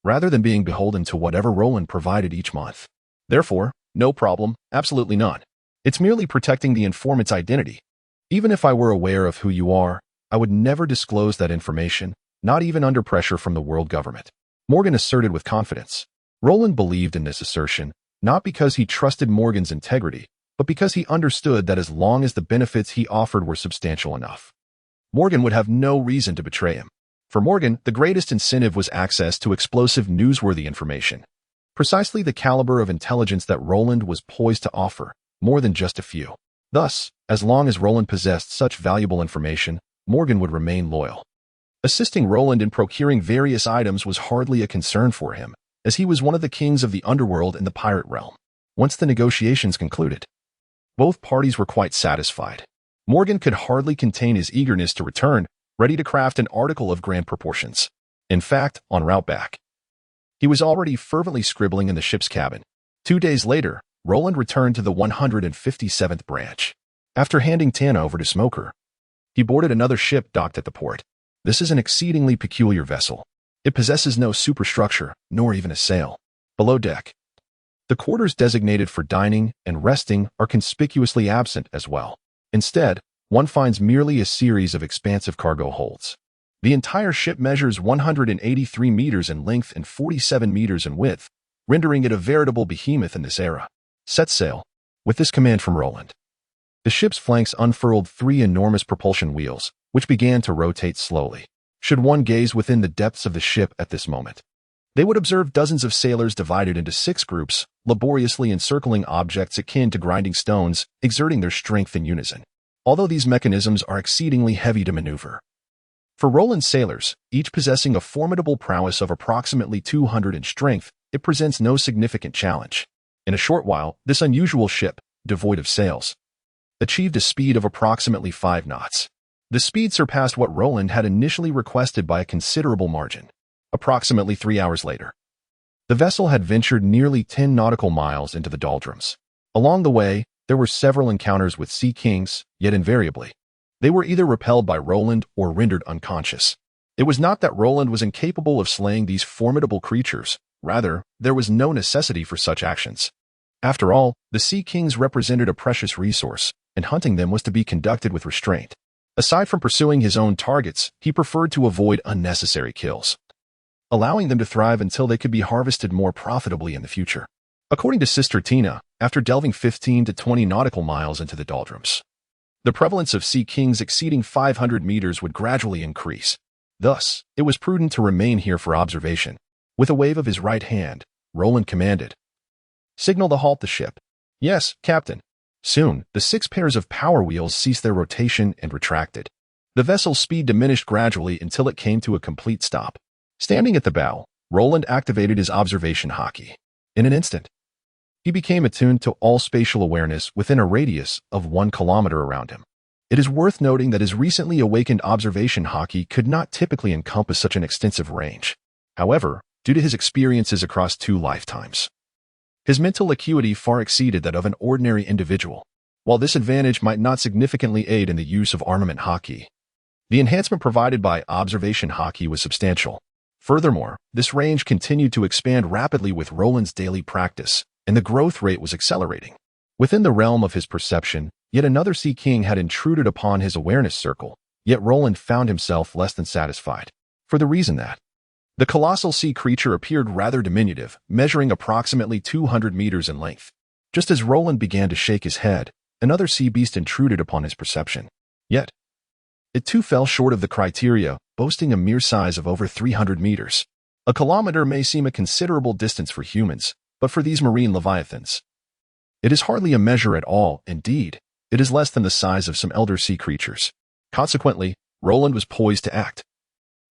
rather than being beholden to whatever Roland provided each month. Therefore, no problem, absolutely none. It's merely protecting the informant's identity. Even if I were aware of who you are, I would never disclose that information, not even under pressure from the world government. Morgan asserted with confidence. Roland believed in this assertion, not because he trusted Morgan's integrity, but because he understood that as long as the benefits he offered were substantial enough, Morgan would have no reason to betray him. For Morgan, the greatest incentive was access to explosive, newsworthy information. Precisely the caliber of intelligence that Roland was poised to offer, more than just a few. Thus, as long as Roland possessed such valuable information, Morgan would remain loyal. Assisting Roland in procuring various items was hardly a concern for him, as he was one of the kings of the underworld in the pirate realm. Once the negotiations concluded, both parties were quite satisfied. Morgan could hardly contain his eagerness to return, ready to craft an article of grand proportions. In fact, en route back, he was already fervently scribbling in the ship's cabin. 2 days later, Roland returned to the 157th branch. After handing Tana over to Smoker, he boarded another ship docked at the port. This is an exceedingly peculiar vessel. It possesses no superstructure, nor even a sail. Below deck, the quarters designated for dining and resting are conspicuously absent as well. Instead, one finds merely a series of expansive cargo holds. The entire ship measures 183 meters in length and 47 meters in width, rendering it a veritable behemoth in this era. Set sail. With this command from Roland, the ship's flanks unfurled 3 enormous propulsion wheels, which began to rotate slowly. Should one gaze within the depths of the ship at this moment, they would observe dozens of sailors divided into 6 groups, laboriously encircling objects akin to grinding stones, exerting their strength in unison. Although these mechanisms are exceedingly heavy to maneuver, for Roland's sailors, each possessing a formidable prowess of approximately 200 in strength, it presents no significant challenge. In a short while, this unusual ship, devoid of sails, achieved a speed of approximately 5 knots. The speed surpassed what Roland had initially requested by a considerable margin. Approximately 3 hours later, the vessel had ventured nearly 10 nautical miles into the doldrums. Along the way, there were several encounters with sea kings, yet invariably, they were either repelled by Roland or rendered unconscious. It was not that Roland was incapable of slaying these formidable creatures, rather, there was no necessity for such actions. After all, the sea kings represented a precious resource, and hunting them was to be conducted with restraint. Aside from pursuing his own targets, he preferred to avoid unnecessary kills, allowing them to thrive until they could be harvested more profitably in the future. According to Sister Tina, after delving 15 to 20 nautical miles into the doldrums, the prevalence of sea kings exceeding 500 meters would gradually increase. Thus, it was prudent to remain here for observation. With a wave of his right hand, Roland commanded, "Signal to halt the ship." "Yes, Captain." Soon, the 6 pairs of power wheels ceased their rotation and retracted. The vessel's speed diminished gradually until it came to a complete stop. Standing at the bow, Roland activated his observation hockey. In an instant, he became attuned to all spatial awareness within a radius of 1 kilometer around him. It is worth noting that his recently awakened observation hockey could not typically encompass such an extensive range. However, due to his experiences across 2 lifetimes, his mental acuity far exceeded that of an ordinary individual. While this advantage might not significantly aid in the use of armament hockey, the enhancement provided by observation hockey was substantial. Furthermore, this range continued to expand rapidly with Roland's daily practice, and the growth rate was accelerating. Within the realm of his perception, yet another sea king had intruded upon his awareness circle, yet Roland found himself less than satisfied, for the reason that the colossal sea creature appeared rather diminutive, measuring approximately 200 meters in length. Just as Roland began to shake his head, another sea beast intruded upon his perception. Yet, it too fell short of the criteria, boasting a mere size of over 300 meters. A kilometer may seem a considerable distance for humans, but for these marine leviathans, it is hardly a measure at all. Indeed, it is less than the size of some elder sea creatures. Consequently, Roland was poised to act,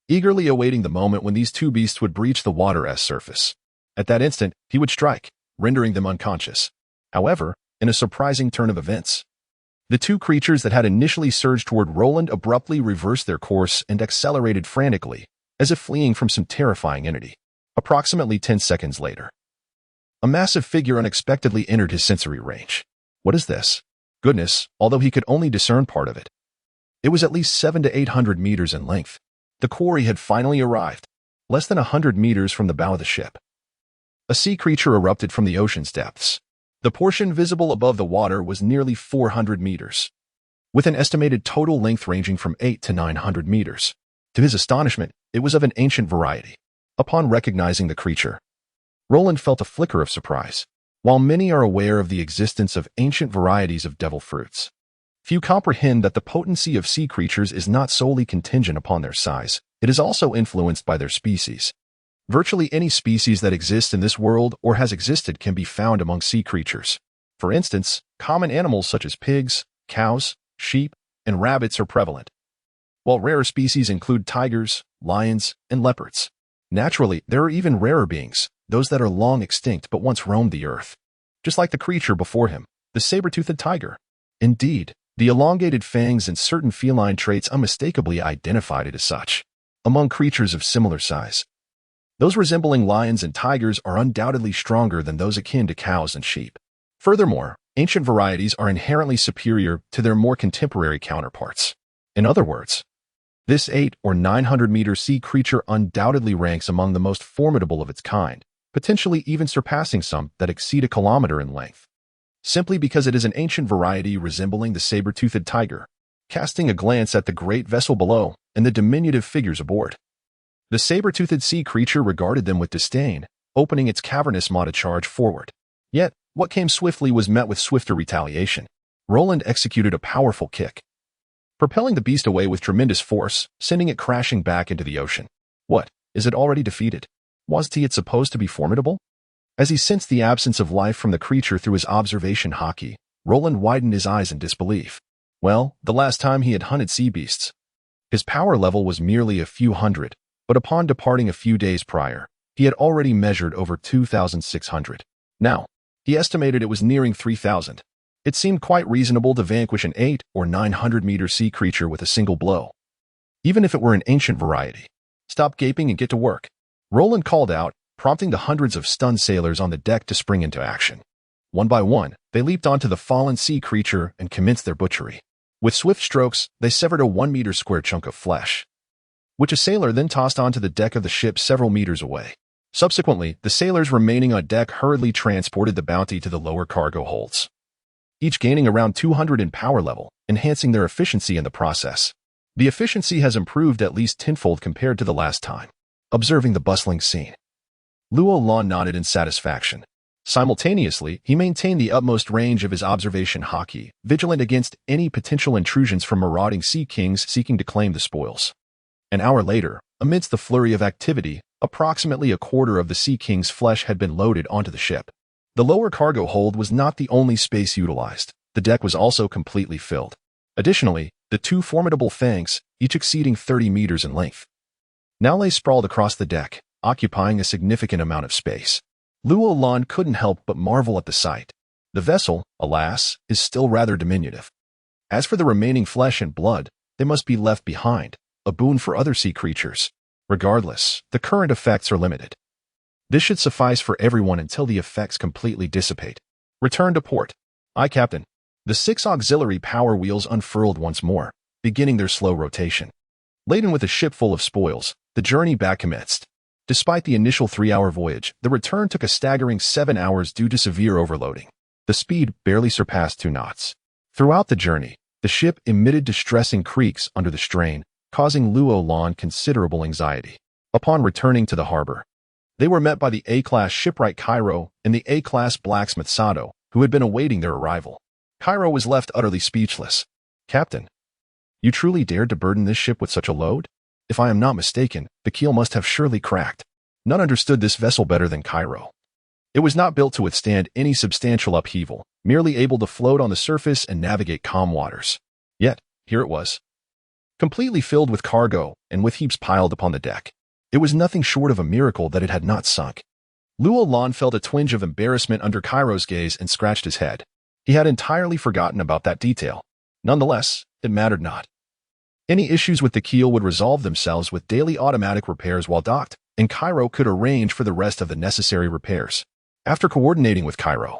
eagerly awaiting the moment when these 2 beasts would breach the water's surface. At that instant, he would strike, rendering them unconscious. However, in a surprising turn of events, the 2 creatures that had initially surged toward Roland abruptly reversed their course and accelerated frantically, as if fleeing from some terrifying entity. Approximately 10 seconds later, a massive figure unexpectedly entered his sensory range. What is this? Goodness, although he could only discern part of it, It was at least 700 to 800 meters in length. The quarry had finally arrived, less than 100 meters from the bow of the ship. A sea creature erupted from the ocean's depths. The portion visible above the water was nearly 400 meters, with an estimated total length ranging from 800 to 900 meters. To his astonishment, it was of an ancient variety. Upon recognizing the creature, Roland felt a flicker of surprise. While many are aware of the existence of ancient varieties of devil fruits, few comprehend that the potency of sea creatures is not solely contingent upon their size. It is also influenced by their species. Virtually any species that exists in this world or has existed can be found among sea creatures. For instance, common animals such as pigs, cows, sheep, and rabbits are prevalent, while rarer species include tigers, lions, and leopards. Naturally, there are even rarer beings, those that are long extinct but once roamed the earth. Just like the creature before him, the saber-toothed tiger. Indeed, the elongated fangs and certain feline traits unmistakably identified it as such. Among creatures of similar size, those resembling lions and tigers are undoubtedly stronger than those akin to cows and sheep. Furthermore, ancient varieties are inherently superior to their more contemporary counterparts. In other words, this 800 or 900 meter sea creature undoubtedly ranks among the most formidable of its kind, potentially even surpassing some that exceed a kilometer in length, simply because it is an ancient variety resembling the saber-toothed tiger. Casting a glance at the great vessel below and the diminutive figures aboard, the saber-toothed sea creature regarded them with disdain, opening its cavernous maw to charge forward. Yet, what came swiftly was met with swifter retaliation. Roland executed a powerful kick, propelling the beast away with tremendous force, sending it crashing back into the ocean. What? Is it already defeated? Was it supposed to be formidable? As he sensed the absence of life from the creature through his observation hockey, Roland widened his eyes in disbelief. Well, the last time he had hunted sea beasts, his power level was merely a few hundred, but upon departing a few days prior, he had already measured over 2,600. Now, he estimated it was nearing 3,000. It seemed quite reasonable to vanquish an 800 or 900 meter sea creature with a single blow, even if it were an ancient variety. Stop gaping and get to work, Roland called out, prompting the hundreds of stunned sailors on the deck to spring into action. One by one, they leaped onto the fallen sea creature and commenced their butchery. With swift strokes, they severed a 1 meter square chunk of flesh, which a sailor then tossed onto the deck of the ship several meters away. Subsequently, the sailors remaining on deck hurriedly transported the bounty to the lower cargo holds, each gaining around 200 in power level, enhancing their efficiency in the process. The efficiency has improved at least tenfold compared to the last time. Observing the bustling scene, Roland nodded in satisfaction. Simultaneously, he maintained the utmost range of his observation hockey, vigilant against any potential intrusions from marauding sea kings seeking to claim the spoils. An hour later, amidst the flurry of activity, approximately a quarter of the sea king's flesh had been loaded onto the ship. The lower cargo hold was not the only space utilized. The deck was also completely filled. Additionally, the two formidable fangs, each exceeding 30 meters in length, now lay sprawled across the deck, occupying a significant amount of space. Roland couldn't help but marvel at the sight. The vessel, alas, is still rather diminutive. As for the remaining flesh and blood, they must be left behind, a boon for other sea creatures. Regardless, the current effects are limited. This should suffice for everyone until the effects completely dissipate. Return to port. Aye, Captain. The 6 auxiliary power wheels unfurled once more, beginning their slow rotation. Laden with a ship full of spoils, the journey back commenced. Despite the initial 3-hour voyage, the return took a staggering 7 hours due to severe overloading. The speed barely surpassed 2 knots. Throughout the journey, the ship emitted distressing creaks under the strain, causing Roland considerable anxiety. Upon returning to the harbor, they were met by the A-class shipwright Cairo and the A-class blacksmith Sato, who had been awaiting their arrival. Cairo was left utterly speechless. Captain, you truly dared to burden this ship with such a load? If I am not mistaken, the keel must have surely cracked. None understood this vessel better than Cairo. It was not built to withstand any substantial upheaval, merely able to float on the surface and navigate calm waters. Yet, here it was, completely filled with cargo and with heaps piled upon the deck. It was nothing short of a miracle that it had not sunk. Roland felt a twinge of embarrassment under Cairo's gaze and scratched his head. He had entirely forgotten about that detail. Nonetheless, it mattered not. Any issues with the keel would resolve themselves with daily automatic repairs while docked, and Cairo could arrange for the rest of the necessary repairs. After coordinating with Cairo,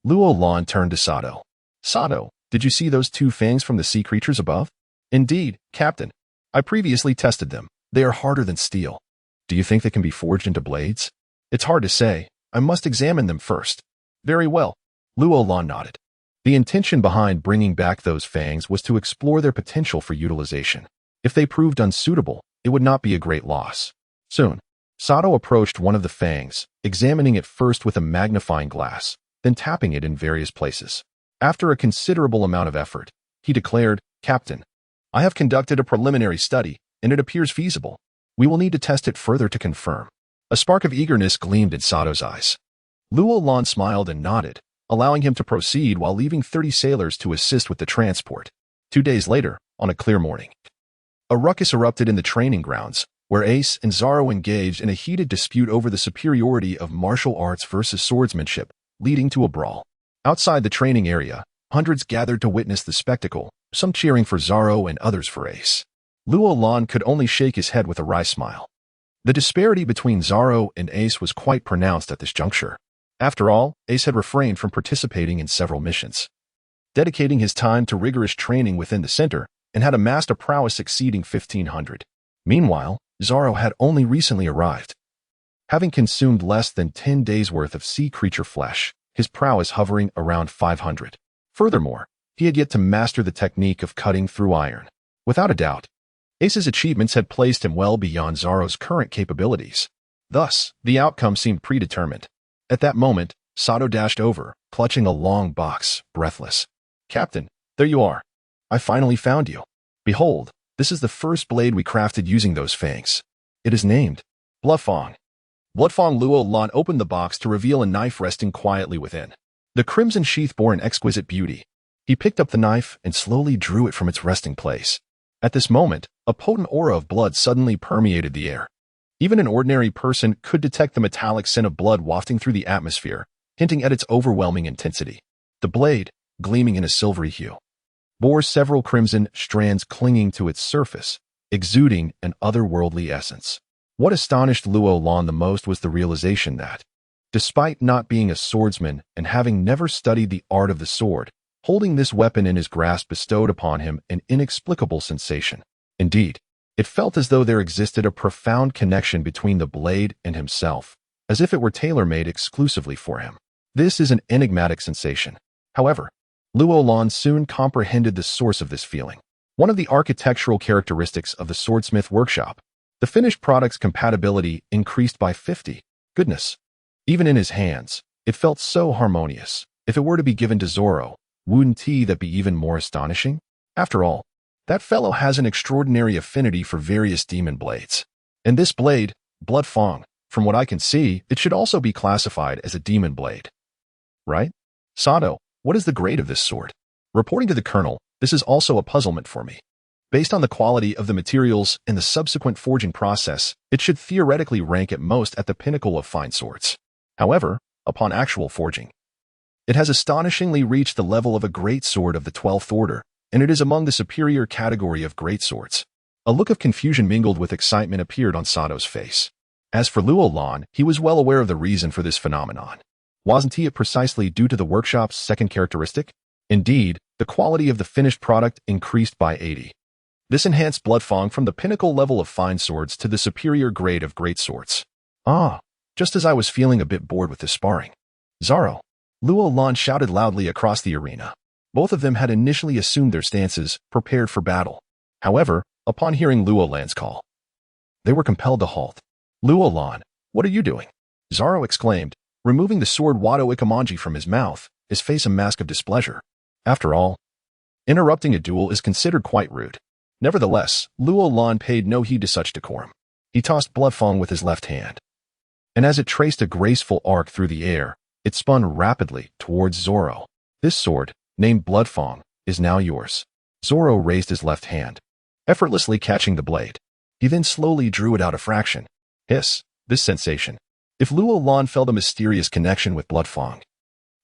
Roland turned to Sato. Sato, did you see those 2 fangs from the sea creatures above? Indeed, Captain. I previously tested them. They are harder than steel. Do you think they can be forged into blades? It's hard to say. I must examine them first. Very well. Luo Lan nodded. The intention behind bringing back those fangs was to explore their potential for utilization. If they proved unsuitable, it would not be a great loss. Soon, Sato approached one of the fangs, examining it first with a magnifying glass, then tapping it in various places. After a considerable amount of effort, he declared, Captain, I have conducted a preliminary study, and it appears feasible. We will need to test it further to confirm. A spark of eagerness gleamed in Sato's eyes. Luo Lan smiled and nodded, allowing him to proceed while leaving 30 sailors to assist with the transport. 2 days later, on a clear morning, a ruckus erupted in the training grounds, where Ace and Zoro engaged in a heated dispute over the superiority of martial arts versus swordsmanship, leading to a brawl. Outside the training area, hundreds gathered to witness the spectacle, some cheering for Zoro and others for Ace. Luo Lan could only shake his head with a wry smile. The disparity between Zoro and Ace was quite pronounced at this juncture. After all, Ace had refrained from participating in several missions, dedicating his time to rigorous training within the center, and had amassed a prowess exceeding 1,500. Meanwhile, Zoro had only recently arrived. Having consumed less than 10 days' worth of sea creature flesh, his prowess hovering around 500. Furthermore, he had yet to master the technique of cutting through iron. Without a doubt, Ace's achievements had placed him well beyond Zoro's current capabilities. Thus, the outcome seemed predetermined. At that moment, Sato dashed over, clutching a long box, breathless. Captain, there you are. I finally found you. Behold, this is the first blade we crafted using those fangs. It is named Bloodfang. Bloodfang. Luo Lan opened the box to reveal a knife resting quietly within. The crimson sheath bore an exquisite beauty. He picked up the knife and slowly drew it from its resting place. At this moment, a potent aura of blood suddenly permeated the air. Even an ordinary person could detect the metallic scent of blood wafting through the atmosphere, hinting at its overwhelming intensity. The blade, gleaming in a silvery hue, bore several crimson strands clinging to its surface, exuding an otherworldly essence. What astonished Luo Lan the most was the realization that, despite not being a swordsman and having never studied the art of the sword, holding this weapon in his grasp bestowed upon him an inexplicable sensation. Indeed, it felt as though there existed a profound connection between the blade and himself, as if it were tailor-made exclusively for him. This is an enigmatic sensation. However, Luo Lan soon comprehended the source of this feeling. One of the architectural characteristics of the swordsmith workshop, the finished product's compatibility increased by 50. Goodness. Even in his hands, it felt so harmonious. If it were to be given to Zoro, wouldn't that be even more astonishing? After all, that fellow has an extraordinary affinity for various demon blades. And this blade, Bloodfang, from what I can see, it should also be classified as a demon blade. Right? Sato, what is the grade of this sword? Reporting to the colonel, this is also a puzzlement for me. Based on the quality of the materials and the subsequent forging process, it should theoretically rank at most at the pinnacle of fine swords. However, upon actual forging, it has astonishingly reached the level of a great sword of the 12th order, and it is among the superior category of great swords. A look of confusion mingled with excitement appeared on Sato's face. As for Luo Lan, he was well aware of the reason for this phenomenon. Wasn't it precisely due to the workshop's second characteristic? Indeed, the quality of the finished product increased by 80. This enhanced Bloodfang from the pinnacle level of fine swords to the superior grade of great swords. Ah, just as I was feeling a bit bored with this sparring. Zoro, Luo Lan shouted loudly across the arena. Both of them had initially assumed their stances, prepared for battle. However, upon hearing Luo Lan's call, they were compelled to halt. Luo Lan, what are you doing? Zoro exclaimed, removing the sword Wado Ikamanji from his mouth, his face a mask of displeasure. After all, interrupting a duel is considered quite rude. Nevertheless, Luo Lan paid no heed to such decorum. He tossed Bloodfang with his left hand, and as it traced a graceful arc through the air, it spun rapidly towards Zoro. This sword, named Bloodfang, is now yours. Zoro raised his left hand, effortlessly catching the blade. He then slowly drew it out a fraction. Hiss, this sensation. If Luo Lan felt a mysterious connection with Bloodfang,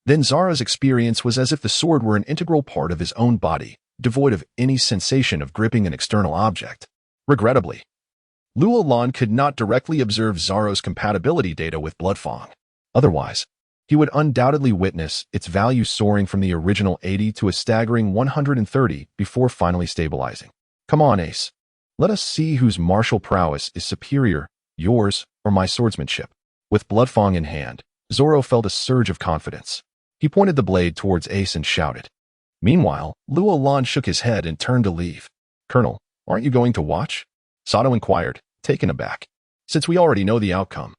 then Zoro's experience was as if the sword were an integral part of his own body, devoid of any sensation of gripping an external object. Regrettably, Luo Lan could not directly observe Zoro's compatibility data with Bloodfang. Otherwise, he would undoubtedly witness its value soaring from the original 80 to a staggering 130 before finally stabilizing. Come on, Ace. Let us see whose martial prowess is superior, yours or my swordsmanship. With Bloodfang in hand, Zoro felt a surge of confidence. He pointed the blade towards Ace and shouted. Meanwhile, Roland shook his head and turned to leave. Colonel, aren't you going to watch? Sato inquired, taken aback. Since we already know the outcome,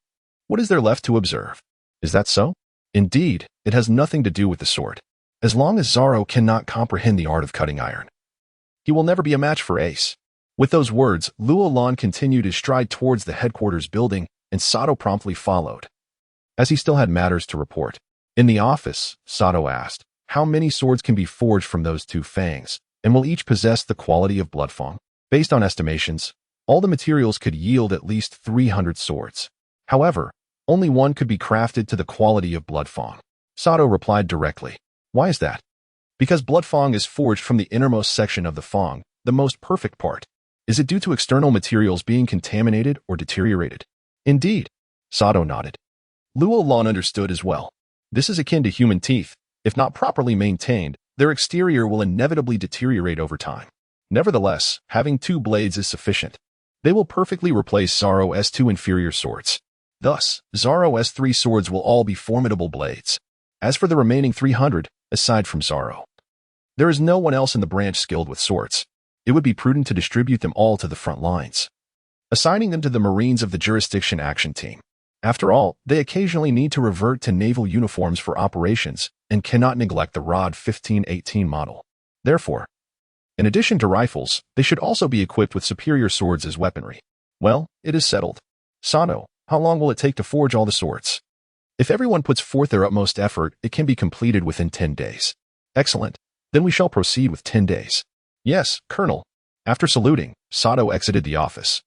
what is there left to observe? Is that so? Indeed, it has nothing to do with the sword. As long as Zoro cannot comprehend the art of cutting iron, he will never be a match for Ace. With those words, Roland continued his stride towards the headquarters building, and Sato promptly followed. As he still had matters to report. In the office, Sato asked, how many swords can be forged from those two fangs, and will each possess the quality of Bloodfang? Based on estimations, all the materials could yield at least 300 swords. However, only one could be crafted to the quality of Bloodfang. Sato replied directly. Why is that? Because Bloodfang is forged from the innermost section of the fang, the most perfect part. Is it due to external materials being contaminated or deteriorated? Indeed. Sato nodded. Roland understood as well. This is akin to human teeth. If not properly maintained, their exterior will inevitably deteriorate over time. Nevertheless, having two blades is sufficient. They will perfectly replace Zoro's two inferior swords. Thus, Zoro's three swords will all be formidable blades. As for the remaining 300, aside from Zoro, there is no one else in the branch skilled with swords. It would be prudent to distribute them all to the front lines, assigning them to the Marines of the Jurisdiction Action Team. After all, they occasionally need to revert to naval uniforms for operations and cannot neglect the ROD 1518 model. Therefore, in addition to rifles, they should also be equipped with superior swords as weaponry. Well, it is settled. Sato, how long will it take to forge all the swords? If everyone puts forth their utmost effort, it can be completed within 10 days. Excellent. Then we shall proceed with 10 days. Yes, Colonel. After saluting, Sato exited the office,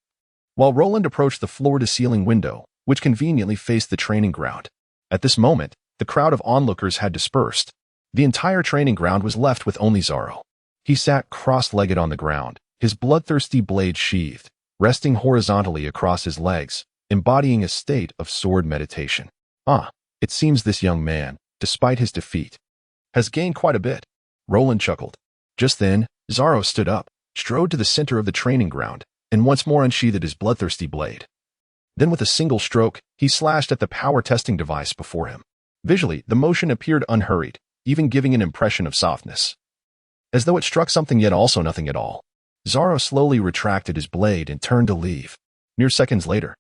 while Roland approached the floor-to-ceiling window, which conveniently faced the training ground. At this moment, the crowd of onlookers had dispersed. The entire training ground was left with only Zoro. He sat cross-legged on the ground, his bloodthirsty blade sheathed, resting horizontally across his legs, embodying a state of sword meditation. It seems this young man, despite his defeat, has gained quite a bit. Roland chuckled. Just then, Zoro stood up, strode to the center of the training ground, and once more unsheathed his bloodthirsty blade. Then with a single stroke, he slashed at the power testing device before him. Visually, the motion appeared unhurried, even giving an impression of softness, as though it struck something yet also nothing at all. Zoro slowly retracted his blade and turned to leave. Mere seconds later,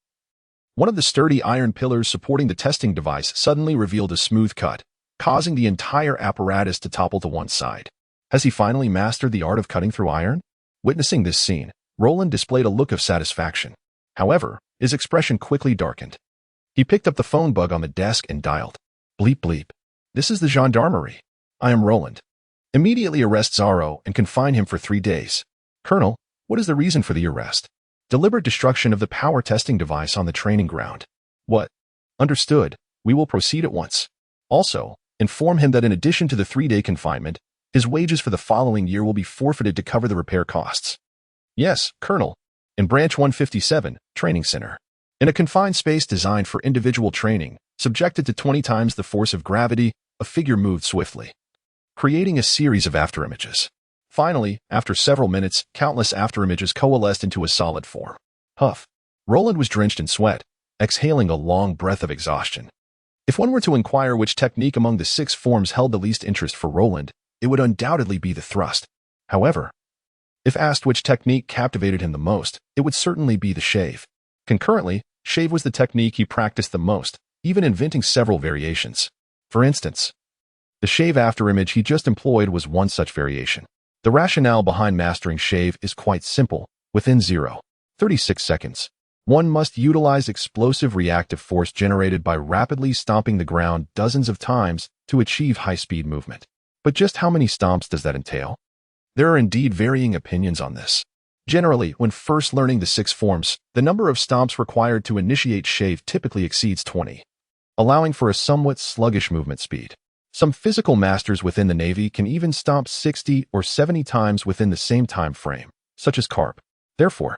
one of the sturdy iron pillars supporting the testing device suddenly revealed a smooth cut, causing the entire apparatus to topple to one side. Has he finally mastered the art of cutting through iron? Witnessing this scene, Roland displayed a look of satisfaction. However, his expression quickly darkened. He picked up the phone bug on the desk and dialed. Bleep bleep. This is the gendarmerie. I am Roland. Immediately arrest Zoro and confine him for 3 days. Colonel, what is the reason for the arrest? Deliberate destruction of the power testing device on the training ground. What? Understood. We will proceed at once. Also, inform him that in addition to the 3-day confinement, his wages for the following year will be forfeited to cover the repair costs. Yes, Colonel. In Branch 157, Training Center. In a confined space designed for individual training, subjected to 20 times the force of gravity, a figure moved swiftly, creating a series of afterimages. Finally, after several minutes, countless afterimages coalesced into a solid form. Huff. Roland was drenched in sweat, exhaling a long breath of exhaustion. If one were to inquire which technique among the 6 forms held the least interest for Roland, it would undoubtedly be the thrust. However, if asked which technique captivated him the most, it would certainly be the shave. Concurrently, shave was the technique he practiced the most, even inventing several variations. For instance, the shave afterimage he just employed was one such variation. The rationale behind mastering shave is quite simple. Within 0.36 seconds, one must utilize explosive reactive force generated by rapidly stomping the ground dozens of times to achieve high-speed movement. But just how many stomps does that entail? There are indeed varying opinions on this. Generally, when first learning the 6 forms, the number of stomps required to initiate shave typically exceeds 20, allowing for a somewhat sluggish movement speed. Some physical masters within the Navy can even stomp 60 or 70 times within the same time frame, such as Carp. Therefore,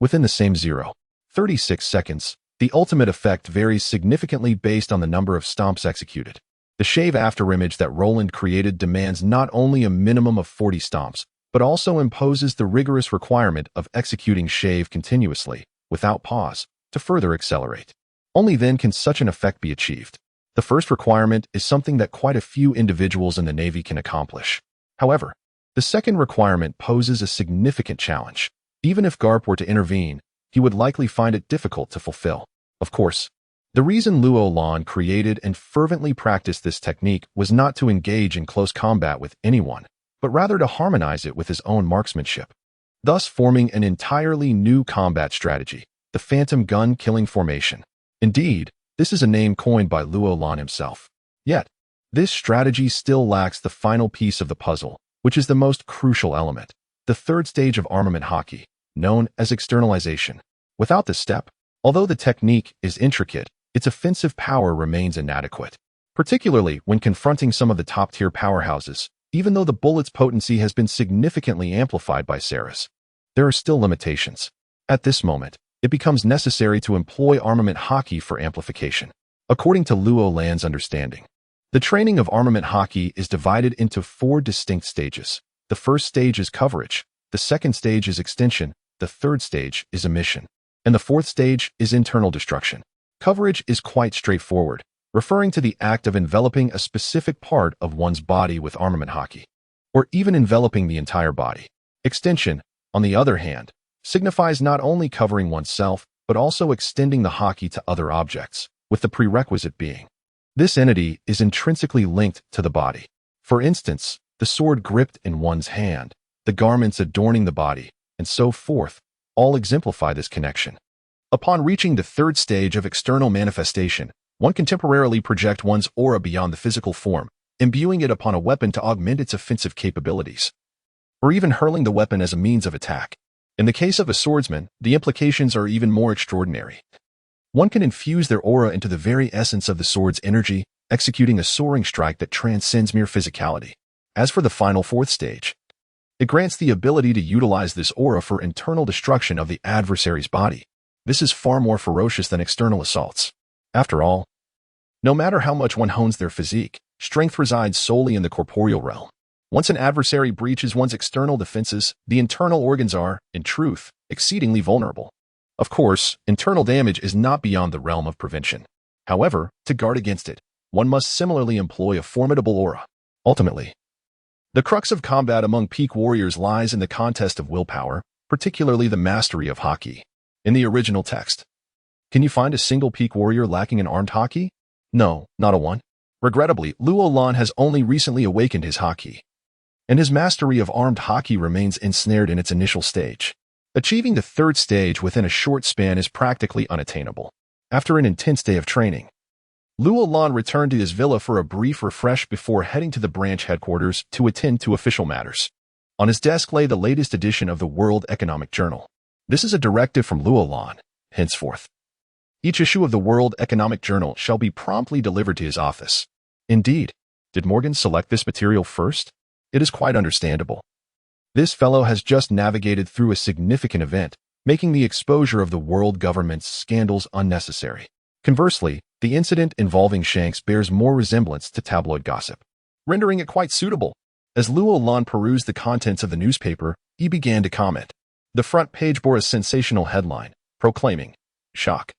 within the same 0.36 seconds, the ultimate effect varies significantly based on the number of stomps executed. The shave afterimage that Roland created demands not only a minimum of 40 stomps, but also imposes the rigorous requirement of executing shave continuously, without pause, to further accelerate. Only then can such an effect be achieved. The first requirement is something that quite a few individuals in the Navy can accomplish. However, the second requirement poses a significant challenge. Even if Garp were to intervene, he would likely find it difficult to fulfill. Of course, the reason Luolan created and fervently practiced this technique was not to engage in close combat with anyone, but rather to harmonize it with his own marksmanship, thus forming an entirely new combat strategy, the Phantom Gun Killing Formation. Indeed, this is a name coined by Luolan himself. Yet, this strategy still lacks the final piece of the puzzle, which is the most crucial element, the third stage of armament hockey, known as externalization. Without this step, although the technique is intricate, its offensive power remains inadequate, particularly when confronting some of the top-tier powerhouses. Even though the bullet's potency has been significantly amplified by Ceres, there are still limitations. At this moment, it becomes necessary to employ armament hockey for amplification. According to Luolan's understanding, the training of armament hockey is divided into 4 distinct stages. The first stage is coverage, the second stage is extension, the third stage is emission, and the fourth stage is internal destruction. Coverage is quite straightforward, referring to the act of enveloping a specific part of one's body with armament hockey, or even enveloping the entire body. Extension, on the other hand, signifies not only covering oneself, but also extending the hockey to other objects, with the prerequisite being this entity is intrinsically linked to the body. For instance, the sword gripped in one's hand, the garments adorning the body, and so forth, all exemplify this connection. Upon reaching the third stage of external manifestation, one can temporarily project one's aura beyond the physical form, imbuing it upon a weapon to augment its offensive capabilities, or even hurling the weapon as a means of attack. In the case of a swordsman, the implications are even more extraordinary. One can infuse their aura into the very essence of the sword's energy, executing a soaring strike that transcends mere physicality. As for the final fourth stage, it grants the ability to utilize this aura for internal destruction of the adversary's body. This is far more ferocious than external assaults. After all, no matter how much one hones their physique, strength resides solely in the corporeal realm. Once an adversary breaches one's external defenses, the internal organs are, in truth, exceedingly vulnerable. Of course, internal damage is not beyond the realm of prevention. However, to guard against it, one must similarly employ a formidable aura. Ultimately, the crux of combat among peak warriors lies in the contest of willpower, particularly the mastery of hockey. In the original text, can you find a single peak warrior lacking in armed hockey? No, not a one. Regrettably, Luolan has only recently awakened his hockey, and his mastery of armed hockey remains ensnared in its initial stage. Achieving the third stage within a short span is practically unattainable. After an intense day of training, Luolan returned to his villa for a brief refresh before heading to the branch headquarters to attend to official matters. On his desk lay the latest edition of the World Economic Journal. This is a directive from Luolan, henceforth. Each issue of the World Economic Journal shall be promptly delivered to his office. Indeed, did Morgan select this material first? It is quite understandable. This fellow has just navigated through a significant event, making the exposure of the world government's scandals unnecessary. Conversely, the incident involving Shanks bears more resemblance to tabloid gossip, rendering it quite suitable. As Luolan perused the contents of the newspaper, he began to comment. The front page bore a sensational headline, proclaiming, "Shock.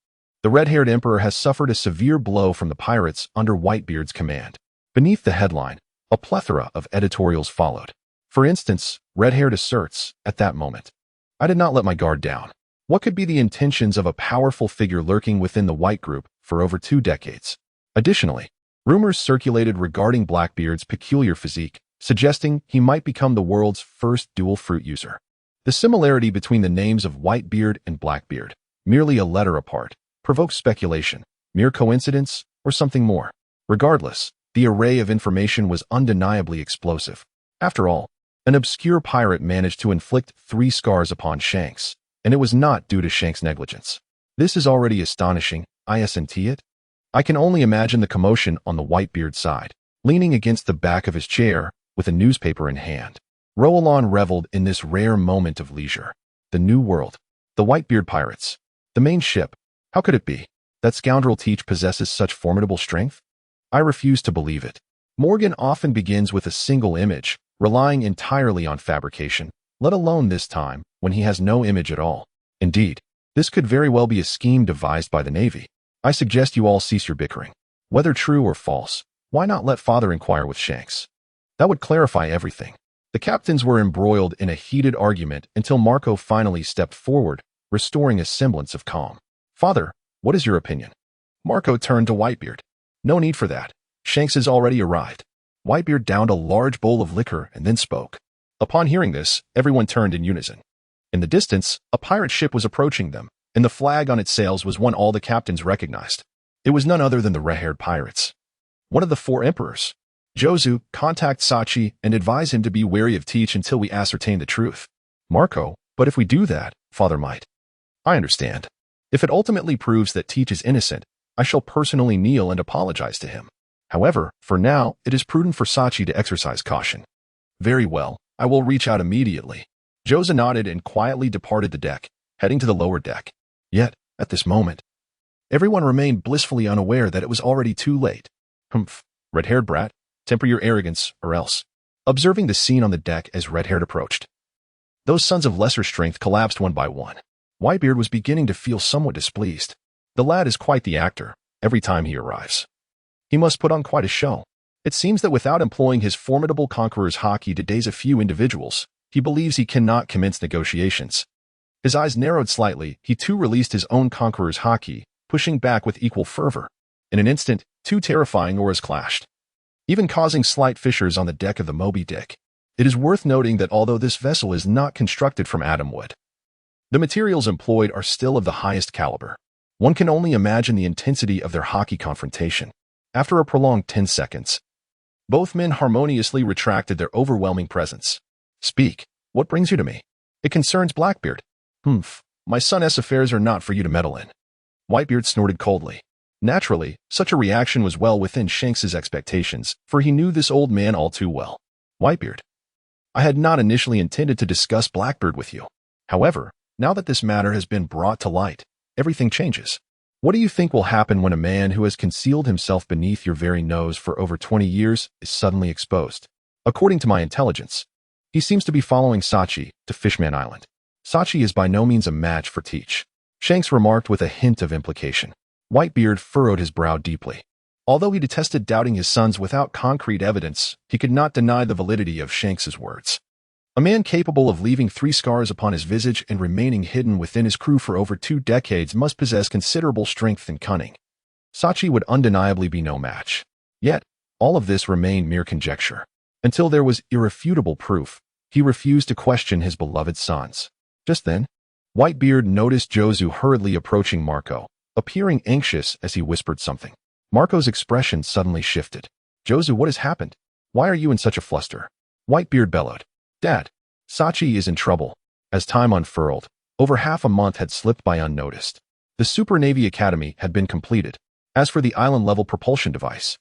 The red-haired emperor has suffered a severe blow from the pirates under Whitebeard's command." Beneath the headline, a plethora of editorials followed. For instance, Red-Haired asserts, at that moment, "I did not let my guard down." What could be the intentions of a powerful figure lurking within the White Group for over 2 decades? Additionally, rumors circulated regarding Blackbeard's peculiar physique, suggesting he might become the world's first dual fruit user. The similarity between the names of Whitebeard and Blackbeard, merely a letter apart, provoked speculation, mere coincidence, or something more. Regardless, the array of information was undeniably explosive. After all, an obscure pirate managed to inflict 3 scars upon Shanks, and it was not due to Shanks' negligence. This is already astonishing, isn't it? I can only imagine the commotion on the Whitebeard side, leaning against the back of his chair, with a newspaper in hand. Roland reveled in this rare moment of leisure. The New World. The Whitebeard pirates. The main ship. How could it be? That scoundrel Teach possesses such formidable strength? I refuse to believe it. Morgan often begins with a single image, relying entirely on fabrication, let alone this time when he has no image at all. Indeed, this could very well be a scheme devised by the Navy. I suggest you all cease your bickering. Whether true or false, why not let Father inquire with Shanks? That would clarify everything. The captains were embroiled in a heated argument until Marco finally stepped forward, restoring a semblance of calm. Father, what is your opinion? Marco turned to Whitebeard. No need for that. Shanks has already arrived. Whitebeard downed a large bowl of liquor and then spoke. Upon hearing this, everyone turned in unison. In the distance, a pirate ship was approaching them, and the flag on its sails was one all the captains recognized. It was none other than the red-haired pirates. One of the 4 emperors. Jozu, contact Sachi and advise him to be wary of Teach until we ascertain the truth. Marco, but if we do that, Father might. I understand. If it ultimately proves that Teach is innocent, I shall personally kneel and apologize to him. However, for now, it is prudent for Sachi to exercise caution. Very well, I will reach out immediately. Jozu nodded and quietly departed the deck, heading to the lower deck. Yet, at this moment, everyone remained blissfully unaware that it was already too late. Humph, red-haired brat, temper your arrogance, or else. Observing the scene on the deck as red-haired approached, those sons of lesser strength collapsed one by one. Whitebeard was beginning to feel somewhat displeased. The lad is quite the actor, every time he arrives. He must put on quite a show. It seems that without employing his formidable conqueror's hockey to daze a few individuals, he believes he cannot commence negotiations. His eyes narrowed slightly, he too released his own conqueror's hockey, pushing back with equal fervor. In an instant, 2 terrifying auras clashed, even causing slight fissures on the deck of the Moby Dick. It is worth noting that although this vessel is not constructed from atom wood, the materials employed are still of the highest caliber. One can only imagine the intensity of their hockey confrontation. After a prolonged 10 seconds, both men harmoniously retracted their overwhelming presence. Speak, what brings you to me? It concerns Blackbeard. Humph, my son's affairs are not for you to meddle in. Whitebeard snorted coldly. Naturally, such a reaction was well within Shanks's expectations, for he knew this old man all too well. Whitebeard, I had not initially intended to discuss Blackbeard with you. However, now that this matter has been brought to light, everything changes. What do you think will happen when a man who has concealed himself beneath your very nose for over 20 years is suddenly exposed? According to my intelligence, he seems to be following Sachi to Fishman Island. Sachi is by no means a match for Teach, Shanks remarked with a hint of implication. Whitebeard furrowed his brow deeply. Although he detested doubting his sons without concrete evidence, he could not deny the validity of Shanks's words. A man capable of leaving 3 scars upon his visage and remaining hidden within his crew for over 2 decades must possess considerable strength and cunning. Sachi would undeniably be no match. Yet, all of this remained mere conjecture. Until there was irrefutable proof, he refused to question his beloved sons. Just then, Whitebeard noticed Jozu hurriedly approaching Marco, appearing anxious as he whispered something. Marco's expression suddenly shifted. Jozu, what has happened? Why are you in such a fluster? Whitebeard bellowed. Dad, Sachi is in trouble. As time unfurled, over half a month had slipped by unnoticed. The Super Navy Academy had been completed. As for the island-level propulsion device,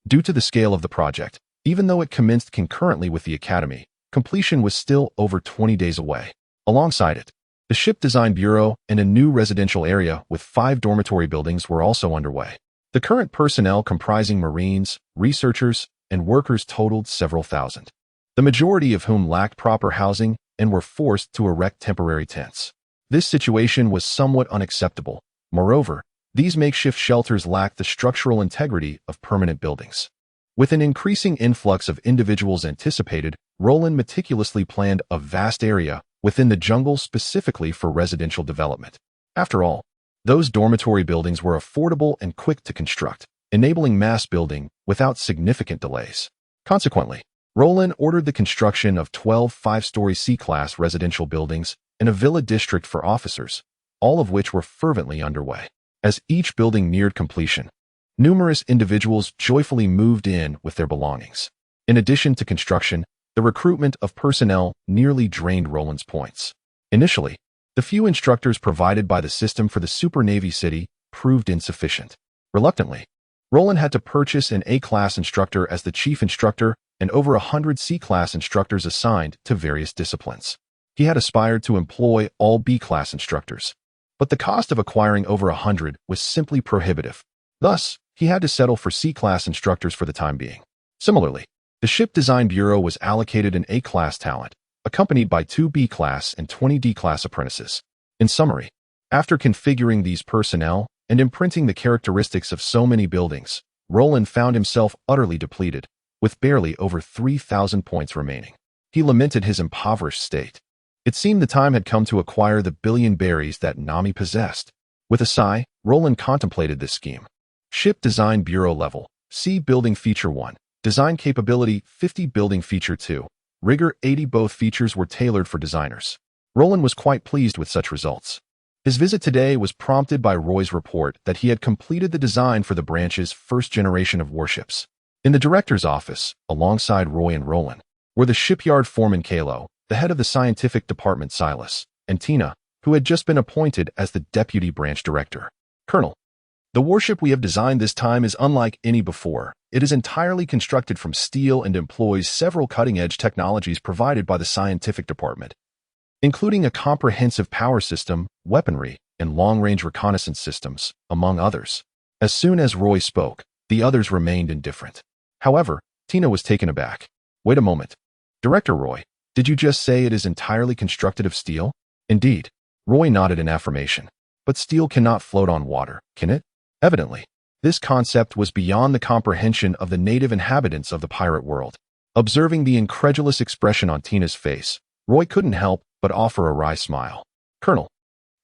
due to the scale of the project, even though it commenced concurrently with the Academy, completion was still over 20 days away. Alongside it, the Ship Design Bureau and a new residential area with 5 dormitory buildings were also underway. The current personnel comprising Marines, researchers, and workers totaled several thousand, the majority of whom lacked proper housing and were forced to erect temporary tents. This situation was somewhat unacceptable. Moreover, these makeshift shelters lacked the structural integrity of permanent buildings. With an increasing influx of individuals anticipated, Roland meticulously planned a vast area within the jungle specifically for residential development. After all, those dormitory buildings were affordable and quick to construct, enabling mass building without significant delays. Consequently, Roland ordered the construction of 12 5-story C-class residential buildings and a villa district for officers, all of which were fervently underway. As each building neared completion, numerous individuals joyfully moved in with their belongings. In addition to construction, the recruitment of personnel nearly drained Roland's points. Initially, the few instructors provided by the system for the Super Navy City proved insufficient. Reluctantly, Roland had to purchase an A-class instructor as the chief instructor and over 100 C-class instructors assigned to various disciplines. He had aspired to employ all B-class instructors, but the cost of acquiring over 100 was simply prohibitive. Thus, he had to settle for C-class instructors for the time being. Similarly, The Ship Design Bureau was allocated an A-class talent, accompanied by 2 B-class and 20 D-class apprentices. In summary, after configuring these personnel and imprinting the characteristics of so many buildings, Roland found himself utterly depleted, with barely over 3,000 points remaining. He lamented his impoverished state. It seemed the time had come to acquire the billion berries that Nami possessed. With a sigh, Roland contemplated this scheme. Ship Design Bureau level, C. Building Feature 1. Design Capability 50. Building Feature 2. Rigor 80. Both features were tailored for designers. Roland was quite pleased with such results. His visit today was prompted by Roy's report that he had completed the design for the branch's first generation of warships. In the director's office, alongside Roy and Roland, were the shipyard foreman Kalo, the head of the scientific department Silas, and Tina, who had just been appointed as the deputy branch director. Colonel, the warship we have designed this time is unlike any before. It is entirely constructed from steel and employs several cutting-edge technologies provided by the scientific department, including a comprehensive power system, weaponry, and long-range reconnaissance systems, among others. As soon as Roy spoke, the others remained indifferent. However, Tina was taken aback. Wait a moment. Director Roy, did you just say it is entirely constructed of steel? Indeed. Roy nodded in affirmation. But steel cannot float on water, can it? Evidently, this concept was beyond the comprehension of the native inhabitants of the pirate world. Observing the incredulous expression on Tina's face, Roy couldn't help but offer a wry smile. Colonel,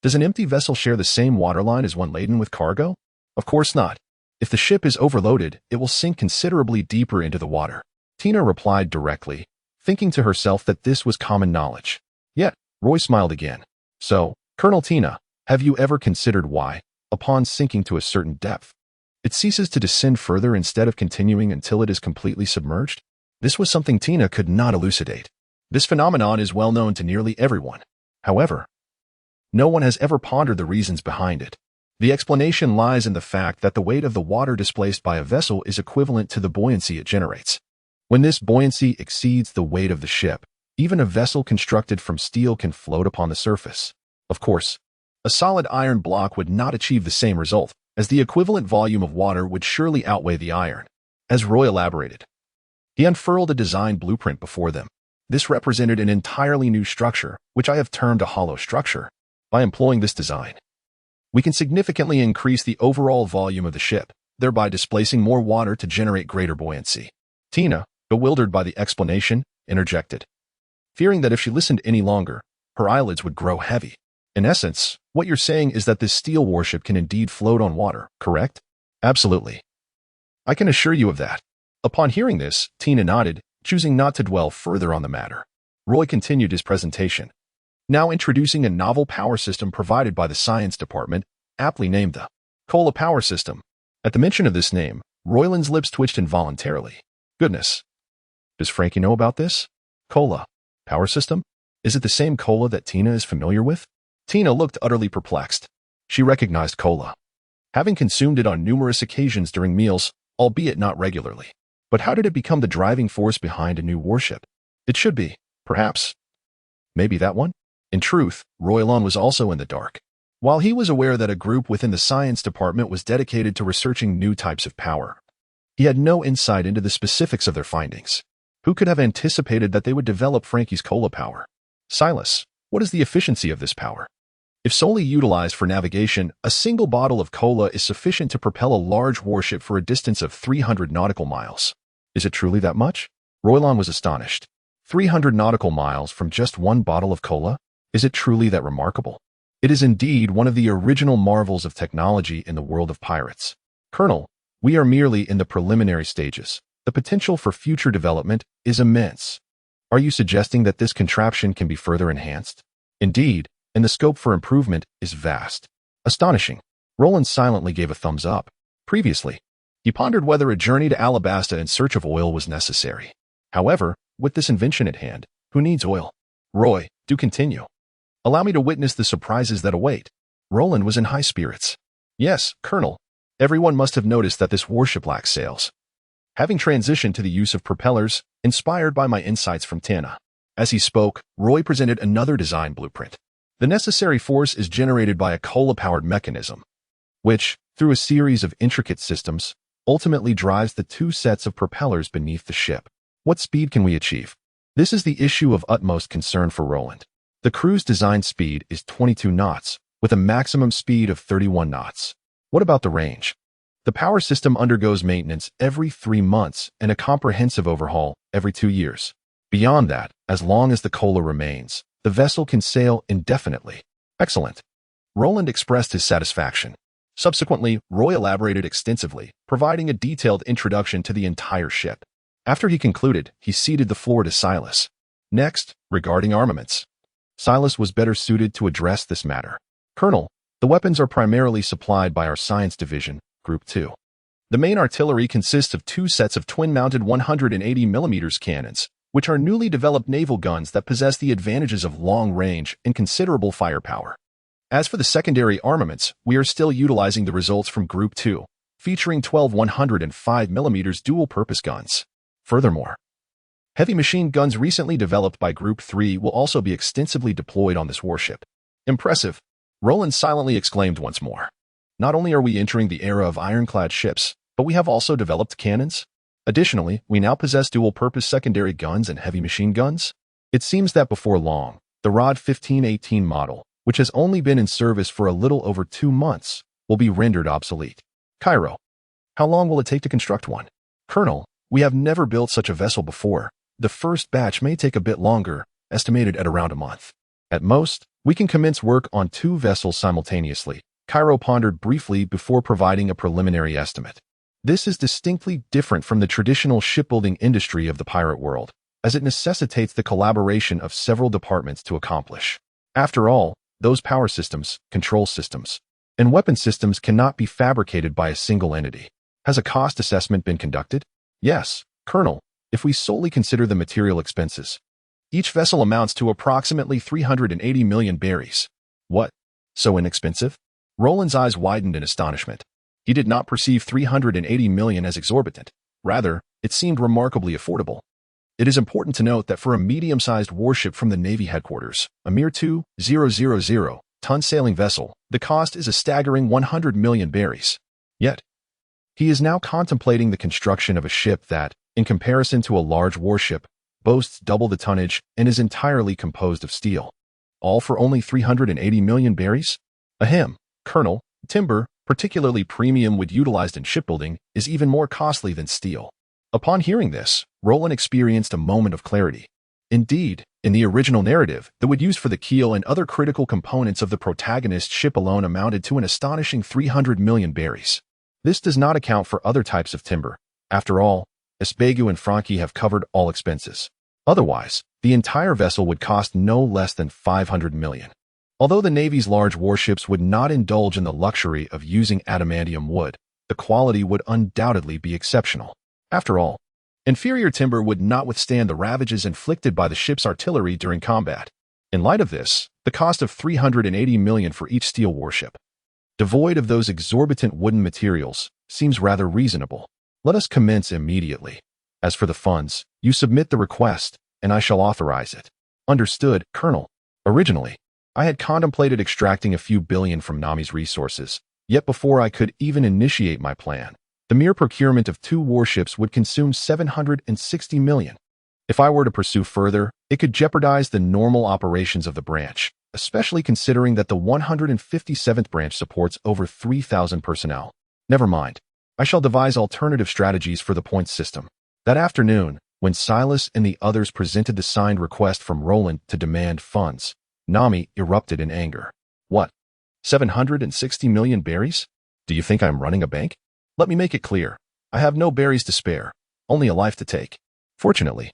does an empty vessel share the same waterline as one laden with cargo? Of course not. If the ship is overloaded, it will sink considerably deeper into the water. Tina replied directly, thinking to herself that this was common knowledge. Yet, Roy smiled again. So, Colonel Tina, have you ever considered why, upon sinking to a certain depth, it ceases to descend further instead of continuing until it is completely submerged? This was something Tina could not elucidate. This phenomenon is well known to nearly everyone. However, no one has ever pondered the reasons behind it. The explanation lies in the fact that the weight of the water displaced by a vessel is equivalent to the buoyancy it generates. When this buoyancy exceeds the weight of the ship, even a vessel constructed from steel can float upon the surface. Of course, a solid iron block would not achieve the same result, as the equivalent volume of water would surely outweigh the iron. As Roy elaborated, he unfurled a design blueprint before them. This represented an entirely new structure, which I have termed a hollow structure. By employing this design, we can significantly increase the overall volume of the ship, thereby displacing more water to generate greater buoyancy. Tina, bewildered by the explanation, interjected, fearing that if she listened any longer, her eyelids would grow heavy. In essence, what you're saying is that this steel warship can indeed float on water, correct? Absolutely. I can assure you of that. Upon hearing this, Tina nodded, choosing not to dwell further on the matter. Roy continued his presentation, now introducing a novel power system provided by the science department, aptly named the Cola Power System. At the mention of this name, Roland's lips twitched involuntarily. Goodness. Does Frankie know about this? Cola Power System? Is it the same cola that Tina is familiar with? Tina looked utterly perplexed. She recognized cola, having consumed it on numerous occasions during meals, albeit not regularly. But how did it become the driving force behind a new warship? It should be, perhaps, maybe that one? In truth, Roland was also in the dark. While he was aware that a group within the science department was dedicated to researching new types of power, he had no insight into the specifics of their findings. Who could have anticipated that they would develop Frankie's cola power? Silas, what is the efficiency of this power? If solely utilized for navigation, a single bottle of cola is sufficient to propel a large warship for a distance of 300 nautical miles. Is it truly that much? Roland was astonished. 300 nautical miles from just one bottle of cola? Is it truly that remarkable? It is indeed one of the original marvels of technology in the world of pirates. Colonel, we are merely in the preliminary stages. The potential for future development is immense. Are you suggesting that this contraption can be further enhanced? Indeed, and the scope for improvement is vast. Astonishing. Roland silently gave a thumbs up. Previously, he pondered whether a journey to Alabasta in search of oil was necessary. However, with this invention at hand, who needs oil? Roy, do continue. Allow me to witness the surprises that await. Roland was in high spirits. Yes, Colonel. Everyone must have noticed that this warship lacks sails. Having transitioned to the use of propellers, inspired by my insights from Tina. As he spoke, Roy presented another design blueprint. The necessary force is generated by a cola-powered mechanism, which, through a series of intricate systems, ultimately drives the two sets of propellers beneath the ship. What speed can we achieve? This is the issue of utmost concern for Roland. The crew's design speed is 22 knots, with a maximum speed of 31 knots. What about the range? The power system undergoes maintenance every 3 months and a comprehensive overhaul every 2 years. Beyond that, as long as the cola remains, the vessel can sail indefinitely. Excellent. Roland expressed his satisfaction. Subsequently, Roy elaborated extensively, providing a detailed introduction to the entire ship. After he concluded, he ceded the floor to Silas. Next, regarding armaments. Silas was better suited to address this matter. Colonel, the weapons are primarily supplied by our Science Division, Group 2. The main artillery consists of 2 sets of twin-mounted 180mm cannons, which are newly developed naval guns that possess the advantages of long range and considerable firepower. As for the secondary armaments, we are still utilizing the results from Group 2, featuring 12 105mm dual-purpose guns. Furthermore, heavy machine guns recently developed by Group 3 will also be extensively deployed on this warship. Impressive, Roland silently exclaimed once more. Not only are we entering the era of ironclad ships, but we have also developed cannons. Additionally, we now possess dual-purpose secondary guns and heavy machine guns. It seems that before long, the ROD 1518 model, which has only been in service for a little over 2 months, will be rendered obsolete. Cairo. How long will it take to construct one? Colonel, we have never built such a vessel before. The first batch may take a bit longer, estimated at around a month. At most, we can commence work on 2 vessels simultaneously. Cairo pondered briefly before providing a preliminary estimate. This is distinctly different from the traditional shipbuilding industry of the pirate world, as it necessitates the collaboration of several departments to accomplish. After all, those power systems, control systems, and weapon systems cannot be fabricated by a single entity. Has a cost assessment been conducted? Yes, Colonel, if we solely consider the material expenses. Each vessel amounts to approximately 380 million berries. What? So inexpensive? Roland's eyes widened in astonishment. He did not perceive 380 million as exorbitant. Rather, it seemed remarkably affordable. It is important to note that for a medium-sized warship from the Navy headquarters, a mere 2,000-ton sailing vessel, the cost is a staggering 100 million berries. Yet, he is now contemplating the construction of a ship that, in comparison to a large warship, boasts double the tonnage and is entirely composed of steel. All for only 380 million berries? Ahem, Colonel, timber, particularly premium wood utilized in shipbuilding, is even more costly than steel. Upon hearing this, Roland experienced a moment of clarity. Indeed, in the original narrative, the wood used for the keel and other critical components of the protagonist's ship alone amounted to an astonishing 300 million berries. This does not account for other types of timber. After all, Espegu and Franchi have covered all expenses. Otherwise, the entire vessel would cost no less than 500 million. Although the Navy's large warships would not indulge in the luxury of using adamantium wood, the quality would undoubtedly be exceptional. After all, inferior timber would not withstand the ravages inflicted by the ship's artillery during combat. In light of this, the cost of 380 million for each steel warship, devoid of those exorbitant wooden materials, seems rather reasonable. Let us commence immediately. As for the funds, you submit the request, and I shall authorize it. Understood, Colonel. Originally, I had contemplated extracting a few billion from Nami's resources, yet before I could even initiate my plan, the mere procurement of 2 warships would consume 760 million. If I were to pursue further, it could jeopardize the normal operations of the branch, especially considering that the 157th branch supports over 3,000 personnel. Never mind. I shall devise alternative strategies for the points system. That afternoon, when Silas and the others presented the signed request from Roland to demand funds, Nami erupted in anger. What? 760 million berries? Do you think I'm running a bank? Let me make it clear. I have no berries to spare, only a life to take. Fortunately,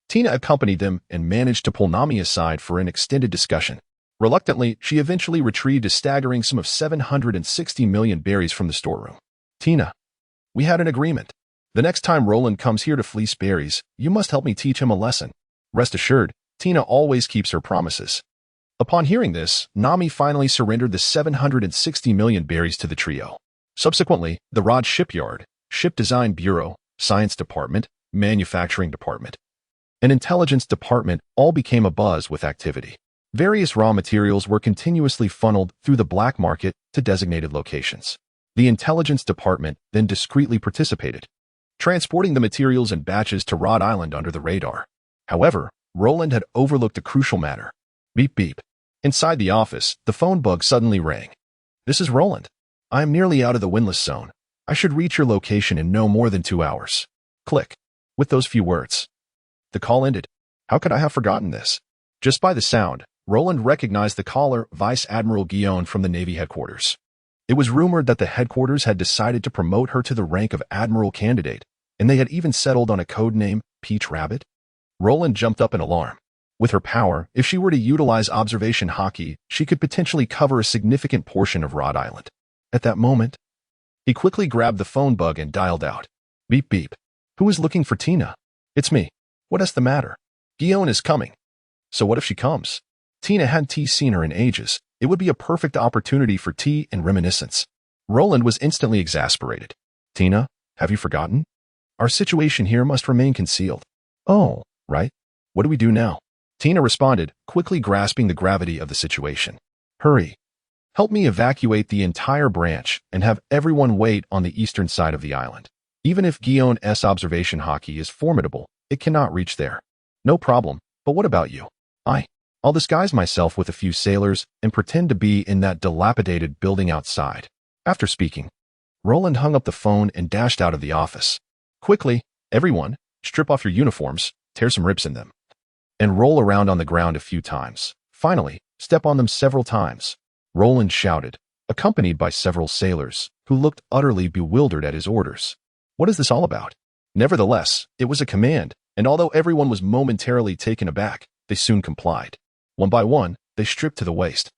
Tina accompanied them and managed to pull Nami aside for an extended discussion. Reluctantly, she eventually retrieved a staggering sum of 760 million berries from the storeroom. Tina, we had an agreement. The next time Roland comes here to fleece berries, you must help me teach him a lesson. Rest assured, Tina always keeps her promises. Upon hearing this, Nami finally surrendered the 760 million berries to the trio. Subsequently, the ROD Shipyard, Ship Design Bureau, Science Department, Manufacturing Department, and Intelligence Department all became abuzz with activity. Various raw materials were continuously funneled through the black market to designated locations. The Intelligence Department then discreetly participated, transporting the materials and batches to Rod Island under the radar. However, Roland had overlooked a crucial matter. Beep beep. Inside the office, the phone bug suddenly rang. This is Roland. I am nearly out of the windless zone. I should reach your location in no more than 2 hours. Click. With those few words, the call ended. How could I have forgotten this? Just by the sound, Roland recognized the caller, Vice Admiral Guillaume from the Navy headquarters. It was rumored that the headquarters had decided to promote her to the rank of Admiral Candidate, and they had even settled on a code name, Peach Rabbit. Roland jumped up in alarm. With her power, if she were to utilize observation hockey, she could potentially cover a significant portion of Rod Island. At that moment, he quickly grabbed the phone bug and dialed out. Beep beep. Who is looking for Tina? It's me. What is the matter? Guillaume is coming. So what if she comes? Tina hadn't seen her in ages. It would be a perfect opportunity for tea and reminiscence. Roland was instantly exasperated. Tina, have you forgotten? Our situation here must remain concealed. Oh, right. What do we do now? Tina responded, quickly grasping the gravity of the situation. Hurry. Help me evacuate the entire branch and have everyone wait on the eastern side of the island. Even if Guillaume's observation hockey is formidable, it cannot reach there. No problem, but what about you? I'll disguise myself with a few sailors and pretend to be in that dilapidated building outside. After speaking, Roland hung up the phone and dashed out of the office. Quickly, everyone, strip off your uniforms, tear some rips in them, and roll around on the ground a few times. Finally, step on them several times. Roland shouted, accompanied by several sailors, who looked utterly bewildered at his orders. What is this all about? Nevertheless, it was a command, and although everyone was momentarily taken aback, they soon complied. One by one, they stripped to the waist,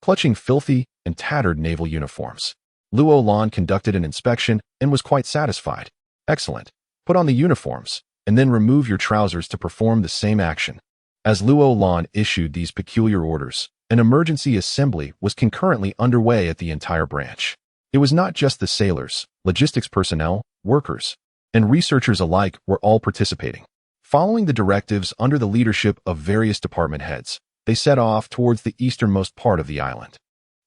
clutching filthy and tattered naval uniforms. Roland conducted an inspection and was quite satisfied. Excellent. Put on the uniforms, and then remove your trousers to perform the same action. As Roland issued these peculiar orders, an emergency assembly was concurrently underway at the entire branch. It was not just the sailors, logistics personnel, workers, and researchers alike were all participating. Following the directives under the leadership of various department heads, they set off towards the easternmost part of the island.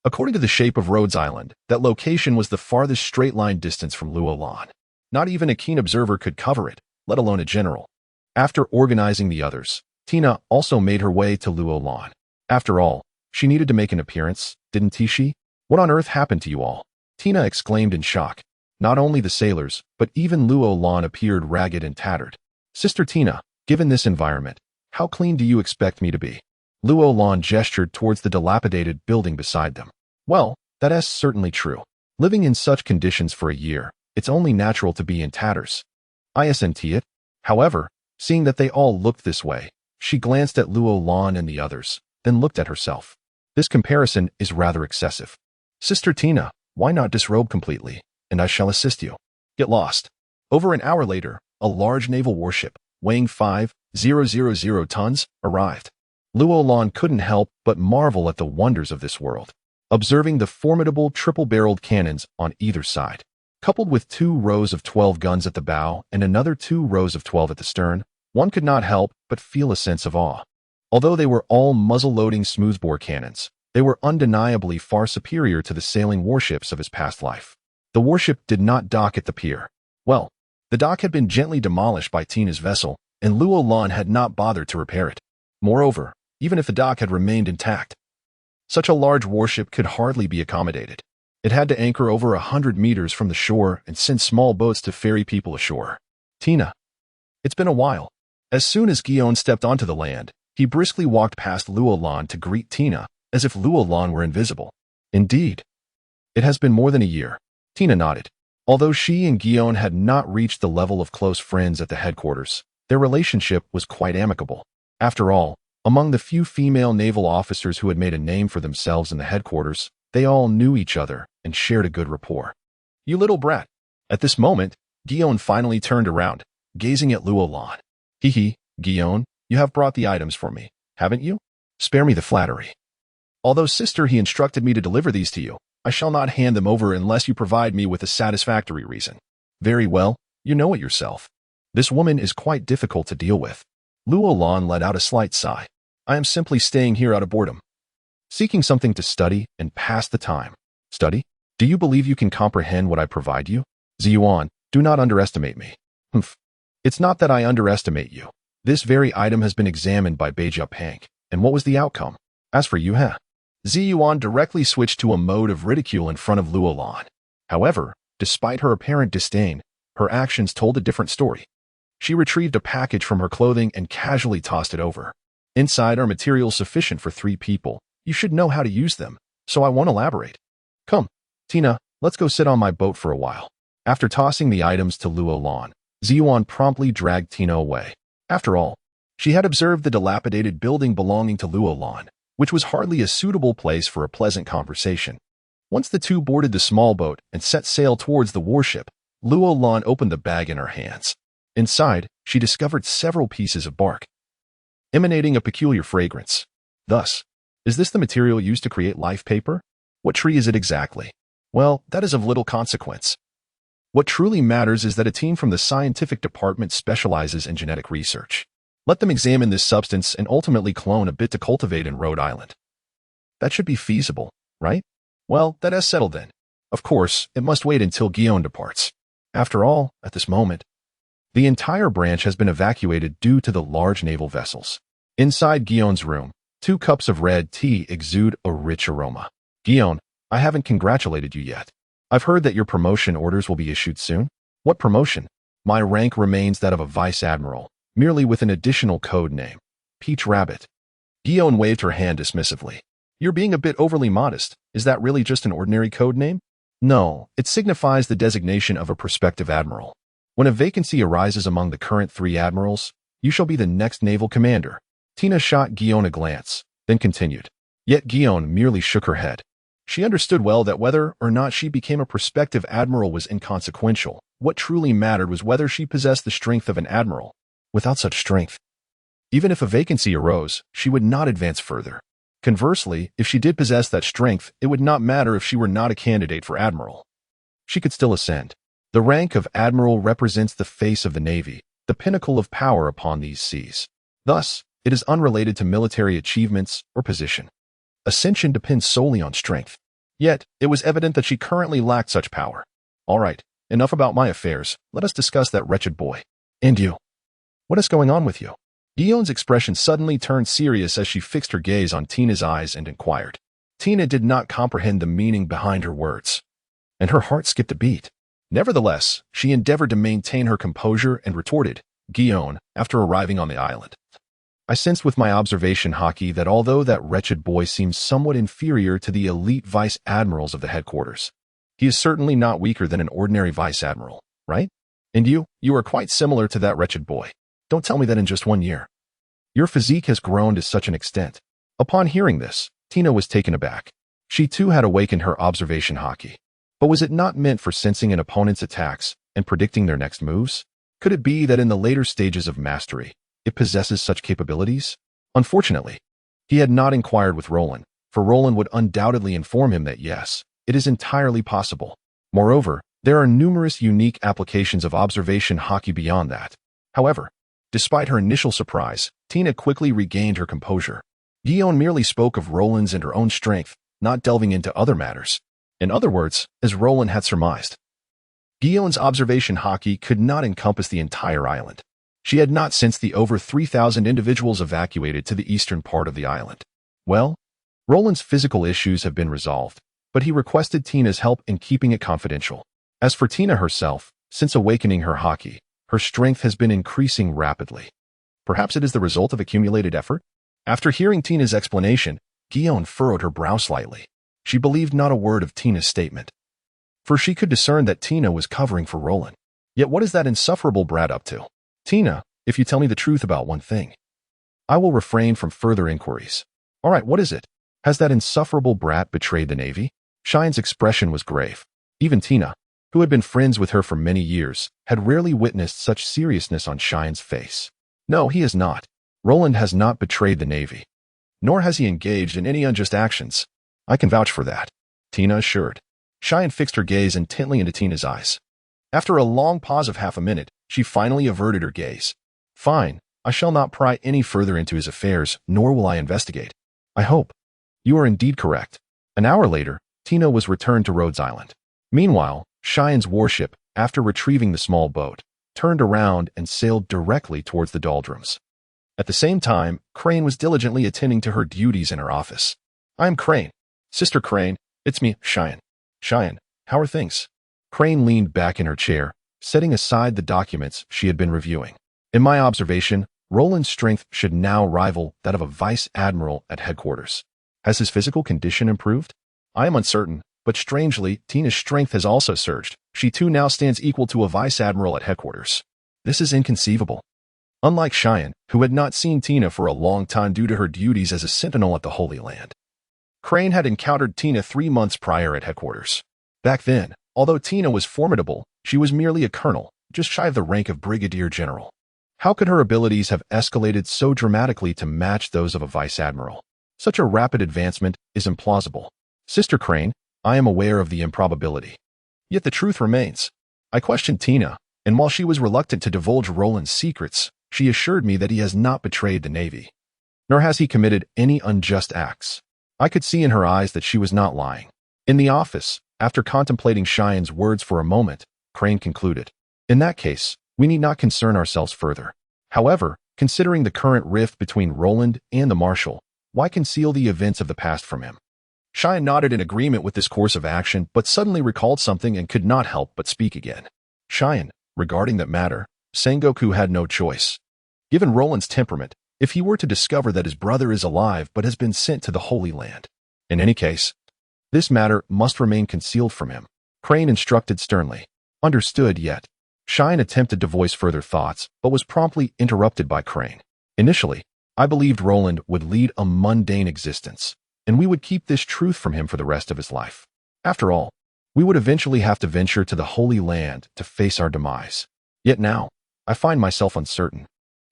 According to the shape of Rhodes Island, that location was the farthest straight-line distance from Roland. Not even a keen observer could cover it, let alone a general. After organizing the others, Tina also made her way to Roland. After all, she needed to make an appearance, didn't she? What on earth happened to you all? Tina exclaimed in shock. Not only the sailors, but even Roland appeared ragged and tattered. Sister Tina, given this environment, how clean do you expect me to be? Roland gestured towards the dilapidated building beside them. Well, that is certainly true. Living in such conditions for a year, it's only natural to be in tatters. I assent it. However, seeing that they all looked this way, she glanced at Roland and the others, then looked at herself. This comparison is rather excessive. Sister Tina, why not disrobe completely, and I shall assist you. Get lost. Over an hour later, a large naval warship, weighing 5,000 tons, arrived. Roland couldn't help but marvel at the wonders of this world, observing the formidable triple-barreled cannons on either side. Coupled with 2 rows of 12 guns at the bow and another 2 rows of 12 at the stern, one could not help but feel a sense of awe. Although they were all muzzle-loading smoothbore cannons, they were undeniably far superior to the sailing warships of his past life. The warship did not dock at the pier. Well, the dock had been gently demolished by Tina's vessel, and Roland had not bothered to repair it. Moreover, even if the dock had remained intact, such a large warship could hardly be accommodated. It had to anchor over 100 meters from the shore and send small boats to ferry people ashore. Tina. It's been a while. As soon as Guillaume stepped onto the land, he briskly walked past Roland to greet Tina, as if Roland were invisible. Indeed. It has been more than a year. Tina nodded. Although she and Guillaume had not reached the level of close friends at the headquarters, their relationship was quite amicable. After all, among the few female naval officers who had made a name for themselves in the headquarters, they all knew each other and shared a good rapport. You little brat. At this moment, Guillaume finally turned around, gazing at Roland. Hee, Guillaume, you have brought the items for me, haven't you? Spare me the flattery. Although, sister, he instructed me to deliver these to you, I shall not hand them over unless you provide me with a satisfactory reason. Very well, you know it yourself. This woman is quite difficult to deal with. Roland let out a slight sigh. I am simply staying here out of boredom, seeking something to study and pass the time. Study? Do you believe you can comprehend what I provide you? Ziyuan, do not underestimate me. Humph. It's not that I underestimate you. This very item has been examined by Beija Pank, and what was the outcome? As for you, Ziyuan directly switched to a mode of ridicule in front of Luolan. However, despite her apparent disdain, her actions told a different story. She retrieved a package from her clothing and casually tossed it over. Inside are materials sufficient for 3 people. You should know how to use them, so I won't elaborate. Come, Tina, let's go sit on my boat for a while. After tossing the items to Luolan, Ziyuan promptly dragged Tina away. After all, she had observed the dilapidated building belonging to Luolan, which was hardly a suitable place for a pleasant conversation. Once the two boarded the small boat and set sail towards the warship, Luolan opened the bag in her hands. Inside, she discovered several pieces of bark, emanating a peculiar fragrance. Thus, is this the material used to create life paper? What tree is it exactly? Well, that is of little consequence. What truly matters is that a team from the scientific department specializes in genetic research. Let them examine this substance and ultimately clone a bit to cultivate in Rhode Island. That should be feasible, right? Well, that has settled then. Of course, it must wait until Guion departs. After all, at this moment, the entire branch has been evacuated due to the large naval vessels. Inside Guion's room, 2 cups of red tea exude a rich aroma. Guion, I haven't congratulated you yet. I've heard that your promotion orders will be issued soon. What promotion? My rank remains that of a vice admiral, merely with an additional code name, Peach Rabbit. Guion waved her hand dismissively. You're being a bit overly modest. Is that really just an ordinary code name? No, it signifies the designation of a prospective admiral. When a vacancy arises among the current 3 admirals, you shall be the next naval commander. Tina shot Guion a glance, then continued. Yet Guion merely shook her head. She understood well that whether or not she became a prospective admiral was inconsequential. What truly mattered was whether she possessed the strength of an admiral. Without such strength, even if a vacancy arose, she would not advance further. Conversely, if she did possess that strength, it would not matter if she were not a candidate for admiral. She could still ascend. The rank of admiral represents the face of the Navy, the pinnacle of power upon these seas. Thus, it is unrelated to military achievements or position. Ascension depends solely on strength. Yet, it was evident that she currently lacked such power. All right, enough about my affairs. Let us discuss that wretched boy. And you. What is going on with you? Guion's expression suddenly turned serious as she fixed her gaze on Tina's eyes and inquired. Tina did not comprehend the meaning behind her words, and her heart skipped a beat. Nevertheless, she endeavored to maintain her composure and retorted, Guion, after arriving on the island. I sensed with my observation hockey that although that wretched boy seems somewhat inferior to the elite vice admirals of the headquarters, he is certainly not weaker than an ordinary vice admiral, right? And you are quite similar to that wretched boy. Don't tell me that in just 1 year. Your physique has grown to such an extent. Upon hearing this, Tina was taken aback. She too had awakened her observation hockey. But was it not meant for sensing an opponent's attacks and predicting their next moves? Could it be that in the later stages of mastery, it possesses such capabilities? Unfortunately, he had not inquired with Roland, for Roland would undoubtedly inform him that yes, it is entirely possible. Moreover, there are numerous unique applications of observation hockey beyond that. However, despite her initial surprise, Tina quickly regained her composure. Guion merely spoke of Roland's and her own strength, not delving into other matters. In other words, as Roland had surmised, Guion's observation hockey could not encompass the entire island. She had not sensed the over 3,000 individuals evacuated to the eastern part of the island. Well, Roland's physical issues have been resolved, but he requested Tina's help in keeping it confidential. As for Tina herself, since awakening her hockey, her strength has been increasing rapidly. Perhaps it is the result of accumulated effort? After hearing Tina's explanation, Guion furrowed her brow slightly. She believed not a word of Tina's statement, for she could discern that Tina was covering for Roland. Yet what is that insufferable brat up to? Tina, if you tell me the truth about one thing, I will refrain from further inquiries. All right, what is it? Has that insufferable brat betrayed the Navy? Shine's expression was grave. Even Tina, who had been friends with her for many years, had rarely witnessed such seriousness on Shine's face. No, he has not. Roland has not betrayed the Navy, nor has he engaged in any unjust actions. I can vouch for that, Tina assured. Shine fixed her gaze intently into Tina's eyes. After a long pause of half a minute, she finally averted her gaze. Fine, I shall not pry any further into his affairs, nor will I investigate. I hope. You are indeed correct. An hour later, Tina was returned to Rhodes Island. Meanwhile, Shine's warship, after retrieving the small boat, turned around and sailed directly towards the doldrums. At the same time, Crane was diligently attending to her duties in her office. "I'm Crane. Sister Crane, it's me, Cheyenne. Cheyenne, how are things?" Crane leaned back in her chair, setting aside the documents she had been reviewing. "In my observation, Roland's strength should now rival that of a vice admiral at headquarters. Has his physical condition improved? I am uncertain, but strangely, Tina's strength has also surged. She too now stands equal to a vice admiral at headquarters. This is inconceivable." Unlike Cheyenne, who had not seen Tina for a long time due to her duties as a sentinel at the Holy Land, Crane had encountered Tina 3 months prior at headquarters. Back then, although Tina was formidable, she was merely a colonel, just shy of the rank of brigadier general. How could her abilities have escalated so dramatically to match those of a vice admiral? Such a rapid advancement is implausible. "Sister Crane, I am aware of the improbability. Yet the truth remains. I questioned Tina, and while she was reluctant to divulge Roland's secrets, she assured me that he has not betrayed the Navy, nor has he committed any unjust acts." I could see in her eyes that she was not lying. In the office, after contemplating Cheyenne's words for a moment, Crane concluded, "In that case, we need not concern ourselves further. However, considering the current rift between Roland and the Marshal, why conceal the events of the past from him?" Cheyenne nodded in agreement with this course of action, but suddenly recalled something and could not help but speak again. "Cheyenne, regarding that matter, Sengoku had no choice. Given Roland's temperament, if he were to discover that his brother is alive but has been sent to the Holy Land, in any case, this matter must remain concealed from him." Crane instructed sternly. "Understood." Yet Cheyenne attempted to voice further thoughts, but was promptly interrupted by Crane. "Initially, I believed Roland would lead a mundane existence, and we would keep this truth from him for the rest of his life. After all, we would eventually have to venture to the Holy Land to face our demise. Yet now, I find myself uncertain.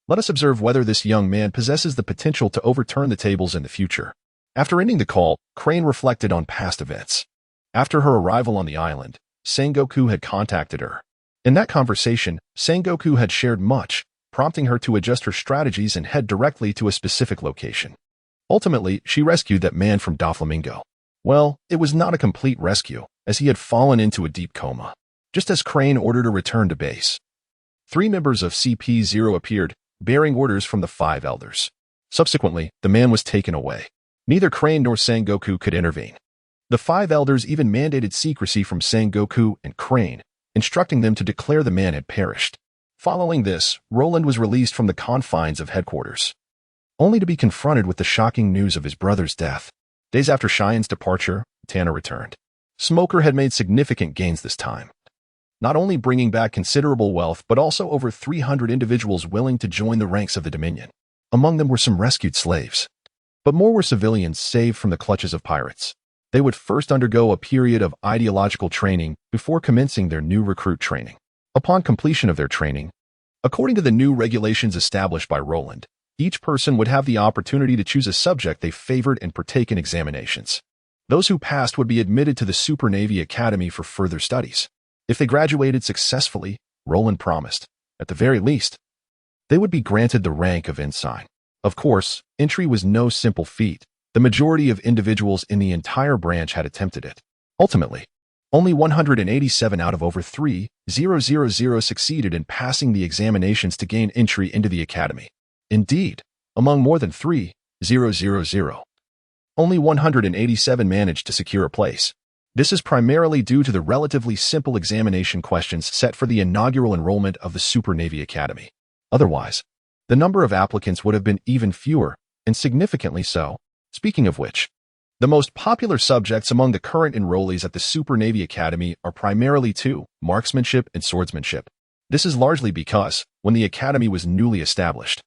Let us observe whether this young man possesses the potential to overturn the tables in the future." After ending the call, Crane reflected on past events. After her arrival on the island, Sengoku had contacted her. In that conversation, Sengoku had shared much, prompting her to adjust her strategies and head directly to a specific location. Ultimately, she rescued that man from Doflamingo. Well, it was not a complete rescue, as he had fallen into a deep coma. Just as Crane ordered a return to base, 3 members of CP-0 appeared, bearing orders from the 5 elders. Subsequently, the man was taken away. Neither Crane nor Sengoku could intervene. The 5 elders even mandated secrecy from Sengoku and Crane, instructing them to declare the man had perished. Following this, Roland was released from the confines of headquarters, only to be confronted with the shocking news of his brother's death. Days after Cheyenne's departure, Tana returned. Smoker had made significant gains this time, not only bringing back considerable wealth but also over 300 individuals willing to join the ranks of the Dominion. Among them were some rescued slaves, but more were civilians saved from the clutches of pirates. They would first undergo a period of ideological training before commencing their new recruit training. Upon completion of their training, according to the new regulations established by Roland, each person would have the opportunity to choose a subject they favored and partake in examinations. Those who passed would be admitted to the Super Navy Academy for further studies. If they graduated successfully, Roland promised, at the very least, they would be granted the rank of ensign. Of course, entry was no simple feat. The majority of individuals in the entire branch had attempted it. Ultimately, only 187 out of over 3,000 succeeded in passing the examinations to gain entry into the academy. Indeed, among more than 3,000, only 187 managed to secure a place. This is primarily due to the relatively simple examination questions set for the inaugural enrollment of the Super Navy Academy. Otherwise, the number of applicants would have been even fewer, and significantly so. Speaking of which, the most popular subjects among the current enrollees at the Super Navy Academy are primarily 2, marksmanship and swordsmanship. This is largely because, when the academy was newly established,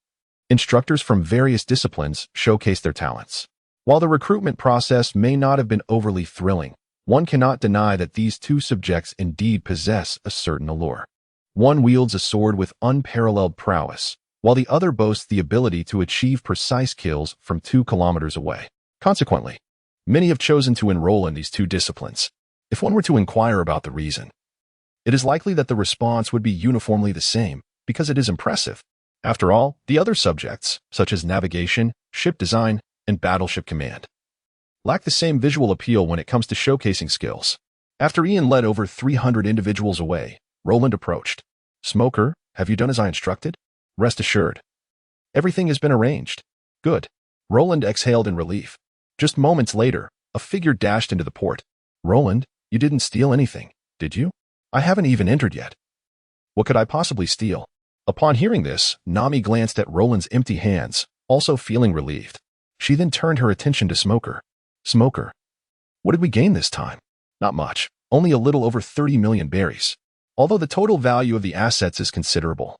instructors from various disciplines showcased their talents. While the recruitment process may not have been overly thrilling, one cannot deny that these 2 subjects indeed possess a certain allure. One wields a sword with unparalleled prowess, while the other boasts the ability to achieve precise kills from 2 kilometers away. Consequently, many have chosen to enroll in these 2 disciplines. If one were to inquire about the reason, it is likely that the response would be uniformly the same, because it is impressive. After all, the other subjects, such as navigation, ship design, and battleship command, lack the same visual appeal when it comes to showcasing skills. After Ian led over 300 individuals away, Roland approached. "Smoker, have you done as I instructed? Rest assured. Everything has been arranged. Good. Roland exhaled in relief. Just moments later, a figure dashed into the port. Roland, you didn't steal anything, did you? I haven't even entered yet. What could I possibly steal? Upon hearing this, Nami glanced at Roland's empty hands, also feeling relieved. She then turned her attention to Smoker. Smoker. What did we gain this time? Not much. Only a little over 30 million berries. Although the total value of the assets is considerable.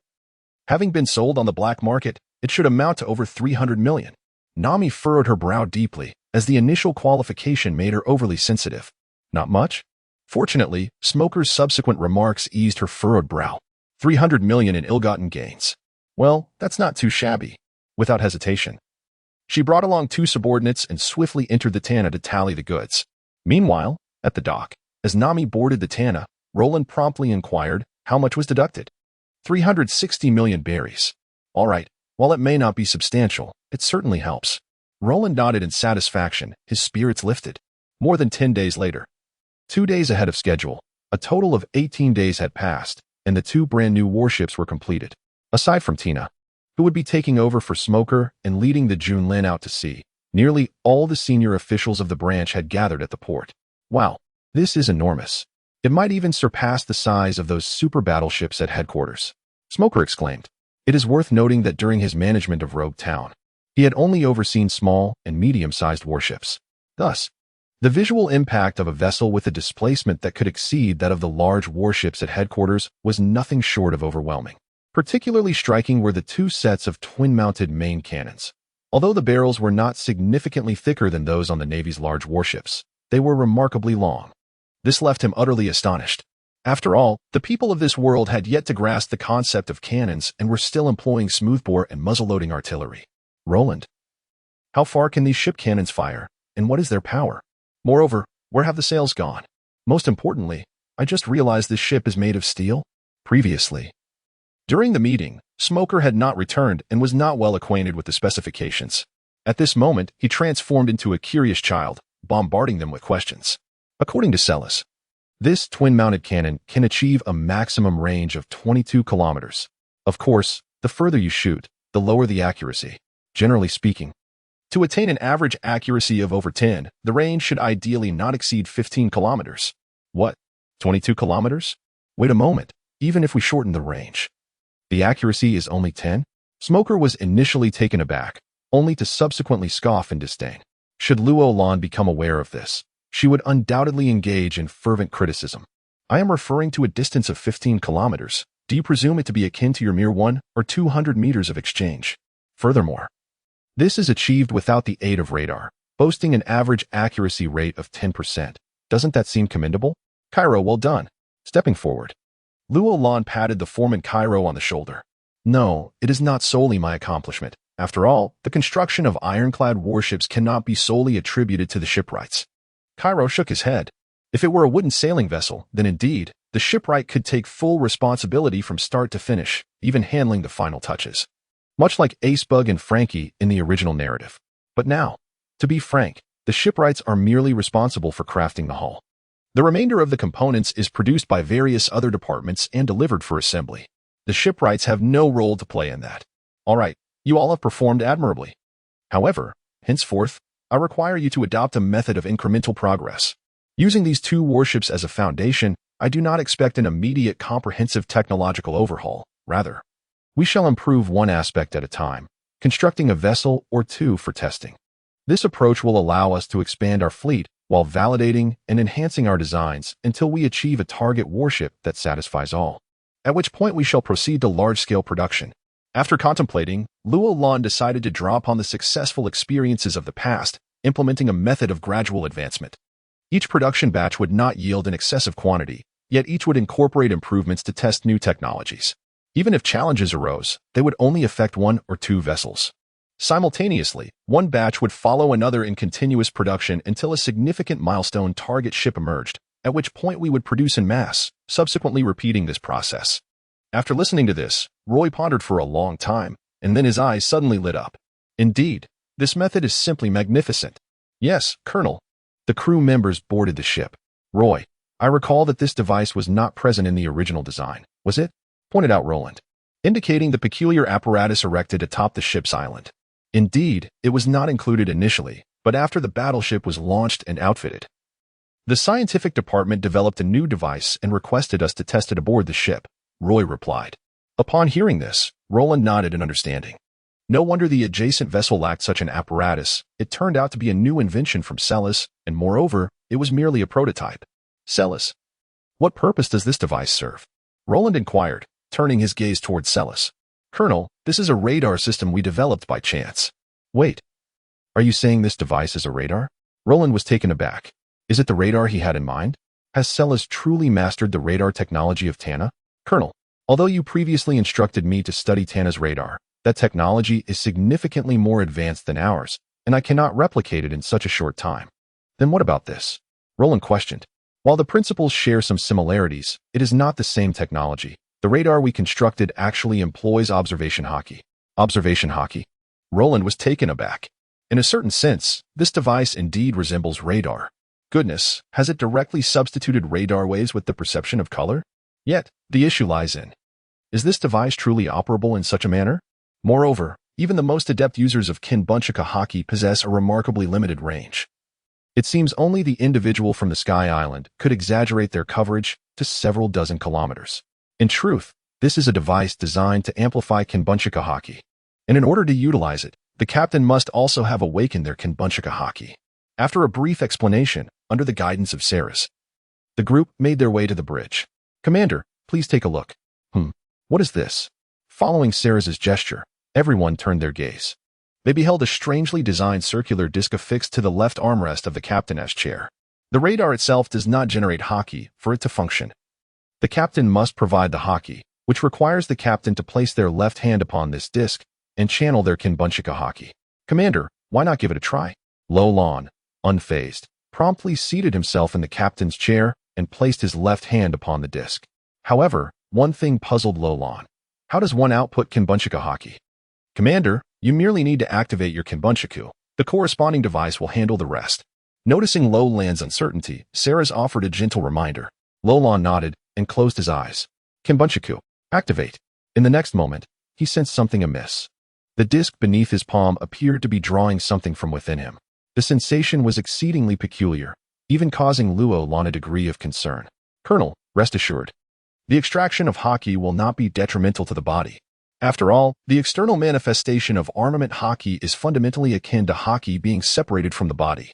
Having been sold on the black market, it should amount to over 300 million. Nami furrowed her brow deeply, as the initial qualification made her overly sensitive. Not much? Fortunately, Smoker's subsequent remarks eased her furrowed brow. 300 million in ill-gotten gains. Well, that's not too shabby. Without hesitation, she brought along 2 subordinates and swiftly entered the Tana to tally the goods. Meanwhile, at the dock, as Nami boarded the Tana, Roland promptly inquired how much was deducted. 360 million berries. All right, while it may not be substantial, it certainly helps. Roland nodded in satisfaction, his spirits lifted. More than 10 days later, 2 days ahead of schedule, a total of 18 days had passed, and the 2 brand-new warships were completed. Aside from Tina, who would be taking over for Smoker and leading the Junlin out to sea, nearly all the senior officials of the branch had gathered at the port. Wow, this is enormous. It might even surpass the size of those super battleships at headquarters. Smoker exclaimed. It is worth noting that during his management of Rogue Town, he had only overseen small and medium-sized warships. Thus, the visual impact of a vessel with a displacement that could exceed that of the large warships at headquarters was nothing short of overwhelming. Particularly striking were the 2 sets of twin-mounted main cannons. Although the barrels were not significantly thicker than those on the Navy's large warships, they were remarkably long. This left him utterly astonished. After all, the people of this world had yet to grasp the concept of cannons and were still employing smoothbore and muzzle-loading artillery. Roland, how far can these ship cannons fire, and what is their power? Moreover, where have the sails gone? Most importantly, I just realized this ship is made of steel. Previously, during the meeting, Smoker had not returned and was not well acquainted with the specifications. At this moment, he transformed into a curious child, bombarding them with questions. According to Celis, this twin-mounted cannon can achieve a maximum range of 22 kilometers. Of course, the further you shoot, the lower the accuracy. Generally speaking, to attain an average accuracy of over 10, the range should ideally not exceed 15 kilometers. What? 22 kilometers? Wait a moment, even if we shorten the range, the accuracy is only 10? Smoker was initially taken aback, only to subsequently scoff in disdain. Should Roland become aware of this, she would undoubtedly engage in fervent criticism. I am referring to a distance of 15 kilometers. Do you presume it to be akin to your mere 1 or 200 meters of exchange? Furthermore, this is achieved without the aid of radar, boasting an average accuracy rate of 10%. Doesn't that seem commendable? Cairo, well done. Stepping forward, Roland patted the foreman Cairo on the shoulder. No, it is not solely my accomplishment. After all, the construction of ironclad warships cannot be solely attributed to the shipwrights. Cairo shook his head. If it were a wooden sailing vessel, then indeed, the shipwright could take full responsibility from start to finish, even handling the final touches. Much like Ace, Bug, and Frankie in the original narrative. But now, to be frank, the shipwrights are merely responsible for crafting the hull. The remainder of the components is produced by various other departments and delivered for assembly. The shipwrights have no role to play in that. All right, you all have performed admirably. However, henceforth, I require you to adopt a method of incremental progress. Using these 2 warships as a foundation, I do not expect an immediate comprehensive technological overhaul. Rather, we shall improve one aspect at a time, constructing a vessel or 2 for testing. This approach will allow us to expand our fleet while validating and enhancing our designs until we achieve a target warship that satisfies all, at which point we shall proceed to large-scale production. After contemplating, Roland decided to draw upon the successful experiences of the past, implementing a method of gradual advancement. Each production batch would not yield an excessive quantity, yet each would incorporate improvements to test new technologies. Even if challenges arose, they would only affect 1 or 2 vessels. Simultaneously, one batch would follow another in continuous production until a significant milestone target ship emerged, at which point we would produce en masse, subsequently repeating this process. After listening to this, Roy pondered for a long time, and then his eyes suddenly lit up. Indeed, this method is simply magnificent. Yes, Colonel. The crew members boarded the ship. Roy, I recall that this device was not present in the original design, was it? Pointed out Roland. indicating the peculiar apparatus erected atop the ship's island. Indeed, it was not included initially, but after the battleship was launched and outfitted. The scientific department developed a new device and requested us to test it aboard the ship, Roy replied. Upon hearing this, Roland nodded in understanding. No wonder the adjacent vessel lacked such an apparatus. It turned out to be a new invention from Celis, and moreover, it was merely a prototype. Celis. What purpose does this device serve? Roland inquired, turning his gaze toward Celis. Colonel, this is a radar system we developed by chance. Wait. Are you saying this device is a radar? Roland was taken aback. Is it the radar he had in mind? Has Celis truly mastered the radar technology of Tana? Colonel, although you previously instructed me to study Tana's radar, that technology is significantly more advanced than ours, and I cannot replicate it in such a short time. Then what about this? Roland questioned. While the principles share some similarities, it is not the same technology. The radar we constructed actually employs observation hockey. Observation hockey? Roland was taken aback. In a certain sense, this device indeed resembles radar. Goodness, has it directly substituted radar waves with the perception of color? Yet, the issue lies in, is this device truly operable in such a manner? Moreover, even the most adept users of Kinbunchika hockey possess a remarkably limited range. It seems only the individual from the Sky Island could exaggerate their coverage to several dozen kilometers. In truth, this is a device designed to amplify Kinbunchika hockey. And in order to utilize it, the captain must also have awakened their Kinbunchika hockey. After a brief explanation, under the guidance of Ceres, the group made their way to the bridge. Commander, please take a look. What is this? Following Ceres' gesture, everyone turned their gaze. They beheld a strangely designed circular disc affixed to the left armrest of the captain's chair. The radar itself does not generate hockey for it to function. The captain must provide the hockey, which requires the captain to place their left hand upon this disc and channel their Kinbunchika hockey. Commander, why not give it a try? Roland, unfazed, promptly seated himself in the captain's chair and placed his left hand upon the disc. However, one thing puzzled Roland. How does one output Kinbunchika hockey? Commander, you merely need to activate your Kinbunchiku. The corresponding device will handle the rest. Noticing Roland's uncertainty, Ceres offered a gentle reminder. Roland nodded and closed his eyes. Kinbunchiku, activate. In the next moment, he sensed something amiss. The disc beneath his palm appeared to be drawing something from within him. The sensation was exceedingly peculiar, even causing Roland a degree of concern. Colonel, rest assured. The extraction of hockey will not be detrimental to the body. After all, the external manifestation of armament hockey is fundamentally akin to hockey being separated from the body,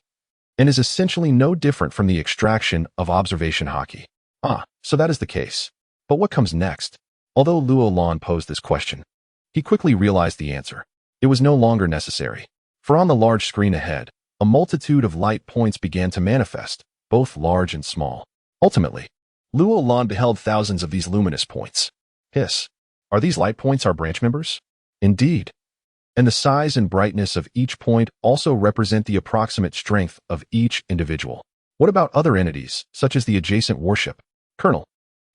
and is essentially no different from the extraction of observation hockey. So that is the case. But what comes next? Although Roland posed this question, he quickly realized the answer. It was no longer necessary. For on the large screen ahead, a multitude of light points began to manifest, both large and small. Ultimately, Roland beheld thousands of these luminous points. Hiss. Are these light points our branch members? Indeed. And the size and brightness of each point also represent the approximate strength of each individual. What about other entities, such as the adjacent warship? Colonel,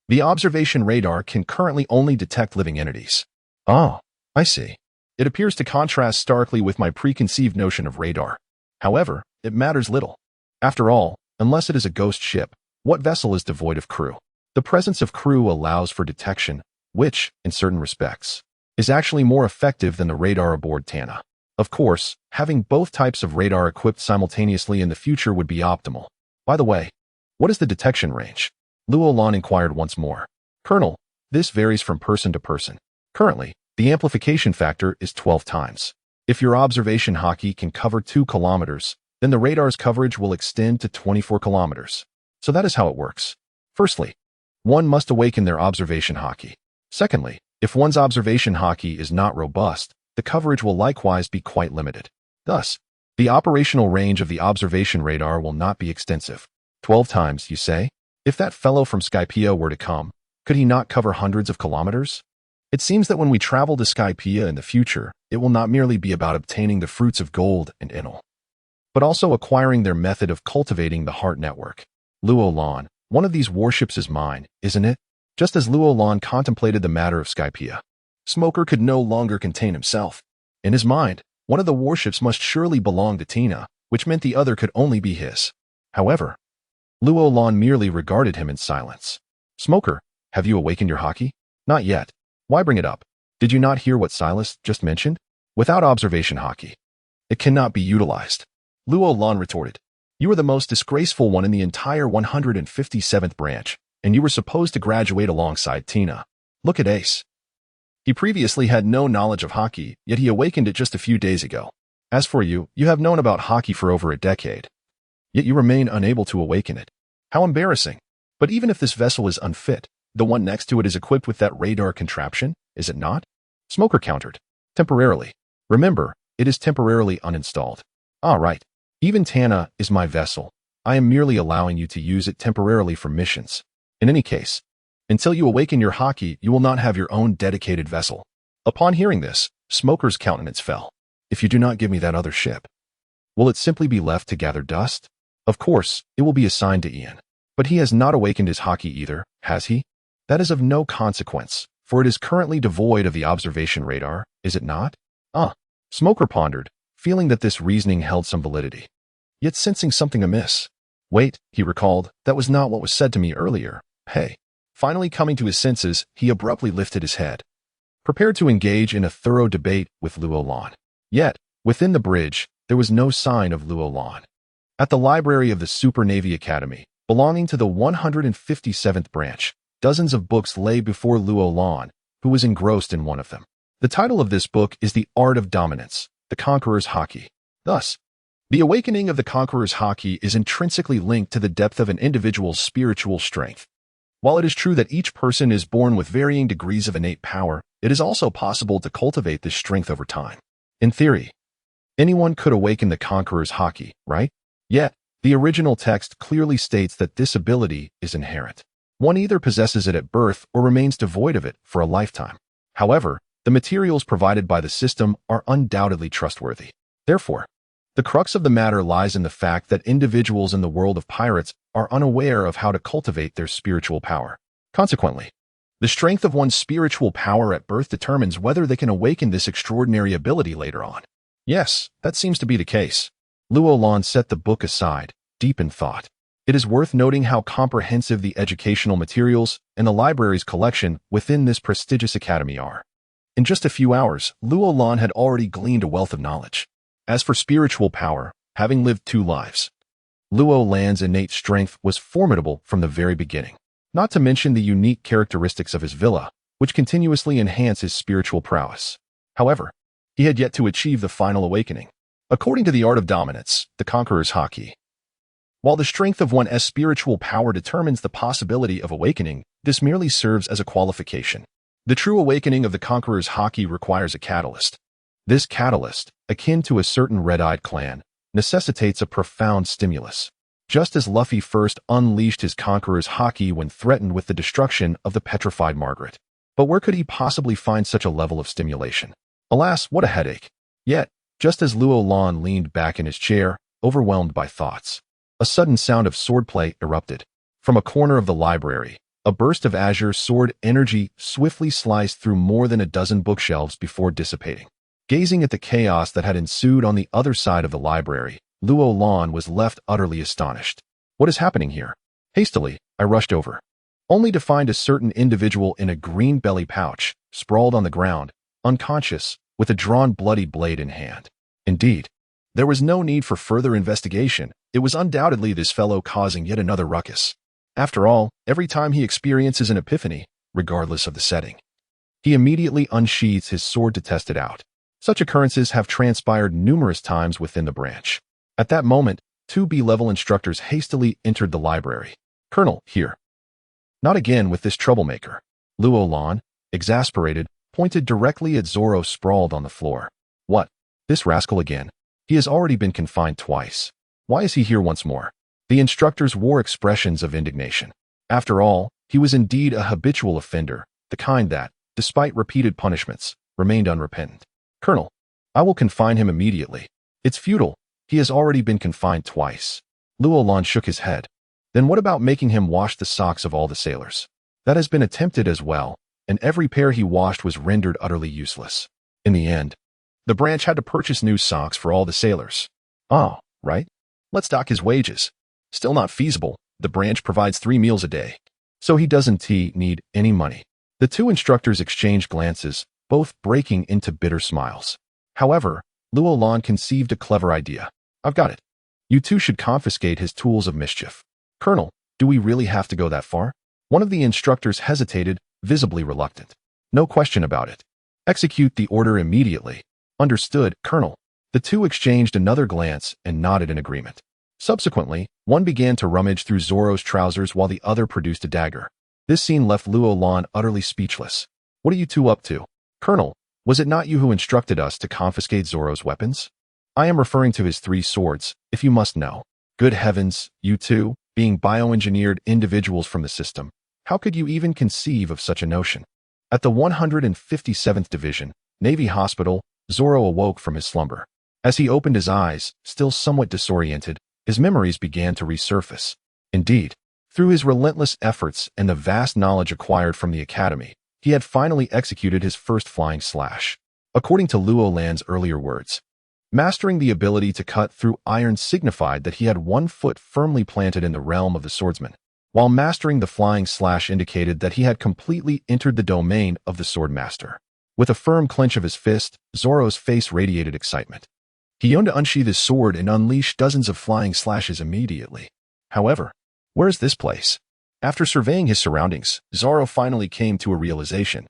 the observation radar can currently only detect living entities. Oh, I see. It appears to contrast starkly with my preconceived notion of radar. However, it matters little. After all, unless it is a ghost ship, what vessel is devoid of crew? The presence of crew allows for detection, which, in certain respects, is actually more effective than the radar aboard Tana. Of course, having both types of radar equipped simultaneously in the future would be optimal. By the way, what is the detection range? Roland inquired once more. Colonel, this varies from person to person. Currently, the amplification factor is 12 times. If your observation hockey can cover 2 kilometers, then the radar's coverage will extend to 24 kilometers. So that is how it works. Firstly, one must awaken their observation hockey. Secondly, if one's observation hockey is not robust, the coverage will likewise be quite limited. Thus, the operational range of the observation radar will not be extensive. 12 times, you say? If that fellow from Skypea were to come, could he not cover hundreds of kilometers? It seems that when we travel to Skypea in the future, it will not merely be about obtaining the fruits of gold and Inel, but also acquiring their method of cultivating the heart network. Roland, one of these warships is mine, isn't it? Just as Roland contemplated the matter of Skypea, Smoker could no longer contain himself. In his mind, one of the warships must surely belong to Tina, which meant the other could only be his. However, Roland merely regarded him in silence. Smoker, have you awakened your hockey? Not yet. Why bring it up? Did you not hear what Silas just mentioned? Without observation hockey, it cannot be utilized. Luo Lan retorted. You are the most disgraceful one in the entire 157th branch, and you were supposed to graduate alongside Tina. Look at Ace. He previously had no knowledge of hockey, yet he awakened it just a few days ago. As for you, you have known about hockey for over a decade, yet you remain unable to awaken it. How embarrassing. But even if this vessel is unfit, the one next to it is equipped with that radar contraption, is it not? Smoker countered. Temporarily. Remember, it is temporarily uninstalled. Ah, right. Even Tana is my vessel. I am merely allowing you to use it temporarily for missions. In any case, until you awaken your hockey, you will not have your own dedicated vessel. Upon hearing this, Smoker's countenance fell. If you do not give me that other ship, will it simply be left to gather dust? Of course, it will be assigned to Ian. But he has not awakened his hockey either, has he? That is of no consequence, for it is currently devoid of the observation radar, is it not? Smoker pondered, feeling that this reasoning held some validity, yet sensing something amiss. Wait, he recalled, that was not what was said to me earlier. Hey. Finally coming to his senses, he abruptly lifted his head, prepared to engage in a thorough debate with Luo Lan. Yet, within the bridge, there was no sign of Luo Lan. At the library of the Super Navy Academy, belonging to the 157th branch, dozens of books lay before Luo Lan, who was engrossed in one of them. The title of this book is The Art of Dominance, the Conqueror's Hockey. Thus, the awakening of the Conqueror's Hockey is intrinsically linked to the depth of an individual's spiritual strength. While it is true that each person is born with varying degrees of innate power, it is also possible to cultivate this strength over time. In theory, anyone could awaken the Conqueror's Hockey, right? Yet, the original text clearly states that this ability is inherent. One either possesses it at birth or remains devoid of it for a lifetime. However, the materials provided by the system are undoubtedly trustworthy. Therefore, the crux of the matter lies in the fact that individuals in the world of pirates are unaware of how to cultivate their spiritual power. Consequently, the strength of one's spiritual power at birth determines whether they can awaken this extraordinary ability later on. Yes, that seems to be the case. Luo Lan set the book aside, deep in thought. It is worth noting how comprehensive the educational materials and the library's collection within this prestigious academy are. In just a few hours, Luo Lan had already gleaned a wealth of knowledge. As for spiritual power, having lived 2 lives, Luo Lan's innate strength was formidable from the very beginning. Not to mention the unique characteristics of his villa, which continuously enhance his spiritual prowess. However, he had yet to achieve the final awakening. According to the Art of Dominance, the Conqueror's Hockey, while the strength of one's spiritual power determines the possibility of awakening, this merely serves as a qualification. The true awakening of the Conqueror's Hockey requires a catalyst. This catalyst, akin to a certain red-eyed clan, necessitates a profound stimulus. Just as Luffy first unleashed his Conqueror's Hockey when threatened with the destruction of the petrified Margaret. But where could he possibly find such a level of stimulation? Alas, what a headache. Yet, just as Luo Lan leaned back in his chair, overwhelmed by thoughts, a sudden sound of swordplay erupted. From a corner of the library, a burst of azure sword energy swiftly sliced through more than a dozen bookshelves before dissipating. Gazing at the chaos that had ensued on the other side of the library, Luo Lan was left utterly astonished. What is happening here? Hastily, I rushed over, only to find a certain individual in a green belly pouch, sprawled on the ground, unconscious, with a drawn bloody blade in hand. Indeed, there was no need for further investigation. It was undoubtedly this fellow causing yet another ruckus. After all, every time he experiences an epiphany, regardless of the setting, he immediately unsheathes his sword to test it out. Such occurrences have transpired numerous times within the branch. At that moment, 2 B-level instructors hastily entered the library. Colonel, here. Not again with this troublemaker. Luo Lan, exasperated, pointed directly at Zoro sprawled on the floor. What? This rascal again? He has already been confined twice. Why is he here once more? The instructors wore expressions of indignation. After all, he was indeed a habitual offender, the kind that, despite repeated punishments, remained unrepentant. Colonel, I will confine him immediately. It's futile. He has already been confined twice. Luo Lan shook his head. Then what about making him wash the socks of all the sailors? That has been attempted as well, and every pair he washed was rendered utterly useless. In the end, the branch had to purchase new socks for all the sailors. Oh, right? Let's dock his wages. Still not feasible. The branch provides 3 meals a day, so he doesn't need any money. The 2 instructors exchanged glances, both breaking into bitter smiles. However, Roland conceived a clever idea. I've got it. You two should confiscate his tools of mischief. Colonel, do we really have to go that far? One of the instructors hesitated, visibly reluctant. No question about it. Execute the order immediately. Understood, Colonel. The two exchanged another glance and nodded in agreement. Subsequently, one began to rummage through Zoro's trousers while the other produced a dagger. This scene left Roland utterly speechless. What are you two up to? Colonel, was it not you who instructed us to confiscate Zoro's weapons? I am referring to his 3 swords, if you must know. Good heavens, you two, being bioengineered individuals from the system, how could you even conceive of such a notion? At the 157th Division, Navy Hospital, Zoro awoke from his slumber. As he opened his eyes, still somewhat disoriented, his memories began to resurface. Indeed, through his relentless efforts and the vast knowledge acquired from the academy, he had finally executed his first flying slash. According to Roland's earlier words, mastering the ability to cut through iron signified that he had one foot firmly planted in the realm of the swordsman, while mastering the flying slash indicated that he had completely entered the domain of the swordmaster. With a firm clench of his fist, Zoro's face radiated excitement. He yearned to unsheath his sword and unleash dozens of flying slashes immediately. However, where is this place? After surveying his surroundings, Zoro finally came to a realization.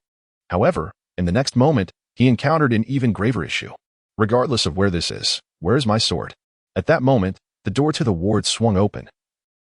However, in the next moment, he encountered an even graver issue. Regardless of where this is, where is my sword? At that moment, the door to the ward swung open,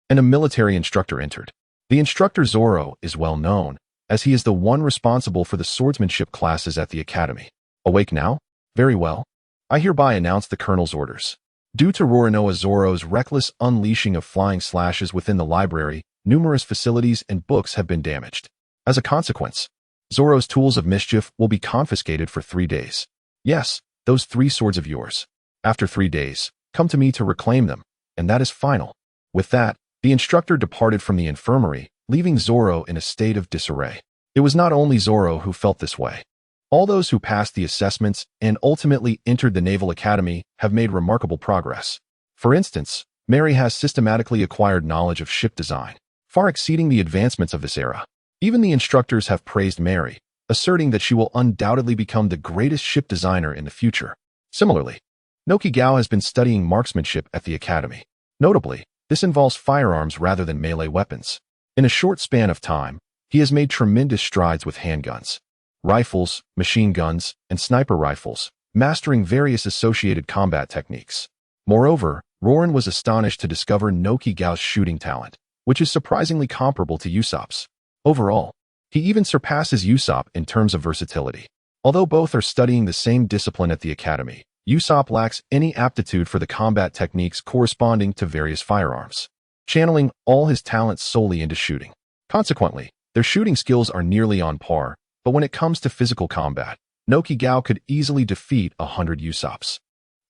and a military instructor entered. The instructor Zoro is well known, as he is the one responsible for the swordsmanship classes at the academy. Awake now? Very well. I hereby announce the colonel's orders. Due to Roronoa Zoro's reckless unleashing of flying slashes within the library, numerous facilities and books have been damaged. As a consequence, Zoro's tools of mischief will be confiscated for 3 days. Yes, those 3 swords of yours. After 3 days, come to me to reclaim them, and that is final. With that, the instructor departed from the infirmary, leaving Zoro in a state of disarray. It was not only Zoro who felt this way. All those who passed the assessments and ultimately entered the Naval Academy have made remarkable progress. For instance, Mary has systematically acquired knowledge of ship design, far exceeding the advancements of this era. Even the instructors have praised Mary, asserting that she will undoubtedly become the greatest ship designer in the future. Similarly, Nojiko has been studying marksmanship at the academy. Notably, this involves firearms rather than melee weapons. In a short span of time, he has made tremendous strides with handguns, rifles, machine guns, and sniper rifles, mastering various associated combat techniques. Moreover, Roland was astonished to discover Nojiko's shooting talent, which is surprisingly comparable to Usopp's. Overall, he even surpasses Usopp in terms of versatility. Although both are studying the same discipline at the academy, Usopp lacks any aptitude for the combat techniques corresponding to various firearms, channeling all his talents solely into shooting. Consequently, their shooting skills are nearly on par, but when it comes to physical combat, Nojiko could easily defeat 100 Usopps.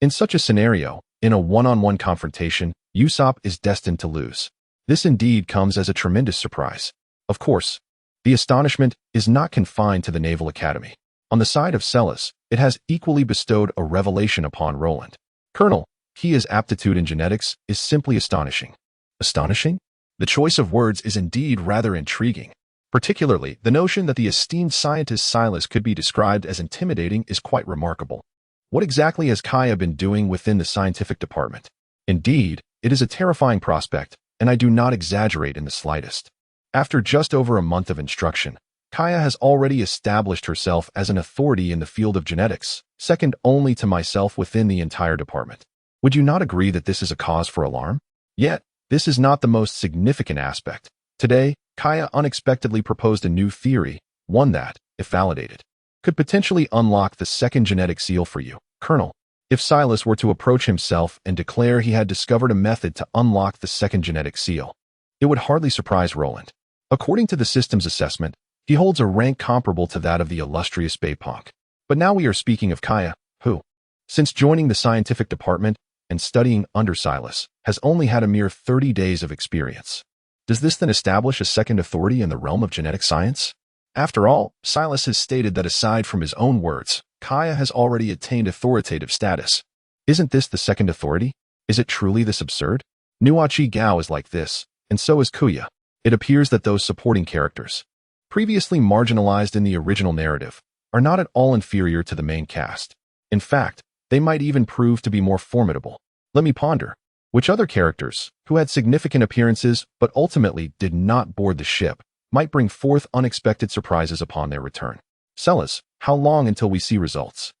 In such a scenario, in a one-on-one confrontation, Usopp is destined to lose. This indeed comes as a tremendous surprise. Of course, the astonishment is not confined to the Naval Academy. On the side of Celis, it has equally bestowed a revelation upon Roland. Colonel, Kia's aptitude in genetics is simply astonishing. Astonishing? The choice of words is indeed rather intriguing. Particularly, the notion that the esteemed scientist Silas could be described as intimidating is quite remarkable. What exactly has Kaya been doing within the scientific department? Indeed, it is a terrifying prospect, and I do not exaggerate in the slightest. After just over a month of instruction, Kaya has already established herself as an authority in the field of genetics, second only to myself within the entire department. Would you not agree that this is a cause for alarm? Yet, this is not the most significant aspect. Today, Kaya unexpectedly proposed a new theory, one that, if validated, could potentially unlock the second genetic seal for you, Colonel. If Silas were to approach himself and declare he had discovered a method to unlock the second genetic seal, it would hardly surprise Roland. According to the system's assessment, he holds a rank comparable to that of the illustrious Baypunk. But now we are speaking of Kaya, who, since joining the scientific department and studying under Silas, has only had a mere 30 days of experience. Does this then establish a second authority in the realm of genetic science? After all, Silas has stated that aside from his own words, Kaya has already attained authoritative status. Isn't this the second authority? Is it truly this absurd? Nuachi Gao is like this, and so is Kuya. It appears that those supporting characters, previously marginalized in the original narrative, are not at all inferior to the main cast. In fact, they might even prove to be more formidable. Let me ponder. Which other characters, who had significant appearances but ultimately did not board the ship, might bring forth unexpected surprises upon their return? Sellers, how long until we see results?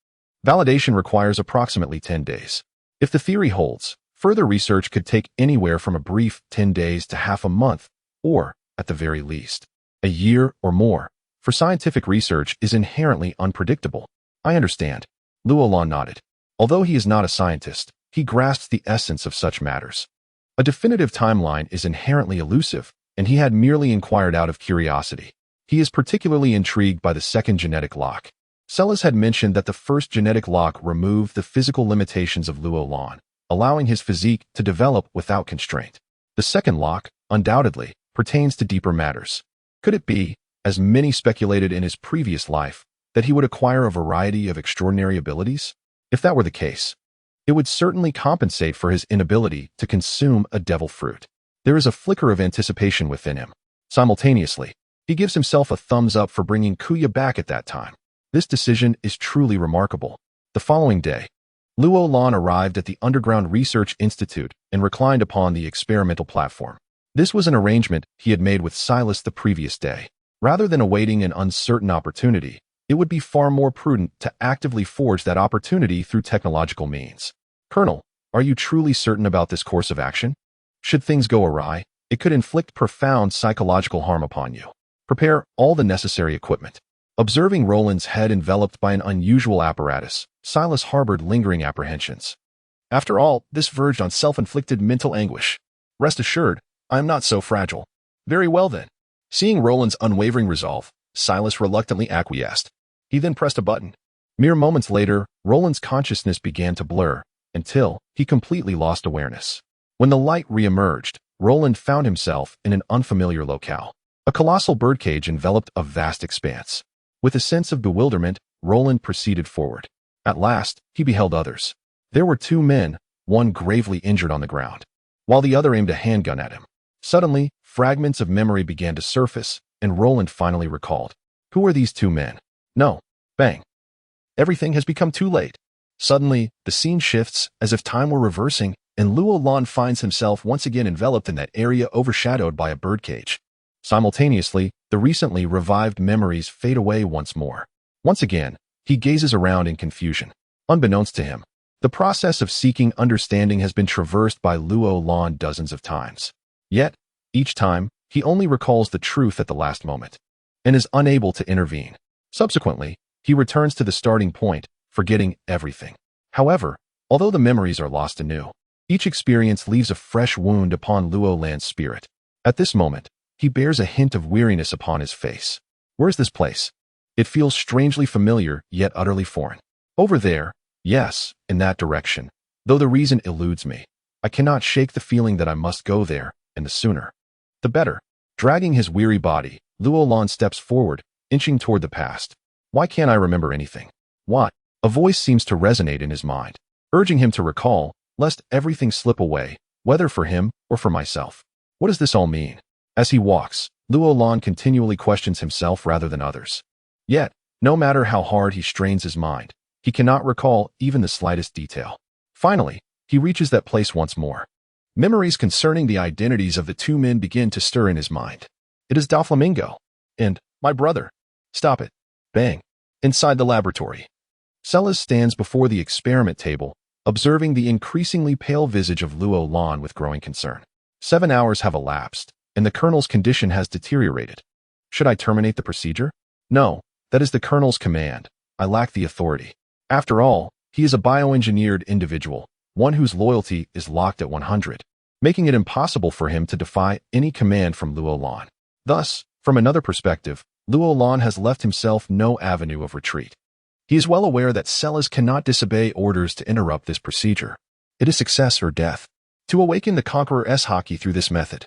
Validation requires approximately 10 days. If the theory holds, further research could take anywhere from a brief 10 days to half a month, or, at the very least, a year or more, for scientific research is inherently unpredictable. I understand. Roland nodded. Although he is not a scientist, he grasps the essence of such matters. A definitive timeline is inherently elusive, and he had merely inquired out of curiosity. He is particularly intrigued by the second genetic lock. Sellers had mentioned that the first genetic lock removed the physical limitations of Roland, allowing his physique to develop without constraint. The second lock, undoubtedly, pertains to deeper matters. Could it be, as many speculated in his previous life, that he would acquire a variety of extraordinary abilities? If that were the case, it would certainly compensate for his inability to consume a devil fruit. There is a flicker of anticipation within him. Simultaneously, he gives himself a thumbs up for bringing Kuya back at that time. This decision is truly remarkable. The following day, Roland arrived at the Underground Research Institute and reclined upon the experimental platform. This was an arrangement he had made with Silas the previous day. Rather than awaiting an uncertain opportunity, it would be far more prudent to actively forge that opportunity through technological means. Colonel, are you truly certain about this course of action? Should things go awry, it could inflict profound psychological harm upon you. Prepare all the necessary equipment. Observing Roland's head enveloped by an unusual apparatus, Silas harbored lingering apprehensions. After all, this verged on self-inflicted mental anguish. Rest assured, I am not so fragile. Very well then. Seeing Roland's unwavering resolve, Silas reluctantly acquiesced. He then pressed a button. Mere moments later, Roland's consciousness began to blur, until he completely lost awareness. When the light reemerged, Roland found himself in an unfamiliar locale. A colossal birdcage enveloped a vast expanse. With a sense of bewilderment, Roland proceeded forward. At last, he beheld others. There were two men, one gravely injured on the ground, while the other aimed a handgun at him. Suddenly, fragments of memory began to surface, and Roland finally recalled. Who are these two men? No. Bang. Everything has become too late. Suddenly, the scene shifts as if time were reversing, and Roland finds himself once again enveloped in that area overshadowed by a birdcage. Simultaneously, the recently revived memories fade away once more. Once again, he gazes around in confusion. Unbeknownst to him, the process of seeking understanding has been traversed by Roland dozens of times. Yet, each time, he only recalls the truth at the last moment, and is unable to intervene. Subsequently, he returns to the starting point, forgetting everything. However, although the memories are lost anew, each experience leaves a fresh wound upon Roland's spirit. At this moment, he bears a hint of weariness upon his face. Where's this place? It feels strangely familiar, yet utterly foreign. Over there, yes, in that direction, though the reason eludes me. I cannot shake the feeling that I must go there, and the sooner, the better. Dragging his weary body, Roland steps forward, inching toward the past. Why can't I remember anything? Why? A voice seems to resonate in his mind, urging him to recall, lest everything slip away, whether for him or for myself. What does this all mean? As he walks, Roland continually questions himself rather than others. Yet, no matter how hard he strains his mind, he cannot recall even the slightest detail. Finally, he reaches that place once more. Memories concerning the identities of the two men begin to stir in his mind. It is Doflamingo. And, my brother. Stop it. Bang. Inside the laboratory. Sellers stands before the experiment table, observing the increasingly pale visage of Roland with growing concern. 7 hours have elapsed, and the colonel's condition has deteriorated. Should I terminate the procedure? No, that is the colonel's command. I lack the authority. After all, he is a bioengineered individual, one whose loyalty is locked at 100, making it impossible for him to defy any command from Roland. Thus, from another perspective, Roland has left himself no avenue of retreat. He is well aware that Sellers cannot disobey orders to interrupt this procedure. It is success or death. To awaken the Conqueror's hockey through this method,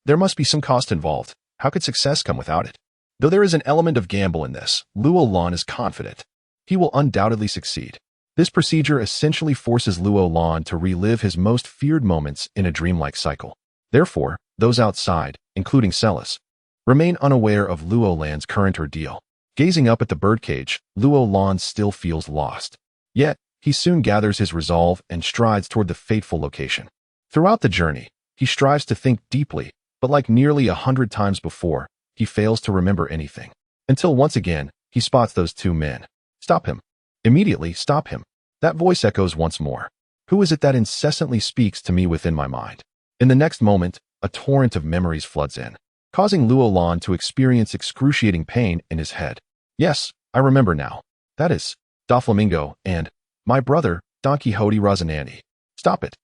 there must be some cost involved. How could success come without it? Though there is an element of gamble in this, Roland is confident. He will undoubtedly succeed. This procedure essentially forces Roland to relive his most feared moments in a dreamlike cycle. Therefore, those outside, including Sellers, remain unaware of Roland's current ordeal. Gazing up at the birdcage, Luolan still feels lost. Yet, he soon gathers his resolve and strides toward the fateful location. Throughout the journey, he strives to think deeply, but like nearly 100 times before, he fails to remember anything. Until once again, he spots those two men. Stop him. Immediately, stop him. That voice echoes once more. Who is it that incessantly speaks to me within my mind? In the next moment, a torrent of memories floods in, causing Luolan to experience excruciating pain in his head. Yes, I remember now. That is Doflamingo and my brother, Don Quixote Rocinante. Stop it.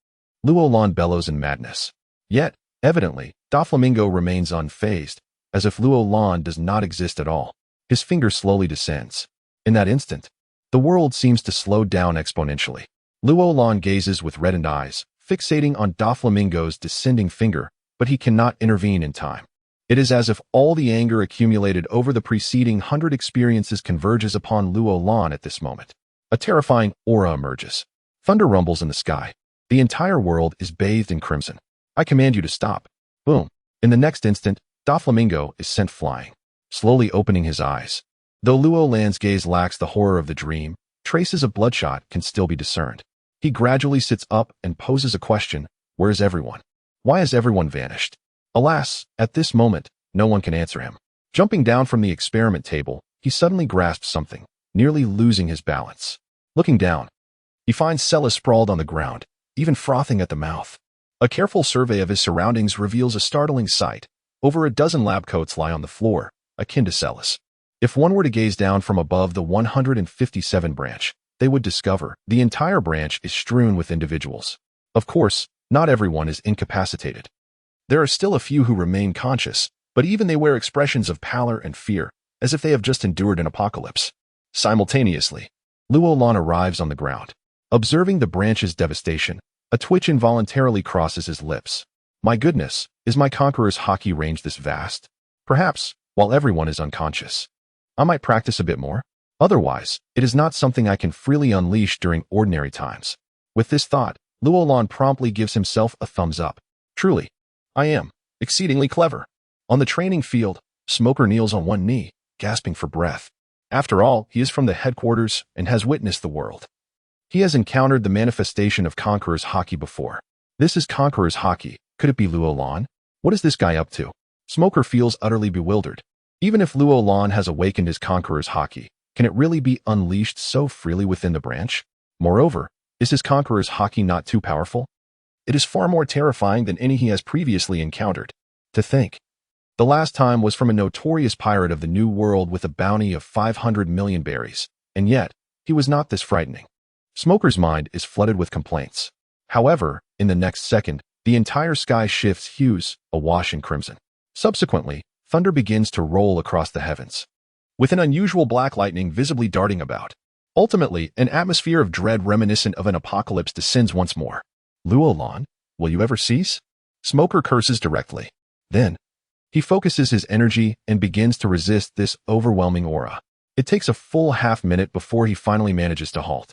Luolan bellows in madness. Yet, evidently, Doflamingo remains unfazed, as if Luolan does not exist at all. His finger slowly descends. In that instant, the world seems to slow down exponentially. Luolan gazes with reddened eyes, fixating on Doflamingo's descending finger, but he cannot intervene in time. It is as if all the anger accumulated over the preceding 100 experiences converges upon Luolan at this moment. A terrifying aura emerges. Thunder rumbles in the sky. The entire world is bathed in crimson. I command you to stop. Boom. In the next instant, Doflamingo is sent flying, slowly opening his eyes. Though Luolan's gaze lacks the horror of the dream, traces of bloodshot can still be discerned. He gradually sits up and poses a question. Where is everyone? Why has everyone vanished? Alas, at this moment, no one can answer him. Jumping down from the experiment table, he suddenly grasps something, nearly losing his balance. Looking down, he finds Celis sprawled on the ground, even frothing at the mouth. A careful survey of his surroundings reveals a startling sight. Over a dozen lab coats lie on the floor, akin to Celis. If one were to gaze down from above the 157 branch, they would discover the entire branch is strewn with individuals. Of course, not everyone is incapacitated. There are still a few who remain conscious, but even they wear expressions of pallor and fear, as if they have just endured an apocalypse. Simultaneously, Luolan arrives on the ground. Observing the branch's devastation, a twitch involuntarily crosses his lips. My goodness, is my conqueror's hockey range this vast? Perhaps, while everyone is unconscious, I might practice a bit more. Otherwise, it is not something I can freely unleash during ordinary times. With this thought, Luolan promptly gives himself a thumbs up. Truly, I am exceedingly clever. On the training field, Smoker kneels on one knee, gasping for breath. After all, he is from the headquarters and has witnessed the world. He has encountered the manifestation of Conqueror's hockey before. This is Conqueror's hockey. Could it be Luolan? What is this guy up to? Smoker feels utterly bewildered. Even if Luolan has awakened his Conqueror's hockey, can it really be unleashed so freely within the branch? Moreover, is his Conqueror's hockey not too powerful? It is far more terrifying than any he has previously encountered. To think, the last time was from a notorious pirate of the New World with a bounty of 500 million berries, and yet, he was not this frightening. Smoker's mind is flooded with complaints. However, in the next second, the entire sky shifts hues, awash in crimson. Subsequently, thunder begins to roll across the heavens, with an unusual black lightning visibly darting about. Ultimately, an atmosphere of dread reminiscent of an apocalypse descends once more. Luolan, will you ever cease? Smoker curses directly. Then, he focuses his energy and begins to resist this overwhelming aura. It takes a full half-minute before he finally manages to halt.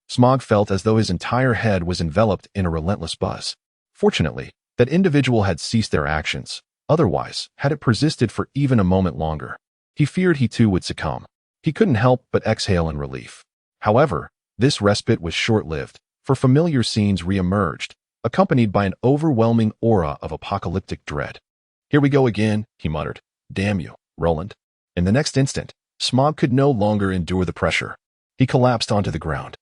Smog felt as though his entire head was enveloped in a relentless buzz. Fortunately, that individual had ceased their actions. Otherwise, had it persisted for even a moment longer, he feared he too would succumb. He couldn't help but exhale in relief. However, this respite was short-lived, for familiar scenes reemerged, accompanied by an overwhelming aura of apocalyptic dread. Here we go again, he muttered. Damn you, Roland. In the next instant, Smog could no longer endure the pressure. He collapsed onto the ground,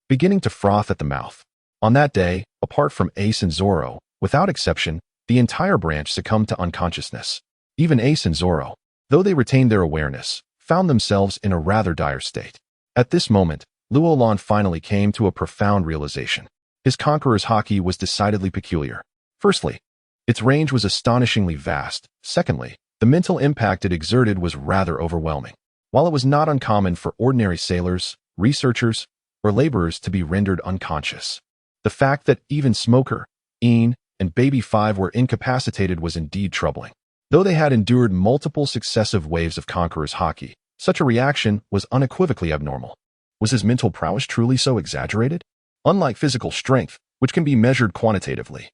beginning to froth at the mouth. On that day, apart from Ace and Zorro, without exception, the entire branch succumbed to unconsciousness. Even Ace and Zorro, though they retained their awareness, found themselves in a rather dire state. At this moment, Luolan finally came to a profound realization. His Conqueror's hockey was decidedly peculiar. Firstly, its range was astonishingly vast. Secondly, the mental impact it exerted was rather overwhelming. While it was not uncommon for ordinary sailors, researchers, or laborers to be rendered unconscious, the fact that even Smoker, Ian, and Baby 5 were incapacitated was indeed troubling. Though they had endured multiple successive waves of Conqueror's hockey, such a reaction was unequivocally abnormal. Was his mental prowess truly so exaggerated? Unlike physical strength, which can be measured quantitatively,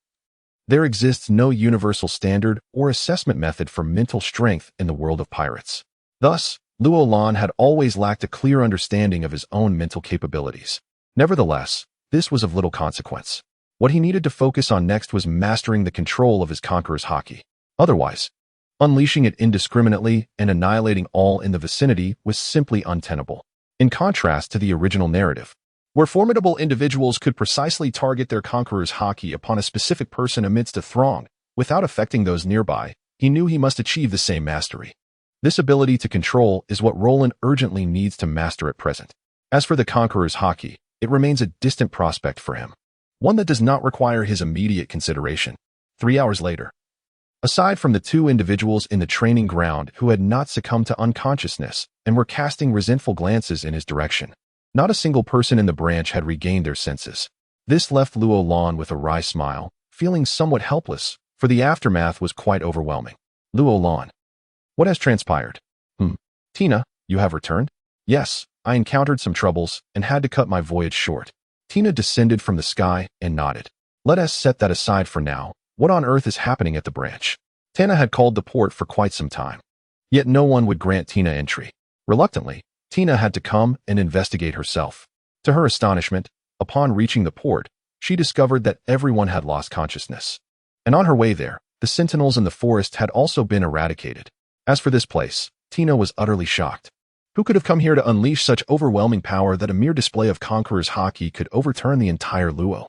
there exists no universal standard or assessment method for mental strength in the world of pirates. Thus, Luolan had always lacked a clear understanding of his own mental capabilities. Nevertheless, this was of little consequence. What he needed to focus on next was mastering the control of his conqueror's haki. Otherwise, unleashing it indiscriminately and annihilating all in the vicinity was simply untenable. In contrast to the original narrative, where formidable individuals could precisely target their conqueror's haki upon a specific person amidst a throng, without affecting those nearby, he knew he must achieve the same mastery. This ability to control is what Roland urgently needs to master at present. As for the conqueror's haki, it remains a distant prospect for him, one that does not require his immediate consideration. 3 hours later, aside from the two individuals in the training ground who had not succumbed to unconsciousness and were casting resentful glances in his direction, not a single person in the branch had regained their senses. This left Luolan with a wry smile, feeling somewhat helpless, for the aftermath was quite overwhelming. Luolan. What has transpired? Tina, you have returned? Yes, I encountered some troubles and had to cut my voyage short. Tina descended from the sky and nodded. Let us set that aside for now. What on earth is happening at the branch? Tina had called the port for quite some time. Yet no one would grant Tina entry. Reluctantly, Tina had to come and investigate herself. To her astonishment, upon reaching the port, she discovered that everyone had lost consciousness. And on her way there, the sentinels in the forest had also been eradicated. As for this place, Tina was utterly shocked. Who could have come here to unleash such overwhelming power that a mere display of Conqueror's haki could overturn the entire Luo?